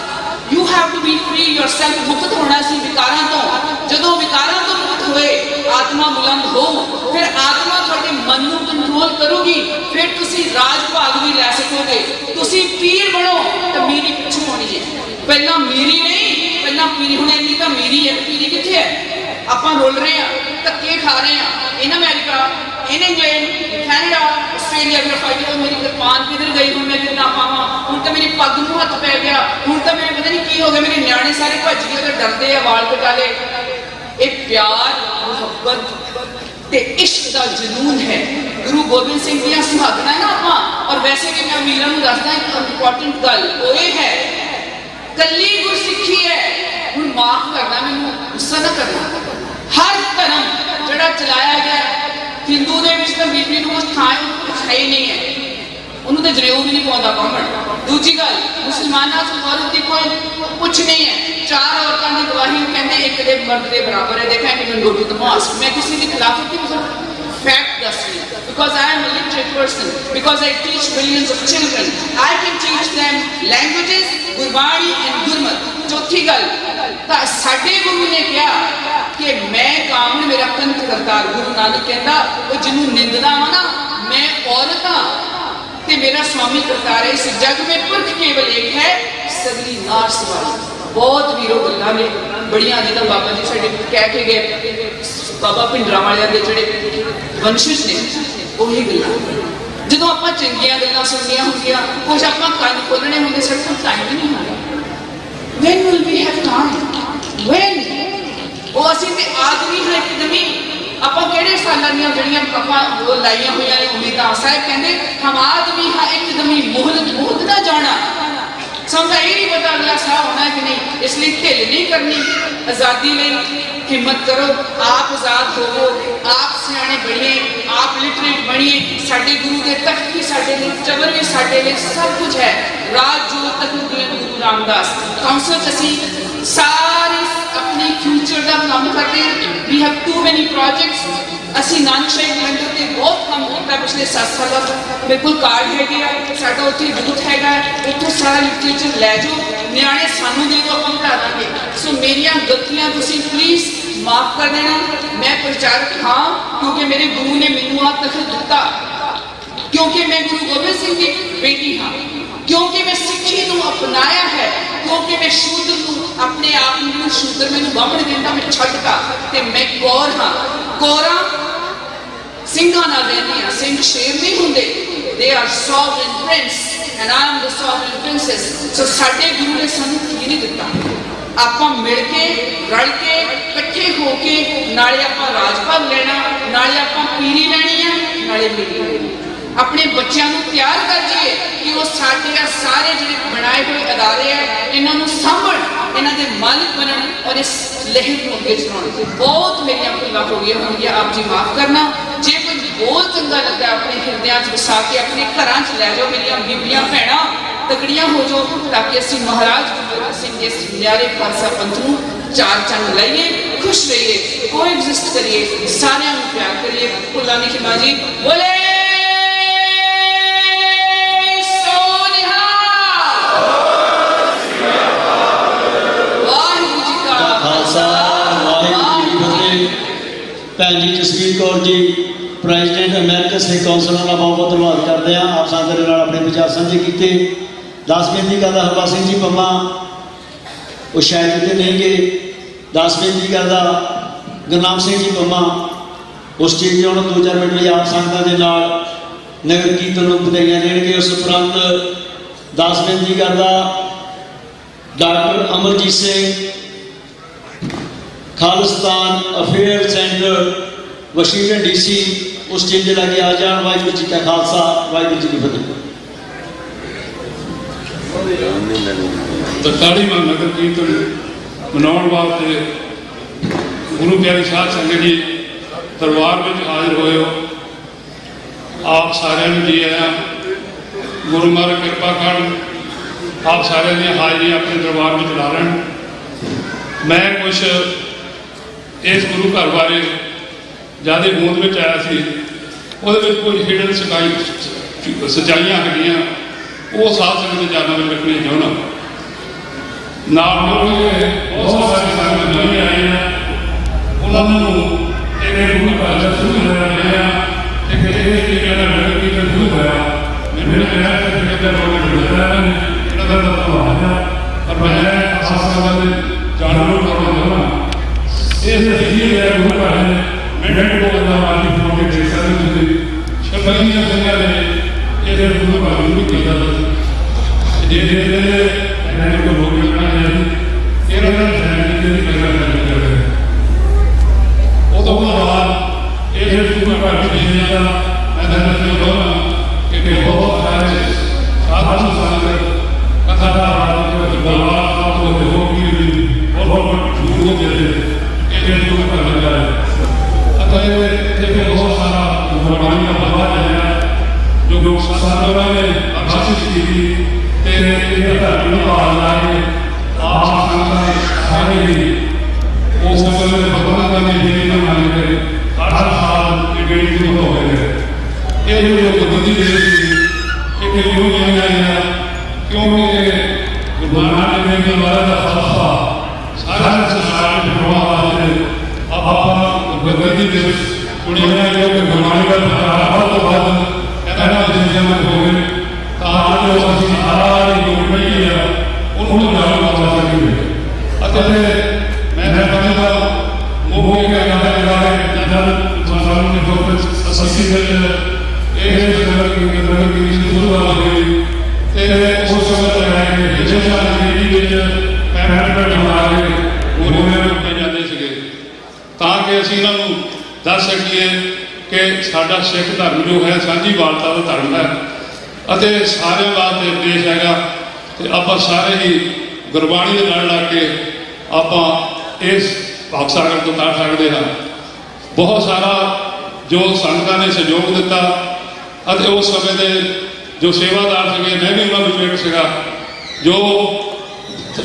you have to be free yourself। ਮੁਕਤ ਹੋਣਾ ਸੀ ਵਿਕਾਰਾਂ ਤੋਂ, ਜਦੋਂ ਵਿਕਾਰਾਂ ਤੋਂ ਮੁਕਤ ਹੋਏ, ਆਤਮਾ ਬੁਲੰਦ ਹੋ, ਫਿਰ ਆਤਮਾ ਤੁਹਾਡੇ ਮਨ ਨੂੰ ਕੰਟਰੋਲ ਕਰੂਗੀ, ਫਿਰ ਤੁਸੀਂ ਰਾਜ ਭਾਗ ਵੀ ਲੈ ਸਕੋਗੇ। ਤੁਸੀਂ ਪੀਰ ਬਣੋ ਤਾਂ ਮੇਰੀ ਪਿੱਛੋਂ ਹੋਣੀ ਹੈ, ਪਹਿਲਾਂ ਮੇਰੀ ਨਹੀਂ, ਪਹਿਲਾਂ ਪੀਰੀ। ਹੁਣ ਇੰਨੀ ਤਾਂ ਮੇਰੀ ਹੈ, ਪੀਰੀ ਕਿੱਥੇ ਹੈ? ਆਪਾਂ ਰੋਲ ਰਹੇ ਆ, ਧੱਕੇ ਖਾ ਰਹੇ ਆ, ਇਨ America, in England, Canada, Australia. ਮੇਰਾ ਫਾਇਦਾ ਮੇਰੀ ਕਿਰਪਾਨ ਕਿਧਰ ਗਈ, ਹੁਣ ਮੈਂ ਕਿੰਨਾ ਪਾਵਾਂ, ਹੁਣ ਤਾਂ ਮੇਰੀ ਪੱਗ ਨੂੰ ਹੱਥ ਪੈ ਗਿਆ, ਹੁਣ ਤਾਂ ਮੇਰੇ ਪਤਾ ਨਹੀਂ ਕੀ ਹੋ ਗਿਆ, ਮੇਰੇ ਨਿਆਣੇ ਸਾਰੇ ਭੱਜ ਗਏ ਤੇ ਡਰਦੇ ਆ, ਵਾਲ ਕਟਾ ਲਏ। ਇਹ ਪਿਆਰ, ਮੁਹੱਬਤ ਤੇ ਇਸ਼ਕ ਦਾ ਜਨੂਨ ਹੈ। ਗੁਰੂ ਗੋਬਿੰਦ ਸਿੰਘ ਦੀਆਂ ਸੁਹਾਗਣਾ ਨਾ ਆਪਾਂ। ਔਰ ਵੈਸੇ ਕਿ ਮੈਂ ਵੀਰਾਂ ਨੂੰ ਦੱਸਦਾ ਇੱਕ ਇੰਪੋਰਟੈਂਟ ਗੱਲ, ਉਹ ਇਹ ਹੈ, ਕੱਲੀ ਗੁਰਸਿੱਖੀ ਹੈ। ਹੁਣ ਮਾਫ ਕਰਨਾ, ਮੈਨੂੰ ਗੁੱਸਾ ਨਾ ਕਰਨਾ, ਹਰ ਧਰਮ ਜਿਹੜਾ ਚਲਾਇਆ ਗਿਆ, ਹਿੰਦੂ ਦੇ ਵਿੱਚ ਤਾਂ ਬੀਬੀ ਨੂੰ ਥਾਂ ਕੁਛ ਹੈ ਹੀ ਨਹੀਂ ਹੈ, ਉਹਨੂੰ ਤਾਂ ਜਰੇਊ ਵੀ ਨਹੀਂ ਪਾਉਂਦਾ ਬਾਹਮਣ। ਦੂਜੀ ਗੱਲ, ਮੁਸਲਮਾਨਾਂ ਚ ਔਰਤ ਦੀ ਕੋਈ ਕੁਛ ਨਹੀਂ ਹੈ, 4 ਔਰਤਾਂ ਦੀ ਗਵਾਹੀ ਕਹਿੰਦੇ ਇੱਕ ਦੇ ਮਰਦ ਦੇ ਬਰਾਬਰ ਹੈ। ਦੇਖਾਂ ਕਿ ਮੈਨੂੰ ਗੋਬਿੰਦ ਮਾਸ, ਮੈਂ ਕਿਸੇ ਦੀ ਖਿਲਾਫਤ ਨਹੀਂ, fact ਦੱਸ ਰਹੀ, because I am a literate person, because I teach millions of children, I can teach them languages, Gurbani and ਗੁਰਮਤ। ਚੌਥੀ ਗੱਲ, ਤਾਂ ਸਾਡੇ ਗੁਰੂ ਨੇ ਕਿਹਾ ਕਿ ਮੈਂ ਕਾਮਣ ਮੇਰਾ ਪੰਥ ਕਰਤਾਰ। ਗੁਰੂ ਨਾਨਕ ਕਹਿੰਦਾ, ਉਹ ਜਿਹਨੂੰ ਨਿੰਦਦਾ ਵਾ ਨਾ, ਮੈਂ ਔਰਤ ਹਾਂ ਤੇ ਮੇਰਾ स्वामी करतार है। इस जग में पुरख केवल एक है, सगली नार सवारी। बहुत वीरों गल्लां ने बड़ियां, जिदा बाबा जी साडे कह के गए, बाबा भिंडरा वालियां दे जिहड़े वंशज ने, ਉਹੀ ਗੱਲਾਂ ਜਦੋਂ ਆਪਾਂ ਚੰਗੀਆਂ ਗੱਲਾਂ ਸੁਣਨੀਆਂ ਹੁੰਦੀਆਂ, ਕੁਝ ਆਪਾਂ ਕੰਨ ਖੋਲਣੇ ਹੁੰਦੇ, ਸਾਡੇ ਕੋਲ ਟਾਈਮ ਹੀ ਨਹੀਂ ਹੁੰਦਾ। When will we have time? When? ਉਹ ਅਸੀਂ ਤੇ ਆਦਮੀ ਹਾਂ ਇੱਕਦਮੀ। ਆਪਾਂ ਕਿਹੜੇ ਸਾਲਾਂ ਦੀਆਂ ਜਿਹੜੀਆਂ ਆਪਾਂ ਉਹ ਲਾਈਆਂ ਹੋਈਆਂ ਨੇ ਉਮੀਦਾਂ। ਸਾਹਿਬ ਕਹਿੰਦੇ ਹਮ ਆਦਮੀ ਹਾਂ ਇੱਕਦਮੀ, ਮੁਹਲਤ ਨਾ ਜਾਣਾ। ਸਾਨੂੰ ਤਾਂ ਇਹ ਨਹੀਂ ਪਤਾ ਅਗਲਾ ਸਾਹ ਹੋਣਾ ਕਿ ਨਹੀਂ, ਇਸ ਲਈ ਢਿੱਲ ਨਹੀਂ ਕਰਨੀ। ਆਜ਼ਾਦੀ ਲਈ ਹਿੰਮਤ ਕਰੋ, ਆਪ ਆਜ਼ਾਦ ਹੋਵੋ, ਆਪ ਸਿਆਣੇ ਬਣੀਏ, ਆਪ ਲਿਟਰੇਟ ਬਣੀਏ। ਸਾਡੇ ਗੁਰੂ ਦੇ ਤਖਤ ਵੀ ਸਾਡੇ ਲਈ, ਚਬਰ ਵੀ ਸਾਡੇ ਲਈ, ਸਭ ਕੁਝ ਹੈ। ਰਾਜ ਜੋ ਤਖਤ ਗੁਰੂ ਰਾਮਦਾਸ ਕਾਉਂਸਲ 'ਚ ਅਸੀਂ ਸਾਰੇ ਆਪਣੇ ਫਿਊਚਰ ਦਾ ਕੰਮ ਕਰਦੇ ਹਾਂ। ਵੀ ਹੈਵ ਟੂ ਮੈਨੀ ਪ੍ਰੋਜੈਕਟਸ। ਅਸੀਂ ਨਾਨਕ ਸ਼ਾਹੀ ਕੈਲੰਡਰ ਤੇ ਬਹੁਤ ਕੰਮ ਕੀਤਾ ਪਿਛਲੇ 7 ਸਾਲਾਂ ਤੋਂ। ਮੇਰੇ ਕੋਲ ਕਾਰਡ ਹੈਗੇ ਆ, ਸਾਡਾ ਉੱਥੇ ਬੂਥ ਹੈਗਾ, ਉੱਥੋਂ ਸਾਰਾ ਲਿਟਰੇਚਰ ਲੈ ਜਾਓ, ਨਿਆਣੇ ਸਾਨੂੰ ਦੇ ਦਿਓ, ਆਪਾਂ ਪੜ੍ਹਾ ਦਾਂਗੇ। ਸੋ ਮੇਰੀਆਂ ਗਲਤੀਆਂ ਤੁਸੀਂ ਪਲੀਜ਼ ਮਾਫ ਕਰ ਦੇਣਾ। ਮੈਂ ਪ੍ਰਚਾਰਕ ਹਾਂ ਕਿਉਂਕਿ ਮੇਰੇ ਗੁਰੂ ਨੇ ਮੈਨੂੰ ਆਹ ਤਖਤ ਦਿੱਤਾ, ਕਿਉਂਕਿ ਮੈਂ ਗੁਰੂ ਗੋਬਿੰਦ ਸਿੰਘ ਦੀ ਬੇਟੀ ਹਾਂ, ਕਿਉਂਕਿ ਮੈਂ ਸਿੱਖੀ ਨੂੰ ਅਪਣਾਇਆ ਹੈ, ਕਿਉਂਕਿ ਮੈਂ ਸ਼ੂਦਰ ਨੂੰ ਆਪਣੇ ਆਪ ਨੂੰ ਸ਼ੂਦਰ ਮੈਨੂੰ ਬਾਹਮਣ ਕਹਿੰਦਾ, ਮੈਂ ਛੱਡਤਾ ਤੇ ਮੈਂ ਕੌਰ ਹਾਂ। ਕੌਰਾਂ ਸਿੰਘਾਂ ਨਾਲ ਰਹਿੰਦੀਆਂ, ਸਿੰਘ ਸ਼ੇਰ ਨਹੀਂ ਹੁੰਦੇ। They are sovereign prince and I am the sovereign princess. So ਸਾਡੇ ਗੁਰੂ ਨੇ ਸਾਨੂੰ ਕੀ ਨਹੀਂ ਦਿੱਤਾ। ਆਪਾਂ ਮਿਲ ਕੇ ਰਲ ਕੇ ਇਕੱਠੇ ਹੋ ਕੇ ਨਾਲੇ ਆਪਾਂ ਰਾਜ ਭਾਗ ਲੈਣਾ, ਨਾਲੇ ਆਪਾਂ ਪੀਰੀ ਲੈਣੀ ਆ, ਨਾਲੇ ਮੇਰੀ ਲੈਣੀ। ਆਪਣੇ ਬੱਚਿਆਂ ਨੂੰ ਤਿਆਰ ਕਰ ਜਾਈਏ ਕਿ ਉਹ ਸਾਡੇ ਆ ਸਾਰੇ ਜਿਹੜੇ ਬਣਾਏ ਹੋਏ ਅਦਾਰੇ ਆ, ਇਹਨਾਂ ਨੂੰ ਸਾਂਭਣ, ਇਹਨਾਂ ਦੇ ਮਾਲਿਕ ਬਣਨ ਔਰ ਇਸ ਲਹਿਰ ਨੂੰ ਅੱਗੇ ਚਲਾਉਣ। ਬਹੁਤ ਮੇਰੀਆਂ ਭੁੱਲਾਂ ਹੋ ਗਈਆਂ ਹੋਣਗੀਆਂ, ਆਪ ਜੀ ਮਾਫ ਕਰਨਾ। ਜੇ ਕੋਈ ਬਹੁਤ ਚੰਗਾ ਲੱਗਾ ਆਪਣੇ ਹਿਰਦਿਆਂ 'ਚ ਵਸਾ ਕੇ ਆਪਣੇ ਘਰਾਂ 'ਚ ਲੈ ਜਾਓ। ਮੇਰੀਆਂ ਬੀਬੀਆਂ ਭੈਣਾਂ ਤਕੜੀਆਂ ਹੋ ਜਾਓ, ਤਾਂ ਕਿ ਅਸੀਂ ਮਹਾਰਾਜ ਗੁਰੂ ਗੋਬਿੰਦ ਸਿੰਘ ਦੇ ਇਸ ਨਿਆਰੇ ਖਾਲਸਾ ਪੰਥ ਨੂੰ ਚਾਰ ਚੰਨ ਲਈਏ, ਖੁਸ਼ ਰਹੀਏ, ਕੋਐਗਜ਼ਿਸਟ ਕਰੀਏ, ਸਾਰਿਆਂ ਨੂੰ ਪਿਆਰ ਕਰੀਏ। ਭੁੱਲਾਂ ਦੀ ਖਿਮਾ ਜੀ ਬੋਲੇ ਭੈਣ ਜੀ ਜਸਵੀਰ ਕੌਰ ਜੀ, ਪ੍ਰੈਜ਼ੀਡੈਂਟ ਅਮਰੀਕਨ ਸਿੱਖ ਕੌਂਸਲ ਦਾ ਬਹੁਤ ਬਹੁਤ ਧੰਨਵਾਦ ਕਰਦੇ ਹਾਂ। ਆਪ ਸਾਡੇ ਨਾਲ ਆਪਣੇ ਵਿਚਾਰ ਸਾਂਝੇ ਕੀਤੇ। 10 ਬੇਨਤੀ ਕਰਦਾ ਹਰਬਾ ਸਿੰਘ ਜੀ ਪੰਮਾ, ਉਹ ਸ਼ਾਇਦ ਇੱਥੇ ਨਹੀਂ ਗਏ। 10 ਬੇਨਤੀ ਕਰਦਾ ਗੁਰਨਾਮ ਸਿੰਘ ਜੀ ਪੰਮਾ, ਉਹ ਸਟੇਜ 'ਤੇ ਹੁਣ 2-4 ਮਿੰਟ ਲਈ ਆਪ ਸੰਗਤਾਂ ਦੇ ਨਾਲ ਨਗਰ ਕੀਰਤਨ ਨੂੰ ਵਧਾਈਆਂ ਦੇਣਗੇ। ਉਸ ਉਪਰੰਤ 10 ਬੇਨਤੀ ਕਰਦਾ doctor Amarjit Singh, Khalistan affair centre Washington DC, ਉਸ ਸਟੇਜ 'ਤੇ ਲੱਗੇ ਆ ਜਾਣ। ਵਾਹਿਗੁਰੂ ਜੀ ਕਾ ਖਾਲਸਾ, ਵਾਹਿਗੁਰੂ ਜੀ ਕੀ ਫਤਿਹ। ਤਰਤਾਲੀ ਮਾਂ ਨਗਰ ਕੀਰਤਨ ਮਨਾਉਣ ਵਾਸਤੇ ਗੁਰੂ ਪਿਆਰੀ ਸਾਧ ਸੰਗਤ ਜੀ ਦਰਬਾਰ ਵਿੱਚ ਹਾਜ਼ਰ ਹੋਏ ਹੋ। ਆਪ ਸਾਰਿਆਂ ਨੂੰ ਜੀ ਆਇਆਂ। ਗੁਰੂ ਮਹਾਰਾਜ ਕਿਰਪਾ ਕਰਨ, ਆਪ ਸਾਰਿਆਂ ਦੀਆਂ ਹਾਜ਼ਰੀਆਂ ਆਪਣੇ ਦਰਬਾਰ ਵਿੱਚ ਲਾ ਲੈਣ। ਮੈਂ ਕੁਛ ਇਸ ਗੁਰੂ ਘਰ ਬਾਰੇ ਜ਼ਿਆਦਾ ਹੋਂਦ ਵਿੱਚ ਆਇਆ ਸੀ, ਉਹਦੇ ਵਿੱਚ ਕੁਝ ਹਿਡਨ ਸੱਚਾਈਆਂ ਹੈਗੀਆਂ, ਉਹ ਸਾਧ ਸੰਗਤ ਦੇ ਜਾਨਾਂ ਵਿੱਚ ਰੱਖਣੀਆਂ ਚਾਹੁੰਦਾ। ਨਾਲ ਬਹੁਤ ਸਾਰੀ ਸੰਗਤ ਨਵੀਂ ਆਈਆਂ, ਉਹਨਾਂ ਨੂੰ ਇਹ ਗੁਰੂ ਘਰ ਦਾ ਸ਼ੁਰੂ ਹੋਇਆ ਰਿਹਾ ਤੇ ਕਿਤੇ ਤਰੀਕੇ ਨਾਲ ਨਗਰ ਕੀਰਤਨ ਸ਼ੁਰੂ ਹੋਇਆ। ਮੈਨੂੰ ਕਿਹਾ ਕਿ ਕਿਤੇ ਲੋਕ ਜੁੜਦਾ ਇਹਨਾਂ ਦਾ ਧੰਨਵਾਦ ਹੈ, ਪਰ ਮੈਂ ਸਾਧ ਸੰਗਤ ਦੇ ਜਾਣੂ ਕਰਨਾ ਚਾਹੁੰਦਾ। ਇਸ ਤਰੀਕੇ ਨਾਲ ਗੁਰੂ ਘਰ ਨੇ ਮਿੰਟ ਕੋਲ ਦਾ ਮਾਲੀ ਫੋਨ ਕੇ ਦੇਖ ਸਕਦੇ ਤੁਸੀਂ। ਸ਼ਬਦੀਆਂ ਸਿੰਘਾਂ ਨੇ ਇਹਦੇ ਗੁਰੂ ਘਰ ਨੂੰ ਕੀਤਾ ਜੇ ਇਹਨਾਂ ਨੂੰ ਲੋਕ ਕਰਨਾ ਚਾਹੀਦਾ। ਇਹਨਾਂ ਦਾ ਸੈਨਿਕ ਦੀ ਗੱਲ ਕਰਦੇ ਉਹ ਤੋਂ ਬਾਅਦ ਇਹ ਗੁਰੂ ਘਰ ਵਿੱਚ ਦਾ ਮੈਂ ਤੁਹਾਨੂੰ ਚਾਹੁੰਦਾ ਕਿ ਬਹੁਤ ਸਾਰੇ ਸਾਧੂ ਸੰਗਤ ਕਥਾ ਦਾ ਦਰਬਾਰ ਸਾਹਿਬ ਤੋਂ ਹੋ ਗਈ ਬਹੁਤ ਸ਼ੁਰੂ ਦੇ ਇਹ ਗੁਰੂ ਘਰ ਲੱਗਾ ਹੈ। ਅਤੇ ਬਹੁਤ ਸਾਰਾ ਗੁਰਬਾਣੀ ਦਾ ਪ੍ਰਭਾਵ ਹੈ ਜੋ ਸਾਧੂਆਂ ਨੇ ਬਖਸ਼ਿਸ਼ ਕੀਤੀ ਤੇ ਇਹ ਧਰਤੀ ਨੂੰ ਭਾਲ ਲਾ ਕੇ ਆਪ ਸੰਗਤਾਂ ਸਾਰੇ ਹੀ ਉਸ ਵੇਲੇ ਭਗਵਾਨ ਦਾ ਨਿਯਮ ਨੂੰ ਮੰਨ ਕੇ ਹਰ ਸਾਲ ਇਹ ਬੇੜੀ ਨੂੰ ਹੋ ਗਏ। ਇਹ ਜੋ ਗੁਰਦੀ ਦੇ ਸੀ ਇਹ ਕਿਉਂ ਨਹੀਂ ਆਇਆ, ਕਿਉਂਕਿ ਗੁਰੂ ਨਾਨਕ ਦੇਵ ਜੀ ਮਹਾਰਾਜ ਦਾ ਫਲਸਫਾ ਸਾਰੇ ਸੰਸਾਰ ਦੇ ਪ੍ਰਭਾਵ ਵਾਸਤੇ ਆਪਾਂ ਗੁਰਦੀ ਦੇ ਵਿੱਚ ਕੁੜੀਆਂ ਜੋ ਕਿ ਗੁਰਬਾਣੀ ਦਾ ਪ੍ਰਭਾਵ ਤੋਂ ਬਾਅਦ ਇਹਨਾਂ ਦੇ ਜੀਵਨ ਹੋ ਗਏ ਤਾਂ ਜੋ ਅਸੀਂ ਸਾਰੀ ਗੁਰਬਾਣੀ ਹੈ ਉਹਨੂੰ ਜਾਣੂ ਕਰ ਸਕੀਏ। ਅਤੇ ਮੈਂ ਕਹਿੰਦਾ ਉਹ ਹੋ ਗਿਆ ਗੱਲ ਜਦ ਸਾਨੂੰ ਨੇ ਜੋ ਅਸੀਂ ਵਿੱਚ ਇਸ ਨਗਰ ਕੀਰਤਨ ਸ਼ੁਰੂਆਤ ਹੋਈ ਤੇ ਉਸ ਸਮੇਂ ਤੋਂ ਲੈ ਕੇ ਹਮੇਸ਼ਾ ਜ਼ਿੰਦਗੀ ਵਿੱਚ ਪੈਰ ਮਾਰ ਕੇ ਗੁਰੂਆਂ ਨੂੰ ਜਾਂਦੇ ਸੀਗੇ ਤਾਂ ਕਿ ਅਸੀਂ ਇਹਨਾਂ ਨੂੰ ਦੱਸ ਸਕੀਏ ਕਿ ਸਾਡਾ ਸਿੱਖ ਧਰਮ ਜੋ ਹੈ ਸਾਂਝੀ ਵਾਲਤਾ ਦਾ ਧਰਮ ਹੈ ਅਤੇ ਸਾਰਿਆਂ ਵਾਸਤੇ ਉਪਦੇਸ਼ ਹੈਗਾ ਤੇ ਆਪਾਂ ਸਾਰੇ ਹੀ ਗੁਰਬਾਣੀ ਦੇ ਨਾਲ ਲੱਗ ਕੇ ਆਪਾਂ ਇਸ ਭਾਵਸਾਗਰ ਤੋਂ ਤਾਰ ਸਕਦੇ ਹਾਂ। ਬਹੁਤ ਸਾਰਾ ਜੋ ਸੰਗਤਾਂ ਨੇ ਸਹਿਯੋਗ ਦਿੱਤਾ ਅਤੇ ਉਸ ਸਮੇਂ ਦੇ ਜੋ ਸੇਵਾਦਾਰ ਸੀਗੇ ਮੈਂ ਵੀ ਉਹਨਾਂ ਵਿੱਚੋਂ ਇੱਕ ਸੀਗਾ ਜੋ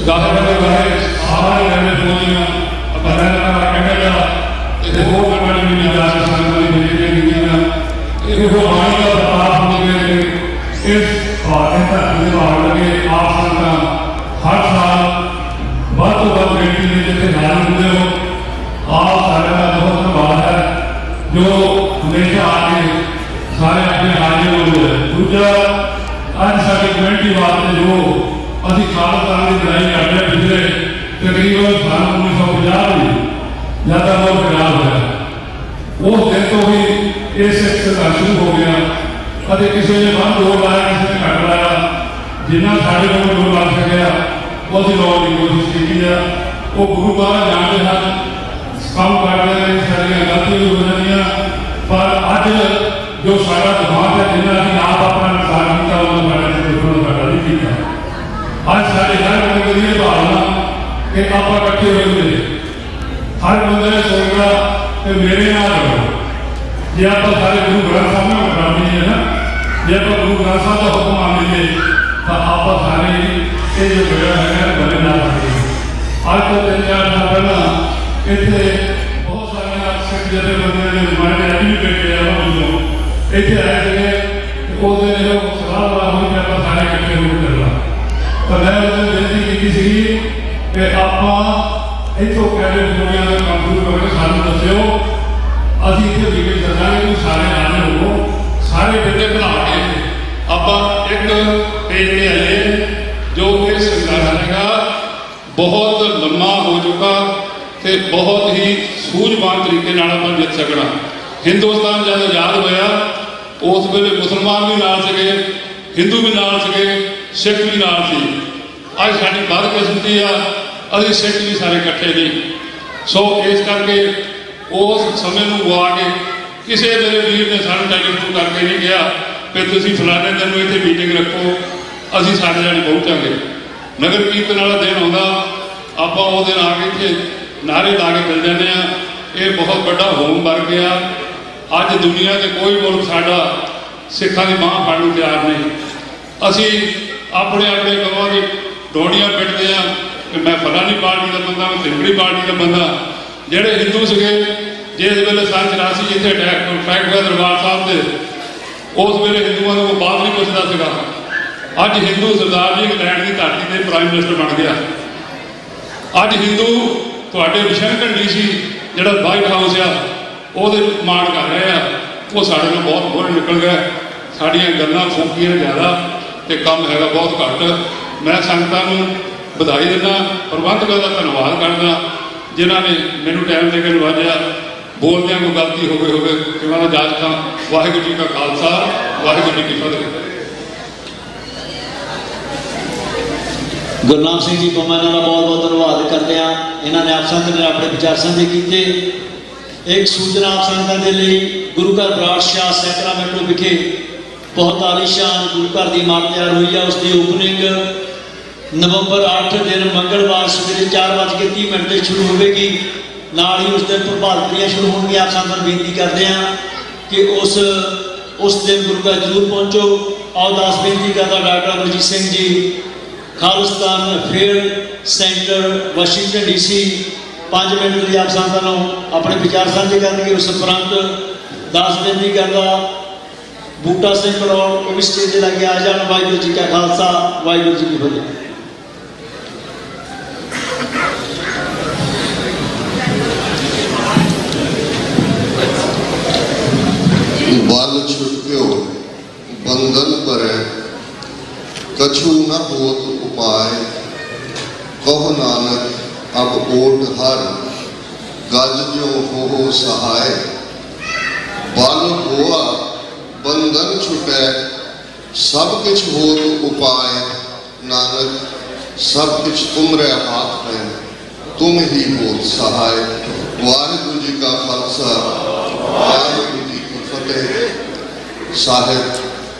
ਗਾਹਕ ਦੇ ਗਾਹੇ ਸਾਰੇ ਰਹਿਣੇ ਪਹੁੰਚੀਆਂ ਆਪਾਂ ਰਹਿਣਾ ਕਹਿੰਦਾ ਤੇ ਉਹ ਗੱਲਾਂ ਵੀ ਨਹੀਂ ਜਾ ਸਕਦੇ ਇਹੋ ਆਈ ਦਾ ਪ੍ਰਤਾਪ ਹੁੰਦੇ ਇਸ ਭਾਰਤ ਧਰਤੀ ਦੇ ਭਾਵ ਲਗੇ ਆਪ ਸੰਗਤਾਂ ਹਰ ਸਾਲ ਵੱਧ ਤੋਂ ਵੱਧ ਗਿਣਤੀ ਦੇ ਜਿੱਥੇ ਨਾਲ ਹੁੰਦੇ ਹੋ ਆਪ ਸਾਰਿਆਂ ਦਾ ਬਹੁਤ ਧੰਨਵਾਦ ਹੈ ਜੋ ਹਮੇਸ਼ਾ ਆ ਕੇ ਸਾਰੇ ਆਪਣੇ ਹਾਜ਼ਰ ਹੁੰਦੇ ਹੈ। ਦੂਜਾ ਅੱਜ ਸਾਡੀ ਕਮੇਟੀ ਵਾਸਤੇ ਜੋ ਅਸੀਂ ਖਾਲਸਾ ਦੀ ਲੜਾਈ ਕਰਦੇ ਪਿਛਲੇ ਤਕਰੀਬਨ ਸਾਲ 1950 ਦੀ ਜਿਆਦਾ ਲੋਕ ਖਰਾਬ ਹੋਇਆ ਉਸ ਦਿਨ ਤੋਂ ਹੀ ਇਹ ਸਿੱਖ ਸੰਘਰਸ਼ ਸ਼ੁਰੂ ਹੋ ਗਿਆ ਅਤੇ ਕਿਸੇ ਨੇ ਵੱਧ ਜ਼ੋਰ ਲਾਇਆ ਕਿਸੇ ਨੇ ਘੱਟ ਲਾਇਆ ਜਿੰਨਾ ਸਾਡੇ ਕੋਲ ਜ਼ੋਰ ਲੱਗ ਸਕਿਆ ਉਹਦੀ ਲਾਉਣ ਦੀ ਕੋਸ਼ਿਸ਼ ਕੀਤੀ ਆ ਉਹ ਗੁਰੂ ਮਹਾਰਾਜ ਜਾਣਦੇ ਹਨ ਕੰਮ ਕਰਦੇ ਨੇ ਸਾਰੀਆਂ ਗਲਤੀਆਂ ਵੀ ਹੋ ਜਾਂਦੀਆਂ ਪਰ ਅੱਜ ਜੋ ਸਾਡਾ ਦਿਮਾਗ ਹੈ ਜਿੰਨਾ ਅਸੀਂ ਆਪ ਆਪਣਾ ਨੁਕਸਾਨ ਕੀਤਾ ਉਹ ਸਾਡੇ ਦੁਸ਼ਮਣ ਸਾਡਾ ਨਹੀਂ ਕੀਤਾ। ਅੱਜ ਸਾਡੇ ਹਰ ਬੰਦੇ ਦੀ ਇਹ ਭਾਵਨਾ ਕਿ ਆਪਾਂ ਇਕੱਠੇ ਹੋਏ ਹਰ ਬੰਦੇ ਨੇ ਸੋਚਦਾ ਕਿ ਮੇਰੇ ਨਾਲ ਰਹੋ ਜੇ ਆਪਾਂ ਸਾਰੇ ਗੁਰੂ ਗ੍ਰੰਥ ਸਾਹਿਬ ਨੂੰ ਮੰਨਦੇ ਹਾਂ ਨਾ ਜੇ ਆਪਾਂ ਗੁਰੂ ਗ੍ਰੰਥ ਸਾਹਿਬ ਦਾ ਹੁਕਮ ਮੰਨਦੇ ਤਾਂ ਆਪਾਂ ਸਾਰੇ ਇਹ ਜੋ ਜਿਹੜਾ ਹੈਗਾ ਬਲੇ ਨਾਲ ਅੱਜ ਤੋਂ 3-4 ਸਾਲ ਪਹਿਲਾਂ ਇੱਥੇ ਬਹੁਤ ਸਾਰੀਆਂ ਸਿੱਖ ਜਥੇਬੰਦੀਆਂ ਦੇ ਨੁਮਾਇੰਦੇ ਅੱਜ ਵੀ ਬੈਠੇ ਆ ਉਹਨਾਂ ਇੱਥੇ ਆਏ ਸੀਗੇ ਉਹਦੇ ਨੇ ਸਲਾਹ ਵਾਲਾ ਹੋਈ ਕਿ ਆਪਾਂ ਸਾਰੇ ਇਕੱਠੇ ਹੋ ਕੇ ਚੱਲਣਾ ਤਾਂ ਮੈਂ ਉਹਨੂੰ ਬੇਨਤੀ ਕੀਤੀ ਸੀਗੀ ਕਿ ਆਪਾਂ ਇੱਥੋਂ ਕਹਿੰਦੇ ਦੁਨੀਆ ਦੇ ਕੰਮ ਸ਼ੁਰੂ ਕਰਕੇ ਸਾਨੂੰ ਦੱਸਿਓ ਅਸੀਂ ਇੱਥੇ ਵੀ ਕੇ ਚੱਲਾਂਗੇ ਤੁਸੀਂ ਸਾਰੇ ਹਾਜ਼ਰ ਹੋਵੋ ਸਾਰੇ ਬੇਟੇ ਬਣਾ ਕੇ ਆਪਾਂ ਇੱਕ ਪੇਜ ਤੇ ਆਈਏ ਜੋ ਇਹ ਸੰਘਰਸ਼ ਹੈਗਾ ਬਹੁਤ ਲੰਮਾ ਹੋ ਚੁੱਕਾ ਤੇ ਬਹੁਤ ਹੀ ਸੂਝਵਾਨ ਤਰੀਕੇ ਨਾਲ ਆਪਾਂ ਜਿੱਤ ਸਕਣਾ। ਹਿੰਦੁਸਤਾਨ ਜਦ ਆਜ਼ਾਦ ਹੋਇਆ ਉਸ ਵੇਲੇ ਮੁਸਲਮਾਨ ਵੀ ਨਾਲ ਸੀਗੇ ਹਿੰਦੂ ਵੀ ਨਾਲ ਸੀਗੇ ਸਿੱਖ ਵੀ ਨਾਲ ਸੀ। ਅੱਜ ਸਾਡੀ ਬਦਕਿਸਮਤੀ ਆ ਅਸੀਂ ਸਿੱਖ ਵੀ ਸਾਰੇ ਇਕੱਠੇ ਨਹੀਂ ਸੋ ਇਸ ਕਰਕੇ ਉਸ ਸਮੇਂ ਨੂੰ ਗਵਾ ਕੇ ਕਿਸੇ ਮੇਰੇ ਵੀਰ ਨੇ ਸਾਨੂੰ ਟੈਲੀਫੋਨ ਕਰਕੇ ਨਹੀਂ ਕਿਹਾ ਕਿ ਤੁਸੀਂ ਫਲਾਣੇ ਦਿਨ ਨੂੰ ਇੱਥੇ ਮੀਟਿੰਗ ਰੱਖੋ ਅਸੀਂ ਸਾਰੇ ਜਾਣੇ ਪਹੁੰਚਾਂਗੇ। ਨਗਰ ਕੀਰਤਨ ਵਾਲਾ ਦਿਨ ਆਉਂਦਾ ਆਪਾਂ ਉਹ ਦਿਨ ਆ ਕੇ ਇੱਥੇ ਨਾਅਰੇ ਲਾ ਕੇ ਮਿਲ ਜਾਂਦੇ ਹਾਂ। ਇਹ ਬਹੁਤ ਵੱਡਾ ਹੋਮ ਵਰਕ ਆ। ਅੱਜ ਦੁਨੀਆ 'ਚ ਕੋਈ ਮੁਲਕ ਸਾਡਾ ਸਿੱਖਾਂ ਦੀ ਬਾਂਹ ਫੜਨ ਨੂੰ ਤਿਆਰ ਨਹੀਂ। ਅਸੀਂ ਆਪਣੇ ਆਪਣੇ ਗਵਾਂ ਦੀ ਡੋਡੀਆਂ ਪਿੱਟਦੇ ਹਾਂ ਕਿ ਮੈਂ ਫਲਾਣੀ ਪਾਰਟੀ ਦਾ ਬੰਦਾ ਮੈਂ ਤਿੰਬੜੀ ਪਾਰਟੀ ਦਾ ਬੰਦਾ। ਜਿਹੜੇ ਹਿੰਦੂ ਸੀਗੇ ਜਿਸ ਵੇਲੇ ਸੰਨ 84 ਇੱਥੇ ਅਟੈਕ ਹੋਇਆ ਦਰਬਾਰ ਸਾਹਿਬ ਦੇ ਉਸ ਵੇਲੇ ਹਿੰਦੂਆਂ ਨੂੰ ਬਾਤ ਨਹੀਂ ਪੁੱਛਦਾ ਸੀਗਾ। ਅੱਜ ਹਿੰਦੂ ਸਰਦਾਰ ਜੀ ਇੰਗਲੈਂਡ ਦੀ ਧਰਤੀ ਤੇ ਪ੍ਰਾਈਮ ਮਿਨਿਸਟਰ ਬਣ ਗਿਆ। ਅੱਜ ਹਿੰਦੂ ਤੁਹਾਡੇ ਵਾਸ਼ਿੰਗਟਨ DC ਜਿਹੜਾ ਵਾਈਟ ਹਾਊਸ ਆ ਉਹਦੇ ਮਾਣ ਕਰ ਰਹੇ ਆ ਉਹ ਸਾਡੇ ਨਾਲ ਬਹੁਤ ਬੁਰੇ ਨਿਕਲ ਗਏ। ਸਾਡੀਆਂ ਗੱਲਾਂ ਫੂਕੀਆਂ ਜ਼ਿਆਦਾ ਤੇ ਕੰਮ ਹੈਗਾ ਬਹੁਤ ਘੱਟ। ਮੈਂ ਸੰਗਤਾਂ ਨੂੰ ਵਧਾਈ ਦਿੰਦਾ ਪ੍ਰਬੰਧਕਾਂ ਦਾ ਧੰਨਵਾਦ ਕਰਦਾ ਜਿਨ੍ਹਾਂ ਨੇ ਮੈਨੂੰ ਟਾਈਮ ਦੇ ਕੇ ਨਵਾਜਿਆ। ਬੋਲਦਿਆਂ ਕੋਈ ਗਲਤੀ ਹੋਵੇ ਕਿ ਮੈਂ ਜਾਚਕਾਂ। ਵਾਹਿਗੁਰੂ ਜੀ ਕਾ ਖਾਲਸਾ ਵਾਹਿਗੁਰੂ ਜੀ ਕੀ ਫਤਿਹ। ਗੁਰਨਾਮ ਸਿੰਘ ਜੀ ਪੰਮਾ ਇਹਨਾਂ ਦਾ ਬਹੁਤ ਬਹੁਤ ਧੰਨਵਾਦ ਕਰਦੇ ਹਾਂ। ਇਹਨਾਂ ਨੇ ਆਪ ਸੰਗਤ ਨੇ ਆਪਣੇ ਵਿਚਾਰ ਸਾਂਝੇ ਕੀਤੇ। ਇੱਕ ਸੂਚਨਾ ਆਪ ਸੰਗਤਾਂ ਦੇ ਲਈ ਗੁਰੂ ਘਰ ਬਰਾੜ ਸ਼ਾਹ ਸੈਕਰਾਮੈਂਟੋ ਵਿਖੇ ਬਹੁਤ ਆਲੀਸ਼ਾਨ ਗੁਰੂ ਘਰ ਦੀ ਇਮਾਰਤ ਤਿਆਰ ਹੋਈ ਹੈ। ਉਸ ਦੀ ਓਪਨਿੰਗ ਨਵੰਬਰ 8 ਦਿਨ ਮੰਗਲਵਾਰ ਸਵੇਰੇ 4:30 ਤੇ ਸ਼ੁਰੂ ਹੋਵੇਗੀ। ਨਾਲ ਹੀ ਉਸ ਦਿਨ ਪ੍ਰਭਾਤ ਫੇਰੀਆਂ ਸ਼ੁਰੂ ਹੋਣਗੀਆਂ। ਆਪ ਸੰਗਤਾਂ ਨੂੰ ਬੇਨਤੀ ਕਰਦੇ ਹਾਂ ਕਿ ਉਸ ਦਿਨ ਗੁਰੂ ਘਰ ਜ਼ਰੂਰ ਪਹੁੰਚੋ। ਆਓ ਦਾਸ ਬੇਨਤੀ ਕਰਦਾ doctor Amarjit Singh ji Khalistan affair centre Washington DC 5 minute ਲਈ ਆਪ ਸੰਗਤਾਂ ਨੂੰ ਆਪਣੇ ਵਿਚਾਰ ਸਾਂਝੇ ਕਰਨਗੇ। ਉਸ ਉਪਰੰਤ ਦਾਸ ਬੇਨਤੀ ਕਰਦਾ ਬੂਟਾ ਸਿੰਘ ਬਲੌਰ ਉਹ ਵੀ ਸਟੇਜ ਤੇ ਲੱਗੇ ਆ ਜਾਣ। ਵਾਹਿਗੁਰੂ ਜੀ ਕਾ ਖਾਲਸਾ ਵਾਹਿਗੁਰੂ ਜੀ ਕੀ ਫਤਿਹ। बल छुट्यो बंधन परै कछु न होत उपाय कहो नानक अब ओट हर गज जो हो सहाय बल होआ बंधन छुटै सब किछ होत उपाय, नानक सब किछ तुमरे हाथ में, तुम ही होत सहाय। वाहिगुरु जी का खालसा, वाहिगुरु जी की फतेह। साहिब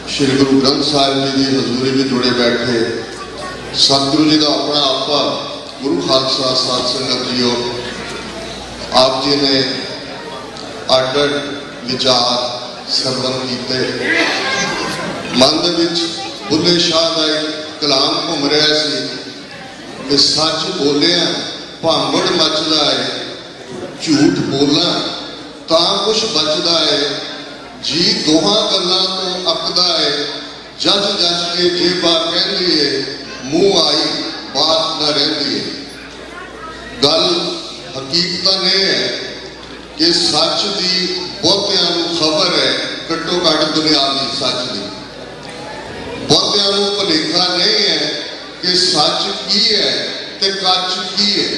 श्री गुरु ग्रंथ साहिब जी की हजूरी में जुड़े बैठे सतगुरु जी का अपना आपा गुरु खालसा साध संगत जीओ, आप जी ने अड अड विचार सरवण किए। मन दे विच बुल्ले शाह का एक कलाम घूम रहा सी कि सच बोलिया भांबड़ मचदा है, झूठ बोलना तां कुछ बचदा है, जी दोहां गल्लां तो अकदा है, जज जज के जेबा कहंदी है, मुंह आई बात न रहिंदी है। गल हकीकत यह है कि सच की बहुतियां नूं खबर है, घट्टो घट दुनियावी सच की। बहुतियां नूं भुलेखा नहीं है कि सच की है ते कच की है।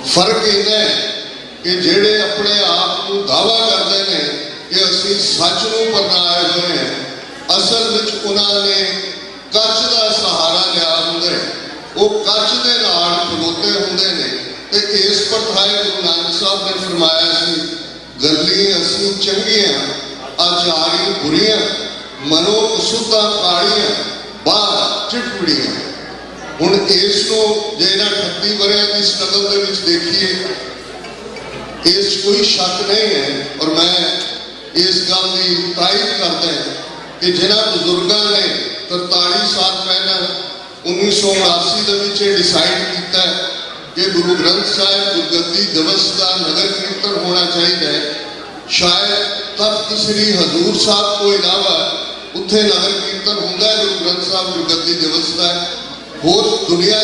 फर्क इन्ना है कि जेड़े अपने आप को दावा करते हैं कि असी सच नूं परनाए हुए हैं, असल विच उन्होंने कच का सहारा लिया हुंदा है, वो कच दे नाल खलोते हुंदे ने। ते इस परथाए गुरु नानक साहब ने फरमाया सी, गली असी चंगियां आचारी बुरियां, मनो कसुता कालियां बाहर चिटपड़ियां। हुण इस नूं जे इन्हां 38 वरियां की स्ट्रगल दे विच देखिए, इस कोई शक नहीं है। और मैं इस गल की तारीफ करता है कि जिन्हां बुजुर्गों ने 43 साल पहले 1979 डिसाइड किया कि गुरु ग्रंथ साहिब गुरगद्दी दिवस का नगर कीर्तन होना चाहिए। शायद तख्त श्री हजूर साहब को इलावा उत्थे नगर कीर्तन होंदा है गुरु ग्रंथ साहिब गुरगद्दी दिवस का। होर दुनिया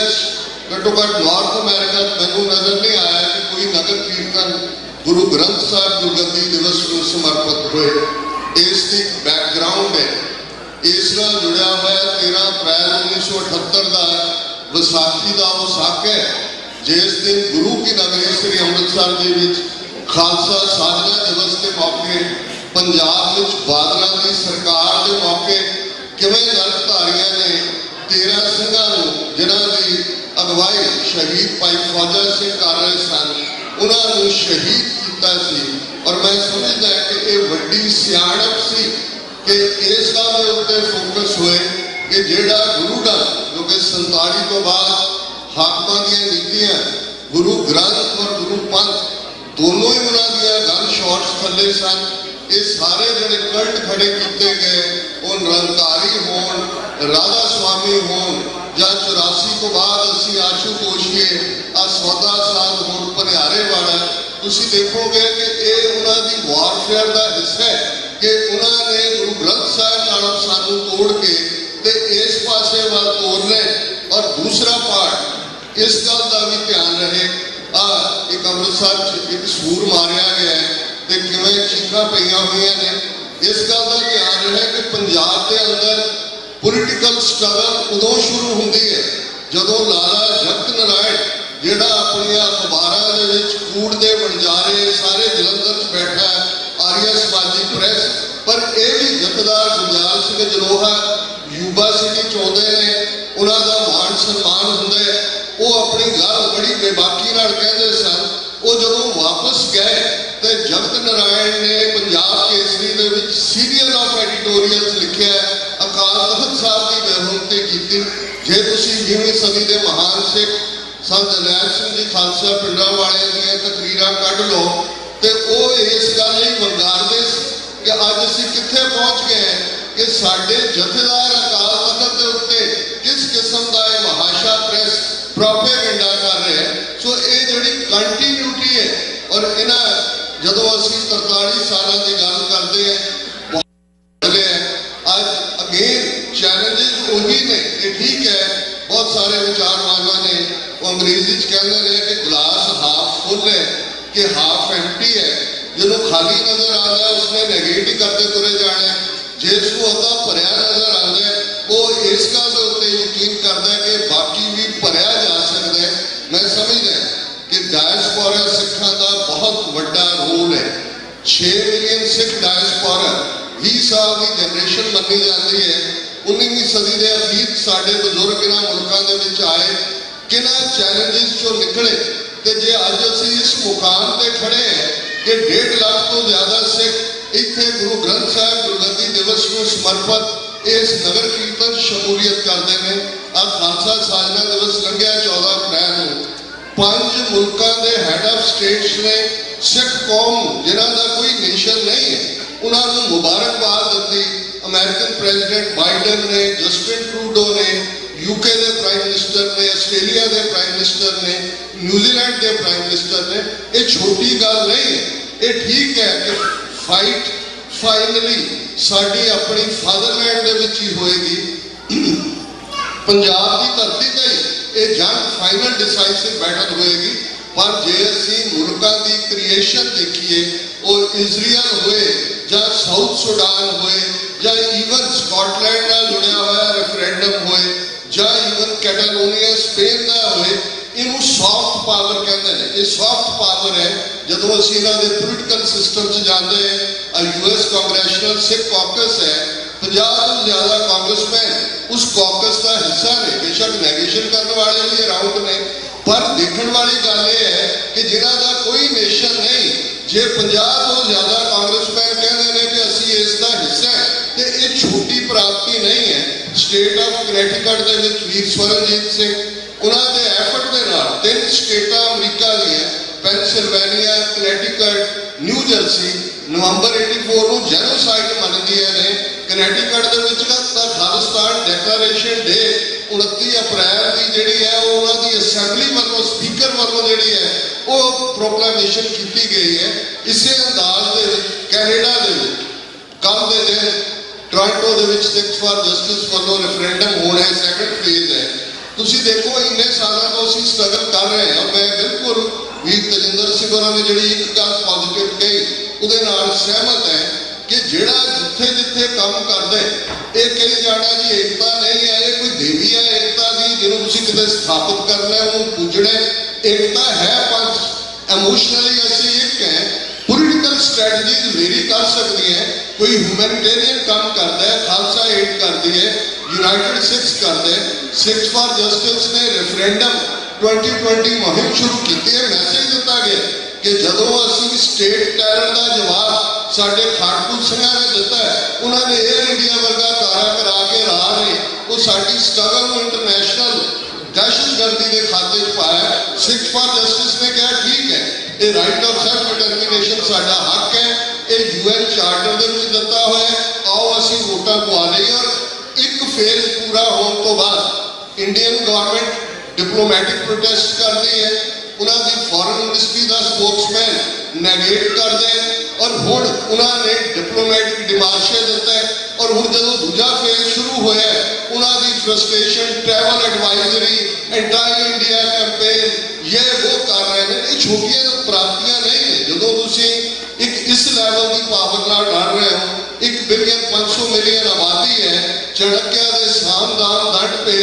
घट्टो घट नॉर्थ अमेरिका मैनू नजर नहीं आया कि कोई नगर कीर्तन गुरु ग्रंथ साहिब गुरगद्दी दिवस को समर्पित हुए। इसकी बैकग्राउंड है, इस नाल जुड़िया हुआ 13 अप्रैल 1978 का विसाखी का वसाख है, जिस दिन गुरु की नगरी श्री अमृतसर के खालसा साधना दिवस के मौके पंजाब में बादलों की सरकार के मौके किवें गलतधारियां ने 13 सिंघां नूं जिन्हां दी अगवाई शहीद भाई फौजा सिंह कर रहे सन, उन्होंने शहीद किया सी। और मैं समझदा कि ये वड्डी सियाणप सी कि इस गल के उत्ते फोकस हुए कि जिहड़ा गुरु दा जो कि 47 तो बाद हाकमां दीयां नीतियां गुरु ग्रंथ और गुरु पंथ दोनों ही उन्होंने गन शॉट्स थले सन। ये सारे जिहड़े कल्ट खड़े किए गए वो निरंकारी होण, राधा स्वामी होण, या 84 तो बाद असी आशू कोशिए आ सौदा साध होण भनियारे वाला, तुसीं देखोगे कि ये उन्होंने वारफेयर का हिस्सा है कि उन्होंने गुरु ग्रंथ साहिब नालों सानू तोड़ के ते इस पासे वाल तोड़ने। और दूसरा पार्ट इस गल का भी ध्यान रहे, एक अमृतसर एक सूर मारिया गया है तो किवें चीखां पईयां होईयां ने। इस गल का ध्यान रहे कि पंजाब के अंदर पोलिटिकल स्ट्रगल उदों शुरू होंदी है जदों लाला जगत नारायण जिहड़ा अपनी अखबारां दे विच कूड़ दे वणजारे सारे जलंधर च बैठा है, आर्या समाजी प्रैस, पर यह भी जथेदार गुरजाल सिंह जलोहा यूबा सिटी चाहते हैं, उन्होंने मान सम्मान होंगे। वो अपनी गल बड़ी बेबाकी नाल कहते सन। वो जदों वापस गए तो जगत नारायण ने पंजाब केसरी दे विच सीरियल ऑफ एडिटोरियल्स लिखिया, अकाल तख्त साहब की बेहुरमती की। जे तुसीं 20वीं सदी के महान सिख संत जरनैल सिंह जी खालसा पिंडा वाले दी तकरीरां कढ लो तो वो इस गल ही वंगारदे कि अज असीं कित्थे पहुंच गए हैं कि साडे जथेदार अकाल तख्त के उत्ते किस किस्म का महाशा प्रेस प्रोपेगेंडा कर रहे हैं। सो ये जिहड़ी कंटीन्यूटी है और इन्हां जदों असीं 43 सालों की गल करते हैं अज अगेन चैलेंजेस वही ने। ये ठीक है, बहुत सारे विचारवानों ने वो अंग्रेजी कहते हैं कि गिलास हाफ फुल है कि हाफ एम्प्टी है। जो खाली नजर आता है उसने नेगेटिव करते तुरे जाने, जिसको अद्धा भरिया नजर आता है वो इस गल के उत्ते यकीन करता है कि बाकी भी भरिया जा सकता है। मैं समझदा कि डायस्पोरा सिखां का बहुत बड़ा रोल है। 6 मिलियन सिख डायस्पोरा साल की जनरेशन मनी जाती है। 19वीं सदी के अतीत साढ़े बजुर्ग इन्होंने मुल्कों के विच आए किन्ह चैलेंजिस चों निकले तो जे अज असी इस मुकाम पर खड़े हैं कि 1.5 लाख तो ज़्यादा सिख इत्थे गुरु ग्रंथ साहिब गुरगद्दी दिवस को समर्पित इस नगर कीर्तन शमूलियत करते हैं। आ खालसा साजना दिवस लंघिया 14 अप्रैल को 5 मुल्कों के हैड ऑफ स्टेट्स ने सिख कौम जिन्हों का कोई नेशन नहीं है उन्होंने मुबारकबाद दी। अमेरिकन प्रेजिडेंट बाइडन ने, जस्टिन ट्रूडो ने, यूके के प्राइम मिनिस्टर ने, आस्ट्रेलिया के प्राइम मिनिस्टर ने, न्यूजीलैंड के प्राइम मिनिस्टर ने, ये छोटी गल नहीं है। ये ठीक है कि फाइट फाइनली साड़ी अपनी फादरलैंड के विच ही होएगी, पंजाब की धरती पर ही ये जंग फाइनल डिसाइसिव बैठक होएगी। पर जे असी मुल्कों की क्रिएशन देखिए वो इजराइल होए या साउथ सुडान होए या ईवन स्कॉटलैंड नाल जुड़िया हुआ रेफरेंडम होए या ईवन कैटालोनिया स्पेन का होए, इनू सॉफ्ट पावर कहते हैं। ये सॉफ्ट पावर है जो असी इन्हों के पोलिटिकल सिस्टम च जाते हैं। यूएस कांग्रेशनल सिख कॉकस है, 50 तो ज़्यादा कांग्रेसमैन उस कॉकस का हिस्सा ने। बेशक नेगेशन करने वाले भी अराउंड ने, पर देखने वाली गल यह है कि जिन्हों का कोई नेशन नहीं, जे 50 तो ज़्यादा कांग्रेसमैन कहते हैं कि असी इसका हिस्सा है तो ये छोटी प्राप्ति नहीं है। स्टेट ऑफ कनेटिकट के वीर स्वरणजीत सिंह उन्होंने एफर्ट के नाल 3 स्टेट अमरीका दी पेनसिल्वेनिया, कनेटिकट, न्यू जर्सी नवंबर 84 को जेनोसाइड मनदियां ने। कनेटिकट के खालिस्तान डिक्लेरेशन डे 29 अप्रैल की जी है उन्होंने असैंबली वालों स्पीकर वालों जी है वो प्रोक्लेमेशन की गई है। इस अंदाज के कैनेडा के कल के दिन टोरंटो के सिक्स फॉर जस्टिस वालों रेफरेंडम होना है, सैकंड फेज है। तुम देखो इन्ने सालों तो असी स्ट्रगल कर रहे हैं। मैं बिल्कुल वीर तजिंदर सिंह होरां ने जी एक गल पॉजिटिव कही उहदे नाल सहमत है कि जिहड़ा जिथे जिथे काम करदे ये कही जाना जी एकता नहीं है, ये कोई देवी है एकता की जिन्होंने तुसीं किते स्थापित करना है उन्होंने पूजना। एकता है पंच इमोशनली असी एक हैं, पोलिटिकल स्ट्रैटजीज वेरी कर सकती हैं। कोई ह्यूमैनिटेरियन काम करता है, खालसा एड करती है, यूनाइटेड सिक्स करते हैं। सिक्स फॉर जस्टिस ने रेफरेंडम 2020 मुहिम शुरू की है। मैसेज दिता गया कि जदों असी स्टेट टैरर का जवाब साडे खाटू सिंह ने दिता है, उन्होंने एयर इंडिया वर्गा कारा करा के राह ने वो साडी स्ट्रगल को इंटरनेशनल दहशतगर्दी के खाते च पाया। सिक्स फॉर जस्टिस ने कहा ठीक है ये राइट ऑफ सेल्फ डिटरमिनेशन साडा हक है, ये यूएन चार्टर के विच दिता हुआ है, आओ असी वोटां पवा लईए। और एक फेज पूरा होने तो बाद इंडियन गवर्नमेंट डिप्लोमैटिक प्रोटेस्ट करती है, उन्होंने फॉरेन मिनिस्ट्री का स्पोक्समैन नेगेट कर दे और हुण उन्होंने डिप्लोमैटिक डिमार्शे दिता है। और हुण जो दूजा फेज शुरू होया उन्होंने frustration travel advisory entire India campaign ये वो कर रहे हैं। ये छोटियां प्राप्तियां नहीं है। जो तुम एक इस लैवल की पावर नाल लड़ रहे हो, 1 बिलियन 500 मिलियन आबादी है, चाणक्य के सामदान दंड पे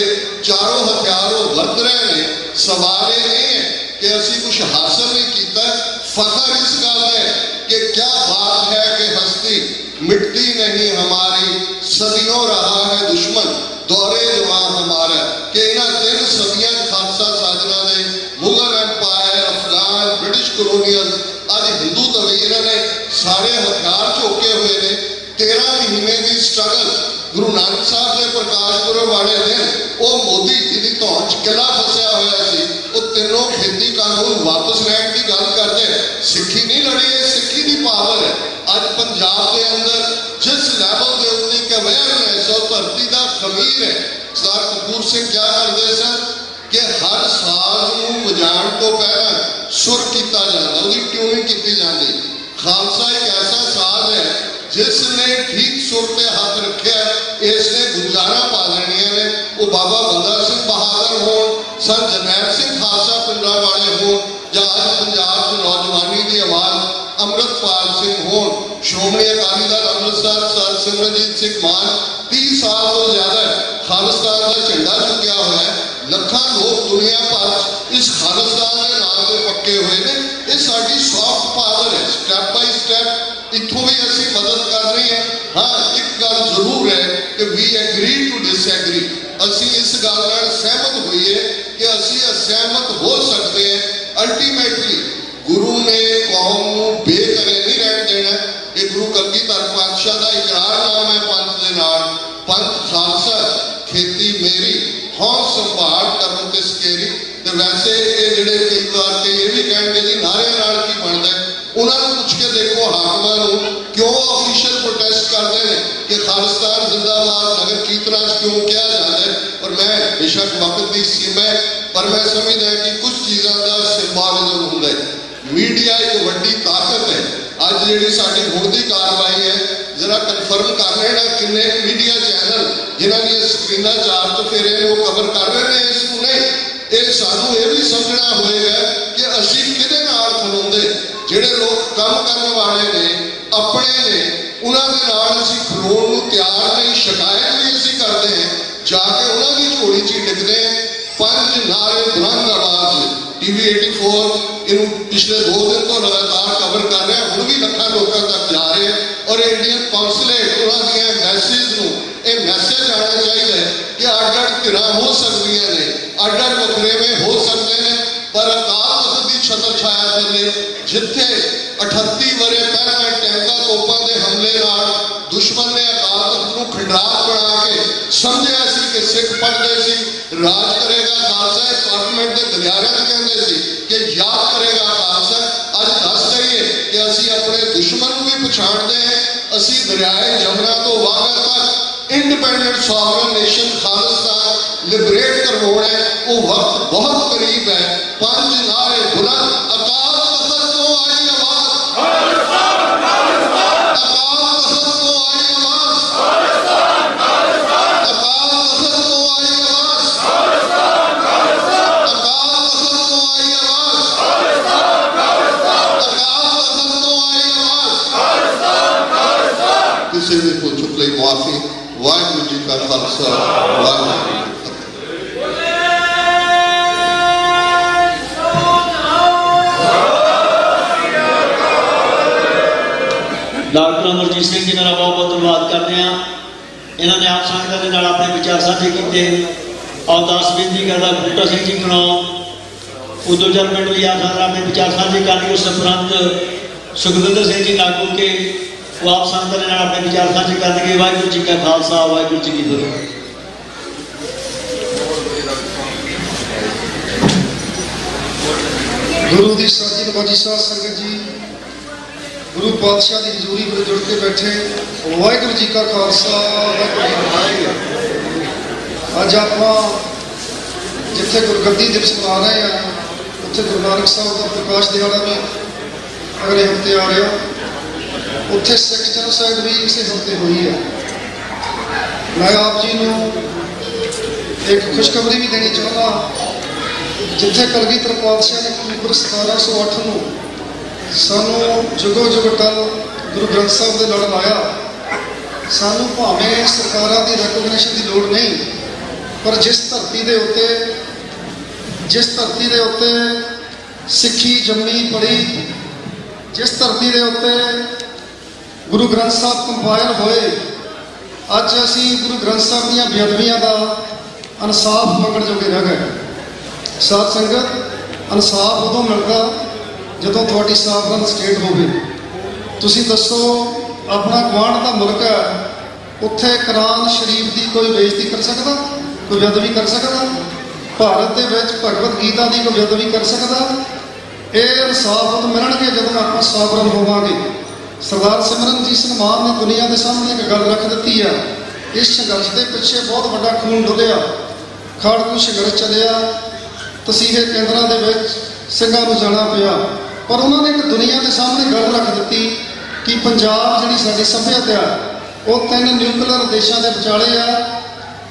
चारों हथियार वरत रहे हैं। सवाल ये नहीं है कि असी कुछ हासिल नहीं किया, फखर इस गल है कि क्या बात है कि हस्ती मिटती नहीं हमारी, सदियों रहा है दुश्मन दौरे जवान हमारा। कि इन्होंने 3 सदियां खालसा साजना ने Mughal empire, Afghan, British colonial, अज हिंदू तवीर ने सारे हथियार झोके हुए ने। 13 महीने की स्ट्रगल गुरु नानक साहब के प्रकाश पुरब वाले दिन वो मोदी जी की धौन च किला फसिया हुआ सी, वो तीनों खेती कानून वापस लैण की गल करते। सिक्खी नहीं लड़ी है, सिक्खी की पावर है। अज पंजाब के अंदर जिस लैवल के उत्ते अवेयरनेस और धरती का खमीर है। सरदार कपूर सिंह क्या करते सन कि हर साज नूं वजाण तो पहला सुर किया जाता, उसकी ट्यूनिंग की जाती। खालसा एक ऐसा साज है जिसने ठीक सुर पे हाथ रखा, इसने गुजारा पा लेनिया ने। वो बाबा बंदा सिंह बहादुर हो, सन जरनैल सिंह खालसा पिंडा वाले हो, या अज पंजाब की नौजवानी की आवाज अमृतपाल सिंह हो, श्रोमणी अकाली दल अमृतसर सर सिमरनजीत सिंह मान 30 साल तो ज्यादा खालिस्तान का झंडा चुकया हुआ है। लखा लोग दुनिया भर इस खालिस्तान के नाम से पक्के हुए हैं। ये साडी सॉफ्ट पावर है। स्टैप बाय स्टैप ਇੱਥੋਂ ਵੀ ਅਸੀਂ ਮਦਦ ਕਰ ਰਹੇ ਹਾਂ। ਹਾਂ, ਇੱਕ ਗੱਲ ਜ਼ਰੂਰ ਹੈ ਕਿ ਵੀ ਐਗਰੀ ਟੂ ਡਿਸਐਗਰੀ, ਅਸੀਂ ਇਸ ਗੱਲ ਨਾਲ ਸਹਿਮਤ ਹੋਈਏ ਕਿ ਅਸੀਂ ਅਸਹਿਮਤ ਹੋ ਸਕਦੇ ਹਾਂ। ਅਲਟੀਮੇਟਲੀ ਗੁਰੂ ਨੇ ਕੌਮ ਨੂੰ ਬੇਘਰੇ ਨਹੀਂ ਰਹਿਣ ਦੇਣਾ। ਇਹ ਗੁਰੂ ਕਲਗੀਧਰ ਪਾਤਸ਼ਾਹ ਦਾ ਇਕਰਾਰਨਾਮਾ ਹੈ ਪੰਥ ਦੇ ਨਾਲ, ਪੰਥ ਖਾਲਸਾ ਖੇਤੀ ਮੇਰੀ ਹੌਂ ਸੰਭਾਲ ਕਰਨ ਤੇ ਸਕੇਰੀ। ਤੇ ਵੈਸੇ ਇਹ ਜਿਹੜੇ ਕਈ ਵਾਰ ਤੇ ਇਹ ਵੀ ਕਹਿਣਗੇ ਜੀ ਨਾਰਿਆਂ ਨਾਲ ਕੀ ਬਣਦਾ, ਉਹਨਾਂ ਨੂੰ ਪੁੱਛ ਕੇ ਦੇਖੋ ਹਾਕਮਾਂ ਨੂੰ ਕਿਉਂ ਆਫੀਸ਼ੀਅਲ ਪ੍ਰੋਟੈਸਟ ਕਰਦੇ ਨੇ ਕਿ ਖਾਲਿਸਤਾਨ ਜ਼ਿੰਦਾਬਾਦ ਨਗਰ ਕੀਰਤਨਾਂ 'ਚ ਕਿਉਂ ਕਿਹਾ ਜਾਂਦਾ ਹੈ। ਪਰ ਮੈਂ ਬੇਸ਼ੱਕ ਵਕਤ ਦੀ ਸੀਮਾ ਹੈ, ਪਰ ਮੈਂ ਸਮਝਦਾ ਕਿ ਕੁਝ ਚੀਜ਼ਾਂ ਦਾ ਸਿੰਬਾਲਿਜ਼ਮ ਹੁੰਦਾ ਹੈ। ਮੀਡੀਆ ਇੱਕ ਵੱਡੀ ਤਾਕਤ ਹੈ। ਅੱਜ ਜਿਹੜੀ ਸਾਡੀ ਹੁਣ ਦੀ ਕਾਰਵਾਈ ਹੈ, ਜ਼ਰਾ ਕਨਫਰਮ ਕਰ ਲੈਣਾ ਕਿੰਨੇ ਮੀਡੀਆ ਚੈਨਲ ਜਿਨ੍ਹਾਂ ਦੀਆਂ ਸਕਰੀਨਾਂ ਚਾਰ ਤੋਂ ਫੇਰੇ ਨੇ ਉਹ ਕਵਰ ਕਰ ਰਹੇ ਨੇ ਇਸ ਨੂੰ। ਨਹੀਂ, ਇਹ ਸਾਨੂੰ ਇਹ ਵੀ ਸਮਝਣਾ ਹੋਏਗਾ ਕਿ ਅਸੀਂ ਕਿਹਦੇ ਨਾਲ ਖਲੋਂਦੇ। ਜਿਹੜੇ ਲੋਕ ਕੰਮ ਕਰਨ ਵਾਲੇ ਨੇ, ਆਪਣੇ ਨੇ, ਉਹਨਾਂ ਦੇ ਨਾਲ ਅਸੀਂ ਖਲੋਣ ਨੂੰ ਤਿਆਰ ਨਹੀਂ। ਸ਼ਿਕਾਇਤ ਵੀ ਅਸੀਂ ਕਰਦੇ ਹਾਂ, ਜਾ ਕੇ ਉਹਨਾਂ ਦੀ ਝੋਲੀ 'ਚ ਹੀ ਡਿੱਗਦੇ ਹਾਂ। ਪੰਜ ਨਾਰੇ ਬੁਲੰਦ ਆਵਾਜ਼ TV 84 ਇਹਨੂੰ ਪਿਛਲੇ 2 ਦਿਨ ਤੋਂ ਲਗਾਤਾਰ ਕਵਰ ਕਰ ਰਿਹਾ, ਹੁਣ ਵੀ ਲੱਖਾਂ ਲੋਕਾਂ ਤੱਕ ਜਾ ਰਹੇ। ਔਰ ਇੰਡੀਅਨ ਕੌਂਸੂਲੇਟ ਉਹਨਾਂ ਦੀਆਂ ਮੈਸੇਜ ਨੂੰ ਇਹ ਮੈਸੇਜ ਆਉਣਾ ਚਾਹੀਦਾ ਹੈ ਕਿ ਅੱਡ-ਅੱਡ ਧਿਰਾਂ ਹੋ ਸਕਦੀਆਂ ਨੇ, ਅੱਡ-ਅੱਡ ਵਖਰੇਵੇਂ ਹੋ ਸਕਦੇ ਨੇ, ਪਰ ਅਕਾਲ ਤਖ਼ਤ ਦੀ ਛਤਰ ਛਾਇਆ ਥੱਲੇ ਜਿੱਥੇ 38 ਵਰੇ ਪਹਿਲਾਂ ਟੈਂਕਾਂ ਤੋਪਾਂ ਦੇ ਹਮਲੇ ਨਾਲ ਦੁਸ਼ਮਣ ਨੇ ਅਕਾਲ ਤਖ਼ਤ ਨੂੰ ਖੰਡਰਾਤ ਬਣਾ ਕੇ ਸਮਝਿਆ ਸੀ ਕਿ ਸਿੱਖ ਪੜ੍ਹਦੇ ਸੀ ਰਾਜ ਕਰੇਗਾ ਖਾਲਸਾ। ਪਾਰਲੀਮੈਂਟ ਦੇ ਗਲਿਆਰਿਆਂ 'ਚ ਕਹਿੰਦੇ ਸੀ ਕਿ ਯਾਦ ਕਰੇਗਾ ਖਾਲਸਾ। ਅੱਜ ਦੱਸ ਦਈਏ ਕਿ ਅਸੀਂ ਆਪਣੇ ਦੁਸ਼ਮਣ ਨੂੰ ਵੀ ਪਛਾਣਦੇ ਹਾਂ। ਅਸੀਂ ਦਰਿਆਏ ਜਮਨਾ ਤੋਂ ਵਾਘਾ ਤੱਕ independent sovereign nation Khalistan liberate ਕਰਵਾਉਣਾ ਹੈ। ਉਹ ਵਕਤ ਬਹੁਤ ਕਰੀਬ ਹੈ। ਪੰਜ ਨਾਰੇ ਬੁਲੰਦ, ਅਕਾਲ ਤਖ਼ਤ ਤੋਂ ਆਈ ਆਵਾਜ਼, ਅਕਾਲ ਤਖ਼ਤ ਤੋਂ ਆਈ ਆਵਾਜ਼, ਅਕਾਲ ਤਖ਼ਤ ਤੋਂ ਆਈ ਆਵਾਜ਼, ਅਕਾਲ ਤਖ਼ਤ ਤੋਂ ਆਈ ਆਵਾਜ਼, ਅਕਾਲ ਤਖ਼ਤ ਤੋਂ ਆਈ ਆਵਾਜ਼। ਕਿਸੇ ਵੀ ਕੋ ਚੁੱਕ ਲਈ ਮੁਆਫੀ। ਵਾਹਿਗੁਰੂ ਜੀ ਕਾ ਖਾਲਸਾ, ਵਾਹਿਗੁਰੂ ਜੀ ਕੀ ਫਤਿਹ। ਡਾਕਟਰ ਅਮਰਜੀਤ ਸਿੰਘ ਜੀ ਮੇਰਾ ਬਹੁਤ ਬਹੁਤ ਧੰਨਵਾਦ ਕਰਦੇ ਹਾਂ। ਇਹਨਾਂ ਨੇ ਆਪ ਸੰਗਤਾਂ ਦੇ ਨਾਲ ਆਪਣੇ ਵਿਚਾਰ ਸਾਂਝੇ ਕੀਤੇ। ਅਰਦਾਸ ਬੇਨਤੀ ਕਰਦਾ ਬੂਟਾ ਸਿੰਘ ਜੀ ਕੋਲੋਂ ਉਦੋਂ ਜਦ ਪਿੰਡ ਵੀ ਆਪ ਸੰਗਤਾਂ ਆਪਣੇ ਵਿਚਾਰ ਸਾਂਝੇ ਕਰਨੀ। ਉਸ ਉਪਰੰਤ ਸੁਖਵਿੰਦਰ ਸਿੰਘ ਜੀ ਲਾਗੂ ਕੇ ਉਹ ਆਪ ਸੰਗਤਾਂ ਦੇ ਨਾਲ ਆਪਣੇ ਵਿਚਾਰ ਸਾਂਝੇ ਕਰਨਗੇ। ਵਾਹਿਗੁਰੂ ਜੀ ਕਾ ਖਾਲਸਾ, ਵਾਹਿਗੁਰੂ ਜੀ ਕੀ ਫਤਿਹ। ਗੁਰੂ ਦੀ ਸਾਜੀ ਨਵਾਜੀ ਸਾਧ ਸੰਗਤ ਜੀ, ਗੁਰੂ ਪਾਤਸ਼ਾਹ ਦੀ ਹਜ਼ੂਰੀ ਵਿੱਚ ਜੁੜ ਕੇ ਬੈਠੇ, ਵਾਹਿਗੁਰੂ ਜੀ ਕਾ ਖਾਲਸਾ, ਵਾਹਿਗੁਰੂ ਜੀ ਕੀ ਫਤਿਹ। ਅੱਜ ਆਪਾਂ ਜਿੱਥੇ ਗੁਰਗੱਦੀ ਦਿਵਸ ਮਨਾ ਰਹੇ ਹਾਂ, ਉੱਥੇ ਗੁਰੂ ਨਾਨਕ ਸਾਹਿਬ ਦਾ ਪ੍ਰਕਾਸ਼ ਦਿਹਾੜਾ ਵੀ ਅਗਲੇ ਹਫ਼ਤੇ ਆ ਰਿਹਾ। ਉੱਥੇ ਸਿੱਖ ਜਨੋਸਾਈਡ ਵੀ ਇਸੇ ਹਫ਼ਤੇ ਹੋਈ ਹੈ। ਮੈਂ ਆਪ ਜੀ ਨੂੰ ਇੱਕ ਖੁਸ਼ਖਬਰੀ ਵੀ ਦੇਣੀ ਚਾਹੁੰਦਾ। ਜਿੱਥੇ ਕਲਗੀਧਰ ਪਾਤਸ਼ਾਹ ਨੇ ਅਕਤੂਬਰ 1708 ਨੂੰ ਸਾਨੂੰ ਜੁਗੋ ਜੁਗਟਲ ਗੁਰੂ ਗ੍ਰੰਥ ਸਾਹਿਬ ਦੇ ਲੜ ਲਾਇਆ। ਸਾਨੂੰ ਭਾਵੇਂ ਸਰਕਾਰਾਂ ਦੀ ਰੈਕੋਗਨੀਸ਼ਨ ਦੀ ਲੋੜ ਨਹੀਂ, ਪਰ ਜਿਸ ਧਰਤੀ ਦੇ ਉੱਤੇ ਸਿੱਖੀ ਜੰਮੀ ਪੜੀ, ਜਿਸ ਧਰਤੀ ਦੇ ਉੱਤੇ ਗੁਰੂ ਗ੍ਰੰਥ ਸਾਹਿਬ ਕੰਪਾਇਲ ਹੋਏ, ਅੱਜ ਅਸੀਂ ਗੁਰੂ ਗ੍ਰੰਥ ਸਾਹਿਬ ਦੀਆਂ ਬੇਅਦਬੀਆਂ ਦਾ ਇਨਸਾਫ ਮੰਗਣ ਜੋਗੇ ਰਹਿ ਗਏ। ਸਾਧ ਸੰਗਤ, ਇਨਸਾਫ ਉਦੋਂ ਮਿਲਦਾ ਜਦੋਂ ਤੁਹਾਡੀ ਸਾਵਰਨ ਸਟੇਟ ਹੋਵੇ। ਤੁਸੀਂ ਦੱਸੋ, ਆਪਣਾ ਗੁਆਂਢ ਦਾ ਮੁਲਕ ਹੈ, ਉੱਥੇ ਕੁਰਾਨ ਸ਼ਰੀਫ ਦੀ ਕੋਈ ਬੇਇੱਜ਼ਤੀ ਕਰ ਸਕਦਾ? ਕੋਈ ਬੇਅਦਬੀ ਕਰ ਸਕਦਾ? ਭਾਰਤ ਦੇ ਵਿੱਚ ਭਗਵਦ ਗੀਤਾ ਦੀ ਕੋਈ ਬੇਅਦਬੀ ਕਰ ਸਕਦਾ? ਇਹ ਇਨਸਾਫ ਉਦੋਂ ਮਿਲਣਗੇ ਜਦੋਂ ਆਪਾਂ ਸਾਵਰਨ ਹੋਵਾਂਗੇ। ਸਰਦਾਰ ਸਿਮਰਨਜੀਤ ਸਿੰਘ ਮਾਨ ਨੇ ਦੁਨੀਆ ਦੇ ਸਾਹਮਣੇ ਇੱਕ ਗੱਲ ਰੱਖ ਦਿੱਤੀ ਆ। ਇਸ ਸੰਘਰਸ਼ ਦੇ ਪਿੱਛੇ ਬਹੁਤ ਵੱਡਾ ਖੂਨ ਡੁੱਲਿਆ, ਖਾੜਕੂ ਸੰਘਰਸ਼ ਚੱਲਿਆ, ਤਸੀਹੇ ਕੇਂਦਰਾਂ ਦੇ ਵਿੱਚ ਸਿੰਘਾਂ ਨੂੰ ਜਾਣਾ ਪਿਆ। ਪਰ ਉਹਨਾਂ ਨੇ ਇੱਕ ਦੁਨੀਆ ਦੇ ਸਾਹਮਣੇ ਗੱਲ ਰੱਖ ਦਿੱਤੀ ਕਿ ਪੰਜਾਬ ਜਿਹੜੀ ਸਾਡੀ ਸੱਭਿਅਤਾ ਉਹ 3 ਨਿਊਕਲੀਅਰ ਦੇਸ਼ਾਂ ਦੇ ਵਿਚਾਲੇ ਆ।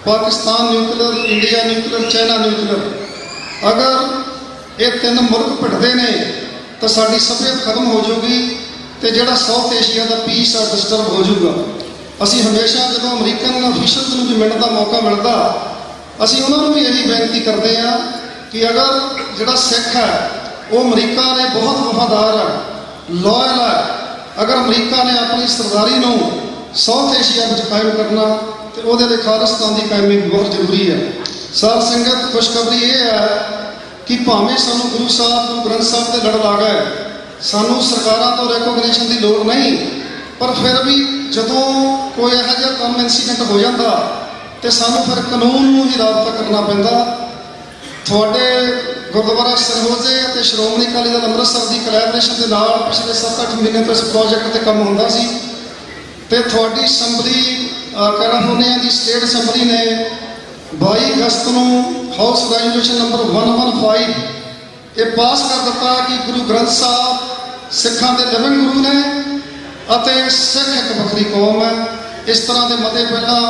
Pakistan nuclear, India nuclear, China nuclear. ਅਗਰ ਇਹ 3 ਮੁਲਕ ਭਿੜਦੇ ਨੇ ਤਾਂ ਸਾਡੀ ਸੱਭਿਅਤ ਖਤਮ ਹੋ ਜਾਊਗੀ ਤੇ ਜਿਹੜਾ ਸਾਊਥ ਏਸ਼ੀਆ ਦਾ ਪੀਸ ਆ ਡਿਸਟਰਬ ਹੋ ਜਾਊਗਾ। ਅਸੀਂ ਹਮੇਸ਼ਾ ਜਦੋਂ ਅਮਰੀਕਨ ਅਫੀਸ਼ੀਅਲਸ ਨੂੰ ਵੀ ਮਿਲਣ ਦਾ ਮੌਕਾ ਮਿਲਦਾ, ਅਸੀਂ ਉਹਨਾਂ ਨੂੰ ਵੀ ਇਹੀ ਬੇਨਤੀ ਕਰਦੇ ਹਾਂ ਕਿ ਅਗਰ ਜਿਹੜਾ ਸਿੱਖ ਹੈ ਉਹ ਅਮਰੀਕਾ ਦੇ ਬਹੁਤ ਵਫਾਦਾਰ ਹੈ, ਲਾਇਲ ਹੈ, ਅਗਰ ਅਮਰੀਕਾ ਨੇ ਆਪਣੀ ਸਰਦਾਰੀ ਨੂੰ ਸਾਊਥ ਏਸ਼ੀਆ ਵਿੱਚ ਕਾਇਮ ਕਰਨਾ ਤੇ ਉਹਦੇ ਲਈ ਖਾਲਿਸਤਾਨ ਦੀ ਕਾਇਮੀ ਵੀ ਬਹੁਤ ਜ਼ਰੂਰੀ ਹੈ। ਸਾਧ ਸੰਗਤ, ਖੁਸ਼ਖਬਰੀ ਇਹ ਹੈ ਕਿ ਭਾਵੇਂ ਸਾਨੂੰ ਗੁਰੂ ਸਾਹਿਬ ਨੂੰ ਗ੍ਰੰਥ ਸਾਹਿਬ ਤੇ ਲੜ ਲਾ ਗਏ, ਸਾਨੂੰ ਸਰਕਾਰਾਂ ਤੋਂ ਰੈਕੋਗਨੀਸ਼ਨ ਦੀ ਲੋੜ ਨਹੀਂ, ਪਰ ਫਿਰ ਵੀ ਜਦੋਂ ਕੋਈ ਇਹੋ ਜਿਹਾ ਕੰਮ ਇਨਸੀਡੈਂਟ ਹੋ ਜਾਂਦਾ ਤੇ ਸਾਨੂੰ ਫਿਰ ਕਾਨੂੰਨ ਨੂੰ ਹੀ ਰਾਬਤਾ ਕਰਨਾ ਪੈਂਦਾ। ਤੁਹਾਡੇ ਗੁਰਦੁਆਰਾ ਸਰਹੋਜੇ ਅਤੇ ਸ਼੍ਰੋਮਣੀ ਅਕਾਲੀ ਦਲ ਅੰਮ੍ਰਿਤਸਰ ਦੀ ਕੋਲੈਬੋਰੇਸ਼ਨ ਦੇ ਨਾਲ ਪਿਛਲੇ 7-8 ਮਹੀਨੇ ਤੋਂ ਇਸ ਪ੍ਰੋਜੈਕਟ ਤੇ ਕੰਮ ਹੁੰਦਾ ਸੀ ਤੇ ਤੁਹਾਡੀ ਅਸੈਂਬਲੀ ਕੈਲੀਫੋਰਨੀਆ ਦੀ ਸਟੇਟ ਅਸੈਂਬਲੀ ਨੇ 22 ਅਗਸਤ ਨੂੰ ਹਾਊਸ ਰੈਜ਼ੋਲੂਸ਼ਨ ਨੰਬਰ 115 ਇਹ ਪਾਸ ਕਰ ਦਿੱਤਾ ਕਿ ਗੁਰੂ ਗ੍ਰੰਥ ਸਾਹਿਬ ਸਿੱਖਾਂ ਦੇ ਲਿਵਿੰਗ ਗੁਰੂ ਨੇ ਅਤੇ ਸਿੱਖ ਇੱਕ ਵੱਖਰੀ ਕੌਮ ਹੈ। ਇਸ ਤਰ੍ਹਾਂ ਦੇ ਮਤੇ ਪਹਿਲਾਂ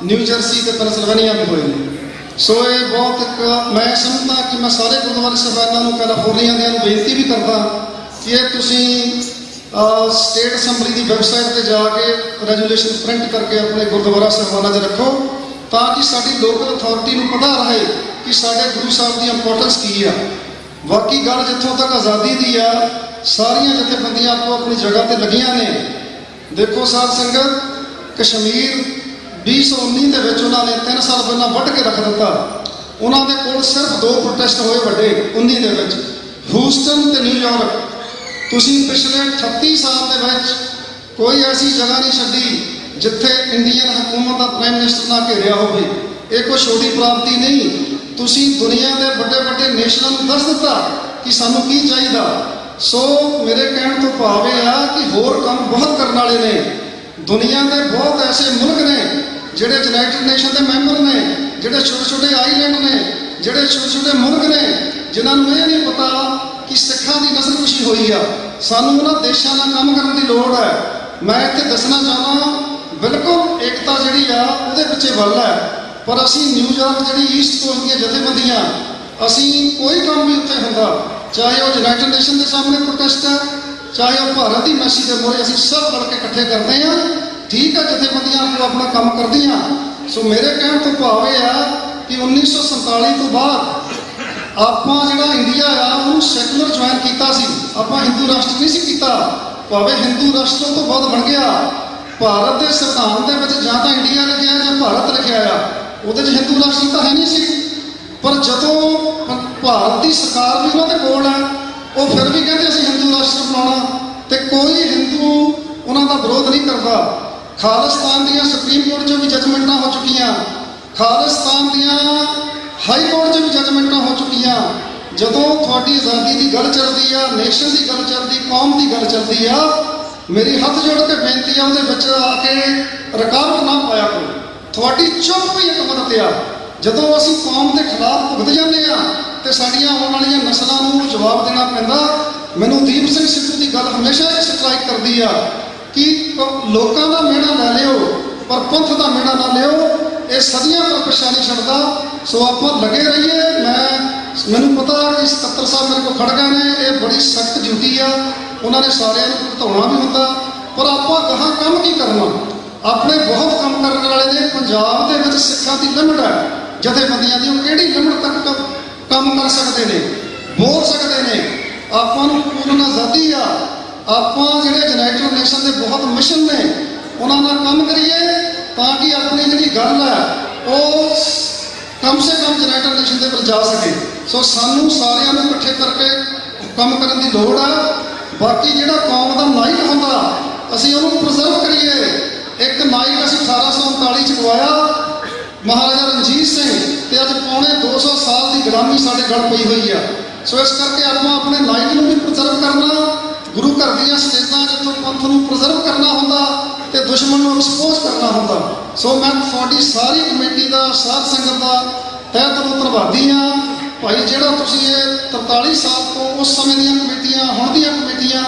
ਨਿਊ ਜਰਸੀ ਤੇ ਪੈਨਸਿਲਵੇਨੀਆ ਵੀ ਹੋਏ ਨੇ। ਸੋ ਇਹ ਬਹੁਤ ਇੱਕ ਮੈਂ ਸਮਝਦਾ ਕਿ ਮੈਂ ਸਾਰੇ ਗੁਰਦੁਆਰਾ ਸਾਹਿਬਾਨਾਂ ਨੂੰ ਕੈਲੀਫੋਰਨੀਆ ਦਿਆਂ ਨੂੰ ਬੇਨਤੀ ਵੀ ਕਰਦਾ ਕਿ ਇਹ ਤੁਸੀਂ ਸਟੇਟ ਅਸੈਂਬਲੀ ਦੀ ਵੈਬਸਾਈਟ ਤੇ ਜਾ ਕੇ ਰੈਜ਼ੋਲੂਸ਼ਨ ਪ੍ਰਿੰਟ ਕਰਕੇ ਆਪਣੇ ਗੁਰਦੁਆਰਾ ਸਾਹਿਬਾਨਾਂ 'ਚ ਰੱਖੋ ਤਾਂ ਕਿ ਸਾਡੀ ਲੋਕਲ ਅਥਾਰਟੀ ਨੂੰ ਪਤਾ ਰਹੇ ਕਿ ਸਾਡੇ ਗੁਰੂ ਸਾਹਿਬ ਦੀ ਇੰਪੋਰਟੈਂਸ ਕੀ ਆ। ਬਾਕੀ ਗੱਲ ਜਿੱਥੋਂ ਤੱਕ ਆਜ਼ਾਦੀ ਦੀ ਆ, ਸਾਰੀਆਂ ਜਥੇਬੰਦੀਆਂ ਆਪੋ ਆਪਣੀ ਜਗ੍ਹਾ ਤੇ ਲੱਗੀਆਂ ਨੇ। ਦੇਖੋ ਸਾਧ ਸੰਗਤ, ਕਸ਼ਮੀਰ 2019 ਦੇ ਵਿੱਚ ਉਹਨਾਂ ਨੇ 3 ਸਾਲ ਪਹਿਲਾਂ ਵੱਢ ਕੇ ਰੱਖ ਦਿੱਤਾ। ਉਹਨਾਂ ਦੇ ਕੋਲ ਸਿਰਫ 2 ਪ੍ਰੋਟੈਸਟ ਹੋਏ ਵੱਡੇ 19 ਦੇ ਵਿੱਚ, ਹੂਸਟਨ ਤੇ ਨਿਊਯਾਰਕ। ਤੁਸੀਂ ਪਿਛਲੇ 38 ਸਾਲ ਦੇ ਵਿੱਚ ਕੋਈ ਐਸੀ ਜਗ੍ਹਾ ਨਹੀਂ ਛੱਡੀ ਜਿੱਥੇ ਇੰਡੀਅਨ ਹਕੂਮਤ ਦਾ ਪ੍ਰਾਈਮ ਮਿਨਿਸਟਰ ਨਾ ਘੇਰਿਆ ਹੋਵੇ। ਇਹ ਕੋਈ ਛੋਟੀ ਪ੍ਰਾਪਤੀ ਨਹੀਂ। ਤੁਸੀਂ ਦੁਨੀਆ ਦੇ ਵੱਡੇ ਵੱਡੇ ਨੇਸ਼ਨਾਂ ਨੂੰ ਦੱਸ ਦਿੱਤਾ ਕਿ ਸਾਨੂੰ ਕੀ ਚਾਹੀਦਾ। ਸੋ ਮੇਰੇ ਕਹਿਣ ਤੋਂ ਭਾਵ ਇਹ ਆ ਕਿ ਹੋਰ ਕੰਮ ਬਹੁਤ ਕਰਨ ਵਾਲੇ ਨੇ। ਦੁਨੀਆ ਦੇ ਬਹੁਤ ਐਸੇ ਮੁਲਕ ਨੇ ਜਿਹੜੇ ਯੂਨਾਈਟਿਡ ਨੇਸ਼ਨ ਦੇ ਮੈਂਬਰ ਨੇ, ਜਿਹੜੇ ਛੋਟੇ ਛੋਟੇ ਆਈਲੈਂਡ ਨੇ, ਜਿਹੜੇ ਛੋਟੇ ਛੋਟੇ ਮੁਲਕ ਨੇ ਜਿਨ੍ਹਾਂ ਨੂੰ ਇਹ ਨਹੀਂ ਪਤਾ ਕਿ ਸਿੱਖਾਂ ਦੀ ਨਸਲਕੁਸ਼ੀ ਹੋਈ ਆ। ਸਾਨੂੰ ਉਹਨਾਂ ਦੇਸ਼ਾਂ ਨਾਲ ਕੰਮ ਕਰਨ ਦੀ ਲੋੜ ਹੈ। ਮੈਂ ਇੱਥੇ ਦੱਸਣਾ ਚਾਹੁੰਦਾ, ਬਿਲਕੁਲ ਏਕਤਾ ਜਿਹੜੀ ਆ ਉਹਦੇ ਪਿੱਛੇ ਵੱਲ ਹੈ, ਪਰ ਅਸੀਂ ਨਿਊਯਾਰਕ ਜਿਹੜੀ ਈਸਟ ਕੋਸਟ ਦੀਆਂ ਜਥੇਬੰਦੀਆਂ, ਅਸੀਂ ਕੋਈ ਕੰਮ ਵੀ ਉੱਥੇ ਹੁੰਦਾ, ਚਾਹੇ ਉਹ ਯੂਨਾਈਟਿਡ ਨੇਸ਼ਨ ਦੇ ਸਾਹਮਣੇ ਪ੍ਰੋਟੈਸਟ ਹੈ, ਚਾਹੇ ਉਹ ਭਾਰਤ ਦੀ ਮੈਸੀ ਦੇ ਮੂਹਰੇ, ਅਸੀਂ ਸਭ ਰਲ ਕੇ ਇਕੱਠੇ ਕਰਦੇ ਹਾਂ। ਠੀਕ ਹੈ, ਜਥੇਬੰਦੀਆਂ ਆਪਣਾ ਕੰਮ ਕਰਦੀਆਂ। ਸੋ ਮੇਰੇ ਕਹਿਣ ਤੋਂ ਭਾਵ ਇਹ ਆ ਕਿ 1947 ਤੋਂ ਬਾਅਦ ਆਪਾਂ ਜਿਹੜਾ ਇੰਡੀਆ ਆ ਉਹਨੂੰ ਸੈਕੂਲਰ ਜੁਆਇਨ ਕੀਤਾ ਸੀ। ਆਪਾਂ ਹਿੰਦੂ ਰਾਸ਼ਟਰ ਨਹੀਂ ਸੀ ਕੀਤਾ, ਭਾਵੇਂ ਹਿੰਦੂ ਰਾਸ਼ਟਰ ਤੋਂ ਬਾਅਦ ਬਣ ਗਿਆ। ਭਾਰਤ ਦੇ ਸੰਵਿਧਾਨ ਦੇ ਵਿੱਚ ਜਾਂ ਤਾਂ ਇੰਡੀਆ ਲਿਖਿਆ ਜਾਂ ਭਾਰਤ ਲਿਖਿਆ ਆ, ਉਹਦੇ 'ਚ ਹਿੰਦੂ ਰਾਸ਼ਟਰ ਤਾਂ ਹੈ ਨਹੀਂ ਸੀ। ਪਰ ਜਦੋਂ ਭਾਰਤ ਦੀ ਸਰਕਾਰ ਵੀ ਉਹਨਾਂ ਦੇ ਕੋਲ ਹੈ, ਉਹ ਫਿਰ ਵੀ ਕਹਿੰਦੇ ਅਸੀਂ ਹਿੰਦੂ ਰਾਸ਼ਟਰ ਬਣਾਉਣਾ, ਤੇ ਕੋਈ ਹਿੰਦੂ ਉਹਨਾਂ ਦਾ ਵਿਰੋਧ ਨਹੀਂ ਕਰਦਾ। ਖਾਲਿਸਤਾਨ ਦੀਆਂ ਸੁਪਰੀਮ ਕੋਰਟ 'ਚ ਵੀ ਜਜਮੈਂਟਾਂ ਹੋ ਚੁੱਕੀਆਂ, ਖਾਲਿਸਤਾਨ ਦੀਆਂ ਹਾਈ ਕੋਰਟ 'ਚ ਵੀ ਜਜਮੈਂਟਾਂ ਹੋ ਚੁੱਕੀਆਂ। ਜਦੋਂ ਤੁਹਾਡੀ ਆਜ਼ਾਦੀ ਦੀ ਗੱਲ ਚੱਲਦੀ ਆ, ਨੇਸ਼ਨ ਦੀ ਗੱਲ ਚੱਲਦੀ, ਕੌਮ ਦੀ ਗੱਲ ਚੱਲਦੀ ਆ, ਮੇਰੀ ਹੱਥ ਜੋੜ ਕੇ ਬੇਨਤੀ ਆ ਉਹਦੇ ਵਿੱਚ ਆ ਕੇ ਰੁਕਾਵਟ ਨਾ ਪਾਇਆ ਕਰੋ। ਤੁਹਾਡੀ ਚੁੱਪ ਵੀ ਇੱਕ ਮਦਦ ਆ। ਜਦੋਂ ਅਸੀਂ ਕੌਮ ਦੇ ਖਿਲਾਫ ਭੁਗਤ ਜਾਂਦੇ ਆ ਤੇ ਸਾਡੀਆਂ ਆਉਣ ਵਾਲੀਆਂ ਨਸਲਾਂ ਨੂੰ ਜਵਾਬ ਦੇਣਾ ਪੈਂਦਾ। ਮੈਨੂੰ ਦੀਪ ਸਿੰਘ ਸਿੱਧੂ ਦੀ ਗੱਲ ਹਮੇਸ਼ਾ ਇਹ ਸਟਰਾਈਕ ਕਰਦੀ ਆ ਕਿ ਲੋਕਾਂ ਦਾ ਮਿਹਣਾ ਲੈ ਲਿਓ ਪਰ ਪੰਥ ਦਾ ਮਿਹਣਾ ਨਾ ਲਿਓ। ਇਹ ਸਦੀਆਂ ਤੋਂ ਪਿੱਛਾ ਨਹੀਂ ਛੱਡਦਾ। ਸੋ ਆਪਾਂ ਲੱਗੇ ਰਹੀਏ। ਮੈਨੂੰ ਪਤਾ ਕਿ ਸਕੱਤਰ ਸਾਹਿਬ ਮੇਰੇ ਕੋਲ ਖੜ ਗਏ ਨੇ, ਇਹ ਬੜੀ ਸਖਤ ਡਿਊਟੀ ਆ, ਉਹਨਾਂ ਨੇ ਸਾਰਿਆਂ ਨੂੰ ਭੁਗਤਾਉਣਾ ਵੀ ਹੁੰਦਾ, ਪਰ ਆਪਾਂ ਗਾਹਾਂ ਕੰਮ ਕੀ ਕਰਨਾ। ਆਪਣੇ ਬਹੁਤ ਕੰਮ ਕਰਨ ਵਾਲੇ ਨੇ। ਪੰਜਾਬ ਦੇ ਵਿੱਚ ਸਿੱਖਾਂ ਦੀ ਲਿਮਟ ਹੈ ਜਥੇਬੰਦੀਆਂ ਦੀ, ਉਹ ਕਿਹੜੀ ਲਿਮਟ ਤੱਕ ਕੰਮ ਕਰ ਸਕਦੇ ਨੇ, ਬੋਲ ਸਕਦੇ ਨੇ। ਆਪਾਂ ਨੂੰ ਪੂਰਨ ਆਜ਼ਾਦੀ ਆ। ਆਪਾਂ ਜਿਹੜੇ ਯੂਨਾਈਟਿਡ ਨੇਸ਼ਨ ਦੇ ਬਹੁਤ ਮਿਸ਼ਨ ਨੇ ਉਹਨਾਂ ਨਾਲ ਕੰਮ ਕਰੀਏ ਤਾਂ ਕਿ ਆਪਣੀ ਜਿਹੜੀ ਗੱਲ ਹੈ ਉਹ ਕਮ ਸੇ ਕਮ ਯੂਨਾਈਟਿਡ ਨੇਸ਼ਨ ਦੇ ਵਿੱਚ ਜਾ ਸਕੇ। ਸੋ ਸਾਨੂੰ ਸਾਰਿਆਂ ਨੂੰ ਇਕੱਠੇ ਕਰਕੇ ਕੰਮ ਕਰਨ ਦੀ ਲੋੜ ਆ। ਬਾਕੀ ਜਿਹੜਾ ਕੌਮ ਦਾ ਨਾਈਟ ਹੁੰਦਾ ਅਸੀਂ ਉਹਨੂੰ ਪ੍ਰੀਜ਼ਰਵ ਕਰੀਏ। ਇੱਕ ਨਾਈਟ ਅਸੀਂ 1839 ਚ ਗਵਾਇਆ ਮਹਾਰਾਜਾ ਰਣਜੀਤ ਸਿੰਘ, ਤੇ ਅੱਜ ਪੌਣੇ 200 ਸਾਲ ਦੀ ਗੁਲਾਮੀ ਸਾਡੇ ਗਲ ਪਈ ਹੋਈ ਆ। ਸੋ ਇਸ ਕਰਕੇ ਆਪਾਂ ਆਪਣੇ ਨਾਈਟ ਨੂੰ ਵੀ ਪ੍ਰੀਜ਼ਰਵ ਕਰਨਾ, ਗੁਰੂ ਘਰ ਦੀਆਂ ਸਟੇਜਾਂ ਜਿੱਥੋਂ ਪੰਥ ਨੂੰ ਪ੍ਰੀਜ਼ਰਵ ਕਰਨਾ ਹੁੰਦਾ ਤੇ ਦੁਸ਼ਮਣ ਨੂੰ ਐਕਸਪੋਜ਼ ਕਰਨਾ ਹੁੰਦਾ। ਸੋ ਮੈਂ ਤੁਹਾਡੀ ਸਾਰੀ ਕਮੇਟੀ ਦਾ, ਸਾਧ ਸੰਗਤ ਦਾ ਤਹਿ ਦਿਲੋਂ ਧੰਨਵਾਦੀ ਹਾਂ। ਭਾਈ ਜਿਹੜਾ ਤੁਸੀਂ ਇਹ 43 ਸਾਲ ਤੋਂ ਉਸ ਸਮੇਂ ਦੀਆਂ ਕਮੇਟੀਆਂ, ਹੁਣ ਦੀਆਂ ਕਮੇਟੀਆਂ,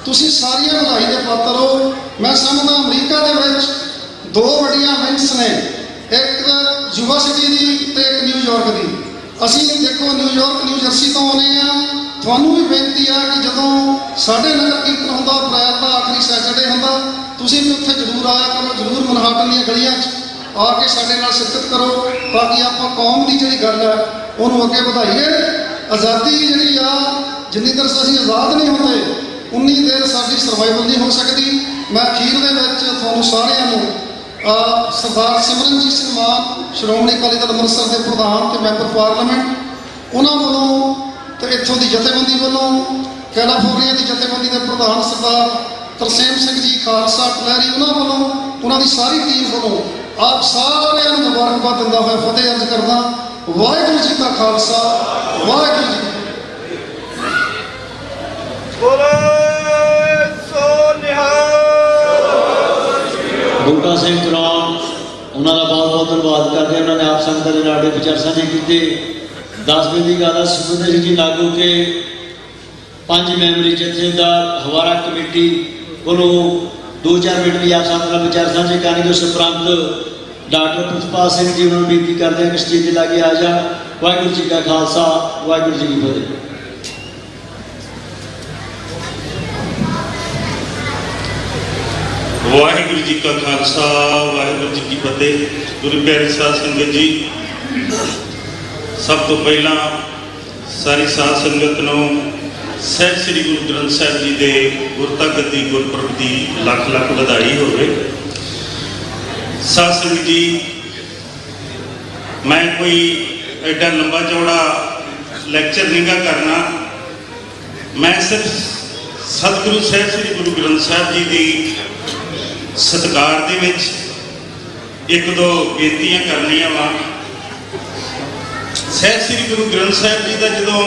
ਤੁਸੀਂ ਸਾਰੀਆਂ ਵਧਾਈ ਦੇ ਪਾਤਰ ਹੋ। ਮੈਂ ਸਮਝਦਾ ਅਮਰੀਕਾ ਦੇ ਵਿੱਚ 2 ਵੱਡੀਆਂ ਵਿੰਗਸ ਨੇ, ਇੱਕ ਯੂਨੀਵਰਸਿਟੀ ਦੀ ਤੇ ਇੱਕ ਨਿਊਯਾਰਕ ਦੀ। ਅਸੀਂ ਦੇਖੋ ਨਿਊਯਾਰਕ, ਨਿਊ ਜਰਸੀ ਤੋਂ ਆਉਂਦੇ ਆ। ਤੁਹਾਨੂੰ ਵੀ ਬੇਨਤੀ ਆ ਕਿ ਜਦੋਂ ਸਾਡੇ ਨਗਰ ਕੀਰਤਨ ਹੁੰਦਾ, ਅਪ੍ਰੈਲ ਦਾ ਆਖਰੀ ਸੈਟਰਡੇ ਹੁੰਦਾ, ਤੁਸੀਂ ਵੀ ਉੱਥੇ ਜ਼ਰੂਰ ਆਇਆ ਕਰੋ। ਜ਼ਰੂਰ ਮਨਹਾਟਨ ਦੀਆਂ ਗਲੀਆਂ 'ਚ ਆ ਕੇ ਸਾਡੇ ਨਾਲ ਸ਼ਿਰਕਤ ਕਰੋ ਤਾਂ ਕਿ ਆਪਾਂ ਕੌਮ ਦੀ ਜਿਹੜੀ ਗੱਲ ਹੈ ਉਹਨੂੰ ਅੱਗੇ ਵਧਾਈਏ। ਆਜ਼ਾਦੀ ਜਿਹੜੀ ਆ, ਜਿੰਨੀ ਦੇਰ ਅਸੀਂ ਆਜ਼ਾਦ ਨਹੀਂ ਹੁੰਦੇ ਉਨੀ ਦੇਰ ਸਾਡੀ ਸਰਵਾਈਵਲ ਨਹੀਂ ਹੋ ਸਕਦੀ। ਮੈਂ ਅਖੀਰ ਦੇ ਵਿੱਚ ਤੁਹਾਨੂੰ ਸਾਰਿਆਂ ਨੂੰ ਸਰਦਾਰ ਸਿਮਰਨਜੀਤ ਸਿੰਘ ਮਾਨ, ਸ਼੍ਰੋਮਣੀ ਅਕਾਲੀ ਦਲ ਅੰਮ੍ਰਿਤਸਰ ਦੇ ਪ੍ਰਧਾਨ ਤੇ ਮੈਂਬਰ ਪਾਰਲੀਮੈਂਟ, ਉਹਨਾਂ ਵੱਲੋਂ ਤੇ ਇੱਥੋਂ ਦੀ ਜਥੇਬੰਦੀ ਵੱਲੋਂ, ਕੈਲੀਫੋਰਨੀਆ ਦੀ ਜਥੇਬੰਦੀ ਦੇ ਪ੍ਰਧਾਨ ਸਰਦਾਰ ਤਰਸੇਮ ਸਿੰਘ ਜੀ ਖਾਲਸਾ ਕਲਹਿਰੀ, ਉਹਨਾਂ ਵੱਲੋਂ, ਉਹਨਾਂ ਦੀ ਸਾਰੀ ਟੀਮ ਵੱਲੋਂ ਆਪ ਸਾਰਿਆਂ ਨੂੰ ਮੁਬਾਰਕਬਾਦ ਦਿੰਦਾ ਹੋਇਆ ਫਤਿਹ ਅਰਜ਼ ਕਰਦਾ। ਵਾਹਿਗੁਰੂ ਜੀ ਕਾ ਖਾਲਸਾ, ਵਾਹਿਗੁਰੂ ਜੀ ਕੀ ਫਤਿਹ। ਬੂਟਾ ਸਿੰਘ ਕਰਾਉਣ ਉਹਨਾਂ ਦਾ ਬਹੁਤ ਬਹੁਤ ਧੰਨਵਾਦ ਕਰਦੇ ਹਾਂ। ਉਹਨਾਂ ਨੇ ਆਪ ਸੰਗਤਾਂ ਦੇ ਨਾਲ ਵਿਚਾਰ ਸਾਂਝੇ ਕੀਤੇ। 10ਵੇਂ ਦੀ ਗੱਲ ਸੁਖਵਿੰਦਰ ਸਿੰਘ ਜੀ ਲਾਗੂ ਕੇ 5 ਮੈਂਬਰੀ ਜਥੇਦਾਰ ਹਵਾਰਾ ਕਮੇਟੀ ਕੋਲੋਂ 2-4 ਮਿੰਟ ਵੀ ਆਪ ਸੰਗਤਾਂ ਨਾਲ ਵਿਚਾਰ ਸਾਂਝੇ ਕਰਨਗੇ। ਉਸ ਉਪਰੰਤ ਡਾਕਟਰ ਪ੍ਰਿਤਪਾਲ ਸਿੰਘ ਜੀ ਉਹਨਾਂ ਨੂੰ ਬੇਨਤੀ ਕਰਦੇ ਹਾਂ ਕਿ ਸਟੇਜ ਦੇ ਲਾਗੇ ਆ ਜਾ। ਵਾਹਿਗੁਰੂ ਜੀ ਕਾ ਖਾਲਸਾ, ਵਾਹਿਗੁਰੂ ਜੀ ਕੀ ਫਤਿਹ। ਵਾਹਿਗੁਰੂ ਜੀ ਕਾ ਖਾਲਸਾ, ਵਾਹਿਗੁਰੂ ਜੀ ਕੀ ਫਤਿਹ। ਗੁਰੂ ਪਿਆਰੀ ਸਾਧ ਸੰਗਤ ਜੀ, ਸਭ ਤੋਂ ਪਹਿਲਾਂ ਸਾਰੀ ਸਾਧ ਸੰਗਤ ਨੂੰ ਸਾਹਿਬ ਸ੍ਰੀ ਗੁਰੂ ਗ੍ਰੰਥ ਸਾਹਿਬ ਜੀ ਦੇ ਗੁਰਤਾ ਗੱਦੀ ਗੁਰਪੁਰਬ ਦੀ ਲੱਖ ਲੱਖ ਵਧਾਈ ਹੋਵੇ। ਸਾਧ ਸੰਗਤ ਜੀ, ਮੈਂ ਕੋਈ ਐਡਾ ਲੰਬਾ ਚੌੜਾ ਲੈਕਚਰ ਨਹੀਂ ਗਾ ਕਰਨਾ। ਮੈਂ ਸਿਰਫ ਸਤਿਗੁਰੂ ਸਾਹਿਬ ਸ੍ਰੀ ਗੁਰੂ ਗ੍ਰੰਥ ਸਾਹਿਬ ਜੀ ਦੀ ਸਤਿਕਾਰ ਦੇ ਵਿੱਚ 1-2 ਬੇਨਤੀਆਂ ਕਰਨੀਆਂ ਵਾ। ਸਾਹਿਬ ਸ੍ਰੀ ਗੁਰੂ ਗ੍ਰੰਥ ਸਾਹਿਬ ਜੀ ਦਾ ਜਦੋਂ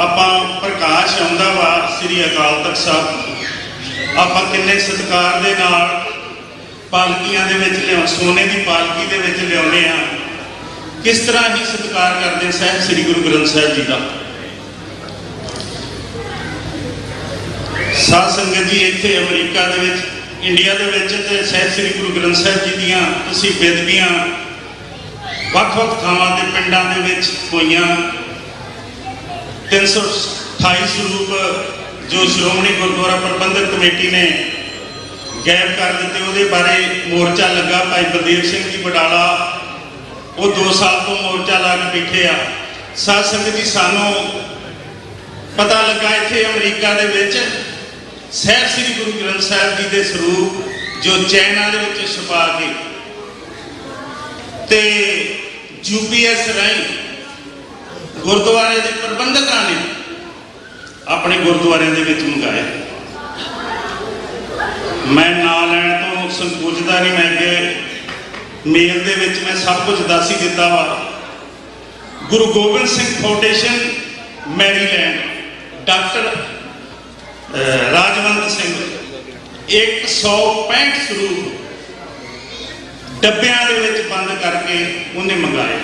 ਆਪਾਂ ਪ੍ਰਕਾਸ਼ ਆਉਂਦਾ ਵਾ ਸ੍ਰੀ ਅਕਾਲ ਤਖਤ ਸਾਹਿਬ, ਆਪਾਂ ਕਿੰਨੇ ਸਤਿਕਾਰ ਦੇ ਨਾਲ ਪਾਲਕੀਆਂ ਦੇ ਵਿੱਚ ਸੋਨੇ ਦੀ ਪਾਲਕੀ ਦੇ ਵਿੱਚ ਲਿਆਉਂਦੇ ਆ। ਕਿਸ ਤਰ੍ਹਾਂ ਹੀ ਸਤਿਕਾਰ ਕਰਦੇ ਸਾਹਿਬ ਸ੍ਰੀ ਗੁਰੂ ਗ੍ਰੰਥ ਸਾਹਿਬ ਜੀ ਦਾ। ਸਾਧ ਸੰਗਤ ਜੀ, ਇੱਥੇ ਅਮਰੀਕਾ ਦੇ ਵਿੱਚ, ਇੰਡੀਆ ਦੇ ਵਿੱਚ ਤੇ ਸਾਹਿਬ ਸ੍ਰੀ ਗੁਰੂ ਗ੍ਰੰਥ ਸਾਹਿਬ ਜੀ ਦੀਆਂ ਤੁਸੀਂ ਬੇਦਬੀਆਂ ਵੱਖ-ਵੱਖ ਥਾਵਾਂ ਤੇ ਪਿੰਡਾਂ ਦੇ ਵਿੱਚ ਹੋਈਆਂ। 328 ਸਰੂਪ ਜੋ ਸ਼੍ਰੋਮਣੀ ਗੁਰਦੁਆਰਾ ਪ੍ਰਬੰਧਕ ਕਮੇਟੀ ਨੇ ਗਾਇਬ ਕਰ ਦਿੱਤੇ, ਉਹਦੇ ਬਾਰੇ ਮੋਰਚਾ ਲੱਗਾ। ਭਾਈ ਬਲਦੇਵ ਸਿੰਘ ਜੀ ਬਡਾਲਾ ਉਹ 2 ਸਾਲ ਤੋਂ ਮੋਰਚਾ ਲਾ ਕੇ ਬੈਠੇ ਆ। ਸਾਧ ਸੰਗਤ ਜੀ, ਸਾਨੂੰ ਪਤਾ ਲੱਗਾ ਇੱਥੇ ਅਮਰੀਕਾ ਦੇ ਵਿੱਚ ਸਾਹਿਬ ਸ੍ਰੀ ਗੁਰੂ ਗ੍ਰੰਥ ਸਾਹਿਬ ਜੀ ਦੇ ਸਰੂਪ ਜੋ ਚਾਈਨਾ ਦੇ ਵਿੱਚ ਛੁਪਾ ਕੇ ਤੇ GPS ਰਾਹੀਂ ਗੁਰਦੁਆਰੇ ਦੇ ਪ੍ਰਬੰਧਕਾਂ ਨੇ ਆਪਣੇ ਗੁਰਦੁਆਰਿਆਂ ਦੇ ਵਿੱਚ ਮੰਗਾਏ। ਮੈਂ ਨਾਂ ਲੈਣ ਤੋਂ ਸੰਕੋਚਦਾ ਨਹੀਂ, ਮੈਂ ਕਿ ਮੇਲ ਦੇ ਵਿੱਚ ਮੈਂ ਸਭ ਕੁਝ ਦੱਸ ਹੀ ਦਿੱਤਾ ਵਾ। Guru Gobind Singh foundation Maryland, doctor Rajwant Singh 165 ਸਰੂਪ ਡੱਬਿਆਂ ਦੇ ਵਿੱਚ ਬੰਦ ਕਰਕੇ ਉਹਨੇ ਮੰਗਾਏ।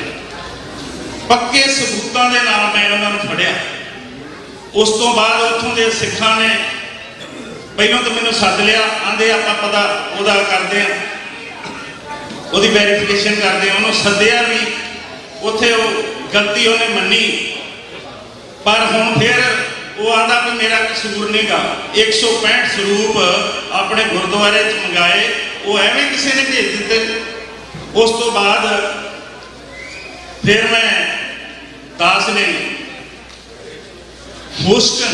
ਪੱਕੇ ਸਬੂਤਾਂ ਦੇ ਨਾਲ ਮੈਂ ਉਹਨਾਂ ਨੂੰ ਫੜਿਆ। ਉਸ ਤੋਂ ਬਾਅਦ ਉੱਥੋਂ ਦੇ ਸਿੱਖਾਂ ਨੇ ਪਹਿਲਾਂ ਤਾਂ ਮੈਨੂੰ ਸੱਦ ਲਿਆ, ਆਂਦੇ ਆਪਾਂ ਪਤਾ ਉਹਦਾ ਕਰਦੇ ਆ, ਉਹਦੀ ਵੈਰੀਫਿਕੇਸ਼ਨ ਕਰਦੇ ਆ। ਉਹਨੂੰ ਸੱਦਿਆ ਵੀ, ਉੱਥੇ ਉਹ ਗਲਤੀ ਉਹਨੇ ਮੰਨੀ, ਪਰ ਹੁਣ ਫਿਰ ਉਹ ਆਂਦਾ ਵੀ ਮੇਰਾ ਕਸੂਰ ਨਹੀਂ ਗਾ। 165 ਸਰੂਪ ਆਪਣੇ ਗੁਰਦੁਆਰੇ 'ਚ ਮੰਗਾਏ, ਉਹ ਐਵੇਂ ਕਿਸੇ ਨੇ ਭੇਜ ਦਿੱਤੇ। ਉਸ ਤੋਂ ਬਾਅਦ ਫਿਰ ਮੈਂ ਦਾਸ ਨੇ ਹੂਸਟਨ,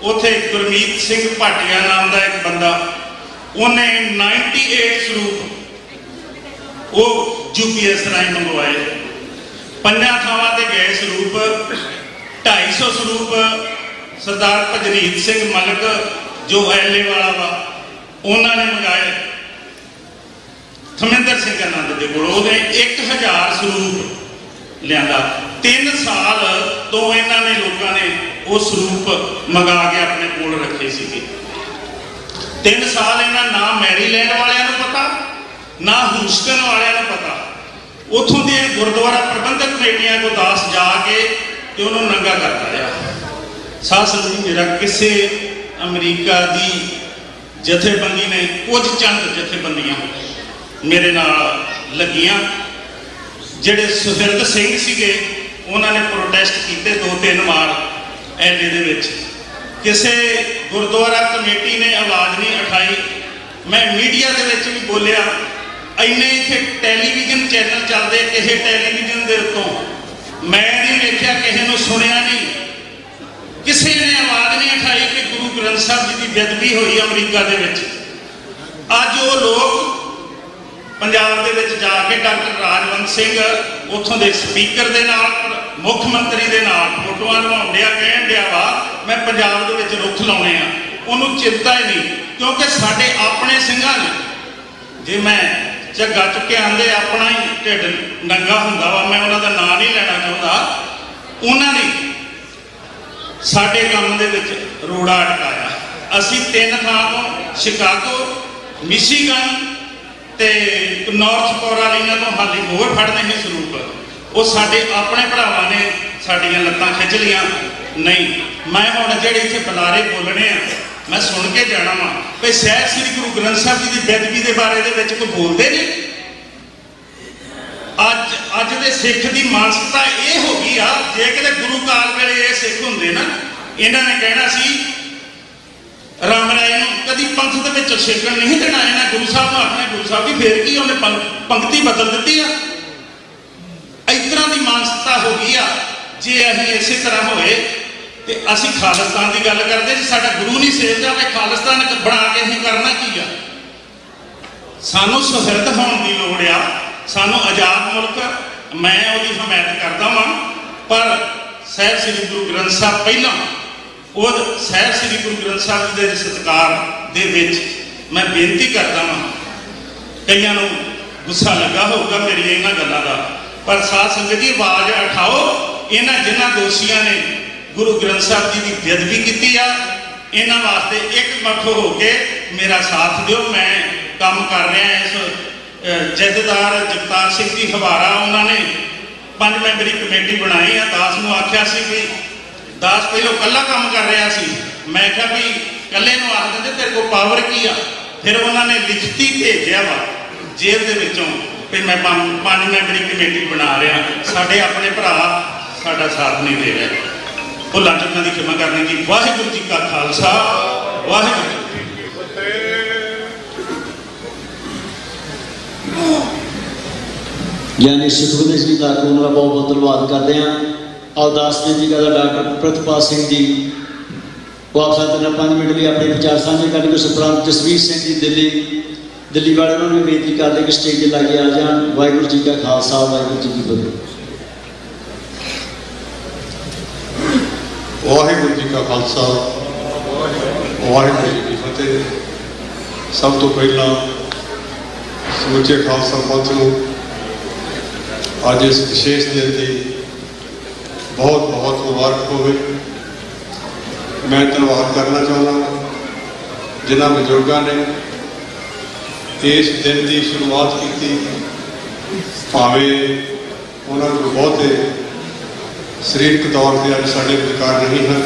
ਉੱਥੇ ਗੁਰਮੀਤ ਸਿੰਘ ਭਾਟੀਆ ਨਾਮ ਦਾ ਇੱਕ ਬੰਦਾ, ਉਹਨੇ 98 ਸਰੂਪ ਉਹ GPS ਰਾਹੀਂ ਮੰਗਵਾਏ। 5 ਥਾਵਾਂ ਤੇ ਗਏ ਸਰੂਪ। 250 ਸਰੂਪ ਸਰਦਾਰ ਭਜਨੀਤ ਸਿੰਘ ਮਲਕ ਜੋ ਐਲੇ ਵਾਲਾ ਵਾ, ਉਹਨਾਂ ਨੇ ਮੰਗਾਏ। ਥਮਿੰਦਰ ਸਿੰਘ ਆਨੰਦ ਦੇ ਕੋਲ ਉਹਨੇ 1000 ਸਰੂਪ ਲਿਆਂਦਾ। 3 ਸਾਲ ਤੋਂ ਇਹਨਾਂ ਨੇ ਲੋਕਾਂ ਨੇ ਉਹ ਸਰੂਪ ਮੰਗਾ ਕੇ ਆਪਣੇ ਕੋਲ ਰੱਖੇ ਸੀਗੇ। 3 ਸਾਲ ਇਹਨਾਂ ਨਾ ਮੈਰੀਲੈਂਡ ਵਾਲਿਆਂ ਨੂੰ ਪਤਾ, ਨਾ ਹੂਸਟਨ ਵਾਲਿਆਂ ਨੂੰ ਪਤਾ। ਉੱਥੋਂ ਦੇ ਗੁਰਦੁਆਰਾ ਪ੍ਰਬੰਧਕ ਕਮੇਟੀਆਂ ਕੋ ਦਾਸ ਜਾ ਕੇ ਤੇ ਉਹਨੂੰ ਨੰਗਾ ਕਰਦਾ ਰਿਹਾ। ਸਾਧ ਸੰਗਤ ਜੀ, ਮੇਰਾ ਕਿਸੇ ਅਮਰੀਕਾ ਦੀ ਜਥੇਬੰਦੀ ਨੇ, ਕੁਝ ਚੰਦ ਜਥੇਬੰਦੀਆਂ ਮੇਰੇ ਨਾਲ ਲੱਗੀਆਂ। ਜਿਹੜੇ ਸੁਹਿਰਦ ਸਿੰਘ ਸੀਗੇ, ਉਹਨਾਂ ਨੇ ਪ੍ਰੋਟੈਸਟ ਕੀਤੇ 2-3 ਵਾਰ ਐਲੇ ਦੇ ਵਿੱਚ। ਕਿਸੇ ਗੁਰਦੁਆਰਾ ਕਮੇਟੀ ਨੇ ਆਵਾਜ਼ ਨਹੀਂ ਉਠਾਈ। ਮੈਂ ਮੀਡੀਆ ਦੇ ਵਿੱਚ ਵੀ ਬੋਲਿਆ, ਇੰਨੇ ਇੱਥੇ ਟੈਲੀਵਿਜ਼ਨ ਚੈਨਲ ਚੱਲਦੇ, ਕਿਸੇ ਟੈਲੀਵਿਜ਼ਨ ਦੇ ਉੱਤੋਂ ਮੈਂ ਨਹੀਂ ਵੇਖਿਆ, ਕਿਸੇ ਨੂੰ ਸੁਣਿਆ ਨਹੀਂ, ਕਿਸੇ ਨੇ ਆਵਾਜ਼ ਨਹੀਂ ਉਠਾਈ ਕਿ ਗੁਰੂ ਗ੍ਰੰਥ ਸਾਹਿਬ ਜੀ ਦੀ ਬੇਅਦਬੀ ਹੋਈ ਅਮਰੀਕਾ ਦੇ ਵਿੱਚ, ਅੱਜ ਉਹ ਲੋਕ ਪੰਜਾਬ ਦੇ ਵਿੱਚ ਜਾ ਕੇ ਡਾਕਟਰ ਰਾਜਵੰਤ ਸਿੰਘ ਉੱਥੋਂ ਦੇ ਸਪੀਕਰ ਦੇ ਨਾਲ, ਮੁੱਖ ਮੰਤਰੀ ਦੇ ਨਾਲ ਫੋਟੋਆਂ ਲਵਾਉਣ ਡਿਆ, ਕਹਿਣ ਡਿਆ ਵਾ ਮੈਂ ਪੰਜਾਬ ਦੇ ਵਿੱਚ ਰੁੱਖ ਲਾਉਣੇ ਆ। ਉਹਨੂੰ ਚਿੰਤਾ ਹੀ ਨਹੀਂ, ਕਿਉਂਕਿ ਸਾਡੇ ਆਪਣੇ ਸਿੰਘਾਂ ਨੇ, ਜੇ ਮੈਂ ਝੱਗਾ ਚੁੱਕਿਆ ਆਂਦੇ ਆਪਣਾ ਹੀ ਢਿੱਡ ਨੰਗਾ ਹੁੰਦਾ ਵਾ, ਮੈਂ ਉਹਨਾਂ ਦਾ ਨਾਂ ਨਹੀਂ ਲੈਣਾ ਚਾਹੁੰਦਾ, ਉਹਨਾਂ ਨੇ ਸਾਡੇ ਕੰਮ ਦੇ ਵਿੱਚ ਰੋੜਾ ਅਟਕਾਇਆ। ਅਸੀਂ 3 ਥਾਂ ਤੋਂ ਸ਼ਿਕਾਗੋ, ਮਿਸ਼ੀਗਨ ਤੇ ਨਾਰਥ ਕੈਰੋਲੀਨਾ ਤੋਂ ਹਾਲੇ ਹੋਰ ਫੜਨੇ ਸੀ ਸਰੂਪ। ਉਹ ਸਾਡੇ ਆਪਣੇ ਭਰਾਵਾਂ ਨੇ ਸਾਡੀਆਂ ਲੱਤਾਂ ਖਿੱਚ ਲੀਆਂ। ਨਹੀਂ, ਮੈਂ ਹੁਣ ਜਿਹੜੇ ਇੱਥੇ ਬੁਲਾਰੇ ਬੋਲਣੇ ਆ, ਮੈਂ ਸੁਣ ਕੇ ਜਾਣਾ ਵਾ ਵੀ ਸਾਹਿਬ ਸ੍ਰੀ ਗੁਰੂ ਗ੍ਰੰਥ ਸਾਹਿਬ ਜੀ ਦੀ ਬੇਅਦਬੀ ਦੇ ਬਾਰੇ ਦੇ ਵਿੱਚ ਕੋਈ ਬੋਲਦੇ ਨਹੀਂ। ਅੱਜ ਦੇ ਸਿੱਖ ਦੀ ਮਾਨਸਿਕਤਾ ਇਹ ਹੋ ਗਈ ਆ, ਜੇ ਕਿਤੇ ਗੁਰੂ ਕਾਲ ਵੇਲੇ ਇਹ ਸਿੱਖ ਹੁੰਦੇ ਨਾ, ਇਹਨਾਂ ਨੇ ਕਹਿਣਾ ਸੀ ਰਾਮ ਰਾਏ ਨੂੰ ਕਦੀ ਪੰਥ ਦੇ ਵਿੱਚ ਛੇਕਣ ਨਹੀਂ ਦੇਣਾ। ਇਹਨਾਂ ਗੁਰੂ ਸਾਹਿਬ ਨੂੰ ਆਖਣਾ, ਗੁਰੂ ਸਾਹਿਬ ਵੀ ਫੇਰ ਕੀ ਉਹਨੇ ਪੰਕਤੀ ਬਦਲ ਦਿੱਤੀ ਆ। ਇਸ ਤਰ੍ਹਾਂ ਦੀ ਮਾਨਸਿਕਤਾ ਹੋ ਗਈ ਆ। ਜੇ ਅਸੀਂ ਇਸੇ ਤਰ੍ਹਾਂ ਹੋਏ ਤੇ ਅਸੀਂ ਖਾਲਿਸਤਾਨ ਦੀ ਗੱਲ ਕਰਦੇ, ਜੇ ਸਾਡਾ ਗੁਰੂ ਨਹੀਂ ਸੇਵਦਾ ਤੇ ਖਾਲਿਸਤਾਨ ਬਣਾ ਕੇ ਅਸੀਂ ਕਰਨਾ ਕੀ ਆ। ਸਾਨੂੰ ਸੁਹਿਰਦ ਹੋਣ ਦੀ ਲੋੜ ਆ, ਸਾਨੂੰ ਆਜ਼ਾਦ ਮੁਲਕ, ਮੈਂ ਉਹਦੀ ਹਮਾਇਤ ਕਰਦਾ ਵਾਂ, ਪਰ ਸਾਹਿਬ ਸ੍ਰੀ ਗੁਰੂ ਗ੍ਰੰਥ ਸਾਹਿਬ ਪਹਿਲਾਂ, ਉਹ ਸਾਹਿਬ ਸ੍ਰੀ ਗੁਰੂ ਗ੍ਰੰਥ ਸਾਹਿਬ ਦੇ ਸਤਿਕਾਰ ਦੇ ਵਿੱਚ ਮੈਂ ਬੇਨਤੀ ਕਰਦਾ ਵਾਂ, ਕਈਆਂ ਨੂੰ ਗੁੱਸਾ ਲੱਗਾ ਹੋਊਗਾ ਮੇਰੀਆਂ ਇਹਨਾਂ ਗੱਲਾਂ ਦਾ, ਪਰ ਸਾਧ ਸੰਗਤ ਜੀ ਆਵਾਜ਼ ਉਠਾਓ। ਇਹਨਾਂ ਜਿਨ੍ਹਾਂ ਦੋਸ਼ੀਆਂ ਨੇ ਗੁਰੂ ਗ੍ਰੰਥ ਸਾਹਿਬ ਜੀ ਦੀ ਬੇਅਦਬੀ ਕੀਤੀ ਆ, ਇਹਨਾਂ ਵਾਸਤੇ ਇਕਮੁੱਠ ਹੋ ਕੇ ਮੇਰਾ ਸਾਥ ਦਿਓ। ਮੈਂ ਕੰਮ ਕਰ ਰਿਹਾ ਇਸ ਜਥੇਦਾਰ ਜਗਤਾਰ ਸਿੰਘ ਜੀ ਹਵਾਰਾ, ਉਹਨਾਂ ਨੇ 5 ਮੈਂਬਰੀ ਕਮੇਟੀ ਬਣਾਈ ਆ। ਦਾਸ ਨੂੰ ਆਖਿਆ ਸੀ ਵੀ ਦਾਸ ਪਹਿਲੋਂ ਇਕੱਲਾ ਕੰਮ ਕਰ ਰਿਹਾ ਸੀ, ਮੈਂ ਕਿਹਾ ਵੀ ਇਕੱਲੇ ਨੂੰ ਆਖ ਦਿੰਦੇ ਤੇਰੇ ਕੋਲ ਪਾਵਰ ਕੀ ਆ। ਫਿਰ ਉਹਨਾਂ ਨੇ ਲਿਖਤੀ ਭੇਜਿਆ ਵਾ ਜੇਲ੍ਹ ਦੇ ਵਿੱਚੋਂ ਵੀ ਮੈਂ 5 ਮੈਂਬਰੀ ਕਮੇਟੀ ਬਣਾ ਰਿਹਾ। ਸਾਡੇ ਆਪਣੇ ਭਰਾ ਸਾਡਾ ਸਾਥ ਨਹੀਂ ਦੇ ਰਹੇ। ਭੁੱਲਾਂ ਚੁੱਕਾਂ ਦੀ ਖਿਮਾ ਕਰਨੀ ਜੀ। ਵਾਹਿਗੁਰੂ ਜੀ ਕਾ ਖਾਲਸਾ, ਵਾਹਿਗੁਰੂ ਜੀ ਕੀ ਫਤਿਹ। ਗਿਆਨੀ ਸੁਖਵਿੰਦਰ ਸਿੰਘ ਦਾ ਉਹਨਾਂ ਦਾ ਬਹੁਤ ਬਹੁਤ ਧੰਨਵਾਦ ਕਰਦੇ ਹਾਂ। ਅਰਦਾਸ ਬੇਨਤੀ ਕਰਦਾ ਡਾਕਟਰ ਪ੍ਰਿਤਪਾਲ ਸਿੰਘ ਜੀ, ਉਹ ਆਪ ਸਾਡੇ ਨਾਲ 5 ਮਿੰਟ ਲਈ ਆਪਣੇ ਵਿਚਾਰ ਸਾਂਝੇ ਕਰਨਗੇ। ਉਸ ਉਪਰੰਤ ਜਸਵੀਰ ਸਿੰਘ ਜੀ ਦਿੱਲੀ ਵਾਲੇ, ਉਹਨਾਂ ਨੂੰ ਬੇਨਤੀ ਕਰਦੇ ਕਿ ਸਟੇਜ 'ਤੇ ਲਾਗੇ ਆ ਜਾਣ। ਵਾਹਿਗੁਰੂ ਜੀ ਕਾ ਖਾਲਸਾ, ਵਾਹਿਗੁਰੂ ਜੀ ਕੀ ਫਤਿਹ। ਵਾਹਿਗੁਰੂ ਜੀ ਕਾ ਖਾਲਸਾ, ਵਾਹਿਗੁਰੂ ਜੀ ਕੀ ਫਤਿਹ। ਸਭ ਤੋਂ ਪਹਿਲਾਂ ਸਮੁੱਚੇ ਖਾਲਸਾ ਪੰਥ ਨੂੰ ਅੱਜ ਇਸ ਵਿਸ਼ੇਸ਼ ਦਿਨ ਦੀ ਬਹੁਤ ਬਹੁਤ ਮੁਬਾਰਕ ਹੋਵੇ। ਮੈਂ ਧੰਨਵਾਦ ਕਰਨਾ ਚਾਹੁੰਦਾ ਜਿਨ੍ਹਾਂ ਬਜ਼ੁਰਗਾਂ ਨੇ ਇਸ ਦਿਨ ਦੀ ਸ਼ੁਰੂਆਤ ਕੀਤੀ। ਭਾਵੇਂ ਉਹਨਾਂ ਨੂੰ ਬਹੁਤੇ ਸਰੀਰਕ ਤੌਰ 'ਤੇ ਅੱਜ ਸਾਡੇ ਵਿਚਕਾਰ ਨਹੀਂ ਹਨ,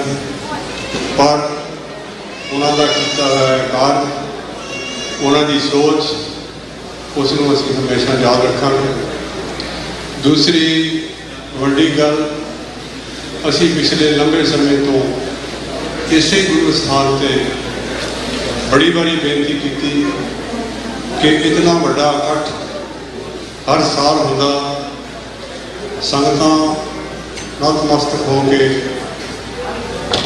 ਪਰ ਉਹਨਾਂ ਦਾ ਕੀਤਾ ਹੋਇਆ ਕਾਰਜ, ਉਹਨਾਂ ਦੀ ਸੋਚ, ਉਸ ਨੂੰ ਅਸੀਂ ਹਮੇਸ਼ਾ ਯਾਦ ਰੱਖਾਂਗੇ। ਦੂਸਰੀ ਵੱਡੀ ਗੱਲ, ਅਸੀਂ ਪਿਛਲੇ ਲੰਬੇ ਸਮੇਂ ਤੋਂ ਇਸੇ ਗੁਰੂ ਸਥਾਨ 'ਤੇ ਬੜੀ ਵਾਰੀ ਬੇਨਤੀ ਕੀਤੀ ਕਿ ਇਤਨਾ ਵੱਡਾ ਇਕੱਠ ਹਰ ਸਾਲ ਹੁੰਦਾ, ਸੰਗਤਾਂ ਨਤਮਸਤਕ ਹੋ ਕੇ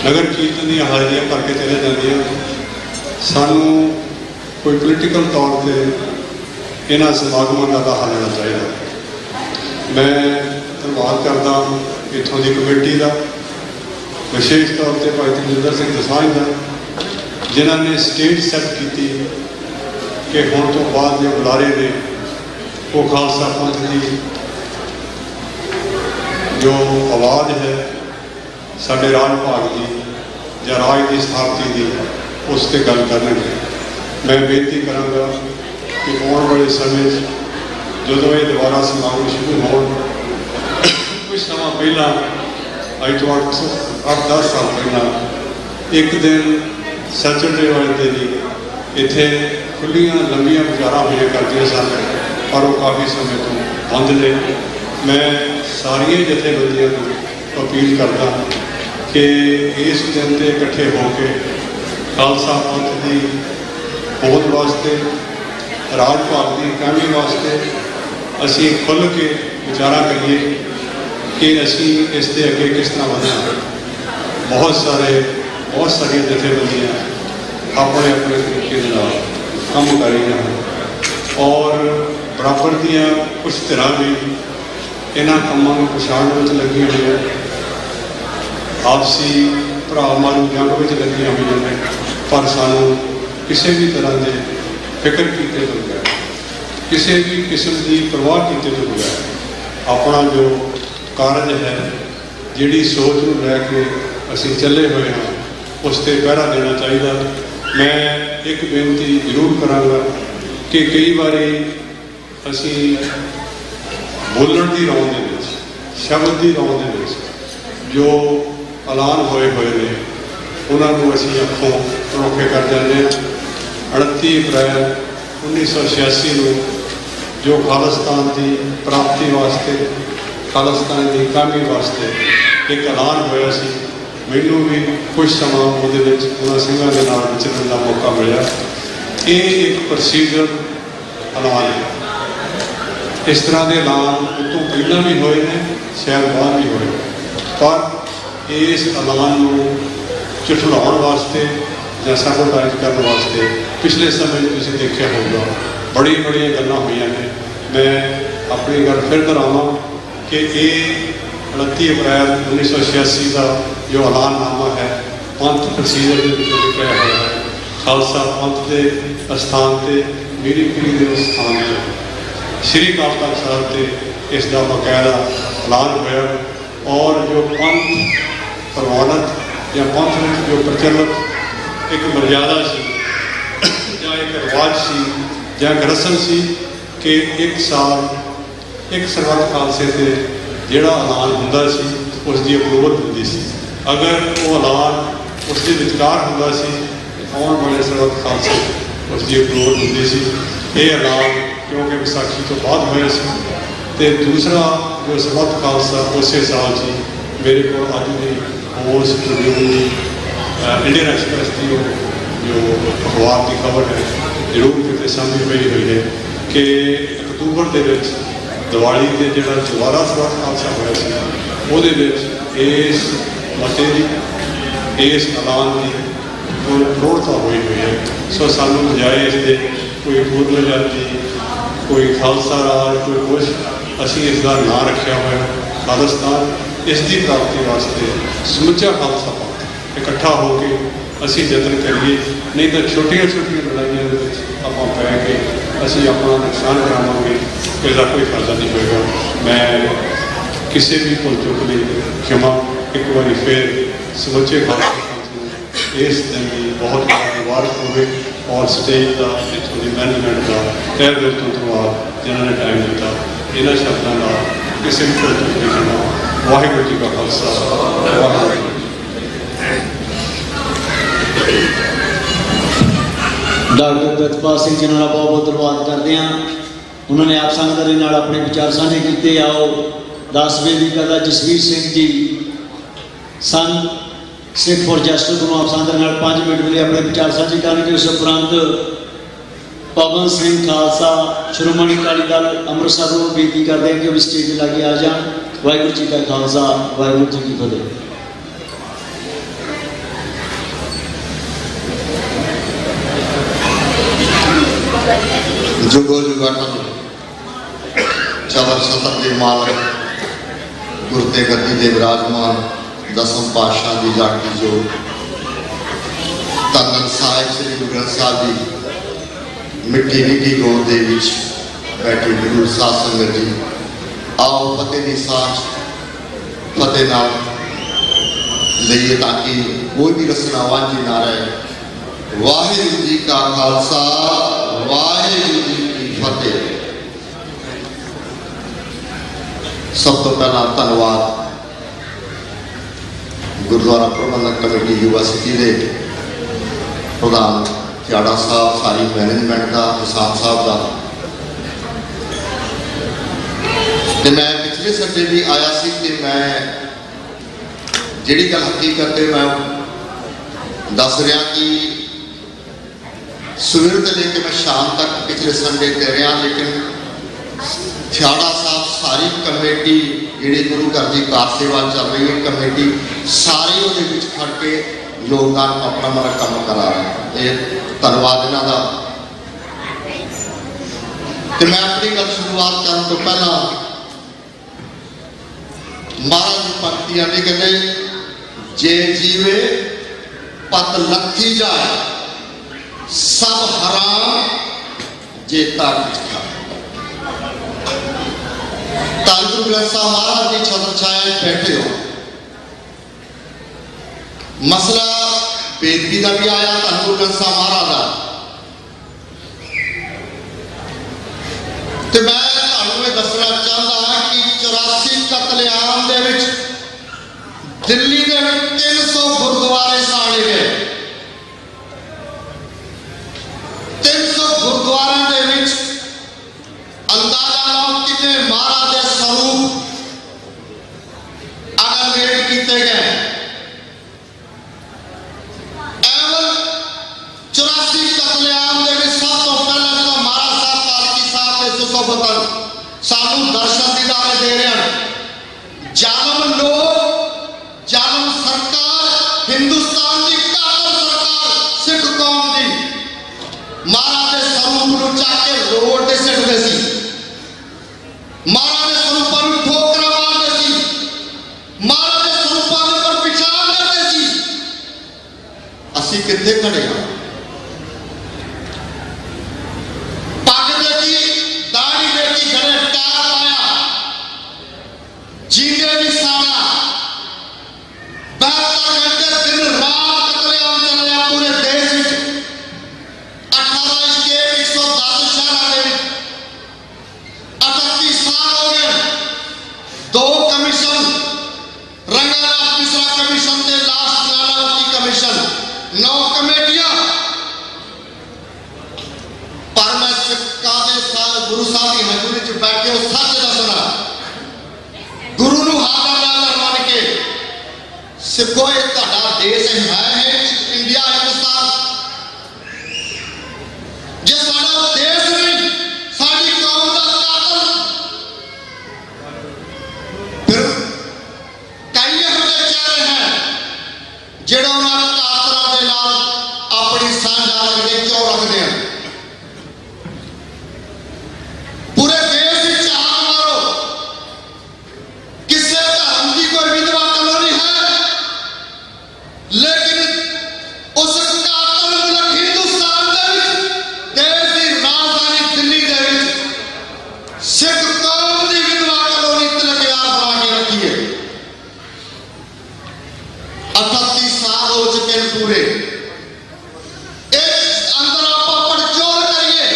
ਨਗਰ ਕੀਰਤਨ ਦੀਆਂ ਹਾਜ਼ਰੀਆਂ ਭਰ ਕੇ ਚਲੇ ਜਾਂਦੀਆਂ। ਸਾਨੂੰ ਕੋਈ ਪੋਲੀਟੀਕਲ ਤੌਰ 'ਤੇ ਇਹਨਾਂ ਸਮਾਗਮਾਂ ਦਾ ਹੱਲ ਲੈਣਾ ਚਾਹੀਦਾ। ਮੈਂ ਧੰਨਵਾਦ ਕਰਦਾ ਇੱਥੋਂ ਦੀ ਕਮੇਟੀ ਦਾ, ਵਿਸ਼ੇਸ਼ ਤੌਰ 'ਤੇ ਭਾਈ ਤੇਜਿੰਦਰ ਸਿੰਘ ਦਸਾਂਝ ਦਾ, ਜਿਨ੍ਹਾਂ ਨੇ ਸਟੇਜ ਸੈੱਟ ਕੀਤੀ ਕਿ ਹੁਣ ਤੋਂ ਬਾਅਦ ਜੋ ਬੁਲਾਰੇ ਨੇ ਉਹ ਖਾਲਸਾ ਪੰਥ ਦੀ ਜੋ ਆਵਾਜ਼ ਹੈ, ਸਾਡੇ ਰਾਜ ਭਾਗ ਦੀ ਜਾਂ ਰਾਜ ਦੀ ਸਥਾਪਤੀ ਦੀ, ਉਸ 'ਤੇ ਗੱਲ ਕਰਨਗੇ। ਮੈਂ ਬੇਨਤੀ ਕਰਾਂਗਾ ਕਿ ਆਉਣ ਵਾਲੇ ਸਮੇਂ 'ਚ ਜਦੋਂ ਇਹ ਦੁਬਾਰਾ ਸਮਾਗਮ ਸ਼ੁਰੂ ਹੋਣ, ਕੁਝ ਸਮਾਂ ਪਹਿਲਾਂ, ਅੱਜ ਤੋਂ 8-10 ਸਾਲ ਪਹਿਲਾਂ, ਇੱਕ ਦਿਨ ਸੈਚਰਡੇ ਵਾਲੇ ਦਿਨ ਹੀ ਇੱਥੇ ਖੁੱਲ੍ਹੀਆਂ ਲੰਬੀਆਂ ਬਾਜ਼ਾਰਾਂ ਹੋਈਆਂ ਕਰਦੀਆਂ ਸਨ, ਪਰ ਉਹ ਕਾਫੀ ਸਮੇਂ ਤੋਂ ਬੰਦ ਨੇ। ਮੈਂ ਸਾਰੀਆਂ ਜਥੇਬੰਦੀਆਂ ਨੂੰ ਅਪੀਲ ਕਰਦਾ ਕਿ ਇਸ ਦਿਨ 'ਤੇ ਇਕੱਠੇ ਹੋ ਕੇ ਖਾਲਸਾ ਪੰਥ ਦੀ ਹੋਂਦ ਵਾਸਤੇ, ਰਾਜ ਭਾਗ ਦੀ ਕਾਇਮੀ ਵਾਸਤੇ ਅਸੀਂ ਖੁੱਲ੍ਹ ਕੇ ਵਿਚਾਰਾਂ ਕਰੀਏ ਕਿ ਅਸੀਂ ਇਸ ਦੇ ਅੱਗੇ ਕਿਸ ਤਰ੍ਹਾਂ ਵਧਣਾ। ਬਹੁਤ ਸਾਰੇ ਬਹੁਤ ਸਾਰੀਆਂ ਜਥੇਬੰਦੀਆਂ ਆਪਣੇ ਆਪਣੇ ਤਰੀਕੇ ਦੇ ਨਾਲ ਕੰਮ ਕਰ ਰਹੀਆਂ ਹਨ ਔਰ ਬਰਾਬਰ ਦੀਆਂ ਕੁਝ ਧਿਰਾਂ ਵੀ ਇਹਨਾਂ ਕੰਮਾਂ ਨੂੰ ਪਛਾਣਨ ਵਿੱਚ ਲੱਗੀਆਂ ਹੋਈਆਂ, ਆਪਸੀ ਭਰਾਵਾਂ ਜੰਗ ਵਿੱਚ ਲੱਗੀਆਂ ਹੋਈਆਂ ਨੇ। ਪਰ ਸਾਨੂੰ ਕਿਸੇ ਵੀ ਤਰ੍ਹਾਂ ਦੇ ਫਿਕਰ ਕੀਤੇ ਤੋਂ ਬਗੈਰ, ਕਿਸੇ ਵੀ ਕਿਸਮ ਦੀ ਪਰਵਾਹ ਕੀਤੇ ਤੋਂ ਬਗੈਰ ਆਪਣਾ ਜੋ ਕਾਰਜ ਹੈ, ਜਿਹੜੀ ਸੋਚ ਨੂੰ ਲੈ ਕੇ ਅਸੀਂ ਚੱਲੇ ਹੋਏ ਹਾਂ, ਉਸ 'ਤੇ ਪਹਿਰਾ ਦੇਣਾ ਚਾਹੀਦਾ। ਮੈਂ ਇੱਕ ਬੇਨਤੀ ਜ਼ਰੂਰ ਕਰਾਂਗਾ ਕਿ ਕਈ ਵਾਰੀ ਅਸੀਂ ਬੋਲਣ ਦੀ ਰੌਂਦ ਦੇ ਵਿੱਚ, ਸ਼ਬਦ ਦੀ ਰੌਂਦ ਦੇ ਵਿੱਚ ਜੋ ਐਲਾਨ ਹੋਏ ਨੇ ਉਹਨਾਂ ਨੂੰ ਅਸੀਂ ਅੱਖੋਂ ਪਰੋਖੇ ਕਰ ਜਾਂਦੇ ਹਾਂ। 29 ਅਪ੍ਰੈਲ 1986 ਨੂੰ ਜੋ ਖਾਲਿਸਤਾਨ ਦੀ ਪ੍ਰਾਪਤੀ ਵਾਸਤੇ, ਖਾਲਿਸਤਾਨ ਦੀ ਕਾਮੀ ਵਾਸਤੇ ਇੱਕ ਐਲਾਨ ਹੋਇਆ ਸੀ, ਮੈਨੂੰ ਵੀ ਕੁਝ ਸਮਾਂ ਉਹਦੇ ਵਿੱਚ ਉਹਨਾਂ ਸਿੰਘਾਂ ਦੇ ਨਾਲ ਵਿਚਰਨ ਦਾ ਮੌਕਾ ਮਿਲਿਆ। ਇਹ ਇੱਕ ਪ੍ਰੋਸੀਜਰ ਐਲਾਨ ਹੈ। ਇਸ ਤਰ੍ਹਾਂ ਦੇ ਐਲਾਨ ਉਹ ਤੋਂ ਪਹਿਲਾਂ ਵੀ ਹੋਏ ਨੇ, ਸ਼ਾਇਦ ਬਾਅਦ ਵੀ ਹੋਏ, ਪਰ ਇਸ ਐਲਾਨ ਨੂੰ ਝੁਠਲਾਉਣ ਵਾਸਤੇ ਜਾਂ ਸੈਬੋਟੇਜ ਕਰਨ ਵਾਸਤੇ ਪਿਛਲੇ ਸਮੇਂ ਵਿੱਚ ਤੁਸੀਂ ਦੇਖਿਆ ਹੋਊਗਾ ਬੜੀਆਂ ਗੱਲਾਂ ਹੋਈਆਂ ਨੇ। ਮੈਂ ਆਪਣੀ ਗੱਲ ਫਿਰ ਦੁਹਰਾਵਾਂ ਕਿ ਇਹ 29 ਅਪ੍ਰੈਲ 1986 ਦਾ ਜੋ ਐਲਾਨਨਾਮਾ ਹੈ, ਪੰਥ ਪ੍ਰੋਸੀਜਰ ਦੇ ਵਿੱਚ ਲਿਖਿਆ ਹੋਇਆ ਹੈ। ਖਾਲਸਾ ਪੰਥ ਦੇ ਅਸਥਾਨ 'ਤੇ, ਮੀਰੀ ਪੀਰੀ ਦੇ ਅਸਥਾਨ 'ਤੇ, ਸ਼੍ਰੀ ਅਕਾਲ ਤਖ਼ਤ ਸਾਹਿਬ 'ਤੇ ਇਸ ਦਾ ਬਕਾਇਦਾ ਐਲਾਨ ਹੋਇਆ। ਔਰ ਜੋ ਪੰਥ ਪ੍ਰਵਾਨਿਤ ਜਾਂ ਪੰਥ ਵਿੱਚ ਜੋ ਪ੍ਰਚਲਿਤ ਇੱਕ ਮਰਜ਼ਾਦਾ ਸੀ ਜਾਂ ਇੱਕ ਰਿਵਾਜ ਸੀ ਜਾਂ ਇੱਕ ਰਸਮ ਸੀ ਕਿ ਇੱਕ ਸਾਲ ਇੱਕ ਸਰਬੱਤ ਖਾਲਸੇ 'ਤੇ ਜਿਹੜਾ ਐਲਾਨ ਹੁੰਦਾ ਸੀ ਉਸ ਦੀ ਅਪਰੂਵਲ ਹੁੰਦੀ ਸੀ। ਅਗਰ ਉਹ ਐਲਾਨ ਉਸ ਦੇ ਵਿਚਕਾਰ ਹੁੰਦਾ ਸੀ, ਆਉਣ ਵਾਲੇ ਸਰਬੱਤ ਖਾਲਸੇ ਉਸ ਦੀ ਅਪਰੂਵਲ ਹੁੰਦੀ ਸੀ। ਇਹ ਐਲਾਨ ਕਿਉਂਕਿ ਵਿਸਾਖੀ ਤੋਂ ਬਾਅਦ ਹੋਇਆ ਸੀ। ਅਤੇ ਦੂਸਰਾ ਜੋ ਸਰਬੱਤ ਖਾਲਸਾ ਉਸੇ ਸਾਲ ਸੀ, ਮੇਰੇ ਕੋਲ ਅੱਜ ਵੀ ਉਸ ਟ੍ਰਿਬਿਊਨ ਦੀ ਇੰਡੀਅਨ ਐਕਸਪ੍ਰੈਸ ਦੀ ਜੋ ਅਖਬਾਰ ਦੀ ਖਬਰ ਹੈ, ਜ਼ਰੂਰ ਕਿਤੇ ਸਾਹਮਣੇ ਪਈ ਹੋਈ ਹੈ ਕਿ ਅਕਤੂਬਰ ਦੇ ਵਿੱਚ ਦੀਵਾਲੀ 'ਤੇ ਜਿਹੜਾ ਦੁਬਾਰਾ ਸਰਬੱਤ ਖਾਲਸਾ ਹੋਇਆ ਸੀ, ਉਹਦੇ ਵਿੱਚ ਇਸ ਮਤੇ ਦੀ, ਇਸ ਐਲਾਨ ਦੀ ਪ੍ਰੋੜਤਾ ਹੋਈ ਹੈ। ਸੋ ਸਾਨੂੰ ਬਜਾਏ ਇਸ ਦੇ ਕੋਈ ਪੂਰਨ ਜਾਤੀ, ਕੋਈ ਖਾਲਸਾ ਰਾਜ, ਕੋਈ ਕੁਛ, ਅਸੀਂ ਇਸ ਦਾ ਨਾਂ ਰੱਖਿਆ ਹੋਇਆ ਖਾਲਿਸਤਾਨ। ਇਸ ਦੀ ਪ੍ਰਾਪਤੀ ਵਾਸਤੇ ਸਮੁੱਚਾ ਖਾਲਸਾ ਪੰਥ ਇਕੱਠਾ ਹੋ ਕੇ ਅਸੀਂ ਯਤਨ ਕਰੀਏ, ਨਹੀਂ ਤਾਂ ਛੋਟੀਆਂ ਲੜਾਈਆਂ ਦੇ ਵਿੱਚ ਆਪਾਂ ਪੈ ਕੇ ਅਸੀਂ ਆਪਣਾ ਨੁਕਸਾਨ ਕਰਾਵਾਂਗੇ, ਇਸਦਾ ਕੋਈ ਫਾਇਦਾ ਨਹੀਂ ਹੋਏਗਾ। ਮੈਂ ਕਿਸੇ ਵੀ ਭੁੱਲ ਚੁੱਕ ਲਈ ਖਿਮਾ ਇੱਕ ਵਾਰੀ ਫਿਰ ਸਮੁੱਚੇ ਖਾਲਸਾ ਪੰਥ ਨੂੰ ਇਸ ਦਿਨ ਦੀ ਬਹੁਤ ਮੁਬਾਰਕ ਹੋਵੇ। ਔਰ ਸਟੇਜ ਦਾ, ਇੱਥੋਂ ਦੀ ਮੈਨੇਜਮੈਂਟ ਦਾ ਤਹਿ ਦਿਲ ਤੋਂ ਧੰਨਵਾਦ ਜਿਨ੍ਹਾਂ ਨੇ ਟਾਈਮ ਦਿੱਤਾ। ਇਹਨਾਂ ਸ਼ਬਦਾਂ ਨਾਲ ਕਿਸੇ ਵੀ ਭੁੱਲ ਚੁੱਕ ਲਈ ਖਿਮਾ। ਵਾਹਿਗੁਰੂ ਜੀ ਕਾ ਖਾਲਸਾ, ਵਾਹਿਗੁਰੂ ਜੀ ਕੀ ਫਤਿਹ। ਡਾਕਟਰ ਪ੍ਰਿਤਪਾਲ ਸਿੰਘ ਜੀ ਨਾਲ ਬਹੁਤ ਧੰਨਵਾਦ ਕਰਦੇ ਹਾਂ। ਉਹਨਾਂ ਨੇ ਆਪ ਸੰਗਤ ਦੇ ਨਾਲ ਆਪਣੇ ਵਿਚਾਰ ਸਾਂਝੇ ਕੀਤੇ। ਆਓ 10ਵੇਂ ਦੀ ਕਰਦਾ ਜਸਵੀਰ ਸਿੰਘ ਜੀ ਸਨ ਸਿੱਖ ਫੋਰ ਜਸਟਿਸ ਤੋਂ ਆਪ ਸੰਗਤ ਨਾਲ 5 ਮਿੰਟ ਲਈ ਆਪਣੇ ਵਿਚਾਰ ਸਾਂਝੇ ਕਰਨਗੇ। ਉਸ ਉਪਰੰਤ ਪਵਨ ਸਿੰਘ ਖਾਲਸਾ ਸ਼੍ਰੋਮਣੀ ਅਕਾਲੀ ਦਲ ਅੰਮ੍ਰਿਤਸਰ ਨੂੰ ਬੇਨਤੀ ਕਰਦੇ ਹਾਂ ਕਿ ਉਹ ਸਟੇਜ ਤੇ ਲਾਗੇ ਆ ਜਾਣ। ਵਾਹਿਗੁਰੂ ਜੀ ਕਾ ਖਾਲਸਾ, ਵਾਹਿਗੁਰੂ ਜੀ ਕੀ ਫਤਿਹ। जुगो जुगाटन चवर सतर के मालक गुरते गद्दी के विराजमान दसम पातशाह की जाटी जो तन साहिब श्री गुरु ग्रंथ साहब जी मिट्टी निੱਘੀ ਗੋਦ ਦੇ ਵਿੱਚ बैठे गुरु साध संगत जी, आओ फतेह की सांझ फतेह नाल लईए ताकि कोई भी रसना वांझी ना रहे। वाहिगुरू जी का खालसा, वाहिगुरू जी की फतेह। सब तो पहला धन्यवाद गुरुद्वारा प्रबंधक कमेटी यूनिवर्सिटी के प्रधान खियाड़ा साहब, सारी मैनेजमेंट का, निशान साहब का। तो मैं पिछले संडे भी आया सी कि मैं जिहड़ी गल हकीकत है मैं दस रहा कि सवेर से लेके मैं शाम तक पिछले संडे ते रहा, लेकिन खियाड़ा साहब सारी कमेटी जी गुरु घर की कार सेवा चल रही है, कमेटी सारी वो खड़ के योगदान अपना रकम करा रहे हैं। ये धन्यवाद इन्हों का। तो मैं अपनी गल शुरुआत करने तो पहला महाराज की पंक्ति आती कहते जे जीवे पत लथी जाए सब हराम जेता खा। धन गुरु ग्रंथ साहब महाराज की छत्र छाया बैठे हो। मसला बेदगी का भी आया धन गुरु ग्रंथ साहब महाराज का। तो मैं तुम्हें दसना चाहता कि 84 कतलेआम दे विच दिल्ली के 300 गुरुद्वारे साड़े गए। 300 गुरुद्वारों के विच अंदाजा लाओ कितने महाराज के स्वरूप अगलवेट किए गए। एवं 84 कतलेआम के विच सब तो पहले जो महाराज साहब पालकी साहब के सुसोबतन सानू दर्शन दीदारे दे रहे हैं। जालम लोग जालम सरकार हिंदुस्तान की कातल सरकार सिख कौम की महाराज के स्वरूप को चाके रोड से सिटते सी। महाराज के स्वरूपों को ठोकरा मारते सी। महाराज के स्वरूपों के ऊपर पेशाब करते सी। असी कितने खड़े हैं? पग देखी दाढ़ी देखी गले टार पाया जीने भी साड़ा 72 घंटे दिन रात कतलेआम चल रहा पूरे देश में। 18 स्टेट 110 शहर 38 साल हो गए। 2 कमीशन रंगानाथ मिश्रा कमीशन थे, लास्ट नानावती कमीशन, 9 कमेटियां। पर मैं गुरु साहब की हजूरी च बैठे हो सच दसना गुरु नूं हाज़र नाज़र मान के सिखो ये तुहाडा देश है इंडिया हिंदुस्तान। जे साडा देश नहीं साडी कौम दा कातल फिर कई ऐसे चेहरे हैं जेड़ा उन्हां कातलां दे नाल अपनी साझा रखदे क्यों रखदे हैं। पूरे देश में चाह मारो किसी धर्म की कोई विधवा कॉलोनी है लेकिन उस कातल मुल्क हिंदुस्तान देश की राजधानी दिल्ली सिख कौम की विधवा कॉलोनी तिलकियार बना के रखी है। 38 साल हो चुके हैं पूरे। अंदर आप पड़चोल करिए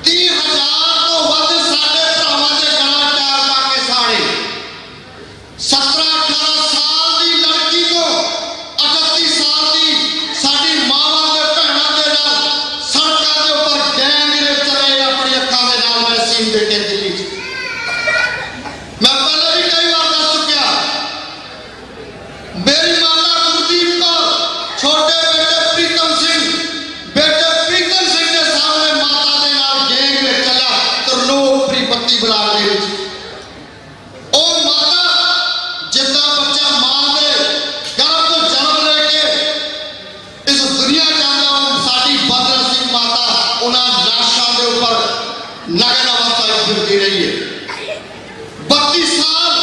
30,000 तो वध साडे भरावां दे गला टार पा के साड़े। 17-18 साल की लड़की को 38 साल की साडी मावां दे भैणां दे नाल सड़कां दे ऊपर गैंग रेप चले अपनी अखां दे नाल मैं सीन देखे दिल्ली च। मैं पहले भी कई बार दस चुकिया मेरी माता गुरदीप कौर छोटे बेटे प्रीतम सिंह के सामने माता दे नाल गैंग रेप चला तो लोग फ्री बत्ती बुला दे ओ माता जितना बच्चा मां दे गर्भ तो जन्म लेके इस दुनिया जाना साडी बदनसीब माता उन्हां लाशां दे ऊपर नग्न अवस्था फिरती रही है। 32 साल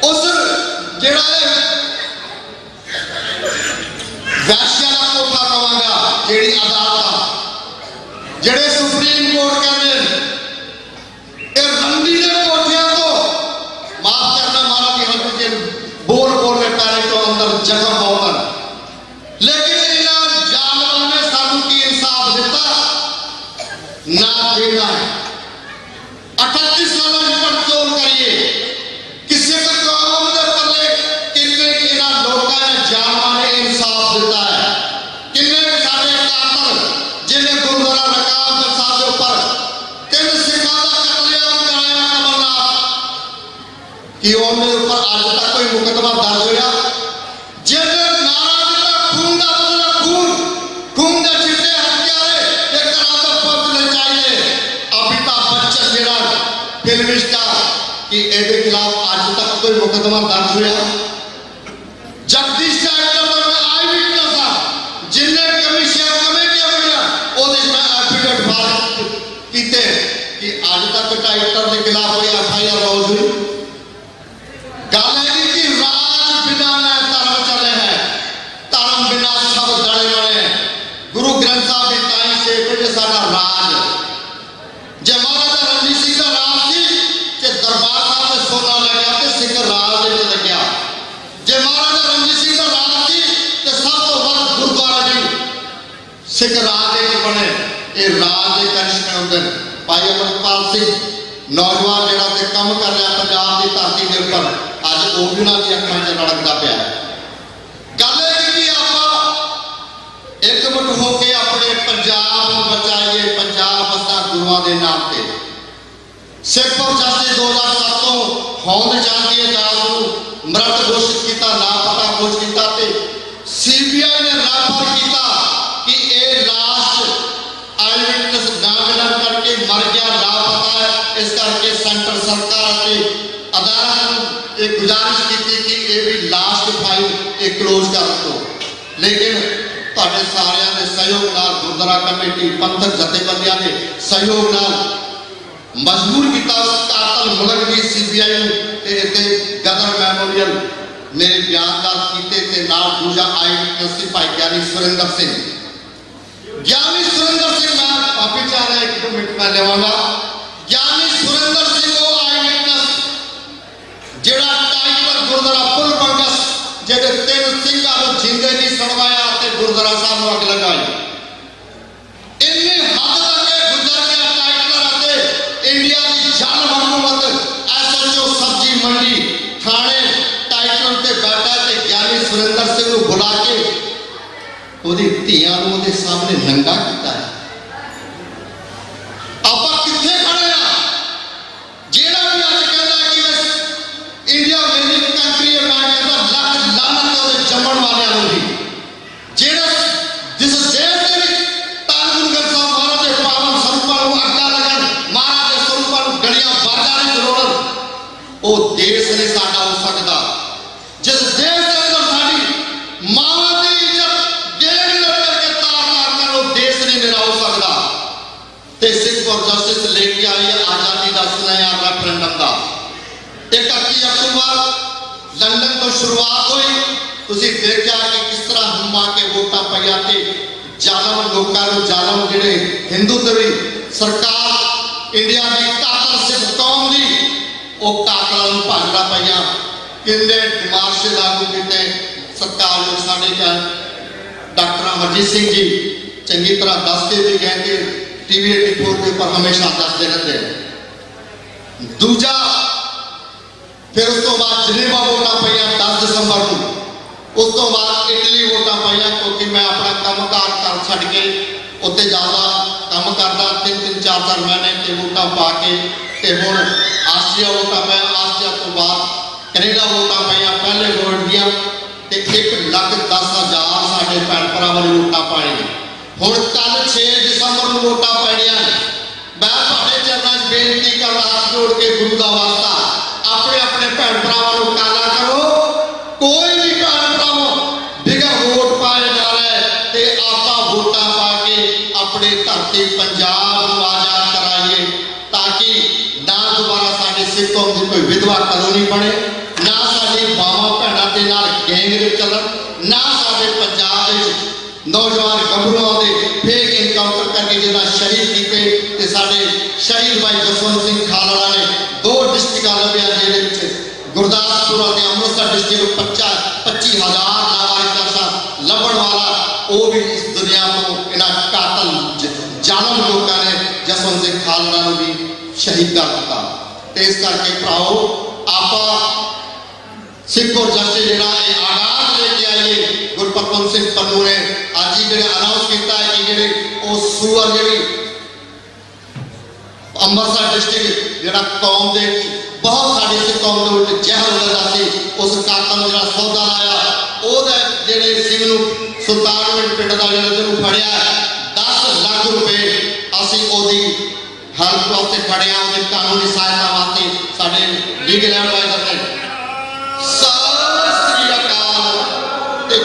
उस जेड़ा वैश्या का कोठा कवांगा जेड़ी अदालत जेड़े सुप्रीम कोर्ट कहते ये रंडी ने कोठिया को माफ करना मारा कि हम के बोल के पैरे तो अंदर जगह बहुत लेकिन इन्हां जानवरों ने सानू की इंसाफ दिता ना देना है। 38 साल की पड़चोल करिए किसी का कौम दे पल्ले किन्ने इन्हां लोकां ने जानवरों ने इंसाफ दिता है। किन्ने साडे कातल जिन्हें गुरुद्वारा रकाब दे साहब के ऊपर 3 सिखां दा कतलेआम कराया कमलनाथ कि उन्हें ऊपर अज तक कोई मुकदमा दर्ज होया जिन्हें नारा दिता खून दा बदला खून दे चिट्टे हत्यारे एक रात पहुंचने चाहिए। अमिताभ बच्चन जेड़ा फिल्म स्टार कि एदे खिलाफ आज तक कोई मुकदमा दर्ज होया। जगदीश टाइटल प्लेटफार्म किए कि अज तक टाइटर के खिलाफ कोई FIR लॉज हुई। गल है कि राज बिना न धर्म चले है, धर्म बिना सब दड़े बने। गुरु ग्रंथ साहब की ताई से साडा राज जे महाराजा रणजीत सिंह का राज सी ते दरबार साहब में सोना लग्या ते सिख राज दे लग्या। जे महाराजा रणजीत सिंह का राज सी ते सब तो वध गुरुद्वारा जी सिख राज दे बने। ये राज के करिश्मे होंदे। भाई अमरपाल सिंह नौजवान जिहड़ा ते काम कर रहा पंजाब की धरती के उपर, अज वो भी उन्होंने अखां च रड़कदा पिया। गल है कि आप एकमुठ होकर अपने पंजाब को बचाइए। पंजाब बसा गुरुआं दे नाम ते। सिख और जस्टिस 2007 तो होंद जाती है जात मृत घोषित किया, लापता घोषित किया ते CBI ने रेफर किया कि ये लाश आई विटनेस ना मिलन करके मर गया, लापता है। इस करके सेंटर सरकार के अदालत ने एक गुजारिश की कि ये भी लाश की फाइल एक क्लोज कर दो। लेकिन तुहाडे सारिਆਂ ਦੇ सहयोग नाल गुरुद्वारा कमेटी पंथक जथेबंदियां ने सहयोग नाल मजबूर किया उस कातल मुल्क की CBI ते गदर मैमोरियल मेरे बयानदार कीते ते नाल दूजा आई विटनेस भाई ज्ञानी सुरेंद्र सिंह। ज्ञानी सुरेंद्र सिंह मैं माफी चाह रहा 1 मिनट में लेवांगा। ज्ञानी सुरेंद्र सिंह वो आई विटनेस जेड़ा टाइगर गुरुद्वारा पुल बंगस जेडे 3 सिंघां नूं जिंदे नहीं सड़वाया ते गुरुद्वारा साहब नूं अग लगाई। इन्नी हद तक गुजर गया टाइगर अते इंडिया की जन हुकूमत SHO सब्जी मंडी थाने टाइगर ते बैठा ते ज्ञानी सुरेंद्र सिंह नूं बुला के ओदी धीआं नूं ओदे सामने नंगा कीता है। आपां कित्थे खड़े आ? जेड़ा भी अज कहंदा कि इंडिया मेरी कंट्री है, मैं कहंदा लख लानत ओदे जम्मण वालियां नूं भी। जेड़ा जिस देश दे विच धन गुरु ग्रंथ साहब महाराज दे पावन स्वरूपां नूं अग्गा लगन, महाराज दे स्वरूपां नूं गड़ियां बाजार च रोड़न, ओ देश नहीं साडा हो सकदा। जिस देश के अंदर साडी मावां दी इज्जत गेड़ करके तार कर वो देश नहीं मेरा हो सकता। ते सिख और जस्टिस लेके आई है आजादी का सुनया रेफरेंडम का। 21 अक्टूबर लंदन तो शुरुआत हुई। तुसी देखा कि किस तरह हुमा के वोटा पाइया ते जालम लोकां नूं जालम जिहड़े हिंदुत्वी सरकार इंडिया की कातल सिख कौम दी वो कातलां नूं भाजड़ा पाइया। किन्ने डिमार्श लागू कीते सरकार नूं। साडे डॉक्टर अमरजीत सिंह जी चंगी तरह दसते भी गए कि TV 84 के ऊपर हमेशा दसते रहते। दूजा फिर उस तो बाद जनेवा वोटा पाइया 10 दिसंबर को। उस तो बाद इटली वोटा पाइया क्योंकि मैं अपना कामकार कर छड़ के उत्ते ज़्यादा काम करता 3-3 4-4 महीने ते वोटा पा के ते हुण आस्ट्रेलिया वोटा पाया। आस्ट्रेलिया तो बाद कनेडा वोटा पाइया पहले वोट दिया ते 1,10,000 साडे भैन भरावां ने वोटा पाईਆਂ। हुण कल 6 दिसंबर को वोटा पैणियां। मैं तुहाडे चरनां 'च बेनती करदा हाथ जोड़ के गुरु दा वास्ता अपने अपने भैन भरावां नूं काला करो। कोई भी भैन भरावां बिगर वोट पाए जा रहे ते आपां वोटां पा के अपने धरती पंजाब नूं आजाद कराइए ताकि ना दोबारा साडे सिख कौम दी कोई विधवा कॉलोनी बने, ना साडी मावां भैणां दे नाल गैंग चलन, ना साडे पंजाब दे नौजवान गभरूआं दे फेक इनकाउंटर करके जिहड़ा शहीद कीते ते साडे शहीद भाई जसवंत सिंह खालड़ा ने 2 डिस्ट्रिक्टां लभ्या जिहदे विच गुरदासपुर और अमृतसर डिस्ट्रिक्ट 25,000 नावारिसा लभण वाला वो भी इस दुनिया को इन्हां कातल जालम लोगों ने जसवंत सिंह खालड़ा नूं भी शहीद कर दिता। ते इस करके भराओ आपां सिख और जस्टिस जिहड़ा ये आगाज लेके आइए। गुरपतवंत सिंह पन्नू ने अज ही जिहड़ा अनाउंस किया है कि जिहड़े वो सूअर जिहड़ी अमृतसर डिस्ट्रिक्ट जिहड़ा कौम दे बहुत साड़ी सिख कौम दे उल्ट जहर लगा सी उस कातल जिहड़ा सौदा लाया ओहदे जिहड़े सिंह नूं सुल्तानविंड पिंड दा जिहड़ा तैनूं फड़िया 10 लाख रुपए असीं ओहदी हेल्प वास्ते खड़े हां, ओहदी कानूनी सहायता वास्ते साडे लीगल एडवाइजर ने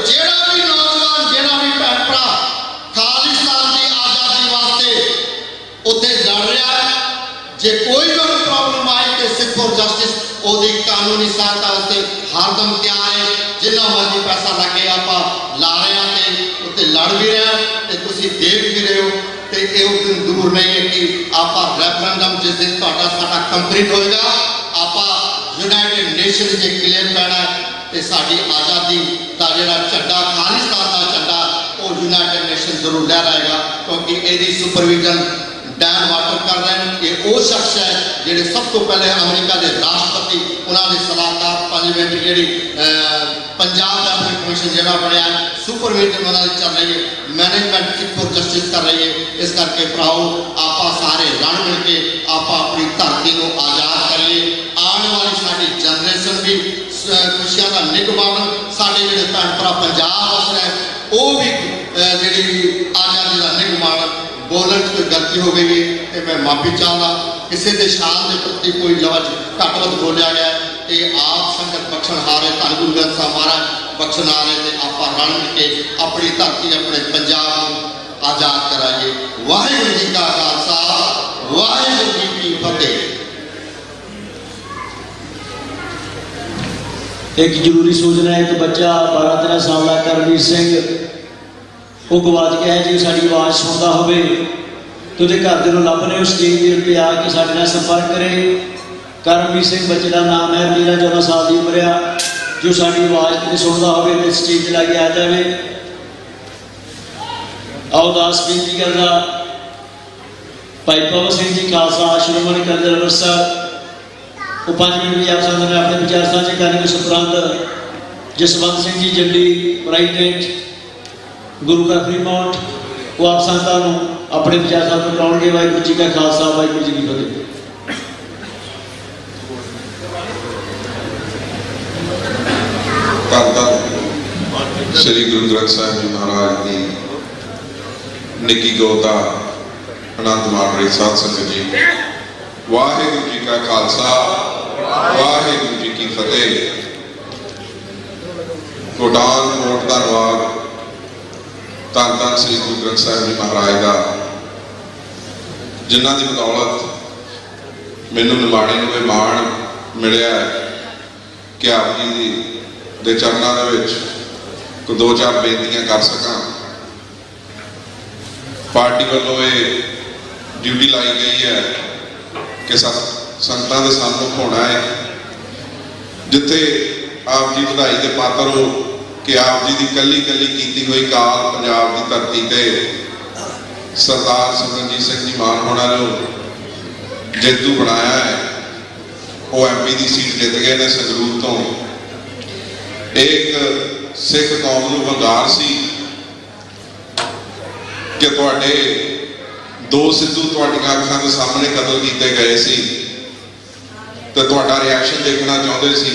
जेड़ा भी नौजवान जेड़ा भी भैन भरा खालिस्तान की आजादी वास्ते जे कोई भी प्रॉब्लम आए तो सिख फॉर जस्टिस ओदी कानूनी सहायता उससे हरदम तैयार है। जिन्ना मर्जी पैसा लगे आप ला रहे हैं तो उत्ते लड़ भी रहे हैं तो तुसी देख भी रहे हो। तो ये उस दिन दूर नहीं है कि आप रेफरेंडम जिस दिन साडा कंप्लीट होएगा आप यूनाइटेड नेशन से क्लेम करना तो साड़ी आज़ादी का जोड़ा झंडा खालिस्तान का झंडा वो यूनाइटेड नेशन जरूर लहराएगा क्योंकि यदि सुपरविजन डैन वाटर कर रहे हैं। ये वो शख्स है ਜਿਹੜੇ सब तो पहले अमेरिका के राष्ट्रपति उन्होंने सलाहकार पार्लीमेंट जी पंजाब डेवलपमेंट कमीशन जो बनया सुपरविजन उन्होंने चल रही है मैनेजमेंट सिख फॉर जस्टिस कर रही है। इस करके भराओ आप सारे रल मिल के आप अपनी धरती को आज़ाद करिए। आने वाली साड़ी जनरेशन भी खुशियां का निक माणन साढ़े जो भैन भरा पंजाब वस रहे वो भी जी आज़ादी का निक माणन। बोलन कोई गलती हो गई है तो मैं माफी चाहता किसी के शान के प्रति कोई लफ्ज घट वध बोलिया गया तो आप संगत बख्शन हारे धन गुरु ग्रंथ साहब महाराज बख्शन हारे तो आप रल मिल के अपनी धरती अपने पंजाब को आज़ाद कराइए। वाहिगुरू जी का खालसा वाहिगुरू जी की फतेह। एक जरूरी सूचना है कि बच्चा 12-13 साल का करमवीर सिंह वो गवाच गया है। जो साड़ी आवाज़ सुनता हो तो उसके घर के लभ रहे हो स्टेज के उत्ते आके साडे नाल संपर्क करे। करमवीर सिंह बच्चे का नाम है 13-14 साल की उम्र आ। जो साड़ी आवाज़ कितने सुनता हो तो स्टेज ला के आ जाए। आओ दास बेनती करना भाई पवन सिंह जी खालसा श्रोमणी अकाली दल अंमृतसर वो 5 मिनट भी आप संगत ने अपने विचार साझे करने के उपरंत जसवंत सिंह जी जंडी प्रेजिडेंट गुरु का फ्रीमाउंट वो आप संगत अपने विचार साझे कराएंगे। वाहिगुरू जी का खालसा वाहिगुरू जी की फतेह। श्री गुरु ग्रंथ साहिब जी महाराज की निकी गोता आनंद मान रही साध संगत जी वाहिगुरू जी का खालसा वाहिगुरू जी की फतेह। कोटान कोट धन्नवाद धन धन श्री गुरु ग्रंथ साहिब जी महाराज का जिन्हों की बदौलत मैनू निमाणे में माण मिलिया कि आप जी के चरणों को 2-4 बेनतियां कर सका। पार्टी वालों ये ड्यूटी लाई गई है कि संगतां दे सामने होना है जिथे आप जी बधाई के पात्र हो कि आप जी की कली कली की हुई काल पंजाब की धरती ते सरदार सिमरनजीत सिंह जी मान होना जो जेतू बनाया है वो MP की सीट जित गए ने संगरूर तो। एक सिख कौम को वंगार सी कि तुहाडे 2 सिद्धू तुहाडीआं अखां दे सामने कतल किए गए सी तो तुहाडा रिएक्शन देखना चाहते सी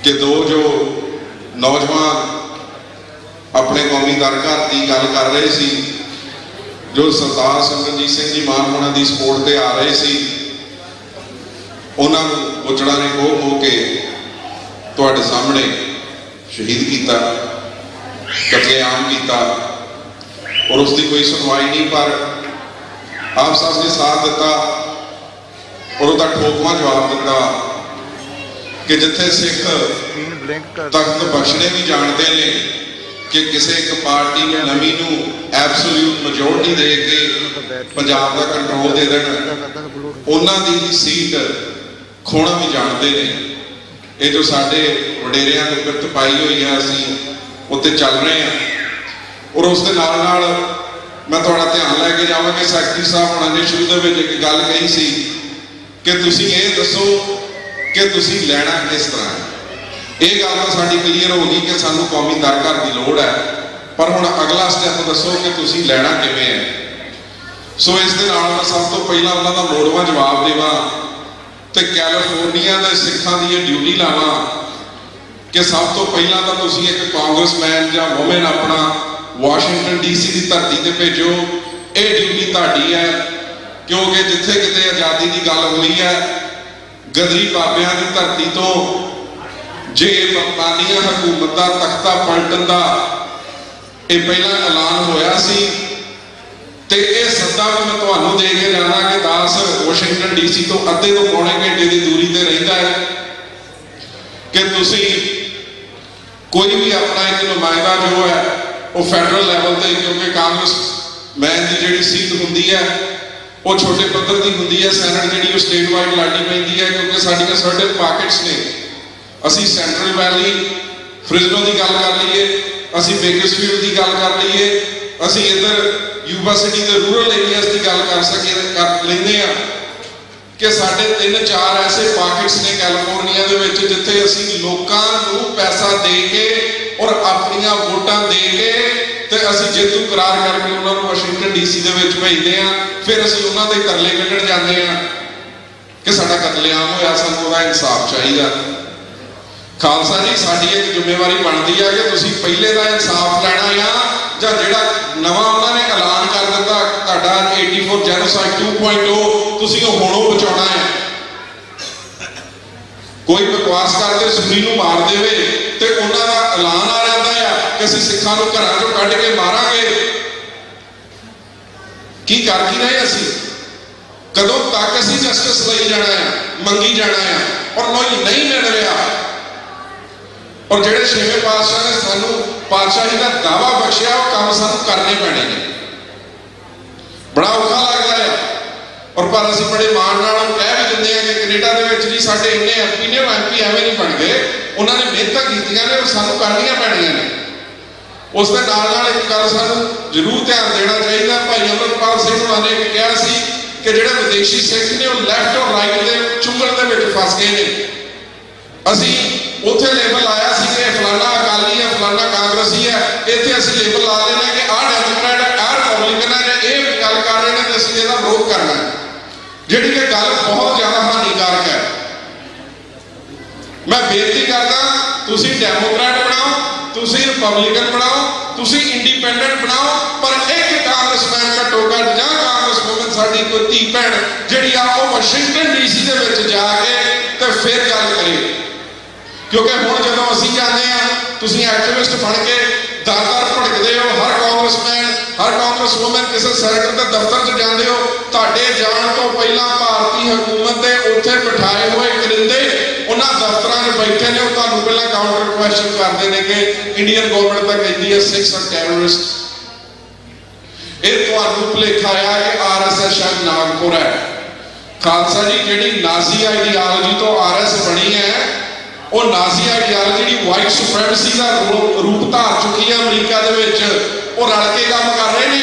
कि 2 जो नौजवान अपने कौमी दरगाह की गल कर रहे सी जो सरदार सिमरनजीत सिंह जी मान होना की सपोर्ट से आ रहे सी उन्होंने बुचड़ा ने खो के तुहाडे सामने शहीद किया कतलेआम किया और उसकी कोई सुनवाई नहीं। पर आप सब ने साथ दिता और उसका ठोकवा जवाब दिता कि जिथे सिख तख्त बख्शने भी जानते हैं कि किसी एक पार्टी नवी नूं एब्सोल्यूट मेजोरिटी दे के पंजाब का कंट्रोल दे देना उन्हों की सीट खोना भी जानते हैं। ये जो साढ़े वडेरिया ने पिरत पाई हुई है असी उत्ते चल रहे हैं। और उसके नाल मैं थोड़ा ध्यान लैके जावांगा सैकटरी साहब होना ने शुरू के एक गल कही सी कि तुसी ये दसो कि तुसी लैना किस तरह है। ये गल तो साडी क्लीयर हो गई कि सानू कौमी दरगाह की लोड़ है पर हुण अगला स्टैप दसो कि तुसी लैना किवें है। सो इस दे नाल मैं सब तो पहला उन्हां दा मोड़वा जवाब देवां तो कैलीफोर्निया के सिखां की ड्यूटी लावा कि सब तो पहला तो तुसी एक कांग्रेसमैन या वोमेन अपना वाशिंगटन DC की धरती से भेजो। ये ड्यूटी तुहाडी है क्योंकि जिथे किते आज़ादी की गल हुई है गदरी बाबियां की धरती तो जे बरतानिया हुकूमत का तख्ता पलटन का ये पहला ऐलान होया सी ते ये सद्दा भी मैं तुहानूं दे के जाना कि दास ਵਾਸ਼ਿੰਗਟਨ ਡੀਸੀ ਤੋਂ ਅੱਧੇ ਤੋਂ ਪੌਣੇ ਘੰਟੇ ਦੀ ਦੂਰੀ ਤੇ ਰਹਿੰਦਾ ਹੈ ਕਿ ਤੁਸੀਂ ਕੋਈ ਵੀ ਆਪਣਾ ਇੱਕ ਨੁਮਾਇੰਦਾ ਜੋ ਹੈ ਉਹ ਫੈਡਰਲ ਲੈਵਲ ਤੇ, ਕਿਉਂਕਿ ਕਾਂਗਰਸ ਮੈਨ ਦੀ ਜਿਹੜੀ ਸੀਟ ਹੁੰਦੀ ਹੈ ਉਹ ਛੋਟੇ ਪੱਧਰ ਦੀ ਹੁੰਦੀ ਹੈ, ਸੈਨੇਟ ਜਿਹੜੀ ਉਹ ਸਟੇਟ ਵਾਈਡ ਲੜਨੀ ਪੈਂਦੀ ਹੈ, ਕਿਉਂਕਿ ਸਾਡੀਆਂ ਸਰਟਨ ਪਾਕਟਸ ਨੇ। ਅਸੀਂ ਸੈਂਟਰਲ ਵੈਲੀ ਫ੍ਰਿਜ਼ਨੋ ਦੀ ਗੱਲ ਕਰ ਲਈਏ, ਅਸੀਂ ਬੇਕਰਸਫੀਲਡ ਦੀ ਗੱਲ ਕਰ ਲਈਏ, ਅਸੀਂ ਇੱਧਰ ਯੂਬਾ ਸਿਟੀ ਦੇ ਰੂਰਲ ਏਰੀਆਜ਼ ਦੀ ਗੱਲ ਕਰ ਲੈਂਦੇ ਆ ਕਿ ਸਾਡੇ 3-4 ਐਸੇ ਪਾਕਟਸ ਨੇ ਕੈਲੀਫੋਰਨੀਆ ਦੇ ਵਿੱਚ ਜਿੱਥੇ ਅਸੀਂ ਲੋਕਾਂ ਨੂੰ ਪੈਸਾ ਦੇ ਕੇ ਔਰ ਆਪਣੀਆਂ ਵੋਟਾਂ ਦੇ ਕੇ ਤੇ ਅਸੀਂ ਜੇਤੂ ਕਰਾਰ ਕਰਕੇ ਉਹਨਾਂ ਨੂੰ ਵਾਸ਼ਿੰਗਟਨ ਡੀਸੀ ਦੇ ਵਿੱਚ ਭੇਜਦੇ ਆ। ਫਿਰ ਅਸੀਂ ਉਹਨਾਂ ਦੇ ਤਰਲੇ ਕੱਢਣ ਜਾਂਦੇ ਆ ਕਿ ਸਾਡਾ ਕਤਲੇਆਮ ਹੋਇਆ, ਸਾਨੂੰ ਉਹਦਾ ਇਨਸਾਫ ਚਾਹੀਦਾ। ਖਾਲਸਾ ਜੀ, ਸਾਡੀ ਇੱਕ ਜ਼ਿੰਮੇਵਾਰੀ ਬਣਦੀ ਆ ਕਿ ਤੁਸੀਂ ਪਹਿਲੇ ਦਾ ਇਨਸਾਫ ਲੈਣਾ ਆ ਜਾਂ ਜਿਹੜਾ ਨਵਾਂ ਉਹਨਾਂ ਨੇ ਐਲਾਨ ਕਰ ਦਿੱਤਾ ਤੁਹਾਡਾ 84 ਜੈਨੋਸਾਈਡ 2.0 ਤੁਸੀਂ ਉਹ ਹੁਣੋਂ ਬਚਾਉਣਾ ਹੈ। ਕੋਈ ਬਕਵਾਸ ਕਰਕੇ ਸੂਰੀ ਨੂੰ ਮਾਰ ਦੇਵੇ ਤੇ ਉਹਨਾਂ ਦਾ ਐਲਾਨ ਆ ਜਾਂਦਾ ਆ ਕਿ ਅਸੀਂ ਸਿੱਖਾਂ ਨੂੰ ਘਰਾਂ ਚੋਂ ਕੱਢ ਕੇ ਮਾਰਾਂਗੇ। ਕੀ ਕਰ ਕੀ ਰਹੇ ਅਸੀਂ? ਕਦੋਂ ਤੱਕ ਅਸੀਂ ਜਸਟਿਸ ਲਈ ਜਾਣਾ ਆ, ਮੰਗੀ ਜਾਣਾ ਆ, ਔਰ ਨਹੀਂ ਮਿਲ ਰਿਹਾ। ਔਰ ਜਿਹੜੇ ਛੇਵੇਂ ਪਾਤਸ਼ਾਹ ਨੇ ਸਾਨੂੰ ਪਾਤਸ਼ਾਹੀ ਦਾ ਦਾਵਾ ਬਖਸ਼ਿਆ ਉਹ ਕੰਮ ਸਾਨੂੰ ਕਰਨੇ ਪੈਣੇ ਨੇ। ਬੜਾ ਔਖਾ ਲੱਗਦਾ ਹੈ ਔਰ ਪਰ ਅਸੀਂ ਬੜੇ ਮਾਣ ਨਾਲ ਕਹਿ ਵੀ ਦਿੰਦੇ ਆ ਕਿ ਕੈਨੇਡਾ ਦੇ ਵਿੱਚ ਜੀ ਸਾਡੇ ਇੰਨੇ ਐਮਪੀ ਨੇ, ਉਹ ਐਮਪੀ ਐਵੇਂ ਨਹੀਂ ਬਣ ਗਏ, ਉਹਨਾਂ ਨੇ ਮਿਹਨਤਾਂ ਕੀਤੀਆਂ ਨੇ, ਉਹ ਸਾਨੂੰ ਕਰਨੀਆਂ ਪੈਣੀਆਂ ਨੇ। ਉਸ ਦੇ ਨਾਲ ਇੱਕ ਗੱਲ ਸਾਨੂੰ ਜ਼ਰੂਰ ਧਿਆਨ ਦੇਣਾ ਚਾਹੀਦਾ। ਭਾਈ ਅਮਰਪਾਲ ਸਿੰਘ ਹੋਣਾ ਨੇ ਕਿਹਾ ਸੀ ਕਿ ਜਿਹੜੇ ਵਿਦੇਸ਼ੀ ਸਿੱਖ ਨੇ ਉਹ ਲੈਫਟ ਔਰ ਰਾਈਟ ਦੇ ਚੁੰਗਲ ਦੇ ਵਿੱਚ ਫਸ ਗਏ ਨੇ। ਅਸੀਂ ਉੱਥੇ ਲੇਬਲ ਲਾਇਆ ਸੀ ਕਿ ਫਲਾਣਾ ਅਕਾਲੀ ਹੈ, ਫਲਾਣਾ ਕਾਂਗਰਸੀ ਹੈ, ਇੱਥੇ ਅਸੀਂ ਲੇਬਲ ਲਾ ਲੈਣਾ ਕਿ ਆਹ ਡੈਮੋਕ੍ਰੈਟ ਹੈ, ਆਹ ਰਿਪਬਲਿਕਨ ਹੈ, ਇਹ ਗੱਲ ਕਰ ਰਹੇ ਨੇ ਤੇ ਅਸੀਂ ਇਹਦਾ ਵਿਰੋਧ ਕਰਨਾ ਹੈ, ਜਿਹੜੀ ਕਿ ਗੱਲ ਬਹੁਤ ਜ਼ਿਆਦਾ ਹਾਨੀਕਾਰਕ ਹੈ। ਮੈਂ ਬੇਨਤੀ ਕਰਦਾ ਤੁਸੀਂ ਡੈਮੋਕ੍ਰੈਟ ਬਣਾਓ, ਤੁਸੀਂ ਰਿਪਬਲਿਕਨ ਬਣਾਓ, ਤੁਸੀਂ ਇੰਡੀਪੈਂਡੈਂਟ ਬਣਾਓ, ਪਰ ਇੱਕ ਕਾਂਗਰਸਮੈਨ ਘੱਟੋ ਘੱਟ ਜਾਂ ਕਾਂਗਰਸ ਵੂਮਨ ਸਾਡੀ ਕੋਈ ਧੀ ਭੈਣ ਜਿਹੜੀ ਆ ਉਹ ਵਾਸ਼ਿੰਗਟਨ ਡੀਸੀ ਦੇ ਵਿੱਚ ਜਾ ਕੇ ਤੇ ਫਿਰ ਗੱਲ ਕਰੇ। ਕਿਉਂਕਿ ਹੁਣ ਜਦੋਂ ਅਸੀਂ ਜਾਂਦੇ ਆ ਤੁਸੀਂ ਐਕਟਿਵਿਸਟ ਬਣ ਕੇ ਦਰ-ਦਰ ਭੜਕਦੇ ਹੋ, ਹਰ ਕਾਂਗਰਸਮੈਨ ਹਰ ਕਾਂਗਰਸ ਵੂਮਨ ਕਿਸੇ ਸੈਨੇਟਰ ਦੇ ਦਫ਼ਤਰ 'ਚ ਜਾਂਦੇ ਹੋ, ਤੁਹਾਡੇ ਜਾਣ ਤੋਂ ਪਹਿਲਾਂ ਭਾਰਤੀ ਹਕੂਮਤ ਦੇ ਉੱਥੇ ਬਿਠਾਏ ਹੋਏ ਕਰਿੰਦੇ ਉਹਨਾਂ ਦਫ਼ਤਰਾਂ 'ਚ ਬੈਠੇ ਨੇ, ਉਹ ਤੁਹਾਨੂੰ ਪਹਿਲਾਂ ਕਾਊਂਟਰ ਕੁਐਸਚਨ ਕਰਦੇ ਨੇ ਕਿ ਇੰਡੀਅਨ ਗਵਰਨਮੈਂਟ ਤਾਂ ਕਹਿੰਦੀ ਹੈ ਸਿੱਖਸ ਆਰ ਟੈਰਰਿਸਟ। ਇਹ ਤੁਹਾਨੂੰ ਭੁਲੇਖਾ ਆ ਕਿ RSS ਸ਼ਾਇਦ ਨਾਗਪੁਰ ਹੈ। ਖਾਲਸਾ ਜੀ, ਜਿਹੜੀ ਨਾਜ਼ੀ ਆਈਡੀਆਲੋਜੀ ਤੋਂ RS ਬਣੀ ਹੈ ਉਹ ਨਾਜ਼ੀ ਆਈਡੀਆਲੋਜੀ ਜਿਹੜੀ ਵਾਈਟ ਸੁਪਰੈਮੇਸੀ ਦਾ ਰੂਪ ਧਾਰ ਚੁੱਕੀ ਹੈ ਅਮਰੀਕਾ ਦੇ ਵਿੱਚ। ਉਹ ਰਲ ਕੇ ਕੰਮ ਕਰ ਰਹੇ ਨੇ।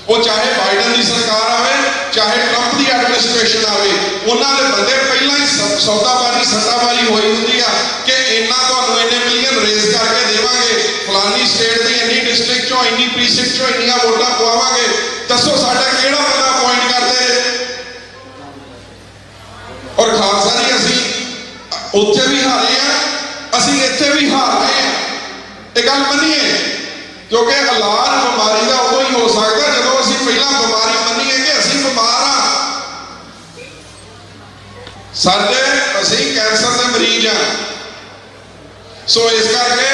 ਉਹ ਚਾਹੇ ਬਾਈਡਨ ਦੀ ਸਰਕਾਰ ਆਵੇ ਚਾਹੇ ਟਰੰਪ ਦੀ ਐਡਮਿਨਿਸਟ੍ਰੇਸ਼ਨ ਆਵੇ, ਉਹਨਾਂ ਦੇ ਬੰਦੇ ਪਹਿਲਾਂ ਹੀ ਸੌਦਾਬਾਜ਼ੀ ਸੱਟਾਬਾਜ਼ੀ ਹੋਈ ਹੁੰਦੀ ਆ ਕਿ ਇੰਨਾ ਤੁਹਾਨੂੰ ਇੰਨੇ ਮਿਲੀਅਨ ਰੇਜ਼ ਕਰਕੇ ਦੇਵਾਂਗੇ, ਫਲਾਨੀ ਸਟੇਟ ਦੀ ਇੰਨੀ ਡਿਸਟ੍ਰਿਕਟ ਚੋਂ ਇੰਨੀ ਪ੍ਰੀਸਿਕਟ ਚੋਂ ਇੰਨੀਆਂ ਵੋਟਾਂ ਪਵਾਵਾਂਗੇ। ਦੱਸੋ ਸਾਡਾ ਕਿਹੜਾ ਬੰਦਾ ਅਪੁਆਇੰਟ ਕਰਦੇ? ਔਰ ਖਾਲਸਾ ਜੀ, ਅਸੀਂ ਉੱਥੇ ਵੀ ਹਾਰੇ ਆ, ਅਸੀਂ ਇੱਥੇ ਵੀ ਹਾਰ ਰਹੇ ਆ। ਇਹ ਗੱਲ ਮੰਨੀਏ, ਕਿਉਂਕਿ ਇਲਾਜ ਬਿਮਾਰੀ ਦਾ ਉਦੋਂ ਹੀ ਹੋ ਸਕਦਾ ਜਦੋਂ ਅਸੀਂ ਪਹਿਲਾਂ ਬਿਮਾਰੀ ਮੰਨੀਏ ਕਿ ਅਸੀਂ ਬਿਮਾਰ ਆ। ਅਸੀਂ ਕੈਂਸਰ ਦੇ ਮਰੀਜ਼ ਆ। ਸੋ ਇਸ ਕਰਕੇ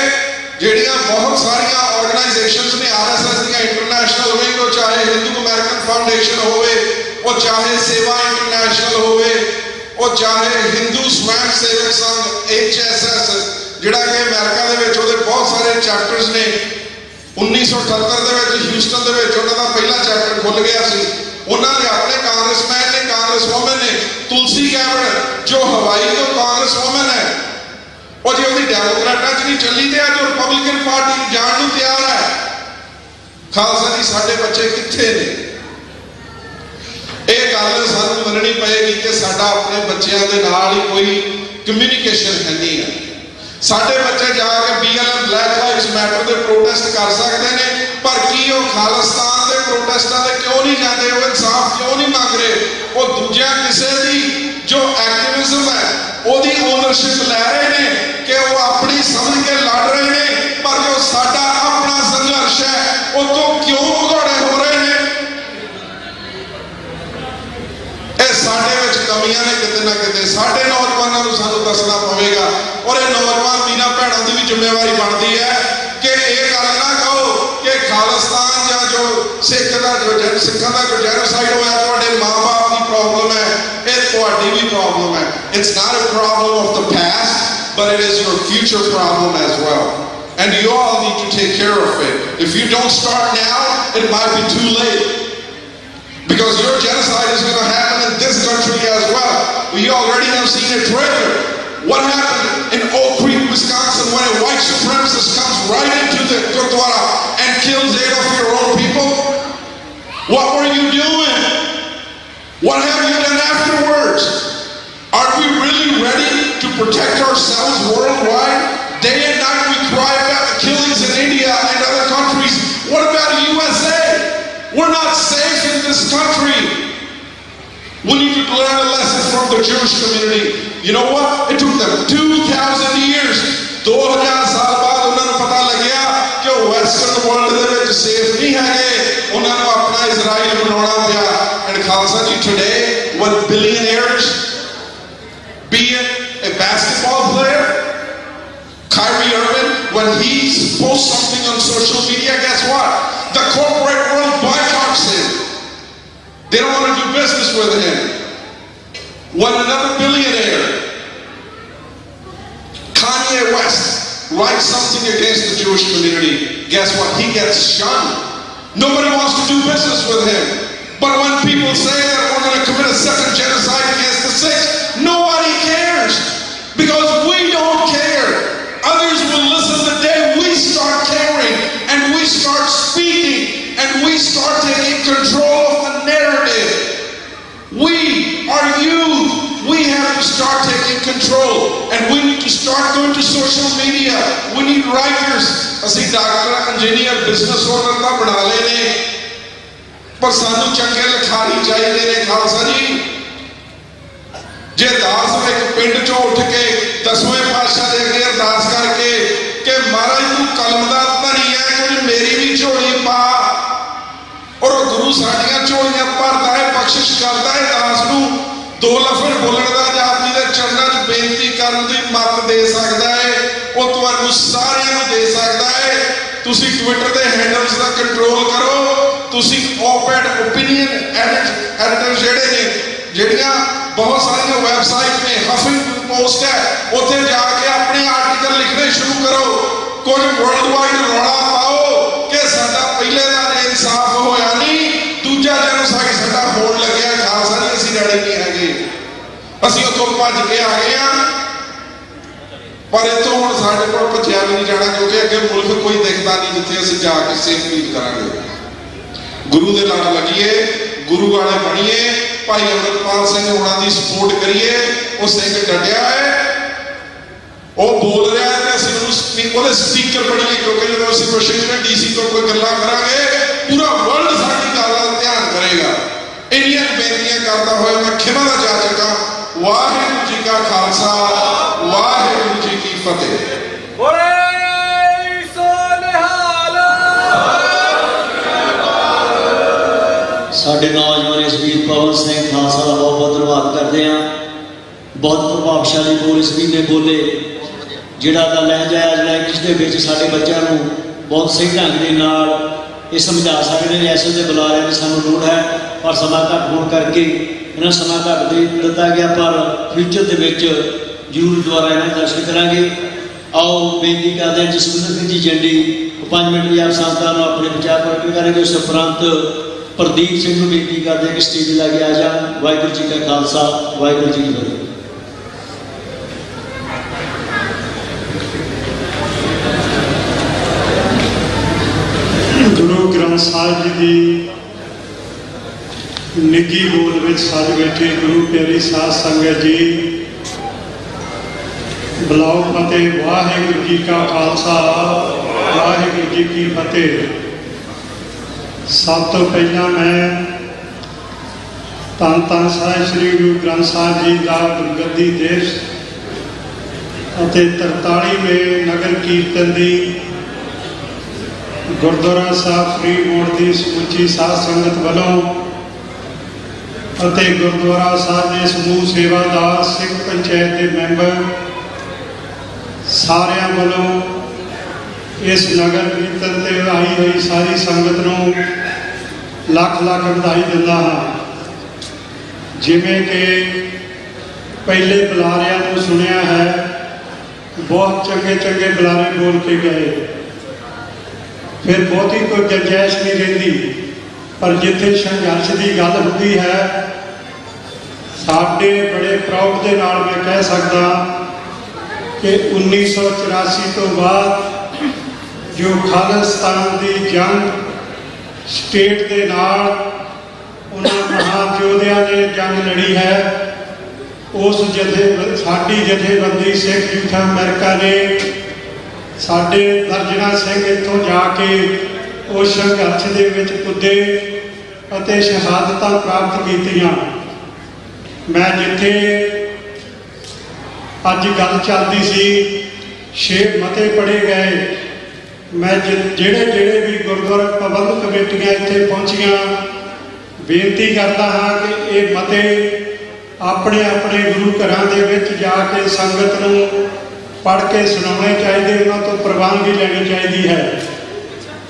ਜਿਹੜੀਆਂ ਬਹੁਤ ਸਾਰੀਆਂ ਆਰਗੇਨਾਈਜੇਸ਼ਨਸ ਨੇ RSS ਦੀਆਂ ਇੰਟਰਨੈਸ਼ਨਲ ਵਿੰਗ, ਉਹ ਚਾਹੇ ਹਿੰਦੂ ਅਮਰੀਕਨ ਫਾਊਂਡੇਸ਼ਨ ਹੋਵੇ, ਉਹ ਚਾਹੇ ਸੇਵਾ ਇੰਟਰਨੈਸ਼ਨਲ ਹੋਵੇ, ਉਹ ਚਾਹੇ ਹਿੰਦੂ ਸਵੈਮ ਸੇਵਕ ਸੰਘ HSS, ਜਿਹੜਾ ਕਿ ਅਮਰੀਕਾ ਦੇ ਵਿੱਚ ਉਹਦੇ ਬਹੁਤ ਸਾਰੇ ਚੈਪਟਰਸ ਨੇ। 1978 ਦੇ ਵਿੱਚ ਹਿਊਸਟਨ ਦੇ ਵਿੱਚ ਉਹਨਾਂ ਦਾ ਪਹਿਲਾ ਚੈਪਟਰ ਖੁੱਲ ਗਿਆ ਸੀ। ਉਹਨਾਂ ਦੇ ਆਪਣੇ ਕਾਂਗਰਸਮੈਨ ਨੇ, ਕਾਂਗਰਸ ਵੂਮਨ ਨੇ। ਤੁਲਸੀ ਗੈਬਰਡ ਜੋ ਹਵਾਈ ਤੋਂ ਕਾਂਗਰਸ ਵੂਮਨ ਹੈ, ਉਹ ਜੇ ਉਹਦੀ ਡੈਮੋਕ੍ਰੈਟਾਂ 'ਚ ਨਹੀਂ ਚੱਲੀ ਤੇ ਅੱਜ ਰਿਪਬਲਿਕਨ ਪਾਰਟੀ ਜਾਣ ਨੂੰ ਤਿਆਰ ਹੈ। ਖਾਲਸਾ ਜੀ, ਸਾਡੇ ਬੱਚੇ ਕਿੱਥੇ ਨੇ? ਇਹ ਗੱਲ ਸਾਨੂੰ ਮੰਨਣੀ ਪਏਗੀ ਕਿ ਸਾਡਾ ਆਪਣੇ ਬੱਚਿਆਂ ਦੇ ਨਾਲ ਹੀ ਕੋਈ ਕਮਿਊਨੀਕੇਸ਼ਨ ਹੈ ਨਹੀਂ ਹੈ। ਸਾਡੇ ਬੱਚੇ ਜਾ ਕੇ BLM ਬਲੈਕ ਲਾਈਵਸ ਮੈਟਰ ਦੇ ਪ੍ਰੋਟੈਸਟ ਕਰ ਸਕਦੇ ਨੇ, ਪਰ ਕੀ ਉਹ ਖਾਲਿਸਤਾਨ ਦੇ ਪ੍ਰੋਟੈਸਟਾਂ ਦੇ ਕਿਉਂ ਨਹੀਂ ਜਾਂਦੇ? ਉਹ ਇਨਸਾਫ ਕਿਉਂ ਨਹੀਂ ਮੰਗ ਰਹੇ? ਉਹ ਦੂਜਿਆਂ ਕਿਸੇ ਦੀ ਜੋ ਐਕਟਿਵਿਜ਼ਮ ਹੈ ਉਹਦੀ ਓਨਰਸ਼ਿਪ ਲੈ ਰਹੇ ਨੇ ਕਿ ਉਹ ਆਪਣੀ ਸਮਝ ਕੇ ਲੜ ਰਹੇ ਨੇ, ਪਰ ਜੋ ਸਾਡਾ ਆਪਣਾ ਸੰਘਰਸ਼ ਹੈ ਉਹ ਤੋਂ ਕਿਉਂ ਭਗੌੜੇ ਹੋ ਰਹੇ ਨੇ? ਇਹ ਸਾਡੇ ਵਿੱਚ ਕਮੀਆਂ ਨੇ ਕਿਤੇ ਨਾ ਕਿਤੇ। ਸਾਡੇ ਨੌਜਵਾਨਾਂ ਨੂੰ ਸਾਨੂੰ ਦੱਸਣਾ ਪਵੇਗਾ, ਔਰ ਇਹ ਨੌਜਵਾਨ ਵੀਰਾਂ ਭੈਣਾਂ ਦੀ ਵੀ ਜ਼ਿੰਮੇਵਾਰੀ ਬਣਦੀ ਹੈ ਕਿ ਇਹ ਗੱਲ ਨਾ ਕਹੋ ਕਿ ਖਾਲਿਸਤਾਨ ਜਾਂ ਜੋ ਸਿੱਖਾਂ ਦਾ ਜੋ ਜੈਨੋਸਾਈਡ ਹੋਇਆ, ਤੁਹਾਡੇ ਮਾਂ-ਬਾਪ ਪ੍ਰੋਬਲਮ ਹੈ, ਇਹ ਤੁਹਾਡੀ ਵੀ ਪ੍ਰੋਬਲਮ ਹੈ। It's not a problem of the past, but it is your future problem as well. And you all need to take care of it. If you don't start now, it might be too late. Because your genocide is going to happen in this country as well. We already have seen a trailer. What happened in Oak Creek, Wisconsin, when a white supremacist comes right into the Gurdwara and kills 8 of your own people? What were you doing? What have you done afterwards? Are we really ready to protect ourselves worldwide? Day and night we cry about the killings in India and other countries. What about the USA? We're not safe in this country. We need to learn a lesson from the Jewish community. You know what? It took them 2,000 years. 2000 ਸਾਲ ਬਾਅਦ ਉਹਨਾਂ ਨੂੰ ਪਤਾ ਲੱਗਿਆ ਕਿ ਉਹ western world ਦੇ ਵਿੱਚ ਸੇਫ ਨਹੀਂ ਹੈਗੇ, ਉਹਨਾਂ ਨੂੰ ਆਪਣਾ ਇਜ਼ਰਾਈਲ ਬਣਾਉਣਾ ਪਿਆ। And Khalsa ji, today, when billionaires, be it a basketball player, Kyrie Irving, when he posts something on social media, guess what? The corporate world boycotts him. They don't want to do business with him. When another billionaire, Kanye West, writes something against the Jewish community, guess what? He gets shunned. Nobody wants to do business with him. But when people say that we're going to commit a second genocide against the Sikhs, nobody cares. Because we don't care. Others will listen the day we start caring and we start speaking and we start taking control of the narrative. We are youth. We have to start taking control and we need to start going to social media. We need writers. ਅਸੀਂ doctor, engineer, business owner ਤਾਂ ਬਣਾ ਲਏ ਨੇ, ਪਰ ਸਾਨੂੰ ਚੰਗੇ ਲਿਖਾਰੀ ਚਾਹੀਦੇ ਨੇ। ਖਾਲਸਾ ਜੀ, ਜੇ ਦਾਸ ਇੱਕ ਪਿੰਡ ਚੋਂ ਉੱਠ ਕੇ 10ਵੇਂ ਪਾਤਸ਼ਾਹ ਦੇ ਅੱਗੇ ਅਰਦਾਸ ਕਰਕੇ ਕਿ ਮਹਾਰਾਜ ਤੂੰ ਕਲਮ ਦਾ ਧਨੀ ਹੈ, ਕੁਝ ਮੇਰੀ ਵੀ ਝੋਲੀ ਪਾ, ਔਰ ਉਹ ਗੁਰੂ ਸਾਡੀਆਂ ਝੋਲੀਆਂ ਭਰਦਾ ਹੈ, ਬਖਸ਼ਿਸ਼ ਕਰਦਾ ਹੈ, ਦਾਸ ਨੂੰ 2 ਲਫ਼ਜ਼ ਬੋਲਣ ਦਾ ਜਾਂ ਆਪਣੀ ਦੇ ਚਰਨਾਂ 'ਚ ਬੇਨਤੀ ਕਰਨ ਦੀ ਮੱਤ ਦੇ ਸਕਦਾ ਹੈ, ਉਹ ਤੁਹਾਨੂੰ ਸਾਰਿਆਂ ਨੂੰ ਦੇ ਸਕਦਾ ਹੈ। ਤੁਸੀਂ ਟਵਿੱਟਰ ਦੇ ਹੈਂਡਲਸ ਦਾ ਕੰਟਰੋਲ ਕਰੋ। ਤੁਸੀਂ op-ed ਓਪੀਨੀਅਨ ਐਡੀਟਰ ਜਿਹੜੇ ਨੇ, ਜਿਹੜੀਆਂ ਬਹੁਤ ਸਾਰੀਆਂ ਵੈਬਸਾਈਟ ਨੇ, ਹਫਿੰਗਟਨ ਪੋਸਟ ਹੈ, ਉੱਥੇ ਜਾ ਕੇ ਆਪਣੇ ਆਰਟੀਕਲ ਲਿਖਣੇ ਸ਼ੁਰੂ ਕਰੋ। ਕੁਝ ਵਰਲਡ ਵਾਈਡ ਰੌਲਾ ਪਾਓ ਕਿ ਸਾਡਾ ਪਹਿਲੇ ਦਾ ਇਨਸਾਫ ਹੋਇਆ ਨਹੀਂ, ਦੂਜਾ ਜੈਨੋਸਾਈਡ ਸਾਡਾ ਹੋਣ ਲੱਗਿਆ। ਖਾਲਸਾ ਜੀ, ਅਸੀਂ ਰੈਡੀ ਨਹੀਂ ਹੈਗੇ, ਅਸੀਂ ਉੱਥੋਂ ਭੱਜ ਕੇ ਆ ਗਏ ਹਾਂ। ਪਰ ਇੱਥੋਂ ਹੁਣ ਸਾਡੇ ਕੋਲ ਭੱਜਿਆ ਵੀ ਨਹੀਂ ਜਾਣਾ, ਕਿਉਂਕਿ ਅੱਗੇ ਮੁਲਕ ਕੋਈ ਦਿਖਦਾ ਨਹੀਂ ਜਿੱਥੇ ਅਸੀਂ ਜਾ ਕੇ ਸੇਫ ਫੀਲ ਕਰਾਂਗੇ। ਗੁਰੂ ਦੇ ਲੜ ਲੱਗੀਏ, ਗੁਰੂ ਵਾਲੇ ਬਣੀਏ, ਭਾਈ ਅੰਮ੍ਰਿਤਪਾਲ ਸਿੰਘ ਹੋਣਾ ਦੀ ਸਪੋਰਟ ਕਰੀਏ। ਉਹ ਸਿੰਘ ਡਟਿਆ ਹੈ, ਉਹ ਬੋਲ ਰਿਹਾ ਹੈ ਤੇ ਅਸੀਂ ਉਹਦੇ ਸਪੀਕਰ ਬਣੀਏ, ਕਿਉਂਕਿ ਜਦੋਂ ਅਸੀਂ ਵਾਸ਼ਿੰਗਟਨ DC ਤੋਂ ਕੋਈ ਗੱਲਾਂ ਕਰਾਂਗੇ, ਪੂਰਾ ਵਰਲਡ ਸਾਡੀ ਗੱਲ ਦਾ ਧਿਆਨ ਕਰੇਗਾ। ਇੰਨੀਆਂ ਬੇਨਤੀਆਂ ਕਰਦਾ ਹੋਇਆ ਮੈਂ ਖਿਮਾ ਦਾ ਜਾਚਕਾਂ। ਵਾਹਿਗੁਰੂ ਜੀ ਕਾ ਖਾਲਸਾ, ਵਾਹਿਗੁਰੂ ਜੀ ਕੀ ਫਤਿਹ। ਸਾਡੇ ਨੌਜਵਾਨ ਇਸ ਵੀਰ ਪਵਨ ਸਿੰਘ ਖਾਲਸਾ ਦਾ ਬਹੁਤ ਬਹੁਤ ਧੰਨਵਾਦ ਕਰਦੇ ਹਾਂ। ਬਹੁਤ ਪ੍ਰਭਾਵਸ਼ਾਲੀ ਬੋਲ ਇਸ ਵੀਰ ਨੇ ਬੋਲੇ, ਜਿਹੜਾ ਦਾ ਲਹਿਜਾ ਲੈਂਗੁਏਜ ਦੇ ਵਿੱਚ ਸਾਡੇ ਬੱਚਿਆਂ ਨੂੰ ਬਹੁਤ ਸਹੀ ਢੰਗ ਦੇ ਨਾਲ ਇਹ ਸਮਝਾ ਸਕਦੇ ਨੇ। ਐਸੇ ਦੇ ਬੁਲਾਰਿਆਂ ਦੀ ਸਾਨੂੰ ਲੋੜ ਹੈ, ਪਰ ਸਮਾਂ ਘੱਟ ਹੋਣ ਕਰਕੇ ਇਹਨਾਂ ਸਮਾਂ ਘੱਟ ਦੇ ਦਿੱਤਾ ਗਿਆ, ਪਰ ਫਿਊਚਰ ਦੇ ਵਿੱਚ ਜ਼ਰੂਰ ਦੁਆਰਾ ਇਹਨਾਂ ਦਰਸ਼ਨ ਕਰਾਂਗੇ। ਆਓ ਬੇਨਤੀ ਕਰਦੇ ਹਾਂ ਜਸਵਿੰਦਰ ਸਿੰਘ ਜੀ ਜੰਡੀ 5 ਮਿੰਟ ਦੀ ਆਪ ਸੰਸਥਾ ਨੂੰ ਆਪਣੇ ਵਿਚਾਰ ਪ੍ਰਗਟ ਕਰਾਂਗੇ। ਉਸ ਉਪਰੰਤ ਪ੍ਰਦੀਪ ਸਿੰਘ ਨੂੰ ਬੇਨਤੀ ਕਰਦੇ ਹਾਂ ਕਿ ਸਟੇਜ ਲਾ ਕੇ ਆ ਜਾਣ। ਵਾਹਿਗੁਰੂ ਜੀ ਕਾ ਖਾਲਸਾ, ਵਾਹਿਗੁਰੂ ਜੀ ਕੀ ਫਤਿਹ। ਗੁਰੂ ਗ੍ਰੰਥ ਸਾਹਿਬ ਜੀ ਦੀ ਨਿੱਘੀ ਗੋਦ ਵਿੱਚ ਸੱਜ ਬੈਠੇ ਗੁਰੂ ਪਿਆਰੀ ਸਾਧ ਸੰਗਤ ਜੀ, ਬੁਲਾਓ ਫਤਿਹ। ਵਾਹਿਗੁਰੂ ਜੀ ਕਾ ਖਾਲਸਾ, ਵਾਹਿਗੁਰੂ ਜੀ ਕੀ ਫਤਿਹ। ਸਭ ਤੋਂ ਪਹਿਲਾਂ ਮੈਂ ਧੰਨ ਧੰਨ ਸਾਹਿਬ ਸ੍ਰੀ ਗੁਰੂ ਗ੍ਰੰਥ ਸਾਹਿਬ ਜੀ ਦਾ ਗੁਰਗੱਦੀ ਦਿਵਸ ਅਤੇ 43ਵੇਂ ਨਗਰ ਕੀਰਤਨ ਦੀ ਗੁਰਦੁਆਰਾ ਸਾਹਿਬ ਫਰੀਦਕੋਟ ਦੀ ਸਮੁੱਚੀ ਸਾਧ ਸੰਗਤ ਵੱਲੋਂ ਅਤੇ ਗੁਰਦੁਆਰਾ ਸਾਹਿਬ ਦੇ ਸਮੂਹ ਸੇਵਾਦਾਰ, ਸਿੱਖ ਪੰਚਾਇਤ ਦੇ ਮੈਂਬਰ ਸਾਰਿਆਂ ਵੱਲੋਂ ਇਸ ਨਗਰ ਕੀਰਤਨ ਤੇ ਆਈ ਹੋਈ ਸਾਰੀ ਸੰਗਤ ਨੂੰ ਲੱਖ ਲੱਖ ਵਧਾਈ ਦਿੰਦਾ ਹਾਂ। ਜਿਵੇਂ ਕਿ ਪਹਿਲੇ ਬੁਲਾਰਿਆਂ ਤੋਂ ਸੁਣਿਆ ਹੈ, ਬਹੁਤ ਚੰਗੇ ਚੰਗੇ ਬੁਲਾਰੇ ਬੋਲ ਕੇ ਗਏ, ਫਿਰ ਬਹੁਤੀ ਕੋਈ ਗੁੰਜਾਇਸ਼ ਨਹੀਂ ਰਹਿੰਦੀ। ਪਰ ਜਿੱਥੇ ਸੰਘਰਸ਼ ਦੀ ਗੱਲ ਹੁੰਦੀ ਹੈ, ਸਾਡੇ ਬੜੇ ਪ੍ਰਾਊਡ ਦੇ ਨਾਲ ਮੈਂ ਕਹਿ ਸਕਦਾ ਕਿ 1984 ਤੋਂ ਬਾਅਦ ਜੋ ਖਾਲਿਸਤਾਨ ਦੀ ਜੰਗ ਸਟੇਟ ਦੇ ਨਾਲ ਉਹਨਾਂ ਮਹਾਨ ਯੋਧਿਆਂ ਨੇ ਜੰਗ ਲੜੀ ਹੈ, ਉਸ ਸਾਡੀ ਜਥੇਬੰਦੀ ਸਿੱਖ ਯੂਥ ਅਮਰੀਕਾ ਨੇ ਸਾਡੇ ਦਰਜਨਾਂ ਸਿੰਘ ਇੱਥੋਂ ਜਾ ਕੇ ਉਸ ਸੰਘਰਸ਼ ਦੇ ਵਿੱਚ ਕੁੱਦੇ ਅਤੇ ਸ਼ਹਾਦਤਾਂ ਪ੍ਰਾਪਤ ਕੀਤੀਆਂ। ਮੈਂ ਜਿੱਥੇ ਅੱਜ ਗੱਲ ਚੱਲਦੀ ਸੀ, 6 ਮਤੇ ਪੜ੍ਹੇ ਗਏ। ਮੈਂ ਜਿਹੜੇ ਵੀ ਗੁਰਦੁਆਰਾ ਪ੍ਰਬੰਧਕ ਕਮੇਟੀਆਂ ਇੱਥੇ ਪਹੁੰਚੀਆਂ, ਬੇਨਤੀ ਕਰਦਾ ਹਾਂ ਕਿ ਇਹ ਮਤੇ ਆਪਣੇ ਆਪਣੇ ਗੁਰੂ ਘਰਾਂ ਦੇ ਵਿੱਚ ਜਾ ਕੇ ਸੰਗਤ ਨੂੰ ਪੜ੍ਹ ਕੇ ਸੁਣਾਉਣੇ ਚਾਹੀਦੇ, ਉਹਨਾਂ ਤੋਂ ਪ੍ਰਵਾਨਗੀ ਲੈਣੀ ਚਾਹੀਦੀ ਹੈ।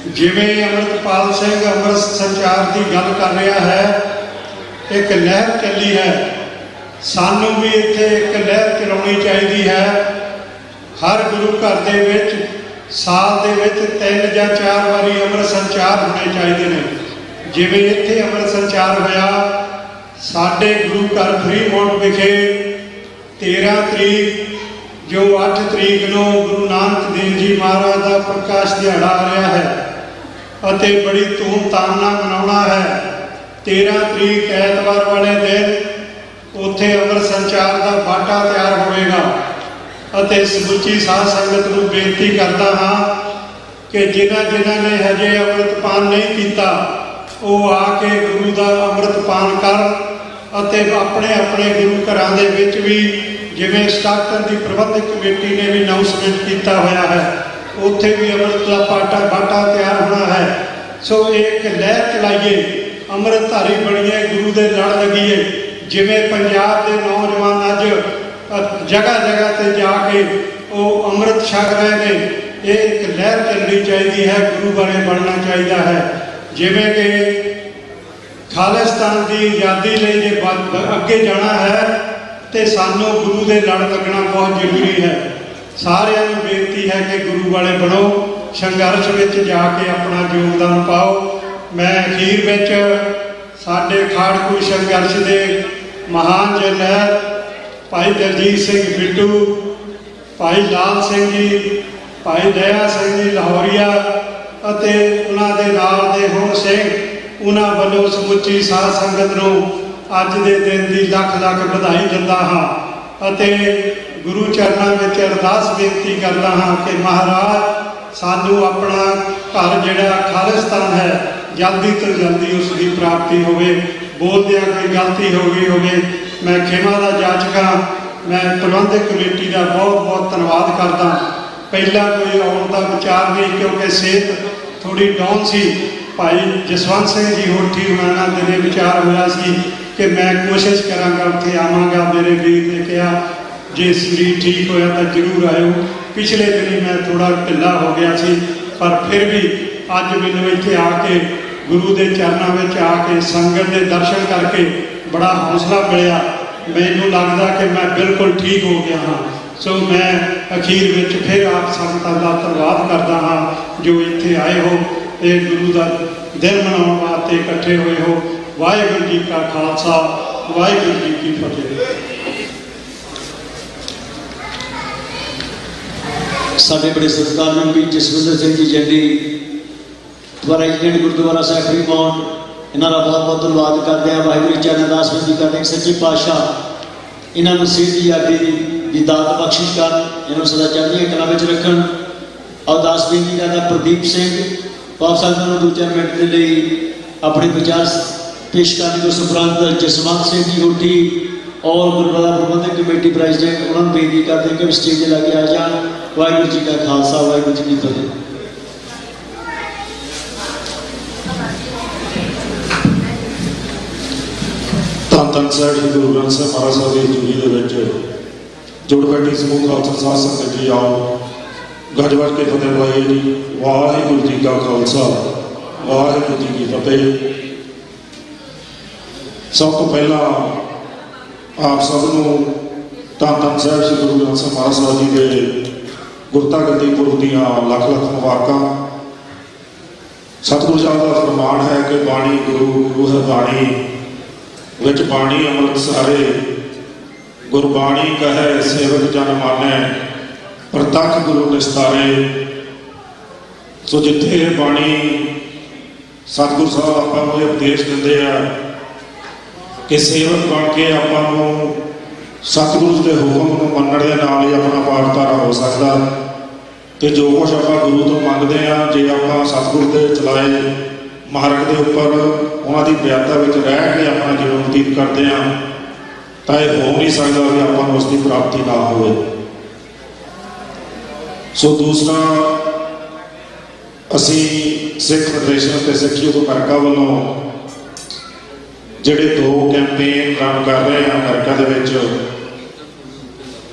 ਜਿਵੇਂ ਅੰਮ੍ਰਿਤਪਾਲ ਸਿੰਘ ਅੰਮ੍ਰਿਤ ਸੰਚਾਰ ਦੀ ਗੱਲ ਕਰ ਰਿਹਾ ਹੈ, ਇੱਕ ਲਹਿਰ ਚੱਲੀ ਹੈ, ਸਾਨੂੰ ਵੀ ਇੱਥੇ ਇੱਕ ਲਹਿਰ ਚਲਾਉਣੀ ਚਾਹੀਦੀ ਹੈ। ਹਰ ਗੁਰੂ ਘਰ ਦੇ ਵਿੱਚ ਸਾਲ ਦੇ ਵਿੱਚ 3 ਜਾਂ 4 ਵਾਰੀ ਅੰਮ੍ਰਿਤ ਸੰਚਾਰ ਹੋਣੇ ਚਾਹੀਦੇ ਨੇ। ਜਿਵੇਂ ਇੱਥੇ ਅੰਮ੍ਰਿਤ ਸੰਚਾਰ ਹੋਇਆ, ਸਾਡੇ ਗੁਰੂ ਘਰ ਫਰੀਮੌਂਟ ਵਿਖੇ 13 ਤਰੀਕ ਜੋ 8 ਤਰੀਕ ਨੂੰ ਗੁਰੂ ਨਾਨਕ ਦੇਵ ਜੀ ਮਹਾਰਾਜ ਦਾ ਪ੍ਰਕਾਸ਼ ਦਿਹਾੜਾ ਆ ਰਿਹਾ ਹੈ ਅਤੇ ਬੜੀ ਧੂਮਧਾਮ ਨਾਲ ਮਨਾਉਣਾ ਹੈ। 13 ਤਰੀਕ ਐਤਵਾਰ ਵਾਲੇ ਦਿਨ ਉੱਥੇ ਅੰਮ੍ਰਿਤ ਸੰਚਾਰ ਦਾ ਬਾਟਾ ਤਿਆਰ ਹੋਵੇਗਾ ਅਤੇ ਸਮੁੱਚੀ ਸਾਧ ਸੰਗਤ ਨੂੰ ਬੇਨਤੀ ਕਰਦਾ ਹਾਂ ਕਿ ਜਿਨ੍ਹਾਂ ਨੇ ਹਜੇ ਅੰਮ੍ਰਿਤਪਾਨ ਨਹੀਂ ਕੀਤਾ, ਉਹ ਆ ਕੇ ਗੁਰੂ ਦਾ ਅੰਮ੍ਰਿਤਪਾਨ ਕਰ ਅਤੇ ਆਪਣੇ ਆਪਣੇ ਗੁਰੂ ਘਰਾਂ ਦੇ ਵਿੱਚ ਵੀ, ਜਿਵੇਂ ਸਟਾਕਟਨ ਦੀ ਪ੍ਰਬੰਧਕ ਕਮੇਟੀ ਨੇ ਵੀ ਅਨਾਉਂਸਮੈਂਟ ਕੀਤਾ ਹੋਇਆ ਹੈ, ਉੱਥੇ ਵੀ ਅੰਮ੍ਰਿਤ ਦਾ ਬਾਟਾ ਤਿਆਰ ਹੋਣਾ ਹੈ। ਸੋ ਇੱਕ ਲਹਿਰ ਚਲਾਈਏ, ਅੰਮ੍ਰਿਤਧਾਰੀ ਬਣੀਏ, ਗੁਰੂ ਦੇ ਲੜ ਲੱਗੀਏ। ਜਿਵੇਂ ਪੰਜਾਬ ਦੇ ਨੌਜਵਾਨ ਅੱਜ ਜਗ੍ਹਾ ਜਗ੍ਹਾ ਤੇ ਜਾ ਕੇ ਉਹ ਅੰਮ੍ਰਿਤ ਛਕ ਰਹੇ ਨੇ, ਇਹ ਇੱਕ ਲਹਿਰ ਚੱਲਣੀ ਚਾਹੀਦੀ ਹੈ, ਗੁਰੂ ਵਾਲੇ ਬਣਨਾ ਚਾਹੀਦਾ ਹੈ। ਜਿਵੇਂ ਕਿ ਖਾਲਿਸਤਾਨ ਦੀ ਆਜ਼ਾਦੀ ਲਈ ਜੇ ਅੱਗੇ ਜਾਣਾ ਹੈ ਤੇ ਸਾਨੂੰ ਗੁਰੂ ਦੇ ਲੜ ਲੱਗਣਾ ਬਹੁਤ ਜ਼ਰੂਰੀ ਹੈ। ਸਾਰਿਆਂ ਨੂੰ ਬੇਨਤੀ ਹੈ ਕਿ ਗੁਰੂ ਵਾਲੇ ਬਣੋ, ਸੰਘਰਸ਼ ਵਿੱਚ ਜਾ ਕੇ ਆਪਣਾ ਯੋਗਦਾਨ ਪਾਓ। ਮੈਂ ਅਖੀਰ ਵਿੱਚ ਸਾਡੇ ਖਾੜਕੂ ਸੰਘਰਸ਼ ਦੇ ਮਹਾਨ ਜਰਨੈਲ ਭਾਈ ਦਲਜੀਤ ਸਿੰਘ ਬਿੱਟੂ, ਭਾਈ ਲਾਲ ਸਿੰਘ ਜੀ, ਭਾਈ ਦਇਆ ਸਿੰਘ ਜੀ ਲਾਹੌਰੀਆ ਅਤੇ ਉਹਨਾਂ ਦੇ ਨਾਲ ਦੇ ਹੋਰ ਸਿੰਘ, ਉਹਨਾਂ ਵੱਲੋਂ ਸਮੁੱਚੀ ਸਾਧ ਸੰਗਤ ਨੂੰ ਅੱਜ ਦੇ ਦਿਨ ਦੀ ਲੱਖ ਲੱਖ ਵਧਾਈ ਦਿੰਦਾ ਹਾਂ ਅਤੇ ਗੁਰੂ ਚਰਨਾਂ ਵਿੱਚ ਅਰਦਾਸ ਬੇਨਤੀ ਕਰਦਾ ਹਾਂ ਕਿ ਮਹਾਰਾਜ ਸਾਨੂੰ ਆਪਣਾ ਘਰ ਜਿਹੜਾ ਖਾਲਿਸਤਾਨ ਹੈ, ਜਲਦੀ ਤੋਂ ਜਲਦੀ ਉਸ ਦੀ ਪ੍ਰਾਪਤੀ ਹੋਵੇ। ਬੋਲਦਿਆਂ ਕੋਈ ਗਲਤੀ ਹੋ ਗਈ ਹੋਵੇ, ਮੈਂ ਖਿਮਾ ਦਾ ਜਾਚਕ ਹਾਂ। ਮੈਂ ਪ੍ਰਬੰਧਕ ਕਮੇਟੀ ਦਾ ਬਹੁਤ ਬਹੁਤ ਧੰਨਵਾਦ ਕਰਦਾ। ਪਹਿਲਾਂ ਕੋਈ ਆਉਣ ਦਾ ਵਿਚਾਰ ਨਹੀਂ, ਕਿਉਂਕਿ ਸਿਹਤ ਥੋੜੀ ਡਾਊਨ ਸੀ। ਭਾਈ ਜਸਵੰਤ ਸਿੰਘ ਜੀ ਹੋਠੀ ਉਹਨਾਂ ਨਾਲ ਦਿਨੇ ਵਿਚਾਰ ਹੋਇਆ ਸੀ ਕਿ ਮੈਂ ਕੋਸ਼ਿਸ਼ ਕਰਾਂਗਾ ਉੱਥੇ ਆਵਾਂਗਾ। ਮੇਰੇ ਵੀਰ ਨੇ ਕਿਹਾ ਜੇ ਸਰੀਰ ਠੀਕ ਹੋਇਆ ਤਾਂ ਜ਼ਰੂਰ ਆਇਓ। ਪਿਛਲੇ ਦਿਨੀ ਮੈਂ ਥੋੜਾ ਢਿੱਲਾ ਹੋ ਗਿਆ ਸੀ, ਪਰ ਫਿਰ ਵੀ ਅੱਜ ਮੈਨੂੰ ਇੱਥੇ ਆ ਕੇ ਗੁਰੂ ਦੇ ਚਰਨਾਂ ਵਿੱਚ ਆ ਕੇ ਸੰਗਤ ਦੇ ਦਰਸ਼ਨ ਕਰਕੇ ਬੜਾ ਹੌਸਲਾ ਮਿਲਿਆ। ਮੈਨੂੰ ਲੱਗਦਾ ਕਿ ਮੈਂ ਬਿਲਕੁਲ ਠੀਕ ਹੋ ਗਿਆ ਹਾਂ। ਸੋ ਮੈਂ ਅਖੀਰ ਵਿੱਚ ਫਿਰ ਆਪ ਸੰਗਤਾਂ ਦਾ ਧੰਨਵਾਦ ਕਰਦਾ ਹਾਂ ਜੋ ਇੱਥੇ ਆਏ ਹੋ, ਇਹ ਗੁਰੂ ਦਾ ਦਿਨ ਮਨਾਉਣ ਵਾਸਤੇ ਇਕੱਠੇ ਹੋਏ ਹੋ। ਵਾਹਿਗੁਰੂ ਜੀ ਕਾ ਖਾਲਸਾ, ਵਾਹਿਗੁਰੂ ਜੀ ਕੀ ਫਤਿਹ। ਸਾਡੇ ਬੜੇ ਸਤਿਕਾਰਯੋਗ ਜਸਵਿੰਦਰ ਸਿੰਘ ਜੀ ਜੰਡੀ ਪ੍ਰੈਜ਼ੀਡੈਂਟ ਗੁਰਦੁਆਰਾ ਸਾਹਿਬ ਫਰੀਮੌਂਟ, ਇਹਨਾਂ ਦਾ ਬਹੁਤ ਬਹੁਤ ਧੰਨਵਾਦ ਕਰਦੇ ਹਾਂ। ਵਾਹਿਗੁਰੂ ਜੀ ਚਰਨ ਅਰਦਾਸ ਬੇਨਤੀ ਕਰਦੇ ਹਾਂ ਸੱਚੇ ਪਾਤਸ਼ਾਹ ਇਹਨਾਂ ਨੂੰ ਸਿਹਤ ਦੀ ਆਖੀ ਦੀ ਦਾਤ ਬਖਸ਼ਿਸ਼ ਕਰਨ, ਇਹਨੂੰ ਸਦਾ ਚੜ੍ਹਦੀਆਂ ਕਲਾਂ ਵਿੱਚ ਰੱਖਣ। ਅਰਦਾਸ ਬੇਨਤੀ ਕਰਦਾ ਪ੍ਰਦੀਪ ਸਿੰਘ ਬਾਬ ਸਾਹਿਬ ਨੂੰ 2-4 ਮਿੰਟ ਦੇ ਲਈ ਆਪਣੇ ਵਿਚਾਰ ਪੇਸ਼ ਕਰਨ ਦੇ ਉਪਰੰਤ ਜਸਵੰਤ ਸਿੰਘ ਜੀ ਹੋਠੀ ਔਰ ਗੁਰਦੁਆਰਾ ਪ੍ਰਬੰਧਕ ਕਮੇਟੀ ਪ੍ਰੈਜ਼ੀਡੈਂਟ, ਉਹਨਾਂ ਨੂੰ ਬੇਨਤੀ ਕਰਦੇ ਕਿ ਸਟੇਜ 'ਤੇ ਲੈ ਕੇ ਆ ਜਾਣ। ਵਾਹਿਗੁਰੂ ਜੀ ਕਾ ਖਾਲਸਾ, ਵਾਹਿਗੁਰੂ ਜੀ ਕੀ ਫਤਿਹ। ਧੰਨ ਧੰਨ ਸਾਹਿਬ ਜੀ ਗੁਰੂ ਗ੍ਰੰਥ ਸਾਹਿਬ ਮਹਾਰਾਜ ਸਾਹਿਬ ਦੀ ਹਜ਼ੂਰੀ ਦੇ ਵਿੱਚ ਜੁੜ ਬੈਠੀ ਸਮੂਹ ਖਾਲਸਾ ਸਾਧ ਸੰਗਤ ਜੀ, ਆਓ ਗੱਜ ਵੱਜ ਕੇ ਫਤਿਹ ਦਵਾਈਏ ਜੀ। ਵਾਹਿਗੁਰੂ ਜੀ ਕਾ ਖਾਲਸਾ, ਵਾਹਿਗੁਰੂ ਜੀ ਕੀ ਫਤਿਹ। ਸਭ ਤੋਂ ਪਹਿਲਾਂ ਆਪ ਸਭ ਨੂੰ ਧੰਨ ਧੰਨ ਸਾਹਿਬ ਸ੍ਰੀ ਗੁਰੂ ਗ੍ਰੰਥ ਸਾਹਿਬ ਮਹਾਰਾਜ ਸਾਹਿਬ ਜੀ ਦੇ ਗੁਰਤਾ ਗੱਦੀ ਪੁਰਬ ਦੀਆਂ ਲੱਖ ਲੱਖ ਮੁਬਾਰਕਾਂ। ਸਤਿਗੁਰੂ ਸਾਹਿਬ ਦਾ ਫਰਮਾਨ ਹੈ ਕਿ ਬਾਣੀ ਗੁਰੂ, ਗੁਰੂ ਹੈ ਬਾਣੀ, ਵਿੱਚ ਬਾਣੀ ਅੰਮ੍ਰਿਤ ਸਾਰੇ, ਗੁਰਬਾਣੀ ਕਹੈ ਸੇਵਕ ਜਨ ਮਾਨੈ, ਪ੍ਰਤੱਖ ਗੁਰੂ ਨਿਸਤਾਰੇ। ਸੋ ਜਿੱਥੇ ਇਹ ਬਾਣੀ ਸਤਿਗੁਰੂ ਸਾਹਿਬ ਆਪਾਂ ਨੂੰ ਇਹ ਉਪਦੇਸ਼ ਦਿੰਦੇ ਆ ਕਿ ਸੇਵਕ ਬਣ ਕੇ ਆਪਾਂ ਨੂੰ ਸਤਿਗੁਰੂ ਦੇ ਹੁਕਮ ਨੂੰ ਮੰਨਣ ਦੇ ਨਾਲ ਹੀ ਆਪਣਾ ਪਾਰ ਉਤਾਰਾ ਹੋ ਸਕਦਾ। ਤੇ ਜੋ ਕੁਛ ਆਪਾਂ ਗੁਰੂ ਤੋਂ ਮੰਗਦੇ ਆ, ਜੇ ਆਪਾਂ ਸਤਿਗੁਰੂ ਦੇ ਚਲਾਏ ਮਾਰਗ ਦੇ ਉੱਪਰ ਉਹਨਾਂ ਦੀ ਬਿਆਨਤਾ ਵਿੱਚ ਰਹਿ ਕੇ ਆਪਣਾ ਜੀਵਨ ਬਤੀਤ ਕਰਦੇ ਆ, ਤਾਂ ਇਹ ਹੋ ਨਹੀਂ ਸਕਦਾ ਵੀ ਆਪਾਂ ਨੂੰ ਉਸ ਦੀ ਪ੍ਰਾਪਤੀ ਨਾ ਹੋਵੇ। ਸੋ ਦੂਸਰਾ, ਅਸੀਂ ਸਿੱਖ ਫੈਡਰੇਸ਼ਨ ਅਤੇ ਸਿੱਖ ਯੂਥ ਅਮਰੀਕਾ ਵੱਲੋਂ ਜਿਹੜੇ 2 ਕੈਂਪੇਨ ਰਨ ਕਰ ਰਹੇ ਹਾਂ ਅਮਰੀਕਾ ਦੇ ਵਿੱਚ,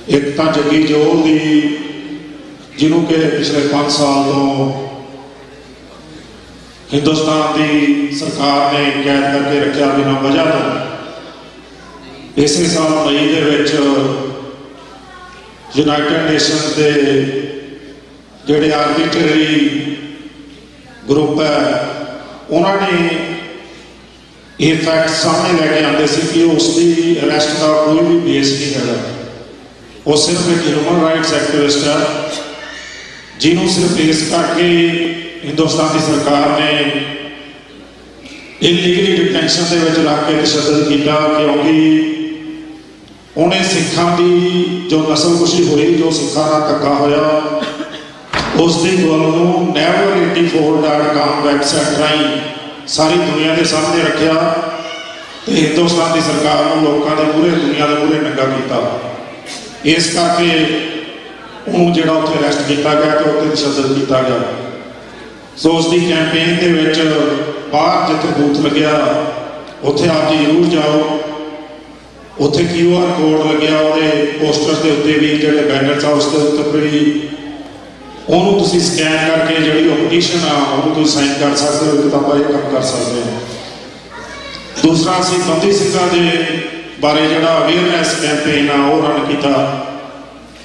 ਇੱਕ ਤਾਂ ਜੱਗੀ ਜੋਲ ਦੀ, ਜਿਹਨੂੰ ਕਿ ਪਿਛਲੇ 5 ਸਾਲ ਤੋਂ ਹਿੰਦੁਸਤਾਨ ਦੀ ਸਰਕਾਰ ਨੇ ਕੈਦ ਕਰਕੇ ਰੱਖਿਆ ਬਿਨਾਂ ਵਜ੍ਹਾ ਤੋਂ। ਇਸੇ ਸਾਲ ਮਈ ਦੇ ਵਿੱਚ ਯੂਨਾਈਟਿਡ ਨੇਸ਼ਨਸ ਦੇ ਜਿਹੜੇ ਆਰਬਿਟਰੀ ਗਰੁੱਪ ਹੈ, ਉਹਨਾਂ ਨੇ ਇਹ ਫੈਕਟ ਸਾਹਮਣੇ ਲੈ ਕੇ ਆਉਂਦੇ ਸੀ ਕਿ ਉਸ ਦੀ ਅਰੈਸਟ ਦਾ ਕੋਈ ਵੀ ਬੇਸ ਨਹੀਂ ਹੈਗਾ। ਉਹ ਸਿਰਫ ਇੱਕ ਹਿਊਮਨ ਰਾਈਟਸ ਐਕਟਿਵਿਸਟ ਹੈ, ਜਿਹਨੂੰ ਸਿਰਫ ਇਸ ਕਰਕੇ ਹਿੰਦੁਸਤਾਨ ਦੀ ਸਰਕਾਰ ਨੇ ਇਲੀਗਲੀ ਡਿਟੈਂਸ਼ਨ ਦੇ ਵਿੱਚ ਰੱਖ ਕੇ ਤਸ਼ੱਦਦ ਕੀਤਾ, ਕਿਉਂਕਿ ਉਹਨੇ ਸਿੱਖਾਂ ਦੀ ਜੋ ਨਸਲਕੁਸ਼ੀ ਹੋਈ, ਜੋ ਸਿੱਖਾਂ ਨਾਲ ਧੱਕਾ ਹੋਇਆ, ਉਸ ਦੀ ਗੱਲ ਨੂੰ never84.com ਵੈਬਸਾਈਟ ਰਾਹੀਂ ਸਾਰੀ ਦੁਨੀਆ ਦੇ ਸਾਹਮਣੇ ਰੱਖਿਆ ਤੇ ਹਿੰਦੁਸਤਾਨ ਦੀ ਸਰਕਾਰ ਨੂੰ ਲੋਕਾਂ ਦੇ ਮੂਹਰੇ, ਦੁਨੀਆ ਦੇ ਮੂਹਰੇ ਨੰਗਾ ਕੀਤਾ। ਇਸ ਕਰਕੇ ਉਹਨੂੰ ਜਿਹੜਾ ਉੱਥੇ ਅਰੈਸਟ ਕੀਤਾ ਗਿਆ ਤੇ ਉੱਥੇ ਤਸ਼ੱਦਦ ਕੀਤਾ ਗਿਆ। ਸੋ ਉਸ ਦੀ ਕੈਂਪੇਨ ਦੇ ਵਿੱਚ ਬਾਹਰ ਜਿੱਥੇ ਬੂਥ ਲੱਗਿਆ, ਉੱਥੇ ਆਪ ਜੀ ਜ਼ਰੂਰ ਜਾਓ। ਉੱਥੇ QR ਕੋਡ ਲੱਗਿਆ, ਉਹਦੇ ਪੋਸਟਰਸ ਦੇ ਉੱਤੇ ਵੀ, ਜਿਹੜੇ ਬੈਨਰਸ ਆ ਉਸ ਦੇ ਉੱਤੇ ਵੀ, ਉਹਨੂੰ ਤੁਸੀਂ ਸਕੈਨ ਕਰਕੇ ਜਿਹੜੀ ਉਹ ਪਟੀਸ਼ਨ ਆ ਉਹਨੂੰ ਤੁਸੀਂ ਸਾਈਨ ਕਰ ਸਕਦੇ ਹੋ, ਕਿਤਾਬਾਂ ਇਹ ਕੰਮ ਕਰ ਸਕਦੇ ਹੋ। ਦੂਸਰਾ, ਅਸੀਂ ਬੰਦੀ ਸਿੰਘਾਂ ਦੇ ਬਾਰੇ ਜਿਹੜਾ ਅਵੇਅਰਨੈਸ ਕੈਂਪੇਨ ਆ ਉਹ ਰਨ ਕੀਤਾ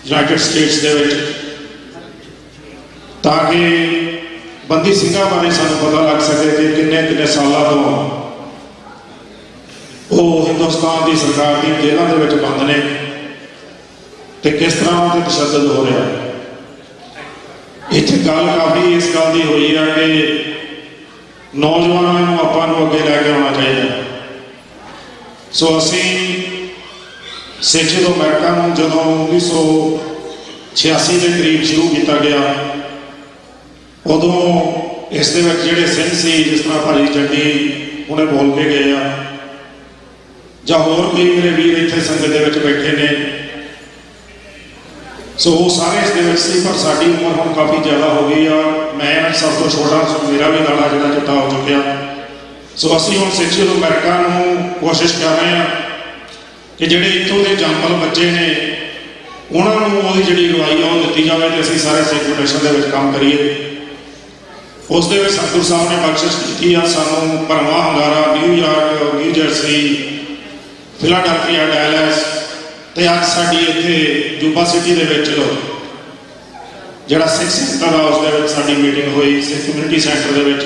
ਯੂਨਾਈਟਿਡ ਸਟੇਟਸ ਦੇ ਵਿੱਚ, ਤਾਂ ਕਿ ਬੰਦੀ ਸਿੰਘਾਂ ਬਾਰੇ ਸਾਨੂੰ ਪਤਾ ਲੱਗ ਸਕੇ ਕਿ ਕਿੰਨੇ ਸਾਲਾਂ ਤੋਂ ਉਹ ਹਿੰਦੁਸਤਾਨ ਦੀ ਸਰਕਾਰ ਦੀ ਜੇਲ੍ਹਾਂ ਦੇ ਵਿੱਚ ਬੰਦ ਨੇ ਤੇ ਕਿਸ ਤਰ੍ਹਾਂ ਉਹਦੇ ਤਸ਼ੱਦਦ ਹੋ ਰਿਹਾ। ਇੱਥੇ ਗੱਲ ਕਾਫੀ ਇਸ ਗੱਲ ਦੀ ਹੋਈ ਹੈ ਕਿ ਨੌਜਵਾਨਾਂ ਨੂੰ ਆਪਾਂ ਨੂੰ ਅੱਗੇ ਲੈ ਕੇ ਆਉਣਾ ਚਾਹੀਦਾ। ਸੋ ਅਸੀਂ ਸਿੱਖ ਯੂਥ ਅਮਰੀਕਾ ਨੂੰ ਜਦੋਂ 1986 ਦੇ ਕਰੀਬ ਸ਼ੁਰੂ ਕੀਤਾ ਗਿਆ, ਉਦੋਂ ਇਸ ਦੇ ਵਿੱਚ ਜਿਹੜੇ ਸਿੰਘ ਸੀ, ਜਿਸ ਤਰ੍ਹਾਂ ਭਾਜੀ ਚੰਡੀ ਹੁਣੇ ਬੋਲ ਕੇ ਗਏ ਆ, ਜਾਂ ਹੋਰ ਕੋਈ ਮੇਰੇ ਵੀਰ ਇੱਥੇ ਸੰਗਤ ਦੇ ਵਿੱਚ ਬੈਠੇ ਨੇ, ਸੋ ਉਹ ਸਾਰੇ ਇਸ ਦੇ ਵਿੱਚ ਸੀ। ਪਰ ਸਾਡੀ ਉਮਰ ਹੁਣ ਕਾਫੀ ਜ਼ਿਆਦਾ ਹੋ ਗਈ ਆ, ਮੈਂ ਸਭ ਤੋਂ ਛੋਟਾ, ਮੇਰਾ ਵੀ ਲਾੜਾ ਜਿਹੜਾ ਚਿੱਟਾ ਹੋ ਚੁੱਕਿਆ। ਸੋ ਅਸੀਂ ਹੁਣ ਸਿੱਖ ਯੂਥ ਅਮਰੀਕਾ ਨੂੰ ਕੋਸ਼ਿਸ਼ ਕਰ ਰਹੇ ਹਾਂ ਕਿ ਜਿਹੜੇ ਇੱਥੋਂ ਦੇ ਜੰਮਪਲ ਬੱਚੇ ਨੇ, ਉਹਨਾਂ ਨੂੰ ਉਹਦੀ ਜਿਹੜੀ ਅਗਵਾਈ ਆ ਉਹ ਦਿੱਤੀ ਜਾਵੇ ਤੇ ਅਸੀਂ ਸਾਰੇ ਸਿੱਖ ਫੈਡਰੇਸ਼ਨ ਦੇ ਵਿੱਚ ਕੰਮ ਕਰੀਏ। ਉਸ ਦੇ ਵਿੱਚ ਸਤਿਗੁਰੂ ਸਾਹਿਬ ਨੇ ਬਖਸ਼ਿਸ਼ ਕੀਤੀ ਆ ਸਾਨੂੰ ਭਰਵਾਂ ਹੰਗਾਰਾ, New York, New Jersey, Philadelphia, Dallas, ਤੇ ਅੱਜ ਸਾਡੀ ਇੱਥੇ ਜੂਬਾ ਸਿਟੀ ਦੇ ਵਿੱਚ ਜਿਹੜਾ ਸਿੱਖ ਸੈਂਟਰ ਆ, ਉਸ ਦੇ ਵਿੱਚ ਸਾਡੀ ਮੀਟਿੰਗ ਹੋਈ ਸਿੱਖ ਕਮਿਊਨਿਟੀ ਸੈਂਟਰ ਦੇ ਵਿੱਚ,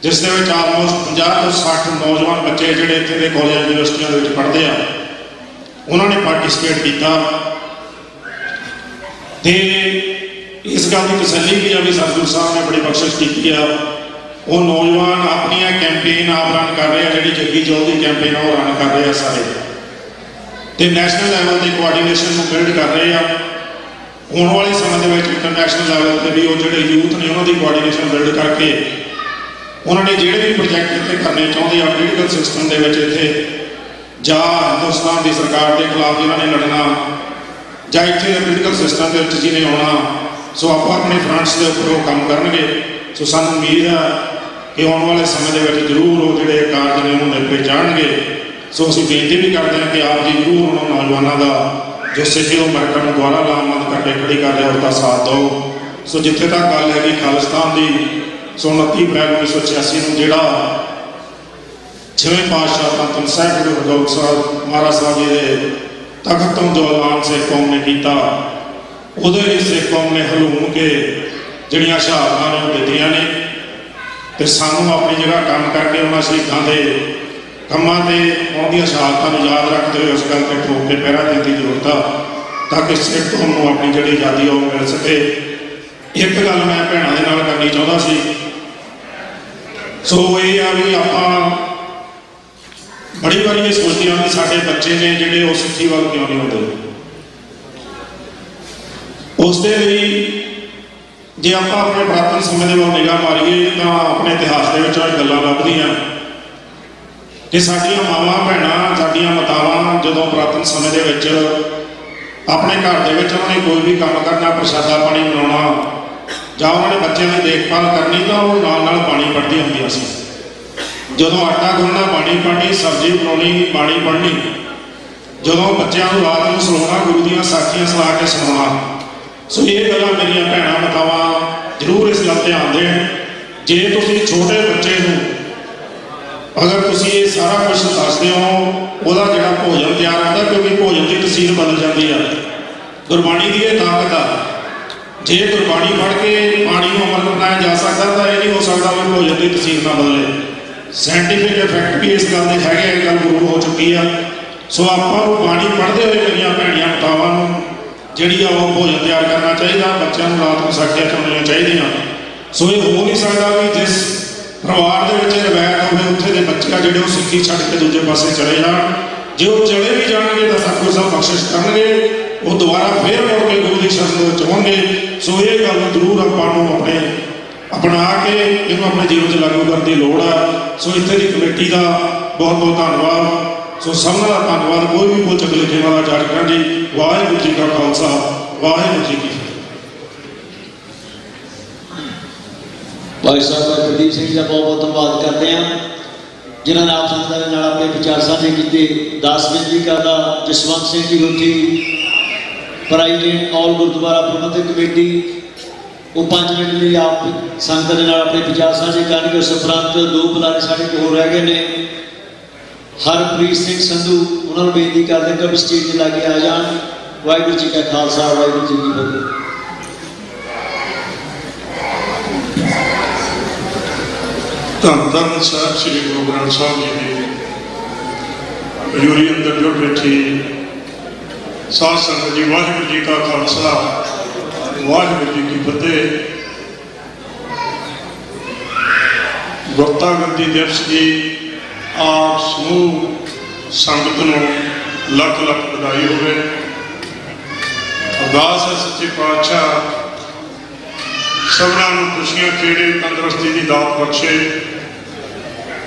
ਜਿਸ ਦੇ ਵਿੱਚ ਆਲਮੋਸਟ 50 ਤੋਂ 60 ਨੌਜਵਾਨ ਬੱਚੇ ਜਿਹੜੇ ਇੱਥੇ ਦੇ ਕਾਲਜ ਯੂਨੀਵਰਸਿਟੀਆਂ ਦੇ ਵਿੱਚ ਪੜ੍ਹਦੇ ਆ, ਉਹਨਾਂ ਨੇ ਪਾਰਟਿਸਿਪੇਟ ਕੀਤਾ। ਤੇ ਇਸ ਗੱਲ ਦੀ ਤਸੱਲੀ ਵੀ ਆ ਵੀ ਸਤਿਗੁਰੂ ਸਾਹਿਬ ਨੇ ਬੜੀ ਬਖਸ਼ਿਸ਼ ਕੀਤੀ ਆ। ਉਹ ਨੌਜਵਾਨ ਆਪਣੀਆਂ ਕੈਂਪੇਨ ਆਪ ਰਨ ਕਰ ਰਹੇ ਆ, ਜਿਹੜੀ ਜੱਗੀ ਜੋਲ ਦੀ ਕੈਂਪੇਨ ਆ ਉਹ ਰਨ ਕਰ ਰਹੇ ਆ ਸਾਰੇ, ਤੇ ਨੈਸ਼ਨਲ ਲੈਵਲ ਤੇ ਕੋਆਰਡੀਨੇਸ਼ਨ ਨੂੰ ਬਿਲਡ ਕਰ ਰਹੇ ਆ। ਆਉਣ ਵਾਲੇ ਸਮੇਂ ਦੇ ਵਿੱਚ ਇੰਟਰਨੈਸ਼ਨਲ ਲੈਵਲ ਤੇ ਵੀ ਉਹ ਜਿਹੜੇ ਯੂਥ ਨੇ ਉਹਨਾਂ ਦੀ ਕੋਆਰਡੀਨੇਸ਼ਨ ਬਿਲਡ ਕਰਕੇ ਉਹਨਾਂ ਨੇ ਜਿਹੜੇ ਵੀ ਪ੍ਰੋਜੈਕਟ ਇੱਥੇ ਕਰਨੇ ਚਾਹੁੰਦੇ ਆ ਪੋਲੀਟੀਕਲ ਸਿਸਟਮ ਦੇ ਵਿੱਚ ਇੱਥੇ, ਜਾਂ ਹਿੰਦੁਸਤਾਨ ਦੀ ਸਰਕਾਰ ਦੇ ਖਿਲਾਫ ਜਿਹਨਾਂ ਨੇ ਲੜਨਾ, ਜਾਂ ਇੱਥੇ ਦੇ ਪੋਲੀਟੀਕਲ ਸਿਸਟਮ ਦੇ ਵਿੱਚ ਜਿਹਨੇ ਆਉਣਾ, ਸੋ ਆਪਾਂ ਆਪਣੇ ਫਰੰਟਸ ਦੇ ਉੱਪਰ ਉਹ ਕੰਮ ਕਰਨਗੇ। ਸੋ ਸਾਨੂੰ ਉਮੀਦ ਹੈ ਕਿ ਆਉਣ ਵਾਲੇ ਸਮੇਂ ਦੇ ਵਿੱਚ ਜ਼ਰੂਰ ਉਹ ਜਿਹੜੇ ਕਾਰਜ ਨੇ ਉਹ ਨਿਪਟੇ ਜਾਣਗੇ। ਸੋ ਅਸੀਂ ਬੇਨਤੀ ਵੀ ਕਰਦੇ ਹਾਂ ਕਿ ਆਪ ਜੀ ਜ਼ਰੂਰ ਉਹਨਾਂ ਨੌਜਵਾਨਾਂ ਦਾ ਜੋ ਸਿੱਖ ਯੂਥ ਅਮਰੀਕਾ ਨੂੰ ਦੁਆਰਾ ਲਾਮਬੰਦ ਕਰਕੇ ਖੜੀ ਕਰ ਰਿਹਾ ਉਹਦਾ ਸਾਥ ਦਿਓ। ਸੋ ਜਿੱਥੇ ਤੱਕ ਗੱਲ ਹੈਗੀ ਖਾਲਿਸਤਾਨ ਦੀ, ਸੋ 29 ਅਪ੍ਰੈਲ 1986 ਨੂੰ ਜਿਹੜਾ ਛੇਵੇਂ ਪਾਤਸ਼ਾਹ ਧੰਨ ਧੰਨ ਸਾਹਿਬ ਗੁਰੂ ਹਰਗੋਬਿੰਦ ਸਾਹਿਬ ਮਹਾਰਾਜ ਸਾਹਿਬ ਜੀ ਦੇ ਤਖਤ ਤੋਂ ਜੋ ਐਲਾਨ ਸਿੱਖ ਕੌਮ ਨੇ ਕੀਤਾ, ਉਹਦੇ ਲਈ ਸਿੱਖ ਕੌਮ ਨੇ ਹਲੂਮ ਕੇ ਜਿਹੜੀਆਂ ਸ਼ਹਾਦਤਾਂ ਨੇ ਉਹ ਦਿੱਤੀਆਂ ਨੇ। ਤੇ ਸਾਨੂੰ ਆਪਣੀ ਜਗ੍ਹਾ ਕੰਮ ਕਰਕੇ ਉਹਨਾਂ ਸ਼ਹੀਦਾਂ ਦੇ ਕੰਮਾਂ ਤੇ ਉਹਨਾਂ ਦੀਆਂ ਸ਼ਹਾਦਤਾਂ ਨੂੰ ਯਾਦ ਰੱਖਦੇ ਹੋਏ ਉਸ ਗੱਲ ਤੇ ਠੋਕ ਕੇ ਪਹਿਰਾ ਦੇਣ ਦੀ ਜ਼ਰੂਰਤ ਆ, ਤਾਂ ਕਿ ਸਿੱਖ ਕੌਮ ਨੂੰ ਆਪਣੀ ਜਿਹੜੀ ਆਜ਼ਾਦੀ ਉਹ ਮਿਲ ਸਕੇ। ਇੱਕ ਗੱਲ ਮੈਂ ਭੈਣਾਂ ਦੇ ਨਾਲ ਕਰਨੀ ਚਾਹੁੰਦਾ ਸੀ, ਸੋ ਇਹ ਆ ਵੀ ਆਪਾਂ ਬੜੀ ਵਾਰੀ ਇਹ ਸੋਚਦੇ ਹਾਂ ਵੀ ਸਾਡੇ ਬੱਚੇ ਨੇ ਜਿਹੜੇ ਉਹ ਸਿੱਖੀ ਵੱਲ ਕਿਉਂ ਨਹੀਂ ਹੁੰਦੇ। ਉਸ ਦੇ ਲਈ ਜੇ ਆਪਾਂ ਆਪਣੇ ਪੁਰਾਤਨ ਸਮੇਂ ਦੇ ਵੱਲ ਨਿਗਾਹ ਮਾਰੀਏ ਤਾਂ ਆਪਣੇ ਇਤਿਹਾਸ ਦੇ ਵਿੱਚ ਇਹ ਗੱਲਾਂ ਲੱਭਦੀਆਂ ਕਿ ਸਾਡੀਆਂ ਮਾਵਾਂ ਭੈਣਾਂ, ਸਾਡੀਆਂ ਮਾਤਾਵਾਂ ਜਦੋਂ ਪੁਰਾਤਨ ਸਮੇਂ ਦੇ ਵਿੱਚ ਆਪਣੇ ਘਰ ਦੇ ਵਿੱਚ ਉਹਨਾਂ ਨੇ ਕੋਈ ਵੀ ਕੰਮ ਕਰਨਾ, ਪ੍ਰਸ਼ਾਦਾ ਪਾਣੀ ਬਣਾਉਣਾ ਜਾਂ ਉਹਨਾਂ ਨੇ ਬੱਚਿਆਂ ਦੀ ਦੇਖਭਾਲ ਕਰਨੀ, ਤਾਂ ਉਹ ਨਾਲ ਨਾਲ ਪਾਣੀ ਪੜ੍ਹਦੀਆਂ ਹੁੰਦੀਆਂ ਸੀ। ਜਦੋਂ ਆਟਾ ਗੁੰਨਣਾ ਪਾਣੀ ਪੜ੍ਹਨੀ, ਸਬਜ਼ੀ ਬਣਾਉਣੀ ਪਾਣੀ ਪੜ੍ਹਨੀ, ਜਦੋਂ ਬੱਚਿਆਂ ਨੂੰ ਰਾਤ ਨੂੰ ਸੁਲਾਉਣਾ ਗੁਰੂ ਦੀਆਂ ਸਾਖੀਆਂ ਸੁਣਾ ਕੇ ਸੁਣਾਉਣਾ। ਸੋ ਇਹ ਗੱਲਾਂ ਮੇਰੀਆਂ ਭੈਣਾਂ ਮਾਤਾਵਾਂ ਜ਼ਰੂਰ ਇਸ ਗੱਲ ਧਿਆਨ ਦੇਣ। ਜੇ ਤੁਸੀਂ ਛੋਟੇ ਬੱਚੇ ਨੂੰ ਅਗਰ ਤੁਸੀਂ ਇਹ ਸਾਰਾ ਕੁਝ ਦੱਸਦੇ ਹੋ, ਉਹਦਾ ਜਿਹੜਾ ਭੋਜਨ ਤਿਆਰ ਹੁੰਦਾ, ਕਿਉਂਕਿ ਭੋਜਨ ਦੀ ਤਸੀਰ ਬਦਲ ਜਾਂਦੀ ਆ। ਗੁਰਬਾਣੀ ਦੀ ਇਹ ਤਾਕਤ ਆ, ਜੇ ਗੁਰਬਾਣੀ ਪੜ੍ਹ ਕੇ ਪਾਣੀ ਨੂੰ ਅਮਲ ਬਣਾਇਆ ਜਾ ਸਕਦਾ ਤਾਂ ਇਹ ਨਹੀਂ ਹੋ ਸਕਦਾ ਵੀ ਭੋਜਨ ਦੀ ਤਸੀਰ ਨਾ ਬਦਲੇ। ਸਾਇੰਟੀਫਿਕ ਇਫੈਕਟ ਵੀ ਇਸ ਗੱਲ ਦੇ ਹੈਗੇ, ਇਹ ਗੱਲ ਪ੍ਰੂਵ ਹੋ ਚੁੱਕੀ ਆ। ਸੋ ਆਪਾਂ ਨੂੰ ਬਾਣੀ ਪੜ੍ਹਦੇ ਹੋਏ ਮੇਰੀਆਂ ਭੈਣੀਆਂ ਮਾਤਾਵਾਂ ਨੂੰ ਜਿਹੜੀ ਆ ਉਹ ਭੋਜਨ ਤਿਆਰ ਕਰਨਾ ਚਾਹੀਦਾ, ਬੱਚਿਆਂ ਨੂੰ ਰਾਤ ਨੂੰ ਸਾਖੀਆਂ ਸੁਣਾਉਣੀਆਂ ਚਾਹੀਦੀਆਂ। ਸੋ ਇਹ ਹੋ ਨਹੀਂ ਸਕਦਾ ਵੀ ਜਿਸ ਪਰਿਵਾਰ ਦੇ ਵਿੱਚ ਰਵਾਇਤ ਹੋਵੇ ਉੱਥੇ ਦੇ ਬੱਚੇ ਆ ਜਿਹੜੇ ਉਹ ਸਿੱਖੀ ਛੱਡ ਕੇ ਦੂਜੇ ਪਾਸੇ ਚਲੇ ਜਾਣ। ਜੇ ਉਹ ਚਲੇ ਵੀ ਜਾਣਗੇ ਤਾਂ ਸਤਿਗੁਰੂ ਸਾਹਿਬ ਬਖਸ਼ਿਸ਼ ਕਰਨਗੇ, ਉਹ ਦੁਬਾਰਾ ਫੇਰ ਮੁੜ ਕੇ ਗੁਰੂ ਦੀ ਸ਼ਰਨ ਵਿੱਚ ਆਉਣਗੇ। ਸੋ ਇਹ ਗੱਲ ਜ਼ਰੂਰ ਆਪਾਂ ਨੂੰ ਆਪਣਾ ਕੇ ਇਹਨੂੰ ਆਪਣੇ ਜੀਵਨ 'ਚ ਲਾਗੂ ਕਰਨ ਦੀ ਲੋੜ ਆ। ਸੋ ਇੱਥੇ ਦੀ ਕਮੇਟੀ ਦਾ ਬਹੁਤ ਬਹੁਤ ਧੰਨਵਾਦ। ਸੋ ਸਭਨਾਂ ਦਾ ਧੰਨਵਾਦ। ਕੋਈ ਵੀ ਭੁੱਲ ਚੁੱਕ ਲਿਖੇ ਵਾਲਾ ਜਾਣ ਕਰਾਂ ਜੀ। ਵਾਹਿਗੁਰੂ ਜੀ ਕਾ ਖਾਲਸਾ, ਵਾਹਿਗੁਰੂ ਜੀ ਕੀ ਫਤਿਹ। ਭਾਈ ਸਾਹਿਬ ਪ੍ਰਦੀਪ ਸਿੰਘ ਜੀ ਦਾ ਬਹੁਤ ਬਹੁਤ ਧੰਨਵਾਦ ਕਰਦੇ ਹਾਂ, ਜਿਨ੍ਹਾਂ ਨੇ ਆਪ ਸੰਗਤਾਂ ਦੇ ਨਾਲ ਆਪਣੇ ਵਿਚਾਰ ਸਾਂਝੇ ਕੀਤੇ। 10 ਵਜੇ ਕਰਦਾ ਜਸਵੰਤ ਸਿੰਘ ਜੀ ਲੋਧੀ ਪ੍ਰਾਈਵੇਟ ਆਲ ਗੁਰਦੁਆਰਾ ਪ੍ਰਬੰਧਕ ਕਮੇਟੀ, ਉਹ 5 ਮਿੰਟ ਲਈ ਆਪ ਸੰਗਤ ਦੇ ਨਾਲ ਆਪਣੇ ਵਿਚਾਰ ਸਾਂਝੇ ਕਰਨਗੇ। ਉਸ ਉਪਰੰਤ 2 ਬੁਲਾਰੇ ਸਾਡੇ ਕੋਲ ਰਹਿ ਗਏ ਨੇ। ਹਰਪ੍ਰੀਤ ਸਿੰਘ ਸੰਧੂ, ਉਹਨਾਂ ਨੂੰ ਬੇਨਤੀ ਕਰਦੇ ਕਿ ਸਟੇਜ 'ਤੇ ਲਾਗੇ ਆ ਜਾਣ। ਵਾਹਿਗੁਰੂ ਜੀ ਕਾ ਖਾਲਸਾ, ਵਾਹਿਗੁਰੂ ਜੀ ਕੀ ਫਤਿਹ। ਧੰਨ ਧੰਨ ਸਾਹਿਬ ਸ੍ਰੀ ਗੁਰੂ ਗ੍ਰੰਥ ਸਾਹਿਬ ਜੀ ਦੀ ਹਜ਼ੂਰੀ ਅੰਦਰ ਜੋ ਬੈਠੀ ਸਾਧ ਸੰਗਤ ਜੀ, ਵਾਹਿਗੁਰੂ ਜੀ ਕਾ ਖਾਲਸਾ, ਵਾਹਿਗੁਰੂ ਜੀ ਕੀ ਫਤਿਹ। ਗੁਰਤਾਗੰਦੀ ਦਿਵਸ ਦੀ ਆਪ ਸਮੂਹ ਸੰਗਤ ਨੂੰ ਲੱਖ ਲੱਖ ਵਧਾਈ ਹੋਵੇ। ਅਰਦਾਸ ਹੈ ਸੱਚੇ ਪਾਤਸ਼ਾਹ ਸਭਨਾਂ ਨੂੰ ਖੁਸ਼ੀਆਂ, ਖੇੜੇ, ਤੰਦਰੁਸਤੀ ਦੀ ਦਾਤ ਬਖਸ਼ੇ।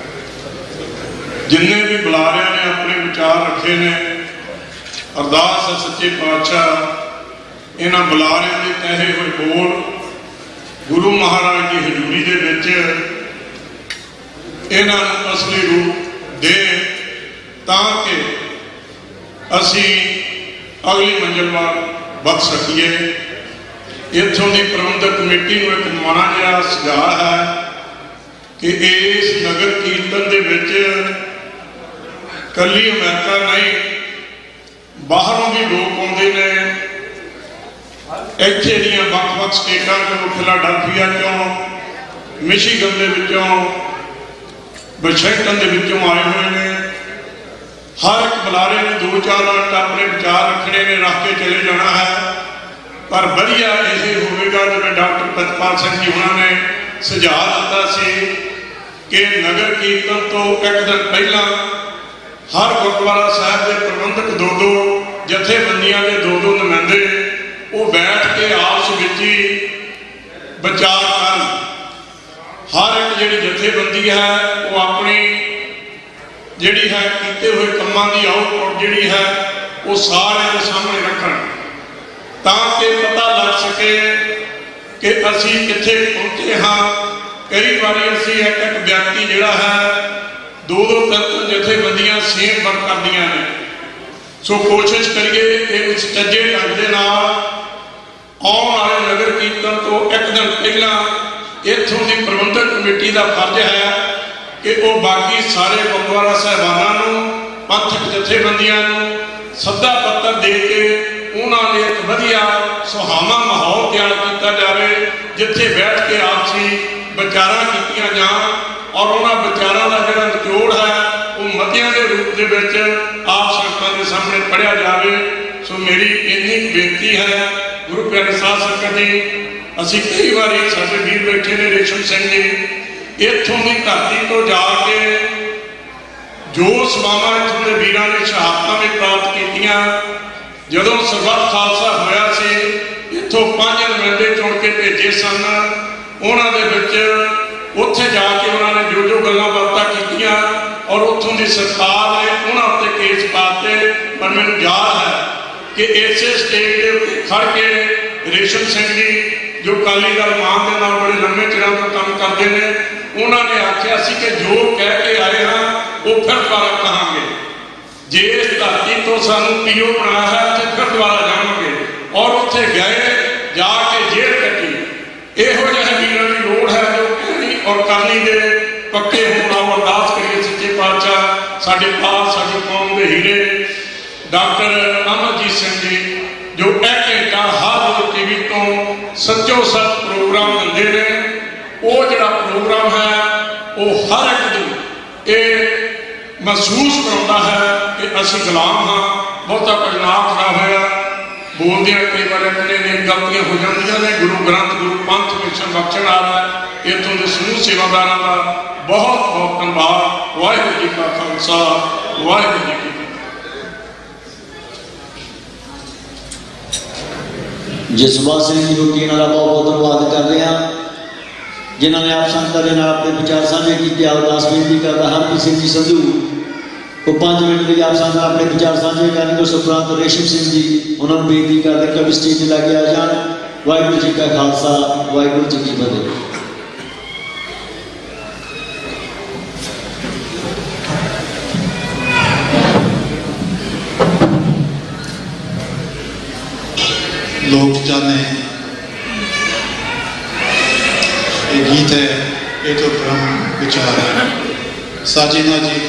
ਜਿੰਨੇ ਵੀ ਬੁਲਾਰਿਆਂ ਨੇ ਆਪਣੇ ਵਿਚਾਰ ਰੱਖੇ ਨੇ, ਅਰਦਾਸ ਹੈ ਸੱਚੇ ਪਾਤਸ਼ਾਹ ਇਹਨਾਂ ਬੁਲਾਰਿਆਂ ਦੇ ਕਹੇ ਹੋਏ ਬੋਲ ਗੁਰੂ ਮਹਾਰਾਜ ਦੀ ਹਜ਼ੂਰੀ ਦੇ ਵਿੱਚ ਇਹਨਾਂ ਨੂੰ ਅਸਲੀ ਰੂਪ ਦੇ, ਤਾਂ ਕਿ ਅਸੀਂ ਅਗਲੀ ਮੰਜ਼ਿਲ ਵੱਲ ਵੱਧ ਸਕੀਏ। ਇੱਥੋਂ ਦੀ ਪ੍ਰਬੰਧਕ ਕਮੇਟੀ ਨੂੰ ਇੱਕ ਮਾਣਾ ਜਿਹਾ ਸੁਝਾਅ ਹੈ ਕਿ ਇਸ ਨਗਰ ਕੀਰਤਨ ਦੇ ਵਿੱਚ ਕੱਲੀ ਅਮਰੀਕਾ ਨਹੀਂ, ਬਾਹਰੋਂ ਵੀ ਲੋਕ ਆਉਂਦੇ ਨੇ। ਇੱਥੇ ਦੀਆਂ ਵੱਖ-ਵੱਖ ਸਟੇਟਾਂ ਤੋਂ, ਫਿਲਾਡੈਲਫੀਆ ਚੋਂ, ਮਿਸ਼ੀਗਨ ਦੇ ਵਿੱਚੋਂ, ਵਾਸ਼ਿੰਗਟਨ ਦੇ ਵਿੱਚੋਂ ਆਏ ਹੋਏ ਨੇ। ਹਰ ਇੱਕ ਬੁਲਾਰੇ ਨੇ 2-4 ਮਿੰਟ ਆਪਣੇ ਵਿਚਾਰ ਰੱਖਣੇ ਨੇ, ਰੱਖ ਕੇ ਚਲੇ ਜਾਣਾ ਹੈ। ਪਰ ਵਧੀਆ ਇਹ ਹੋਵੇਗਾ ਜਿਵੇਂ ਡਾਕਟਰ ਪ੍ਰਤਪਾਲ ਸਿੰਘ ਜੀ ਉਹਨਾਂ ਨੇ ਸੁਝਾਅ ਦਿੱਤਾ ਸੀ ਕਿ ਨਗਰ ਕੀਰਤਨ ਤੋਂ ਇੱਕ ਦਿਨ ਪਹਿਲਾਂ ਹਰ ਗੁਰਦੁਆਰਾ ਸਾਹਿਬ ਦੇ ਪ੍ਰਬੰਧਕ 2-2 ਜਥੇਬੰਦੀਆਂ ਦੇ 2-2 ਨੁਮਾਇੰਦੇ ਉਹ ਬੈਠ ਕੇ ਆਪਸ ਵਿੱਚ ਹੀ ਵਿਚਾਰ ਕਰਨ। ਹਰ ਇੱਕ ਜਿਹੜੀ ਜਥੇਬੰਦੀ ਹੈ ਉਹ ਆਪਣੀ ਜਿਹੜੀ ਹੈ ਕੀਤੇ ਹੋਏ ਕੰਮਾਂ ਦੀ ਆਊਟਪੁੱਟ ਜਿਹੜੀ ਹੈ ਉਹ ਸਾਰਿਆਂ ਦੇ ਸਾਹਮਣੇ ਰੱਖਣ, ਤਾਂ ਕਿ ਪਤਾ ਲੱਗ ਸਕੇ ਕਿ ਅਸੀਂ ਕਿੱਥੇ ਪਹੁੰਚੇ ਹਾਂ। ਕਈ ਵਾਰੀ ਅਸੀਂ ਇੱਕ ਵਿਅਕਤੀ ਜਿਹੜਾ ਹੈ 2-3 ਜਥੇਬੰਦੀਆਂ ਸੇਮ ਵਰਕ ਕਰਦੀਆਂ ਨੇ। ਸੋ ਕੋਸ਼ਿਸ਼ ਕਰੀਏ ਕਿ ਇਸ ਸੱਜੇ ਢੰਗ ਦੇ ਨਾਲ ਆਉਣ ਵਾਲੇ ਨਗਰ ਕੀਰਤਨ ਤੋਂ ਇੱਕ ਦਿਨ ਪਹਿਲਾਂ ਇੱਥੋਂ ਦੀ ਪ੍ਰਬੰਧਕ ਕਮੇਟੀ ਦਾ ਫਰਜ਼ ਹੈ ਕਿ ਉਹ ਬਾਕੀ ਸਾਰੇ ਗੁਰਦੁਆਰਾ ਸਾਹਿਬਾਨਾਂ ਨੂੰ, ਪੰਥਕ ਜਥੇਬੰਦੀਆਂ ਨੂੰ ਸੱਦਾ ਪੱਤਰ ਦੇ ਕੇ ਉਹਨਾਂ ਲਈ ਇੱਕ ਵਧੀਆ ਸੁਹਾਵਾਂ ਮਾਹੌਲ ਤਿਆਰ ਕੀਤਾ ਜਾਵੇ, ਜਿੱਥੇ ਬੈਠ ਕੇ ਆਪਸੀ ਵਿਚਾਰਾਂ ਕੀਤੀਆਂ ਜਾਣ ਔਰ ਉਹਨਾਂ ਵਿਚਾਰਾਂ ਦਾ ਜਿਹੜਾ ਨਿਚੋੜ ਹੈ ਉਹ ਮਤਿਆਂ ਦੇ ਰੂਪ ਦੇ ਵਿੱਚ ਆਪ ਸੰਗਤਾਂ ਦੇ ਸਾਹਮਣੇ ਪੜ੍ਹਿਆ ਜਾਵੇ। ਸੋ ਮੇਰੀ ਇੰਨੀ ਬੇਨਤੀ ਹੈ ਗੁਰੂ ਪਿਆਰੇ ਸਾਧ ਸੰਗਤ ਜੀ, ਅਸੀਂ ਕਈ ਵਾਰੀ ਸਾਡੇ ਵੀਰ ਬੈਠੇ ਨੇ ਰੇਸ਼ਮ ਸਿੰਘ ਜੀ, ਇੱਥੋਂ ਦੀ ਧਰਤੀ ਤੋਂ ਜਾ ਕੇ ਜੋ ਸੇਵਾਵਾਂ ਇੱਥੋਂ ਦੇ ਵੀਰਾਂ ਨੇ ਸ਼ਹਾਦਤਾਂ ਵੀ ਪ੍ਰਾਪਤ ਕੀਤੀਆਂ। ਜਦੋਂ ਸਰਬੱਤ ਖਾਲਸਾ ਹੋਇਆ ਸੀ, ਇੱਥੋਂ 5 ਨੁਮਾਇੰਦੇ ਚੁਣ ਕੇ ਭੇਜੇ ਸਨ। ਉਹਨਾਂ ਦੇ ਵਿੱਚ ਉੱਥੇ ਜਾ ਕੇ ਉਹਨਾਂ ਨੇ ਜੋ ਜੋ ਗੱਲਾਂ ਬਾਤਾਂ ਕੀਤੀਆਂ ਔਰ ਉੱਥੋਂ ਦੀ ਸਰਕਾਰ ਨੇ ਉਹਨਾਂ ਉੱਤੇ ਕੇਸ ਪਾਤੇ। ਪਰ ਮੈਨੂੰ ਯਾਦ ਹੈ ਕਿ ਇਸੇ ਸਟੇਜ ਦੇ ਉੱਤੇ ਖੜ ਕੇ ਰੇਸ਼ਮ ਸਿੰਘ ਜੀ, ਜੋ ਅਕਾਲੀ ਦਲ ਮਾਨ ਦੇ ਨਾਲ ਬੜੇ ਲੰਮੇ ਚਿਰਾਂ ਤੋਂ ਕੰਮ ਕਰਦੇ ਨੇ, ਉਹਨਾਂ ਨੇ ਆਖਿਆ ਸੀ ਕਿ ਜੋ ਕਹਿ ਕੇ ਆਏ ਹਾਂ ਉਹ ਫਿਰ ਦੁਬਾਰਾ ਕਹਾਂਗੇ। ਜੇ ਇਸ ਧਰਤੀ ਤੋਂ ਸਾਨੂੰ ਪੀਓ ਬਣਾਇਆ ਹੈ ਤੇ ਫਿਰ ਦੁਬਾਰਾ ਜਾਵਾਂਗੇ। ਔਰ ਉੱਥੇ ਗਏ, ਜਾ ਕੇ ਜੇਲ੍ਹ ਕੱਟੀ। ਇਹੋ ਜਿਹੇ ਵੀਰਾਂ ਦੀ ਲੋੜ ਹੈ ਜੋ ਕਹਿਣੀ ਔਰ ਕਰਨੀ ਦੇ ਪੱਕੇ ਹੋਣ। ਆਓ ਅਰਦਾਸ ਕਰੀਏ ਸੱਚੇ ਪਾਤਸ਼ਾਹ ਸਾਡੇ ਪਾਸ, ਸਾਡੀ ਕੌਮ ਦੇ ਹੀਰੇ ਡਾਕਟਰ ਅਮਰਜੀਤ ਸਿੰਘ ਜੀ, ਜੋ 1 ਘੰਟਾ ਹਰ ਰੋਜ਼ ਟੀਵੀ ਤੋਂ ਸੱਚੋ ਸੱਚ ਪ੍ਰੋਗਰਾਮ ਦਿੰਦੇ ਨੇ। ਉਹ ਜਿਹੜਾ ਪ੍ਰੋਗਰਾਮ ਹੈ ਉਹ ਹਰ ਇੱਕ ਦਿਨ ਇਹ ਮਹਿਸੂਸ ਕਰਾਉਂਦਾ ਹੈ ਕਿ ਅਸੀਂ ਗੁਲਾਮ ਹਾਂ। ਬਹੁਤਾ ਕੁਝ ਨਾ ਖਰਾਬ ਹੋਇਆ ਬੋਲਦਿਆਂ ਕਈ ਵਾਰ ਆਪਣੇ ਨੇ ਗਲਤੀਆਂ ਹੋ ਜਾਂਦੀਆਂ ਨੇ। ਗੁਰੂ ਗ੍ਰੰਥ ਗੁਰੂ ਪੰਥ ਮਿਸ਼ਨ ਬਖਸ਼ਣ ਆ ਹੈ। ਇੱਥੋਂ ਦੇ ਸਮੂਹ ਸੇਵਾਦਾਰਾਂ ਦਾ ਬਹੁਤ ਬਹੁਤ ਧੰਨਵਾਦ। ਵਾਹਿਗੁਰੂ ਜੀ ਕਾ ਖਾਲਸਾ, ਵਾਹਿਗੁਰੂ ਜੀ ਕੀ ਫਤਿਹ। ਜਸਪਾਲ ਸਿੰਘ ਜੀ ਰੋਟੀ ਇਹਨਾਂ ਦਾ ਬਹੁਤ ਬਹੁਤ ਧੰਨਵਾਦ ਕਰਦੇ ਹਾਂ, ਜਿਨ੍ਹਾਂ ਨੇ ਆਪ ਸੰਗਤਾਂ ਦੇ ਨਾਲ ਆਪਣੇ ਵਿਚਾਰ ਸਾਂਝੇ ਕੀਤੇ। ਅਰਦਾਸ ਬੇਨਤੀ ਕਰਦਾ ਹਰਪ੍ਰੀਤ ਸਿੰਘ ਜੀ ਸੰਧੂ ਉਹ 5 ਮਿੰਟ ਲਈ ਆਪ ਸੰਗਤਾਂ ਆਪਣੇ ਵਿਚਾਰ ਸਾਂਝੇ ਕਰਨਗੇ। ਉਸ ਉਪਰੰਤ ਰੇਸ਼ਮ ਸਿੰਘ ਜੀ ਉਹਨਾਂ ਨੂੰ ਬੇਨਤੀ ਕਰਦੇ ਕਿ ਸਟੇਜ 'ਤੇ ਲੱਗੇ ਆ ਜਾਣ। ਵਾਹਿਗੁਰੂ ਜੀ ਕਾ ਖਾਲਸਾ, ਵਾਹਿਗੁਰੂ ਜੀ ਕੀ ਫਤਿਹ। लोग जाने ये गीत है, ये तो ब्रह्म विचार है। साजिना जी,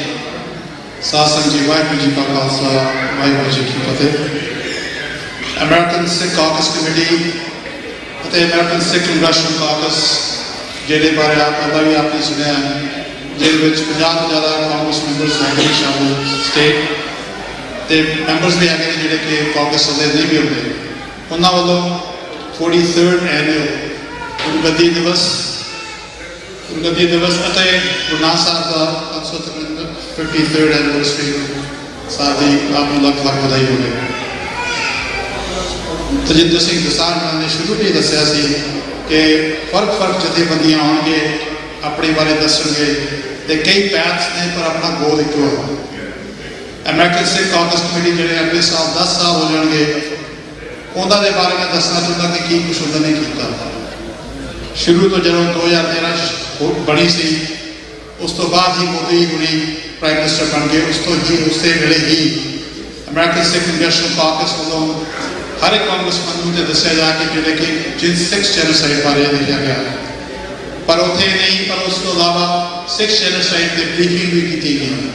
सासंग जी, वाहिगुरू जी का खालसा, वाहिगुरू जी की फतेह। अमेरिकन सिख काकस कमेटी ਅਤੇ ਅਮਰੀਕਨ ਸਿੱਖ ਕੰਗਰੈਸ਼ਨਲ ਕਾਕਸ ਜਿਹਦੇ ਬਾਰੇ ਆਪ ਪਹਿਲਾਂ ਵੀ ਆਪਨੇ ਸੁਣਿਆ ਹੈ, ਜਿਹਦੇ ਵਿੱਚ 50 ਤੋਂ ਜ਼ਿਆਦਾ ਕਾਂਗਰਸ ਮੈਂਬਰਸ ਹੈਗੇ ਸ਼ਾਮਲ ਸਟੇਟ ਤੇ ਮੈਂਬਰਸ ਵੀ ਹੈਗੇ ਨੇ ਜਿਹੜੇ ਕਿ ਕਾਂਗਰਸ ਦੇ ਨਹੀਂ ਵੀ ਹੁੰਦੇ। ਉਹਨਾਂ ਵੱਲੋਂ 43rd ਐਨੂਅਲ ਗੁਰਗੱਦੀ ਦਿਵਸ ਅਤੇ ਗੁਰੂ ਨਾਨਕ ਸਾਹਿਬ ਦਾ 53rd ਐਨੀਵਰਸਰੀ ਸਾਹਿਬ ਦੀ ਆਪ ਨੂੰ ਲੱਖ ਲੱਖ ਵਧਾਈ ਹੋਵੇ। ਤਜਿੰਦਰ ਸਿੰਘ ਦਸਾਂਝ ਨੇ ਸ਼ੁਰੂ ਤੋਂ ਦੱਸਿਆ ਸੀ ਕਿ ਫਰਕ ਜਥੇਬੰਦੀਆਂ ਆਉਣਗੇ, ਆਪਣੇ ਬਾਰੇ ਦੱਸਣਗੇ ਤੇ ਕਈ ਪੈਥਸ ਨੇ ਪਰ ਆਪਣਾ ਗੋਲ ਇੱਕੋ ਹੈ। ਅਮਰੀਕਨ ਸਿੱਖ ਕਾਂਗਰਸ ਕਮੇਟੀ ਜਿਹੜੇ ਅਗਲੇ ਸਾਲ 10 ਸਾਲ ਹੋ ਜਾਣਗੇ, ਉਹਨਾਂ ਦੇ ਬਾਰੇ ਮੈਂ ਦੱਸਣਾ ਚਾਹੁੰਦਾ ਕਿ ਕੀ ਕੁਛ ਉਹਨਾਂ ਨੇ ਕੀਤਾ। ਸ਼ੁਰੂ ਤੋਂ ਜਦੋਂ 2013 ਬਣੀ ਸੀ, ਉਸ ਤੋਂ ਬਾਅਦ ਹੀ ਮੋਦੀ ਹੁਣੀ ਪ੍ਰਾਈਮ ਮਿਨਿਸਟਰ ਬਣ ਗਏ। ਉਸੇ ਵੇਲੇ ਹੀ ਅਮਰੀਕਨ ਸਿੱਖ ਕੰਗਰੈਸ਼ਨਲ ਕਾਕਸ ਵੱਲੋਂ ਹਰ ਇੱਕ ਕਾਂਗਰਸਮੈਨ ਨੂੰ ਤੇ ਦੱਸਿਆ ਜਾ ਕੇ ਜਿਹੜੇ ਕਿ ਜਿਸ ਸਿੱਖ ਜੈਨੋਸਾਈਡ ਬਾਰੇ ਲਿਖਿਆ ਗਿਆ, ਪਰ ਉੱਥੇ ਨਹੀਂ, ਪਰ ਉਸ ਤੋਂ ਇਲਾਵਾ ਸਿੱਖ ਜੈਨੋਸਾਈਡ ਦੀ ਬਰੀਫਿੰਗ ਵੀ ਕੀਤੀ ਗਈ,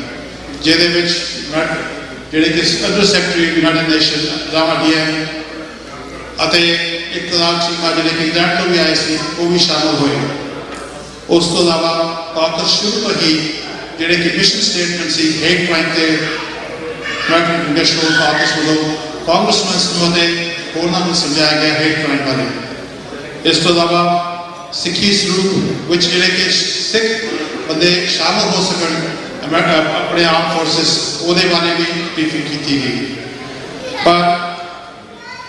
ਜਿਹਦੇ ਵਿੱਚ ਜਿਹੜੇ ਕਿ under secretary United nation Rama DM ਅਤੇ ਇਕਤਾਰ ਚੀਮਾ ਜਿਹੜੇ ਕਿ ਇੰਗਲੈਂਡ ਤੋਂ ਵੀ ਆਏ ਸੀ, ਉਹ ਵੀ ਸ਼ਾਮਲ ਹੋਏ। ਉਸ ਤੋਂ ਇਲਾਵਾ ਕਾਕਸ ਸ਼ੁਰੂ ਤੋਂ ਹੀ ਜਿਹੜੇ ਕਿ ਮਿਸ਼ਨ ਸਟੇਟਮੈਂਟ ਸੀ ਹੇਟ ਕ੍ਰਾਈਮ ਤੇ ਅਮਰੀਕਨ ਕੰਗਰੈਸ਼ਨਲ ਕਾਕਸ ਵੱਲੋਂ ਕਾਂਗਰਸਮੈਨਸ ਨੂੰ ਅਤੇ ਹੋਰਨਾਂ ਨੂੰ ਸਮਝਾਇਆ ਗਿਆ ਹੇਟ ਕ੍ਰਾਈਮ ਬਾਰੇ। ਇਸ ਤੋਂ ਇਲਾਵਾ ਸਿੱਖੀ ਸਰੂਪ ਵਿੱਚ ਜਿਹੜੇ ਕਿ ਸਿੱਖ ਬੰਦੇ ਸ਼ਾਮਲ ਹੋ ਸਕਣ ਆਪਣੇ ਆਰਮ ਫੋਰਸਿਸ, ਉਹਦੇ ਬਾਰੇ ਵੀ ਬਰੀਫਿੰਗ ਕੀਤੀ ਗਈ। ਪਰ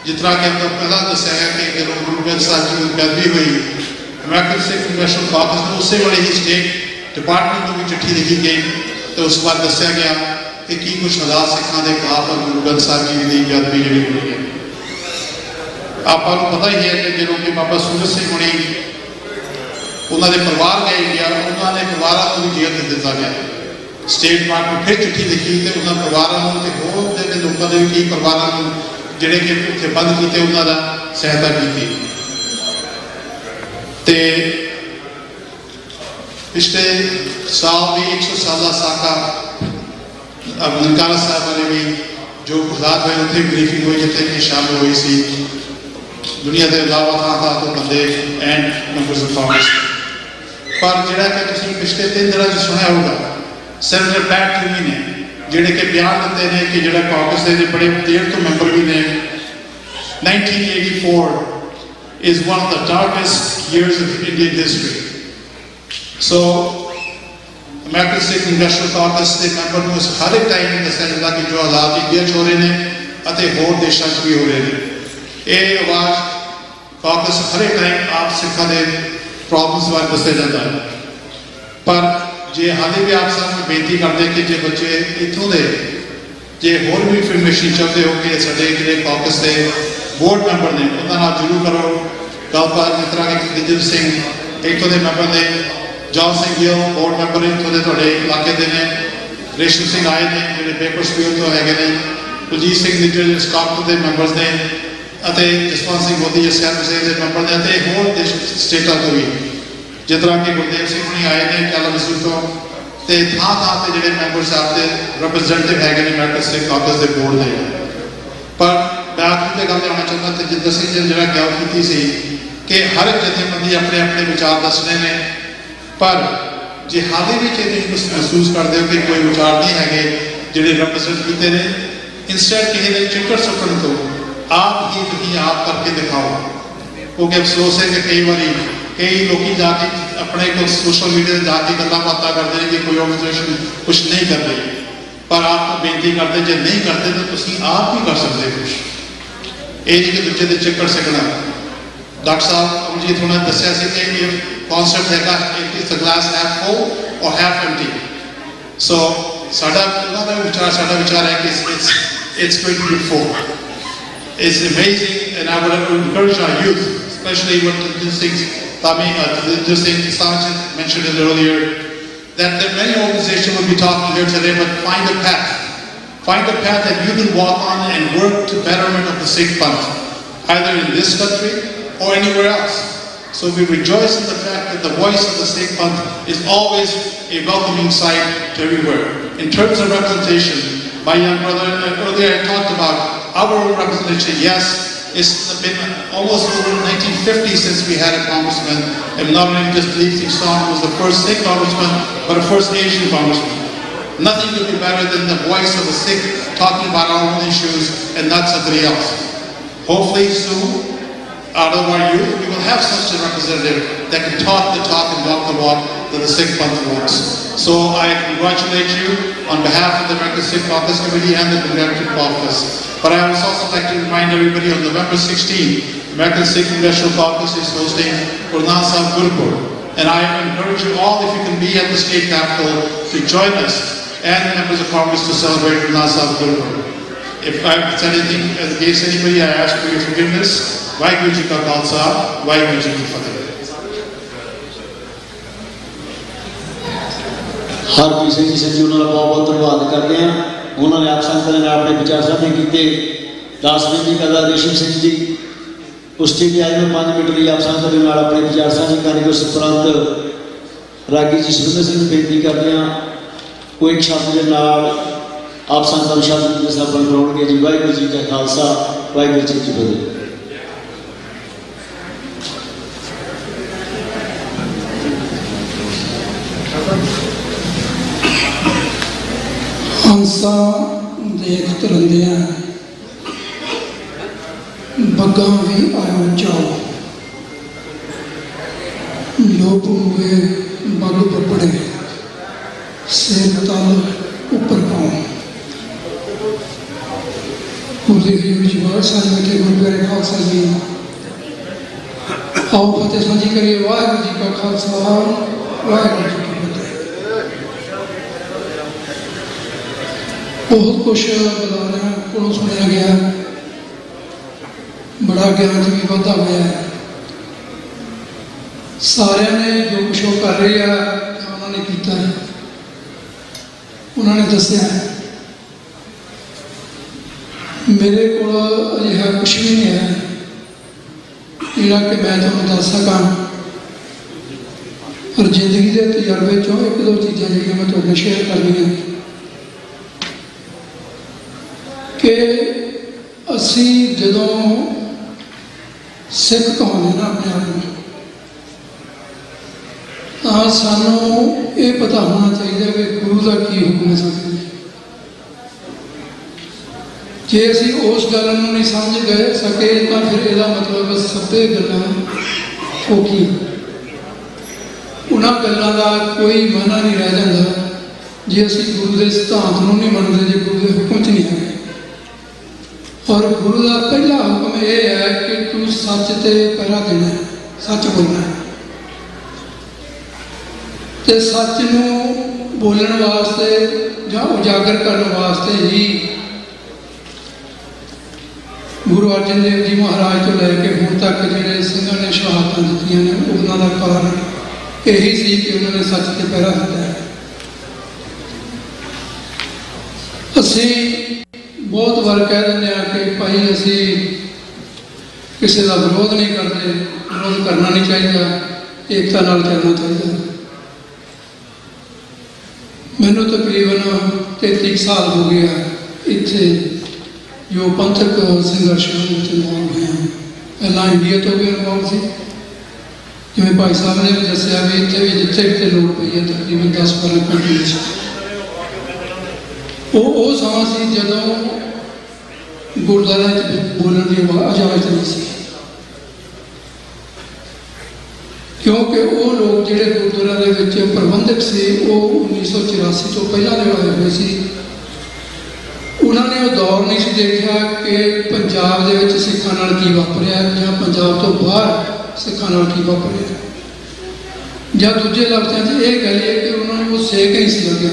ਜਿਸ ਤਰ੍ਹਾਂ ਕਿ ਆਪਾਂ ਪਹਿਲਾਂ ਦੱਸਿਆ ਹੈ ਕਿ ਜਦੋਂ ਗੁਰੂ ਗ੍ਰੰਥ ਸਾਹਿਬ ਜੀ ਦੀ ਬੇਅਦਬੀ ਹੋਈ, ਅਮਰੀਕਨ ਸਿੱਖ ਕੰਗਰੈਸ਼ਨਲ ਕਾਕਸ ਨੂੰ ਉਸੇ ਵੇਲੇ ਹੀ ਸਟੇਟ ਡਿਪਾਰਟਮੈਂਟ ਨੂੰ ਵੀ ਚਿੱਠੀ ਲਿਖੀ ਗਈ ਤੇ ਉਸ ਤੋਂ ਬਾਅਦ ਦੱਸਿਆ ਗਿਆ ਕਿ ਕੀ ਕੁਛ ਹਾਲਾਤ ਸਿੱਖਾਂ ਦੇ ਖਿਲਾਫ ਗੁਰੂ ਗ੍ਰੰਥ ਸਾਹਿਬ ਜੀ ਦੀ ਬੇਅਦਬੀ ਜਿਹੜੀ ਹੋਈ ਹੈ। ਆਪਾਂ ਨੂੰ ਪਤਾ ਹੀ ਹੈ ਕਿ ਜਦੋਂ ਕਿ ਬਾਬਾ ਸੂਰਜ ਸਿੰਘ ਹੁਣੀ ਉਹਨਾਂ ਦੇ ਪਰਿਵਾਰ ਗਏ ਇੰਡੀਆ, ਉਹਨਾਂ ਦੇ ਪਰਿਵਾਰਾਂ ਨੂੰ ਵੀ ਜੇਲ੍ਹ ਦਿੱਤਾ ਗਿਆ। ਸਟੇਟ ਡਿਪਾਰਟਮੈਂਟ ਫਿਰ ਚਿੱਠੀ ਲਿਖੀ ਤੇ ਉਹਨਾਂ ਪਰਿਵਾਰਾਂ ਨੂੰ ਤੇ ਹੋਰ ਦੇ ਲੋਕਾਂ ਦੇ ਵੀ ਕਈ ਪਰਿਵਾਰਾਂ ਨੂੰ ਜਿਹੜੇ ਕਿ ਉੱਥੇ ਬੰਦ ਕੀਤੇ, ਉਹਨਾਂ ਦਾ ਸਹਾਇਤਾ ਕੀਤੀ। ਤੇ पिछले साल भी 100 साल साका ननकाना साहब वाले भी जो गुजरात हुए उत्थे ब्रीफिंग हुई जितने कि शामिल हुई सी दुनिया के अलावा था तो बंदे एंड मेंबर्स ऑफ कांग्रेस पर जिहड़ा कि तुसीं पिछले 3 दिनों च सुनिया होगा सैनेटर पैट क्यूमी ने जिहड़े कि बयान दिते ने कि जिहड़ा कांग्रेस के बड़े देर तो मैंबर भी ने 1984 is one of the darkest years of Indian history. So American Sikh national Congress के मैंबर को हर एक टाइम दस्या जाता कि जो हालात इंडिया हो रहे हैं और होर देशों भी हो रहे हैं ये आवाज़ कांग्रेस हर एक टाइम आप सिखा के प्रॉब्लम्स बारे दस्या जाता है पर जे हाले भी आप सानू बेनती करते कि जे बच्चे इतों के जे होर भी इंफॉर्मेशन चाहते हो कि साढ़े जो कांग्रेस के बोर्ड मैंबर ने उन्होंने जरूर करो गलबात जिस तरह कि दिलजीत सिंह इतों के मैंबर ने John Singh Gill board member इतों के थोड़े इलाके के ने रेशम सिंह आए ने जो पेपर स्पील तो है ने कुलजीत सिंह निज्जर जो स्काउट के मैंबर्स ने जसवंत सिंह मोदी सैर हुसैन के मैंबर ने होर स्टेटा तो भी जिस तरह कि गुरदेव सिंह नहीं आए ने कैला मसूद तो थां थां पर जो मैंबर साहब के रिप्रजेंटेटिव है अमेरिकन सिख कांग्रेस के बोर्ड के पर मैं आखिरी गल आना चाहता तजिंदर सिंह ने जो गल की कि हर एक जथेबंदी अपने अपने विचार दसने ने पर जे हाले भी तुम महसूस करते हो कि कोई विचार नहीं है जोड़े रिप्रजेंट किए हैं इंस्टेड किसी ने चिकड़ सुटन तो आप ही तुम आप करके दिखाओ क्योंकि अफसोस है कि कई लोग जाके अपने सोशल मीडिया से जाके गल्लां बातां करते हैं कि कोई ऑर्गेनाइजेशन कुछ नहीं कर रही पर आप बेनती करते जो नहीं करते तो तुम आप भी कर सकते कुछ ये नहीं कि दूजे के चिकड़ सकना डॉक्टर साहब अमरजीत होना दसिया कि ये कॉन्सेप्ट है is the glass half full और हाफ एम्प्टी सो साडा विचार है कि it's going to be full. It's amazing and I would encourage our youth, especially what this thing Sajid mentioned it earlier, that many organizations will be talking here today, but find a path. Find a path that you can walk on and work to betterment of the Sikh Panth, either in this country or anywhere else. So we rejoice in the fact that the voice of the Sikh Panth is always a welcoming sight to everywhere. In terms of representation, my young brother earlier I talked about our own representation. Yes, it's been almost over 1950 since we had a congressman, and not only just Dalip Singh Song was the first Sikh congressman, but a first Asian congressman. Nothing could be better than the voice of a Sikh talking about our own issues and not somebody else. Hopefully soon, out of our youth, we will have such a representative that can talk the talk and walk the walk that the Sikh Panth wants. So I congratulate you on behalf of the American Sikh Caucus Committee and the Congressional Caucus. But I would also like to remind everybody on November 16, American Sikh Congressional Caucus is hosting Guru Nanak Sahib Gurpur. And I encourage you all, if you can be at the state capitol, to join us and the members of Congress to celebrate Guru Nanak Sahib Gurpur. If I've said anything against anybody, I ask for your forgiveness. Vaheguru Ji Ka Khalsa, Vaheguru Ji Ki Fateh. Harpreet Singh ji जी उन्होंने बहुत बहुत धन्यवाद करते हैं उन्होंने आप संगत ने अपने विचार साझे किए दासवीर जी का रेशम सिंह जी उसकी भी आज मैं 5 मिनट लिए आप संगत के अपने विचार साझे करने को उस उपरंत रागी जी सुरेंद्र सिंह बेनती करते हैं कोई एक शब्द के नाल आप संगत शब्द जैसा बन रहे जी वाहिगुरू जी का खालसा वाहिगुरू जी की फतेह हंसा देख तुरंदिया बग्गा भी आयो जाओ लोप हुए बग बपड़े सिर तल ऊपर पाओ साझे के गुरु प्यारे खालसा जी आओ फतेह साझी करिए वाहिगुरू जी का खालसा वाहिगुरू जी की फतेह बहुत कुछ बलाना को सुनिया गया बड़ा ज्ञान भी वाधा होया है सारे ने जो कुछ वो कर रहे हैं उन्होंने किया है उन्होंने दसिया है मेरे को अजिहा कुछ भी नहीं है जिहड़ा कि मैं तुहानूं दस सकां ਔਰ ਜ਼ਿੰਦਗੀ ਦੇ ਤਜਰਬੇ 'ਚੋਂ ਇੱਕ ਦੋ ਚੀਜ਼ਾਂ ਜਿਹੜੀਆਂ ਮੈਂ ਤੁਹਾਡੇ ਨਾਲ ਸ਼ੇਅਰ ਕਰਨੀਆਂ ਕਿ ਅਸੀਂ ਜਦੋਂ ਸਿੱਖ ਕਹਾਉਂਦੇ ਨਾ ਆਪਣੇ ਆਪ ਨੂੰ ਤਾਂ ਸਾਨੂੰ ਇਹ ਪਤਾ ਹੋਣਾ ਚਾਹੀਦਾ ਕਿ ਗੁਰੂ ਦਾ ਕੀ ਹੁਕਮ ਹੈ ਸਾਡੇ ਲਈ। ਜੇ ਅਸੀਂ ਉਸ ਗੱਲ ਨੂੰ ਨਹੀਂ ਸਮਝ ਗਏ ਸਕੇ ਤਾਂ ਫਿਰ ਇਹਦਾ ਮਤਲਬ ਸਭੇ ਗੱਲਾਂ ਫੋਕੀ, ਉਹਨਾਂ ਗੱਲਾਂ ਦਾ ਕੋਈ ਮਾਨਾ ਨਹੀਂ ਰਹਿ ਜਾਂਦਾ ਜੇ ਅਸੀਂ ਗੁਰੂ ਦੇ ਸਿਧਾਂਤ ਨੂੰ ਨਹੀਂ ਮੰਨਦੇ, ਜੇ ਗੁਰੂ ਦੇ ਹੁਕਮ 'ਚ ਨਹੀਂ ਹੈਗੇ। ਔਰ ਗੁਰੂ ਦਾ ਪਹਿਲਾ ਹੁਕਮ ਇਹ ਹੈ ਕਿ ਤੂੰ ਸੱਚ ਤੇ ਪਹਿਰਾ ਦੇਣਾ, ਸੱਚ ਬੋਲਣਾ ਤੇ ਸੱਚ ਨੂੰ ਬੋਲਣ ਵਾਸਤੇ ਜਾਂ ਉਜਾਗਰ ਕਰਨ ਵਾਸਤੇ ਹੀ ਗੁਰੂ ਅਰਜਨ ਦੇਵ ਜੀ ਮਹਾਰਾਜ ਤੋਂ ਲੈ ਕੇ ਹੁਣ ਤੱਕ ਜਿਹੜੇ ਸਿੰਘਾਂ ਨੇ ਸ਼ਹਾਦਤਾਂ ਦਿੱਤੀਆਂ ਨੇ ਉਹਨਾਂ ਦਾ ਕਾਰਨ ਇਹੀ ਸੀ ਕਿ ਉਹਨਾਂ ਨੇ ਸੱਚ ਤੇ ਪਹਿਰਾ ਦਿੱਤਾ ਹੈ। ਅਸੀਂ ਬਹੁਤ ਵਾਰ ਕਹਿ ਦਿੰਦੇ ਹਾਂ ਕਿ ਭਾਈ ਅਸੀਂ ਕਿਸੇ ਦਾ ਵਿਰੋਧ ਨਹੀਂ ਕਰਦੇ, ਵਿਰੋਧ ਕਰਨਾ ਨਹੀਂ ਚਾਹੀਦਾ, ਏਕਤਾ ਨਾਲ ਚੱਲਣਾ ਚਾਹੀਦਾ। ਮੈਨੂੰ ਤਕਰੀਬਨ 33 ਸਾਲ ਹੋ ਗਿਆ ਇੱਥੇ ਜੋ ਪੰਥਕ ਸੰਘਰਸ਼ ਵਿੱਚ ਇਨਵੋਲਵ ਹੋਇਆ। ਪਹਿਲਾਂ ਇੰਡੀਆ ਤੋਂ ਵੀ ਇਨਵੋਲਵ ਸੀ, ਜਿਵੇਂ ਭਾਈ ਸਾਹਿਬ ਨੇ ਵੀ ਦੱਸਿਆ ਵੀ ਇੱਥੇ ਵੀ ਜਿੱਥੇ ਕਿਤੇ ਲੋੜ ਪਈ ਹੈ ਤਕਰੀਬਨ 10-12 ਕੰਟਰੀ ਵਿੱਚ। ਉਹ ਸਮਾਂ ਸੀ ਜਦੋਂ ਗੁਰਦੁਆਰਾ 'ਚ ਬੋਲਣ ਦੀ ਇਜਾਜ਼ਤ ਨਹੀਂ ਸੀ, ਕਿਉਂਕਿ ਉਹ ਲੋਕ ਜਿਹੜੇ ਗੁਰਦੁਆਰਾ ਦੇ ਵਿੱਚ ਪ੍ਰਬੰਧਕ ਸੀ ਉਹ 1984 ਤੋਂ ਪਹਿਲਾਂ ਦੇ ਆਏ ਹੋਏ ਸੀ। ਉਹਨਾਂ ਨੇ ਉਹ ਦੌਰ ਨਹੀਂ ਸੀ ਦੇਖਿਆ ਕਿ ਪੰਜਾਬ ਦੇ ਵਿੱਚ ਸਿੱਖਾਂ ਨਾਲ ਕੀ ਵਾਪਰਿਆ ਜਾਂ ਪੰਜਾਬ ਤੋਂ ਬਾਹਰ ਸਿੱਖਾਂ ਨਾਲ ਕੀ ਵਾਪਰਿਆ, ਜਾਂ ਦੂਜੇ ਲਫ਼ਜ਼ਾਂ 'ਚ ਇਹ ਕਹਿ ਲਈਏ ਕਿ ਉਹਨਾਂ ਨੂੰ ਉਹ ਸੇਕ ਨਹੀਂ ਸੀ ਲੱਗਿਆ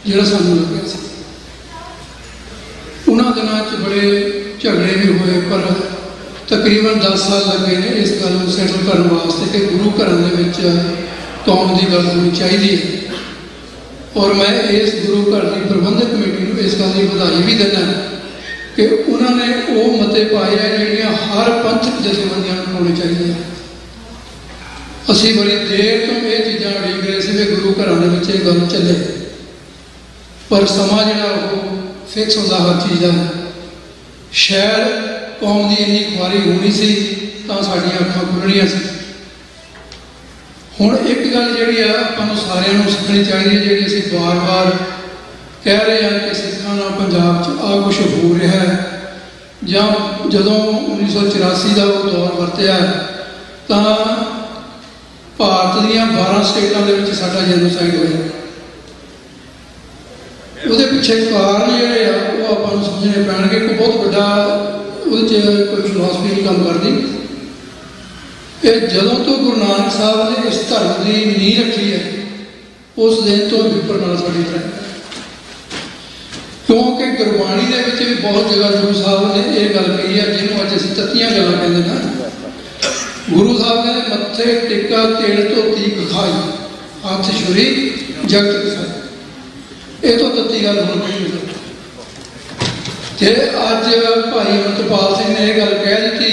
ਜਿਹੜਾ ਸਾਨੂੰ ਲੱਗਿਆ ਸੀ। ਉਹਨਾਂ ਦਿਨਾਂ 'ਚ ਬੜੇ ਝਗੜੇ ਵੀ ਹੋਏ ਪਰ ਤਕਰੀਬਨ 10 ਸਾਲ ਲੱਗੇ ਨੇ ਇਸ ਗੱਲ ਨੂੰ ਸੈਟਲ ਕਰਨ ਵਾਸਤੇ ਕਿ ਗੁਰੂ ਘਰਾਂ ਦੇ ਵਿੱਚ ਕੌਮ ਦੀ ਗੱਲ ਹੋਣੀ ਚਾਹੀਦੀ ਹੈ। ਔਰ ਮੈਂ ਇਸ ਗੁਰੂ ਘਰ ਦੀ ਪ੍ਰਬੰਧਕ ਕਮੇਟੀ ਨੂੰ ਇਸ ਗੱਲ ਦੀ ਵਧਾਈ ਵੀ ਦਿੰਦਾ ਕਿ ਉਹਨਾਂ ਨੇ ਉਹ ਮਤੇ ਪਾਏ ਆ ਜਿਹੜੀਆਂ ਹਰ ਪੰਥਕ ਜਥੇਬੰਦੀਆਂ ਨੂੰ ਪਾਉਣੇ ਚਾਹੀਦੇ ਆ। ਅਸੀਂ ਬੜੀ ਦੇਰ ਤੋਂ ਇਹ ਚੀਜ਼ਾਂ ਉਡੀਕ ਰਹੇ ਸੀ ਵੀ ਗੁਰੂ ਘਰਾਂ ਦੇ ਵਿੱਚ ਇਹ ਗੱਲ ਚੱਲੇ, ਪਰ ਸਮਾਂ ਜਿਹੜਾ ਉਹ ਫਿਕਸ ਹੁੰਦਾ ਹਰ ਚੀਜ਼ ਦਾ। ਸ਼ਾਇਦ ਕੌਮ ਦੀ ਇੰਨੀ ਖੁਆਰੀ ਹੋਣੀ ਸੀ ਤਾਂ ਸਾਡੀਆਂ ਅੱਖਾਂ ਖੁੱਲ੍ਹਣੀਆਂ ਸੀ। ਹੁਣ ਇੱਕ ਗੱਲ ਜਿਹੜੀ ਆ ਆਪਾਂ ਨੂੰ ਸਾਰਿਆਂ ਨੂੰ ਸਿੱਖਣੀ ਚਾਹੀਦੀ ਹੈ, ਜਿਹੜੀ ਅਸੀਂ ਵਾਰ-ਵਾਰ ਕਹਿ ਰਹੇ ਹਾਂ ਕਿ ਸਿੱਖਾਂ ਨਾਲ ਪੰਜਾਬ 'ਚ ਆਹ ਕੁਛ ਹੋ ਰਿਹਾ ਹੈ, ਜਾਂ ਜਦੋਂ 1984 ਦਾ ਉਹ ਦੌਰ ਵਰਤਿਆ ਤਾਂ ਭਾਰਤ ਦੀਆਂ 12 ਸਟੇਟਾਂ ਦੇ ਵਿੱਚ ਸਾਡਾ ਜੈਨੋਸਾਈਡ ਹੋਇਆ। ਉਹਦੇ ਪਿੱਛੇ ਕਾਰਨ ਜਿਹੜੇ ਆ ਉਹ ਆਪਾਂ ਨੂੰ ਸਮਝਣੇ ਪੈਣਗੇ। ਕੋਈ ਬਹੁਤ ਵੱਡਾ ਉਹਦੇ 'ਚ ਕੋਈ ਫਿਲਾਸਫੀ ਨਹੀਂ ਕੰਮ ਕਰਦੀ। ਇਹ ਜਦੋਂ ਤੋਂ ਗੁਰੂ ਨਾਨਕ ਸਾਹਿਬ ਨੇ ਇਸ ਧਰਮ ਦੀ ਨੀਂਹ ਰੱਖੀ ਹੈ ਉਸ ਦਿਨ ਤੋਂ ਵਿਪਰ ਨਾਲ ਸਾਡੀ ਤਰ੍ਹਾਂ, ਕਿਉਂਕਿ ਗੁਰਬਾਣੀ ਦੇ ਵਿੱਚ ਵੀ ਬਹੁਤ ਜਗ੍ਹਾ ਗੁਰੂ ਸਾਹਿਬ ਨੇ ਇਹ ਗੱਲ ਕਹੀ ਹੈ ਜਿਹਨੂੰ ਅੱਜ ਅਸੀਂ ਤੱਤੀਆਂ ਗੱਲਾਂ ਕਹਿੰਦੇ ਨਾ। ਗੁਰੂ ਸਾਹਿਬ ਕਹਿੰਦੇ ਮੱਥੇ ਟਿੱਕਾ ਤੇਲ ਧੋਤੀ ਖਾਈ, ਹੱਥ ਛੁਰੀ ਜਗਤ ਕਸਾਈ। ਇਹ ਤੋਂ ਤੱਤੀ ਗੱਲ ਹੁਣ ਨਹੀਂ ਹੁੰਦੀ। ਤੇ ਅੱਜ ਭਾਈ ਅਮਰਤਪਾਲ ਸਿੰਘ ਨੇ ਇਹ ਗੱਲ ਕਹਿ ਦਿੱਤੀ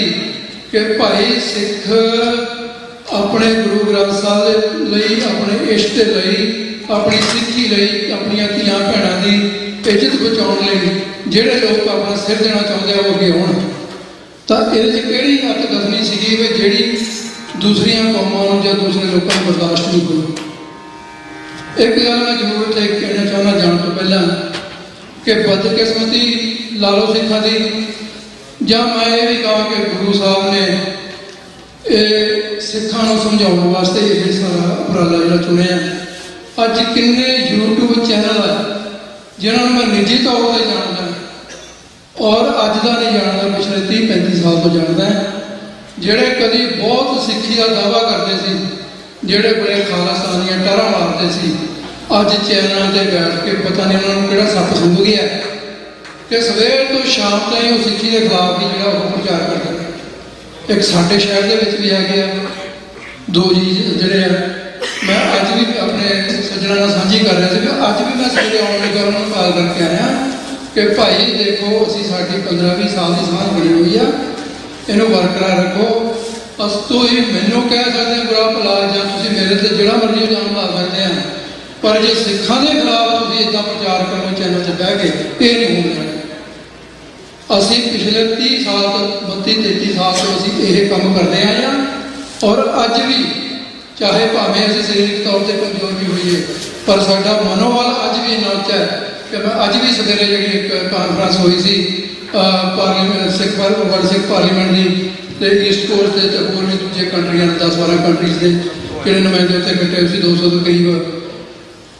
ਕਿ ਭਾਈ ਸਿੱਖ ਆਪਣੇ ਗੁਰੂ ਗ੍ਰੰਥ ਸਾਹਿਬ ਦੇ ਲਈ, ਆਪਣੇ ਇਸ਼ਟ ਦੇ ਲਈ, ਆਪਣੀ ਸਿੱਖੀ ਲਈ, ਆਪਣੀਆਂ ਧੀਆਂ ਭੈਣਾਂ ਦੀ ਇੱਜ਼ਤ ਬਚਾਉਣ ਲਈ ਜਿਹੜੇ ਲੋਕ ਆਪਣਾ ਸਿਰ ਦੇਣਾ ਚਾਹੁੰਦੇ ਆ ਉਹ ਅੱਗੇ ਆਉਣ। ਤਾਂ ਇਹਦੇ 'ਚ ਕਿਹੜੀ ਹੱਥ ਦੱਸਣੀ ਸੀਗੀ ਵੀ ਜਿਹੜੀ ਦੂਸਰੀਆਂ ਕੌਮਾਂ ਨੂੰ ਜਾਂ ਦੂਸਰੇ ਲੋਕਾਂ ਨੂੰ ਬਰਦਾਸ਼ਤ ਨਹੀਂ ਹੋਈ। ਇੱਕ ਗੱਲ ਮੈਂ ਜ਼ਰੂਰ ਇੱਥੇ ਕਹਿਣਾ ਚਾਹੁੰਦਾ ਜਾਣ ਤੋਂ ਪਹਿਲਾਂ ਕਿ ਬਦਕਿਸਮਤੀ ਲਾ ਲਓ ਸਿੱਖਾਂ ਦੀ, ਜਾਂ ਮੈਂ ਇਹ ਵੀ ਕਹਾਂ ਕਿ ਗੁਰੂ ਸਾਹਿਬ ਨੇ ਇਹ ਸਿੱਖਾਂ ਨੂੰ ਸਮਝਾਉਣ ਵਾਸਤੇ ਇਹ ਸਾਰਾ ਉਪਰਾਲਾ ਜਿਹੜਾ ਚੁਣਿਆ। ਅੱਜ ਕਿੰਨੇ YouTube ਚੈਨਲ ਆ ਜਿਨ੍ਹਾਂ ਨੂੰ ਮੈਂ ਨਿੱਜੀ ਤੌਰ 'ਤੇ ਜਾਣਦਾ ਔਰ ਅੱਜ ਦਾ ਨਹੀਂ ਜਾਣਦਾ, ਪਿਛਲੇ 30-35 ਸਾਲ ਤੋਂ ਜਾਣਦਾ, ਜਿਹੜੇ ਕਦੀ ਬਹੁਤ ਸਿੱਖੀ ਦਾ ਦਾਅਵਾ ਕਰਦੇ ਸੀ, ਜਿਹੜੇ ਬੜੇ ਖਾਲਿਸਤਾਨੀਆਂ ਟਾਰਾਂ ਮਾਰਦੇ ਸੀ, ਅੱਜ ਚੈਨਲਾਂ 'ਤੇ ਬੈਠ ਕੇ ਪਤਾ ਨਹੀਂ ਉਹਨਾਂ ਨੂੰ ਕਿਹੜਾ ਸੱਪ ਸੁੰਘ ਗਿਆ ਕਿ ਸਵੇਰ ਤੋਂ ਸ਼ਾਮ ਤਾਈਂ ਉਹ ਸਿੱਖੀ ਦੇ ਖਿਲਾਫ ਹੀ ਜਿਹੜਾ ਉਹ ਪ੍ਰਚਾਰ ਕਰਦੇ ਨੇ। ਇੱਕ ਸਾਡੇ ਸ਼ਹਿਰ ਦੇ ਵਿੱਚ ਵੀ ਹੈਗੇ ਆ ਦੋ ਜੀ ਜਿਹੜੇ ਆ, ਮੈਂ ਅੱਜ ਵੀ ਆਪਣੇ ਸੱਜਣਾਂ ਨਾਲ ਸਾਂਝੀ ਕਰ ਰਿਹਾ ਸੀ ਕਿ ਅੱਜ ਵੀ ਮੈਂ ਸਵੇਰੇ ਆਉਣ ਲੱਗਾ ਉਹਨਾਂ ਨੂੰ ਕਾਲ ਕਰਕੇ ਆਇਆ ਕਿ ਭਾਈ ਦੇਖੋ ਅਸੀਂ ਸਾਡੀ 15-20 ਸਾਲ ਦੀ ਸਾਂਝ ਬਣੀ ਹੋਈ ਆ, ਇਹਨੂੰ ਬਰਕਰਾਰ ਰੱਖੋ। ਅਸ ਤੋਂ ਹੀ ਮੈਨੂੰ ਕਹਿ ਸਕਦੇ ਹਾਂ ਬੁਰਾ ਭਲਾ, ਜਾਂ ਤੁਸੀਂ ਮੇਰੇ ਤੇ ਜਿਹੜਾ ਮਰਜ਼ੀ ਇਲਜ਼ਾਮ ਲਾ ਸਕਦੇ ਆ, ਪਰ ਜੇ ਸਿੱਖਾਂ ਦੇ ਖਿਲਾਫ ਤੁਸੀਂ ਇੱਦਾਂ ਪ੍ਰਚਾਰ ਕਰੋ ਚੈਨਲ 'ਤੇ ਬਹਿ ਕੇ, ਇਹ ਨਹੀਂ ਹੋਣਾ। ਅਸੀਂ ਪਿਛਲੇ 30 ਸਾਲ ਤੋਂ 32-33 ਸਾਲ ਤੋਂ ਅਸੀਂ ਇਹ ਕੰਮ ਕਰਦੇ ਆਏ ਹਾਂ, ਔਰ ਅੱਜ ਵੀ ਚਾਹੇ ਭਾਵੇਂ ਅਸੀਂ ਸਰੀਰਕ ਤੌਰ ਤੇ ਕਮਜ਼ੋਰ ਵੀ ਹੋਈਏ, ਪਰ ਸਾਡਾ ਮਨੋਬਲ ਅੱਜ ਵੀ ਇੰਨਾ ਉੱਚਾ ਹੈ ਕਿ ਮੈਂ ਅੱਜ ਵੀ ਸਵੇਰੇ ਜਿਹੜੀ ਇੱਕ ਕਾਨਫਰੰਸ ਹੋਈ ਸੀ ਪਾਰਲੀਮੈਂਟ ਵਰਲਡ ਸਿੱਖ ਪਾਰਲੀਮੈਂਟ ਦੀ, ਤੇ ਈਸਟ ਕੋਸਟ ਦੇ ਤੇ ਹੋਰ ਵੀ ਦੂਜੇ ਕੰਟਰੀਆਂ ਦੇ 10-12 ਕੰਟਰੀਜ਼ ਦੇ ਜਿਹੜੇ ਨੁਮਾਇੰਦੇ ਉੱਥੇ ਇਕੱਠੇ ਹੋਏ ਸੀ, 200 ਤੋਂ ਕਰੀਬ,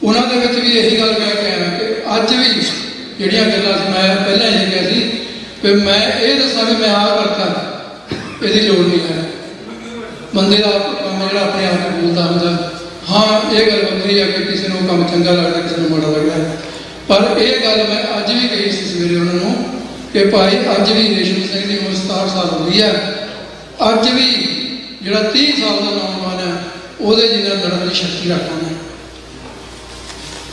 ਉਹਨਾਂ ਦੇ ਵਿੱਚ ਵੀ ਇਹੀ ਗੱਲ ਕਹਿ ਕੇ ਆਇਆ ਕਿ ਅੱਜ ਵੀ ਜਿਹੜੀਆਂ ਗੱਲਾਂ ਸੀ, ਮੈਂ ਪਹਿਲਾਂ ਇਹ ਕਿਹਾ ਸੀ ਕਿ ਮੈਂ ਇਹ ਦੱਸਾਂ ਵੀ ਮੈਂ ਆਹ ਕਰਤਾ, ਇਹਦੀ ਲੋੜ ਨਹੀਂ ਹੈ। ਬੰਦੇ ਦਾ ਕੰਮ ਜਿਹੜਾ ਆਪਣੇ ਆਪ ਨੂੰ ਬੋਲਦਾ ਹੁੰਦਾ, ਹਾਂ ਇਹ ਗੱਲ ਵੱਖਰੀ ਹੈ ਕਿ ਕਿਸੇ ਨੂੰ ਕੰਮ ਚੰਗਾ ਲੱਗਦਾ, ਕਿਸੇ ਨੂੰ ਮਾੜਾ ਲੱਗਦਾ, ਪਰ ਇਹ ਗੱਲ ਮੈਂ ਅੱਜ ਵੀ ਕਹੀ ਸੀ ਸਵੇਰੇ ਉਹਨਾਂ ਨੂੰ ਕਿ ਭਾਈ ਅੱਜ ਵੀ ਰੇਸ਼ਮ ਸਿੰਘ ਦੀ ਉਮਰ 67 ਸਾਲ ਹੋ ਗਈ ਹੈ, ਅੱਜ ਵੀ ਜਿਹੜਾ 30 ਸਾਲ ਦਾ ਨੌਜਵਾਨ ਹੈ ਉਹਦੇ ਜਿੰਨਾ ਲੜਨ ਦੀ ਸ਼ਕਤੀ ਰੱਖਦਾ ਹੈ।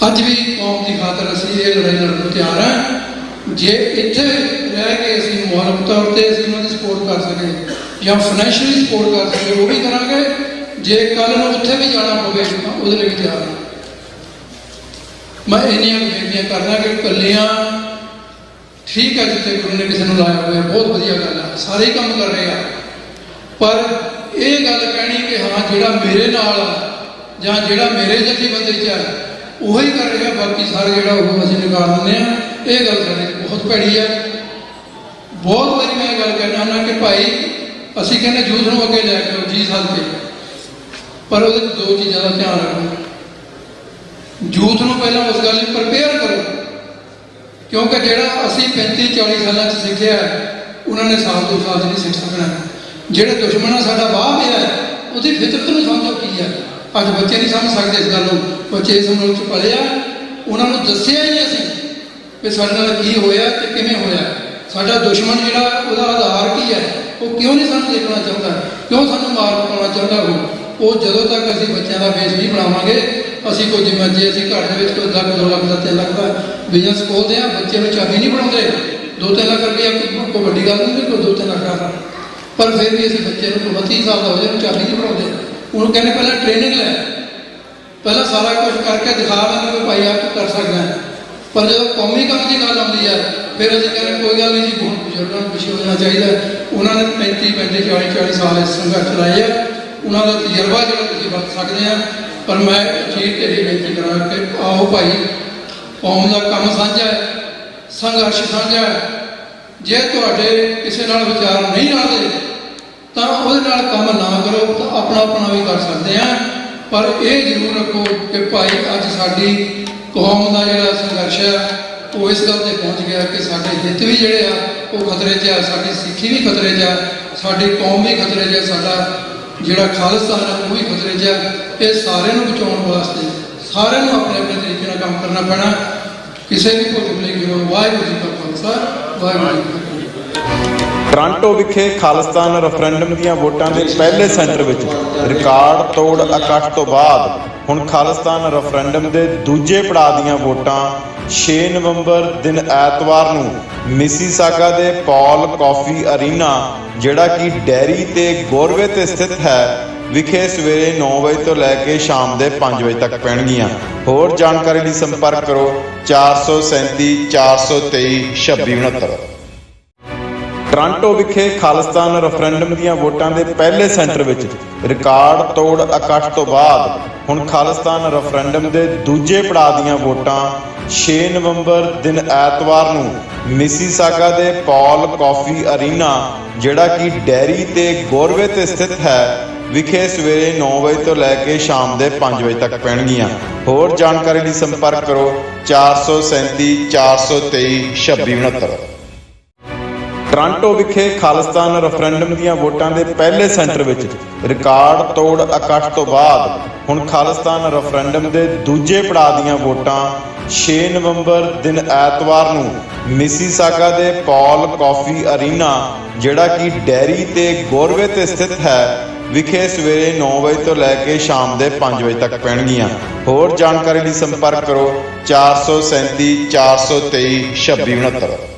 ਅੱਜ ਵੀ ਕੌਮ ਦੀ ਖਾਤਰ ਅਸੀਂ ਇਹ ਲੜਾਈ ਲੜਨ ਨੂੰ ਤਿਆਰ ਹਾਂ। ਜੇ ਇੱਥੇ ਰਹਿ ਕੇ ਅਸੀਂ ਮੌਲਕ ਤੌਰ ਤੇ ਅਸੀਂ ਉਹਨਾਂ ਦੀ ਸਪੋਰਟ ਕਰ ਸਕੇ ਜਾਂ ਫਾਈਨੈਂਸ਼ੀਅਲੀ ਸਪੋਰਟ ਕਰ ਸਕੇ, ਉਹ ਵੀ ਕਰਾਂਗੇ। ਜੇ ਕੱਲ੍ਹ ਨੂੰ ਉੱਥੇ ਵੀ ਜਾਣਾ ਪਵੇ ਤਾਂ ਉਹਦੇ ਲਈ ਵੀ ਤਿਆਰ ਹਾਂ। ਮੈਂ ਇੰਨੀਆਂ ਬੇਨਤੀਆਂ ਕਰਦਾ ਕਿ ਇਕੱਲੀਆਂ ਠੀਕ ਹੈ, ਜਿੱਥੇ ਗੁਰੂ ਨੇ ਕਿਸੇ ਨੂੰ ਲਾਇਆ ਹੋਇਆ ਬਹੁਤ ਵਧੀਆ ਗੱਲ ਹੈ, ਸਾਰੇ ਹੀ ਕੰਮ ਕਰ ਰਹੇ ਆ, ਪਰ ਇਹ ਗੱਲ ਕਹਿਣੀ ਕਿ ਹਾਂ ਜਿਹੜਾ ਮੇਰੇ ਨਾਲ ਆ ਜਾਂ ਜਿਹੜਾ ਮੇਰੇ ਜਥੇਬੰਦੀ 'ਚ ਹੈ ਉਹੀ ਕਰ ਰਿਹਾ, ਬਾਕੀ ਸਾਰੇ ਜਿਹੜਾ ਉਹ ਅਸੀਂ ਨਿਕਾਲ ਦਿੰਦੇ ਹਾਂ, ਇਹ ਗੱਲ ਸਾਡੇ ਬਹੁਤ ਭੈੜੀ ਹੈ। ਬਹੁਤ ਵਾਰੀ ਮੈਂ ਇਹ ਗੱਲ ਕਹਿਣਾ ਹੁੰਦਾ ਕਿ ਭਾਈ ਅਸੀਂ ਕਹਿੰਦੇ ਯੂਥ ਨੂੰ ਅੱਗੇ ਲੈ ਕੇ ਆਓ ਜੀ ਸਕਦੇ, ਪਰ ਉਹਦੇ 'ਚ ਦੋ ਚੀਜ਼ਾਂ ਦਾ ਧਿਆਨ ਰੱਖੋ। ਯੂਥ ਨੂੰ ਪਹਿਲਾਂ ਉਸ ਗੱਲ ਲਈ ਪ੍ਰਪੇਅਰ ਕਰੋ, ਕਿਉਂਕਿ ਜਿਹੜਾ ਅਸੀਂ 35-40 ਸਾਲਾਂ 'ਚ ਸਿੱਖਿਆ ਉਹਨਾਂ ਨੇ ਸਾਲ 2 ਸਾਲ 'ਚ ਨਹੀਂ ਸਿੱਖ ਸਕਣਾ। ਜਿਹੜੇ ਦੁਸ਼ਮਣ ਸਾਡਾ ਵਾਹ ਪਿਆ ਉਹਦੀ ਫਿਤਰਤ ਨੂੰ ਸਮਝੋ ਕੀ ਹੈ। ਅੱਜ ਬੱਚੇ ਨਹੀਂ ਸਮਝ ਸਕਦੇ ਇਸ ਗੱਲ ਨੂੰ, ਬੱਚੇ ਇਸ ਮੁਲਕ 'ਚ ਪਲੇ ਆ, ਉਹਨਾਂ ਨੂੰ ਦੱਸਿਆ ਹੀ ਨਹੀਂ ਅਸੀਂ ਕਿ ਸਾਡੇ ਨਾਲ ਕੀ ਹੋਇਆ ਤੇ ਕਿਵੇਂ ਹੋਇਆ। ਸਾਡਾ ਦੁਸ਼ਮਣ ਜਿਹੜਾ ਉਹਦਾ ਆਧਾਰ ਕੀ ਹੈ, ਉਹ ਕਿਉਂ ਨਹੀਂ ਸਾਨੂੰ ਦੇਖਣਾ ਚਾਹੁੰਦਾ, ਕਿਉਂ ਸਾਨੂੰ ਮਾਰ ਪਾਉਣਾ ਚਾਹੁੰਦਾ। ਉਹ ਜਦੋਂ ਤੱਕ ਅਸੀਂ ਬੱਚਿਆਂ ਦਾ ਬੇਸ ਨਹੀਂ ਬਣਾਵਾਂਗੇ, ਅਸੀਂ ਕੋਈ ਜਿਵੇਂ ਜੇ ਅਸੀਂ ਘਰ ਦੇ ਵਿੱਚ ਕੋਈ 1 ਲੱਖ 2 ਲੱਖ ਦਾ 3 ਲੱਖ ਦਾ ਬਿਜ਼ਨਸ ਖੋਲ੍ਹਦੇ ਹਾਂ, ਬੱਚੇ ਨੂੰ ਚਾਬੀ ਨਹੀਂ ਬਣਾਉਂਦੇ, 2-3 ਲੱਖ ਰੁਪਇਆ ਕੋਈ ਵੱਡੀ ਗੱਲ ਨਹੀਂ, ਕੋਈ 2-3 ਲੱਖ ਦਾ, ਪਰ ਫਿਰ ਵੀ ਅਸੀਂ ਬੱਚੇ ਨੂੰ 32 ਸਾਲ ਦਾ ਹੋ ਜਾਏ ਚਾਬੀ ਨਹੀਂ ਬਣਾਉਂਦੇ। ਉਹਨੂੰ ਕਹਿੰਦੇ ਪਹਿਲਾਂ ਟ੍ਰੇਨਿੰਗ ਲੈ, ਪਹਿਲਾਂ ਸਾਰਾ ਕੁਝ ਕਰਕੇ ਦਿਖਾ ਮੈਨੂੰ ਕਿ ਭਾਈ ਆ ਤੂੰ ਕਰ ਸਕਦਾ। ਪਰ ਜਦੋਂ ਕੌਮੀ ਕੰਮ ਦੀ ਗੱਲ ਆਉਂਦੀ ਹੈ, ਫਿਰ ਅਸੀਂ ਕਹਿੰਦੇ ਕੋਈ ਗੱਲ ਨਹੀਂ ਜੀ, ਹੁਣ ਬਜ਼ੁਰਗਾਂ ਨੂੰ ਪਿੱਛੇ ਹੋ ਜਾਣਾ ਚਾਹੀਦਾ। ਉਹਨਾਂ ਨੇ 35-40 ਸਾਲ ਇਸ ਸੰਘਰਸ਼ ਚਲਾਏ ਆ, ਉਹਨਾਂ ਦਾ ਤਜਰਬਾ ਜਿਹੜਾ ਤੁਸੀਂ ਵਰਤ ਸਕਦੇ ਆ। ਪਰ ਮੈਂ ਚੀਜ਼ ਤੇ ਇਹ ਬੇਨਤੀ ਕਰਾਂ ਕਿ ਆਓ ਭਾਈ, ਕੌਮ ਦਾ ਕੰਮ ਸਾਂਝਾ ਹੈ, ਸੰਘਰਸ਼ ਸਾਂਝਾ ਹੈ। ਜੇ ਤੁਹਾਡੇ ਕਿਸੇ ਨਾਲ ਵਿਚਾਰ ਨਹੀਂ ਰਲਦੇ ਤਾਂ ਉਹਦੇ ਨਾਲ ਕੰਮ ਨਾ ਕਰੋ, ਤਾਂ ਆਪਣਾ ਵੀ ਕਰ ਸਕਦੇ ਆ। ਪਰ ਇਹ ਜ਼ਰੂਰ ਰੱਖੋ ਕਿ ਭਾਈ ਅੱਜ ਸਾਡੀ ਕੌਮ ਦਾ ਜਿਹੜਾ ਸੰਘਰਸ਼ ਹੈ ਉਹ ਇਸ ਗੱਲ ਤੇ ਪਹੁੰਚ ਗਿਆ ਕਿ ਸਾਡੇ ਹਿੱਤ ਵੀ ਜਿਹੜੇ ਆ ਉਹ ਖਤਰੇ 'ਚ ਆ, ਸਾਡੀ ਸਿੱਖੀ ਵੀ ਖਤਰੇ 'ਚ ਆ, ਸਾਡੀ ਕੌਮ ਵੀ ਖਤਰੇ 'ਚ ਆ, ਸਾਡਾ ਜਿਹੜਾ ਖਾਲਿਸਤਾਨ ਹੈ ਉਹ ਵੀ ਖਤਰੇ 'ਚ ਆ। ਇਹ ਸਾਰਿਆਂ ਨੂੰ ਬਚਾਉਣ ਵਾਸਤੇ ਸਾਰਿਆਂ ਨੂੰ ਆਪਣੇ ਆਪਣੇ ਤਰੀਕੇ ਨਾਲ ਕੰਮ ਕਰਨਾ ਪੈਣਾ। ਕਿਸੇ ਵੀ ਭੁੱਲ ਨਹੀਂ ਕਰੋ। ਵਾਹਿਗੁਰੂ ਜੀ ਕਾ ਖਾਲਸਾ, ਵਾਹਿਗੁਰੂ ਜੀ ਕੀ ਫਤਿਹ। ਟੋਰਾਂਟੋ ਵਿਖੇ ਖਾਲਿਸਤਾਨ ਰੈਫਰੈਂਡਮ ਦੀਆਂ ਵੋਟਾਂ ਦੇ ਪਹਿਲੇ ਸੈਂਟਰ ਵਿੱਚ ਰਿਕਾਰਡ ਤੋੜ ਇਕੱਠ ਤੋਂ ਬਾਅਦ ਹੁਣ ਖਾਲਿਸਤਾਨ ਰੈਫਰੈਂਡਮ ਦੇ ਦੂਜੇ ਪੜਾਅ ਦੀਆਂ ਵੋਟਾਂ 6 ਨਵੰਬਰ ਦਿਨ ਐਤਵਾਰ ਨੂੰ ਮਿਸੀਸਾਗਾ ਦੇ ਪੌਲ ਕਾਫੀ ਅਰੀਨਾ, ਜਿਹੜਾ ਕਿ ਡੈਰੀ ਤੇ ਗੋਰਵੇ ਤੇ ਸਥਿਤ ਹੈ, ਵਿਖੇ ਸਵੇਰੇ 9 ਵਜੇ ਤੋਂ ਲੈ ਕੇ ਸ਼ਾਮ ਦੇ 5 ਵਜੇ ਤੱਕ ਪੈਣਗੀਆਂ। ਹੋਰ ਜਾਣਕਾਰੀ ਲਈ ਸੰਪਰਕ ਕਰੋ 437 423 2669। ਟੋਰਾਂਟੋ ਵਿਖੇ ਖਾਲਿਸਤਾਨ ਰੈਫਰੈਂਡਮ ਦੀਆਂ ਵੋਟਾਂ ਦੇ ਪਹਿਲੇ ਸੈਂਟਰ ਵਿੱਚ ਰਿਕਾਰਡ ਤੋੜ ਇਕੱਠ ਤੋਂ ਬਾਅਦ ਹੁਣ ਖਾਲਿਸਤਾਨ ਰੈਫਰੈਂਡਮ ਦੇ ਦੂਜੇ ਪੜਾਅ ਦੀਆਂ ਵੋਟਾਂ 6 ਨਵੰਬਰ ਦਿਨ ਐਤਵਾਰ ਨੂੰ ਮਿਸੀਸਾਗਾ ਦੇ ਪੌਲ ਕਾਫੀ ਅਰੀਨਾ, ਜਿਹੜਾ ਕਿ ਡੈਰੀ ਤੇ ਗੋਰਵੇ ਤੇ ਸਥਿਤ ਹੈ, ਵਿਖੇ ਸਵੇਰੇ 9 ਵਜੇ ਤੋਂ ਲੈ ਕੇ ਸ਼ਾਮ ਦੇ 5 ਵਜੇ ਤੱਕ ਪੈਣਗੀਆਂ। ਹੋਰ ਜਾਣਕਾਰੀ ਲਈ ਸੰਪਰਕ ਕਰੋ 437 423 2669। ਟੋਰਾਂਟੋ ਵਿਖੇ ਖਾਲਿਸਤਾਨ ਰੈਫਰੈਂਡਮ ਦੀਆਂ ਵੋਟਾਂ ਦੇ ਪਹਿਲੇ ਸੈਂਟਰ ਵਿੱਚ ਰਿਕਾਰਡ ਤੋੜ ਇਕੱਠ ਤੋਂ ਬਾਅਦ ਹੁਣ ਖਾਲਿਸਤਾਨ ਰੈਫਰੈਂਡਮ ਦੇ ਦੂਜੇ ਪੜਾਅ ਦੀਆਂ ਵੋਟਾਂ 6 ਨਵੰਬਰ ਦਿਨ ਐਤਵਾਰ ਨੂੰ ਮਿਸੀਸਾਗਾ ਦੇ ਪੌਲ ਕਾਫੀ ਅਰੀਨਾ, ਜਿਹੜਾ ਕਿ ਡੈਰੀ ਤੇ ਗੋਰਵੇ ਤੇ ਸਥਿਤ ਹੈ, ਵਿਖੇ ਸਵੇਰੇ 9 ਵਜੇ ਤੋਂ ਲੈ ਕੇ ਸ਼ਾਮ ਦੇ 5 ਵਜੇ ਤੱਕ ਪੈਣਗੀਆਂ। ਹੋਰ ਜਾਣਕਾਰੀ ਲਈ ਸੰਪਰਕ ਕਰੋ 437 423 2669।